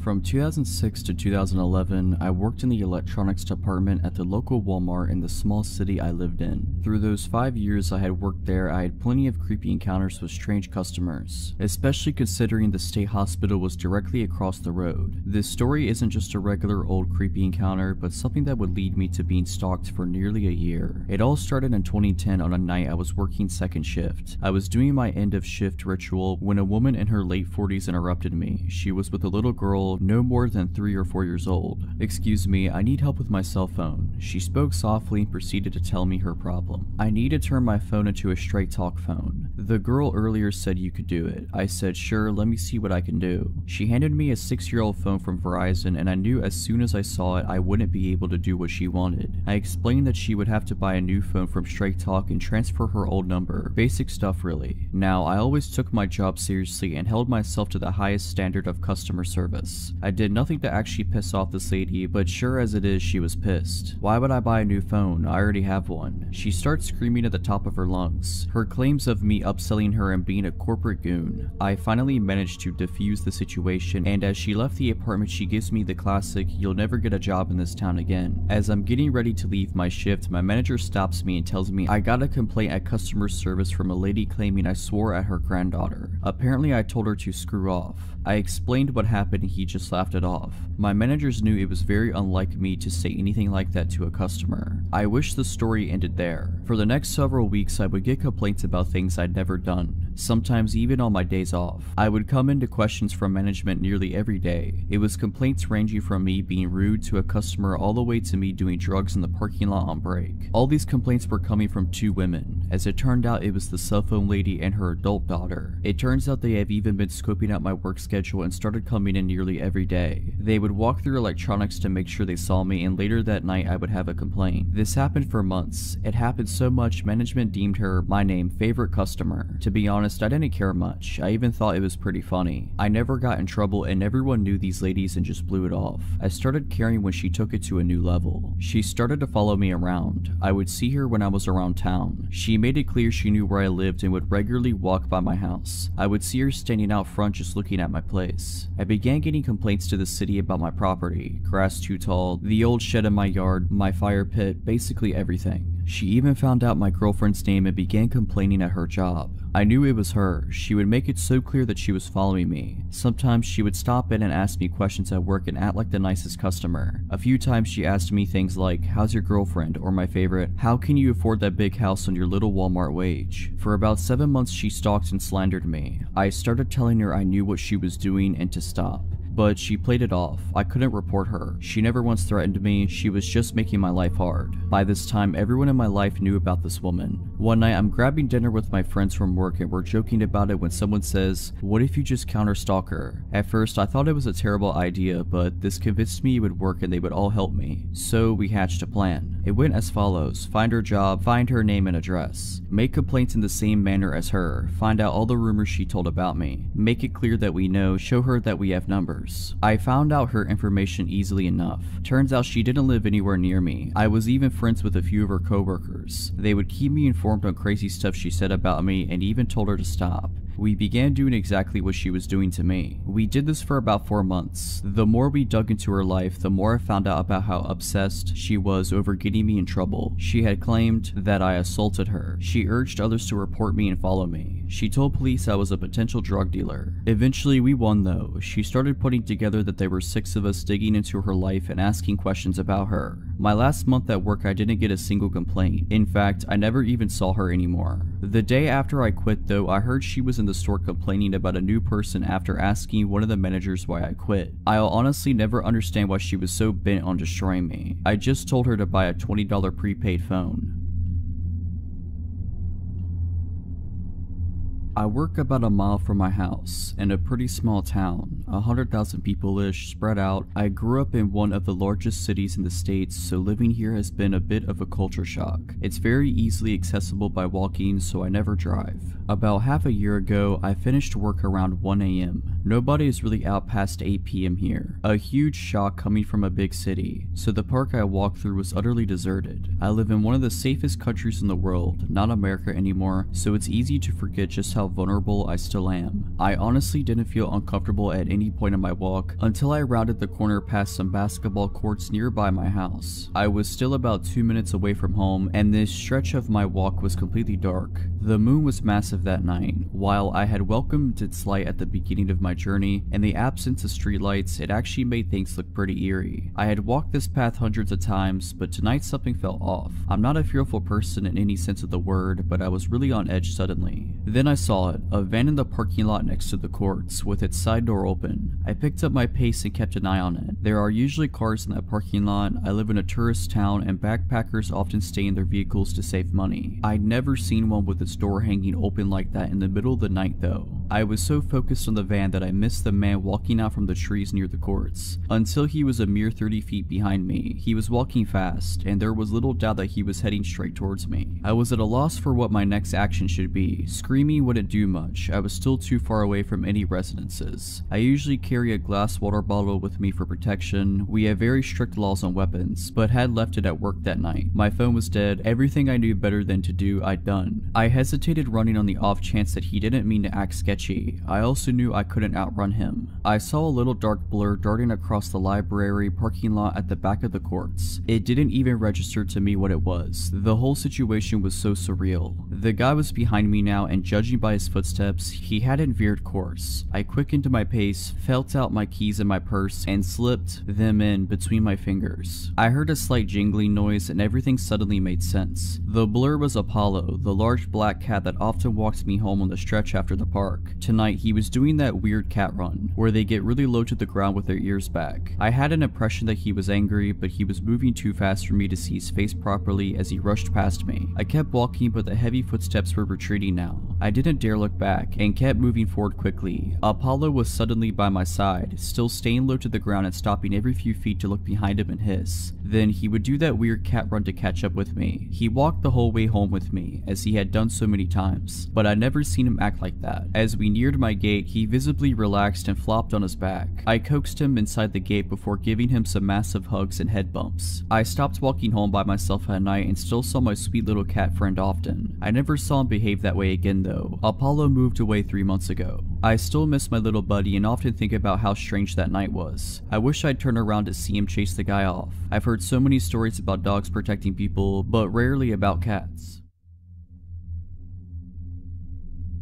From 2006 to 2011, I worked in the electronics department at the local Walmart in the small city I lived in. Through those 5 years I had worked there, I had plenty of creepy encounters with strange customers, especially considering the state hospital was directly across the road. This story isn't just a regular old creepy encounter, but something that would lead me to being stalked for nearly a year. It all started in 2010 on a night I was working second shift. I was doing my end of shift ritual when a woman in her late 40s interrupted me. She was with a little girl no more than 3 or 4 years old. "Excuse me, I need help with my cell phone." She spoke softly and proceeded to tell me her problem. I need to turn my phone into a straight talk phone. The girl earlier said you could do it. I said, sure, let me see what I can do. She handed me a 6-year-old phone from Verizon, and I knew as soon as I saw it I wouldn't be able to do what she wanted. I explained that she would have to buy a new phone from Straight Talk and transfer her old number. Basic stuff really. Now, I always took my job seriously and held myself to the highest standard of customer service. I did nothing to actually piss off this lady, but sure as it is, she was pissed. Why would I buy a new phone? I already have one. She starts screaming at the top of her lungs. Her claims of me upselling her and being a corporate goon. I finally managed to defuse the situation, and as she left the apartment she gives me the classic, "You'll never get a job in this town again." As I'm getting ready to leave my shift, my manager stops me and tells me I got a complaint at customer service from a lady claiming I swore at her granddaughter. Apparently I told her to screw off. I explained what happened and he just laughed it off. My managers knew it was very unlike me to say anything like that to a customer. I wish the story ended there. For the next several weeks I would get complaints about things I'd never done, sometimes even on my days off. I would come into questions from management nearly every day. It was complaints ranging from me being rude to a customer all the way to me doing drugs in the parking lot on break. All these complaints were coming from 2 women. As it turned out, it was the cell phone lady and her adult daughter. It turns out they have even been scoping out my work schedule and started coming in nearly every day. They would walk through electronics to make sure they saw me, and later that night I would have a complaint. This happened for months. It happened so much management deemed her, my name, favorite customer. To be honest, I didn't care much. I even thought it was pretty funny. I never got in trouble and everyone knew these ladies and just blew it off. I started caring when she took it to a new level. She started to follow me around. I would see her when I was around town. She made it clear she knew where I lived and would regularly walk by my house. I would see her standing out front just looking at my place. I began getting complaints to the city about my property, grass too tall, the old shed in my yard, my fire pit, basically everything. She even found out my girlfriend's name and began complaining at her job. I knew it was her. She would make it so clear that she was following me. Sometimes she would stop in and ask me questions at work and act like the nicest customer. A few times she asked me things like, "How's your girlfriend?" or my favorite, "How can you afford that big house on your little Walmart wage?" For about 7 months she stalked and slandered me. I started telling her I knew what she was doing and to stop. but she played it off. I couldn't report her. She never once threatened me. She was just making my life hard. By this time, everyone in my life knew about this woman. One night, I'm grabbing dinner with my friends from work and we're joking about it when someone says, "What if you just counter-stalk her?" At first, I thought it was a terrible idea, but this convinced me it would work and they would all help me. So we hatched a plan. It went as follows: find her job, find her name and address, make complaints in the same manner as her, find out all the rumors she told about me, make it clear that we know, show her that we have numbers. I found out her information easily enough. Turns out she didn't live anywhere near me. I was even friends with a few of her coworkers. They would keep me informed on crazy stuff she said about me and even told her to stop. We began doing exactly what she was doing to me. We did this for about 4 months. The more we dug into her life, the more I found out about how obsessed she was over getting me in trouble. She had claimed that I assaulted her. She urged others to report me and follow me. She told police I was a potential drug dealer. Eventually we won though. She started putting together that there were 6 of us digging into her life and asking questions about her. My last month at work I didn't get a single complaint. In fact, I never even saw her anymore. The day after I quit though, I heard she was in the store complaining about a new person after asking one of the managers why I quit. I'll honestly never understand why she was so bent on destroying me. I just told her to buy a $20 prepaid phone. I work about a mile from my house, in a pretty small town, 100,000 people-ish, spread out. I grew up in one of the largest cities in the States, so living here has been a bit of a culture shock. It's very easily accessible by walking, so I never drive. About half a year ago, I finished work around 1 AM. Nobody is really out past 8 PM here. A huge shock coming from a big city, so the park I walked through was utterly deserted. I live in one of the safest countries in the world, not America anymore, so it's easy to forget just how vulnerable I still am. I honestly didn't feel uncomfortable at any point in my walk until I rounded the corner past some basketball courts nearby my house. I was still about 2 minutes away from home, and this stretch of my walk was completely dark. The moon was massive that night. While I had welcomed its light at the beginning of my journey, in the absence of streetlights, it actually made things look pretty eerie. I had walked this path hundreds of times, but tonight something felt off. I'm not a fearful person in any sense of the word, but I was really on edge suddenly. Then I saw it, a van in the parking lot next to the courts, with its side door open. I picked up my pace and kept an eye on it. There are usually cars in that parking lot. I live in a tourist town and backpackers often stay in their vehicles to save money. I'd never seen one with its door hanging open like that in the middle of the night though. I was so focused on the van that I missed the man walking out from the trees near the courts, until he was a mere 30 feet behind me. He was walking fast, and there was little doubt that he was heading straight towards me. I was at a loss for what my next action should be. Screaming wouldn't do much. I was still too far away from any residences. I usually carry a glass water bottle with me for protection. We have very strict laws on weapons, but had left it at work that night. My phone was dead. Everything I knew better than to do, I'd done. I hesitated running on the off chance that he didn't mean to act sketchy. I also knew I couldn't outrun him. I saw a little dark blur darting across the library parking lot at the back of the courts. It didn't even register to me what it was. The whole situation was so surreal. The guy was behind me now, and judging by his footsteps, he hadn't veered course. I quickened my pace, felt out my keys in my purse, and slipped them in between my fingers. I heard a slight jingling noise and everything suddenly made sense. The blur was Apollo, the large black cat that often walked me home on the stretch after the park. Tonight, he was doing that weird cat run, where they get really low to the ground with their ears back. I had an impression that he was angry, but he was moving too fast for me to see his face properly as he rushed past me. I kept walking, but the heavy footsteps were retreating now. I didn't dare look back, and kept moving forward quickly. Apollo was suddenly by my side, still staying low to the ground and stopping every few feet to look behind him and hiss. Then he would do that weird cat run to catch up with me. He walked the whole way home with me, as he had done so many times, but I'd never seen him act like that. As we neared my gate, he visibly relaxed and flopped on his back. I coaxed him inside the gate before giving him some massive hugs and head bumps. I stopped walking home by myself at night and still saw my sweet little cat friend often. I never saw him behave that way again though. Apollo moved away 3 months ago. I still miss my little buddy and often think about how strange that night was. I wish I'd turn around to see him chase the guy off. I've heard so many stories about dogs protecting people, but rarely about cats.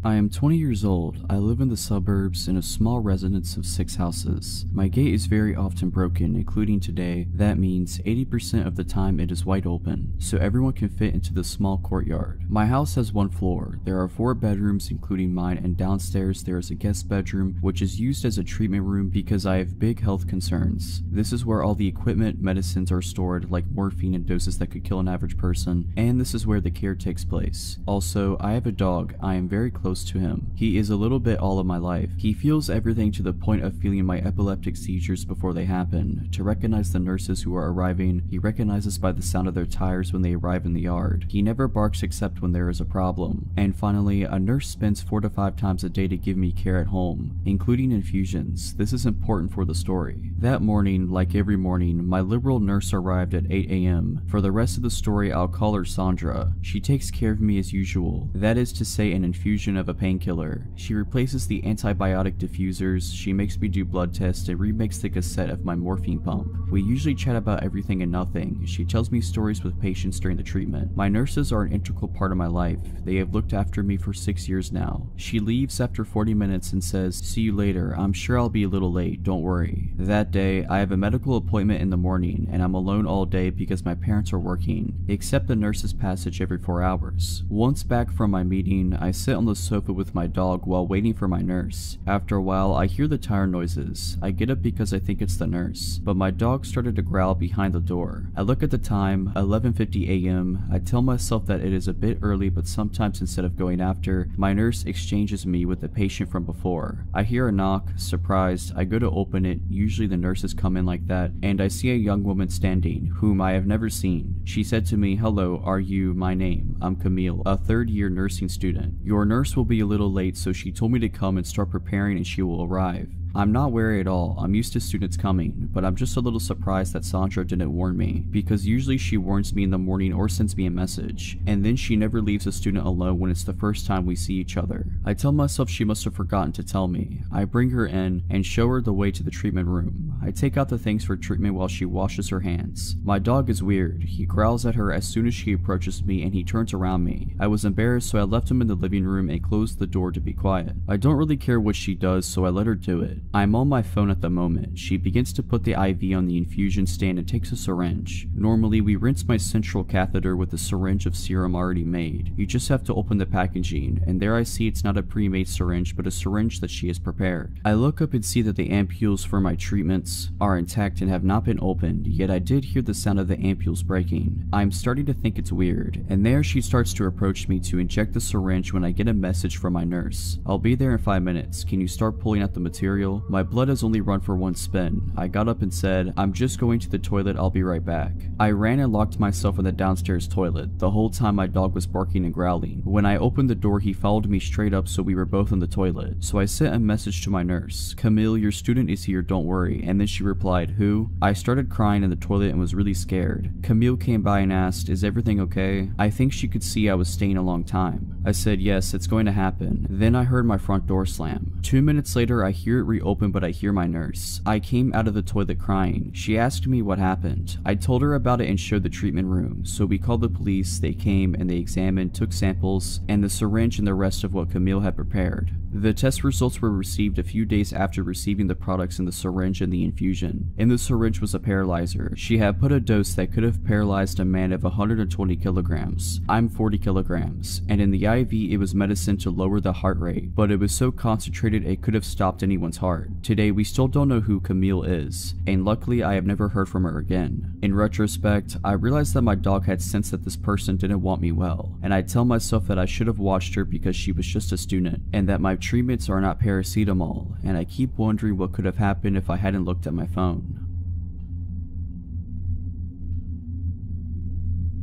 I am 20 years old. I live in the suburbs in a small residence of 6 houses. My gate is very often broken, including today. That means 80% of the time it is wide open, so everyone can fit into the small courtyard. My house has 1 floor. There are 4 bedrooms including mine, and downstairs there is a guest bedroom which is used as a treatment room because I have big health concerns. This is where all the equipment, medicines are stored, like morphine and doses that could kill an average person, and this is where the care takes place. Also, I have a dog. I am very close to him. He is a little bit all of my life. He feels everything to the point of feeling my epileptic seizures before they happen. To recognize the nurses who are arriving, he recognizes by the sound of their tires when they arrive in the yard. He never barks except when there is a problem. And finally, a nurse spends 4 to 5 times a day to give me care at home, including infusions. This is important for the story. That morning, like every morning, my liberal nurse arrived at 8 a.m. For the rest of the story, I'll call her Sandra. She takes care of me as usual. That is to say, an infusion of a painkiller. She replaces the antibiotic diffusers, she makes me do blood tests, and remakes the cassette of my morphine pump. We usually chat about everything and nothing. She tells me stories with patients during the treatment. My nurses are an integral part of my life. They have looked after me for 6 years now. She leaves after 40 minutes and says, "See you later. I'm sure I'll be a little late, don't worry." That day, I have a medical appointment in the morning, and I'm alone all day because my parents are working, except the nurse's passage every 4 hours. Once back from my meeting, I sit on the sofa with my dog while waiting for my nurse. After a while, I hear the tire noises. I get up because I think it's the nurse, but my dog started to growl behind the door. I look at the time, 11:50 a.m. I tell myself that it is a bit early, but sometimes instead of going after, my nurse exchanges me with the patient from before. I hear a knock. Surprised, I go to open it. Usually the nurses come in like that, and I see a young woman standing, whom I have never seen. She said to me, "Hello, are you? My name. I'm Camille, a 3rd-year nursing student. Your nurse will be a little late, so she told me to come and start preparing and she will arrive." I'm not wary at all. I'm used to students coming, but I'm just a little surprised that Sandra didn't warn me, because usually she warns me in the morning or sends me a message, and then she never leaves a student alone when it's the first time we see each other. I tell myself she must have forgotten to tell me. I bring her in and show her the way to the treatment room. I take out the things for treatment while she washes her hands. My dog is weird. He growls at her as soon as she approaches me and he turns around me. I was embarrassed, so I left him in the living room and closed the door to be quiet. I don't really care what she does, so I let her do it. I'm on my phone at the moment. She begins to put the IV on the infusion stand and takes a syringe. Normally, we rinse my central catheter with a syringe of serum already made. You just have to open the packaging, and there I see it's not a pre-made syringe, but a syringe that she has prepared. I look up and see that the ampules for my treatments are intact and have not been opened, yet I did hear the sound of the ampules breaking. I'm starting to think it's weird, and there she starts to approach me to inject the syringe when I get a message from my nurse. "I'll be there in 5 minutes. Can you start pulling out the material? My blood has only run for 1 spin." I got up and said, "I'm just going to the toilet, I'll be right back." I ran and locked myself in the downstairs toilet. The whole time my dog was barking and growling. When I opened the door, he followed me straight up, so we were both in the toilet. So I sent a message to my nurse, "Camille, your student is here, don't worry," and then she replied, "Who?" I started crying in the toilet and was really scared. Camille came by and asked, "Is everything okay?" I think she could see I was staying a long time. I said, "Yes, it's going to happen." Then I heard my front door slam. 2 minutes later, I hear it reopen, but I hear my nurse. I came out of the toilet crying. She asked me what happened. I told her about it and showed the treatment room. So we called the police, they came and they examined, took samples, and the syringe and the rest of what Camille had prepared. The test results were received a few days after receiving the products in the syringe and the infusion. In the syringe was a paralyzer. She had put a dose that could have paralyzed a man of 120 kilograms. I'm 40 kilograms. And in the IV, it was medicine to lower the heart rate, but it was so concentrated it could have stopped anyone's heart. Today, we still don't know who Camille is, and luckily I have never heard from her again. In retrospect, I realized that my dog had sensed that this person didn't want me well, and I tell myself that I should have watched her because she was just a student, and that my treatments are not paracetamol, and I keep wondering what could have happened if I hadn't looked at my phone.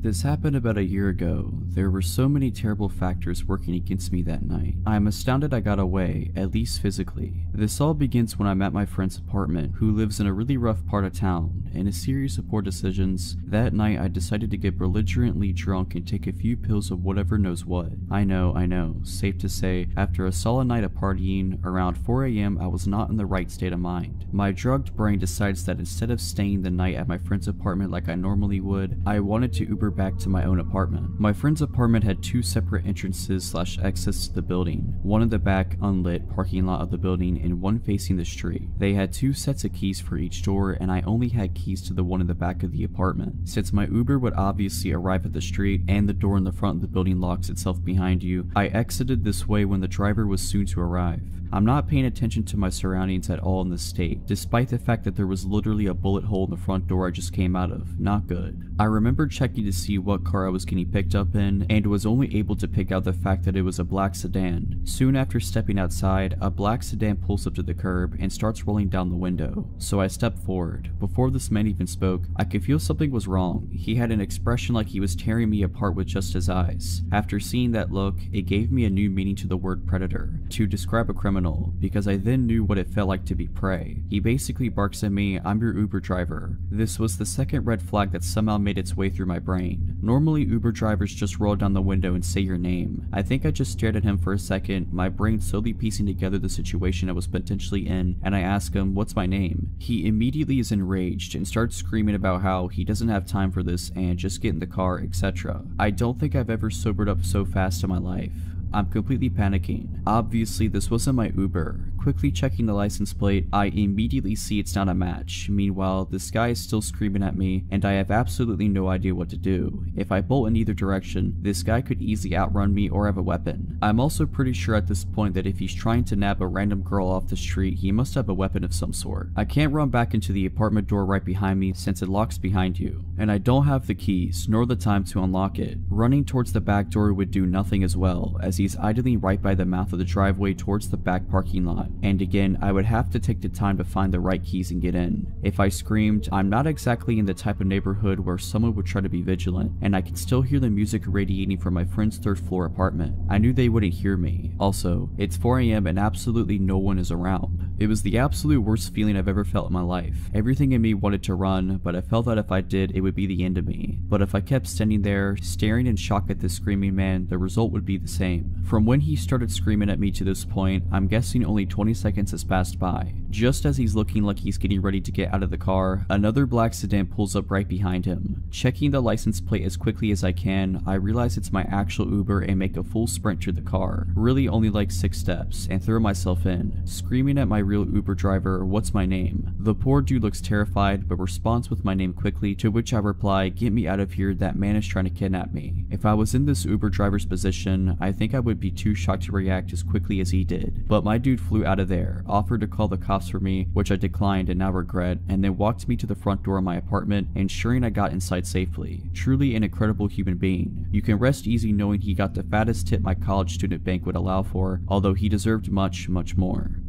This happened about a year ago. There were so many terrible factors working against me that night. I am astounded I got away, at least physically. This all begins when I'm at my friend's apartment, who lives in a really rough part of town. In a series of poor decisions, that night I decided to get belligerently drunk and take a few pills of whatever knows what. I know, safe to say, after a solid night of partying, around 4 a.m. I was not in the right state of mind. My drugged brain decides that instead of staying the night at my friend's apartment like I normally would, I wanted to Uber back to my own apartment. My friend's apartment had two separate entrances / exits to the building, one in the back unlit parking lot of the building and one facing the street. They had two sets of keys for each door, and I only had keys to the one in the back of the apartment. Since my Uber would obviously arrive at the street and the door in the front of the building locks itself behind you, I exited this way when the driver was soon to arrive. I'm not paying attention to my surroundings at all in this state, despite the fact that there was literally a bullet hole in the front door I just came out of. Not good. I remember checking to see what car I was getting picked up in, and was only able to pick out the fact that it was a black sedan. Soon after stepping outside, a black sedan pulls up to the curb and starts rolling down the window. So I stepped forward. Before this man even spoke, I could feel something was wrong. He had an expression like he was tearing me apart with just his eyes. After seeing that look, it gave me a new meaning to the word predator, to describe a criminal, because I then knew what it felt like to be prey. He basically barks at me, "I'm your Uber driver." This was the second red flag that somehow made its way through my brain. Normally Uber drivers just roll down the window and say your name. I think I just stared at him for a second, my brain slowly piecing together the situation I was potentially in, and I asked him, "What's my name?" He immediately is enraged and starts screaming about how he doesn't have time for this and just get in the car, etc. I don't think I've ever sobered up so fast in my life. I'm completely panicking. Obviously this wasn't my Uber. Quickly checking the license plate, I immediately see it's not a match. Meanwhile, this guy is still screaming at me, and I have absolutely no idea what to do. If I bolt in either direction, this guy could easily outrun me or have a weapon. I'm also pretty sure at this point that if he's trying to nab a random girl off the street, he must have a weapon of some sort. I can't run back into the apartment door right behind me since it locks behind you, and I don't have the keys nor the time to unlock it. Running towards the back door would do nothing as well, as he's idling right by the mouth of the driveway towards the back parking lot, and again I would have to take the time to find the right keys and get in. If I screamed, I'm not exactly in the type of neighborhood where someone would try to be vigilant, and I can still hear the music radiating from my friend's third floor apartment. I knew they wouldn't hear me. Also, it's 4 AM and absolutely no one is around. It was the absolute worst feeling I've ever felt in my life. Everything in me wanted to run, but I felt that if I did, it would be the end of me. But if I kept standing there, staring in shock at this screaming man, the result would be the same. From when he started screaming at me to this point, I'm guessing only 20 seconds has passed by. Just as he's looking like he's getting ready to get out of the car, another black sedan pulls up right behind him. Checking the license plate as quickly as I can, I realize it's my actual Uber and make a full sprint to the car. Really only like 6 steps, and throw myself in, screaming at my real Uber driver, "What's my name?" The poor dude looks terrified, but responds with my name quickly, to which I reply, "Get me out of here, that man is trying to kidnap me." If I was in this Uber driver's position, I think I would be too shocked to react as quickly as he did. But my dude flew out of there, offered to call the cops for me, which I declined and now regret, and then walked me to the front door of my apartment, ensuring I got inside safely. Truly an incredible human being. You can rest easy knowing he got the fattest tip my college student bank would allow for, although he deserved much, much more.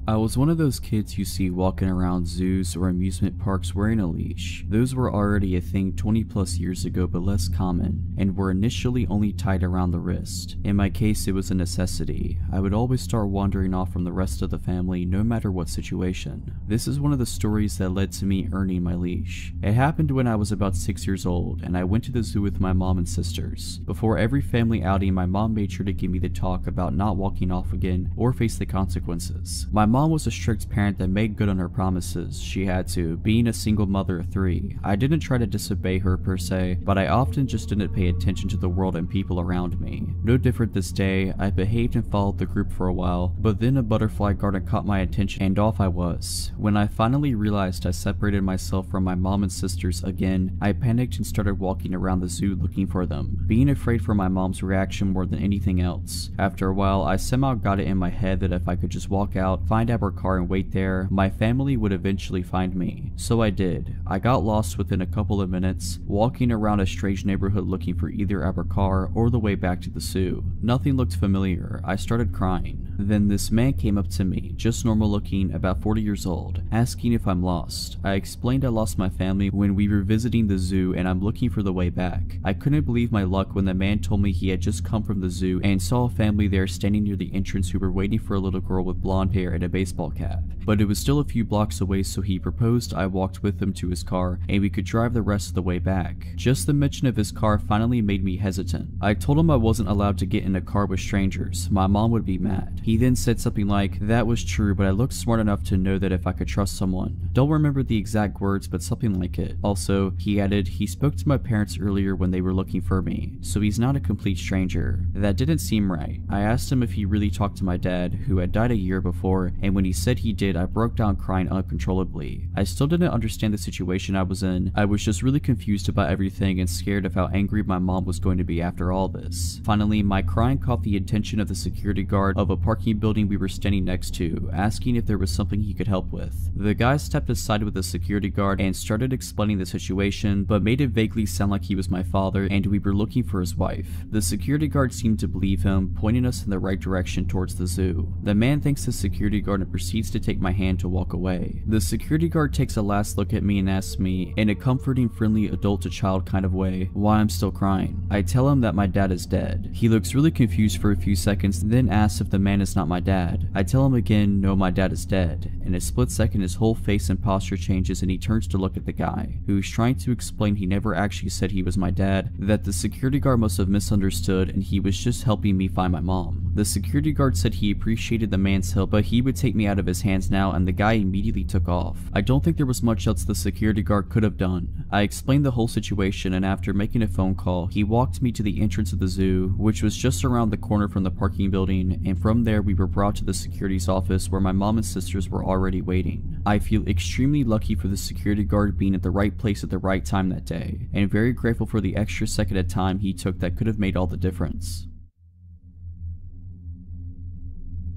I was one of those kids you see walking around zoos or amusement parks wearing a leash. Those were already a thing 20 plus years ago, but less common, and were initially only tied around the wrist. In my case, it was a necessity. I would always start wandering off from the rest of the family no matter what situation. This is one of the stories that led to me earning my leash. It happened when I was about 6 years old, and I went to the zoo with my mom and sisters. Before every family outing, my mom made sure to give me the talk about not walking off again or face the consequences. My mom was a strict parent that made good on her promises. She had to, being a single mother of 3. I didn't try to disobey her per se, but I often just didn't pay attention to the world and people around me. No different this day, I behaved and followed the group for a while, but then a butterfly garden caught my attention and off I was. When I finally realized I separated myself from my mom and sisters again, I panicked and started walking around the zoo looking for them, being afraid for my mom's reaction more than anything else. After a while, I somehow got it in my head that if I could just walk out, find our car and wait there, my family would eventually find me. So I did. I got lost within a couple of minutes, walking around a strange neighborhood looking for either our car or the way back to the zoo. Nothing looked familiar. I started crying. Then this man came up to me, just normal looking, about 40 years old, asking if I'm lost. I explained I lost my family when we were visiting the zoo and I'm looking for the way back. I couldn't believe my luck when the man told me he had just come from the zoo and saw a family there standing near the entrance who were waiting for a little girl with blonde hair and a baseball cap. But it was still a few blocks away, so he proposed I walked with him to his car and we could drive the rest of the way back. Just the mention of his car finally made me hesitant. I told him I wasn't allowed to get in a car with strangers. My mom would be mad. He then said something like, "That was true, but I looked smart enough to know that if I could trust someone." Don't remember the exact words, but something like it. Also, he added, "He spoke to my parents earlier when they were looking for me, so he's not a complete stranger." That didn't seem right. I asked him if he really talked to my dad, who had died a year before, and when he said he did, I broke down crying uncontrollably. I still didn't understand the situation I was in. I was just really confused about everything and scared of how angry my mom was going to be after all this. Finally, my crying caught the attention of the security guard of a parking building we were standing next to, asking if there was something he could help with. The guy stepped aside with the security guard and started explaining the situation, but made it vaguely sound like he was my father and we were looking for his wife. The security guard seemed to believe him, pointing us in the right direction towards the zoo. The man thanks the security guard and proceeds to take my hand to walk away. The security guard takes a last look at me and asks me, in a comforting, friendly adult-to-child kind of way, why I'm still crying. I tell him that my dad is dead. He looks really confused for a few seconds, then asks if the man is not my dad. I tell him again, no, my dad is dead. In a split second, his whole face and posture changes and he turns to look at the guy, who's trying to explain he never actually said he was my dad, that the security guard must have misunderstood and he was just helping me find my mom. The security guard said he appreciated the man's help, but he would take me out of his hands now, and the guy immediately took off. I don't think there was much else the security guard could have done. I explained the whole situation, and after making a phone call, he walked me to the entrance of the zoo, which was just around the corner from the parking building, and from there we were brought to the security's office where my mom and sisters were already waiting. I feel extremely lucky for the security guard being at the right place at the right time that day, and very grateful for the extra second of time he took that could have made all the difference.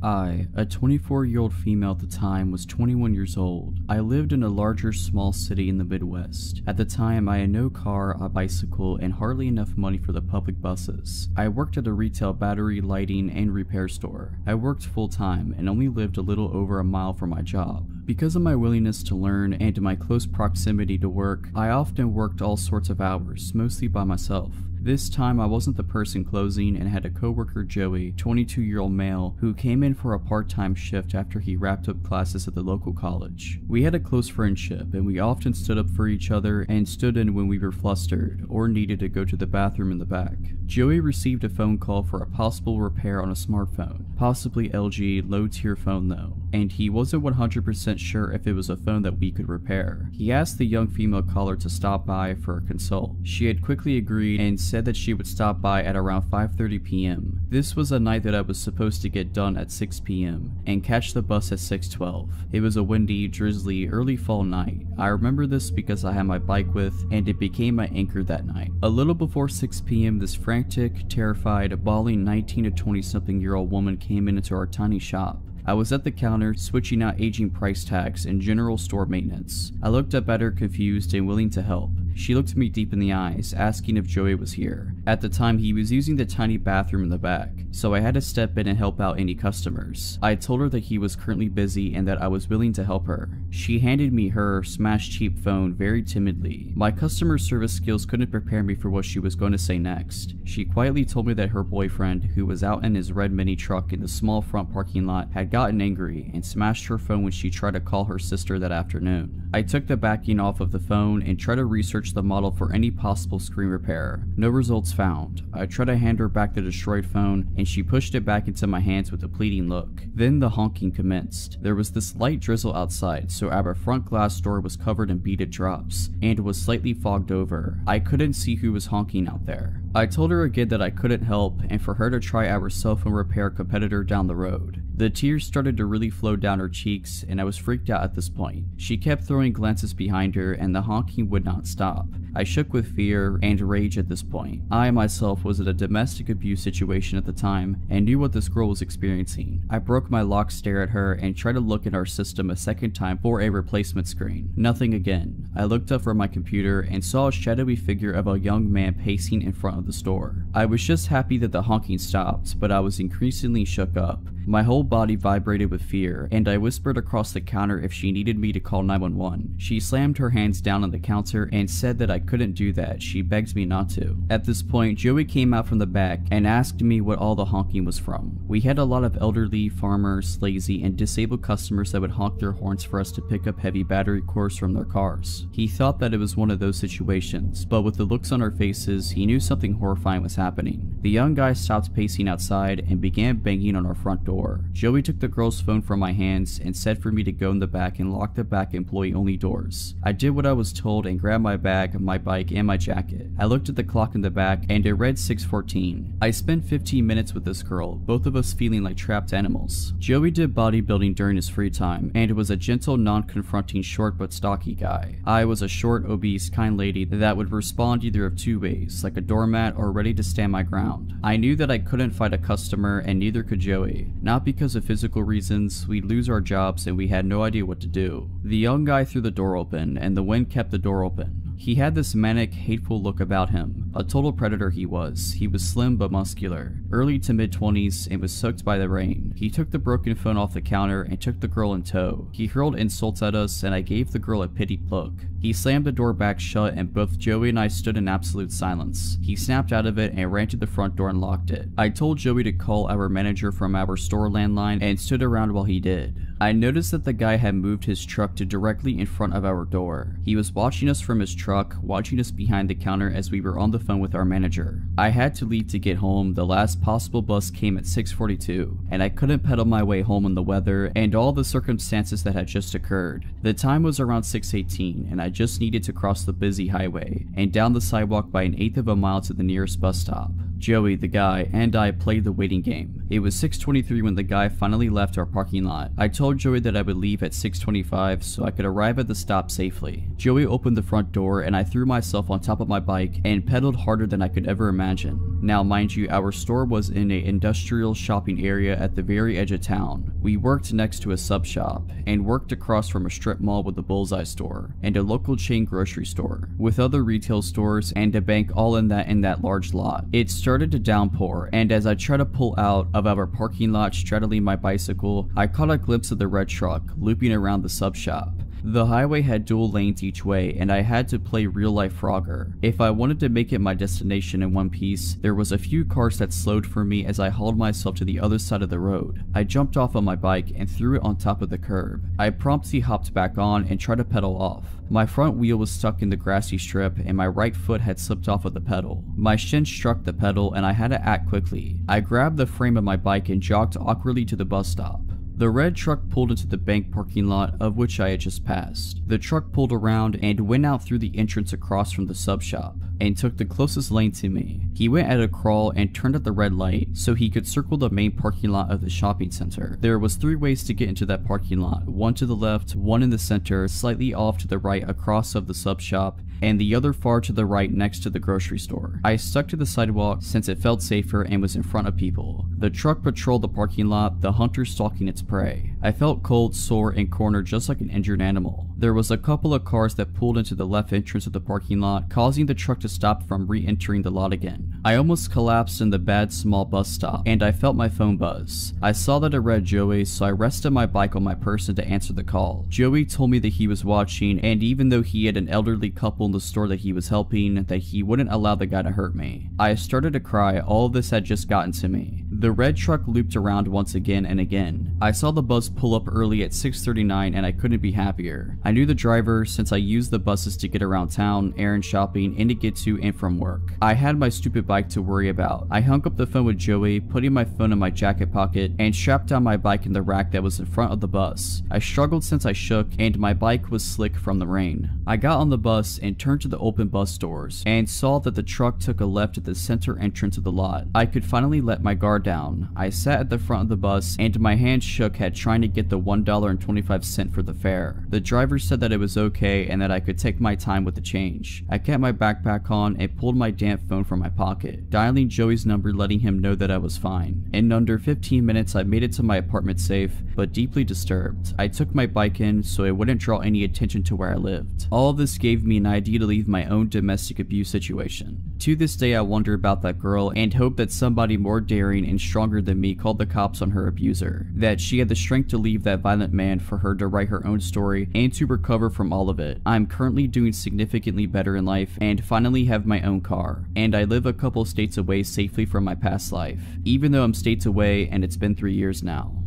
I, a 24-year-old female at the time, was 21 years old. I lived in a larger small city in the Midwest. At the time, I had no car, a bicycle, and hardly enough money for the public buses. I worked at a retail battery, lighting, and repair store. I worked full-time and only lived a little over a mile from my job. Because of my willingness to learn and my close proximity to work, I often worked all sorts of hours, mostly by myself. This time I wasn't the person closing and had a coworker, Joey, 22-year-old male, who came in for a part-time shift after he wrapped up classes at the local college. We had a close friendship and we often stood up for each other and stood in when we were flustered or needed to go to the bathroom in the back. Joey received a phone call for a possible repair on a smartphone, possibly LG low-tier phone though, and he wasn't 100% sure if it was a phone that we could repair. He asked the young female caller to stop by for a consult. She had quickly agreed and said that she would stop by at around 5:30 p.m. This was a night that I was supposed to get done at 6 p.m. and catch the bus at 6:12. It was a windy, drizzly, early fall night. I remember this because I had my bike with, and it became my anchor that night. A little before 6 p.m. this frantic, terrified, bawling 19 to 20-something-year-old woman came into our tiny shop. I was at the counter, switching out aging price tags and general store maintenance. I looked up at her, confused and willing to help. She looked me deep in the eyes, asking if Joey was here. At the time, he was using the tiny bathroom in the back, so I had to step in and help out any customers. I told her that he was currently busy and that I was willing to help her. She handed me her smashed cheap phone very timidly. My customer service skills couldn't prepare me for what she was going to say next. She quietly told me that her boyfriend, who was out in his red mini truck in the small front parking lot, had gotten angry and smashed her phone when she tried to call her sister that afternoon. I took the backing off of the phone and tried to research the model for any possible screen repair. No results found. I tried to hand her back the destroyed phone and she pushed it back into my hands with a pleading look. Then the honking commenced. There was this light drizzle outside, so our front glass door was covered in beaded drops and was slightly fogged over. I couldn't see who was honking out there. I told her again that I couldn't help and for her to try our cell phone repair competitor down the road. The tears started to really flow down her cheeks and I was freaked out at this point. She kept throwing glances behind her and the honking would not stop. I shook with fear and rage at this point. I myself was in a domestic abuse situation at the time and knew what this girl was experiencing. I broke my lock stare at her and tried to look at our system a second time for a replacement screen. Nothing again. I looked up from my computer and saw a shadowy figure of a young man pacing in front of the store. I was just happy that the honking stopped, but I was increasingly shook up. My whole body vibrated with fear, and I whispered across the counter if she needed me to call 911. She slammed her hands down on the counter and said that I couldn't do that. She begged me not to. At this point, Joey came out from the back and asked me what all the honking was from. We had a lot of elderly, farmers, lazy, and disabled customers that would honk their horns for us to pick up heavy battery cores from their cars. He thought that it was one of those situations, but with the looks on our faces, he knew something horrifying was happening. The young guy stopped pacing outside and began banging on our front door. Joey took the girl's phone from my hands and said for me to go in the back and lock the back employee-only doors. I did what I was told and grabbed my bag, my bike, and my jacket. I looked at the clock in the back and it read 6:14. I spent 15 minutes with this girl, both of us feeling like trapped animals. Joey did bodybuilding during his free time and was a gentle, non-confronting, short but stocky guy. I was a short, obese, kind lady that would respond either of two ways, like a doormat or ready to stand my ground. I knew that I couldn't fight a customer and neither could Joey. Not because of physical reasons, we'd lose our jobs and we had no idea what to do. The young guy threw the door open and the wind kept the door open. He had this manic, hateful look about him. A total predator he was. He was slim but muscular, early to mid-20s, and was soaked by the rain. He took the broken phone off the counter and took the girl in tow. He hurled insults at us and I gave the girl a pitied look. He slammed the door back shut and both Joey and I stood in absolute silence. He snapped out of it and ran to the front door and locked it. I told Joey to call our manager from our store landline and stood around while he did. I noticed that the guy had moved his truck to directly in front of our door. He was watching us from his truck, watching us behind the counter as we were on the phone with our manager. I had to leave to get home. The last possible bus came at 6:42, and I couldn't pedal my way home in the weather and all the circumstances that had just occurred. The time was around 6:18, and I just needed to cross the busy highway and down the sidewalk by 1/8 of a mile to the nearest bus stop. Joey, the guy, and I played the waiting game. It was 6:23 when the guy finally left our parking lot. I told Joey that I would leave at 6:25 so I could arrive at the stop safely. Joey opened the front door and I threw myself on top of my bike and pedaled harder than I could ever imagine. Now mind you, our store was in an industrial shopping area at the very edge of town. We worked next to a sub shop and worked across from a strip mall with a bullseye store and a local chain grocery store with other retail stores and a bank all in that large lot. It started to downpour, and as I tried to pull out of our parking lot straddling my bicycle, I caught a glimpse of the red truck looping around the sub shop. The highway had dual lanes each way and I had to play real life Frogger. If I wanted to make it my destination in one piece, there was a few cars that slowed for me as I hauled myself to the other side of the road. I jumped off on my bike and threw it on top of the curb. I promptly hopped back on and tried to pedal off. My front wheel was stuck in the grassy strip and my right foot had slipped off of the pedal. My shin struck the pedal and I had to act quickly. I grabbed the frame of my bike and jogged awkwardly to the bus stop. The red truck pulled into the bank parking lot of which I had just passed. The truck pulled around and went out through the entrance across from the sub shop and took the closest lane to me. He went at a crawl and turned at the red light so he could circle the main parking lot of the shopping center. There was 3 ways to get into that parking lot, one to the left, one in the center, slightly off to the right across of the sub shop, and the other far to the right next to the grocery store. I stuck to the sidewalk since it felt safer and was in front of people. The truck patrolled the parking lot, the hunter stalking its prey. I felt cold, sore, and cornered just like an injured animal. There was a couple of cars that pulled into the left entrance of the parking lot, causing the truck to stop from re-entering the lot again. I almost collapsed in the bad small bus stop, and I felt my phone buzz. I saw that it read Joey, so I rested my bike on my person to answer the call. Joey told me that he was watching, and even though he had an elderly couple in the store that he was helping, that he wouldn't allow the guy to hurt me. I started to cry. All of this had just gotten to me. The red truck looped around once again and again. I saw the bus pull up early at 6:39 and I couldn't be happier. I knew the driver since I used the buses to get around town, errand shopping, and to get to and from work. I had my stupid bike to worry about. I hung up the phone with Joey, putting my phone in my jacket pocket, and strapped down my bike in the rack that was in front of the bus. I struggled since I shook and my bike was slick from the rain. I got on the bus and turned to the open bus doors and saw that the truck took a left at the center entrance of the lot. I could finally let my guard down. I sat at the front of the bus and my hands shook at trying to get the $1.25 for the fare. The driver said that it was okay and that I could take my time with the change. I kept my backpack on and pulled my damp phone from my pocket, dialing Joey's number, letting him know that I was fine. In under 15 minutes I made it to my apartment safe, but deeply disturbed. I took my bike in so it wouldn't draw any attention to where I lived. All of this gave me an idea to leave my own domestic abuse situation. To this day I wonder about that girl and hope that somebody more daring and and stronger than me called the cops on her abuser, that she had the strength to leave that violent man for her to write her own story and to recover from all of it. I'm currently doing significantly better in life and finally have my own car, and I live a couple states away safely from my past life, even though I'm states away and it's been 3 years now.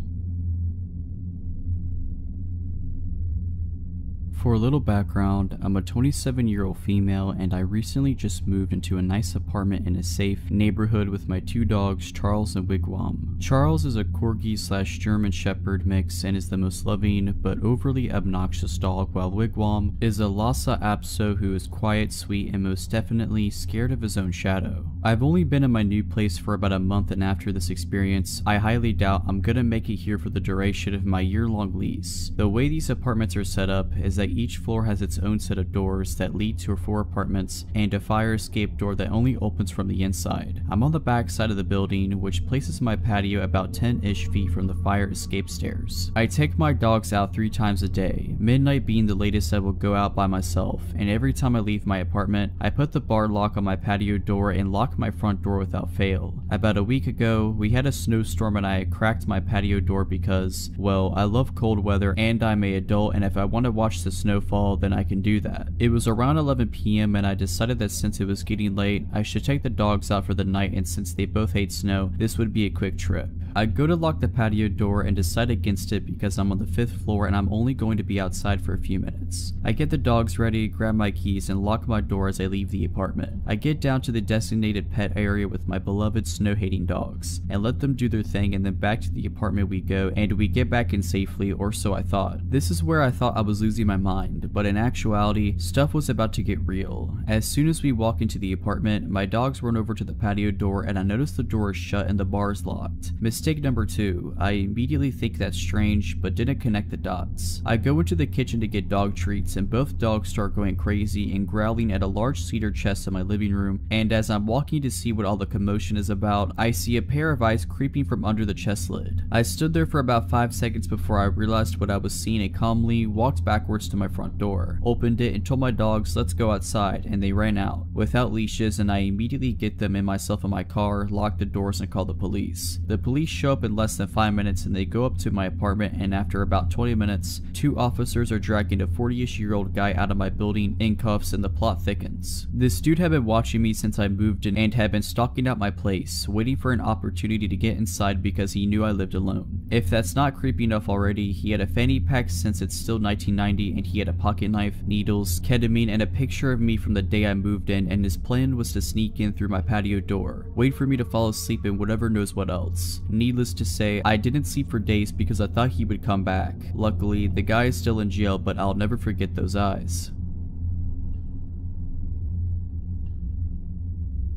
For a little background, I'm a 27-year-old female and I recently just moved into a nice apartment in a safe neighborhood with my 2 dogs, Charles and Wigwam. Charles is a Corgi/German Shepherd mix and is the most loving but overly obnoxious dog, while Wigwam is a Lhasa Apso who is quiet, sweet, and most definitely scared of his own shadow. I've only been in my new place for about a month, and after this experience, I highly doubt I'm gonna make it here for the duration of my year-long lease. The way these apartments are set up is that each floor has its own set of doors that lead to 4 apartments and a fire escape door that only opens from the inside. I'm on the back side of the building, which places my patio about 10-ish feet from the fire escape stairs. I take my dogs out 3 times a day, midnight being the latest I will go out by myself, and every time I leave my apartment, I put the bar lock on my patio door and lock my front door without fail. About a week ago, we had a snowstorm and I cracked my patio door because, well, I love cold weather and I'm an adult, and if I want to watch the snowfall, then I can do that. It was around 11 p.m. and I decided that since it was getting late, I should take the dogs out for the night, and since they both hate snow, this would be a quick trip. I go to lock the patio door and decide against it because I'm on the 5th floor and I'm only going to be outside for a few minutes. I get the dogs ready, grab my keys, and lock my door as I leave the apartment. I get down to the designated pet area with my beloved snow-hating dogs and let them do their thing, and then back to the apartment we go, and we get back in safely, or so I thought. This is where I thought I was losing my mind, but in actuality, stuff was about to get real. As soon as we walk into the apartment, my dogs run over to the patio door and I notice the door is shut and the bar is locked. Mistake number 2, I immediately think that's strange, but didn't connect the dots. I go into the kitchen to get dog treats, and both dogs start going crazy and growling at a large cedar chest in my living room, and as I'm walking to see what all the commotion is about, I see a pair of eyes creeping from under the chest lid. I stood there for about 5 seconds before I realized what I was seeing and calmly walked backwards to my front door, opened it, and told my dogs let's go outside, and they ran out without leashes, and I immediately get them and myself in my car, lock the doors, and call the police. The police show up in less than 5 minutes and they go up to my apartment, and after about 20 minutes, 2 officers are dragging a 40-ish-year-old guy out of my building in cuffs, and the plot thickens. This dude had been watching me since I moved in and had been stalking out my place, waiting for an opportunity to get inside because he knew I lived alone. If that's not creepy enough already, he had a fanny pack since it's still 1990, and he had a pocket knife, needles, ketamine, and a picture of me from the day I moved in, and his plan was to sneak in through my patio door, wait for me to fall asleep, and whatever knows what else. Needless to say, I didn't sleep for days because I thought he would come back. Luckily, the guy is still in jail, but I'll never forget those eyes.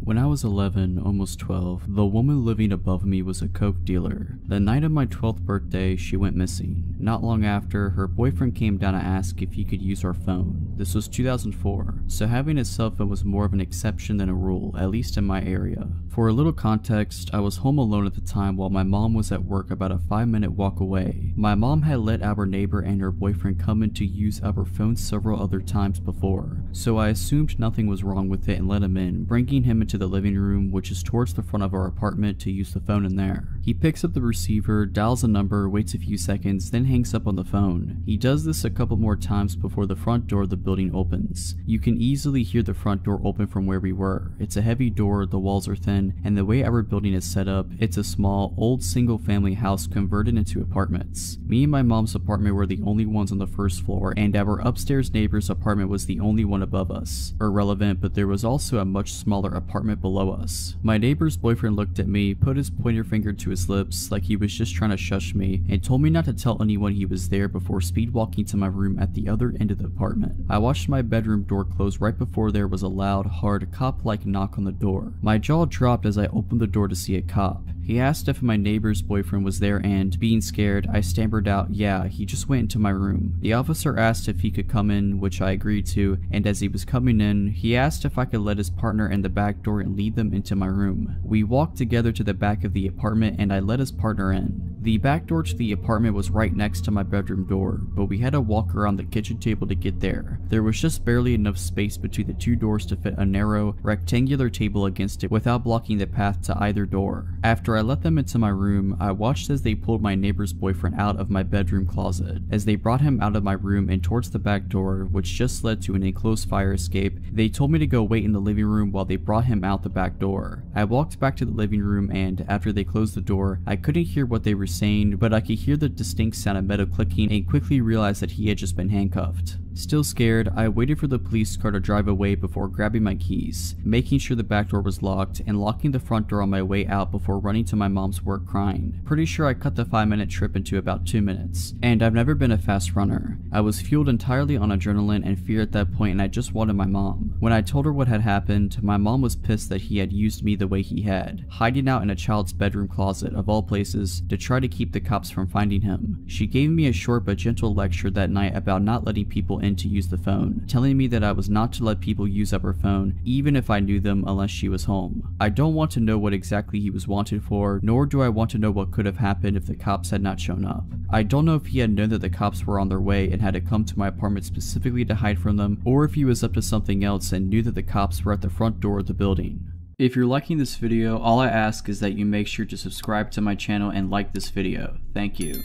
When I was 11, almost 12, the woman living above me was a coke dealer. The night of my 12th birthday, she went missing. Not long after, her boyfriend came down to ask if he could use our phone. This was 2004, so having a cell phone was more of an exception than a rule, at least in my area. For a little context, I was home alone at the time while my mom was at work about a 5-minute walk away. My mom had let our neighbor and her boyfriend come in to use our phone several other times before, so I assumed nothing was wrong with it and let him in, bringing him into the living room, which is towards the front of our apartment, to use the phone in there. He picks up the receiver, dials a number, waits a few seconds, then hangs up on the phone. He does this a couple more times before the front door of the building opens. You can easily hear the front door open from where we were. It's a heavy door, the walls are thin, and the way our building is set up, it's a small, old single-family house converted into apartments. Me and my mom's apartment were the only ones on the first floor, and our upstairs neighbor's apartment was the only one above us. Irrelevant, but there was also a much smaller apartment below us. My neighbor's boyfriend looked at me, put his pointer finger to his lips like he was just trying to shush me, and told me not to tell anyone he was there before speed walking to my room at the other end of the apartment. I watched my bedroom door close right before there was a loud, hard, cop-like knock on the door. My jaw dropped as I opened the door to see a cop. He asked if my neighbor's boyfriend was there, and, being scared, I stammered out, yeah, he just went into my room. The officer asked if he could come in, which I agreed to, and as he was coming in, he asked if I could let his partner in the back door and lead them into my room. We walked together to the back of the apartment, and I let his partner in. The back door to the apartment was right next to my bedroom door, but we had to walk around the kitchen table to get there. There was just barely enough space between the two doors to fit a narrow, rectangular table against it without blocking the path to either door. After I let them into my room, I watched as they pulled my neighbor's boyfriend out of my bedroom closet. As they brought him out of my room and towards the back door, which just led to an enclosed fire escape, they told me to go wait in the living room while they brought him out the back door. I walked back to the living room and, after they closed the door, I couldn't hear what they were saying, but I could hear the distinct sound of metal clicking and quickly realized that he had just been handcuffed. Still scared, I waited for the police car to drive away before grabbing my keys, making sure the back door was locked, and locking the front door on my way out before running to my mom's work crying. Pretty sure I cut the 5-minute trip into about 2 minutes, and I've never been a fast runner. I was fueled entirely on adrenaline and fear at that point, and I just wanted my mom. When I told her what had happened, my mom was pissed that he had used me the way he had, hiding out in a child's bedroom closet of all places to try to keep the cops from finding him. She gave me a short but gentle lecture that night about not letting people in to use the phone, telling me that I was not to let people use up her phone even if I knew them unless she was home. I don't want to know what exactly he was wanted for, nor do I want to know what could have happened if the cops had not shown up. I don't know if he had known that the cops were on their way and had to come to my apartment specifically to hide from them, or if he was up to something else and knew that the cops were at the front door of the building. If you're liking this video, all I ask is that you make sure to subscribe to my channel and like this video. Thank you.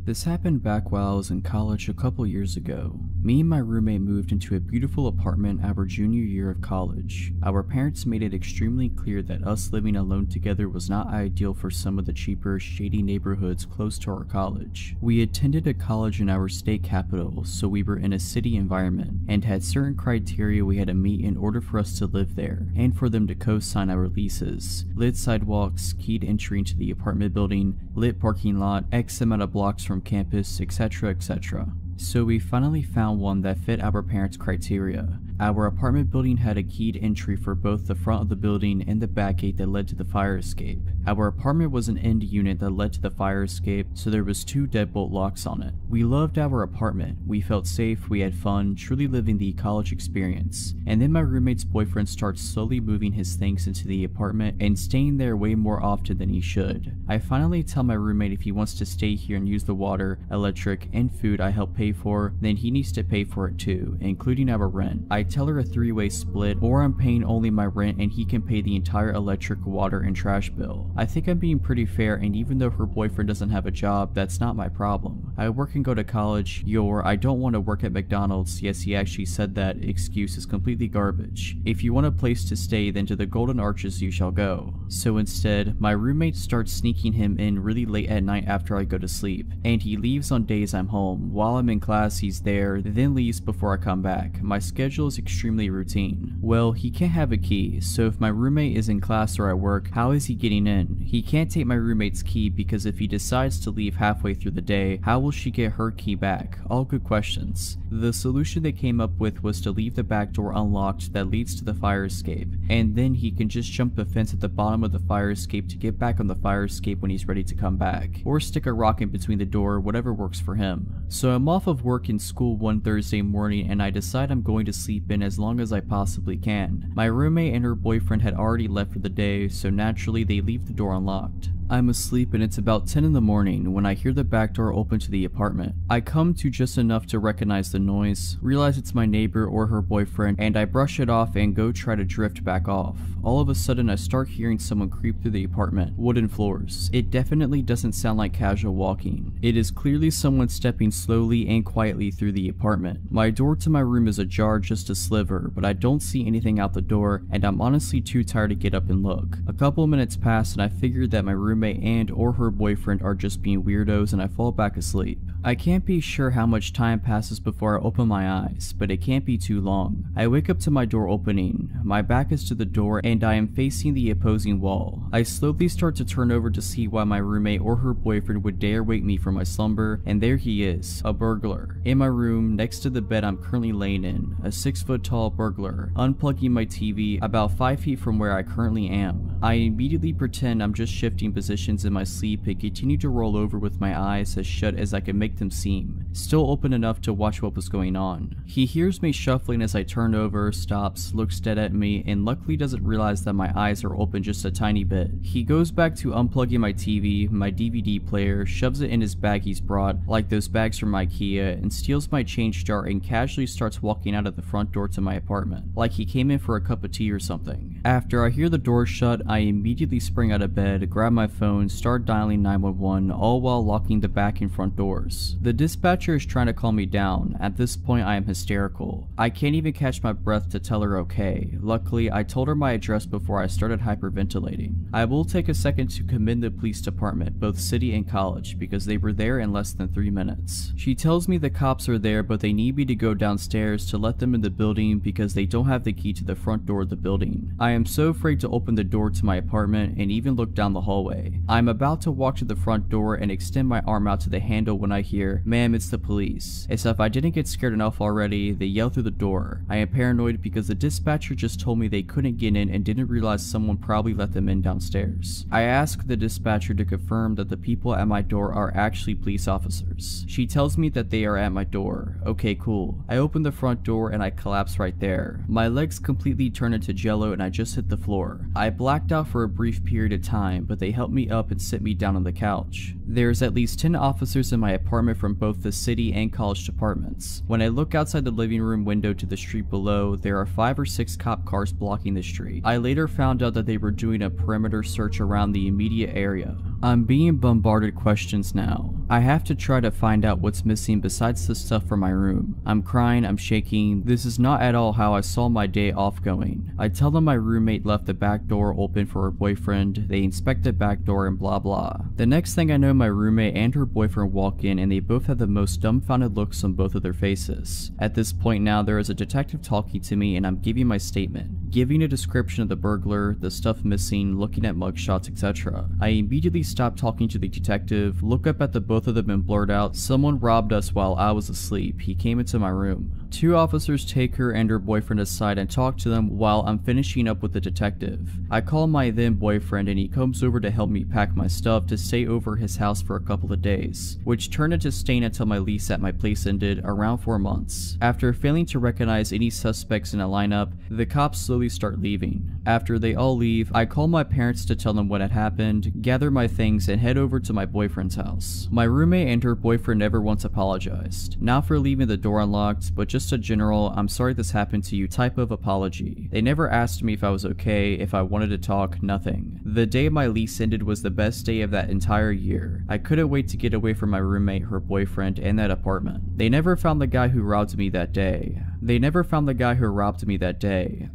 This happened back while I was in college a couple years ago. Me and my roommate moved into a beautiful apartment our junior year of college. Our parents made it extremely clear that us living alone together was not ideal for some of the cheaper, shady neighborhoods close to our college. We attended a college in our state capital, so we were in a city environment, and had certain criteria we had to meet in order for us to live there, and for them to co-sign our leases. Lit sidewalks, keyed entry into the apartment building, lit parking lot, X amount of blocks from campus, etc., etc. So we finally found one that fit our parents' criteria. Our apartment building had a keyed entry for both the front of the building and the back gate that led to the fire escape. Our apartment was an end unit that led to the fire escape, so there was 2 deadbolt locks on it. We loved our apartment, we felt safe, we had fun, truly living the college experience. And then my roommate's boyfriend starts slowly moving his things into the apartment and staying there way more often than he should. I finally tell my roommate if he wants to stay here and use the water, electric, and food I help pay for, then he needs to pay for it too, including our rent. I tell her a 3-way split, or I'm paying only my rent and he can pay the entire electric, water, and trash bill. I think I'm being pretty fair, and even though her boyfriend doesn't have a job, that's not my problem. I work and go to college. Your "I don't want to work at McDonald's, yes he actually said that" excuse is completely garbage. If you want a place to stay, then to the Golden Arches you shall go. So instead, my roommate starts sneaking him in really late at night after I go to sleep, and he leaves on days I'm home. While I'm in class he's there, then leaves before I come back. My schedule is extremely routine. Well, he can't have a key, so if my roommate is in class or at work, how is he getting in? He can't take my roommate's key because if he decides to leave halfway through the day, how will she get her key back? All good questions. The solution they came up with was to leave the back door unlocked that leads to the fire escape, and then he can just jump the fence at the bottom of the fire escape to get back on the fire escape when he's ready to come back, or stick a rock in between the door, whatever works for him. So I'm off of work and school one Thursday morning, and I decide I'm going to sleep in as long as I possibly can. My roommate and her boyfriend had already left for the day, so naturally they leave the door unlocked. I'm asleep and it's about 10 in the morning when I hear the back door open to the apartment. I come to just enough to recognize the noise, realize it's my neighbor or her boyfriend, and I brush it off and go try to drift back off. All of a sudden I start hearing someone creep through the apartment. Wooden floors. It definitely doesn't sound like casual walking. It is clearly someone stepping slowly and quietly through the apartment. My door to my room is ajar just a sliver, but I don't see anything out the door, and I'm honestly too tired to get up and look. A couple minutes pass and I figure that my roommate and or her boyfriend are just being weirdos, and I fall back asleep. I can't be sure how much time passes before I open my eyes, but it can't be too long. I wake up to my door opening. My back is to the door and I am facing the opposing wall. I slowly start to turn over to see why my roommate or her boyfriend would dare wake me from my slumber, and there he is, a burglar. In my room, next to the bed I'm currently laying in, a 6-foot tall burglar, unplugging my TV about 5 feet from where I currently am. I immediately pretend I'm just shifting positions in my sleep and continue to roll over with my eyes as shut as I could make them seem, still open enough to watch what was going on. He hears me shuffling as I turn over, stops, looks dead at me, and luckily doesn't realize that my eyes are open just a tiny bit. He goes back to unplugging my TV, my DVD player, shoves it in his bag he's brought, like those bags from IKEA, and steals my change jar and casually starts walking out of the front door to my apartment, like he came in for a cup of tea or something. After I hear the door shut, I immediately spring out of bed, grab my phone, start dialing 911, all while locking the back and front doors. The dispatcher is trying to calm me down. At this point I am hysterical. I can't even catch my breath to tell her okay. Luckily, I told her my address before I started hyperventilating. I will take a second to commend the police department, both city and college, because they were there in less than 3 minutes. She tells me the cops are there, but they need me to go downstairs to let them in the building because they don't have the key to the front door of the building. I am so afraid to open the door to my apartment and even look down the hallway. I'm about to walk to the front door and extend my arm out to the handle when I hear, "Ma'am, it's the police." As if I didn't get scared enough already, they yell through the door. I am paranoid because the dispatcher just told me they couldn't get in and didn't realize someone probably let them in downstairs. I ask the dispatcher to confirm that the people at my door are actually police officers. She tells me that they are at my door. Okay, cool. I open the front door and I collapse right there. My legs completely turn into jello and I just hit the floor. I blacked out for a brief period of time, but they helped me up and sit me down on the couch. There's at least 10 officers in my apartment from both the city and college departments. When I look outside the living room window to the street below, there are 5 or 6 cop cars blocking the street. I later found out that they were doing a perimeter search around the immediate area. I'm being bombarded questions now. I have to try to find out what's missing besides the stuff from my room. I'm crying, I'm shaking. This is not at all how I saw my day off going. I tell them my roommate left the back door open for her boyfriend, they inspect the back door and blah blah. The next thing I know, my roommate and her boyfriend walk in and they both have the most dumbfounded looks on both of their faces. At this point now, there is a detective talking to me and I'm giving my statement, giving a description of the burglar, the stuff missing, looking at mugshots, etc. I immediately stop talking to the detective, look up at the both of them and blurt out, "Someone robbed us while I was asleep. He came into my room." 2 officers take her and her boyfriend aside and talk to them while I'm finishing up with the detective. I call my then boyfriend and he comes over to help me pack my stuff to stay over his house for a couple of days, which turned into staying until my lease at my place ended, around 4 months. After failing to recognize any suspects in a lineup, the cops slowly start leaving. After they all leave, I call my parents to tell them what had happened, gather my things, and head over to my boyfriend's house. My roommate and her boyfriend never once apologized. Not for leaving the door unlocked, but just a general "I'm sorry this happened to you" type of apology. They never asked me if I was okay, if I wanted to talk, nothing. The day my lease ended was the best day of that entire year. I couldn't wait to get away from my roommate, her boyfriend, and that apartment. They never found the guy who robbed me that day.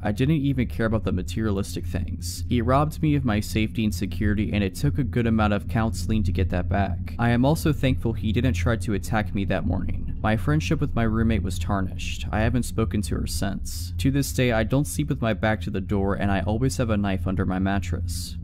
I didn't even care about the materialistic things. He robbed me of my safety and security, and it took a good amount of counseling to get that back. I am also thankful he didn't try to attack me that morning. My friendship with my roommate was tarnished. I haven't spoken to her since. To this day, I don't sleep with my back to the door, and I always have a knife under my mattress.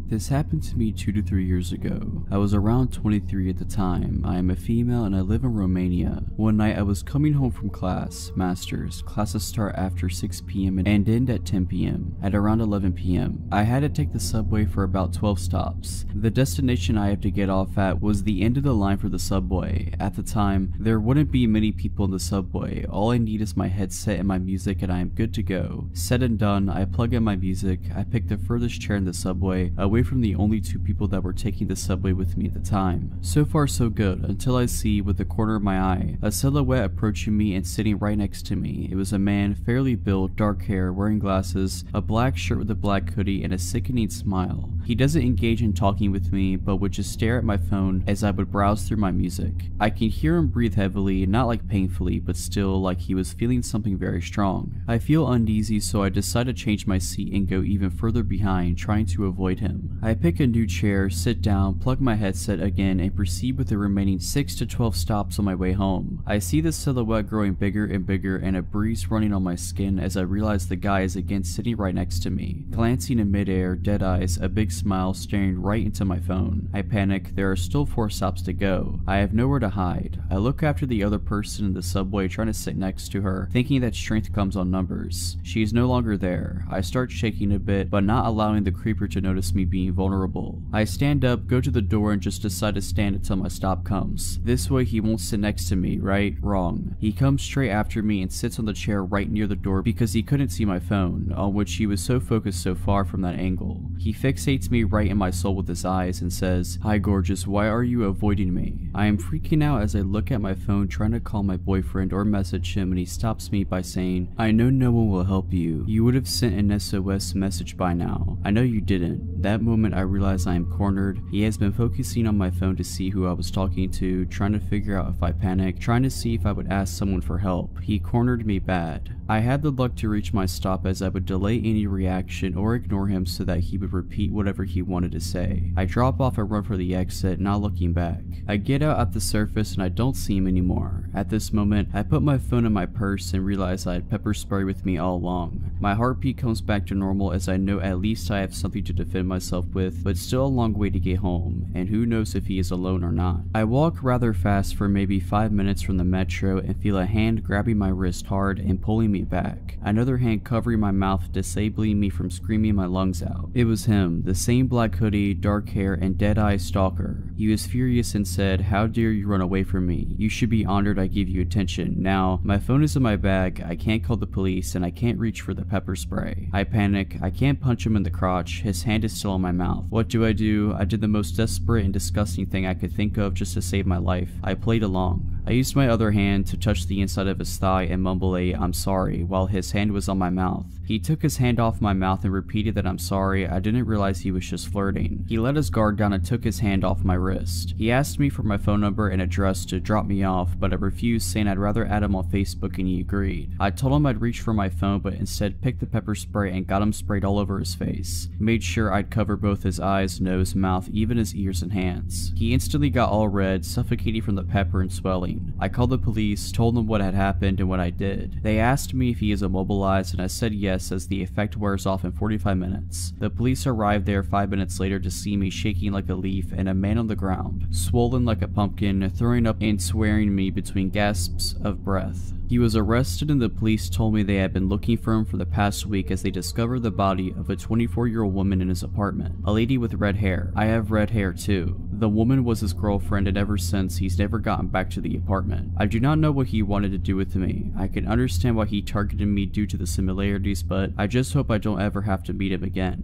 This happened to me 2 to 3 years ago. I was around 23 at the time. I am a female and I live in Romania. One night I was coming home from class, masters. Classes start after 6 p.m. and end at 10 p.m. At around 11 p.m. I had to take the subway for about 12 stops. The destination I have to get off at was the end of the line for the subway. At the time, there wouldn't be many people in the subway. All I need is my headset and my music and I am good to go. Said and done, I plug in my music. I pick the furthest chair in the subway, away from the only 2 people that were taking the subway with me at the time. So far so good, until I see, with the corner of my eye, a silhouette approaching me and sitting right next to me. It was a man, fairly built, dark hair, wearing glasses, a black shirt with a black hoodie, and a sickening smile. He doesn't engage in talking with me, but would just stare at my phone as I would browse through my music. I can hear him breathe heavily, not like painfully, but still like he was feeling something very strong. I feel uneasy, so I decide to change my seat and go even further behind, trying to avoid him. him. I pick a new chair, sit down, plug my headset again, and proceed with the remaining 6 to 12 stops on my way home. I see the silhouette growing bigger and bigger and a breeze running on my skin as I realize the guy is again sitting right next to me. Glancing in midair, dead eyes, a big smile, staring right into my phone. I panic. There are still 4 stops to go. I have nowhere to hide. I look after the other person in the subway trying to sit next to her, thinking that strength comes on numbers. She is no longer there. I start shaking a bit, but not allowing the creeper to notice me being vulnerable. I stand up, go to the door, and just decide to stand until my stop comes. This way he won't sit next to me, right? Wrong. He comes straight after me and sits on the chair right near the door because he couldn't see my phone, on which he was so focused so far from that angle. He fixates me right in my soul with his eyes and says, "Hi gorgeous, why are you avoiding me?" I am freaking out as I look at my phone trying to call my boyfriend or message him, and he stops me by saying, "I know no one will help you. You would have sent an SOS message by now. I know you didn't." That moment I realize I am cornered. He has been focusing on my phone to see who I was talking to, trying to figure out if I panicked, trying to see if I would ask someone for help. He cornered me bad. I had the luck to reach my stop as I would delay any reaction or ignore him so that he would repeat whatever he wanted to say. I drop off and run for the exit, not looking back. I get out at the surface and I don't see him anymore. At this moment, I put my phone in my purse and realize I had pepper spray with me all along. My heartbeat comes back to normal as I know at least I have something to defend myself with, but still a long way to get home, and who knows if he is alone or not. I walk rather fast for maybe 5 minutes from the metro and feel a hand grabbing my wrist hard and pulling me back. Another hand covering my mouth, disabling me from screaming my lungs out. It was him, the same black hoodie, dark hair, and dead-eye stalker. He was furious and said, "How dare you run away from me? You should be honored I give you attention. Now, my phone is in my bag, I can't call the police, and I can't reach for the pepper spray." I panic. I can't punch him in the crotch. His hand is still in my mouth. What do? I did the most desperate and disgusting thing I could think of just to save my life. I played along. I used my other hand to touch the inside of his thigh and mumble a "I'm sorry" while his hand was on my mouth. He took his hand off my mouth and repeated that "I'm sorry, I didn't realize he was just flirting." He let his guard down and took his hand off my wrist. He asked me for my phone number and address to drop me off, but I refused, saying I'd rather add him on Facebook, and he agreed. I told him I'd reach for my phone, but instead picked the pepper spray and got him sprayed all over his face. Made sure I'd cover both his eyes, nose, mouth, even his ears and hands. He instantly got all red, suffocating from the pepper and swelling. I called the police, told them what had happened and what I did. They asked me if he is immobilized, and I said yes, as the effect wears off in 45 minutes. The police arrived there 5 minutes later to see me shaking like a leaf and a man on the ground, swollen like a pumpkin, throwing up and swearing me between gasps of breath. He was arrested, and the police told me they had been looking for him for the past week as they discovered the body of a 24-year-old woman in his apartment, a lady with red hair. I have red hair too. The woman was his girlfriend, and ever since he's never gotten back to the apartment. I do not know what he wanted to do with me. I can understand why he targeted me due to the similarities, but I just hope I don't ever have to meet him again.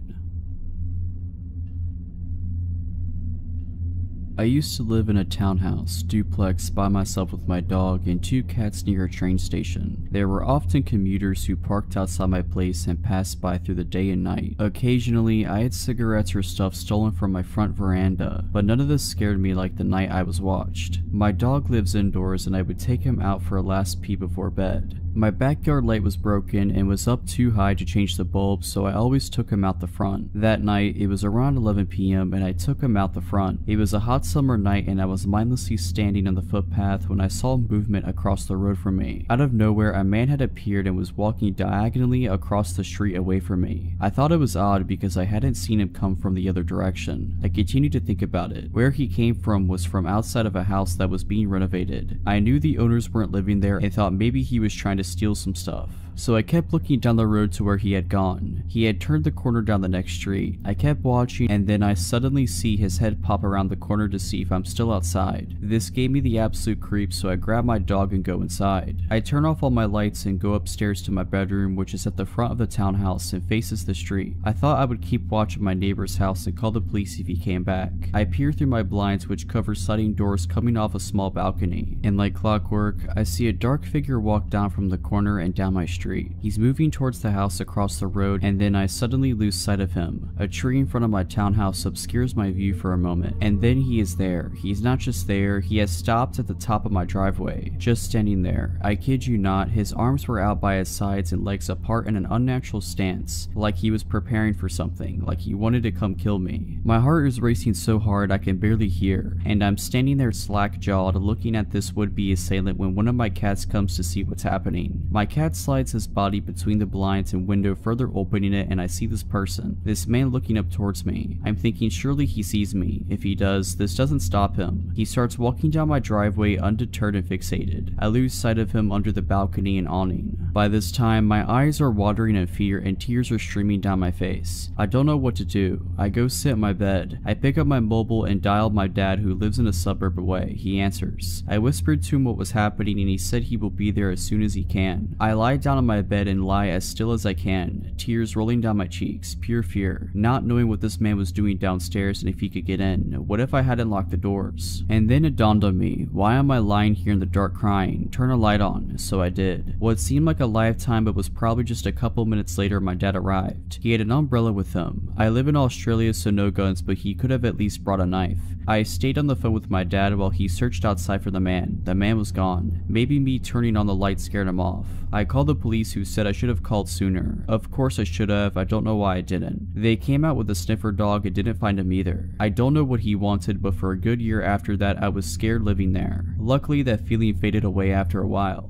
I used to live in a townhouse duplex by myself with my dog and 2 cats near a train station. There were often commuters who parked outside my place and passed by through the day and night. Occasionally, I had cigarettes or stuff stolen from my front veranda, but none of this scared me like the night I was watched. My dog lives indoors, and I would take him out for a last pee before bed. My backyard light was broken and was up too high to change the bulb, so I always took him out the front. That night, it was around 11 p.m. and I took him out the front. It was a hot summer night and I was mindlessly standing on the footpath when I saw movement across the road from me. Out of nowhere, a man had appeared and was walking diagonally across the street away from me. I thought it was odd because I hadn't seen him come from the other direction. I continued to think about it. Where he came from was from outside of a house that was being renovated. I knew the owners weren't living there and thought maybe he was trying to steal some stuff. So I kept looking down the road to where he had gone. He had turned the corner down the next street. I kept watching, and then I suddenly see his head pop around the corner to see if I'm still outside. This gave me the absolute creep, so I grab my dog and go inside. I turn off all my lights and go upstairs to my bedroom, which is at the front of the townhouse and faces the street. I thought I would keep watch of my neighbor's house and call the police if he came back. I peer through my blinds, which cover sliding doors coming off a small balcony, and like clockwork, I see a dark figure walk down from the corner and down my street. street. He's moving towards the house across the road, and then I suddenly lose sight of him. A tree in front of my townhouse obscures my view for a moment, and then he is there. He's not just there, he has stopped at the top of my driveway, just standing there. I kid you not, his arms were out by his sides and legs apart in an unnatural stance, like he was preparing for something, like he wanted to come kill me. My heart is racing so hard I can barely hear, and I'm standing there slack-jawed looking at this would-be assailant when one of my cats comes to see what's happening. My cat slides his body between the blinds and window, further opening it, and I see this person, this man looking up towards me. I'm thinking surely he sees me. If he does, this doesn't stop him. He starts walking down my driveway undeterred and fixated. I lose sight of him under the balcony and awning. By this time, my eyes are watering in fear and tears are streaming down my face. I don't know what to do. I go sit in my bed. I pick up my mobile and dial my dad, who lives in a suburb away. He answers. I whispered to him what was happening and he said he will be there as soon as he can. I lie down on my bed and lie as still as I can, tears rolling down my cheeks, pure fear, not knowing what this man was doing downstairs and if he could get in. What if I hadn't locked the doors? And then it dawned on me, why am I lying here in the dark crying? Turn a light on. So I did. What seemed like a lifetime but was probably just a couple minutes later, my dad arrived. He had an umbrella with him. I live in Australia, so no guns, but he could have at least brought a knife. I stayed on the phone with my dad while he searched outside for the man. The man was gone. Maybe me turning on the light scared him off. I called the police, who said I should have called sooner. Of course I should have, I don't know why I didn't. They came out with a sniffer dog and didn't find him either. I don't know what he wanted, but for a good year after that I was scared living there. Luckily that feeling faded away after a while.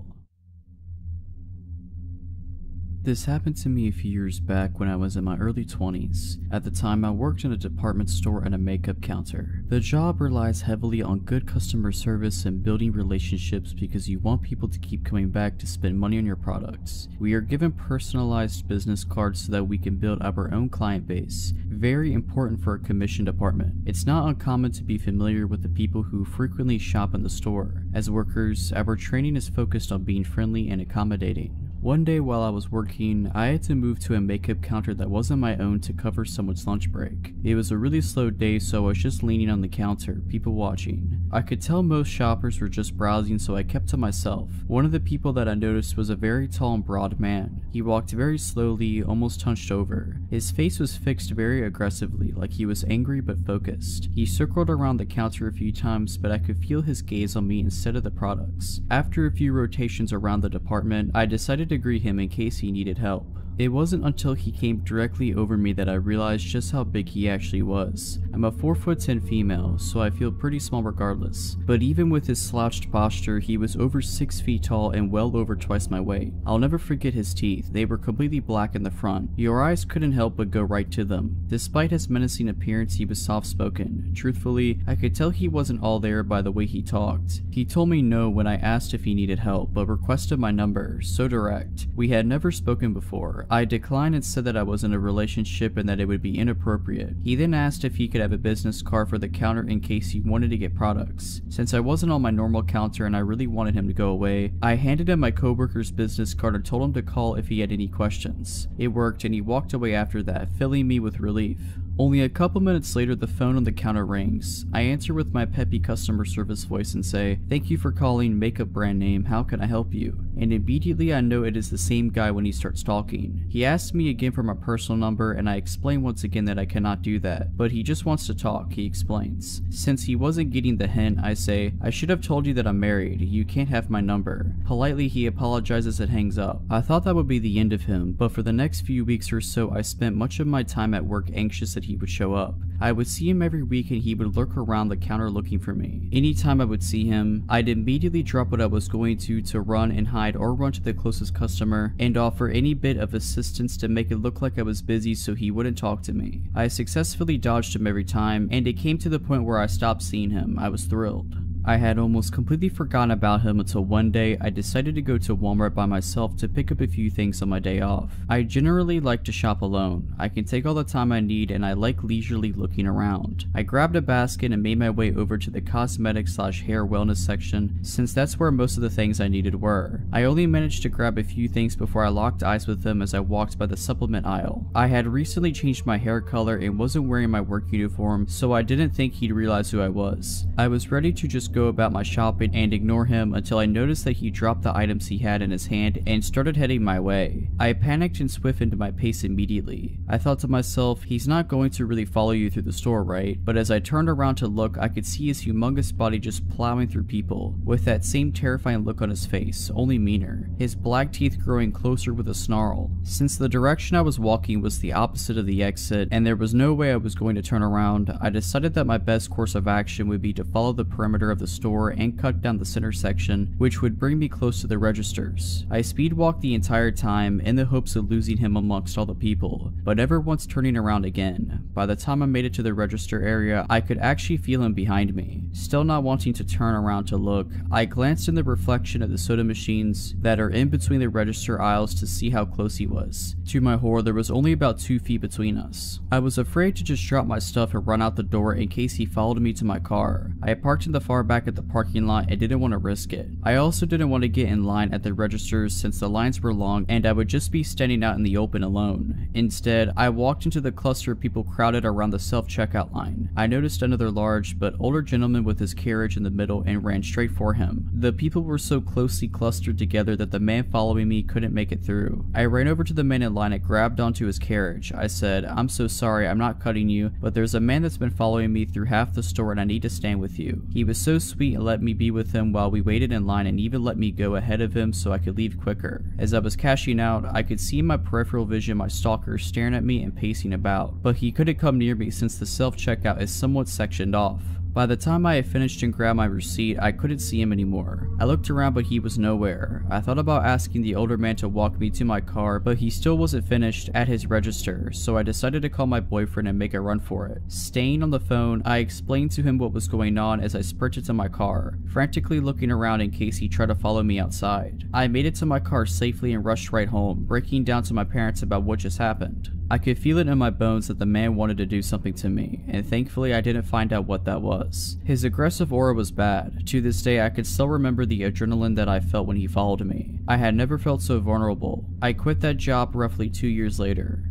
This happened to me a few years back when I was in my early 20s. At the time, I worked in a department store and a makeup counter. The job relies heavily on good customer service and building relationships because you want people to keep coming back to spend money on your products. We are given personalized business cards so that we can build up our own client base. Very important for a commission department. It's not uncommon to be familiar with the people who frequently shop in the store. As workers, our training is focused on being friendly and accommodating. One day while I was working, I had to move to a makeup counter that wasn't my own to cover someone's lunch break. It was a really slow day, so I was just leaning on the counter, people watching. I could tell most shoppers were just browsing, so I kept to myself. One of the people that I noticed was a very tall and broad man. He walked very slowly, almost hunched over. His face was fixed very aggressively, like he was angry but focused. He circled around the counter a few times, but I could feel his gaze on me instead of the products. After a few rotations around the department, I decided to greet him in case he needed help. It wasn't until he came directly over me that I realized just how big he actually was. I'm a 4'10" female, so I feel pretty small regardless. But even with his slouched posture, he was over 6 feet tall and well over twice my weight. I'll never forget his teeth. They were completely black in the front. Your eyes couldn't help but go right to them. Despite his menacing appearance, he was soft-spoken. Truthfully, I could tell he wasn't all there by the way he talked. He told me no when I asked if he needed help, but requested my number, so direct. We had never spoken before. I declined and said that I was in a relationship and that it would be inappropriate. He then asked if he could have a business card for the counter in case he wanted to get products. Since I wasn't on my normal counter and I really wanted him to go away, I handed him my coworker's business card and told him to call if he had any questions. It worked and he walked away after that, filling me with relief. Only a couple minutes later, the phone on the counter rings. I answer with my peppy customer service voice and say, "Thank you for calling makeup brand name, how can I help you?" And immediately I know it is the same guy when he starts talking. He asks me again for my personal number and I explain once again that I cannot do that, but he just wants to talk, he explains. Since he wasn't getting the hint, I say, "I should have told you that I'm married, you can't have my number." Politely he apologizes and hangs up. I thought that would be the end of him, but for the next few weeks or so I spent much of my time at work anxious that he would show up. I would see him every week and he would lurk around the counter looking for me. Anytime I would see him, I'd immediately drop what I was going to run and hide or run to the closest customer and offer any bit of assistance to make it look like I was busy so he wouldn't talk to me. I successfully dodged him every time, and it came to the point where I stopped seeing him. I was thrilled. I had almost completely forgotten about him until one day I decided to go to Walmart by myself to pick up a few things on my day off. I generally like to shop alone. I can take all the time I need and I like leisurely looking around. I grabbed a basket and made my way over to the cosmetic/hair wellness section since that's where most of the things I needed were. I only managed to grab a few things before I locked eyes with him as I walked by the supplement aisle. I had recently changed my hair color and wasn't wearing my work uniform, so I didn't think he'd realize who I was. I was ready to just just go about my shopping and ignore him until I noticed that he dropped the items he had in his hand and started heading my way. I panicked and stiffened my pace immediately. I thought to myself, he's not going to really follow you through the store, right? But as I turned around to look, I could see his humongous body just plowing through people, with that same terrifying look on his face, only meaner, his black teeth growing closer with a snarl. Since the direction I was walking was the opposite of the exit, and there was no way I was going to turn around, I decided that my best course of action would be to follow the perimeter of the store and cut down the center section, which would bring me close to the registers. I speed walked the entire time in the hopes of losing him amongst all the people, but never once turning around again. By the time I made it to the register area, I could actually feel him behind me. Still not wanting to turn around to look, I glanced in the reflection of the soda machines that are in between the register aisles to see how close he was. To my horror, there was only about 2 feet between us. I was afraid to just drop my stuff and run out the door in case he followed me to my car. I parked in the far back of the parking lot and didn't want to risk it. I also didn't want to get in line at the registers since the lines were long and I would just be standing out in the open alone. Instead, I walked into the cluster of people crowded around the self-checkout line. I noticed another large but older gentleman with his carriage in the middle and ran straight for him. The people were so closely clustered together that the man following me couldn't make it through. I ran over to the man in line and grabbed onto his carriage. I said, "I'm so sorry, I'm not cutting you, but there's a man that's been following me through half the store and I need to stand with you." He was so sweet and let me be with him while we waited in line and even let me go ahead of him so I could leave quicker. As I was cashing out, I could see in my peripheral vision my stalker staring at me and pacing about, but he couldn't come near me since the self-checkout is somewhat sectioned off. By the time I had finished and grabbed my receipt, I couldn't see him anymore. I looked around but he was nowhere. I thought about asking the older man to walk me to my car, but he still wasn't finished at his register, so I decided to call my boyfriend and make a run for it. Staying on the phone, I explained to him what was going on as I sprinted to my car, frantically looking around in case he tried to follow me outside. I made it to my car safely and rushed right home, breaking down to my parents about what just happened. I could feel it in my bones that the man wanted to do something to me, and thankfully I didn't find out what that was. His aggressive aura was bad. To this day I could still remember the adrenaline that I felt when he followed me. I had never felt so vulnerable. I quit that job roughly 2 years later.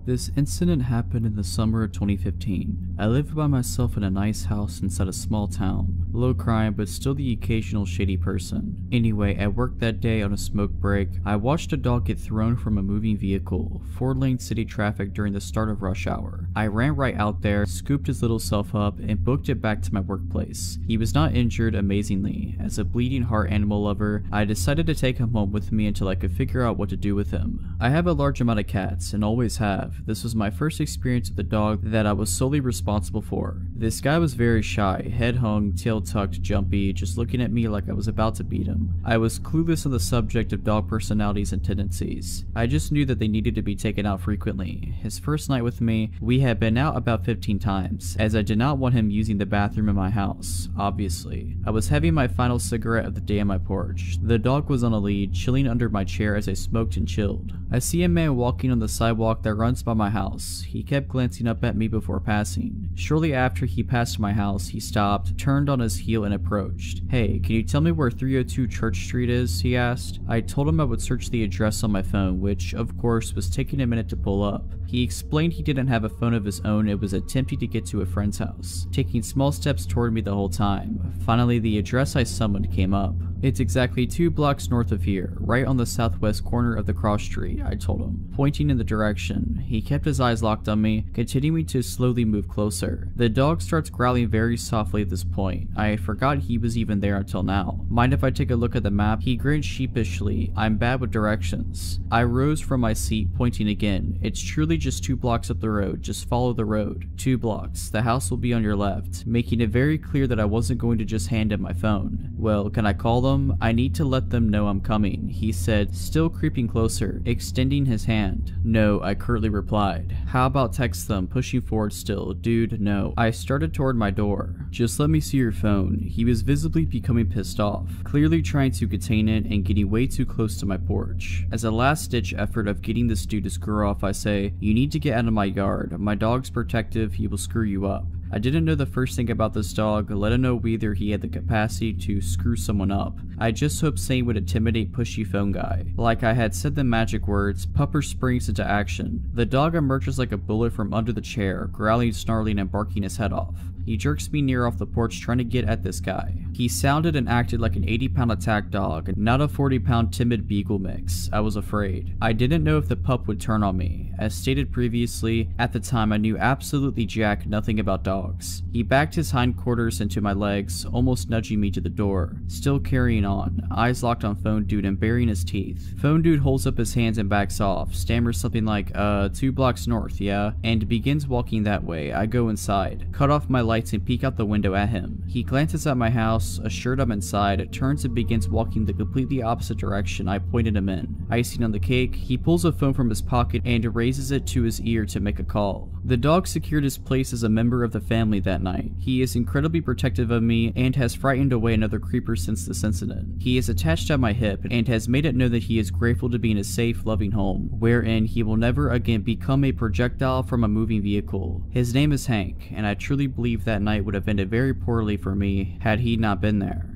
This incident happened in the summer of 2015. I lived by myself in a nice house inside a small town. Low crime, but still the occasional shady person. Anyway, at work that day on a smoke break, I watched a dog get thrown from a moving vehicle, 4-lane city traffic during the start of rush hour. I ran right out there, scooped his little self up, and booked it back to my workplace. He was not injured, amazingly. As a bleeding heart animal lover, I decided to take him home with me until I could figure out what to do with him. I have a large amount of cats, and always have. This was my first experience with a dog that I was solely responsible for. This guy was very shy, head hung, tail tucked, jumpy, just looking at me like I was about to beat him. I was clueless on the subject of dog personalities and tendencies. I just knew that they needed to be taken out frequently. His first night with me, we had been out about 15 times, as I did not want him using the bathroom in my house, obviously. I was having my final cigarette of the day on my porch. The dog was on a lead, chilling under my chair as I smoked and chilled. I see a man walking on the sidewalk that runs by my house. He kept glancing up at me before passing. Shortly after he passed my house, he stopped, turned on his heel and approached. "Hey, can you tell me where 302 Church Street is?" he asked. I told him I would search the address on my phone, which, of course, was taking a minute to pull up. He explained he didn't have a phone of his own and was attempting to get to a friend's house, taking small steps toward me the whole time. Finally, the address I summoned came up. "It's exactly 2 blocks north of here, right on the southwest corner of the cross street," I told him, pointing in the direction. He kept his eyes locked on me, continuing to slowly move closer. The dog starts growling very softly at this point. I forgot he was even there until now. "Mind if I take a look at the map?" He grinned sheepishly. "I'm bad with directions." I rose from my seat, pointing again. "It's truly just 2 blocks up the road. Just follow the road. 2 blocks. The house will be on your left," making it very clear that I wasn't going to just hand him my phone. "Well, can I call them? I need to let them know I'm coming," he said, still creeping closer, extending his hand. "No," I curtly replied. "How about text them?" Pushing forward still. "Dude, no." I started toward my door. "Just let me see your phone." He was visibly becoming pissed off, clearly trying to contain it and getting way too close to my porch. As a last-ditch effort of getting this dude to screw off, I say, "You need to get out of my yard. My dog's protective, he will screw you up." I didn't know the first thing about this dog, let alone whether he had the capacity to screw someone up. I just hoped Sane would intimidate pushy phone guy. Like I had said the magic words, Pupper springs into action. The dog emerges like a bullet from under the chair, growling, snarling, and barking his head off. He jerks me near off the porch trying to get at this guy. He sounded and acted like an 80-pound attack dog, not a 40-pound timid beagle mix. I was afraid. I didn't know if the pup would turn on me. As stated previously, at the time I knew absolutely jack nothing about dogs. He backed his hindquarters into my legs, almost nudging me to the door. Still carrying on, eyes locked on Phone Dude and baring his teeth. Phone Dude holds up his hands and backs off, stammers something like, 2 blocks north, yeah? And begins walking that way. I go inside, cut off my lights and peek out the window at him. He glances at my house, assured I'm inside, turns and begins walking the completely opposite direction I pointed him in. Icing on the cake, he pulls a phone from his pocket and raises it to his ear to make a call. The dog secured his place as a member of the family that night. He is incredibly protective of me and has frightened away another creeper since this incident. He is attached at my hip and has made it known that he is grateful to be in a safe, loving home, wherein he will never again become a projectile from a moving vehicle. His name is Hank, and I truly believe that night would have ended very poorly for me had he not been there.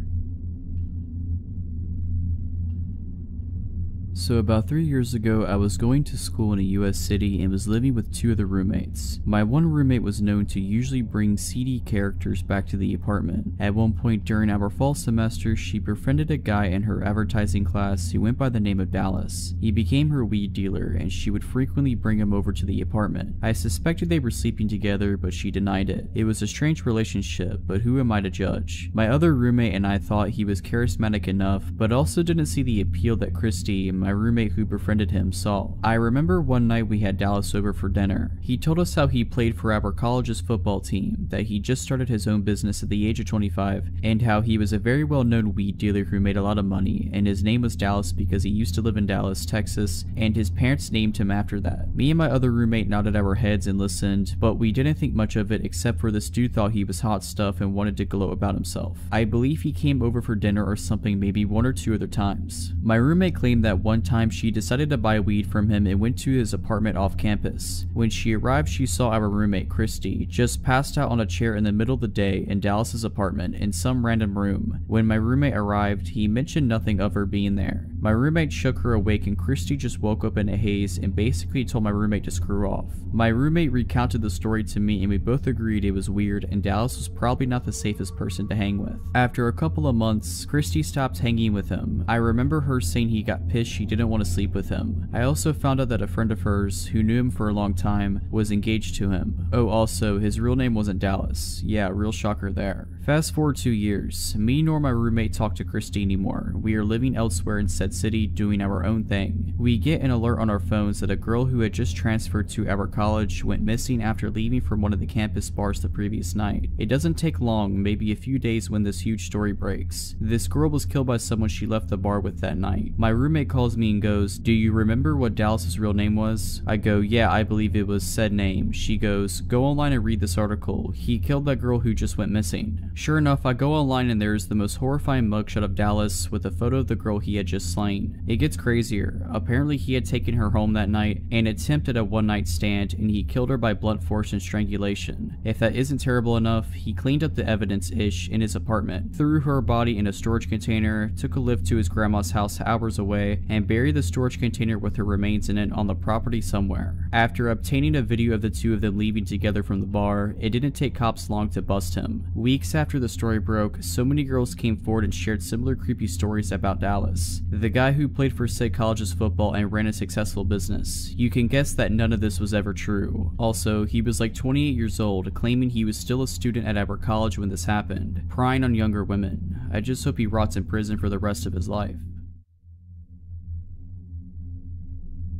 So about 3 years ago, I was going to school in a US city and was living with 2 other roommates. My one roommate was known to usually bring seedy characters back to the apartment. At one point during our fall semester, she befriended a guy in her advertising class who went by the name of Dallas. He became her weed dealer and she would frequently bring him over to the apartment. I suspected they were sleeping together, but she denied it. It was a strange relationship, but who am I to judge? My other roommate and I thought he was charismatic enough, but also didn't see the appeal that Christy, my roommate who befriended him, saw. I remember one night we had Dallas over for dinner. He told us how he played for our college's football team, that he just started his own business at the age of 25, and how he was a very well-known weed dealer who made a lot of money, and his name was Dallas because he used to live in Dallas, Texas, and his parents named him after that. Me and my other roommate nodded our heads and listened, but we didn't think much of it except for this dude thought he was hot stuff and wanted to gloat about himself. I believe he came over for dinner or something maybe 1 or 2 other times. My roommate claimed that one time she decided to buy weed from him and went to his apartment off campus. When she arrived, she saw our roommate, Christy, just passed out on a chair in the middle of the day in Dallas's apartment in some random room. When my roommate arrived, he mentioned nothing of her being there. My roommate shook her awake and Christy just woke up in a haze and basically told my roommate to screw off. My roommate recounted the story to me and we both agreed it was weird and Dallas was probably not the safest person to hang with. After a couple of months, Christy stopped hanging with him. I remember her saying he got pissed she didn't want to sleep with him. I also found out that a friend of hers, who knew him for a long time, was engaged to him. Oh, also, his real name wasn't Dallas. Yeah, real shocker there. Fast forward 2 years. Me nor my roommate talk to Christy anymore. We are living elsewhere in said city doing our own thing. We get an alert on our phones that a girl who had just transferred to our college went missing after leaving from one of the campus bars the previous night. It doesn't take long, maybe a few days, when this huge story breaks. This girl was killed by someone she left the bar with that night. My roommate calls me and goes, "Do you remember what Dallas's real name was?" I go, "Yeah, I believe it was said name." She goes, "Go online and read this article. He killed that girl who just went missing." Sure enough, I go online and there's the most horrifying mugshot of Dallas with a photo of the girl he had just slain. It gets crazier. Apparently he had taken her home that night and attempted a one-night stand, and he killed her by blunt force and strangulation. If that isn't terrible enough, he cleaned up the evidence-ish in his apartment, threw her body in a storage container, took a lift to his grandma's house hours away, and buried the storage container with her remains in it on the property somewhere. After obtaining a video of the two of them leaving together from the bar, it didn't take cops long to bust him. Weeks after the story broke, so many girls came forward and shared similar creepy stories about Dallas, the guy who played for said college's football and ran a successful business. You can guess that none of this was ever true. Also, he was like 28 years old, claiming he was still a student at our college when this happened, prying on younger women. I just hope he rots in prison for the rest of his life.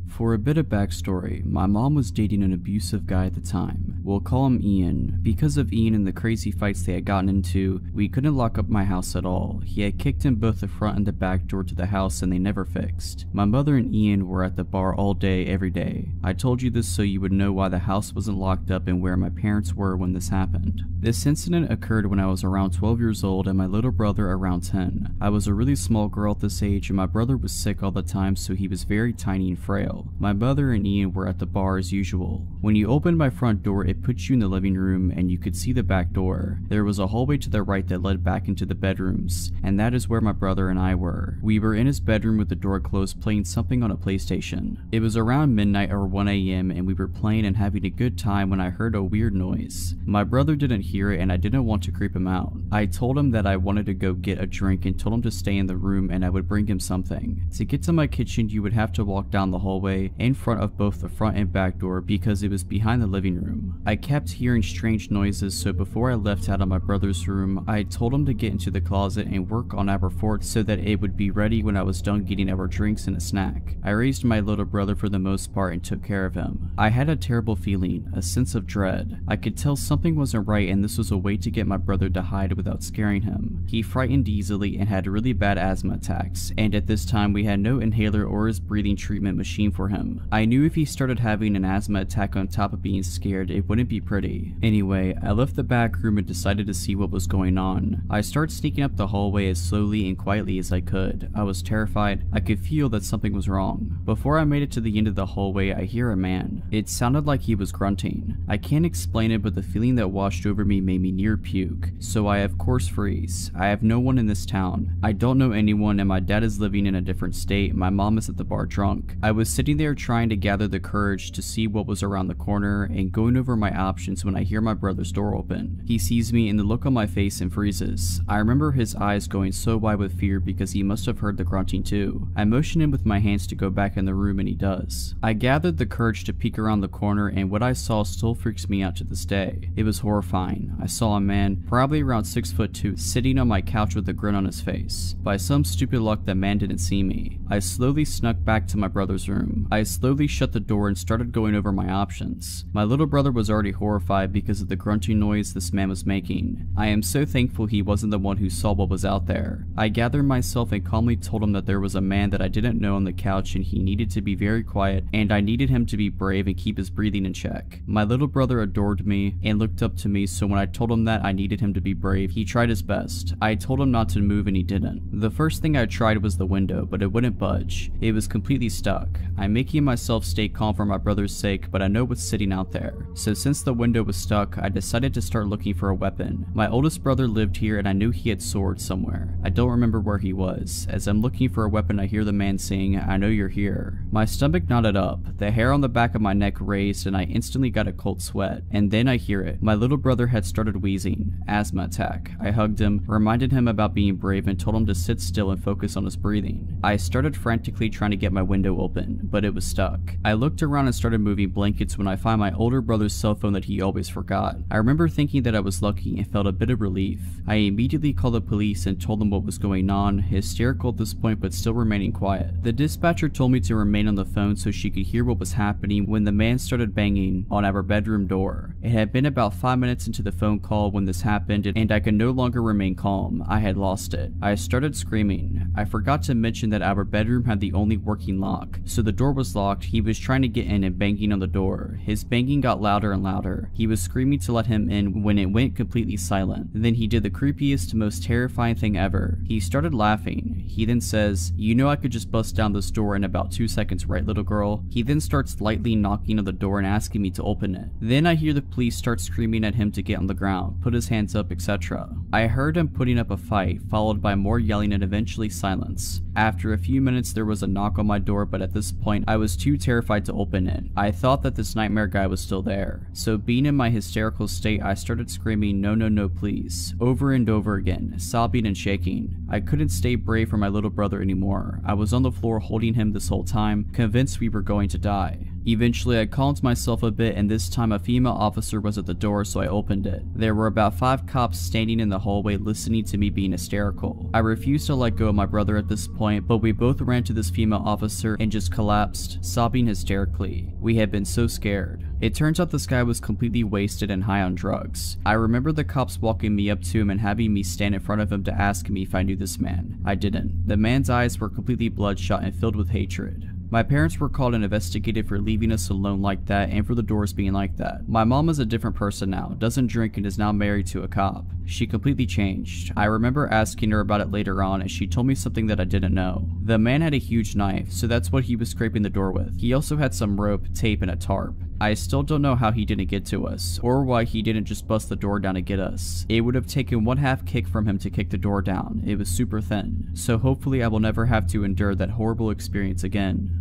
For a bit of backstory, my mom was dating an abusive guy at the time. We'll call him Ian. Because of Ian and the crazy fights they had gotten into, we couldn't lock up my house at all. He had kicked in both the front and the back door to the house and they never fixed. My mother and Ian were at the bar all day, every day. I told you this so you would know why the house wasn't locked up and where my parents were when this happened. This incident occurred when I was around 12 years old and my little brother around 10. I was a really small girl at this age and my brother was sick all the time, so he was very tiny and frail. My mother and Ian were at the bar as usual. When you opened my front door, it put you in the living room and you could see the back door. There was a hallway to the right that led back into the bedrooms, and that is where my brother and I were. We were in his bedroom with the door closed playing something on a PlayStation. It was around midnight or 1 AM and we were playing and having a good time when I heard a weird noise. My brother didn't hear it and I didn't want to creep him out. I told him that I wanted to go get a drink and told him to stay in the room and I would bring him something. To get to my kitchen, you would have to walk down the hallway in front of both the front and back door because it was behind the living room. I kept hearing strange noises, so before I left out of my brother's room, I told him to get into the closet and work on our fort so that it would be ready when I was done getting our drinks and a snack. I raised my little brother for the most part and took care of him. I had a terrible feeling, a sense of dread. I could tell something wasn't right and this was a way to get my brother to hide without scaring him. He frightened easily and had really bad asthma attacks, and at this time we had no inhaler or his breathing treatment machine for him. I knew if he started having an asthma attack on top of being scared, it wouldn't be pretty. Anyway, I left the back room and decided to see what was going on. I started sneaking up the hallway as slowly and quietly as I could. I was terrified. I could feel that something was wrong. Before I made it to the end of the hallway, I hear a man. It sounded like he was grunting. I can't explain it, but the feeling that washed over me made me near puke. So I of course freeze. I have no one in this town. I don't know anyone and my dad is living in a different state. My mom is at the bar drunk. I was sitting there trying to gather the courage to see what was around the corner and going over my options when I hear my brother's door open. He sees me and the look on my face and freezes. I remember his eyes going so wide with fear because he must have heard the grunting too. I motion him with my hands to go back in the room and he does. I gathered the courage to peek around the corner and what I saw still freaks me out to this day. It was horrifying. I saw a man, probably around 6'2", sitting on my couch with a grin on his face. By some stupid luck, the man didn't see me. I slowly snuck back to my brother's room. I slowly shut the door and started going over my options. My little brother was already horrified because of the grunting noise this man was making. I am so thankful he wasn't the one who saw what was out there. I gathered myself and calmly told him that there was a man that I didn't know on the couch and he needed to be very quiet and I needed him to be brave and keep his breathing in check. My little brother adored me and looked up to me, so when I told him that I needed him to be brave, he tried his best. I told him not to move and he didn't. The first thing I tried was the window, but it wouldn't budge. It was completely stuck. I'm making myself stay calm for my brother's sake, but I know what's sitting out there. So since the window was stuck, I decided to start looking for a weapon. My oldest brother lived here and I knew he had swords somewhere. I don't remember where he was. As I'm looking for a weapon, I hear the man saying, "I know you're here." My stomach knotted up, the hair on the back of my neck raised, and I instantly got a cold sweat. And then I hear it. My little brother had started wheezing. Asthma attack. I hugged him, reminded him about being brave, and told him to sit still and focus on his breathing. I started frantically trying to get my window open, but it was stuck. I looked around and started moving blankets when I find my older brother's cell phone that he always forgot. I remember thinking that I was lucky and felt a bit of relief. I immediately called the police and told them what was going on, hysterical at this point but still remaining quiet. The dispatcher told me to remain on the phone so she could hear what was happening when the man started banging on our bedroom door. It had been about 5 minutes into the phone call when this happened and I could no longer remain calm. I had lost it. I started screaming. I forgot to mention that our bedroom had the only working lock, so the door was locked. He was trying to get in and banging on the door. His banging got louder and louder. He was screaming to let him in when it went completely silent. Then he did the creepiest, most terrifying thing ever. He started laughing. He then says, "You know I could just bust down this door in about 2 seconds, right, little girl?" He then starts lightly knocking on the door and asking me to open it. Then I hear the police start screaming at him to get on the ground, put his hands up, etc. I heard him putting up a fight, followed by more yelling and eventually silence. After a few minutes there was a knock on my door, but at this point I was too terrified to open it. I thought that this nightmare guy was still there. So being in my hysterical state, I started screaming, "No, no, no, please," over and over again, sobbing and shaking. I couldn't stay brave for my little brother anymore. I was on the floor holding him this whole time, convinced we were going to die. Eventually I calmed myself a bit and this time a female officer was at the door, so I opened it. There were about 5 cops standing in the hallway listening to me being hysterical. I refused to let go of my brother at this point, but we both ran to this female officer and just collapsed, sobbing hysterically. We had been so scared. It turns out this guy was completely wasted and high on drugs. I remember the cops walking me up to him and having me stand in front of him to ask me if I knew this man. I didn't. The man's eyes were completely bloodshot and filled with hatred. My parents were called and investigated for leaving us alone like that and for the doors being like that. My mom is a different person now, doesn't drink, and is now married to a cop. She completely changed. I remember asking her about it later on, and she told me something that I didn't know. The man had a huge knife, so that's what he was scraping the door with. He also had some rope, tape, and a tarp. I still don't know how he didn't get to us, or why he didn't just bust the door down to get us. It would have taken one half kick from him to kick the door down. It was super thin. So hopefully I will never have to endure that horrible experience again.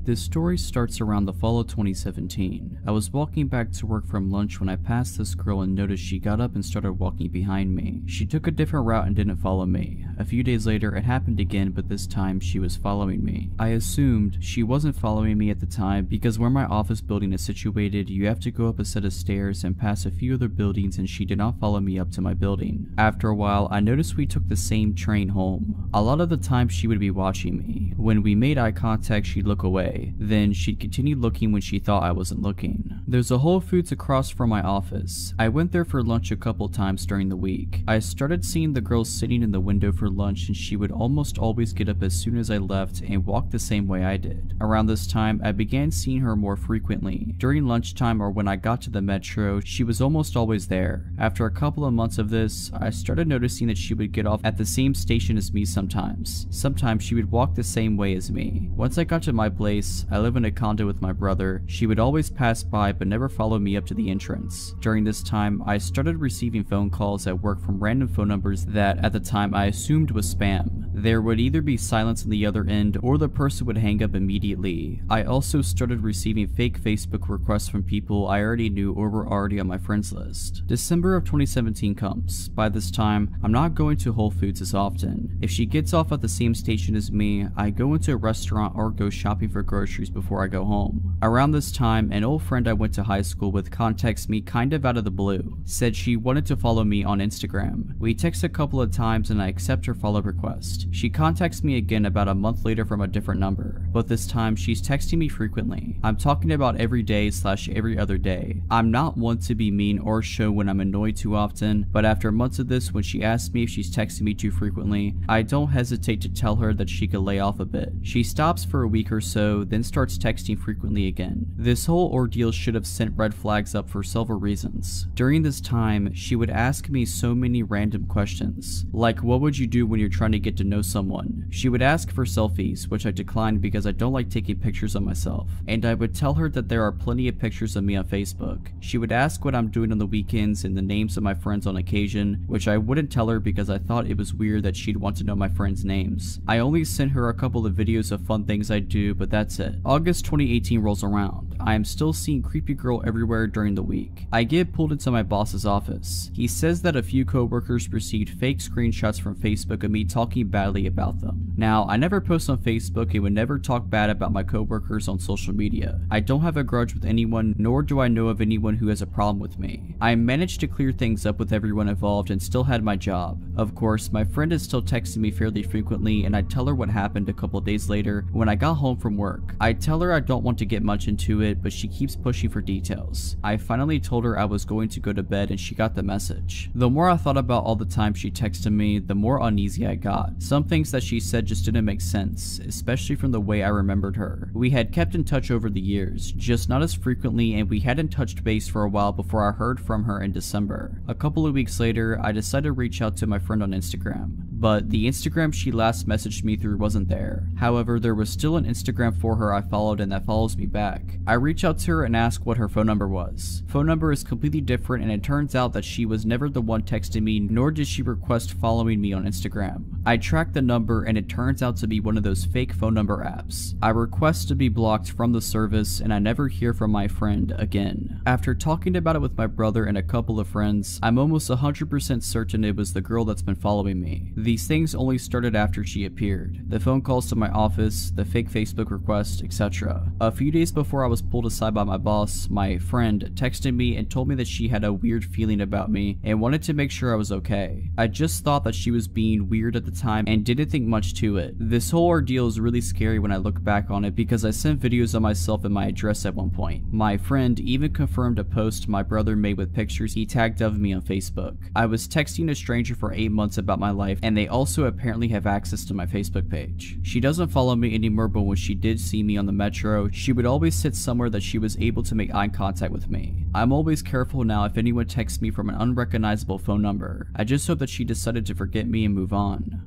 This story starts around the fall of 2017. I was walking back to work from lunch when I passed this girl and noticed she got up and started walking behind me. She took a different route and didn't follow me. A few days later it happened again, but this time she was following me. I assumed she wasn't following me at the time because where my office building is situated, you have to go up a set of stairs and pass a few other buildings, and she did not follow me up to my building. After a while, I noticed we took the same train home. A lot of the time she would be watching me. When we made eye contact, she'd look away. Then she'd continue looking when she thought I wasn't looking. There's a Whole Foods across from my office. I went there for lunch a couple times during the week. I started seeing the girl sitting in the window for lunch, and she would almost always get up as soon as I left and walk the same way I did. Around this time, I began seeing her more frequently. During lunchtime or when I got to the metro, she was almost always there. After a couple of months of this, I started noticing that she would get off at the same station as me sometimes. Sometimes she would walk the same way as me. Once I got to my place, I live in a condo with my brother. She would always pass by but never follow me up to the entrance. During this time, I started receiving phone calls at work from random phone numbers that at the time I assumed was spam. There would either be silence on the other end or the person would hang up immediately. I also started receiving fake Facebook requests from people I already knew or were already on my friends list. December of 2017 comes. By this time, I'm not going to Whole Foods as often. If she gets off at the same station as me, I go into a restaurant or go shopping for groceries before I go home. Around this time, an old friend I went to high school with contacts me kind of out of the blue. Said she wanted to follow me on Instagram. We text a couple of times and I accept her follow request. She contacts me again about a month later from a different number, but this time she's texting me frequently. I'm talking about every day / every other day. I'm not one to be mean or show when I'm annoyed too often, but after months of this, when she asks me if she's texting me too frequently, I don't hesitate to tell her that she could lay off a bit. She stops for a week or so, then starts texting frequently again. This whole ordeal should have sent red flags up for several reasons. During this time, she would ask me so many random questions, like what would you do when you're trying to get to know someone? She would ask for selfies, which I declined because I don't like taking pictures of myself, and I would tell her that there are plenty of pictures of me on Facebook. She would ask what I'm doing on the weekends and the names of my friends on occasion, which I wouldn't tell her because I thought it was weird that she'd want to know my friends' names. I only sent her a couple of videos of fun things I do, but that's it. August 2018 rolls around. I am still seeing creepy girl everywhere during the week. I get pulled into my boss's office. He says that a few coworkers received fake screenshots from Facebook of me talking badly about them. Now, I never post on Facebook and would never talk bad about my coworkers on social media. I don't have a grudge with anyone, nor do I know of anyone who has a problem with me. I managed to clear things up with everyone involved and still had my job. Of course, my friend is still texting me fairly frequently, and I tell her what happened a couple days later when I got home from work. I tell her I don't want to get much into it, but she keeps pushing for details. I finally told her I was going to go to bed and she got the message. The more I thought about all the time she texted me, the more uneasy I got. Some things that she said just didn't make sense, especially from the way I remembered her. We had kept in touch over the years, just not as frequently, and we hadn't touched base for a while before I heard from her in December. A couple of weeks later, I decided to reach out to my friend on Instagram, but the Instagram she last messaged me through wasn't there. However, there was still an Instagram for her I followed and that follows me back. I reach out to her and ask what her phone number was. Phone number is completely different, and it turns out that she was never the one texting me, nor did she request following me on Instagram. I tracked the number and it turns out to be one of those fake phone number apps. I request to be blocked from the service and I never hear from my friend again. After talking about it with my brother and a couple of friends, I'm almost 100% certain it was the girl that's been following me. These things only started after she appeared. The phone calls to my office, the fake Facebook request, etc. A few days before I was pulled aside by my boss, my friend texted me and told me that she had a weird feeling about me and wanted to make sure I was okay. I just thought that she was being weird at the time and didn't think much to it. This whole ordeal is really scary when I look back on it because I sent videos of myself and my address at one point. My friend even confirmed a post my brother made with pictures he tagged of me on Facebook. I was texting a stranger for 8 months about my life and they also apparently have access to my Facebook page. She doesn't follow me anymore, but when she did see me on the metro, she would always sit somewhere that she was able to make eye contact with me. I'm always careful now if anyone texts me from an unrecognizable phone number. I just hope that she decided to forget me and move on.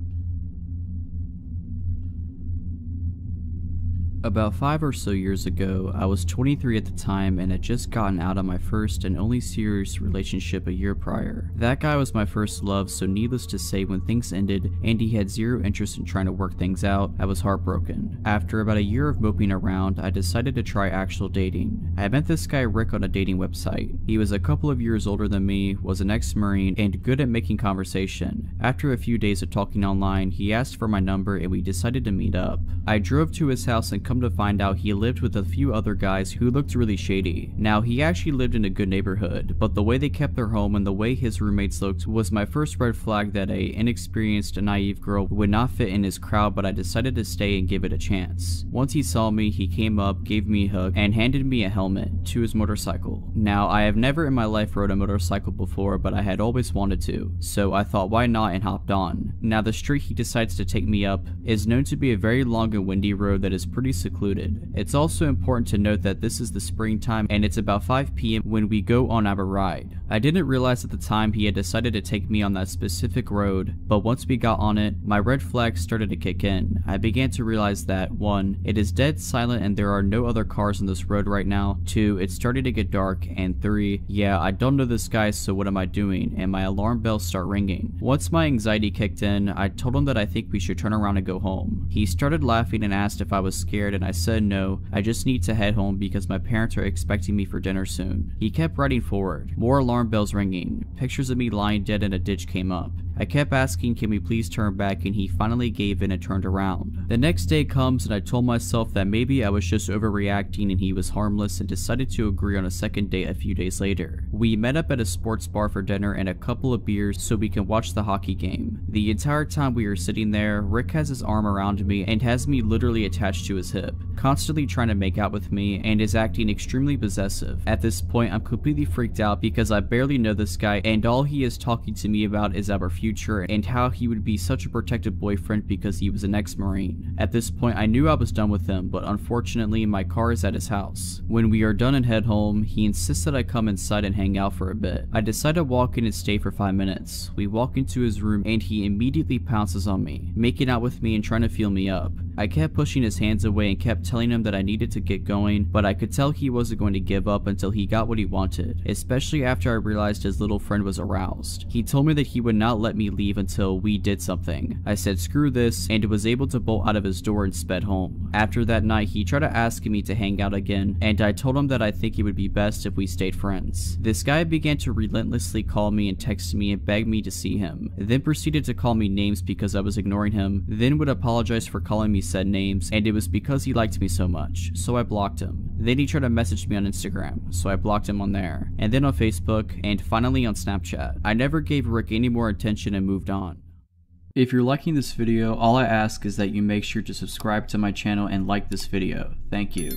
About 5 or so years ago, I was 23 at the time and had just gotten out of my first and only serious relationship a year prior. That guy was my first love, so needless to say, when things ended and he had zero interest in trying to work things out, I was heartbroken. After about a year of moping around, I decided to try actual dating. I met this guy Rick on a dating website. He was a couple of years older than me, was an ex-Marine, and good at making conversation. After a few days of talking online, he asked for my number and we decided to meet up. I drove to his house and come to find out he lived with a few other guys who looked really shady. Now, he actually lived in a good neighborhood, but the way they kept their home and the way his roommates looked was my first red flag that a inexperienced, naive girl would not fit in his crowd, but I decided to stay and give it a chance. Once he saw me, he came up, gave me a hug, and handed me a helmet to his motorcycle. Now, I have never in my life rode a motorcycle before, but I had always wanted to, so I thought why not and hopped on. Now, the street he decides to take me up is known to be a very long and windy road that is pretty secluded. It's also important to note that this is the springtime and it's about 5 p.m. when we go on our ride. I didn't realize at the time he had decided to take me on that specific road, but once we got on it, my red flags started to kick in. I began to realize that 1. It is dead silent and there are no other cars on this road right now. 2. It started to get dark, and 3. Yeah, I don't know this guy, so what am I doing? And my alarm bells start ringing. Once my anxiety kicked in, I told him that I think we should turn around and go home. He started laughing and asked if I was scared, and I said no, I just need to head home because my parents are expecting me for dinner soon. He kept riding forward. More alarm bells ringing. Pictures of me lying dead in a ditch came up. I kept asking, can we please turn back, and he finally gave in and turned around. The next day comes and I told myself that maybe I was just overreacting and he was harmless, and decided to agree on a second date a few days later. We met up at a sports bar for dinner and a couple of beers so we can watch the hockey game. The entire time we were sitting there, Rick has his arm around me and has me literally attached to his hip, constantly trying to make out with me, and is acting extremely possessive. At this point, I'm completely freaked out because I barely know this guy and all he is talking to me about is our future and how he would be such a protective boyfriend because he was an ex-Marine. At this point, I knew I was done with him, but unfortunately, my car is at his house. When we are done and head home, he insists that I come inside and hang out for a bit. I decide to walk in and stay for 5 minutes. We walk into his room and he immediately pounces on me, making out with me and trying to feel me up. I kept pushing his hands away and kept telling him that I needed to get going, but I could tell he wasn't going to give up until he got what he wanted, especially after I realized his little friend was aroused. He told me that he would not let me leave until we did something. I said screw this and was able to bolt out of his door and sped home. After that night, he tried to ask me to hang out again, and I told him that I think it would be best if we stayed friends. This guy began to relentlessly call me and text me and beg me to see him, then proceeded to call me names because I was ignoring him, then would apologize for calling me said names, and it was because he liked me so much, so I blocked him. Then he tried to message me on Instagram, so I blocked him on there, and then on Facebook, and finally on Snapchat. I never gave Rick any more attention and moved on. If you're liking this video, all I ask is that you make sure to subscribe to my channel and like this video. Thank you.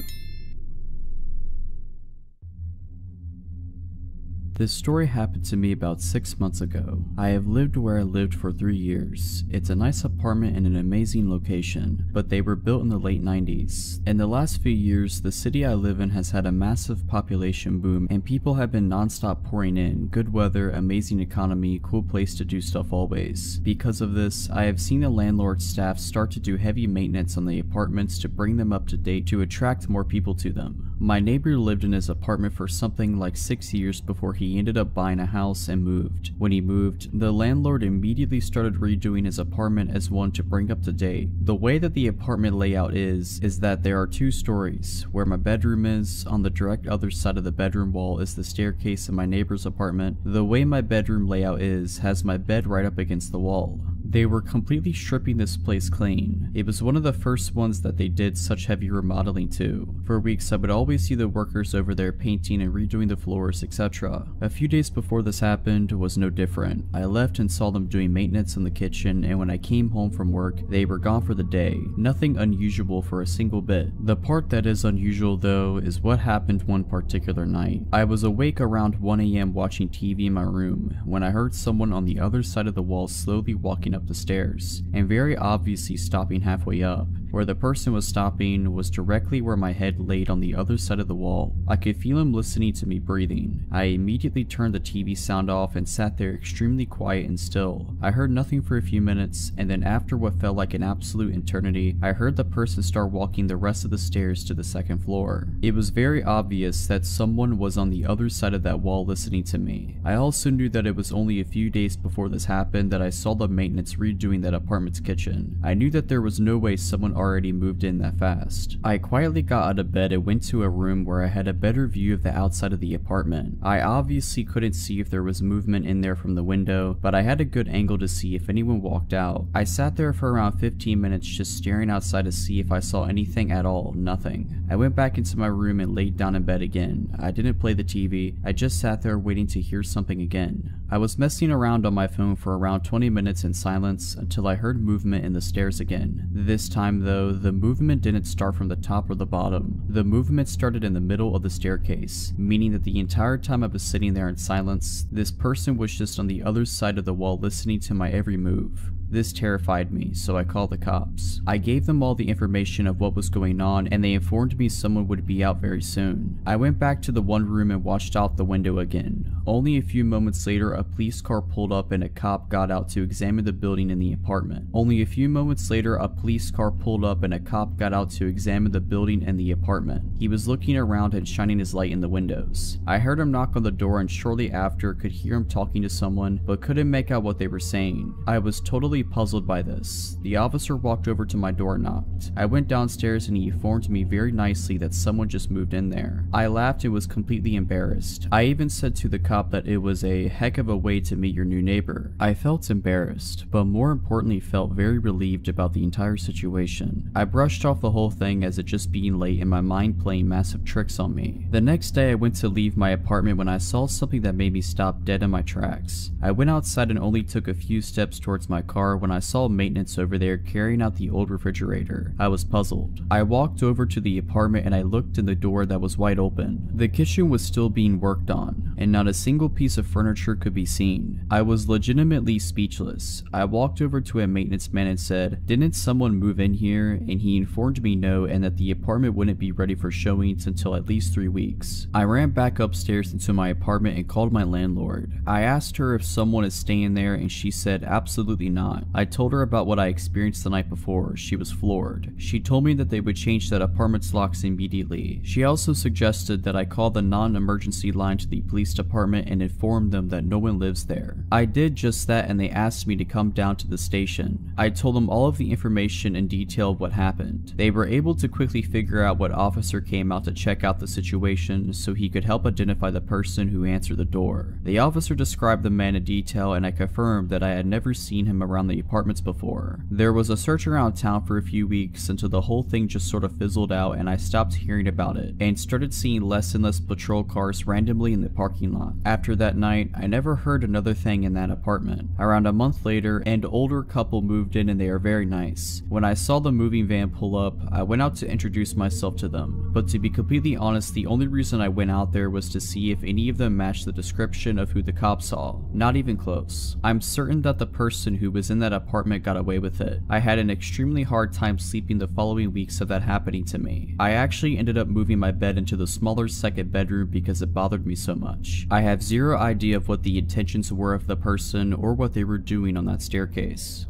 This story happened to me about 6 months ago. I have lived where I lived for 3 years. It's a nice apartment in an amazing location, but they were built in the late 90s. In the last few years, the city I live in has had a massive population boom and people have been non-stop pouring in. Good weather, amazing economy, cool place to do stuff always. Because of this, I have seen the landlord's staff start to do heavy maintenance on the apartments to bring them up to date to attract more people to them. My neighbor lived in his apartment for something like 6 years before he ended up buying a house and moved. When he moved, the landlord immediately started redoing his apartment as one to bring up to date. The way that the apartment layout is that there are 2 stories. Where my bedroom is, on the direct other side of the bedroom wall is the staircase in my neighbor's apartment. The way my bedroom layout has my bed right up against the wall. They were completely stripping this place clean. It was one of the first ones that they did such heavy remodeling to. For weeks I would always see the workers over there painting and redoing the floors, etc. A few days before this happened was no different. I left and saw them doing maintenance in the kitchen, and when I came home from work, they were gone for the day. Nothing unusual for a single bit. The part that is unusual though is what happened one particular night. I was awake around 1 AM watching TV in my room when I heard someone on the other side of the wall slowly walking up up the stairs, and very obviously stopping halfway up. Where the person was stopping was directly where my head laid on the other side of the wall. I could feel him listening to me breathing. I immediately turned the TV sound off and sat there extremely quiet and still. I heard nothing for a few minutes, and then after what felt like an absolute eternity, I heard the person start walking the rest of the stairs to the second floor. It was very obvious that someone was on the other side of that wall listening to me. I also knew that it was only a few days before this happened that I saw the maintenance redoing that apartment's kitchen. I knew that there was no way someone already moved in that fast. I quietly got out of bed and went to a room where I had a better view of the outside of the apartment. I obviously couldn't see if there was movement in there from the window, but I had a good angle to see if anyone walked out. I sat there for around 15 minutes just staring outside to see if I saw anything at all. Nothing. I went back into my room and laid down in bed again. I didn't play the TV, I just sat there waiting to hear something again. I was messing around on my phone for around 20 minutes in silence until I heard movement in the stairs again. This time though, the movement didn't start from the top or the bottom. The movement started in the middle of the staircase, meaning that the entire time I was sitting there in silence, this person was just on the other side of the wall listening to my every move. This terrified me, so I called the cops. I gave them all the information of what was going on, and they informed me someone would be out very soon. I went back to the one room and watched out the window again. Only a few moments later, a police car pulled up and a cop got out to examine the building and the apartment. Only a few moments later, a police car pulled up and a cop got out to examine the building and the apartment. He was looking around and shining his light in the windows. I heard him knock on the door and shortly after could hear him talking to someone, but couldn't make out what they were saying. I was totally puzzled by this. The officer walked over to my door and knocked. I went downstairs and he informed me very nicely that someone just moved in there. I laughed and was completely embarrassed. I even said to the cop that it was a heck of a way to meet your new neighbor. I felt embarrassed, but more importantly felt very relieved about the entire situation. I brushed off the whole thing as it just being late and my mind playing massive tricks on me. The next day I went to leave my apartment when I saw something that made me stop dead in my tracks. I went outside and only took a few steps towards my car when I saw maintenance over there carrying out the old refrigerator. I was puzzled. I walked over to the apartment and I looked in the door that was wide open. The kitchen was still being worked on, and not a single piece of furniture could be seen. I was legitimately speechless. I walked over to a maintenance man and said, "Didn't someone move in here?" And he informed me no, and that the apartment wouldn't be ready for showings until at least 3 weeks. I ran back upstairs into my apartment and called my landlord. I asked her if someone is staying there and she said absolutely not. I told her about what I experienced the night before. She was floored. She told me that they would change that apartment's locks immediately. She also suggested that I call the non-emergency line to the police department and inform them that no one lives there. I did just that and they asked me to come down to the station. I told them all of the information and detail of what happened. They were able to quickly figure out what officer came out to check out the situation so he could help identify the person who answered the door. The officer described the man in detail and I confirmed that I had never seen him around the apartments before. There was a search around town for a few weeks until the whole thing just sort of fizzled out and I stopped hearing about it and started seeing less and less patrol cars randomly in the parking lot. After that night, I never heard another thing in that apartment. Around a month later, an older couple moved in and they are very nice. When I saw the moving van pull up, I went out to introduce myself to them. But to be completely honest, the only reason I went out there was to see if any of them matched the description of who the cops saw. Not even close. I'm certain that the person who was in that apartment got away with it. I had an extremely hard time sleeping the following weeks of that happening to me. I actually ended up moving my bed into the smaller second bedroom because it bothered me so much. I have zero idea of what the intentions were of the person or what they were doing on that staircase.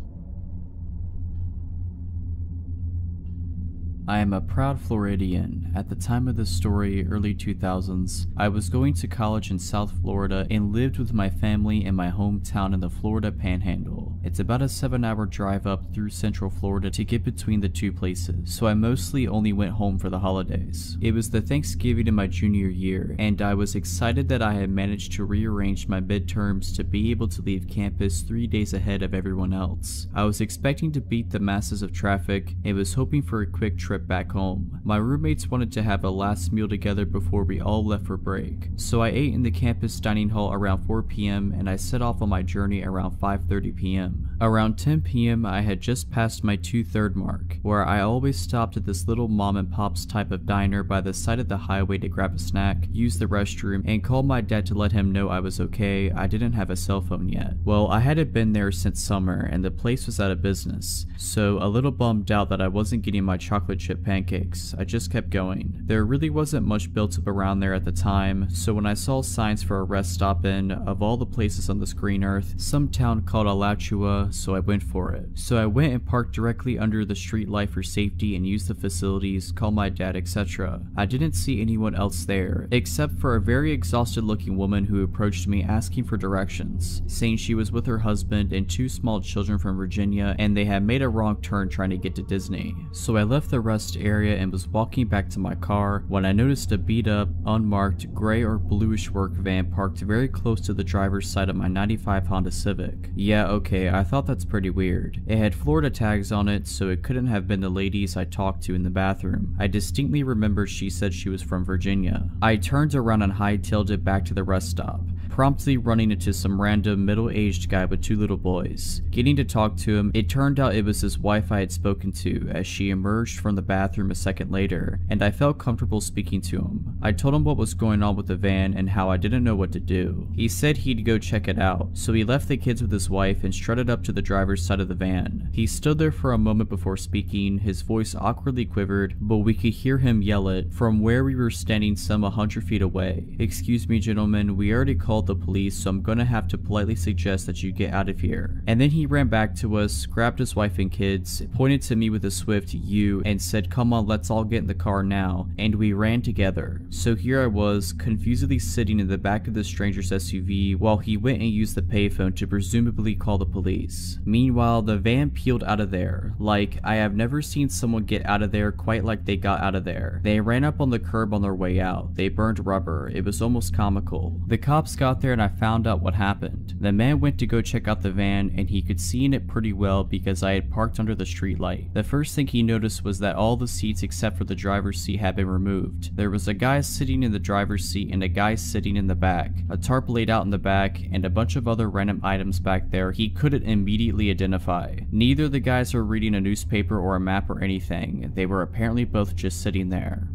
I am a proud Floridian. At the time of this story, early 2000s, I was going to college in South Florida and lived with my family in my hometown in the Florida Panhandle. It's about a 7-hour drive up through Central Florida to get between the two places, so I mostly only went home for the holidays. It was the Thanksgiving in my junior year, and I was excited that I had managed to rearrange my midterms to be able to leave campus 3 days ahead of everyone else. I was expecting to beat the masses of traffic and was hoping for a quick trip back home. My roommates wanted to have a last meal together before we all left for break, so I ate in the campus dining hall around 4 p.m. and I set off on my journey around 5:30 p.m. p.m. Around 10 p.m. I had just passed my 2/3 mark, where I always stopped at this little mom and pop's type of diner by the side of the highway to grab a snack, use the restroom, and call my dad to let him know I was okay. I didn't have a cell phone yet. Well, I hadn't been there since summer and the place was out of business, so a little bummed out that I wasn't getting my chocolate chip pancakes. I just kept going. There really wasn't much built up around there at the time, so when I saw signs for a rest stop in, of all the places on this green earth, some town called Alachua, so I went for it. So I went and parked directly under the street light for safety and used the facilities, called my dad, etc. I didn't see anyone else there, except for a very exhausted looking woman who approached me asking for directions, saying she was with her husband and 2 small children from Virginia and they had made a wrong turn trying to get to Disney. So I left the rest area and was walking back to my car when I noticed a beat up, unmarked, gray or bluish work van parked very close to the driver's side of my 95 Honda Civic. Yeah, okay, I thought that's pretty weird. It had Florida tags on it, so it couldn't have been the ladies I talked to in the bathroom. I distinctly remember she said she was from Virginia. I turned around and hightailed it back to the rest stop, promptly running into some random middle-aged guy with 2 little boys. Getting to talk to him, it turned out it was his wife I had spoken to as she emerged from the bathroom a second later, and I felt comfortable speaking to him. I told him what was going on with the van and how I didn't know what to do. He said he'd go check it out, so he left the kids with his wife and strutted up to the driver's side of the van. He stood there for a moment before speaking, his voice awkwardly quivered, but we could hear him yell it from where we were standing some 100 feet away. "Excuse me gentlemen, we already called the police, so I'm gonna have to politely suggest that you get out of here." And then he ran back to us, grabbed his wife and kids, pointed to me with a swift "you" and said, "Come on, let's all get in the car now," and we ran together. So here I was, confusedly sitting in the back of the stranger's SUV while he went and used the payphone to presumably call the police. Meanwhile, the van peeled out of there. Like, I have never seen someone get out of there quite like they got out of there. They ran up on the curb on their way out. They burned rubber. It was almost comical. The cops got there and I found out what happened. The man went to go check out the van and he could see in it pretty well because I had parked under the street light. The first thing he noticed was that all the seats except for the driver's seat had been removed. There was a guy sitting in the driver's seat and a guy sitting in the back, a tarp laid out in the back, and a bunch of other random items back there he couldn't immediately identify. Neither the guys were reading a newspaper or a map or anything. They were apparently both just sitting there.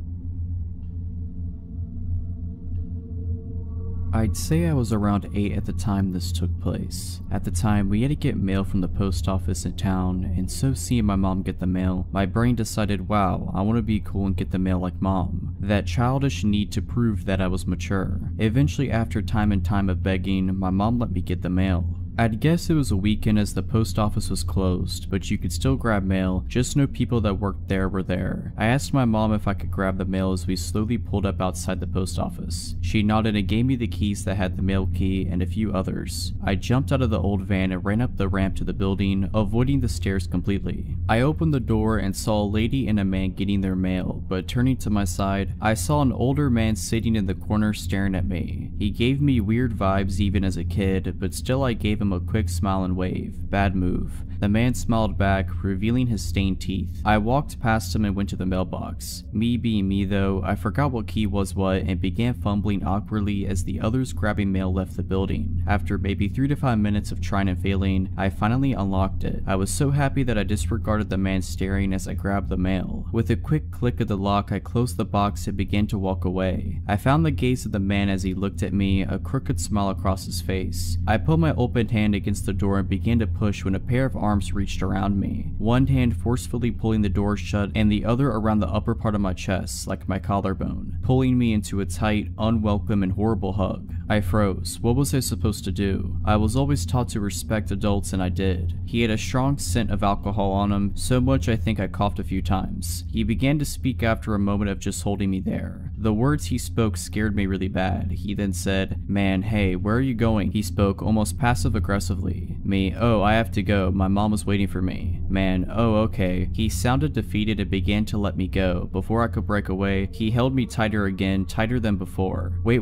I'd say I was around 8 at the time this took place. At the time, we had to get mail from the post office in town, and so seeing my mom get the mail, my brain decided, wow, I want to be cool and get the mail like mom. That childish need to prove that I was mature. Eventually, after time and time of begging, my mom let me get the mail. I'd guess it was a weekend as the post office was closed, but you could still grab mail, just no people that worked there were there. I asked my mom if I could grab the mail as we slowly pulled up outside the post office. She nodded and gave me the keys that had the mail key and a few others. I jumped out of the old van and ran up the ramp to the building, avoiding the stairs completely. I opened the door and saw a lady and a man getting their mail, but turning to my side, I saw an older man sitting in the corner staring at me. He gave me weird vibes even as a kid, but still I gave him a quick smile and wave. Bad move. The man smiled back, revealing his stained teeth. I walked past him and went to the mailbox. Me being me though, I forgot what key was what and began fumbling awkwardly as the others grabbing mail left the building. After maybe 3 to 5 minutes of trying and failing, I finally unlocked it. I was so happy that I disregarded the man staring as I grabbed the mail. With a quick click of the lock, I closed the box and began to walk away. I found the gaze of the man as he looked at me, a crooked smile across his face. I put my open hand against the door and began to push when a pair of arms reached around me, one hand forcefully pulling the door shut and the other around the upper part of my chest, like my collarbone, pulling me into a tight, unwelcome, and horrible hug. I froze. What was I supposed to do? I was always taught to respect adults and I did. He had a strong scent of alcohol on him, so much I think I coughed a few times. He began to speak after a moment of just holding me there. The words he spoke scared me really bad. He then said, "Man, hey, where are you going?" He spoke almost passive-aggressively. Me, "Oh, I have to go. My mom was waiting for me." Man, "Oh, okay." He sounded defeated and began to let me go. Before I could break away, he held me tighter again, tighter than before. Wait.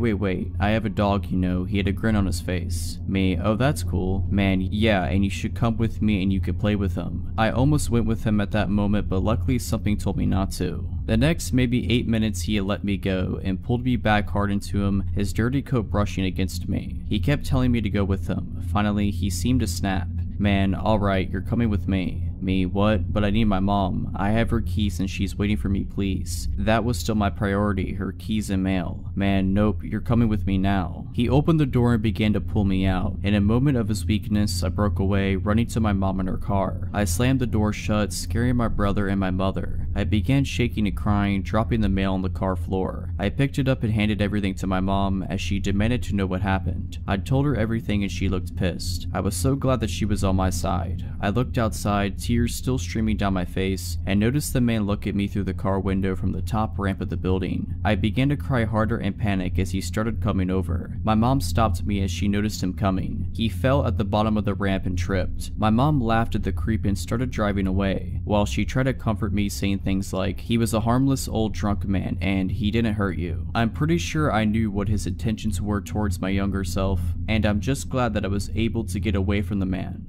I have a dog, you know." He had a grin on his face. Me, "Oh, that's cool." Man, "Yeah, and you should come with me and you could play with him." I almost went with him at that moment, but luckily something told me not to. The next maybe 8 minutes he had let me go and pulled me back hard into him, his dirty coat brushing against me. He kept telling me to go with him. Finally, he seemed to snap. "Man, alright, you're coming with me." Me, what? But I need my mom. I have her keys and she's waiting for me, please. That was still my priority, her keys and mail. Man, nope, you're coming with me now. He opened the door and began to pull me out. In a moment of his weakness, I broke away, running to my mom in her car. I slammed the door shut, scaring my brother and my mother. I began shaking and crying, dropping the mail on the car floor. I picked it up and handed everything to my mom as she demanded to know what happened. I'd told her everything and she looked pissed. I was so glad that she was on my side. I looked outside, tears still streaming down my face, and noticed the man look at me through the car window from the top ramp of the building. I began to cry harder and panic as he started coming over. My mom stopped me as she noticed him coming. He fell at the bottom of the ramp and tripped. My mom laughed at the creep and started driving away, while she tried to comfort me, saying things like, "He was a harmless old drunk man and he didn't hurt you." I'm pretty sure I knew what his intentions were towards my younger self, and I'm just glad that I was able to get away from the man.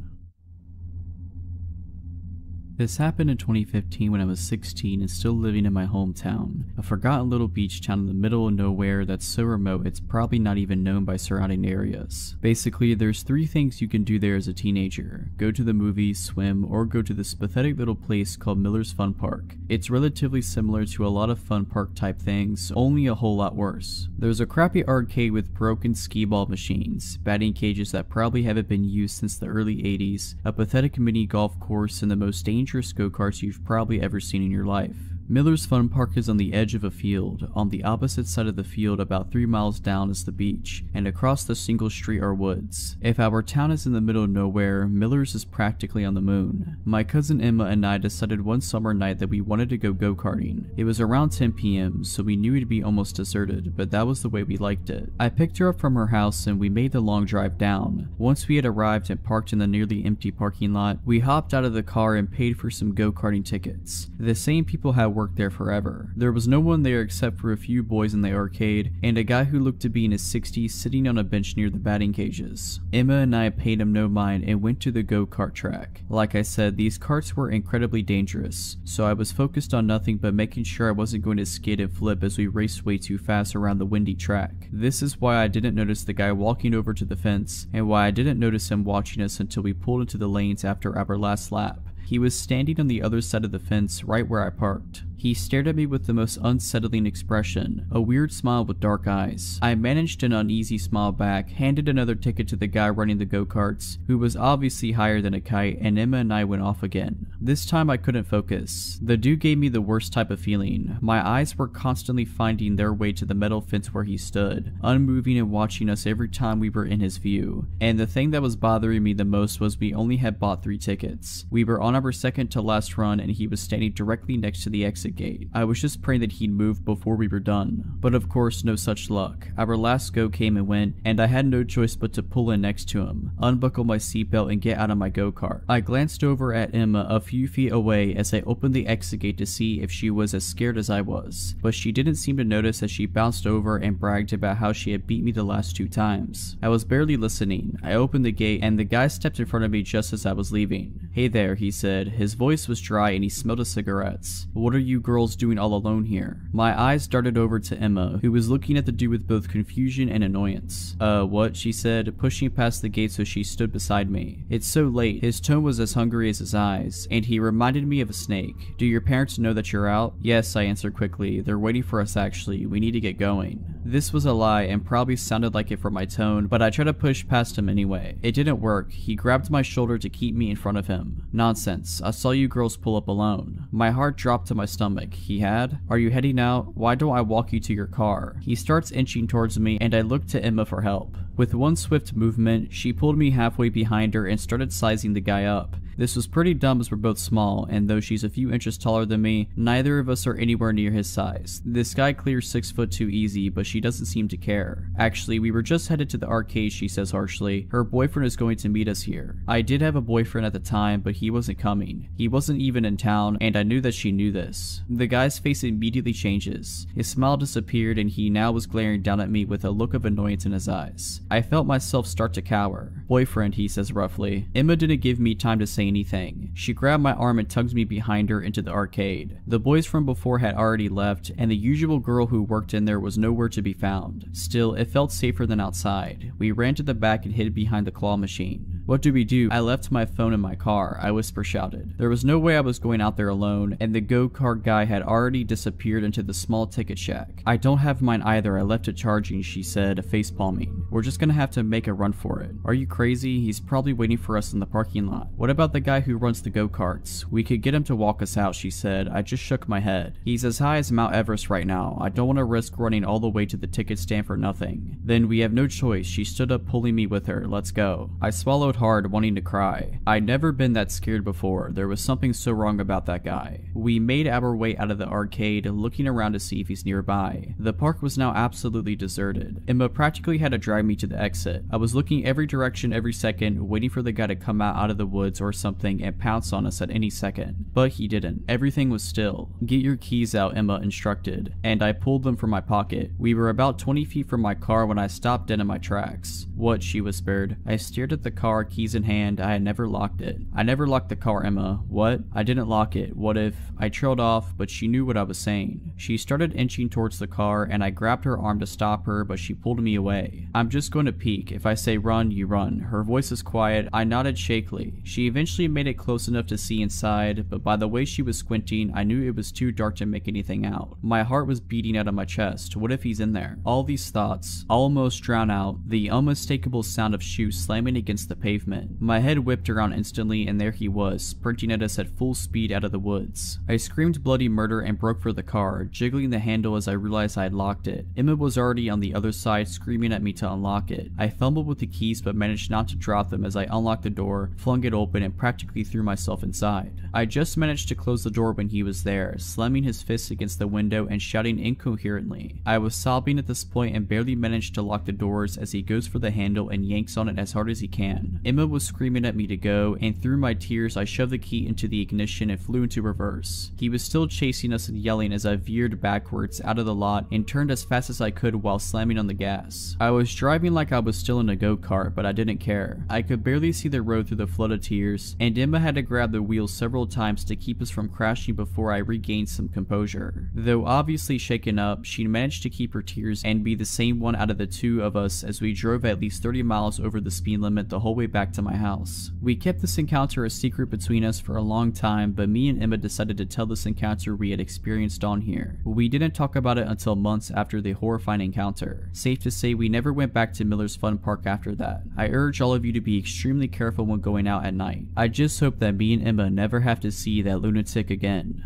This happened in 2015 when I was 16 and still living in my hometown, a forgotten little beach town in the middle of nowhere that's so remote it's probably not even known by surrounding areas. Basically, there's 3 things you can do there as a teenager: go to the movies, swim, or go to this pathetic little place called Miller's Fun Park. It's relatively similar to a lot of fun park type things, only a whole lot worse. There's a crappy arcade with broken skee-ball machines, batting cages that probably haven't been used since the early 80s, a pathetic mini golf course, and the most dangerous go-karts you've probably ever seen in your life. Miller's Fun Park is on the edge of a field. On the opposite side of the field, about 3 miles down, is the beach, and across the single street are woods. If our town is in the middle of nowhere, Miller's is practically on the moon. My cousin Emma and I decided one summer night that we wanted to go go-karting. It was around 10 p.m, so we knew it'd be almost deserted, but that was the way we liked it. I picked her up from her house and we made the long drive down. Once we had arrived and parked in the nearly empty parking lot, we hopped out of the car and paid for some go-karting tickets. The same people had worked there forever. There was no one there except for a few boys in the arcade and a guy who looked to be in his 60s sitting on a bench near the batting cages. Emma and I paid him no mind and went to the go-kart track. Like I said, these karts were incredibly dangerous, so I was focused on nothing but making sure I wasn't going to skid and flip as we raced way too fast around the windy track. This is why I didn't notice the guy walking over to the fence, and why I didn't notice him watching us until we pulled into the lanes after our last lap. He was standing on the other side of the fence right where I parked. He stared at me with the most unsettling expression, a weird smile with dark eyes. I managed an uneasy smile back, handed another ticket to the guy running the go-karts, who was obviously higher than a kite, and Emma and I went off again. This time I couldn't focus. The dude gave me the worst type of feeling. My eyes were constantly finding their way to the metal fence where he stood, unmoving and watching us every time we were in his view. And the thing that was bothering me the most was we only had bought 3 tickets. We were on our second to last run and he was standing directly next to the exit gate. I was just praying that he'd move before we were done. But of course, no such luck. Our last go came and went, and I had no choice but to pull in next to him, unbuckle my seatbelt, and get out of my go-kart. I glanced over at Emma a few feet away as I opened the exit gate to see if she was as scared as I was, but she didn't seem to notice as she bounced over and bragged about how she had beat me the last 2 times. I was barely listening. I opened the gate and the guy stepped in front of me just as I was leaving. "Hey there," he said. His voice was dry and he smelled of cigarettes. "What are you girls doing all alone here?" My eyes darted over to Emma, who was looking at the dude with both confusion and annoyance. What?" she said, pushing past the gate so she stood beside me. "It's so late." His tone was as hungry as his eyes, and he reminded me of a snake. "Do your parents know that you're out?" "Yes," I answered quickly. "They're waiting for us actually. We need to get going." This was a lie and probably sounded like it from my tone, but I tried to push past him anyway. It didn't work. He grabbed my shoulder to keep me in front of him. "Nonsense. I saw you girls pull up alone." My heart dropped to my stomach. He had? "Are you heading out? Why don't I walk you to your car?" He starts inching towards me and I look to Emma for help. With one swift movement, she pulled me halfway behind her and started sizing the guy up. This was pretty dumb as we're both small, and though she's a few inches taller than me, neither of us are anywhere near his size. This guy clears 6'2" easy, but she doesn't seem to care. "Actually, we were just headed to the arcade," she says harshly. "Her boyfriend is going to meet us here." I did have a boyfriend at the time, but he wasn't coming. He wasn't even in town, and I knew that she knew this. The guy's face immediately changes. His smile disappeared, and he now was glaring down at me with a look of annoyance in his eyes. I felt myself start to cower. "Boyfriend," he says roughly. Emma didn't give me time to say anything. She grabbed my arm and tugged me behind her into the arcade. The boys from before had already left, and the usual girl who worked in there was nowhere to be found. Still, it felt safer than outside. We ran to the back and hid behind the claw machine. "What do we do? I left my phone in my car," I whisper shouted. There was no way I was going out there alone, and the go-kart guy had already disappeared into the small ticket shack. "I don't have mine either, I left it charging," she said, face palming. "We're just gonna have to make a run for it." "Are you crazy? He's probably waiting for us in the parking lot." "What about the guy who runs the go-karts? We could get him to walk us out," she said. I just shook my head. "He's as high as Mount Everest right now. I don't want to risk running all the way to the ticket stand for nothing." "Then we have no choice." She stood up, pulling me with her. "Let's go." I swallowed hard, wanting to cry. I'd never been that scared before. There was something so wrong about that guy. We made our way out of the arcade, looking around to see if he's nearby. The park was now absolutely deserted. Emma practically had to drive me to the exit. I was looking every direction every second, waiting for the guy to come out of the woods or something and pounce on us at any second. But he didn't. Everything was still. "Get your keys out," Emma instructed, and I pulled them from my pocket. We were about 20 feet from my car when I stopped dead in my tracks. "What?" she whispered. I stared at the car, keys in hand. I had never locked it. "I never locked the car, Emma." "What?" "I didn't lock it. What if—" I trailed off, but she knew what I was saying. She started inching towards the car, and I grabbed her arm to stop her, but she pulled me away. "I'm just going to peek. If I say run, you run." Her voice is quiet. I nodded shakily. She eventually made it close enough to see inside, but by the way she was squinting, I knew it was too dark to make anything out. My heart was beating out of my chest. What if he's in there? All these thoughts almost drown out the unmistakable sound of shoes slamming against the pavement. My head whipped around instantly, and there he was, sprinting at us at full speed out of the woods. I screamed bloody murder and broke for the car, jiggling the handle as I realized I had locked it. Emma was already on the other side, screaming at me to unlock it. I fumbled with the keys but managed not to drop them as I unlocked the door, flung it open, and practically threw myself inside. I just managed to close the door when he was there, slamming his fists against the window and shouting incoherently. I was sobbing at this point and barely managed to lock the doors as he goes for the handle and yanks on it as hard as he can. Emma was screaming at me to go, and through my tears I shoved the key into the ignition and flew into reverse. He was still chasing us and yelling as I veered backwards out of the lot and turned as fast as I could while slamming on the gas. I was driving like I was still in a go-kart, but I didn't care. I could barely see the road through the flood of tears, and Emma had to grab the wheel several times to keep us from crashing before I regained some composure. Though obviously shaken up, she managed to keep her tears and be the same one out of the two of us as we drove at least 30 miles over the speed limit the whole way back to my house. We kept this encounter a secret between us for a long time, but me and Emma decided to tell this encounter we had experienced on here. We didn't talk about it until months after the horrifying encounter. Safe to say we never went back to Miller's Fun Park after that. I urge all of you to be extremely careful when going out at night. I just hope that me and Emma never have to see that lunatic again.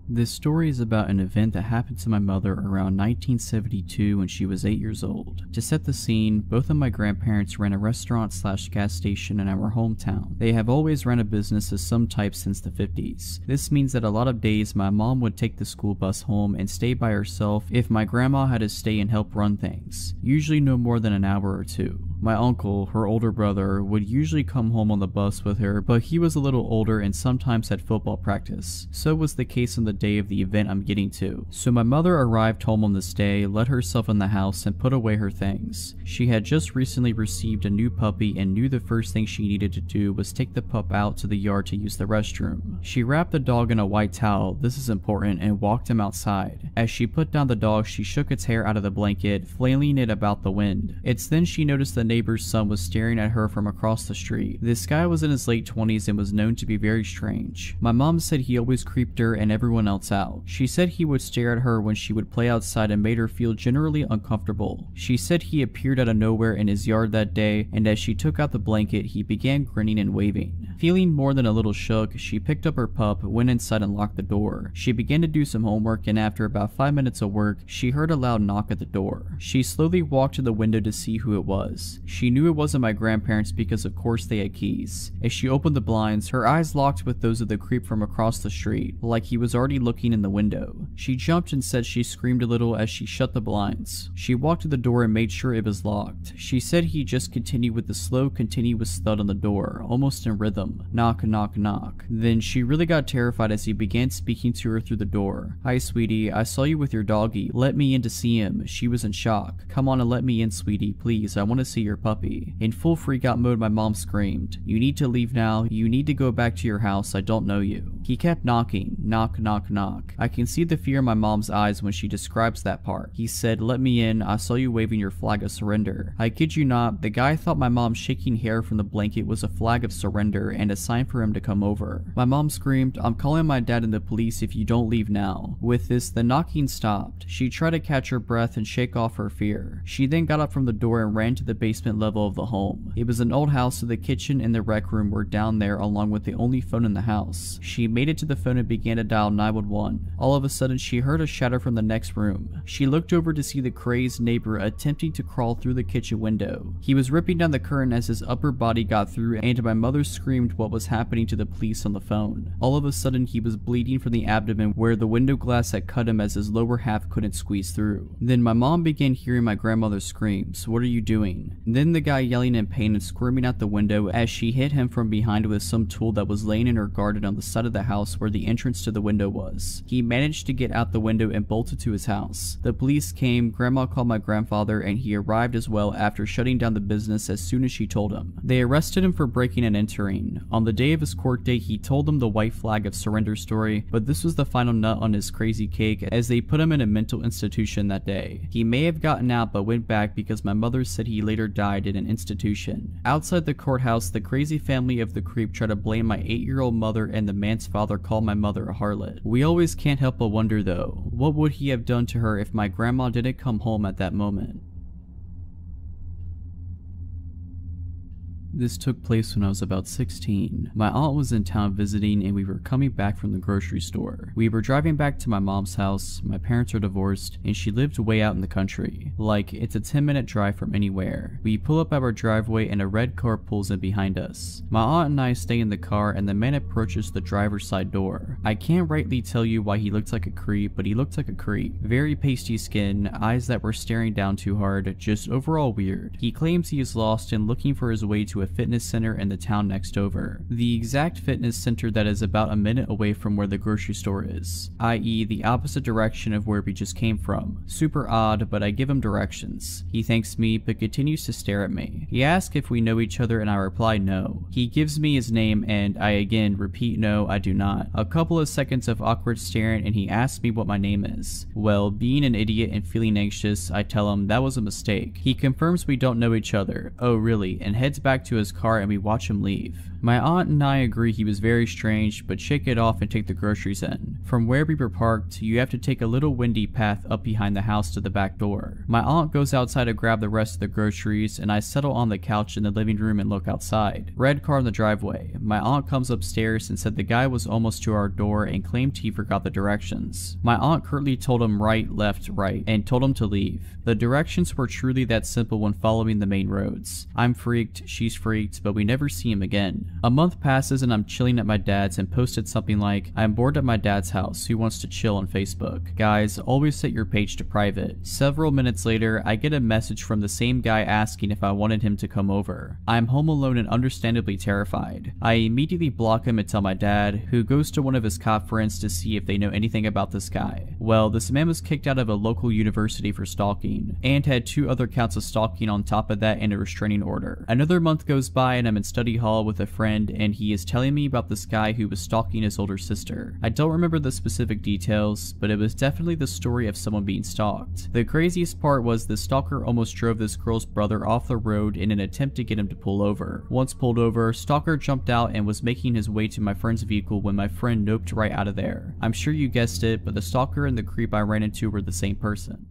This story is about an event that happened to my mother around 1972 when she was 8 years old. To set the scene, both of my grandparents ran a restaurant/gas station in our hometown. They have always ran a business of some type since the 50s. This means that a lot of days my mom would take the school bus home and stay by herself if my grandma had to stay and help run things, usually no more than an hour or two. My uncle, her older brother, would usually come home on the bus with her, but he was a little older and sometimes had football practice. So was the case on the day of the event I'm getting to. So my mother arrived home on this day, let herself in the house, and put away her things. She had just recently received a new puppy and knew the first thing she needed to do was take the pup out to the yard to use the restroom. She wrapped the dog in a white towel, this is important, and walked him outside. As she put down the dog, she shook its hair out of the blanket, flailing it about the wind. It's then she noticed the neighbor's son was staring at her from across the street. This guy was in his late 20s and was known to be very strange. My mom said he always creeped her and everyone else out. She said he would stare at her when she would play outside and made her feel generally uncomfortable. She said he appeared out of nowhere in his yard that day, and as she took out the blanket, he began grinning and waving. Feeling more than a little shook, she picked up her pup, went inside and locked the door. She began to do some homework, and after about 5 minutes of work, she heard a loud knock at the door. She slowly walked to the window to see who it was. She knew it wasn't my grandparents because of course they had keys. As she opened the blinds, her eyes locked with those of the creep from across the street, like he was already looking in the window. She jumped and said she screamed a little as she shut the blinds. She walked to the door and made sure it was locked. She said he just continued with the slow, continuous thud on the door, almost in rhythm. Knock, knock, knock. Then she really got terrified as he began speaking to her through the door. "Hi, sweetie. I saw you with your doggy. Let me in to see him." She was in shock. "Come on and let me in, sweetie. Please, I want to see your puppy. In full freakout mode, my mom screamed, "You need to leave now. You need to go back to your house. I don't know you." He kept knocking. Knock, knock, knock. I can see the fear in my mom's eyes when she describes that part. He said, "Let me in. I saw you waving your flag of surrender." I kid you not, the guy thought my mom shaking hair from the blanket was a flag of surrender and a sign for him to come over. My mom screamed, "I'm calling my dad and the police if you don't leave now." With this, the knocking stopped. She tried to catch her breath and shake off her fear. She then got up from the door and ran to the basement level of the home. It was an old house, so the kitchen and the rec room were down there along with the only phone in the house. She made it to the phone and began to dial 911. All of a sudden, she heard a shatter from the next room. She looked over to see the crazed neighbor attempting to crawl through the kitchen window. He was ripping down the curtain as his upper body got through, and my mother screamed what was happening to the police on the phone. All of a sudden, he was bleeding from the abdomen where the window glass had cut him as his lower half couldn't squeeze through. Then my mom began hearing my grandmother screams, "What are you doing?" Then the guy yelling in pain and squirming out the window as she hit him from behind with some tool that was laying in her garden on the side of the house where the entrance to the window was. He managed to get out the window and bolted to his house. The police came, Grandma called my grandfather, and he arrived as well after shutting down the business as soon as she told him. They arrested him for breaking and entering. On the day of his court date, he told them the white flag of surrender story, but this was the final nut on his crazy cake as they put him in a mental institution that day. He may have gotten out but went back because my mother said he later died in an institution. Outside the courthouse, the crazy family of the creep tried to blame my 8-year-old mother, and the man's father called my mother a harlot. We always can't help but wonder though, what would he have done to her if my grandma didn't come home at that moment? This took place when I was about 16. My aunt was in town visiting and we were coming back from the grocery store. We were driving back to my mom's house. My parents are divorced and she lived way out in the country. Like, it's a 10-minute drive from anywhere. We pull up our driveway and a red car pulls in behind us. My aunt and I stay in the car and the man approaches the driver's side door. I can't rightly tell you why he looked like a creep, but he looked like a creep. Very pasty skin, eyes that were staring down too hard, just overall weird. He claims he is lost and looking for his way to a fitness center in the town next over. The exact fitness center that is about a minute away from where the grocery store is, i.e. the opposite direction of where we just came from. Super odd, but I give him directions. He thanks me, but continues to stare at me. He asks if we know each other and I reply no. He gives me his name and I again repeat no, I do not. A couple of seconds of awkward staring and he asks me what my name is. Well, being an idiot and feeling anxious, I tell him that was a mistake. He confirms we don't know each other. Oh really? And heads back to his car and we watch him leave. My aunt and I agree he was very strange, but shake it off and take the groceries in. From where we were parked, you have to take a little windy path up behind the house to the back door. My aunt goes outside to grab the rest of the groceries and I settle on the couch in the living room and look outside. Red car in the driveway. My aunt comes upstairs and said the guy was almost to our door and claimed he forgot the directions. My aunt curtly told him right, left, right, and told him to leave. The directions were truly that simple when following the main roads. I'm freaked, she's freaked, but we never see him again. A month passes and I'm chilling at my dad's and posted something like, "I'm bored at my dad's house, who wants to chill?" on Facebook. Guys, always set your page to private. Several minutes later, I get a message from the same guy asking if I wanted him to come over. I'm home alone and understandably terrified. I immediately block him and tell my dad, who goes to one of his cop friends to see if they know anything about this guy. Well, this man was kicked out of a local university for stalking, and had 2 other counts of stalking on top of that and a restraining order. Another month goes by and I'm in study hall with a friend and he is telling me about this guy who was stalking his older sister. I don't remember the specific details, but it was definitely the story of someone being stalked. The craziest part was the stalker almost drove this girl's brother off the road in an attempt to get him to pull over. Once pulled over, stalker jumped out and was making his way to my friend's vehicle when my friend noped right out of there. I'm sure you guessed it, but the stalker and the creep I ran into were the same person.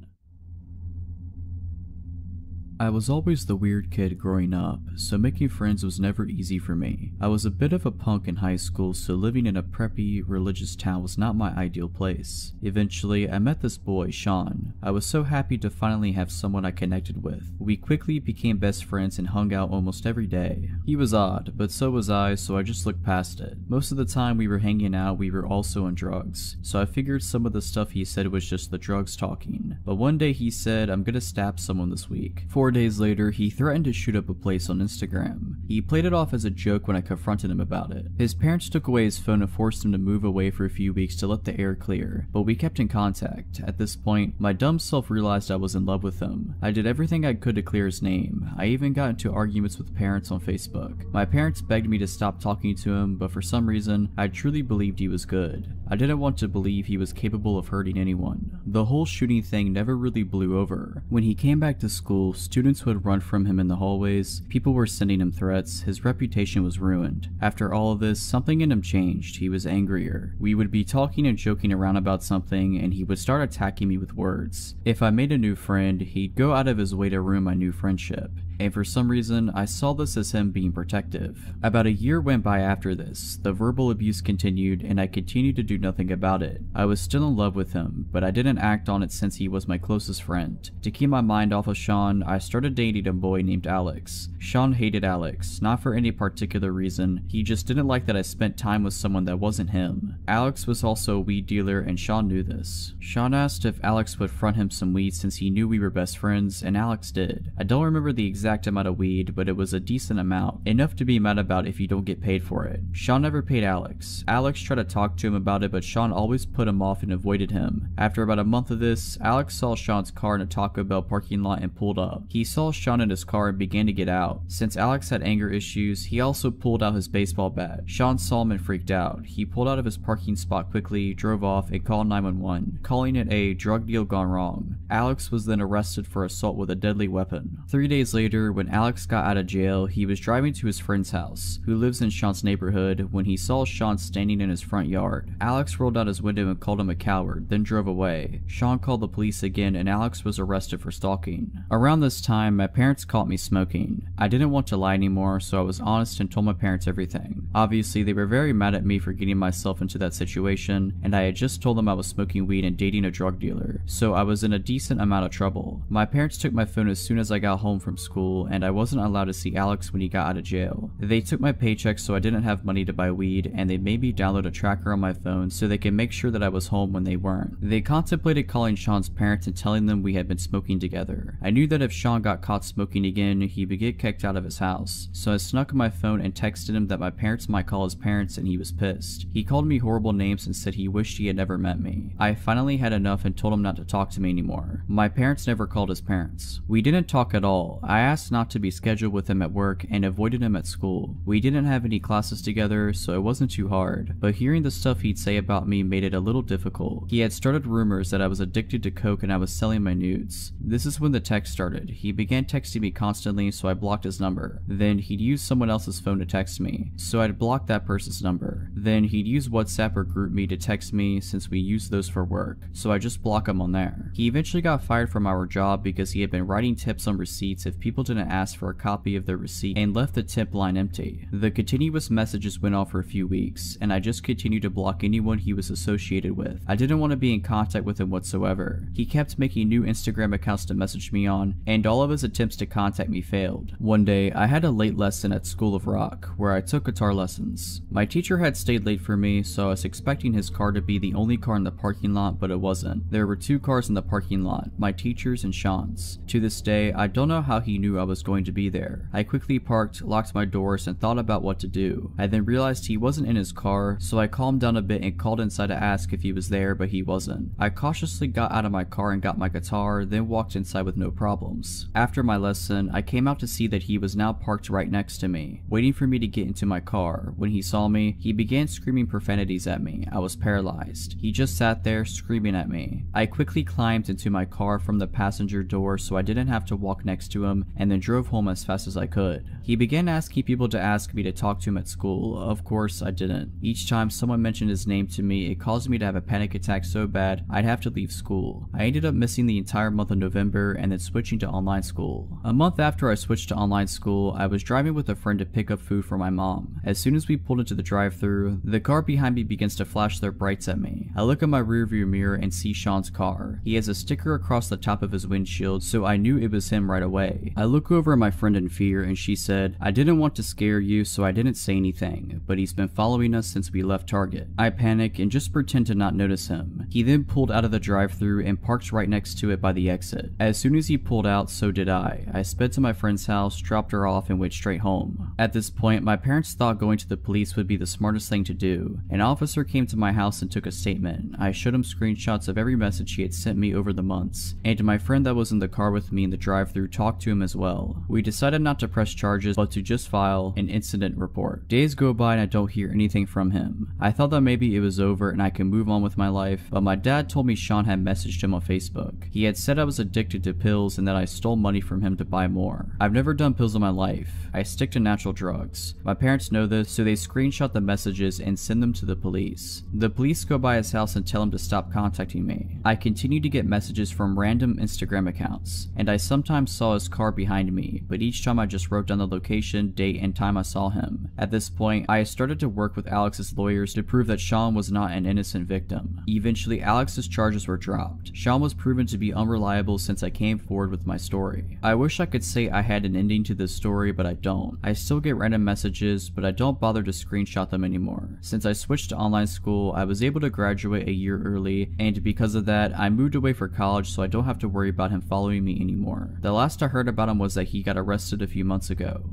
I was always the weird kid growing up, so making friends was never easy for me. I was a bit of a punk in high school, so living in a preppy, religious town was not my ideal place. Eventually, I met this boy, Sean. I was so happy to finally have someone I connected with. We quickly became best friends and hung out almost every day. He was odd, but so was I, so I just looked past it. Most of the time we were hanging out, we were also on drugs, so I figured some of the stuff he said was just the drugs talking. But one day he said, "I'm gonna stab someone this week." 4 days later, he threatened to shoot up a place on Instagram. He played it off as a joke when I confronted him about it. His parents took away his phone and forced him to move away for a few weeks to let the air clear, but we kept in contact. At this point, my dumb self realized I was in love with him. I did everything I could to clear his name. I even got into arguments with parents on Facebook. My parents begged me to stop talking to him, but for some reason, I truly believed he was good. I didn't want to believe he was capable of hurting anyone. The whole shooting thing never really blew over. When he came back to school, students would run from him in the hallways, people were sending him threats, his reputation was ruined. After all of this, something in him changed. He was angrier. We would be talking and joking around about something, and he would start attacking me with words. If I made a new friend, he'd go out of his way to ruin my new friendship. And for some reason, I saw this as him being protective. About a year went by after this. The verbal abuse continued, and I continued to do nothing about it. I was still in love with him, but I didn't act on it since he was my closest friend. To keep my mind off of Sean, I started dating a boy named Alex. Sean hated Alex, not for any particular reason, he just didn't like that I spent time with someone that wasn't him. Alex was also a weed dealer, and Sean knew this. Sean asked if Alex would front him some weed since he knew we were best friends, and Alex did. I don't remember the exact amount of weed, but it was a decent amount, enough to be mad about if you don't get paid for it. Sean never paid Alex. Alex tried to talk to him about it, but Sean always put him off and avoided him. After about a month of this, Alex saw Sean's car in a Taco Bell parking lot and pulled up. He saw Sean in his car and began to get out. Since Alex had anger issues, he also pulled out his baseball bat. Sean saw him and freaked out. He pulled out of his parking spot quickly, drove off, and called 911, calling it a drug deal gone wrong. Alex was then arrested for assault with a deadly weapon. 3 days later, when Alex got out of jail, he was driving to his friend's house, who lives in Sean's neighborhood, when he saw Sean standing in his front yard. Alex rolled out his window and called him a coward, then drove away. Sean called the police again, and Alex was arrested for stalking. Around this time, my parents caught me smoking. I didn't want to lie anymore, so I was honest and told my parents everything. Obviously, they were very mad at me for getting myself into that situation, and I had just told them I was smoking weed and dating a drug dealer, so I was in a decent amount of trouble. My parents took my phone as soon as I got home from school, and I wasn't allowed to see Alex when he got out of jail. They took my paycheck so I didn't have money to buy weed, and they made me download a tracker on my phone so they could make sure that I was home when they weren't. They contemplated calling Sean's parents and telling them we had been smoking together. I knew that if Sean got caught smoking again, he would get kicked out of his house, so I snuck my phone and texted him that my parents might call his parents, and he was pissed. He called me horrible names and said he wished he had never met me. I finally had enough and told him not to talk to me anymore. My parents never called his parents. We didn't talk at all. I asked not to be scheduled with him at work and avoided him at school. We didn't have any classes together, so it wasn't too hard, but hearing the stuff he'd say about me made it a little difficult. He had started rumors that I was addicted to coke and I was selling my nudes. This is when the text started. He began texting me constantly, so I blocked his number. Then he'd use someone else's phone to text me, so I'd block that person's number. Then he'd use WhatsApp or GroupMe to text me since we use those for work, so I just block him on there. He eventually got fired from our job because he had been writing tips on receipts if people didn't ask for a copy of their receipt and left the tip line empty. The continuous messages went on for a few weeks, and I just continued to block anyone he was associated with. I didn't want to be in contact with him whatsoever. He kept making new Instagram accounts to message me on, and all of his attempts to contact me failed. One day, I had a late lesson at School of Rock, where I took guitar lessons. My teacher had stayed late for me, so I was expecting his car to be the only car in the parking lot, but it wasn't. There were 2 cars in the parking lot, my teacher's and Sean's. To this day, I don't know how he knew I was going to be there. I quickly parked, locked my doors, and thought about what to do. I then realized he wasn't in his car, so I calmed down a bit and called inside to ask if he was there, but he wasn't. I cautiously got out of my car and got my guitar, then walked inside with no problems. After my lesson, I came out to see that he was now parked right next to me, waiting for me to get into my car. When he saw me, he began screaming profanities at me. I was paralyzed. He just sat there screaming at me. I quickly climbed into my car from the passenger door so I didn't have to walk next to him, and then drove home as fast as I could. He began asking people to ask me to talk to him at school. Of course, I didn't. Each time someone mentioned his name to me, it caused me to have a panic attack so bad I'd have to leave school. I ended up missing the entire month of November and then switching to online school. A month after I switched to online school, I was driving with a friend to pick up food for my mom. As soon as we pulled into the drive-thru, the car behind me begins to flash their brights at me. I look in my rearview mirror and see Sean's car. He has a sticker across the top of his windshield, so I knew it was him right away. I look over at my friend in fear and she said, "I didn't want to scare you, so I didn't say anything, but he's been following us since we left Target." I panic and just pretend to not notice him. He then pulled out of the drive-thru and parked right next to it by the exit. As soon as he pulled out, so did I. I sped to my friend's house, dropped her off, and went straight home. At this point, my parents thought going to the police would be the smartest thing to do. An officer came to my house and took a statement. I showed him screenshots of every message he had sent me over the months, and my friend that was in the car with me in the drive-thru talked to him as well. We decided not to press charges, but to just file an incident report. Days go by and I don't hear anything from him. I thought that maybe it was over and I could move on with my life, but my dad told me Sean had messaged him on Facebook. He had said I was addicted to pills and that I stole money from him to buy more. I've never done pills in my life. I stick to natural drugs. My parents know this, so they screenshot the messages and send them to the police. The police go by his house and tell him to stop contacting me. I continue to get messages from random Instagram accounts, and I sometimes saw his car behind me, but each time I just wrote down the location, date, and time I saw him. At this point, I started to work with Alex's lawyers to prove that Sean was not an innocent victim. Eventually, Alex's charges were dropped. Sean was proven to be unreliable since I came forward with my story. I wish I could say I had an ending to this story, but I don't. I still get random messages, but I don't bother to screenshot them anymore. Since I switched to online school, I was able to graduate a year early, and because of that, I moved away for college so I don't have to worry about him following me anymore. The last I heard about him was that he got arrested a few months ago.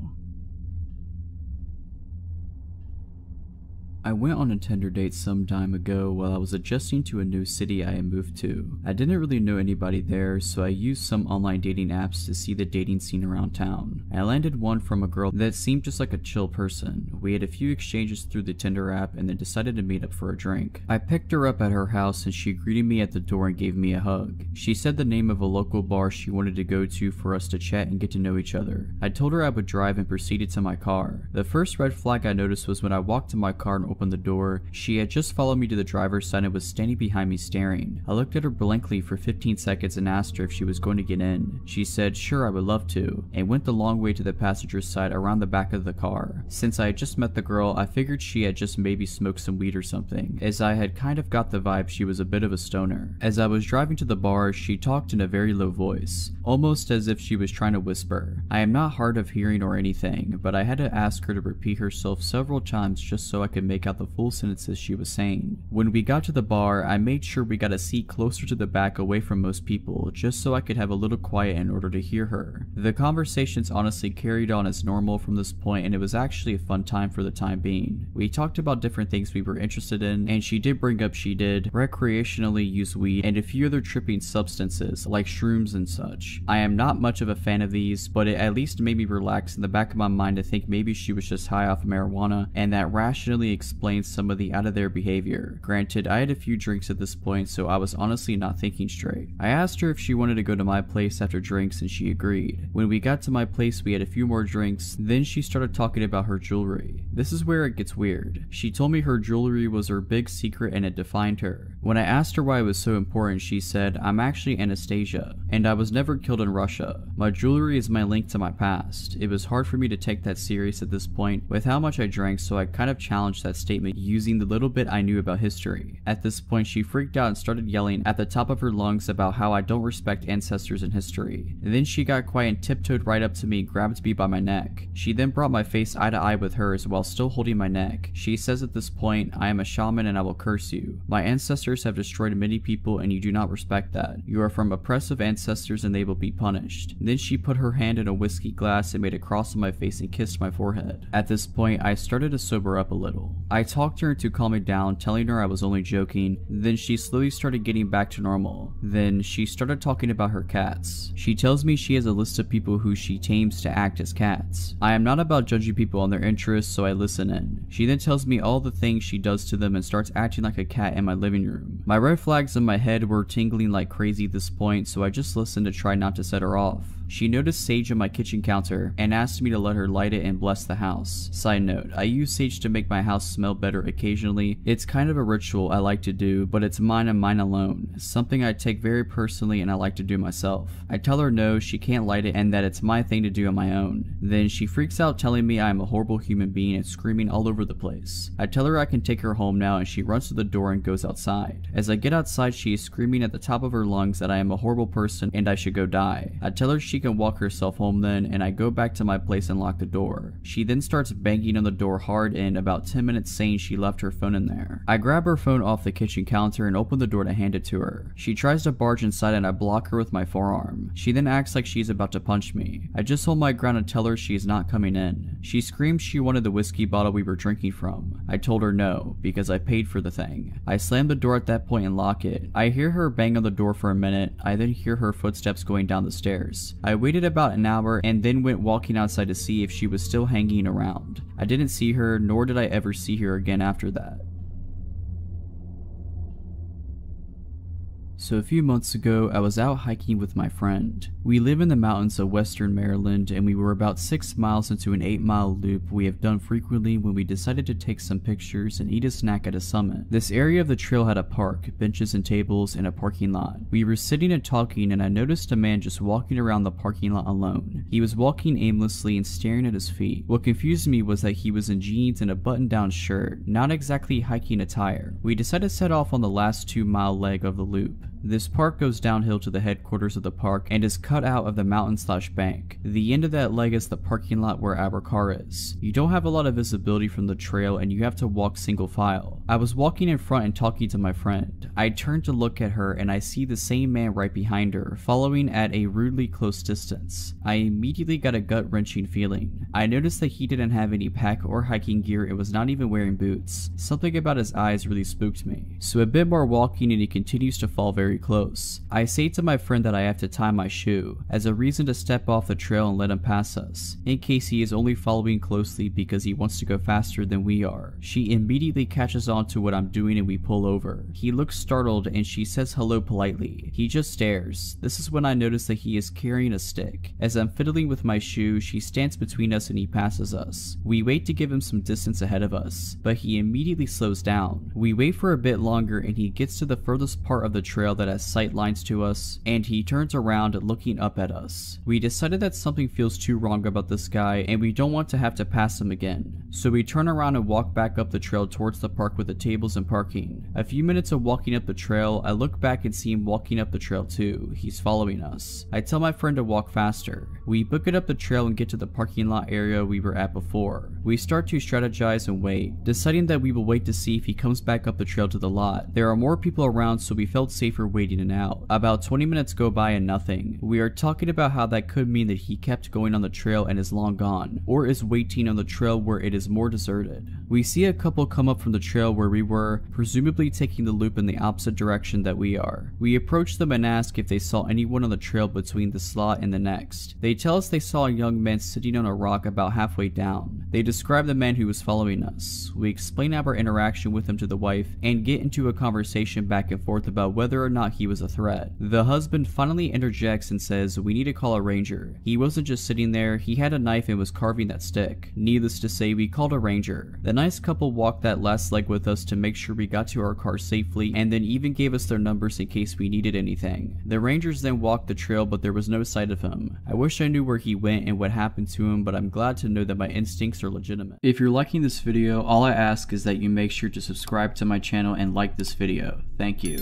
I went on a Tinder date some time ago while I was adjusting to a new city I had moved to. I didn't really know anybody there, so I used some online dating apps to see the dating scene around town. I landed one from a girl that seemed just like a chill person. We had a few exchanges through the Tinder app and then decided to meet up for a drink. I picked her up at her house and she greeted me at the door and gave me a hug. She said the name of a local bar she wanted to go to for us to chat and get to know each other. I told her I would drive and proceeded to my car. The first red flag I noticed was when I walked to my car and opened the door, she had just followed me to the driver's side and was standing behind me staring. I looked at her blankly for 15 seconds and asked her if she was going to get in. She said sure, I would love to, and went the long way to the passenger's side around the back of the car. Since I had just met the girl, I figured she had just maybe smoked some weed or something, as I had kind of got the vibe she was a bit of a stoner. As I was driving to the bar, she talked in a very low voice, almost as if she was trying to whisper. I am not hard of hearing or anything, but I had to ask her to repeat herself several times just so I could make out the full sentences she was saying. When we got to the bar, I made sure we got a seat closer to the back away from most people, just so I could have a little quiet in order to hear her. The conversations honestly carried on as normal from this point, and it was actually a fun time for the time being. We talked about different things we were interested in, and she did bring up she did recreationally use weed and a few other tripping substances like shrooms and such. I am not much of a fan of these, but it at least made me relax in the back of my mind to think maybe she was just high off marijuana, and that rationally explains some of the out of their behavior. Granted, I had a few drinks at this point, so I was honestly not thinking straight. I asked her if she wanted to go to my place after drinks and she agreed. When we got to my place, we had a few more drinks, then she started talking about her jewelry. This is where it gets weird. She told me her jewelry was her big secret and it defined her. When I asked her why it was so important, she said, "I'm actually Anastasia, and I was never killed in Russia. My jewelry is my link to my past." It was hard for me to take that serious at this point with how much I drank, so I kind of challenged that statement using the little bit I knew about history. At this point, she freaked out and started yelling at the top of her lungs about how I don't respect ancestors in history. And then she got quiet and tiptoed right up to me and grabbed me by my neck. She then brought my face eye to eye with hers while still holding my neck. She says at this point, "I am a shaman and I will curse you. My ancestors have destroyed many people and you do not respect that. You are from oppressive ancestors and they will be punished." Then she put her hand in a whiskey glass and made a cross on my face and kissed my forehead. At this point, I started to sober up a little. I talked her into calming down, telling her I was only joking. Then she slowly started getting back to normal. Then she started talking about her cats. She tells me she has a list of people who she tames to act as cats. I am not about judging people on their interests, so I listen in. She then tells me all the things she does to them and starts acting like a cat in my living room. My red flags in my head were tingling like crazy at this point, so I just listened to try not to set her off. She noticed sage on my kitchen counter and asked me to let her light it and bless the house. Side note, I use sage to make my house smell better occasionally. It's kind of a ritual I like to do, but it's mine and mine alone. Something I take very personally and I like to do myself. I tell her no, she can't light it and that it's my thing to do on my own. Then she freaks out telling me I am a horrible human being and screaming all over the place. I tell her I can take her home now and she runs to the door and goes outside. As I get outside, she is screaming at the top of her lungs that I am a horrible person and I should go die. I tell her she can walk herself home then, and I go back to my place and lock the door. She then starts banging on the door hard in about 10 minutes saying she left her phone in there. I grab her phone off the kitchen counter and open the door to hand it to her. She tries to barge inside and I block her with my forearm. She then acts like she's about to punch me. I just hold my ground and tell her she is not coming in. She screams she wanted the whiskey bottle we were drinking from. I told her no, because I paid for the thing. I slam the door at that point and lock it. I hear her bang on the door for a minute. I then hear her footsteps going down the stairs. I waited about an hour and then went walking outside to see if she was still hanging around. I didn't see her, nor did I ever see her again after that. So a few months ago, I was out hiking with my friend. We live in the mountains of western Maryland, and we were about 6 miles into an 8-mile loop we have done frequently when we decided to take some pictures and eat a snack at a summit. This area of the trail had a park, benches and tables, and a parking lot. We were sitting and talking, and I noticed a man just walking around the parking lot alone. He was walking aimlessly and staring at his feet. What confused me was that he was in jeans and a button-down shirt, not exactly hiking attire. We decided to set off on the last 2-mile leg of the loop. This park goes downhill to the headquarters of the park and is cut out of the mountain/bank. The end of that leg is the parking lot where our car is. You don't have a lot of visibility from the trail and you have to walk single file. I was walking in front and talking to my friend. I turned to look at her and I see the same man right behind her, following at a rudely close distance. I immediately got a gut-wrenching feeling. I noticed that he didn't have any pack or hiking gear and was not even wearing boots. Something about his eyes really spooked me. So a bit more walking and he continues to fall very close. I say to my friend that I have to tie my shoe as a reason to step off the trail and let him pass us, in case he is only following closely because he wants to go faster than we are. She immediately catches on to what I'm doing and we pull over. He looks startled and she says hello politely. He just stares. This is when I notice that he is carrying a stick. As I'm fiddling with my shoe, she stands between us and he passes us. We wait to give him some distance ahead of us, but he immediately slows down. We wait for a bit longer and he gets to the furthest part of the trail that has sight lines to us, and he turns around looking up at us. We decided that something feels too wrong about this guy and we don't want to have to pass him again. So we turn around and walk back up the trail towards the park with the tables and parking. A few minutes of walking up the trail, I look back and see him walking up the trail too. He's following us. I tell my friend to walk faster. We book it up the trail and get to the parking lot area we were at before. We start to strategize and wait, deciding that we will wait to see if he comes back up the trail to the lot. There are more people around, so we felt safer waiting it out. About 20 minutes go by and nothing. We are talking about how that could mean that he kept going on the trail and is long gone, or is waiting on the trail where it is more deserted. We see a couple come up from the trail where we were, presumably taking the loop in the opposite direction that we are. We approach them and ask if they saw anyone on the trail between the slot and the next. They tell us they saw a young man sitting on a rock about halfway down. They describe the man who was following us. We explain our interaction with him to the wife and get into a conversation back and forth about whether or not he was a threat. The husband finally interjects and says we need to call a ranger. He wasn't just sitting there, he had a knife and was carving that stick. Needless to say, we called a ranger. The nice couple walked that last leg with us to make sure we got to our car safely, and then even gave us their numbers in case we needed anything. The rangers then walked the trail, but there was no sight of him. I wish I knew where he went and what happened to him, but I'm glad to know that my instincts are legitimate. If you're liking this video, all I ask is that you make sure to subscribe to my channel and like this video. Thank you.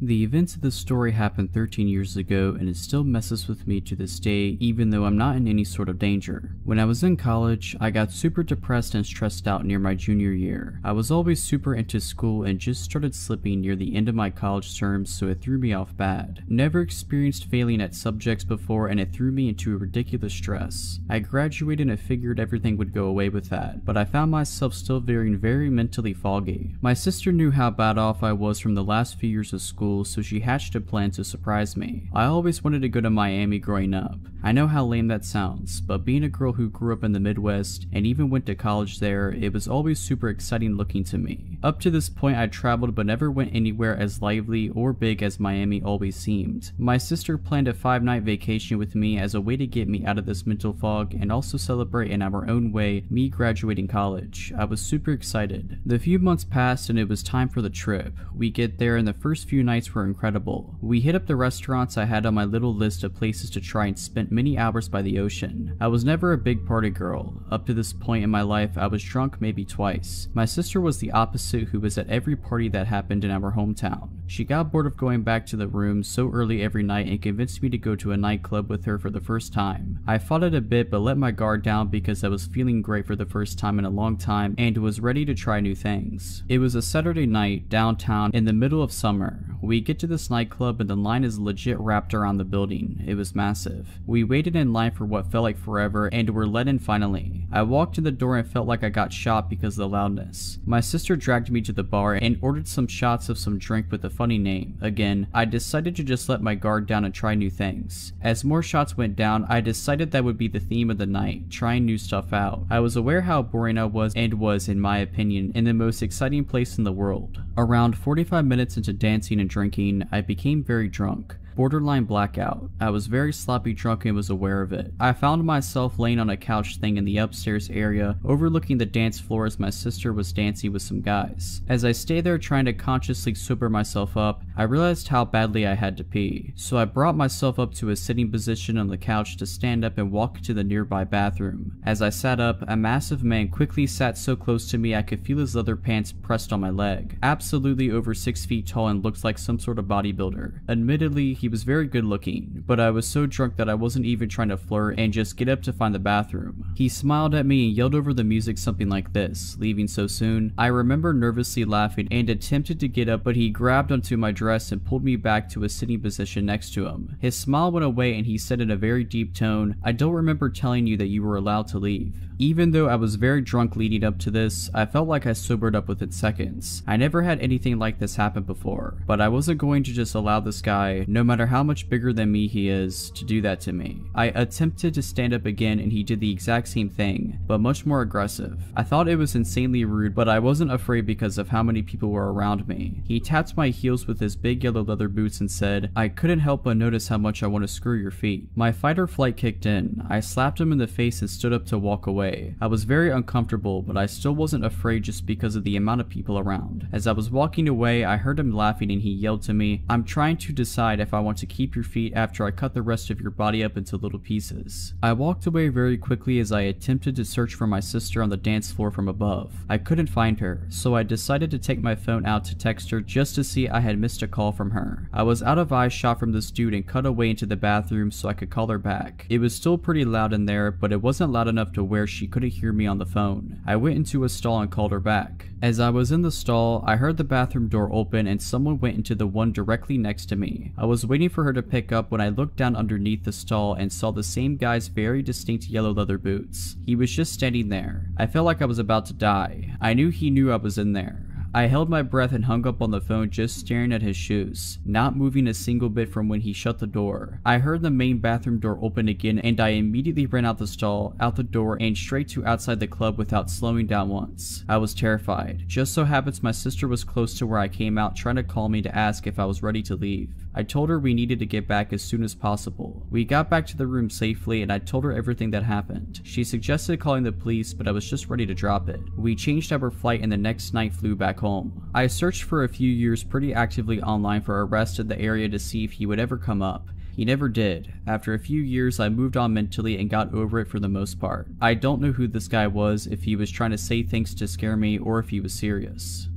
The events of this story happened 13 years ago and it still messes with me to this day, even though I'm not in any sort of danger. When I was in college, I got super depressed and stressed out near my junior year. I was always super into school and just started slipping near the end of my college terms, so it threw me off bad. Never experienced failing at subjects before and it threw me into a ridiculous stress. I graduated and figured everything would go away with that, but I found myself still very mentally foggy. My sister knew how bad off I was from the last few years of school, so she hatched a plan to surprise me. I always wanted to go to Miami growing up. I know how lame that sounds, but being a girl who grew up in the Midwest and even went to college there, it was always super exciting looking to me. Up to this point, I traveled but never went anywhere as lively or big as Miami always seemed. My sister planned a 5-night vacation with me as a way to get me out of this mental fog and also celebrate in our own way me graduating college. I was super excited. The few months passed and it was time for the trip. We get there and the first few nights were incredible. We hit up the restaurants I had on my little list of places to try and spent many hours by the ocean. I was never a big party girl. Up to this point in my life, I was drunk maybe twice. My sister was the opposite, who was at every party that happened in our hometown. She got bored of going back to the room so early every night and convinced me to go to a nightclub with her for the first time. I fought it a bit but let my guard down because I was feeling great for the first time in a long time and was ready to try new things. It was a Saturday night downtown in the middle of summer. We get to this nightclub and the line is legit wrapped around the building. It was massive. We waited in line for what felt like forever and were let in finally. I walked in the door and felt like I got shot because of the loudness. My sister dragged me to the bar and ordered some shots of some drink with a funny name. Again, I decided to just let my guard down and try new things. As more shots went down, I decided that would be the theme of the night, trying new stuff out. I was aware how boring I was and was, in my opinion, in the most exciting place in the world. Around 45 minutes into dancing and drinking, I became very drunk. Borderline blackout. I was very sloppy drunk and was aware of it. I found myself laying on a couch thing in the upstairs area, overlooking the dance floor as my sister was dancing with some guys. As I stayed there trying to consciously sober myself up, I realized how badly I had to pee. So I brought myself up to a sitting position on the couch to stand up and walk to the nearby bathroom. As I sat up, a massive man quickly sat so close to me I could feel his leather pants pressed on my leg. Absolutely over 6 feet tall and looked like some sort of bodybuilder. Admittedly, he was very good looking, but I was so drunk that I wasn't even trying to flirt and just get up to find the bathroom. He smiled at me and yelled over the music something like this, "Leaving so soon?" I remember nervously laughing and attempted to get up, but he grabbed onto my dress and pulled me back to a sitting position next to him. His smile went away and he said in a very deep tone, "I don't remember telling you that you were allowed to leave." Even though I was very drunk leading up to this, I felt like I sobered up within seconds. I never had anything like this happen before, but I wasn't going to just allow this guy, no matter how much bigger than me he is, to do that to me. I attempted to stand up again and he did the exact same thing, but much more aggressive. I thought it was insanely rude, but I wasn't afraid because of how many people were around me. He tapped my heels with his big yellow leather boots and said, "I couldn't help but notice how much I want to screw your feet." My fight or flight kicked in. I slapped him in the face and stood up to walk away. I was very uncomfortable, but I still wasn't afraid just because of the amount of people around. As I was walking away, I heard him laughing and he yelled to me, "I'm trying to decide if I want to keep your feet after I cut the rest of your body up into little pieces." I walked away very quickly as I attempted to search for my sister on the dance floor from above. I couldn't find her, so I decided to take my phone out to text her just to see I had missed a call from her. I was out of eyeshot from this dude and cut away into the bathroom so I could call her back. It was still pretty loud in there, but it wasn't loud enough to where she couldn't hear me on the phone. I went into a stall and called her back. As I was in the stall, I heard the bathroom door open and someone went into the one directly next to me. I was waiting for her to pick up when I looked down underneath the stall and saw the same guy's very distinct yellow leather boots. He was just standing there. I felt like I was about to die. I knew he knew I was in there. I held my breath and hung up on the phone just staring at his shoes, not moving a single bit from when he shut the door. I heard the main bathroom door open again and I immediately ran out the stall, out the door, and straight to outside the club without slowing down once. I was terrified. Just so happens my sister was close to where I came out trying to call me to ask if I was ready to leave. I told her we needed to get back as soon as possible. We got back to the room safely and I told her everything that happened. She suggested calling the police, but I was just ready to drop it. We changed our flight and the next night flew back home. I searched for a few years pretty actively online for arrests in the area to see if he would ever come up. He never did. After a few years, I moved on mentally and got over it for the most part. I don't know who this guy was, if he was trying to say things to scare me or if he was serious.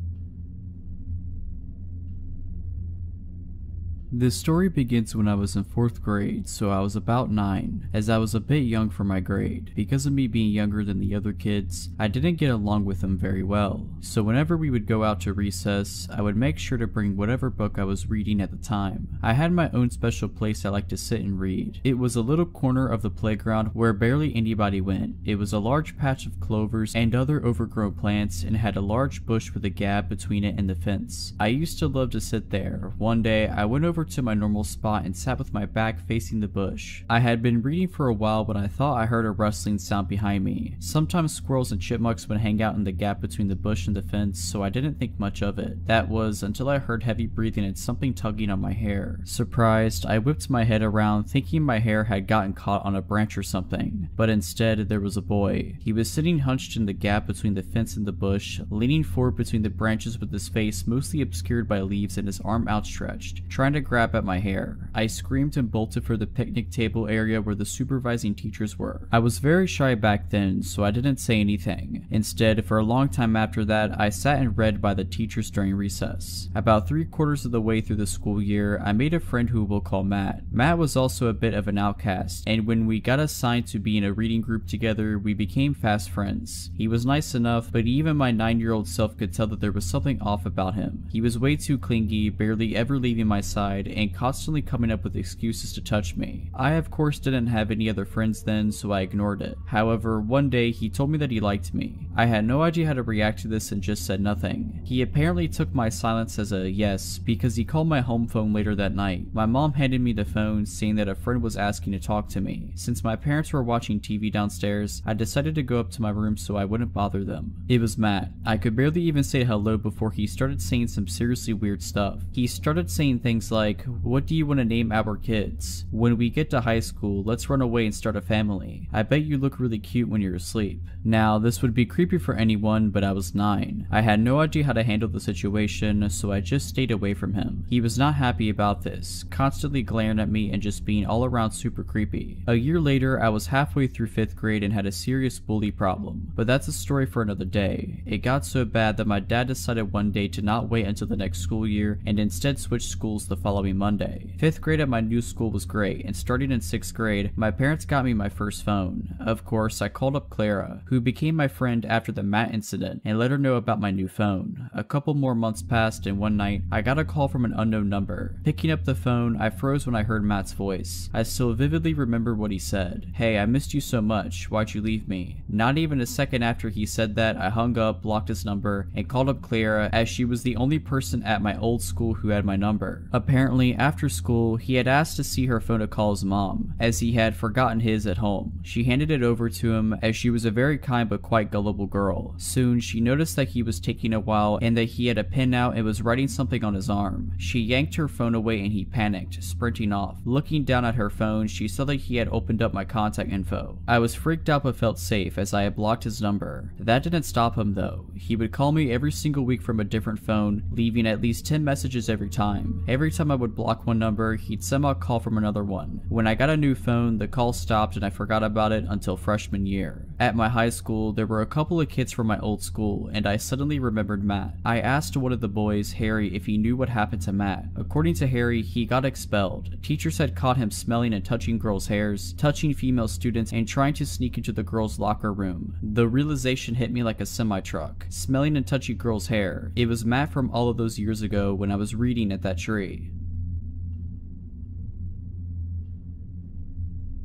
This story begins when I was in 4th grade, so I was about 9, as I was a bit young for my grade. Because of me being younger than the other kids, I didn't get along with them very well. So whenever we would go out to recess, I would make sure to bring whatever book I was reading at the time. I had my own special place I liked to sit and read. It was a little corner of the playground where barely anybody went. It was a large patch of clovers and other overgrown plants and had a large bush with a gap between it and the fence. I used to love to sit there. One day, I went over to my normal spot and sat with my back facing the bush. I had been reading for a while when I thought I heard a rustling sound behind me. Sometimes squirrels and chipmunks would hang out in the gap between the bush and the fence, so I didn't think much of it. That was until I heard heavy breathing and something tugging on my hair. Surprised, I whipped my head around thinking my hair had gotten caught on a branch or something, but instead there was a boy. He was sitting hunched in the gap between the fence and the bush, leaning forward between the branches with his face mostly obscured by leaves and his arm outstretched, trying to grab grab at my hair. I screamed and bolted for the picnic table area where the supervising teachers were. I was very shy back then, so I didn't say anything. Instead, for a long time after that, I sat and read by the teachers during recess. About 3/4 of the way through the school year, I made a friend who we'll call Matt. Matt was also a bit of an outcast, and when we got assigned to be in a reading group together, we became fast friends. He was nice enough, but even my 9-year-old self could tell that there was something off about him. He was way too clingy, barely ever leaving my side, and constantly coming up with excuses to touch me. I of course didn't have any other friends then, so I ignored it. However, one day he told me that he liked me. I had no idea how to react to this and just said nothing. He apparently took my silence as a yes, because he called my home phone later that night. My mom handed me the phone, saying that a friend was asking to talk to me. Since my parents were watching TV downstairs, I decided to go up to my room so I wouldn't bother them. It was Matt. I could barely even say hello before he started saying some seriously weird stuff. He started saying things like, "What do you want to name our kids? When we get to high school, let's run away and start a family. I bet you look really cute when you're asleep." Now, this would be creepy for anyone, but I was 9. I had no idea how to handle the situation, so I just stayed away from him. He was not happy about this, constantly glaring at me and just being all around super creepy. A year later, I was halfway through 5th grade and had a serious bully problem, but that's a story for another day. It got so bad that my dad decided one day to not wait until the next school year and instead switch schools the following Monday. 5th grade at my new school was great, and starting in 6th grade, my parents got me my first phone. Of course, I called up Clara, who became my friend after the Matt incident, and let her know about my new phone. A couple more months passed, and one night, I got a call from an unknown number. Picking up the phone, I froze when I heard Matt's voice. I still vividly remember what he said. "Hey, I missed you so much. Why'd you leave me?" Not even a second after he said that, I hung up, blocked his number, and called up Clara, as she was the only person at my old school who had my number. Apparently, after school, he had asked to see her phone to call his mom, as he had forgotten his at home. She handed it over to him, as she was a very kind but quite gullible girl. Soon, she noticed that he was taking a while and that he had a pen out and was writing something on his arm. She yanked her phone away and he panicked, sprinting off. Looking down at her phone, she saw that he had opened up my contact info. I was freaked out but felt safe, as I had blocked his number. That didn't stop him though. He would call me every single week from a different phone, leaving at least 10 messages every time. Every time I would block one number, he'd somehow call from another one. When I got a new phone, the call stopped and I forgot about it until freshman year. At my high school, there were a couple of kids from my old school, and I suddenly remembered Matt. I asked one of the boys, Harry, if he knew what happened to Matt. According to Harry, he got expelled. Teachers had caught him smelling and touching girls' hairs, touching female students, and trying to sneak into the girls' locker room. The realization hit me like a semi-truck. Smelling and touching girls' hair. It was Matt from all of those years ago when I was reading at that tree.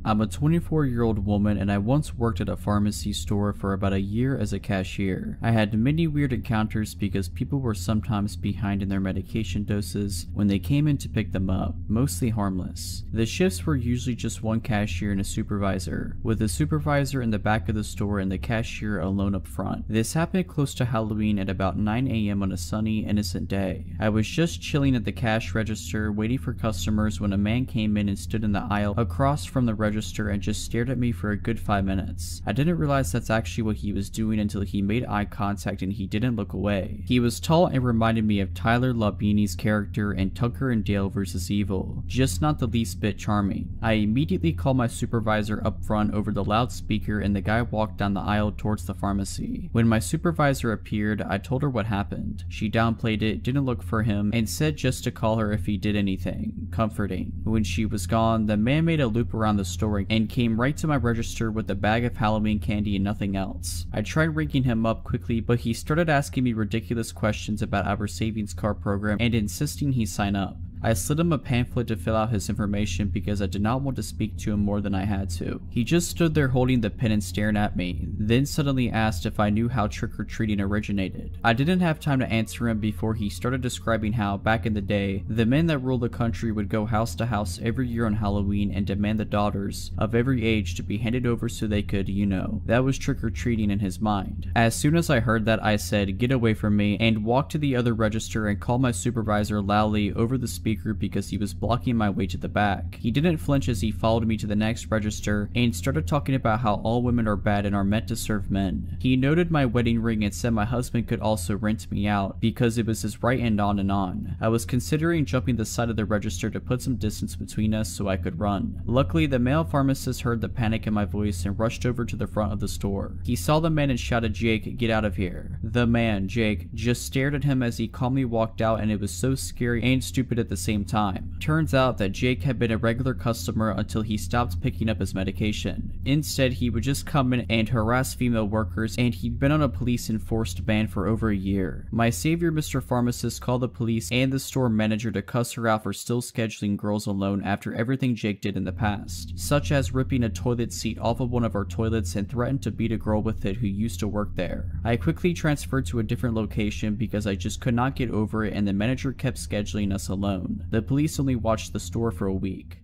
I'm a 24-year-old woman, and I once worked at a pharmacy store for about a year as a cashier. I had many weird encounters because people were sometimes behind in their medication doses when they came in to pick them up, mostly harmless. The shifts were usually just one cashier and a supervisor, with the supervisor in the back of the store and the cashier alone up front. This happened close to Halloween at about 9 AM on a sunny, innocent day. I was just chilling at the cash register waiting for customers when a man came in and stood in the aisle across from the register and just stared at me for a good 5 minutes. I didn't realize that's actually what he was doing until he made eye contact and he didn't look away. He was tall and reminded me of Tyler Labini's character in Tucker and Dale vs. Evil, just not the least bit charming. I immediately called my supervisor up front over the loudspeaker and the guy walked down the aisle towards the pharmacy. When my supervisor appeared, I told her what happened. She downplayed it, didn't look for him, and said just to call her if he did anything. Comforting. When she was gone, the man made a loop around the store and came right to my register with a bag of Halloween candy and nothing else. I tried ringing him up quickly, but he started asking me ridiculous questions about our savings card program and insisting he sign up. I slid him a pamphlet to fill out his information because I did not want to speak to him more than I had to. He just stood there holding the pen and staring at me, then suddenly asked if I knew how trick-or-treating originated. I didn't have time to answer him before he started describing how, back in the day, the men that ruled the country would go house to house every year on Halloween and demand the daughters of every age to be handed over so they could, you know, that was trick-or-treating in his mind. As soon as I heard that, I said, "Get away from me," and walked to the other register and called my supervisor loudly over the speaker speaker because he was blocking my way to the back. He didn't flinch as he followed me to the next register and started talking about how all women are bad and are meant to serve men. He noted my wedding ring and said my husband could also rent me out because it was his right, and on and on. I was considering jumping the side of the register to put some distance between us so I could run. Luckily, the male pharmacist heard the panic in my voice and rushed over to the front of the store. He saw the man and shouted, "Jake, get out of here." The man, Jake, just stared at him as he calmly walked out, and it was so scary and stupid at the same time. Turns out that Jake had been a regular customer until he stopped picking up his medication. Instead, he would just come in and harass female workers, and he'd been on a police-enforced ban for over a year. My savior, Mr. Pharmacist, called the police and the store manager to cuss her out for still scheduling girls alone after everything Jake did in the past, such as ripping a toilet seat off of one of our toilets and threatened to beat a girl with it who used to work there. I quickly transferred to a different location because I just could not get over it, and the manager kept scheduling us alone. The police only watched the store for a week.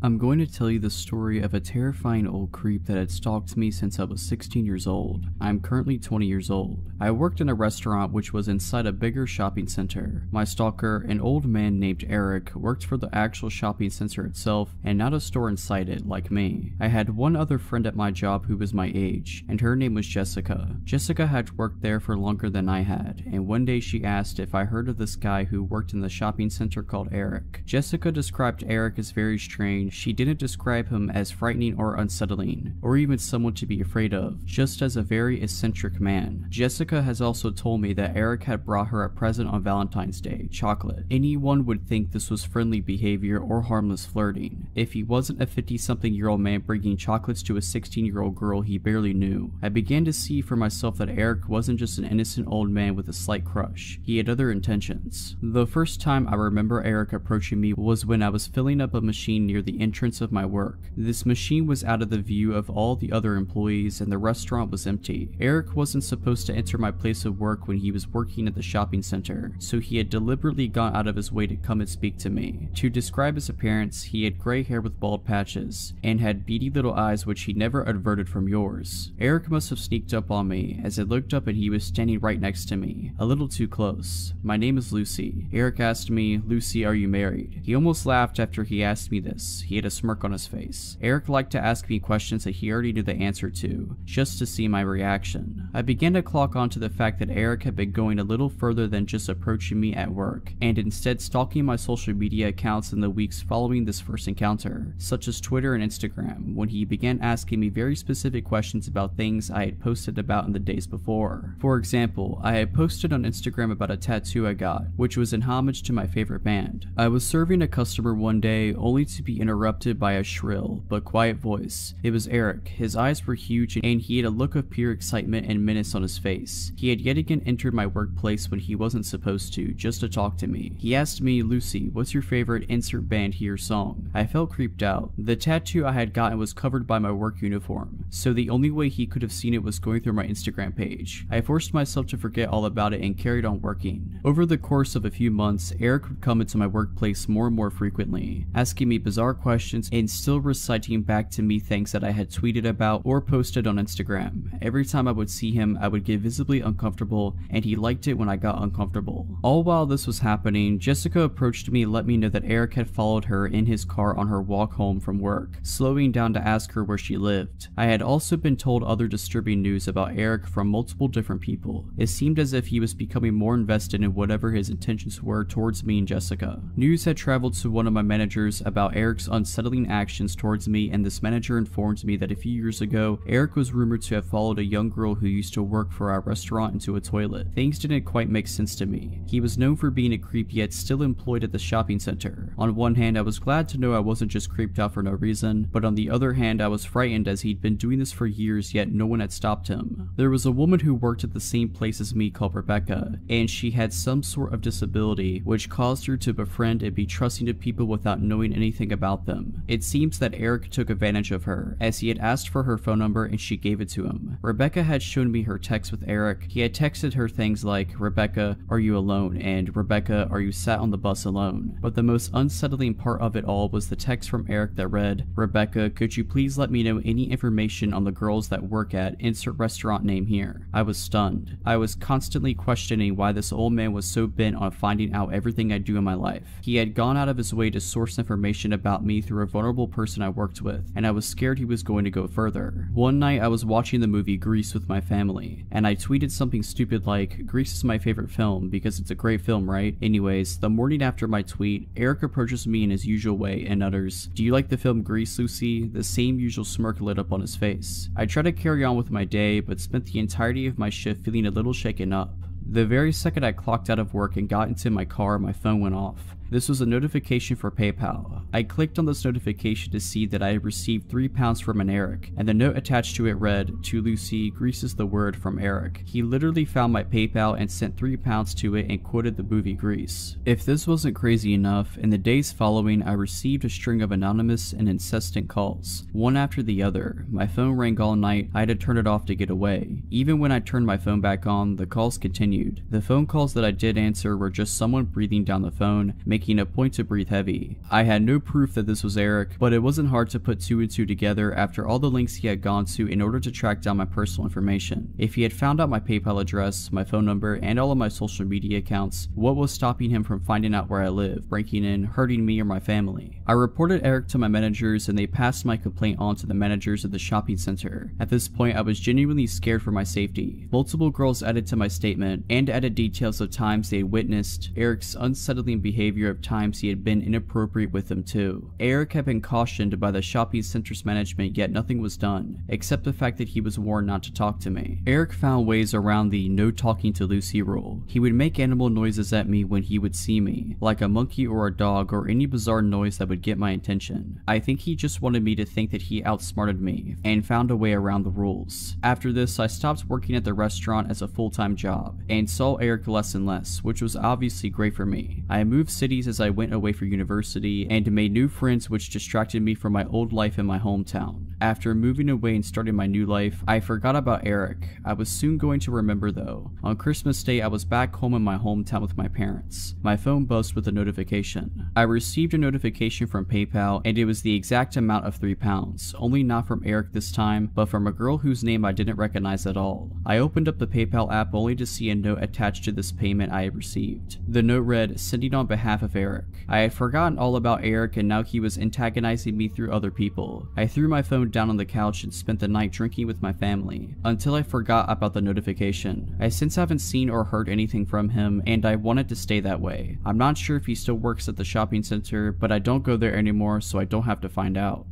I'm going to tell you the story of a terrifying old creep that had stalked me since I was 16 years old. I'm currently 20 years old. I worked in a restaurant which was inside a bigger shopping center. My stalker, an old man named Eric, worked for the actual shopping center itself and not a store inside it like me. I had one other friend at my job who was my age, and her name was Jessica. Jessica had worked there for longer than I had, and one day she asked if I heard of this guy who worked in the shopping center called Eric. Jessica described Eric as very strange. She didn't describe him as frightening or unsettling, or even someone to be afraid of, just as a very eccentric man. Jessica has also told me that Eric had brought her a present on Valentine's Day, chocolate. Anyone would think this was friendly behavior or harmless flirting, if he wasn't a 50-something-year-old man bringing chocolates to a 16-year-old girl he barely knew. I began to see for myself that Eric wasn't just an innocent old man with a slight crush. He had other intentions. The first time I remember Eric approaching me was when I was filling up a machine near the entrance of my work. This machine was out of the view of all the other employees and the restaurant was empty. Eric wasn't supposed to enter my place of work when he was working at the shopping center, so he had deliberately gone out of his way to come and speak to me. To describe his appearance, he had gray hair with bald patches and had beady little eyes which he never averted from yours. Eric must have sneaked up on me as I looked up and he was standing right next to me, a little too close. "My name is Lucy." Eric asked me, "Lucy, are you married?" He almost laughed after he asked me this. He had a smirk on his face. Eric liked to ask me questions that he already knew the answer to, just to see my reaction. I began to clock on to the fact that Eric had been going a little further than just approaching me at work, and instead stalking my social media accounts in the weeks following this first encounter, such as Twitter and Instagram, when he began asking me very specific questions about things I had posted about in the days before. For example, I had posted on Instagram about a tattoo I got, which was in homage to my favorite band. I was serving a customer one day only to be interrupted by a shrill but quiet voice. It was Eric. His eyes were huge and he had a look of pure excitement and menace on his face. He had yet again entered my workplace when he wasn't supposed to, just to talk to me. He asked me, "Lucy, what's your favorite insert band here song?" I felt creeped out. The tattoo I had gotten was covered by my work uniform, so the only way he could have seen it was going through my Instagram page. I forced myself to forget all about it and carried on working. Over the course of a few months, Eric would come into my workplace more and more frequently, asking me bizarre questions and still reciting back to me things that I had tweeted about or posted on Instagram. Every time I would see him, I would get visibly uncomfortable, and he liked it when I got uncomfortable. All while this was happening, Jessica approached me and let me know that Eric had followed her in his car on her walk home from work, slowing down to ask her where she lived. I had also been told other disturbing news about Eric from multiple different people. It seemed as if he was becoming more invested in whatever his intentions were towards me and Jessica. News had traveled to one of my managers about Eric's unsettling actions towards me, and this manager informed me that a few years ago, Eric was rumored to have followed a young girl who used to work for our restaurant into a toilet. Things didn't quite make sense to me. He was known for being a creep yet still employed at the shopping center. On one hand, I was glad to know I wasn't just creeped out for no reason, but on the other hand, I was frightened as he'd been doing this for years yet no one had stopped him. There was a woman who worked at the same place as me called Rebecca, and she had some sort of disability which caused her to befriend and be trusting to people without knowing anything about about them. It seems that Eric took advantage of her, as he had asked for her phone number and she gave it to him. Rebecca had shown me her text with Eric. He had texted her things like, "Rebecca, are you alone?" and "Rebecca, are you sat on the bus alone?" But the most unsettling part of it all was the text from Eric that read, "Rebecca, could you please let me know any information on the girls that work at insert restaurant name here?" I was stunned. I was constantly questioning why this old man was so bent on finding out everything I do in my life. He had gone out of his way to source information about me through a vulnerable person I worked with, and I was scared he was going to go further. One night I was watching the movie Grease with my family, and I tweeted something stupid like, "Grease is my favorite film because it's a great film, right?" Anyways, the morning after my tweet, Eric approaches me in his usual way and utters, "Do you like the film Grease, Lucy?" The same usual smirk lit up on his face. I tried to carry on with my day, but spent the entirety of my shift feeling a little shaken up. The very second I clocked out of work and got into my car, my phone went off. This was a notification for PayPal. I clicked on this notification to see that I had received £3 from an Eric, and the note attached to it read, "To Lucy, Grease is the word from Eric." He literally found my PayPal and sent £3 to it and quoted the movie Grease. If this wasn't crazy enough, in the days following I received a string of anonymous and incessant calls, one after the other. My phone rang all night. I had to turn it off to get away. Even when I turned my phone back on, the calls continued. The phone calls that I did answer were just someone breathing down the phone, making a point to breathe heavy. I had no proof that this was Eric, but it wasn't hard to put two and two together after all the links he had gone to in order to track down my personal information. If he had found out my PayPal address, my phone number, and all of my social media accounts, what was stopping him from finding out where I live, breaking in, hurting me or my family? I reported Eric to my managers and they passed my complaint on to the managers of the shopping center. At this point, I was genuinely scared for my safety. Multiple girls added to my statement and added details of times they had witnessed Eric's unsettling behavior of times he had been inappropriate with them too. Eric had been cautioned by the shopping center's management, yet nothing was done, except the fact that he was warned not to talk to me. Eric found ways around the no talking to Lucy rule. He would make animal noises at me when he would see me, like a monkey or a dog or any bizarre noise that would get my attention. I think he just wanted me to think that he outsmarted me, and found a way around the rules. After this, I stopped working at the restaurant as a full-time job, and saw Eric less and less, which was obviously great for me. I moved cities as I went away for university and made new friends which distracted me from my old life in my hometown. After moving away and starting my new life, I forgot about Eric. I was soon going to remember though. On Christmas Day, I was back home in my hometown with my parents. My phone buzzed with a notification. I received a notification from PayPal and it was the exact amount of £3, only not from Eric this time, but from a girl whose name I didn't recognize at all. I opened up the PayPal app only to see a note attached to this payment I had received. The note read, "Sending on behalf of Eric." I had forgotten all about Eric and now he was antagonizing me through other people. I threw my phone down on the couch and spent the night drinking with my family, until I forgot about the notification. I since haven't seen or heard anything from him, and I wanted to stay that way. I'm not sure if he still works at the shopping center, but I don't go there anymore so I don't have to find out.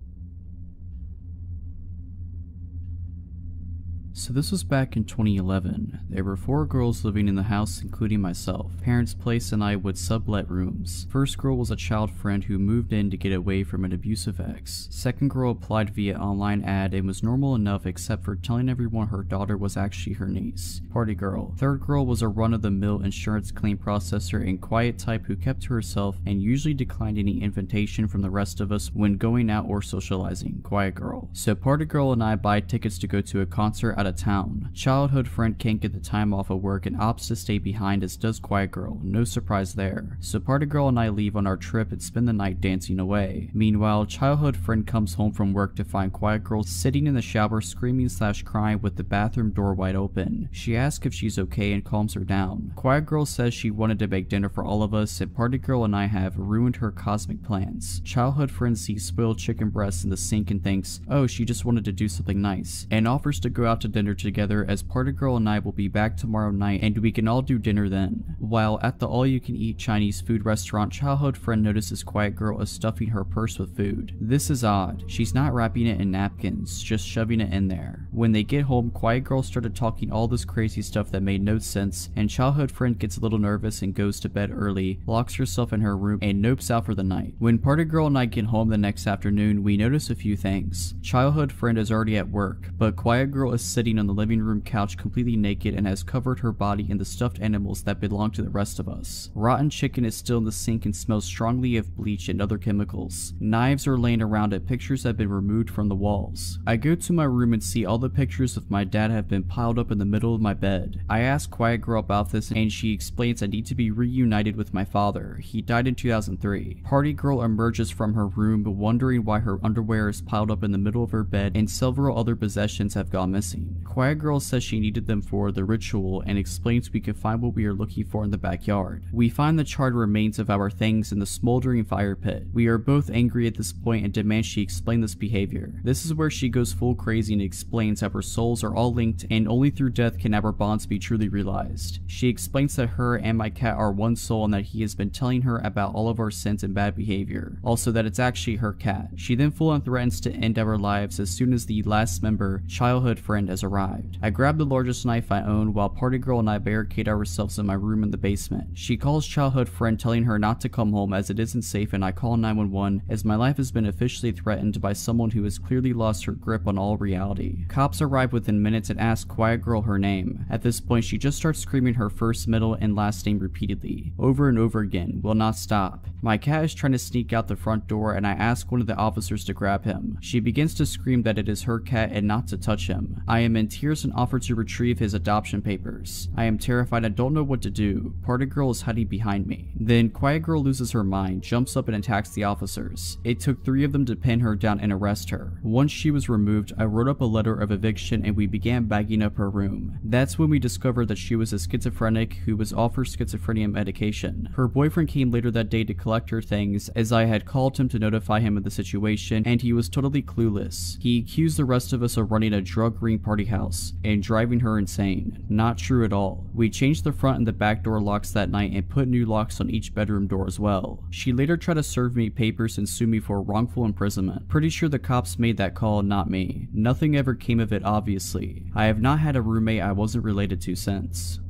So this was back in 2011. There were 4 girls living in the house, including myself. Parents' place and I would sublet rooms. First girl was a child friend who moved in to get away from an abusive ex. Second girl applied via online ad and was normal enough except for telling everyone her daughter was actually her niece. Party girl. Third girl was a run-of-the-mill insurance claim processor and quiet type who kept to herself and usually declined any invitation from the rest of us when going out or socializing. Quiet girl. So party girl and I buy tickets to go to a concert out of town. Childhood friend can't get the time off of work and opts to stay behind, as does quiet girl. No surprise there. So party girl and I leave on our trip and spend the night dancing away. Meanwhile, childhood friend comes home from work to find quiet girl sitting in the shower screaming/crying with the bathroom door wide open. She asks if she's okay and calms her down. Quiet girl says she wanted to make dinner for all of us and party girl and I have ruined her cosmic plans. Childhood friend sees spoiled chicken breasts in the sink and thinks, oh, she just wanted to do something nice, and offers to go out to dinner together, as party girl and I will be back tomorrow night and we can all do dinner then. While at the all-you-can-eat Chinese food restaurant, childhood friend notices quiet girl is stuffing her purse with food. This is odd. She's not wrapping it in napkins, just shoving it in there. When they get home, quiet girl started talking all this crazy stuff that made no sense, and childhood friend gets a little nervous and goes to bed early, locks herself in her room, and nopes out for the night. When party girl and I get home the next afternoon, we notice a few things. Childhood friend is already at work, but quiet girl is sitting on the living room couch completely naked and has covered her body in the stuffed animals that belong to the rest of us. Rotten chicken is still in the sink and smells strongly of bleach and other chemicals. Knives are laying around it, pictures have been removed from the walls. I go to my room and see all the pictures of my dad have been piled up in the middle of my bed. I ask Quiet Girl about this and she explains I need to be reunited with my father. He died in 2003. Party Girl emerges from her room wondering why her underwear is piled up in the middle of her bed and several other possessions have gone missing. Quiet Girl says she needed them for the ritual and explains we can find what we are looking for in the backyard. We find the charred remains of our things in the smoldering fire pit. We are both angry at this point and demand she explain this behavior. This is where she goes full crazy and explains how our souls are all linked and only through death can our bonds be truly realized. She explains that her and my cat are one soul and that he has been telling her about all of our sins and bad behavior. Also that it's actually her cat. She then full on threatens to end our lives as soon as the last member, childhood friend, has arrived. I grab the largest knife I own while Party Girl and I barricade ourselves in my room in the basement. She calls childhood friend telling her not to come home as it isn't safe and I call 911 as my life has been officially threatened by someone who has clearly lost her grip on all reality. Cops arrive within minutes and ask Quiet Girl her name. At this point she just starts screaming her first, middle, and last name repeatedly, over and over again, will not stop. My cat is trying to sneak out the front door and I ask one of the officers to grab him. She begins to scream that it is her cat and not to touch him. I am in tears and offer to retrieve his adoption papers. I am terrified and don't know what to do. Party Girl is hiding behind me. Then Quiet Girl loses her mind, jumps up and attacks the officers. It took 3 of them to pin her down and arrest her. Once she was removed, I wrote up a letter of eviction and we began bagging up her room. That's when we discovered that she was a schizophrenic who was offered schizophrenia medication. Her boyfriend came later that day to collect her things as I had called him to notify him of the situation and he was totally clueless. He accused the rest of us of running a drug ring party house and driving her insane. Not true at all. We changed the front and the back door locks that night and put new locks on each bedroom door as well. She later tried to serve me papers and sue me for wrongful imprisonment. Pretty sure the cops made that call, not me. Nothing ever came of it, obviously. I have not had a roommate I wasn't related to since.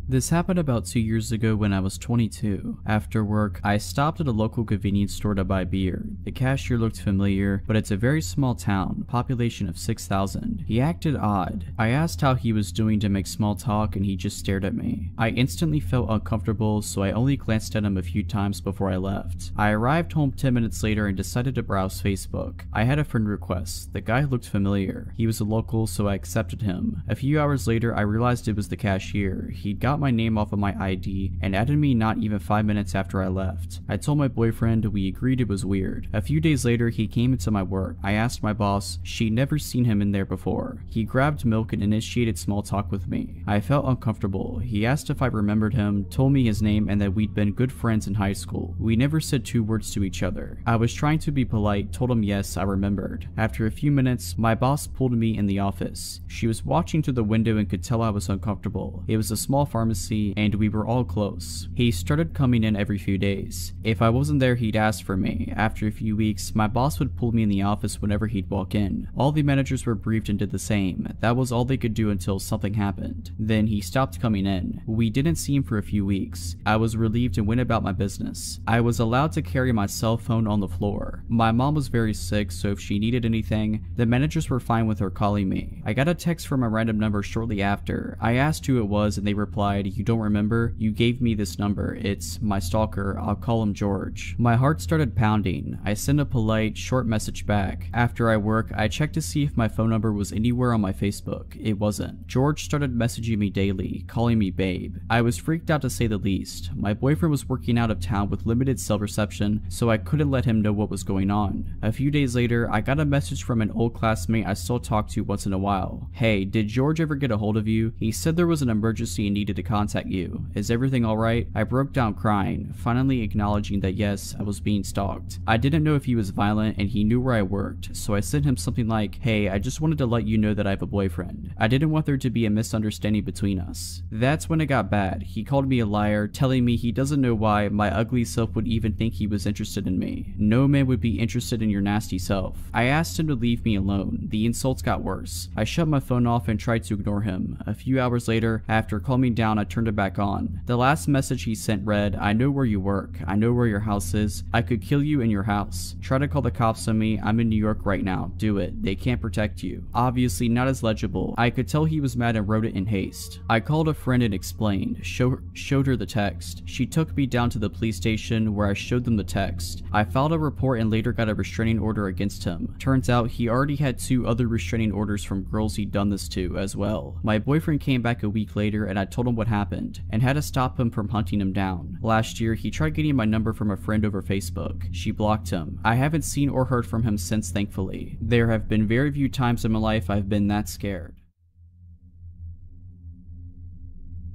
This happened about 2 years ago when I was 22. After work, I stopped at a local convenience store to buy beer. The cashier looked familiar, but it's a very small town, population of 6,000. He acted odd. I asked how he was doing to make small talk and he just stared at me. I instantly felt uncomfortable, so I only glanced at him a few times before I left. I arrived home 10 minutes later and decided to browse Facebook. I had a friend request. The guy looked familiar. He was a local, so I accepted him. A few hours later, I realized it was the cashier. He'd got my name off of my ID and added me not even 5 minutes after I left. I told my boyfriend, we agreed it was weird. A few days later, he came into my work. I asked my boss, she'd never seen him in there before. He grabbed milk and initiated small talk with me. I felt uncomfortable. He asked if I remembered him, told me his name and that we'd been good friends in high school. We never said 2 words to each other. I was trying to be polite, told him yes, I remembered. After a few minutes, my boss pulled me in the office. She was watching through the window and could tell I was uncomfortable. It was a small pharmacy and we were all close. He started coming in every few days. If I wasn't there, he'd ask for me. After a few weeks, my boss would pull me in the office whenever he'd walk in. All the managers were briefed and did the same. That was all they could do until something happened. Then he stopped coming in. We didn't see him for a few weeks. I was relieved and went about my business. I was allowed to carry my cell phone on the floor. My mom was very sick, so if she needed anything, the managers were fine with her calling me. I got a text from a random number shortly after. I asked who it was and they replied, "You don't remember? You gave me this number. It's my stalker. I'll call him George." My heart started pounding. I sent a polite, short message back. After I work, I checked to see if my phone number was anywhere on my Facebook. It wasn't. George started messaging me daily, calling me babe. I was freaked out to say the least. My boyfriend was working out of town with limited cell reception, so I couldn't let him know what was going on. A few days later, I got a message from an old classmate I still talk to once in a while. "Hey, did George ever get a hold of you? He said there was an emergency and needed to contact you. Is everything alright?" I broke down crying, finally acknowledging that yes, I was being stalked. I didn't know if he was violent and he knew where I worked, so I sent him something like, "Hey, I just wanted to let you know that I have a boyfriend. I didn't want there to be a misunderstanding between us." That's when it got bad. He called me a liar, telling me he doesn't know why my ugly self would even think he was interested in me. No man would be interested in your nasty self. I asked him to leave me alone. The insults got worse. I shut my phone off and tried to ignore him. A few hours later, after calming down down, I turned it back on. The last message he sent read, "I know where you work. I know where your house is. I could kill you in your house. Try to call the cops on me. I'm in New York right now. Do it. They can't protect you." Obviously not as legible. I could tell he was mad and wrote it in haste. I called a friend and explained, showed her the text. She took me down to the police station where I showed them the text. I filed a report and later got a restraining order against him. Turns out he already had 2 other restraining orders from girls he'd done this to as well. My boyfriend came back a week later and I told him what happened and had to stop him from hunting him down. Last year he tried getting my number from a friend over Facebook. She blocked him. I haven't seen or heard from him since, thankfully. There have been very few times in my life I've been that scared.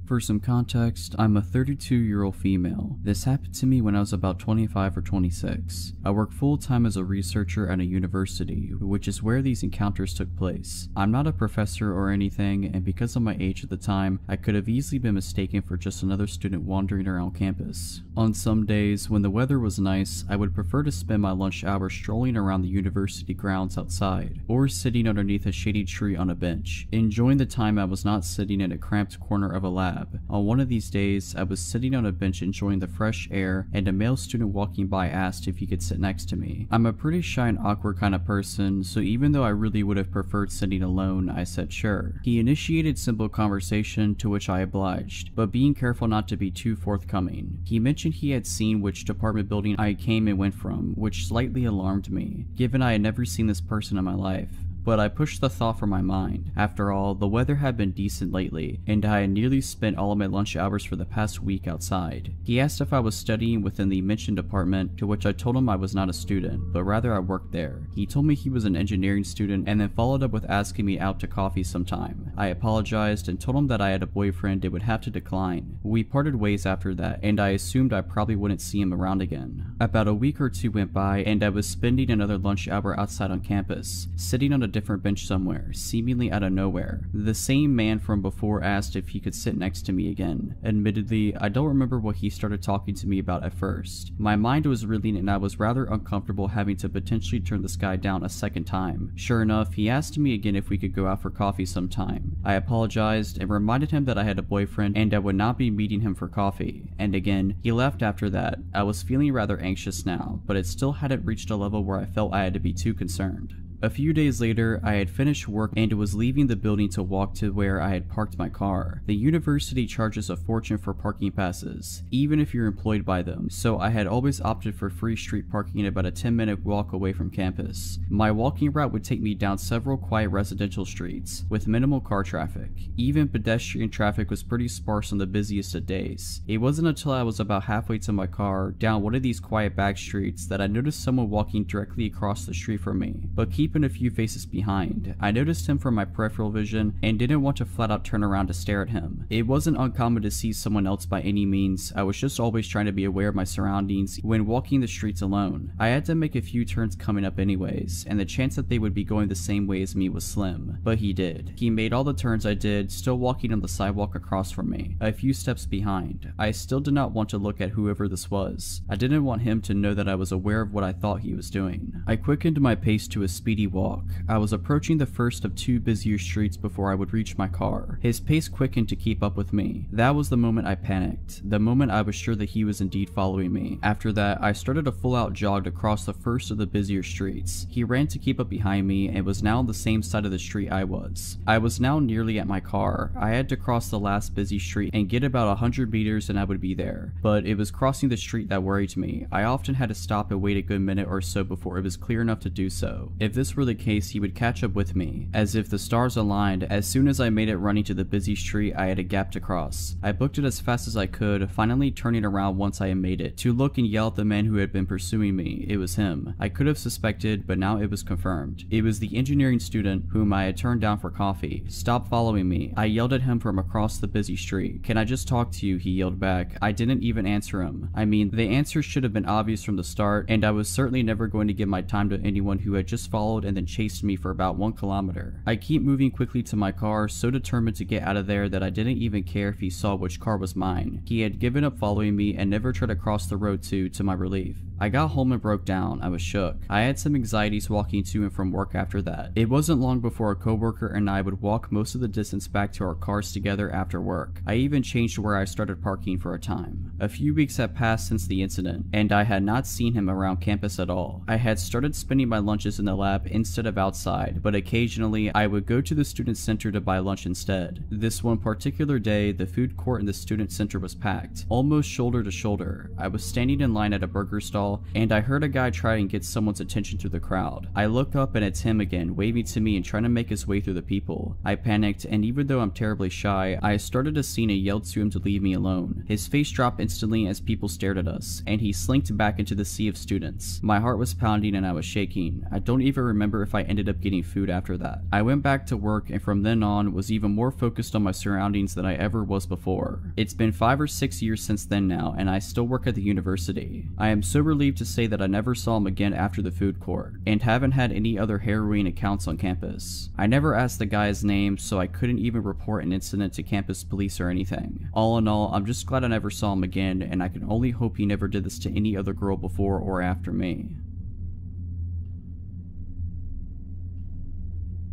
For some context, I'm a 32-year-old female. This happened to me when I was about 25 or 26. I work full-time as a researcher at a university, which is where these encounters took place. I'm not a professor or anything, and because of my age at the time, I could have easily been mistaken for just another student wandering around campus. On some days, when the weather was nice, I would prefer to spend my lunch hour strolling around the university grounds outside, or sitting underneath a shady tree on a bench, enjoying the time I was not sitting in a cramped corner of a lab. On one of these days, I was sitting on a bench enjoying the fresh air, and a male student walking by asked if he could sit next to me. I'm a pretty shy and awkward kind of person, so even though I really would have preferred sitting alone, I said sure. He initiated simple conversation, to which I obliged, but being careful not to be too forthcoming. He mentioned he had seen which apartment building I came and went from, which slightly alarmed me, given I had never seen this person in my life. But I pushed the thought from my mind. After all, the weather had been decent lately, and I had nearly spent all of my lunch hours for the past week outside. He asked if I was studying within the mentioned apartment, to which I told him I was not a student, but rather I worked there. He told me he was an engineering student and then followed up with asking me out to coffee sometime. I apologized and told him that I had a boyfriend and would have to decline. We parted ways after that, and I assumed I probably wouldn't see him around again. About a week or 2 went by, and I was spending another lunch hour outside on campus, sitting on a different bench somewhere, seemingly out of nowhere. The same man from before asked if he could sit next to me again. Admittedly, I don't remember what he started talking to me about at first. My mind was reeling and I was rather uncomfortable having to potentially turn this guy down a second time. Sure enough, he asked me again if we could go out for coffee sometime. I apologized and reminded him that I had a boyfriend and I would not be meeting him for coffee. And again, he left after that. I was feeling rather anxious now, but it still hadn't reached a level where I felt I had to be too concerned. A few days later, I had finished work and was leaving the building to walk to where I had parked my car. The university charges a fortune for parking passes, even if you're employed by them, so I had always opted for free street parking about a 10-minute walk away from campus. My walking route would take me down several quiet residential streets, with minimal car traffic. Even pedestrian traffic was pretty sparse on the busiest of days. It wasn't until I was about halfway to my car, down one of these quiet back streets, that I noticed someone walking directly across the street from me, but keeping a few faces behind. I noticed him from my peripheral vision and didn't want to flat out turn around to stare at him. It wasn't uncommon to see someone else by any means. I was just always trying to be aware of my surroundings when walking the streets alone. I had to make a few turns coming up anyways, and the chance that they would be going the same way as me was slim. But he did. He made all the turns I did, still walking on the sidewalk across from me, a few steps behind. I still did not want to look at whoever this was. I didn't want him to know that I was aware of what I thought he was doing. I quickened my pace to a speedy walk. I was approaching the first of 2 busier streets before I would reach my car. His pace quickened to keep up with me. That was the moment I panicked, the moment I was sure that he was indeed following me. After that, I started a full-out jog across the first of the busier streets. He ran to keep up behind me and was now on the same side of the street I was. I was now nearly at my car. I had to cross the last busy street and get about 100 meters and I would be there. But it was crossing the street that worried me. I often had to stop and wait a good minute or so before it was clear enough to do so. If this were the case, he would catch up with me. As if the stars aligned, as soon as I made it running to the busy street, I had a gap to cross. I booked it as fast as I could, finally turning around once I had made it, to look and yell at the man who had been pursuing me. It was him. I could have suspected, but now it was confirmed. It was the engineering student whom I had turned down for coffee. "Stop following me." I yelled at him from across the busy street. "Can I just talk to you?" he yelled back. I didn't even answer him. I mean, the answer should have been obvious from the start, and I was certainly never going to give my time to anyone who had just followed and then chased me for about 1 kilometer. I keep moving quickly to my car, so determined to get out of there that I didn't even care if he saw which car was mine. He had given up following me and never tried to cross the road to my relief. I got home and broke down. I was shook. I had some anxieties walking to and from work after that. It wasn't long before a coworker and I would walk most of the distance back to our cars together after work. I even changed where I started parking for a time. A few weeks had passed since the incident, and I had not seen him around campus at all. I had started spending my lunches in the lab instead of outside, but occasionally I would go to the student center to buy lunch instead. This one particular day, the food court in the student center was packed, almost shoulder to shoulder. I was standing in line at a burger stall, and I heard a guy try and get someone's attention through the crowd. I look up and it's him again, waving to me and trying to make his way through the people. I panicked, and even though I'm terribly shy, I started a scene and yelled to him to leave me alone. His face dropped instantly as people stared at us, and he slinked back into the sea of students. My heart was pounding and I was shaking. I don't even remember if I ended up getting food after that. I went back to work, and from then on was even more focused on my surroundings than I ever was before. It's been 5 or 6 years since then now, and I still work at the university. I am so relieved to say that I never saw him again after the food court, and haven't had any other harrowing accounts on campus. I never asked the guy's name, so I couldn't even report an incident to campus police or anything. All in all, I'm just glad I never saw him again, and I can only hope he never did this to any other girl before or after me.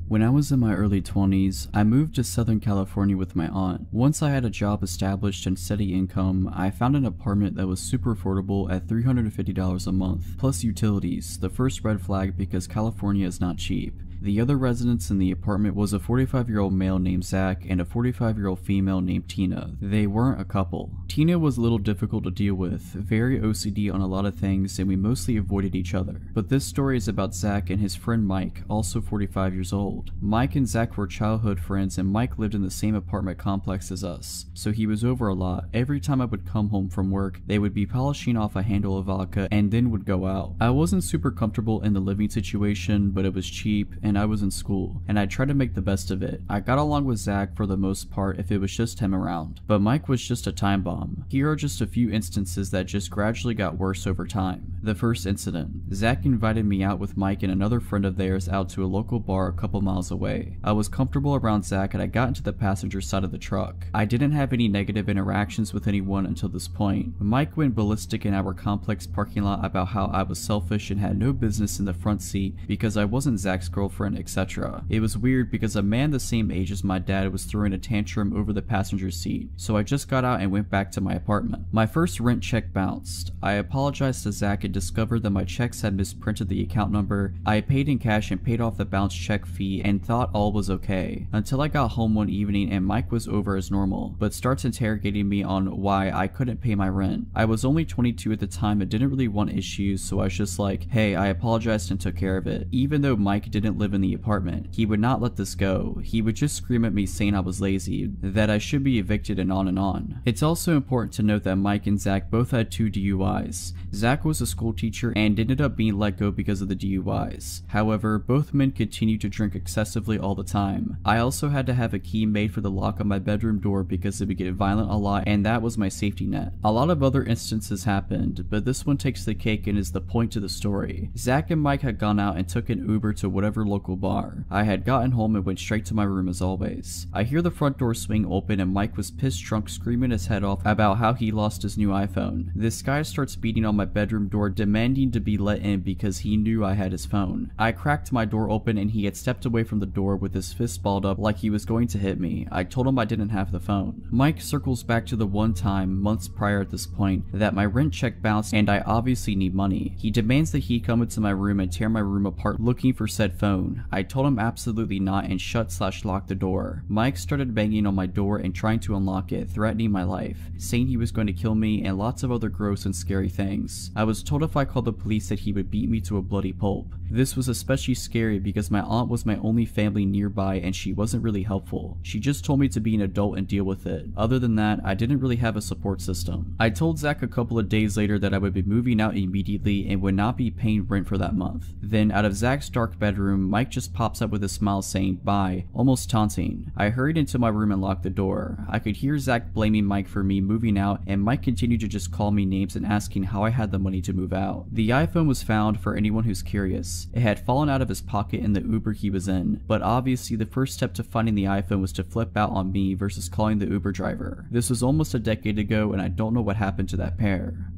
When I was in my early 20s, I moved to Southern California with my aunt. Once I had a job established and steady income, I found an apartment that was super affordable at $350 a month, plus utilities, the first red flag because California is not cheap. The other residents in the apartment was a 45-year-old male named Zach and a 45-year-old female named Tina. They weren't a couple. Tina was a little difficult to deal with, very OCD on a lot of things, and we mostly avoided each other. But this story is about Zach and his friend Mike, also 45 years old. Mike and Zach were childhood friends, and Mike lived in the same apartment complex as us, so he was over a lot. Every time I would come home from work, they would be polishing off a handle of vodka and then would go out. I wasn't super comfortable in the living situation, but it was cheap, and I was in school, and I tried to make the best of it. I got along with Zach for the most part if it was just him around, but Mike was just a time bomb. Here are just a few instances that just gradually got worse over time. The first incident. Zach invited me out with Mike and another friend of theirs out to a local bar a couple miles away. I was comfortable around Zach and I got into the passenger side of the truck. I didn't have any negative interactions with anyone until this point. Mike went ballistic in our complex parking lot about how I was selfish and had no business in the front seat because I wasn't Zach's girlfriend, etc. It was weird because a man the same age as my dad was throwing a tantrum over the passenger seat, so I just got out and went back to my apartment. My first rent check bounced. I apologized to Zach and discovered that my checks had misprinted the account number. I paid in cash and paid off the bounce check fee and thought all was okay, until I got home one evening and Mike was over as normal, but starts interrogating me on why I couldn't pay my rent. I was only 22 at the time and didn't really want issues, so I was just like, hey, I apologized and took care of it. Even though Mike didn't live in the apartment, he would not let this go. He would just scream at me saying I was lazy, that I should be evicted, and on and on. It's also important to note that Mike and Zach both had 2 DUIs. Zach was a school teacher and ended up being let go because of the DUIs. However, both men continued to drink excessively all the time. I also had to have a key made for the lock on my bedroom door because it would get violent a lot, and that was my safety net. A lot of other instances happened, but this one takes the cake and is the point to the story. Zach and Mike had gone out and took an Uber to whatever local bar. I had gotten home and went straight to my room as always. I hear the front door swing open and Mike was pissed drunk screaming his head off about how he lost his new iPhone. This guy starts beating on my bedroom door demanding to be let in because he knew I had his phone. I cracked my door open and he had stepped away from the door with his fist balled up like he was going to hit me. I told him I didn't have the phone. Mike circles back to the one time, months prior at this point, that my rent check bounced and I obviously need money. He demands that he come into my room and tear my room apart looking for said phone. I told him absolutely not and shut/locked the door. Mike started banging on my door and trying to unlock it, threatening my life, saying he was going to kill me and lots of other gross and scary things. I was told if I called the police that he would beat me to a bloody pulp. This was especially scary because my aunt was my only family nearby and she wasn't really helpful. She just told me to be an adult and deal with it. Other than that, I didn't really have a support system. I told Zach a couple of days later that I would be moving out immediately and would not be paying rent for that month. Then out of Zach's dark bedroom, Mike just pops up with a smile saying bye, almost taunting. I hurried into my room and locked the door. I could hear Zach blaming Mike for me moving out and Mike continued to just call me names and asking how I had the money to move out. The iPhone was found for anyone who's curious. It had fallen out of his pocket in the Uber he was in, but obviously the first step to finding the iPhone was to flip out on me versus calling the Uber driver. This was almost a decade ago and I don't know what happened to that pair.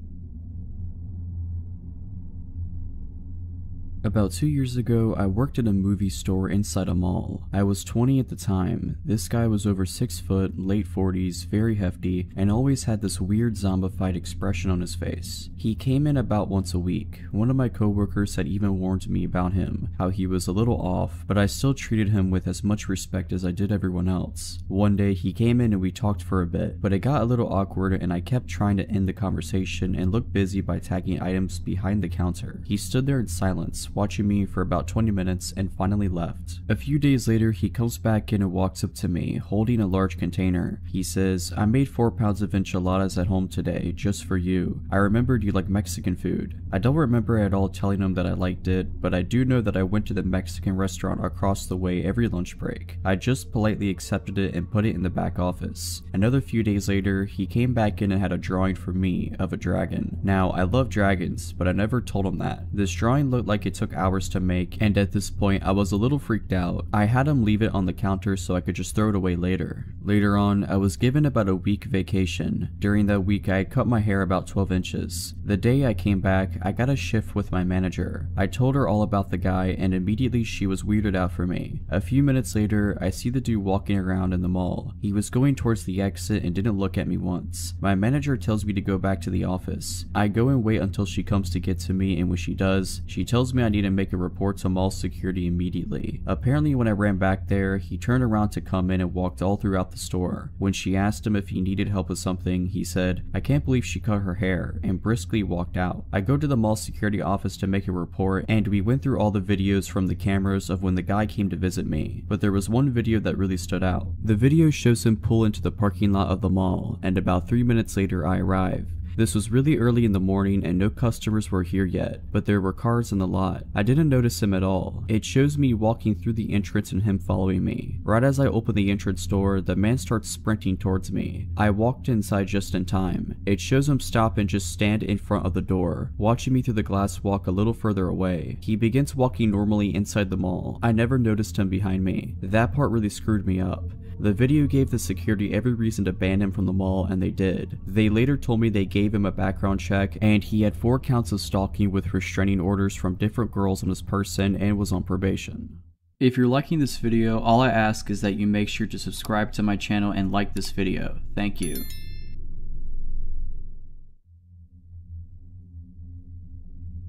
About 2 years ago, I worked at a movie store inside a mall. I was 20 at the time. This guy was over 6 foot, late 40s, very hefty, and always had this weird zombified expression on his face. He came in about once a week. One of my coworkers had even warned me about him, how he was a little off, but I still treated him with as much respect as I did everyone else. One day he came in and we talked for a bit, but it got a little awkward and I kept trying to end the conversation and look busy by tagging items behind the counter. He stood there in silence, watching me for about 20 minutes and finally left. A few days later, he comes back in and walks up to me, holding a large container. He says, "I made 4 pounds of enchiladas at home today, just for you. I remembered you like Mexican food." I don't remember at all telling him that I liked it, but I do know that I went to the Mexican restaurant across the way every lunch break. I just politely accepted it and put it in the back office. Another few days later, he came back in and had a drawing for me of a dragon. Now, I love dragons, but I never told him that. This drawing looked like it took hours to make, and at this point I was a little freaked out. I had him leave it on the counter so I could just throw it away later. Later on, I was given about a week vacation. During that week, I had cut my hair about 12 inches. The day I came back, I got a shift with my manager. I told her all about the guy and immediately she was weirded out for me. A few minutes later, I see the dude walking around in the mall. He was going towards the exit and didn't look at me once. My manager tells me to go back to the office. I go and wait until she comes to get to me, and when she does, she tells me I need to make a report to mall security immediately. Apparently when I ran back there, he turned around to come in and walked all throughout the store. When she asked him if he needed help with something, he said, "I can't believe she cut her hair," and briskly walked out. I go to the mall security office to make a report, and we went through all the videos from the cameras of when the guy came to visit me, but there was one video that really stood out. The video shows him pull into the parking lot of the mall, and about 3 minutes later I arrive. This was really early in the morning and no customers were here yet, but there were cars in the lot. I didn't notice him at all. It shows me walking through the entrance and him following me. Right as I open the entrance door, the man starts sprinting towards me. I walked inside just in time. It shows him stop and just stand in front of the door, watching me through the glass walk a little further away. He begins walking normally inside the mall. I never noticed him behind me. That part really screwed me up. The video gave the security every reason to ban him from the mall, and they did. They later told me they gave him a background check, and he had 4 counts of stalking with restraining orders from different girls on his person and was on probation. If you're liking this video, all I ask is that you make sure to subscribe to my channel and like this video. Thank you.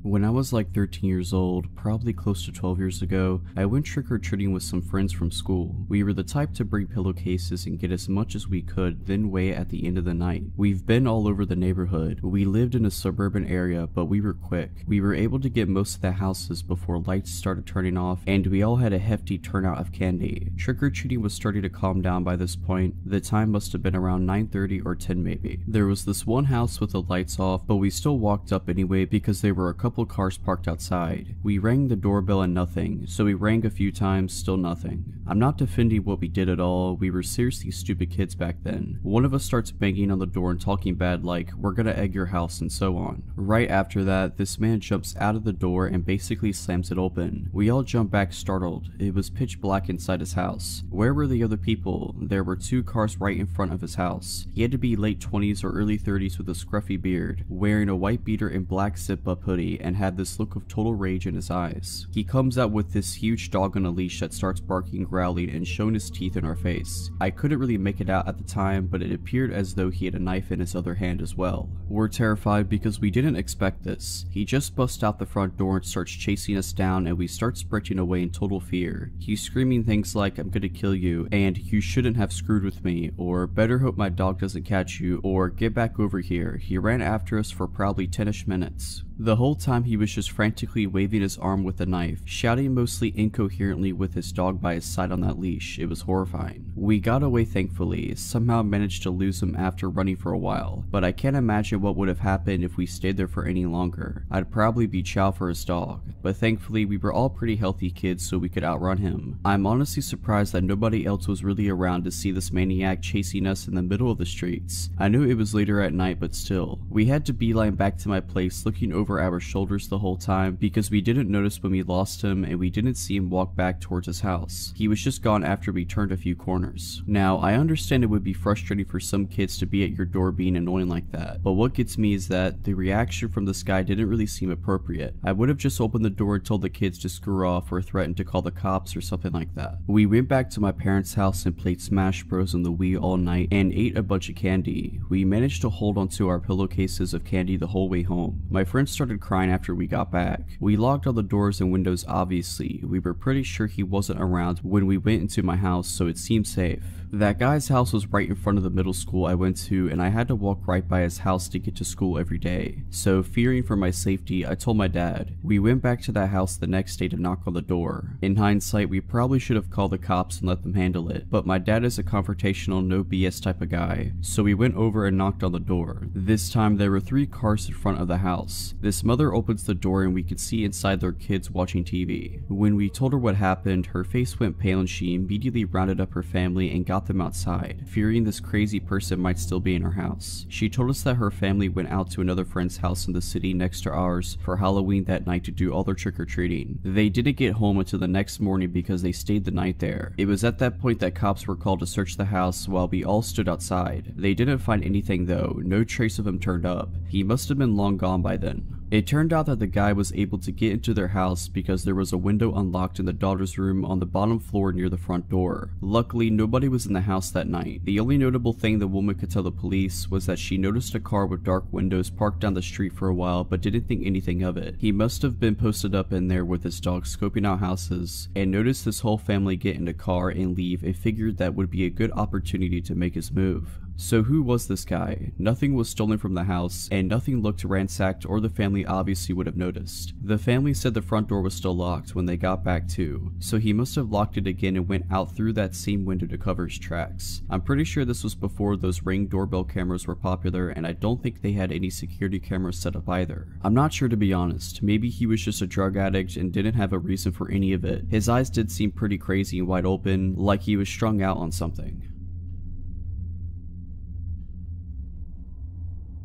When I was like 13 years old, probably close to 12 years ago, I went trick-or-treating with some friends from school. We were the type to bring pillowcases and get as much as we could, then wait at the end of the night. We've been all over the neighborhood. We lived in a suburban area, but we were quick. We were able to get most of the houses before lights started turning off, and we all had a hefty turnout of candy. Trick-or-treating was starting to calm down by this point. The time must have been around 9:30 or 10 maybe. There was this one house with the lights off, but we still walked up anyway because there were a couple cars parked outside. We rang the doorbell and nothing, so we rang a few times, still nothing. I'm not defending what we did at all, we were seriously stupid kids back then. One of us starts banging on the door and talking bad like, "We're gonna egg your house," and so on. Right after that, this man jumps out of the door and basically slams it open. We all jump back startled. It was pitch black inside his house. Where were the other people? There were 2 cars right in front of his house. He had to be late 20s or early 30s with a scruffy beard, wearing a white beater and black zip-up hoodie, and had this look of total rage in his eyes. He comes out with this huge dog on a leash that starts barking, growling, and showing his teeth in our face. I couldn't really make it out at the time, but it appeared as though he had a knife in his other hand as well. We're terrified because we didn't expect this. He just busts out the front door and starts chasing us down, and we start sprinting away in total fear. He's screaming things like, "I'm gonna kill you," and "You shouldn't have screwed with me," or "Better hope my dog doesn't catch you," or "Get back over here." He ran after us for probably 10-ish minutes. The whole time he was just frantically waving his arm with the knife, shouting mostly incoherently with his dog by his side on that leash. It was horrifying. We got away thankfully, somehow managed to lose him after running for a while, but I can't imagine what would have happened if we stayed there for any longer. I'd probably be chow for his dog, but thankfully we were all pretty healthy kids so we could outrun him. I'm honestly surprised that nobody else was really around to see this maniac chasing us in the middle of the streets. I knew it was later at night, but still. We had to beeline back to my place looking over our shoulders the whole time because we didn't notice when we lost him and we didn't see him walk back towards his house. He was just gone after we turned a few corners. corners. Now, I understand it would be frustrating for some kids to be at your door being annoying like that, but what gets me is that the reaction from this guy didn't really seem appropriate. I would have just opened the door and told the kids to screw off or threatened to call the cops or something like that. We went back to my parents' house and played Smash Bros on the Wii all night and ate a bunch of candy. We managed to hold onto our pillowcases of candy the whole way home. My friend started crying after we got back. We locked all the doors and windows obviously. We were pretty sure he wasn't around when we went into my house, so it seemed safe. That guy's house was right in front of the middle school I went to, and I had to walk right by his house to get to school every day. So fearing for my safety, I told my dad. We went back to that house the next day to knock on the door. In hindsight, we probably should have called the cops and let them handle it, but my dad is a confrontational, no BS type of guy, so we went over and knocked on the door. This time there were 3 cars in front of the house. This mother opens the door and we could see inside their kids watching TV. When we told her what happened, her face went pale and she immediately rounded up her family and got them outside, fearing this crazy person might still be in her house. She told us that her family went out to another friend's house in the city next to ours for Halloween that night to do all their trick-or-treating. They didn't get home until the next morning because they stayed the night there. It was at that point that cops were called to search the house while we all stood outside. They didn't find anything though, no trace of him turned up. He must have been long gone by then. It turned out that the guy was able to get into their house because there was a window unlocked in the daughter's room on the bottom floor near the front door. Luckily, nobody was in the house that night. The only notable thing the woman could tell the police was that she noticed a car with dark windows parked down the street for a while but didn't think anything of it. He must have been posted up in there with his dog scoping out houses and noticed this whole family get in a car and leave and figured that would be a good opportunity to make his move. So who was this guy? Nothing was stolen from the house, and nothing looked ransacked or the family obviously would have noticed. The family said the front door was still locked when they got back too, so he must have locked it again and went out through that same window to cover his tracks. I'm pretty sure this was before those Ring doorbell cameras were popular, and I don't think they had any security cameras set up either. I'm not sure to be honest, maybe he was just a drug addict and didn't have a reason for any of it. His eyes did seem pretty crazy and wide open, like he was strung out on something.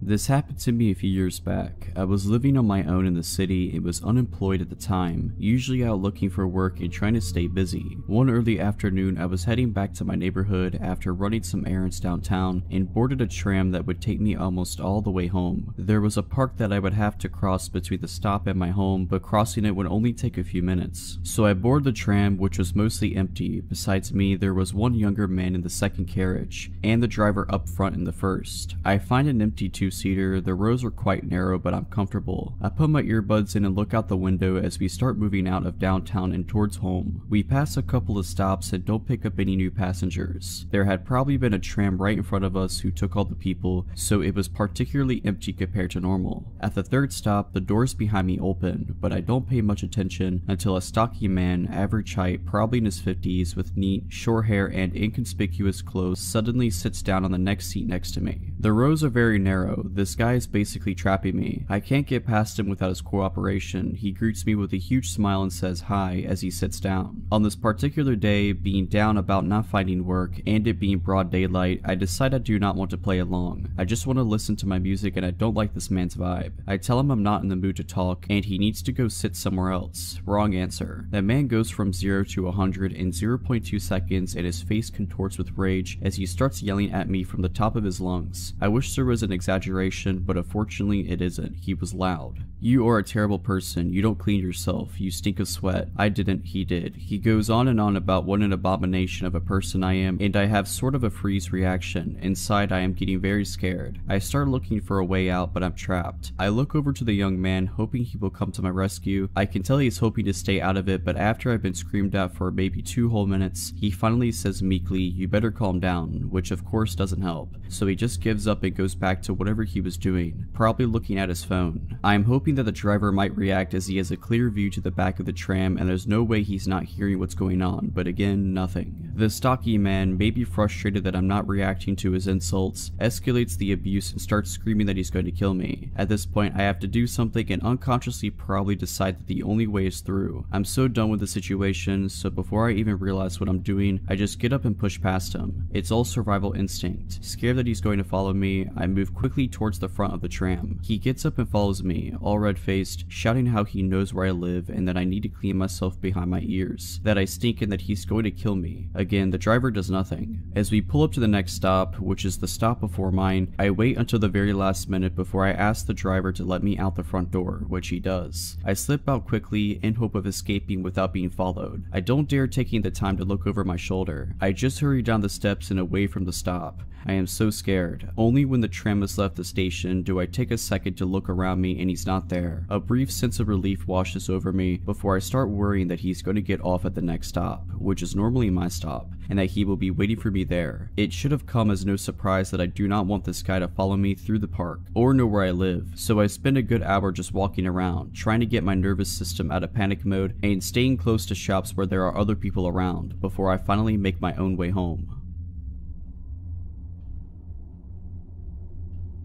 This happened to me a few years back. I was living on my own in the city and was unemployed at the time, usually out looking for work and trying to stay busy. One early afternoon, I was heading back to my neighborhood after running some errands downtown and boarded a tram that would take me almost all the way home. There was a park that I would have to cross between the stop and my home, but crossing it would only take a few minutes. So I boarded the tram, which was mostly empty. Besides me, there was one younger man in the second carriage, and the driver up front in the first. I find an empty two-seater. The rows are quite narrow, but I'm comfortable. I put my earbuds in and look out the window as we start moving out of downtown and towards home. We pass a couple of stops and don't pick up any new passengers. There had probably been a tram right in front of us who took all the people, so it was particularly empty compared to normal. At the third stop, the doors behind me open, but I don't pay much attention until a stocky man, average height, probably in his 50s, with neat, short hair and inconspicuous clothes suddenly sits down on the next seat next to me. The rows are very narrow. This guy is basically trapping me. I can't get past him without his cooperation. He greets me with a huge smile and says hi as he sits down. On this particular day, being down about not finding work and it being broad daylight, I decide I do not want to play along. I just want to listen to my music and I don't like this man's vibe. I tell him I'm not in the mood to talk and he needs to go sit somewhere else. Wrong answer. That man goes from 0 to 100 in 0.2 seconds and his face contorts with rage as he starts yelling at me from the top of his lungs. I wish there was an exaggeration, but unfortunately it isn't. He was loud. You are a terrible person. You don't clean yourself. You stink of sweat. I didn't. He did. He goes on and on about what an abomination of a person I am, and I have sort of a freeze reaction. Inside I am getting very scared. I start looking for a way out, but I'm trapped. I look over to the young man, hoping he will come to my rescue. I can tell he's hoping to stay out of it, but after I've been screamed at for maybe 2 whole minutes, he finally says meekly, "You better calm down," which of course doesn't help. So he just gives up and goes back to whatever he was doing, probably looking at his phone. I am hoping that the driver might react as he has a clear view to the back of the tram and there's no way he's not hearing what's going on, but again, nothing. The stocky man, maybe frustrated that I'm not reacting to his insults, escalates the abuse and starts screaming that he's going to kill me. At this point, I have to do something and unconsciously probably decide that the only way is through. I'm so done with the situation, so before I even realize what I'm doing, I just get up and push past him. It's all survival instinct. Scared that he's going to follow me, I move quickly towards the front of the tram. He gets up and follows me, all red-faced, shouting how he knows where I live and that I need to clean myself behind my ears, that I stink and that he's going to kill me. Again, the driver does nothing. As we pull up to the next stop, which is the stop before mine, I wait until the very last minute before I ask the driver to let me out the front door, which he does. I slip out quickly in hope of escaping without being followed. I don't dare taking the time to look over my shoulder. I just hurry down the steps and away from the stop. I am so scared. Only when the tram has left the station do I take a second to look around me and he's not there. A brief sense of relief washes over me before I start worrying that he's going to get off at the next stop, which is normally my stop, and that he will be waiting for me there. It should have come as no surprise that I do not want this guy to follow me through the park or know where I live, so I spend a good hour just walking around, trying to get my nervous system out of panic mode and staying close to shops where there are other people around before I finally make my own way home.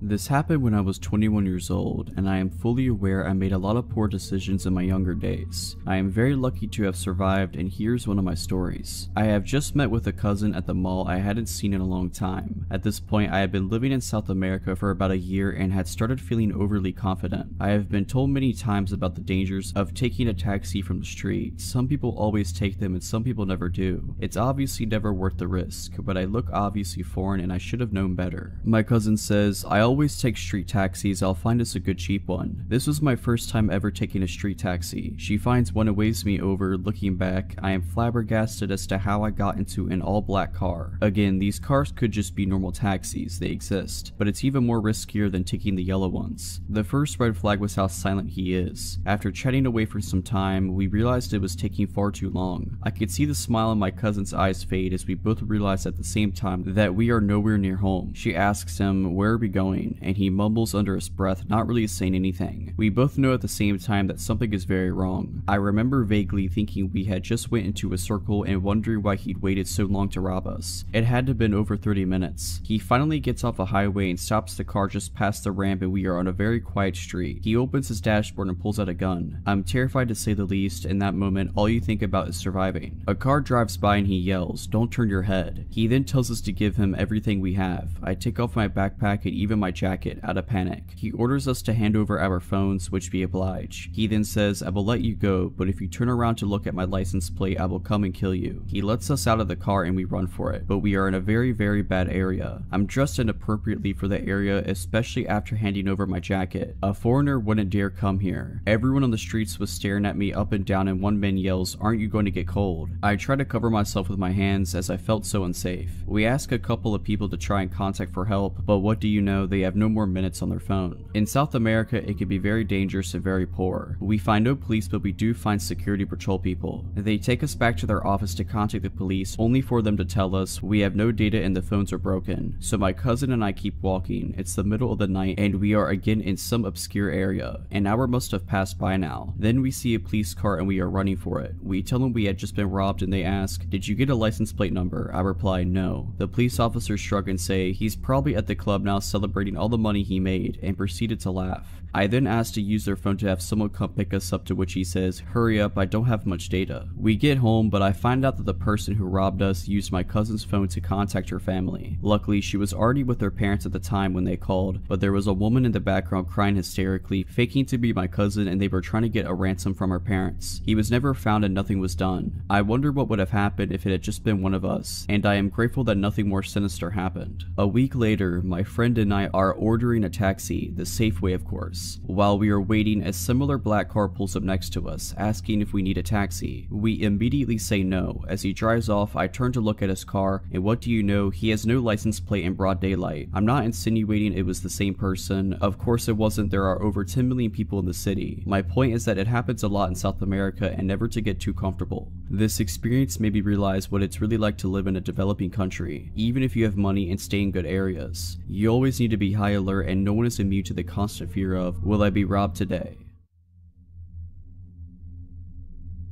This happened when I was 21 years old, and I am fully aware I made a lot of poor decisions in my younger days. I am very lucky to have survived, and here's one of my stories. I have just met with a cousin at the mall I hadn't seen in a long time. At this point, I had been living in South America for about a year and had started feeling overly confident. I have been told many times about the dangers of taking a taxi from the street. Some people always take them and some people never do. It's obviously never worth the risk, but I look obviously foreign and I should have known better. My cousin says, I always take street taxis, I'll find us a good cheap one. This was my first time ever taking a street taxi. She finds one and waves me over. Looking back, I am flabbergasted as to how I got into an all-black car. Again, these cars could just be normal taxis, they exist, but it's even more riskier than taking the yellow ones. The first red flag was how silent he is. After chatting away for some time, we realized it was taking far too long. I could see the smile in my cousin's eyes fade as we both realized at the same time that we are nowhere near home. She asks him, "Where are we going?" and he mumbles under his breath, not really saying anything. We both know at the same time that something is very wrong. I remember vaguely thinking we had just went into a circle and wondering why he'd waited so long to rob us. It had to have been over 30 minutes. He finally gets off a highway and stops the car just past the ramp, and we are on a very quiet street. He opens his dashboard and pulls out a gun. I'm terrified to say the least. In that moment, all you think about is surviving. A car drives by and he yells, "Don't turn your head." He then tells us to give him everything we have. I take off my backpack and even my jacket out of panic. He orders us to hand over our phones, which we oblige. He then says, "I will let you go, but if you turn around to look at my license plate, I will come and kill you." He lets us out of the car and we run for it, but we are in a very bad area. I'm dressed inappropriately for the area, especially after handing over my jacket. A foreigner wouldn't dare come here. Everyone on the streets was staring at me up and down, and one man yells, "Aren't you going to get cold?" I try to cover myself with my hands as I felt so unsafe. We ask a couple of people to try and contact for help, but what do you know, they have no more minutes on their phone. In South America, it can be very dangerous and very poor. We find no police, but we do find security patrol people. They take us back to their office to contact the police, only for them to tell us we have no data and the phones are broken. So my cousin and I keep walking. It's the middle of the night and we are again in some obscure area. An hour must have passed by now. Then we see a police car and we are running for it. We tell them we had just been robbed and they ask, "Did you get a license plate number?" I reply, "No." The police officers shrug and say, "He's probably at the club now celebrating all the money he made," and proceeded to laugh. I then asked to use their phone to have someone come pick us up, to which he says, "Hurry up, I don't have much data." We get home, but I find out that the person who robbed us used my cousin's phone to contact her family. Luckily, she was already with her parents at the time when they called, but there was a woman in the background crying hysterically, faking to be my cousin, and they were trying to get a ransom from her parents. He was never found and nothing was done. I wonder what would have happened if it had just been one of us, and I am grateful that nothing more sinister happened. A week later, my friend and I are ordering a taxi, the safe way of course. While we are waiting, a similar black car pulls up next to us, asking if we need a taxi. We immediately say no. As he drives off, I turn to look at his car, and what do you know, he has no license plate in broad daylight. I'm not insinuating it was the same person. Of course it wasn't. There are over 10 million people in the city. My point is that it happens a lot in South America, and never to get too comfortable. This experience made me realize what it's really like to live in a developing country, even if you have money and stay in good areas. You always need to be high alert, and no one is immune to the constant fear of, will I be robbed today?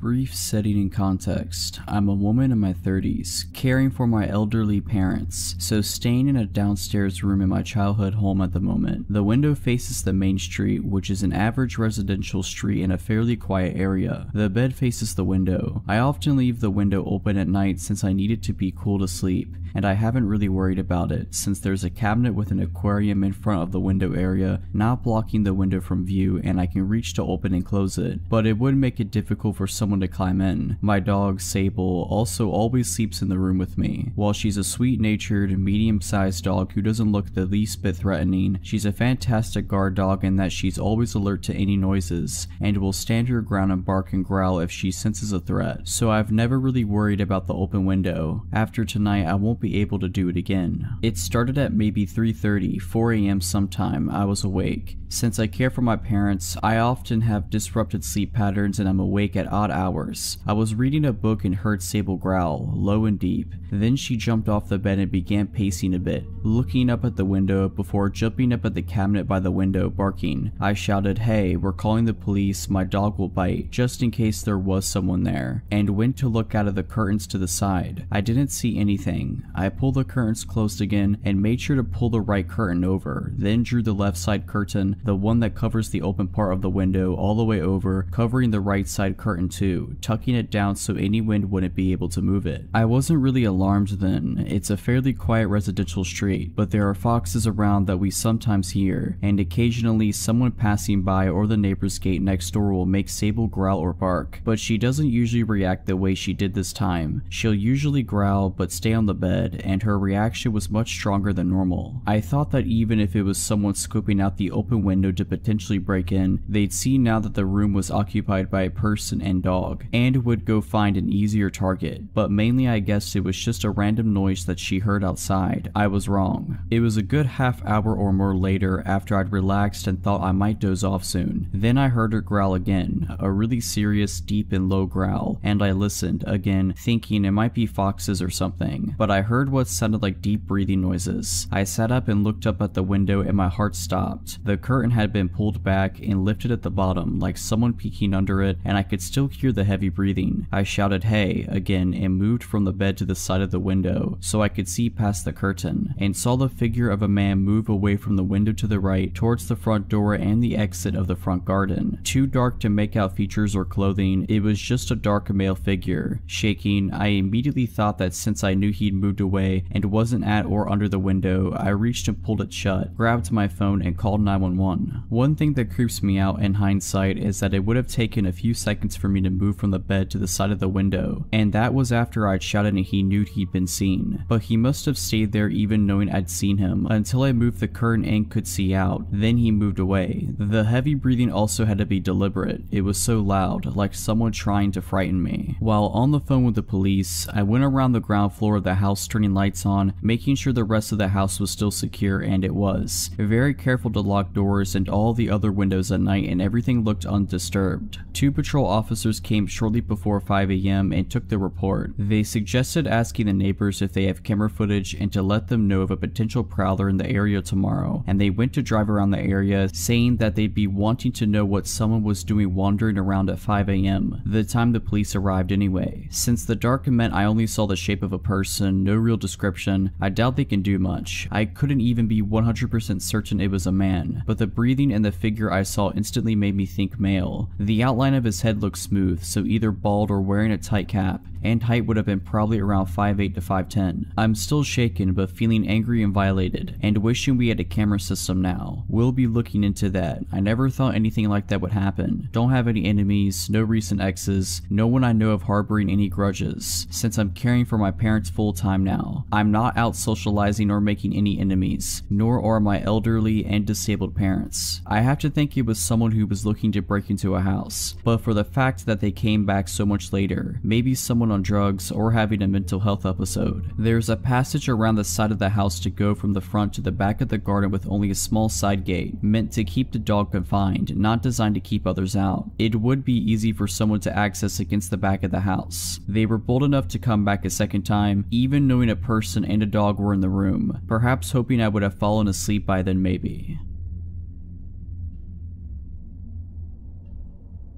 Brief setting and context. I'm a woman in my 30s, caring for my elderly parents, so staying in a downstairs room in my childhood home at the moment. The window faces the main street, which is an average residential street in a fairly quiet area. The bed faces the window. I often leave the window open at night since I need it to be cool to sleep, and I haven't really worried about it since there's a cabinet with an aquarium in front of the window area, not blocking the window from view, and I can reach to open and close it, but it would make it difficult for someone to climb in. My dog, Sable, also always sleeps in the room with me. While she's a sweet-natured, medium-sized dog who doesn't look the least bit threatening, she's a fantastic guard dog in that she's always alert to any noises, and will stand her ground and bark and growl if she senses a threat, so I've never really worried about the open window. After tonight, I won't be able to do it again. It started at maybe 3:30, 4 AM sometime. I was awake. Since I care for my parents, I often have disrupted sleep patterns and I'm awake at odd hours. I was reading a book and heard Sable growl, low and deep. Then she jumped off the bed and began pacing a bit, looking up at the window before jumping up at the cabinet by the window, barking. I shouted, "Hey, we're calling the police, my dog will bite," just in case there was someone there, and went to look out of the curtains to the side. I didn't see anything. I pulled the curtains closed again and made sure to pull the right curtain over, then drew the left side curtain, the one that covers the open part of the window, all the way over, covering the right side curtain too, tucking it down so any wind wouldn't be able to move it. I wasn't really alarmed then. It's a fairly quiet residential street, but there are foxes around that we sometimes hear, and occasionally someone passing by or the neighbor's gate next door will make Sable growl or bark, but she doesn't usually react the way she did this time. She'll usually growl but stay on the bed, and her reaction was much stronger than normal. I thought that even if it was someone scoping out the open window to potentially break in, they'd see now that the room was occupied by a person and dog, and would go find an easier target, but mainly I guessed it was just a random noise that she heard outside. I was wrong. It was a good half hour or more later after I'd relaxed and thought I might doze off soon. Then I heard her growl again, a really serious, deep and low growl, and I listened, again, thinking it might be foxes or something, but I heard what sounded like deep breathing noises. I sat up and looked up at the window and my heart stopped. The curtain had been pulled back and lifted at the bottom, like someone peeking under it, and I could still hear the heavy breathing. I shouted, "Hey," again, and moved from the bed to the side of the window so I could see past the curtain, and saw the figure of a man move away from the window to the right towards the front door and the exit of the front garden. Too dark to make out features or clothing, it was just a dark male figure. Shaking, I immediately thought that since I knew he'd moved away and wasn't at or under the window, I reached and pulled it shut, grabbed my phone and called 911. One thing that creeps me out in hindsight is that it would have taken a few seconds for me to move from the bed to the side of the window, and that was after I'd shouted and he knew he'd been seen. But he must have stayed there even knowing I'd seen him, until I moved the curtain and could see out. Then he moved away. The heavy breathing also had to be deliberate. It was so loud, like someone trying to frighten me. While on the phone with the police, I went around the ground floor of the house turning lights on, making sure the rest of the house was still secure, and it was. Very careful to lock doors and all the other windows at night, and everything looked undisturbed. 2 patrol officers came shortly before 5 AM and took the report. They suggested asking the neighbors if they have camera footage and to let them know of a potential prowler in the area tomorrow, and they went to drive around the area, saying that they'd be wanting to know what someone was doing wandering around at 5 AM, the time the police arrived anyway. Since the dark meant I only saw the shape of a person, no real description, I doubt they can do much. I couldn't even be 100% certain it was a man, but the breathing and the figure I saw instantly made me think male. The outline of his head looked smooth, so either bald or wearing a tight cap, and height would have been probably around 5'8" to 5'10". I'm still shaken but feeling angry and violated, and wishing we had a camera system now. We'll be looking into that. I never thought anything like that would happen. Don't have any enemies, no recent exes, no one I know of harboring any grudges, since I'm caring for my parents full time now. I'm not out socializing or making any enemies, nor are my elderly and disabled parents. I have to think it was someone who was looking to break into a house, but for the fact that they came back so much later, maybe someone on drugs or having a mental health episode. There's a passage around the side of the house to go from the front to the back of the garden with only a small side gate, meant to keep the dog confined, not designed to keep others out. It would be easy for someone to access against the back of the house. They were bold enough to come back a second time, even knowing a person and a dog were in the room, perhaps hoping I would have fallen asleep by then maybe.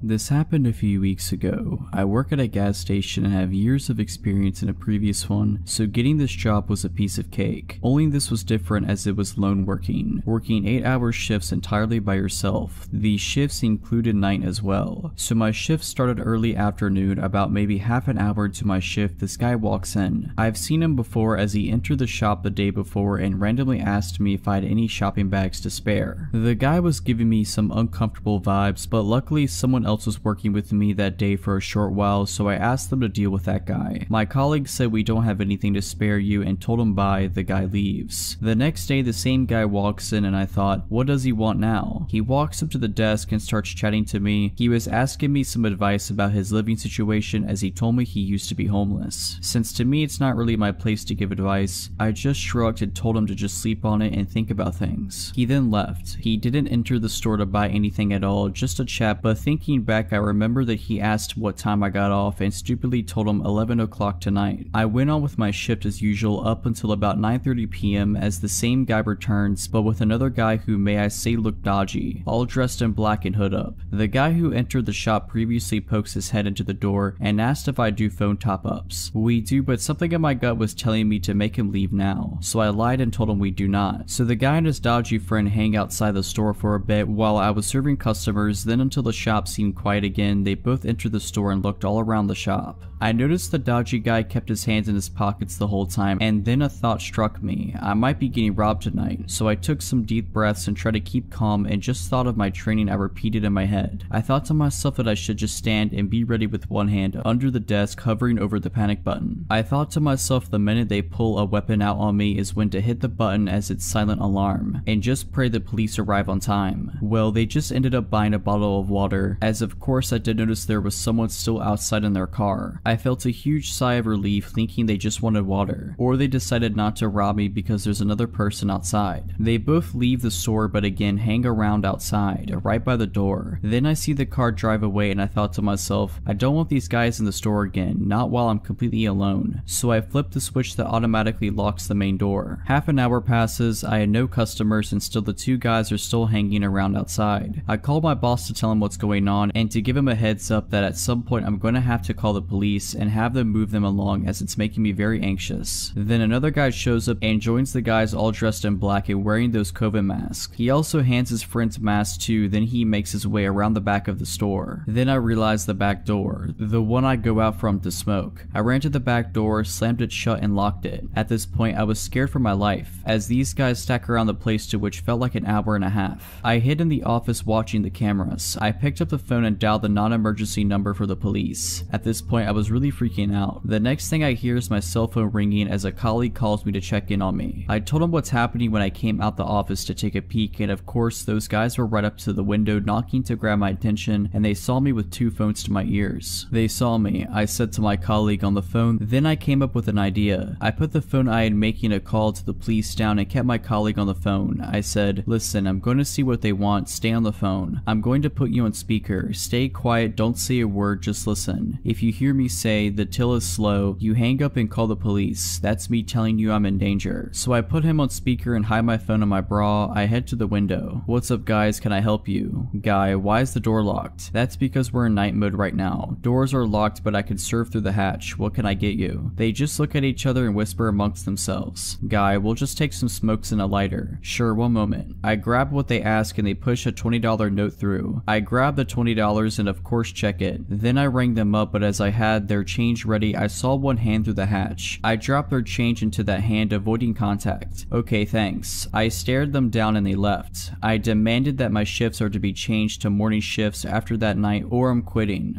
This happened a few weeks ago. I work at a gas station and have years of experience in a previous one, so getting this job was a piece of cake. Only this was different as it was lone working 8-hour shifts entirely by yourself. These shifts included night as well. So my shift started early afternoon. About maybe half an hour into my shift, this guy walks in. I've seen him before as he entered the shop the day before and randomly asked me if I had any shopping bags to spare. The guy was giving me some uncomfortable vibes, but luckily someone else was working with me that day for a short while, so I asked them to deal with that guy. My colleague said we don't have anything to spare you and told him bye. The guy leaves. The next day the same guy walks in and I thought, what does he want now? He walks up to the desk and starts chatting to me. He was asking me some advice about his living situation as he told me he used to be homeless. Since to me it's not really my place to give advice, I just shrugged and told him to just sleep on it and think about things. He then left. He didn't enter the store to buy anything at all, just a chat, but thinking back I remember that he asked what time I got off and stupidly told him 11 o'clock tonight. I went on with my shift as usual up until about 9:30 p.m. as the same guy returns, but with another guy who may I say looked dodgy, all dressed in black and hood up. The guy who entered the shop previously pokes his head into the door and asked if I do phone top-ups. We do, but something in my gut was telling me to make him leave now, so I lied and told him we do not. So the guy and his dodgy friend hang outside the store for a bit while I was serving customers, then until the shop seemed quiet again, they both entered the store and looked all around the shop. I noticed the dodgy guy kept his hands in his pockets the whole time, and then a thought struck me. I might be getting robbed tonight, so I took some deep breaths and tried to keep calm and just thought of my training I repeated in my head. I thought to myself that I should just stand and be ready with one hand under the desk hovering over the panic button. I thought to myself the minute they pull a weapon out on me is when to hit the button as its silent alarm, and just pray the police arrive on time. Well, they just ended up buying a bottle of water, as of course I did notice there was someone still outside in their car. I felt a huge sigh of relief thinking they just wanted water, or they decided not to rob me because there's another person outside. They both leave the store but again hang around outside, right by the door. Then I see the car drive away and I thought to myself, I don't want these guys in the store again, not while I'm completely alone. So I flip the switch that automatically locks the main door. Half an hour passes, I had no customers and still the two guys are still hanging around outside. I called my boss to tell him what's going on and to give him a heads up that at some point I'm going to have to call the police and have them move them along as it's making me very anxious. Then another guy shows up and joins the guys all dressed in black and wearing those COVID masks. He also hands his friend's mask too, then he makes his way around the back of the store. Then I realize the back door, the one I go out from to smoke. I ran to the back door, slammed it shut and locked it. At this point I was scared for my life, as these guys stack around the place to which felt like an hour and a half. I hid in the office watching the cameras. I picked up the phone and dialed the non-emergency number for the police. At this point I was really freaking out. The next thing I hear is my cell phone ringing as a colleague calls me to check in on me. I told him what's happening when I came out the office to take a peek, and of course those guys were right up to the window knocking to grab my attention, and they saw me with two phones to my ears. They saw me, I said to my colleague on the phone. Then I came up with an idea. I put the phone I had making a call to the police down and kept my colleague on the phone. I said, listen, I'm going to see what they want, stay on the phone. I'm going to put you on speaker. Stay quiet, don't say a word, just listen. If you hear me say the till is slow, you hang up and call the police. That's me telling you I'm in danger. So I put him on speaker and hide my phone in my bra. I head to the window. What's up guys, can I help you? Guy, why is the door locked? That's because we're in night mode right now. Doors are locked but I can surf through the hatch. What can I get you? They just look at each other and whisper amongst themselves. Guy, we'll just take some smokes and a lighter. Sure, one moment. I grab what they ask and they push a $20 note through. I grab the $20 and of course check it. Then I rang them up, but as I had their change ready, I saw one hand through the hatch. I dropped their change into that hand, avoiding contact. Okay, thanks. I stared them down and they left. I demanded that my shifts are to be changed to morning shifts after that night or I'm quitting.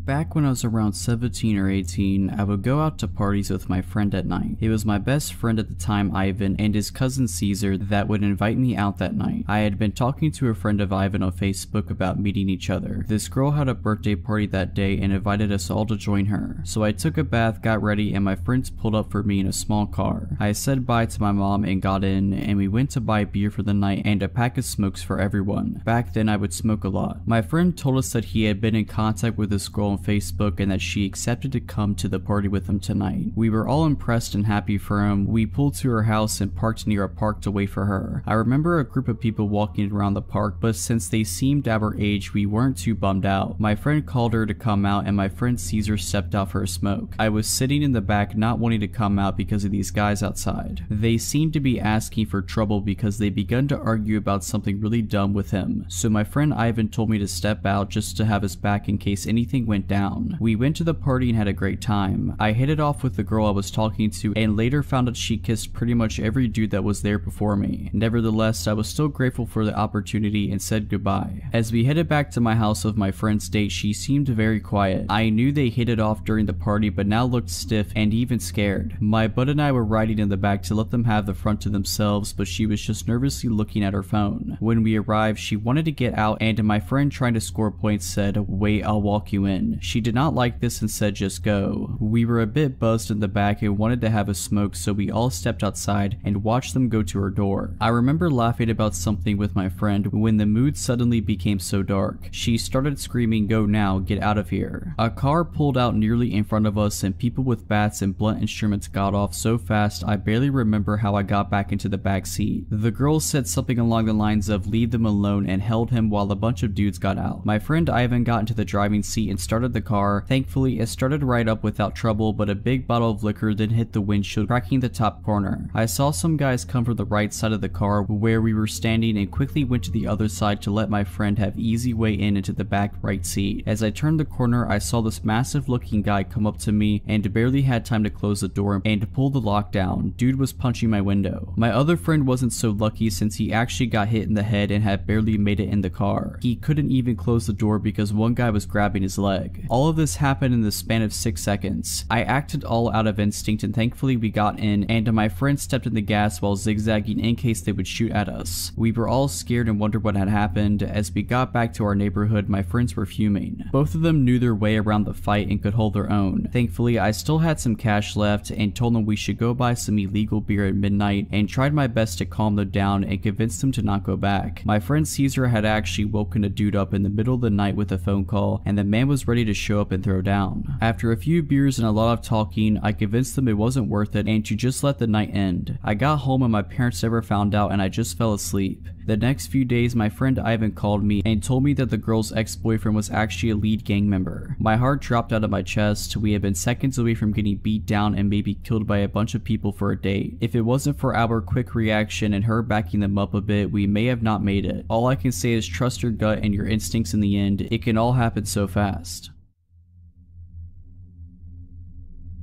Back when I was around 17 or 18, I would go out to parties with my friend at night. It was my best friend at the time, Ivan, and his cousin Caesar that would invite me out that night. I had been talking to a friend of Ivan on Facebook about meeting each other. This girl had a birthday party that day and invited us all to join her. So I took a bath, got ready, and my friends pulled up for me in a small car. I said bye to my mom and got in, and we went to buy beer for the night and a pack of smokes for everyone. Back then I would smoke a lot. My friend told us that he had been in contact with this girl on Facebook and that she accepted to come to the party with him tonight. We were all impressed and happy for him. We pulled to her house and parked near a park to wait for her. I remember a group of people walking around the park, but since they seemed our age, we weren't too bummed out. My friend called her to come out and my friend Caesar stepped out for a smoke. I was sitting in the back not wanting to come out because of these guys outside. They seemed to be asking for trouble because they begun to argue about something really dumb with him. So my friend Ivan told me to step out just to have his back in case anything went down. We went to the party and had a great time. I hit it off with the girl I was talking to and later found out she kissed pretty much every dude that was there before me. Nevertheless, I was still grateful for the opportunity and said goodbye. As we headed back to my house with my friend's date, she seemed very quiet. I knew they hit it off during the party but now looked stiff and even scared. My bud and I were riding in the back to let them have the front to themselves, but she was just nervously looking at her phone. When we arrived, she wanted to get out and my friend trying to score points said, "Wait, I'll walk you in." She did not like this and said just go. We were a bit buzzed in the back and wanted to have a smoke, so we all stepped outside and watched them go to her door. I remember laughing about something with my friend when the mood suddenly became so dark. She started screaming, "Go now, get out of here." A car pulled out nearly in front of us and people with bats and blunt instruments got off so fast I barely remember how I got back into the back seat. The girl said something along the lines of "leave them alone" and held him while a bunch of dudes got out. My friend Ivan got into the driving seat and started the car. Thankfully it started right up without trouble, but a big bottle of liquor then hit the windshield, cracking the top corner. I saw some guys come from the right side of the car where we were standing and quickly went to the other side to let my friend have easy way in into the back right seat. As I turned the corner, I saw this massive looking guy come up to me and barely had time to close the door and pull the lock down. Dude was punching my window. My other friend wasn't so lucky since he actually got hit in the head and had barely made it in the car. He couldn't even close the door because one guy was grabbing his leg. All of this happened in the span of 6 seconds. I acted all out of instinct and thankfully we got in and my friend stepped in the gas while zigzagging in case they would shoot at us. We were all scared and wondered what had happened. As we got back to our neighborhood, my friends were fuming. Both of them knew their way around the fight and could hold their own. Thankfully, I still had some cash left and told them we should go buy some illegal beer at midnight and tried my best to calm them down and convince them to not go back. My friend Caesar had actually woken a dude up in the middle of the night with a phone call and the man was ready to show up and throw down. After a few beers and a lot of talking, I convinced them it wasn't worth it and to just let the night end. I got home and my parents never found out and I just fell asleep. The next few days, my friend Ivan called me and told me that the girl's ex-boyfriend was actually a lead gang member. My heart dropped out of my chest. We had been seconds away from getting beat down and maybe killed by a bunch of people for a date. If it wasn't for our quick reaction and her backing them up a bit, we may have not made it. All I can say is trust your gut and your instincts in the end. It can all happen so fast.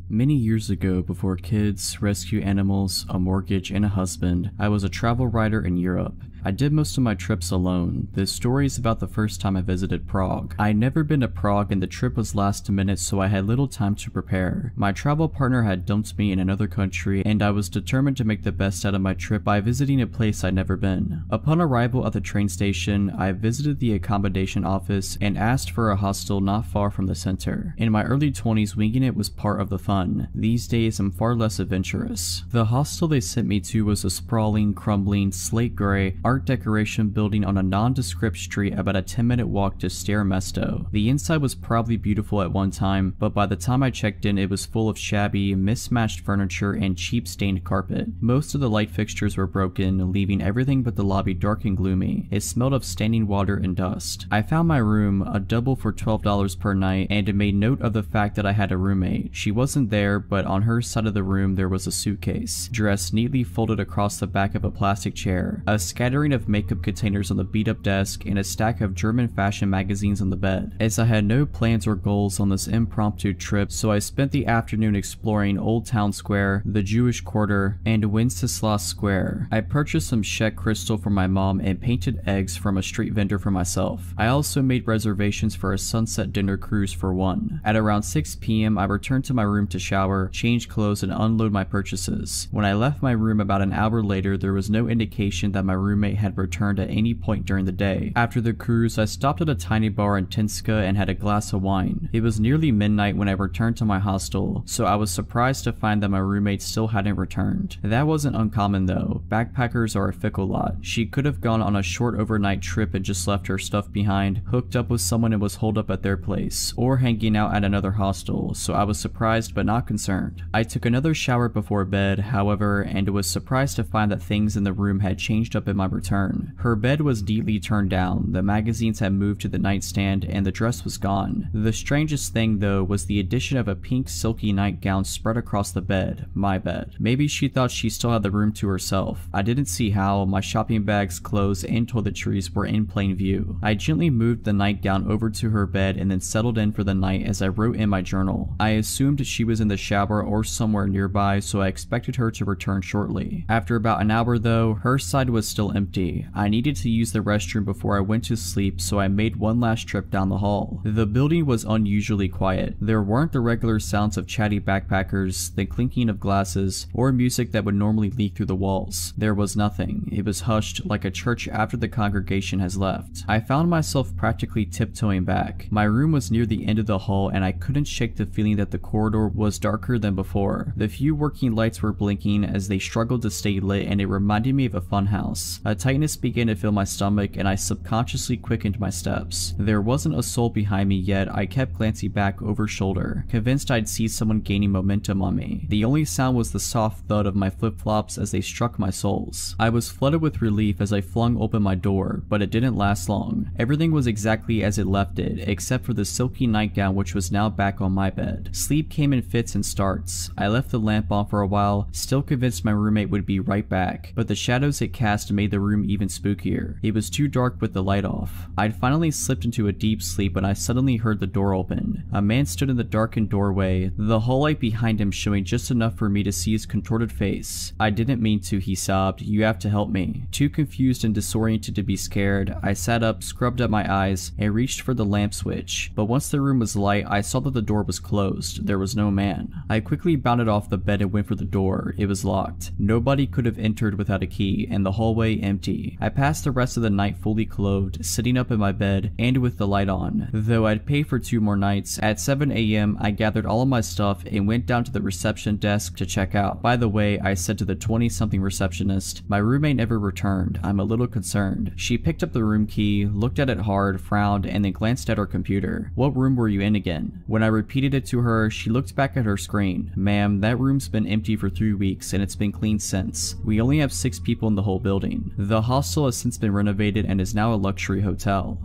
Many years ago, before kids, rescue animals, a mortgage, and a husband, I was a travel writer in Europe. I did most of my trips alone. This story is about the first time I visited Prague. I had never been to Prague and the trip was last minute, so I had little time to prepare. My travel partner had dumped me in another country and I was determined to make the best out of my trip by visiting a place I'd never been. Upon arrival at the train station, I visited the accommodation office and asked for a hostel not far from the center. In my early 20s, winging it was part of the fun. These days, I'm far less adventurous. The hostel they sent me to was a sprawling, crumbling, slate gray, art decoration building on a nondescript street about a 10-minute walk to Stare Mesto. The inside was probably beautiful at one time, but by the time I checked in, it was full of shabby, mismatched furniture and cheap stained carpet. Most of the light fixtures were broken, leaving everything but the lobby dark and gloomy. It smelled of standing water and dust. I found my room, a double for $12 per night, and made note of the fact that I had a roommate. She wasn't there, but on her side of the room there was a suitcase, dressed neatly folded across the back of a plastic chair, a scattering of makeup containers on the beat-up desk, and a stack of German fashion magazines on the bed. As I had no plans or goals on this impromptu trip, so I spent the afternoon exploring Old Town Square, the Jewish Quarter, and Wenceslas Square. I purchased some Czech crystal for my mom and painted eggs from a street vendor for myself. I also made reservations for a sunset dinner cruise for one. At around 6 p.m. I returned to my room to shower, change clothes, and unload my purchases. When I left my room about an hour later, there was no indication that my roommate night had returned at any point during the day. After the cruise, I stopped at a tiny bar in Tinska and had a glass of wine. It was nearly midnight when I returned to my hostel, so I was surprised to find that my roommate still hadn't returned. That wasn't uncommon though. Backpackers are a fickle lot. She could have gone on a short overnight trip and just left her stuff behind, hooked up with someone and was holed up at their place, or hanging out at another hostel, so I was surprised but not concerned. I took another shower before bed, however, and was surprised to find that things in the room had changed up in my return. Her bed was neatly turned down, the magazines had moved to the nightstand, and the dress was gone. The strangest thing though was the addition of a pink silky nightgown spread across the bed, my bed. Maybe she thought she still had the room to herself. I didn't see how. My shopping bags, clothes, and toiletries were in plain view. I gently moved the nightgown over to her bed and then settled in for the night as I wrote in my journal. I assumed she was in the shower or somewhere nearby, so I expected her to return shortly. After about an hour though, her side was still empty. I needed to use the restroom before I went to sleep, so I made one last trip down the hall. The building was unusually quiet. There weren't the regular sounds of chatty backpackers, the clinking of glasses, or music that would normally leak through the walls. There was nothing. It was hushed like a church after the congregation has left. I found myself practically tiptoeing back. My room was near the end of the hall and I couldn't shake the feeling that the corridor was darker than before. The few working lights were blinking as they struggled to stay lit, and it reminded me of a funhouse. A tightness began to fill my stomach and I subconsciously quickened my steps. There wasn't a soul behind me yet. I kept glancing back over shoulder, convinced I'd see someone gaining momentum on me. The only sound was the soft thud of my flip-flops as they struck my soles. I was flooded with relief as I flung open my door, but it didn't last long. Everything was exactly as it left it, except for the silky nightgown which was now back on my bed. Sleep came in fits and starts. I left the lamp on for a while, still convinced my roommate would be right back, but the shadows it cast made the room even spookier. It was too dark with the light off. I'd finally slipped into a deep sleep when I suddenly heard the door open. A man stood in the darkened doorway, the hall light behind him showing just enough for me to see his contorted face. "I didn't mean to," he sobbed. "You have to help me." Too confused and disoriented to be scared, I sat up, scrubbed at my eyes, and reached for the lamp switch. But once the room was light, I saw that the door was closed. There was no man. I quickly bounded off the bed and went for the door. It was locked. Nobody could have entered without a key, and the hallway empty. I passed the rest of the night fully clothed, sitting up in my bed, and with the light on. Though I'd pay for 2 more nights, at 7 AM I gathered all of my stuff and went down to the reception desk to check out. "By the way," I said to the 20-something receptionist, "my roommate never returned. I'm a little concerned." She picked up the room key, looked at it hard, frowned, and then glanced at her computer. "What room were you in again?" When I repeated it to her, she looked back at her screen. "Ma'am, that room's been empty for 3 weeks and it's been cleaned since. We only have 6 people in the whole building. The hostel has since been renovated and is now a luxury hotel."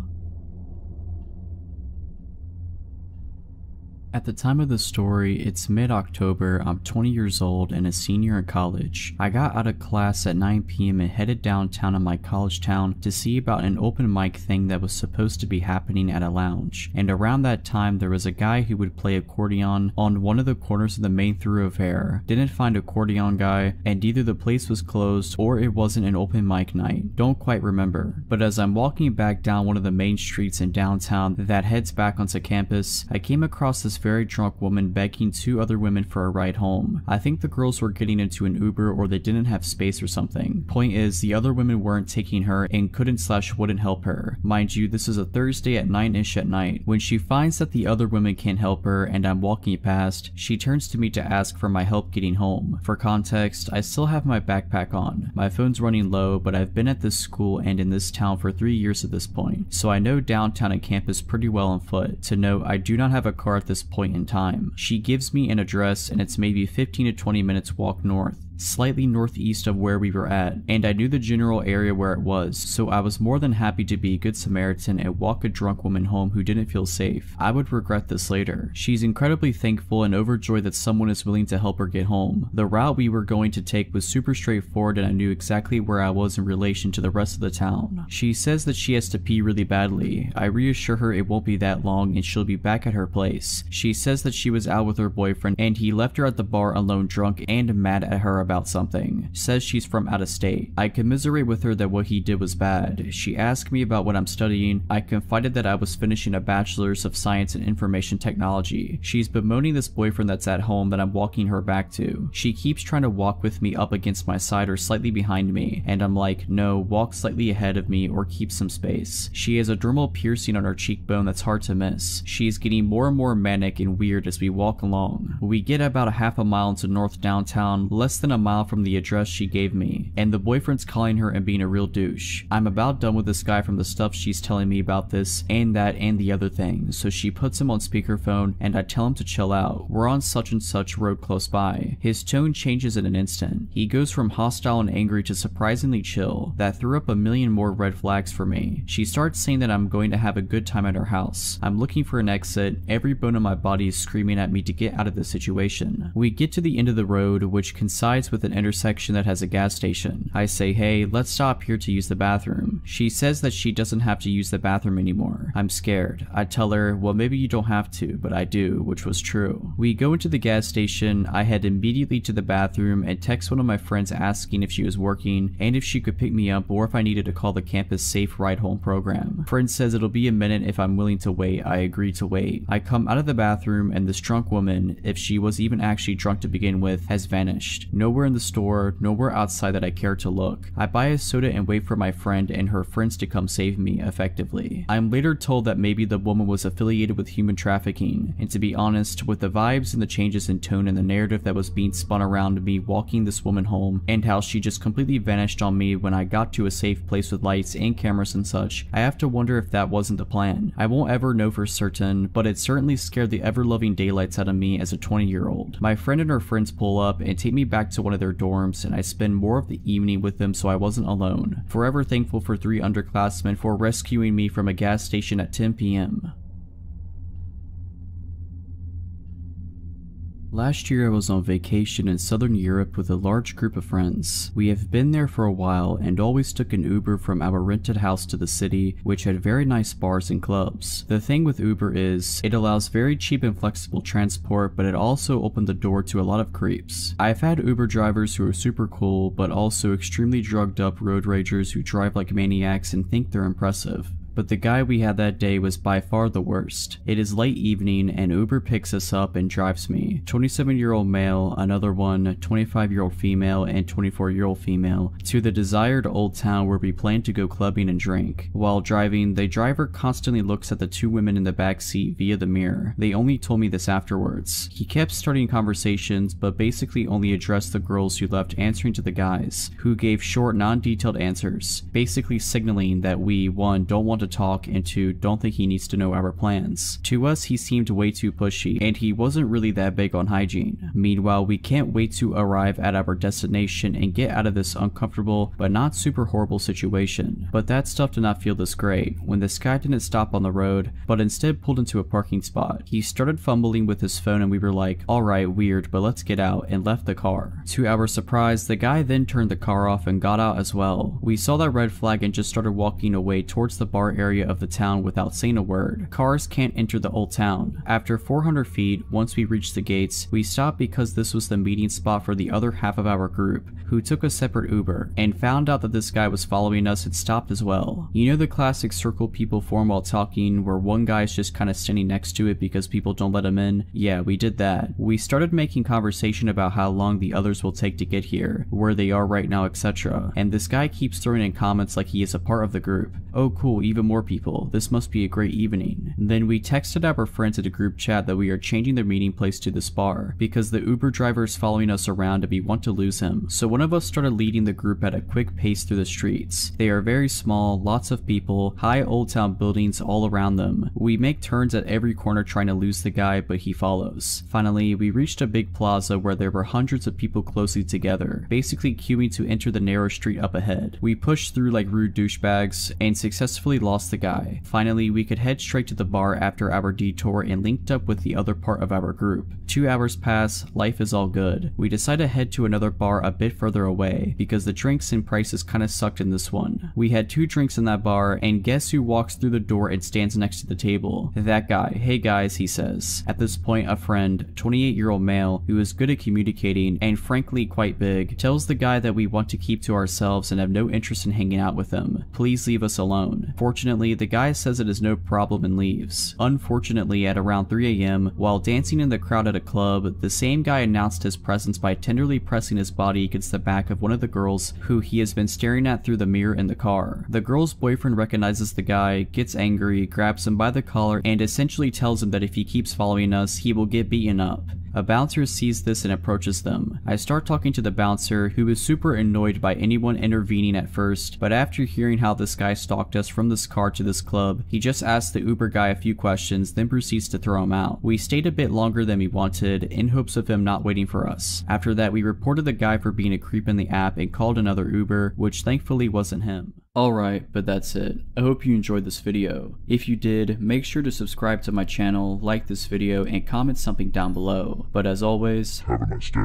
At the time of the story, it's mid-October. I'm 20 years old and a senior in college. I got out of class at 9 PM and headed downtown in my college town to see about an open mic thing that was supposed to be happening at a lounge. And around that time, there was a guy who would play accordion on one of the corners of the main thoroughfare. Didn't find accordion guy, and either the place was closed or it wasn't an open mic night. Don't quite remember. But as I'm walking back down one of the main streets in downtown that heads back onto campus, I came across this very drunk woman begging 2 other women for a ride home. I think the girls were getting into an Uber or they didn't have space or something. Point is, the other women weren't taking her and couldn't/wouldn't help her. Mind you, this is a Thursday at 9-ish at night. When she finds that the other women can't help her and I'm walking past, she turns to me to ask for my help getting home. For context, I still have my backpack on. My phone's running low, but I've been at this school and in this town for 3 years at this point, so I know downtown and campus pretty well on foot. To note, I do not have a car at this point in time. She gives me an address and it's maybe 15 to 20 minutes walk north, slightly northeast of where we were at, and I knew the general area where it was, so I was more than happy to be a good Samaritan and walk a drunk woman home who didn't feel safe. I would regret this later. She's incredibly thankful and overjoyed that someone is willing to help her get home. The route we were going to take was super straightforward and I knew exactly where I was in relation to the rest of the town. She says that she has to pee really badly. I reassure her it won't be that long and she'll be back at her place. She says that she was out with her boyfriend and he left her at the bar alone, drunk and mad at her about something. Says she's from out of state. I commiserate with her that what he did was bad. She asked me about what I'm studying. I confided that I was finishing a bachelor's of science in information technology. She's bemoaning this boyfriend that's at home that I'm walking her back to. She keeps trying to walk with me up against my side or slightly behind me, and I'm like, no, walk slightly ahead of me or keep some space. She has a dermal piercing on her cheekbone that's hard to miss. She's getting more and more manic and weird as we walk along. We get about a half a mile into North Downtown, less than a mile from the address she gave me, and the boyfriend's calling her and being a real douche. I'm about done with this guy from the stuff she's telling me about this and that and the other thing, so she puts him on speakerphone and I tell him to chill out. We're on such and such road close by. His tone changes in an instant. He goes from hostile and angry to surprisingly chill. That threw up a million more red flags for me. She starts saying that I'm going to have a good time at her house. I'm looking for an exit. Every bone in my body is screaming at me to get out of this situation. We get to the end of the road, which coincides with an intersection that has a gas station. I say, hey, let's stop here to use the bathroom. She says that she doesn't have to use the bathroom anymore. I'm scared. I tell her, well, maybe you don't have to, but I do, which was true. We go into the gas station. I head immediately to the bathroom and text one of my friends asking if she was working and if she could pick me up or if I needed to call the campus safe ride home program. Friend says it'll be a minute if I'm willing to wait. I agree to wait. I come out of the bathroom and this drunk woman, if she was even actually drunk to begin with, has vanished. Nowhere in the store, nowhere outside that I care to look. I buy a soda and wait for my friend and her friends to come save me effectively. I'm later told that maybe the woman was affiliated with human trafficking, and to be honest, with the vibes and the changes in tone and the narrative that was being spun around me walking this woman home and how she just completely vanished on me when I got to a safe place with lights and cameras and such, I have to wonder if that wasn't the plan. I won't ever know for certain, but it certainly scared the ever-loving daylights out of me as a 20-year-old. My friend and her friends pull up and take me back to one of their dorms, and I spend more of the evening with them so I wasn't alone. Forever thankful for 3 underclassmen for rescuing me from a gas station at 10 p.m. Last year I was on vacation in Southern Europe with a large group of friends. We have been there for a while and always took an Uber from our rented house to the city, which had very nice bars and clubs. The thing with Uber is, it allows very cheap and flexible transport, but it also opened the door to a lot of creeps. I've had Uber drivers who are super cool, but also extremely drugged up road ragers who drive like maniacs and think they're impressive. But the guy we had that day was by far the worst. It is late evening and Uber picks us up and drives me, 27-year-old male, another one, 25-year-old female, and 24-year-old female, to the desired old town where we plan to go clubbing and drink. While driving, the driver constantly looks at the 2 women in the back seat via the mirror. They only told me this afterwards. He kept starting conversations, but basically only addressed the girls who left answering to the guys, who gave short, non-detailed answers, basically signaling that we, 1, don't want to talk, and 2, don't think he needs to know our plans. To us, he seemed way too pushy, and he wasn't really that big on hygiene. Meanwhile, we can't wait to arrive at our destination and get out of this uncomfortable but not super horrible situation. But that stuff did not feel this great when this guy didn't stop on the road, but instead pulled into a parking spot. He started fumbling with his phone and we were like, alright, weird, but let's get out, and left the car. To our surprise, the guy then turned the car off and got out as well. We saw that red flag and just started walking away towards the bar area of the town without saying a word. Cars can't enter the old town. After 400 feet, once we reached the gates, we stopped because this was the meeting spot for the other half of our group, who took a separate Uber, and found out that this guy was following us and stopped as well. You know the classic circle people form while talking, where one guy's just kinda standing next to it because people don't let him in? Yeah, we did that. We started making conversation about how long the others will take to get here, where they are right now, etc. And this guy keeps throwing in comments like he is a part of the group. Oh cool, even more people. This must be a great evening. Then we texted our friends at a group chat that we are changing their meeting place to this bar, because the Uber driver is following us around and we want to lose him. So one of us started leading the group at a quick pace through the streets. They are very small, lots of people, high old town buildings all around them. We make turns at every corner trying to lose the guy, but he follows. Finally, we reached a big plaza where there were hundreds of people closely together, basically queuing to enter the narrow street up ahead. We pushed through like rude douchebags and successfully lost the guy. Finally, we could head straight to the bar after our detour and linked up with the other part of our group. 2 hours pass, life is all good. We decide to head to another bar a bit further away because the drinks and prices kinda sucked in this one. We had 2 drinks in that bar, and guess who walks through the door and stands next to the table? That guy. Hey guys, he says. At this point, a friend, 28-year-old male, who is good at communicating and frankly quite big, tells the guy that we want to keep to ourselves and have no interest in hanging out with him. Please leave us alone. Fortunately, the guy says it is no problem and leaves. Unfortunately, at around 3 AM, while dancing in the crowd at a club, the same guy announced his presence by tenderly pressing his body against the back of one of the girls who he has been staring at through the mirror in the car. The girl's boyfriend recognizes the guy, gets angry, grabs him by the collar, and essentially tells him that if he keeps following us, he will get beaten up. A bouncer sees this and approaches them. I start talking to the bouncer, who is super annoyed by anyone intervening at first, but after hearing how this guy stalked us from this car to this club, he just asks the Uber guy a few questions, then proceeds to throw him out. We stayed a bit longer than we wanted, in hopes of him not waiting for us. After that, we reported the guy for being a creep in the app and called another Uber, which thankfully wasn't him. Alright, but that's it. I hope you enjoyed this video. If you did, make sure to subscribe to my channel, like this video, and comment something down below. But as always, Have a nice day.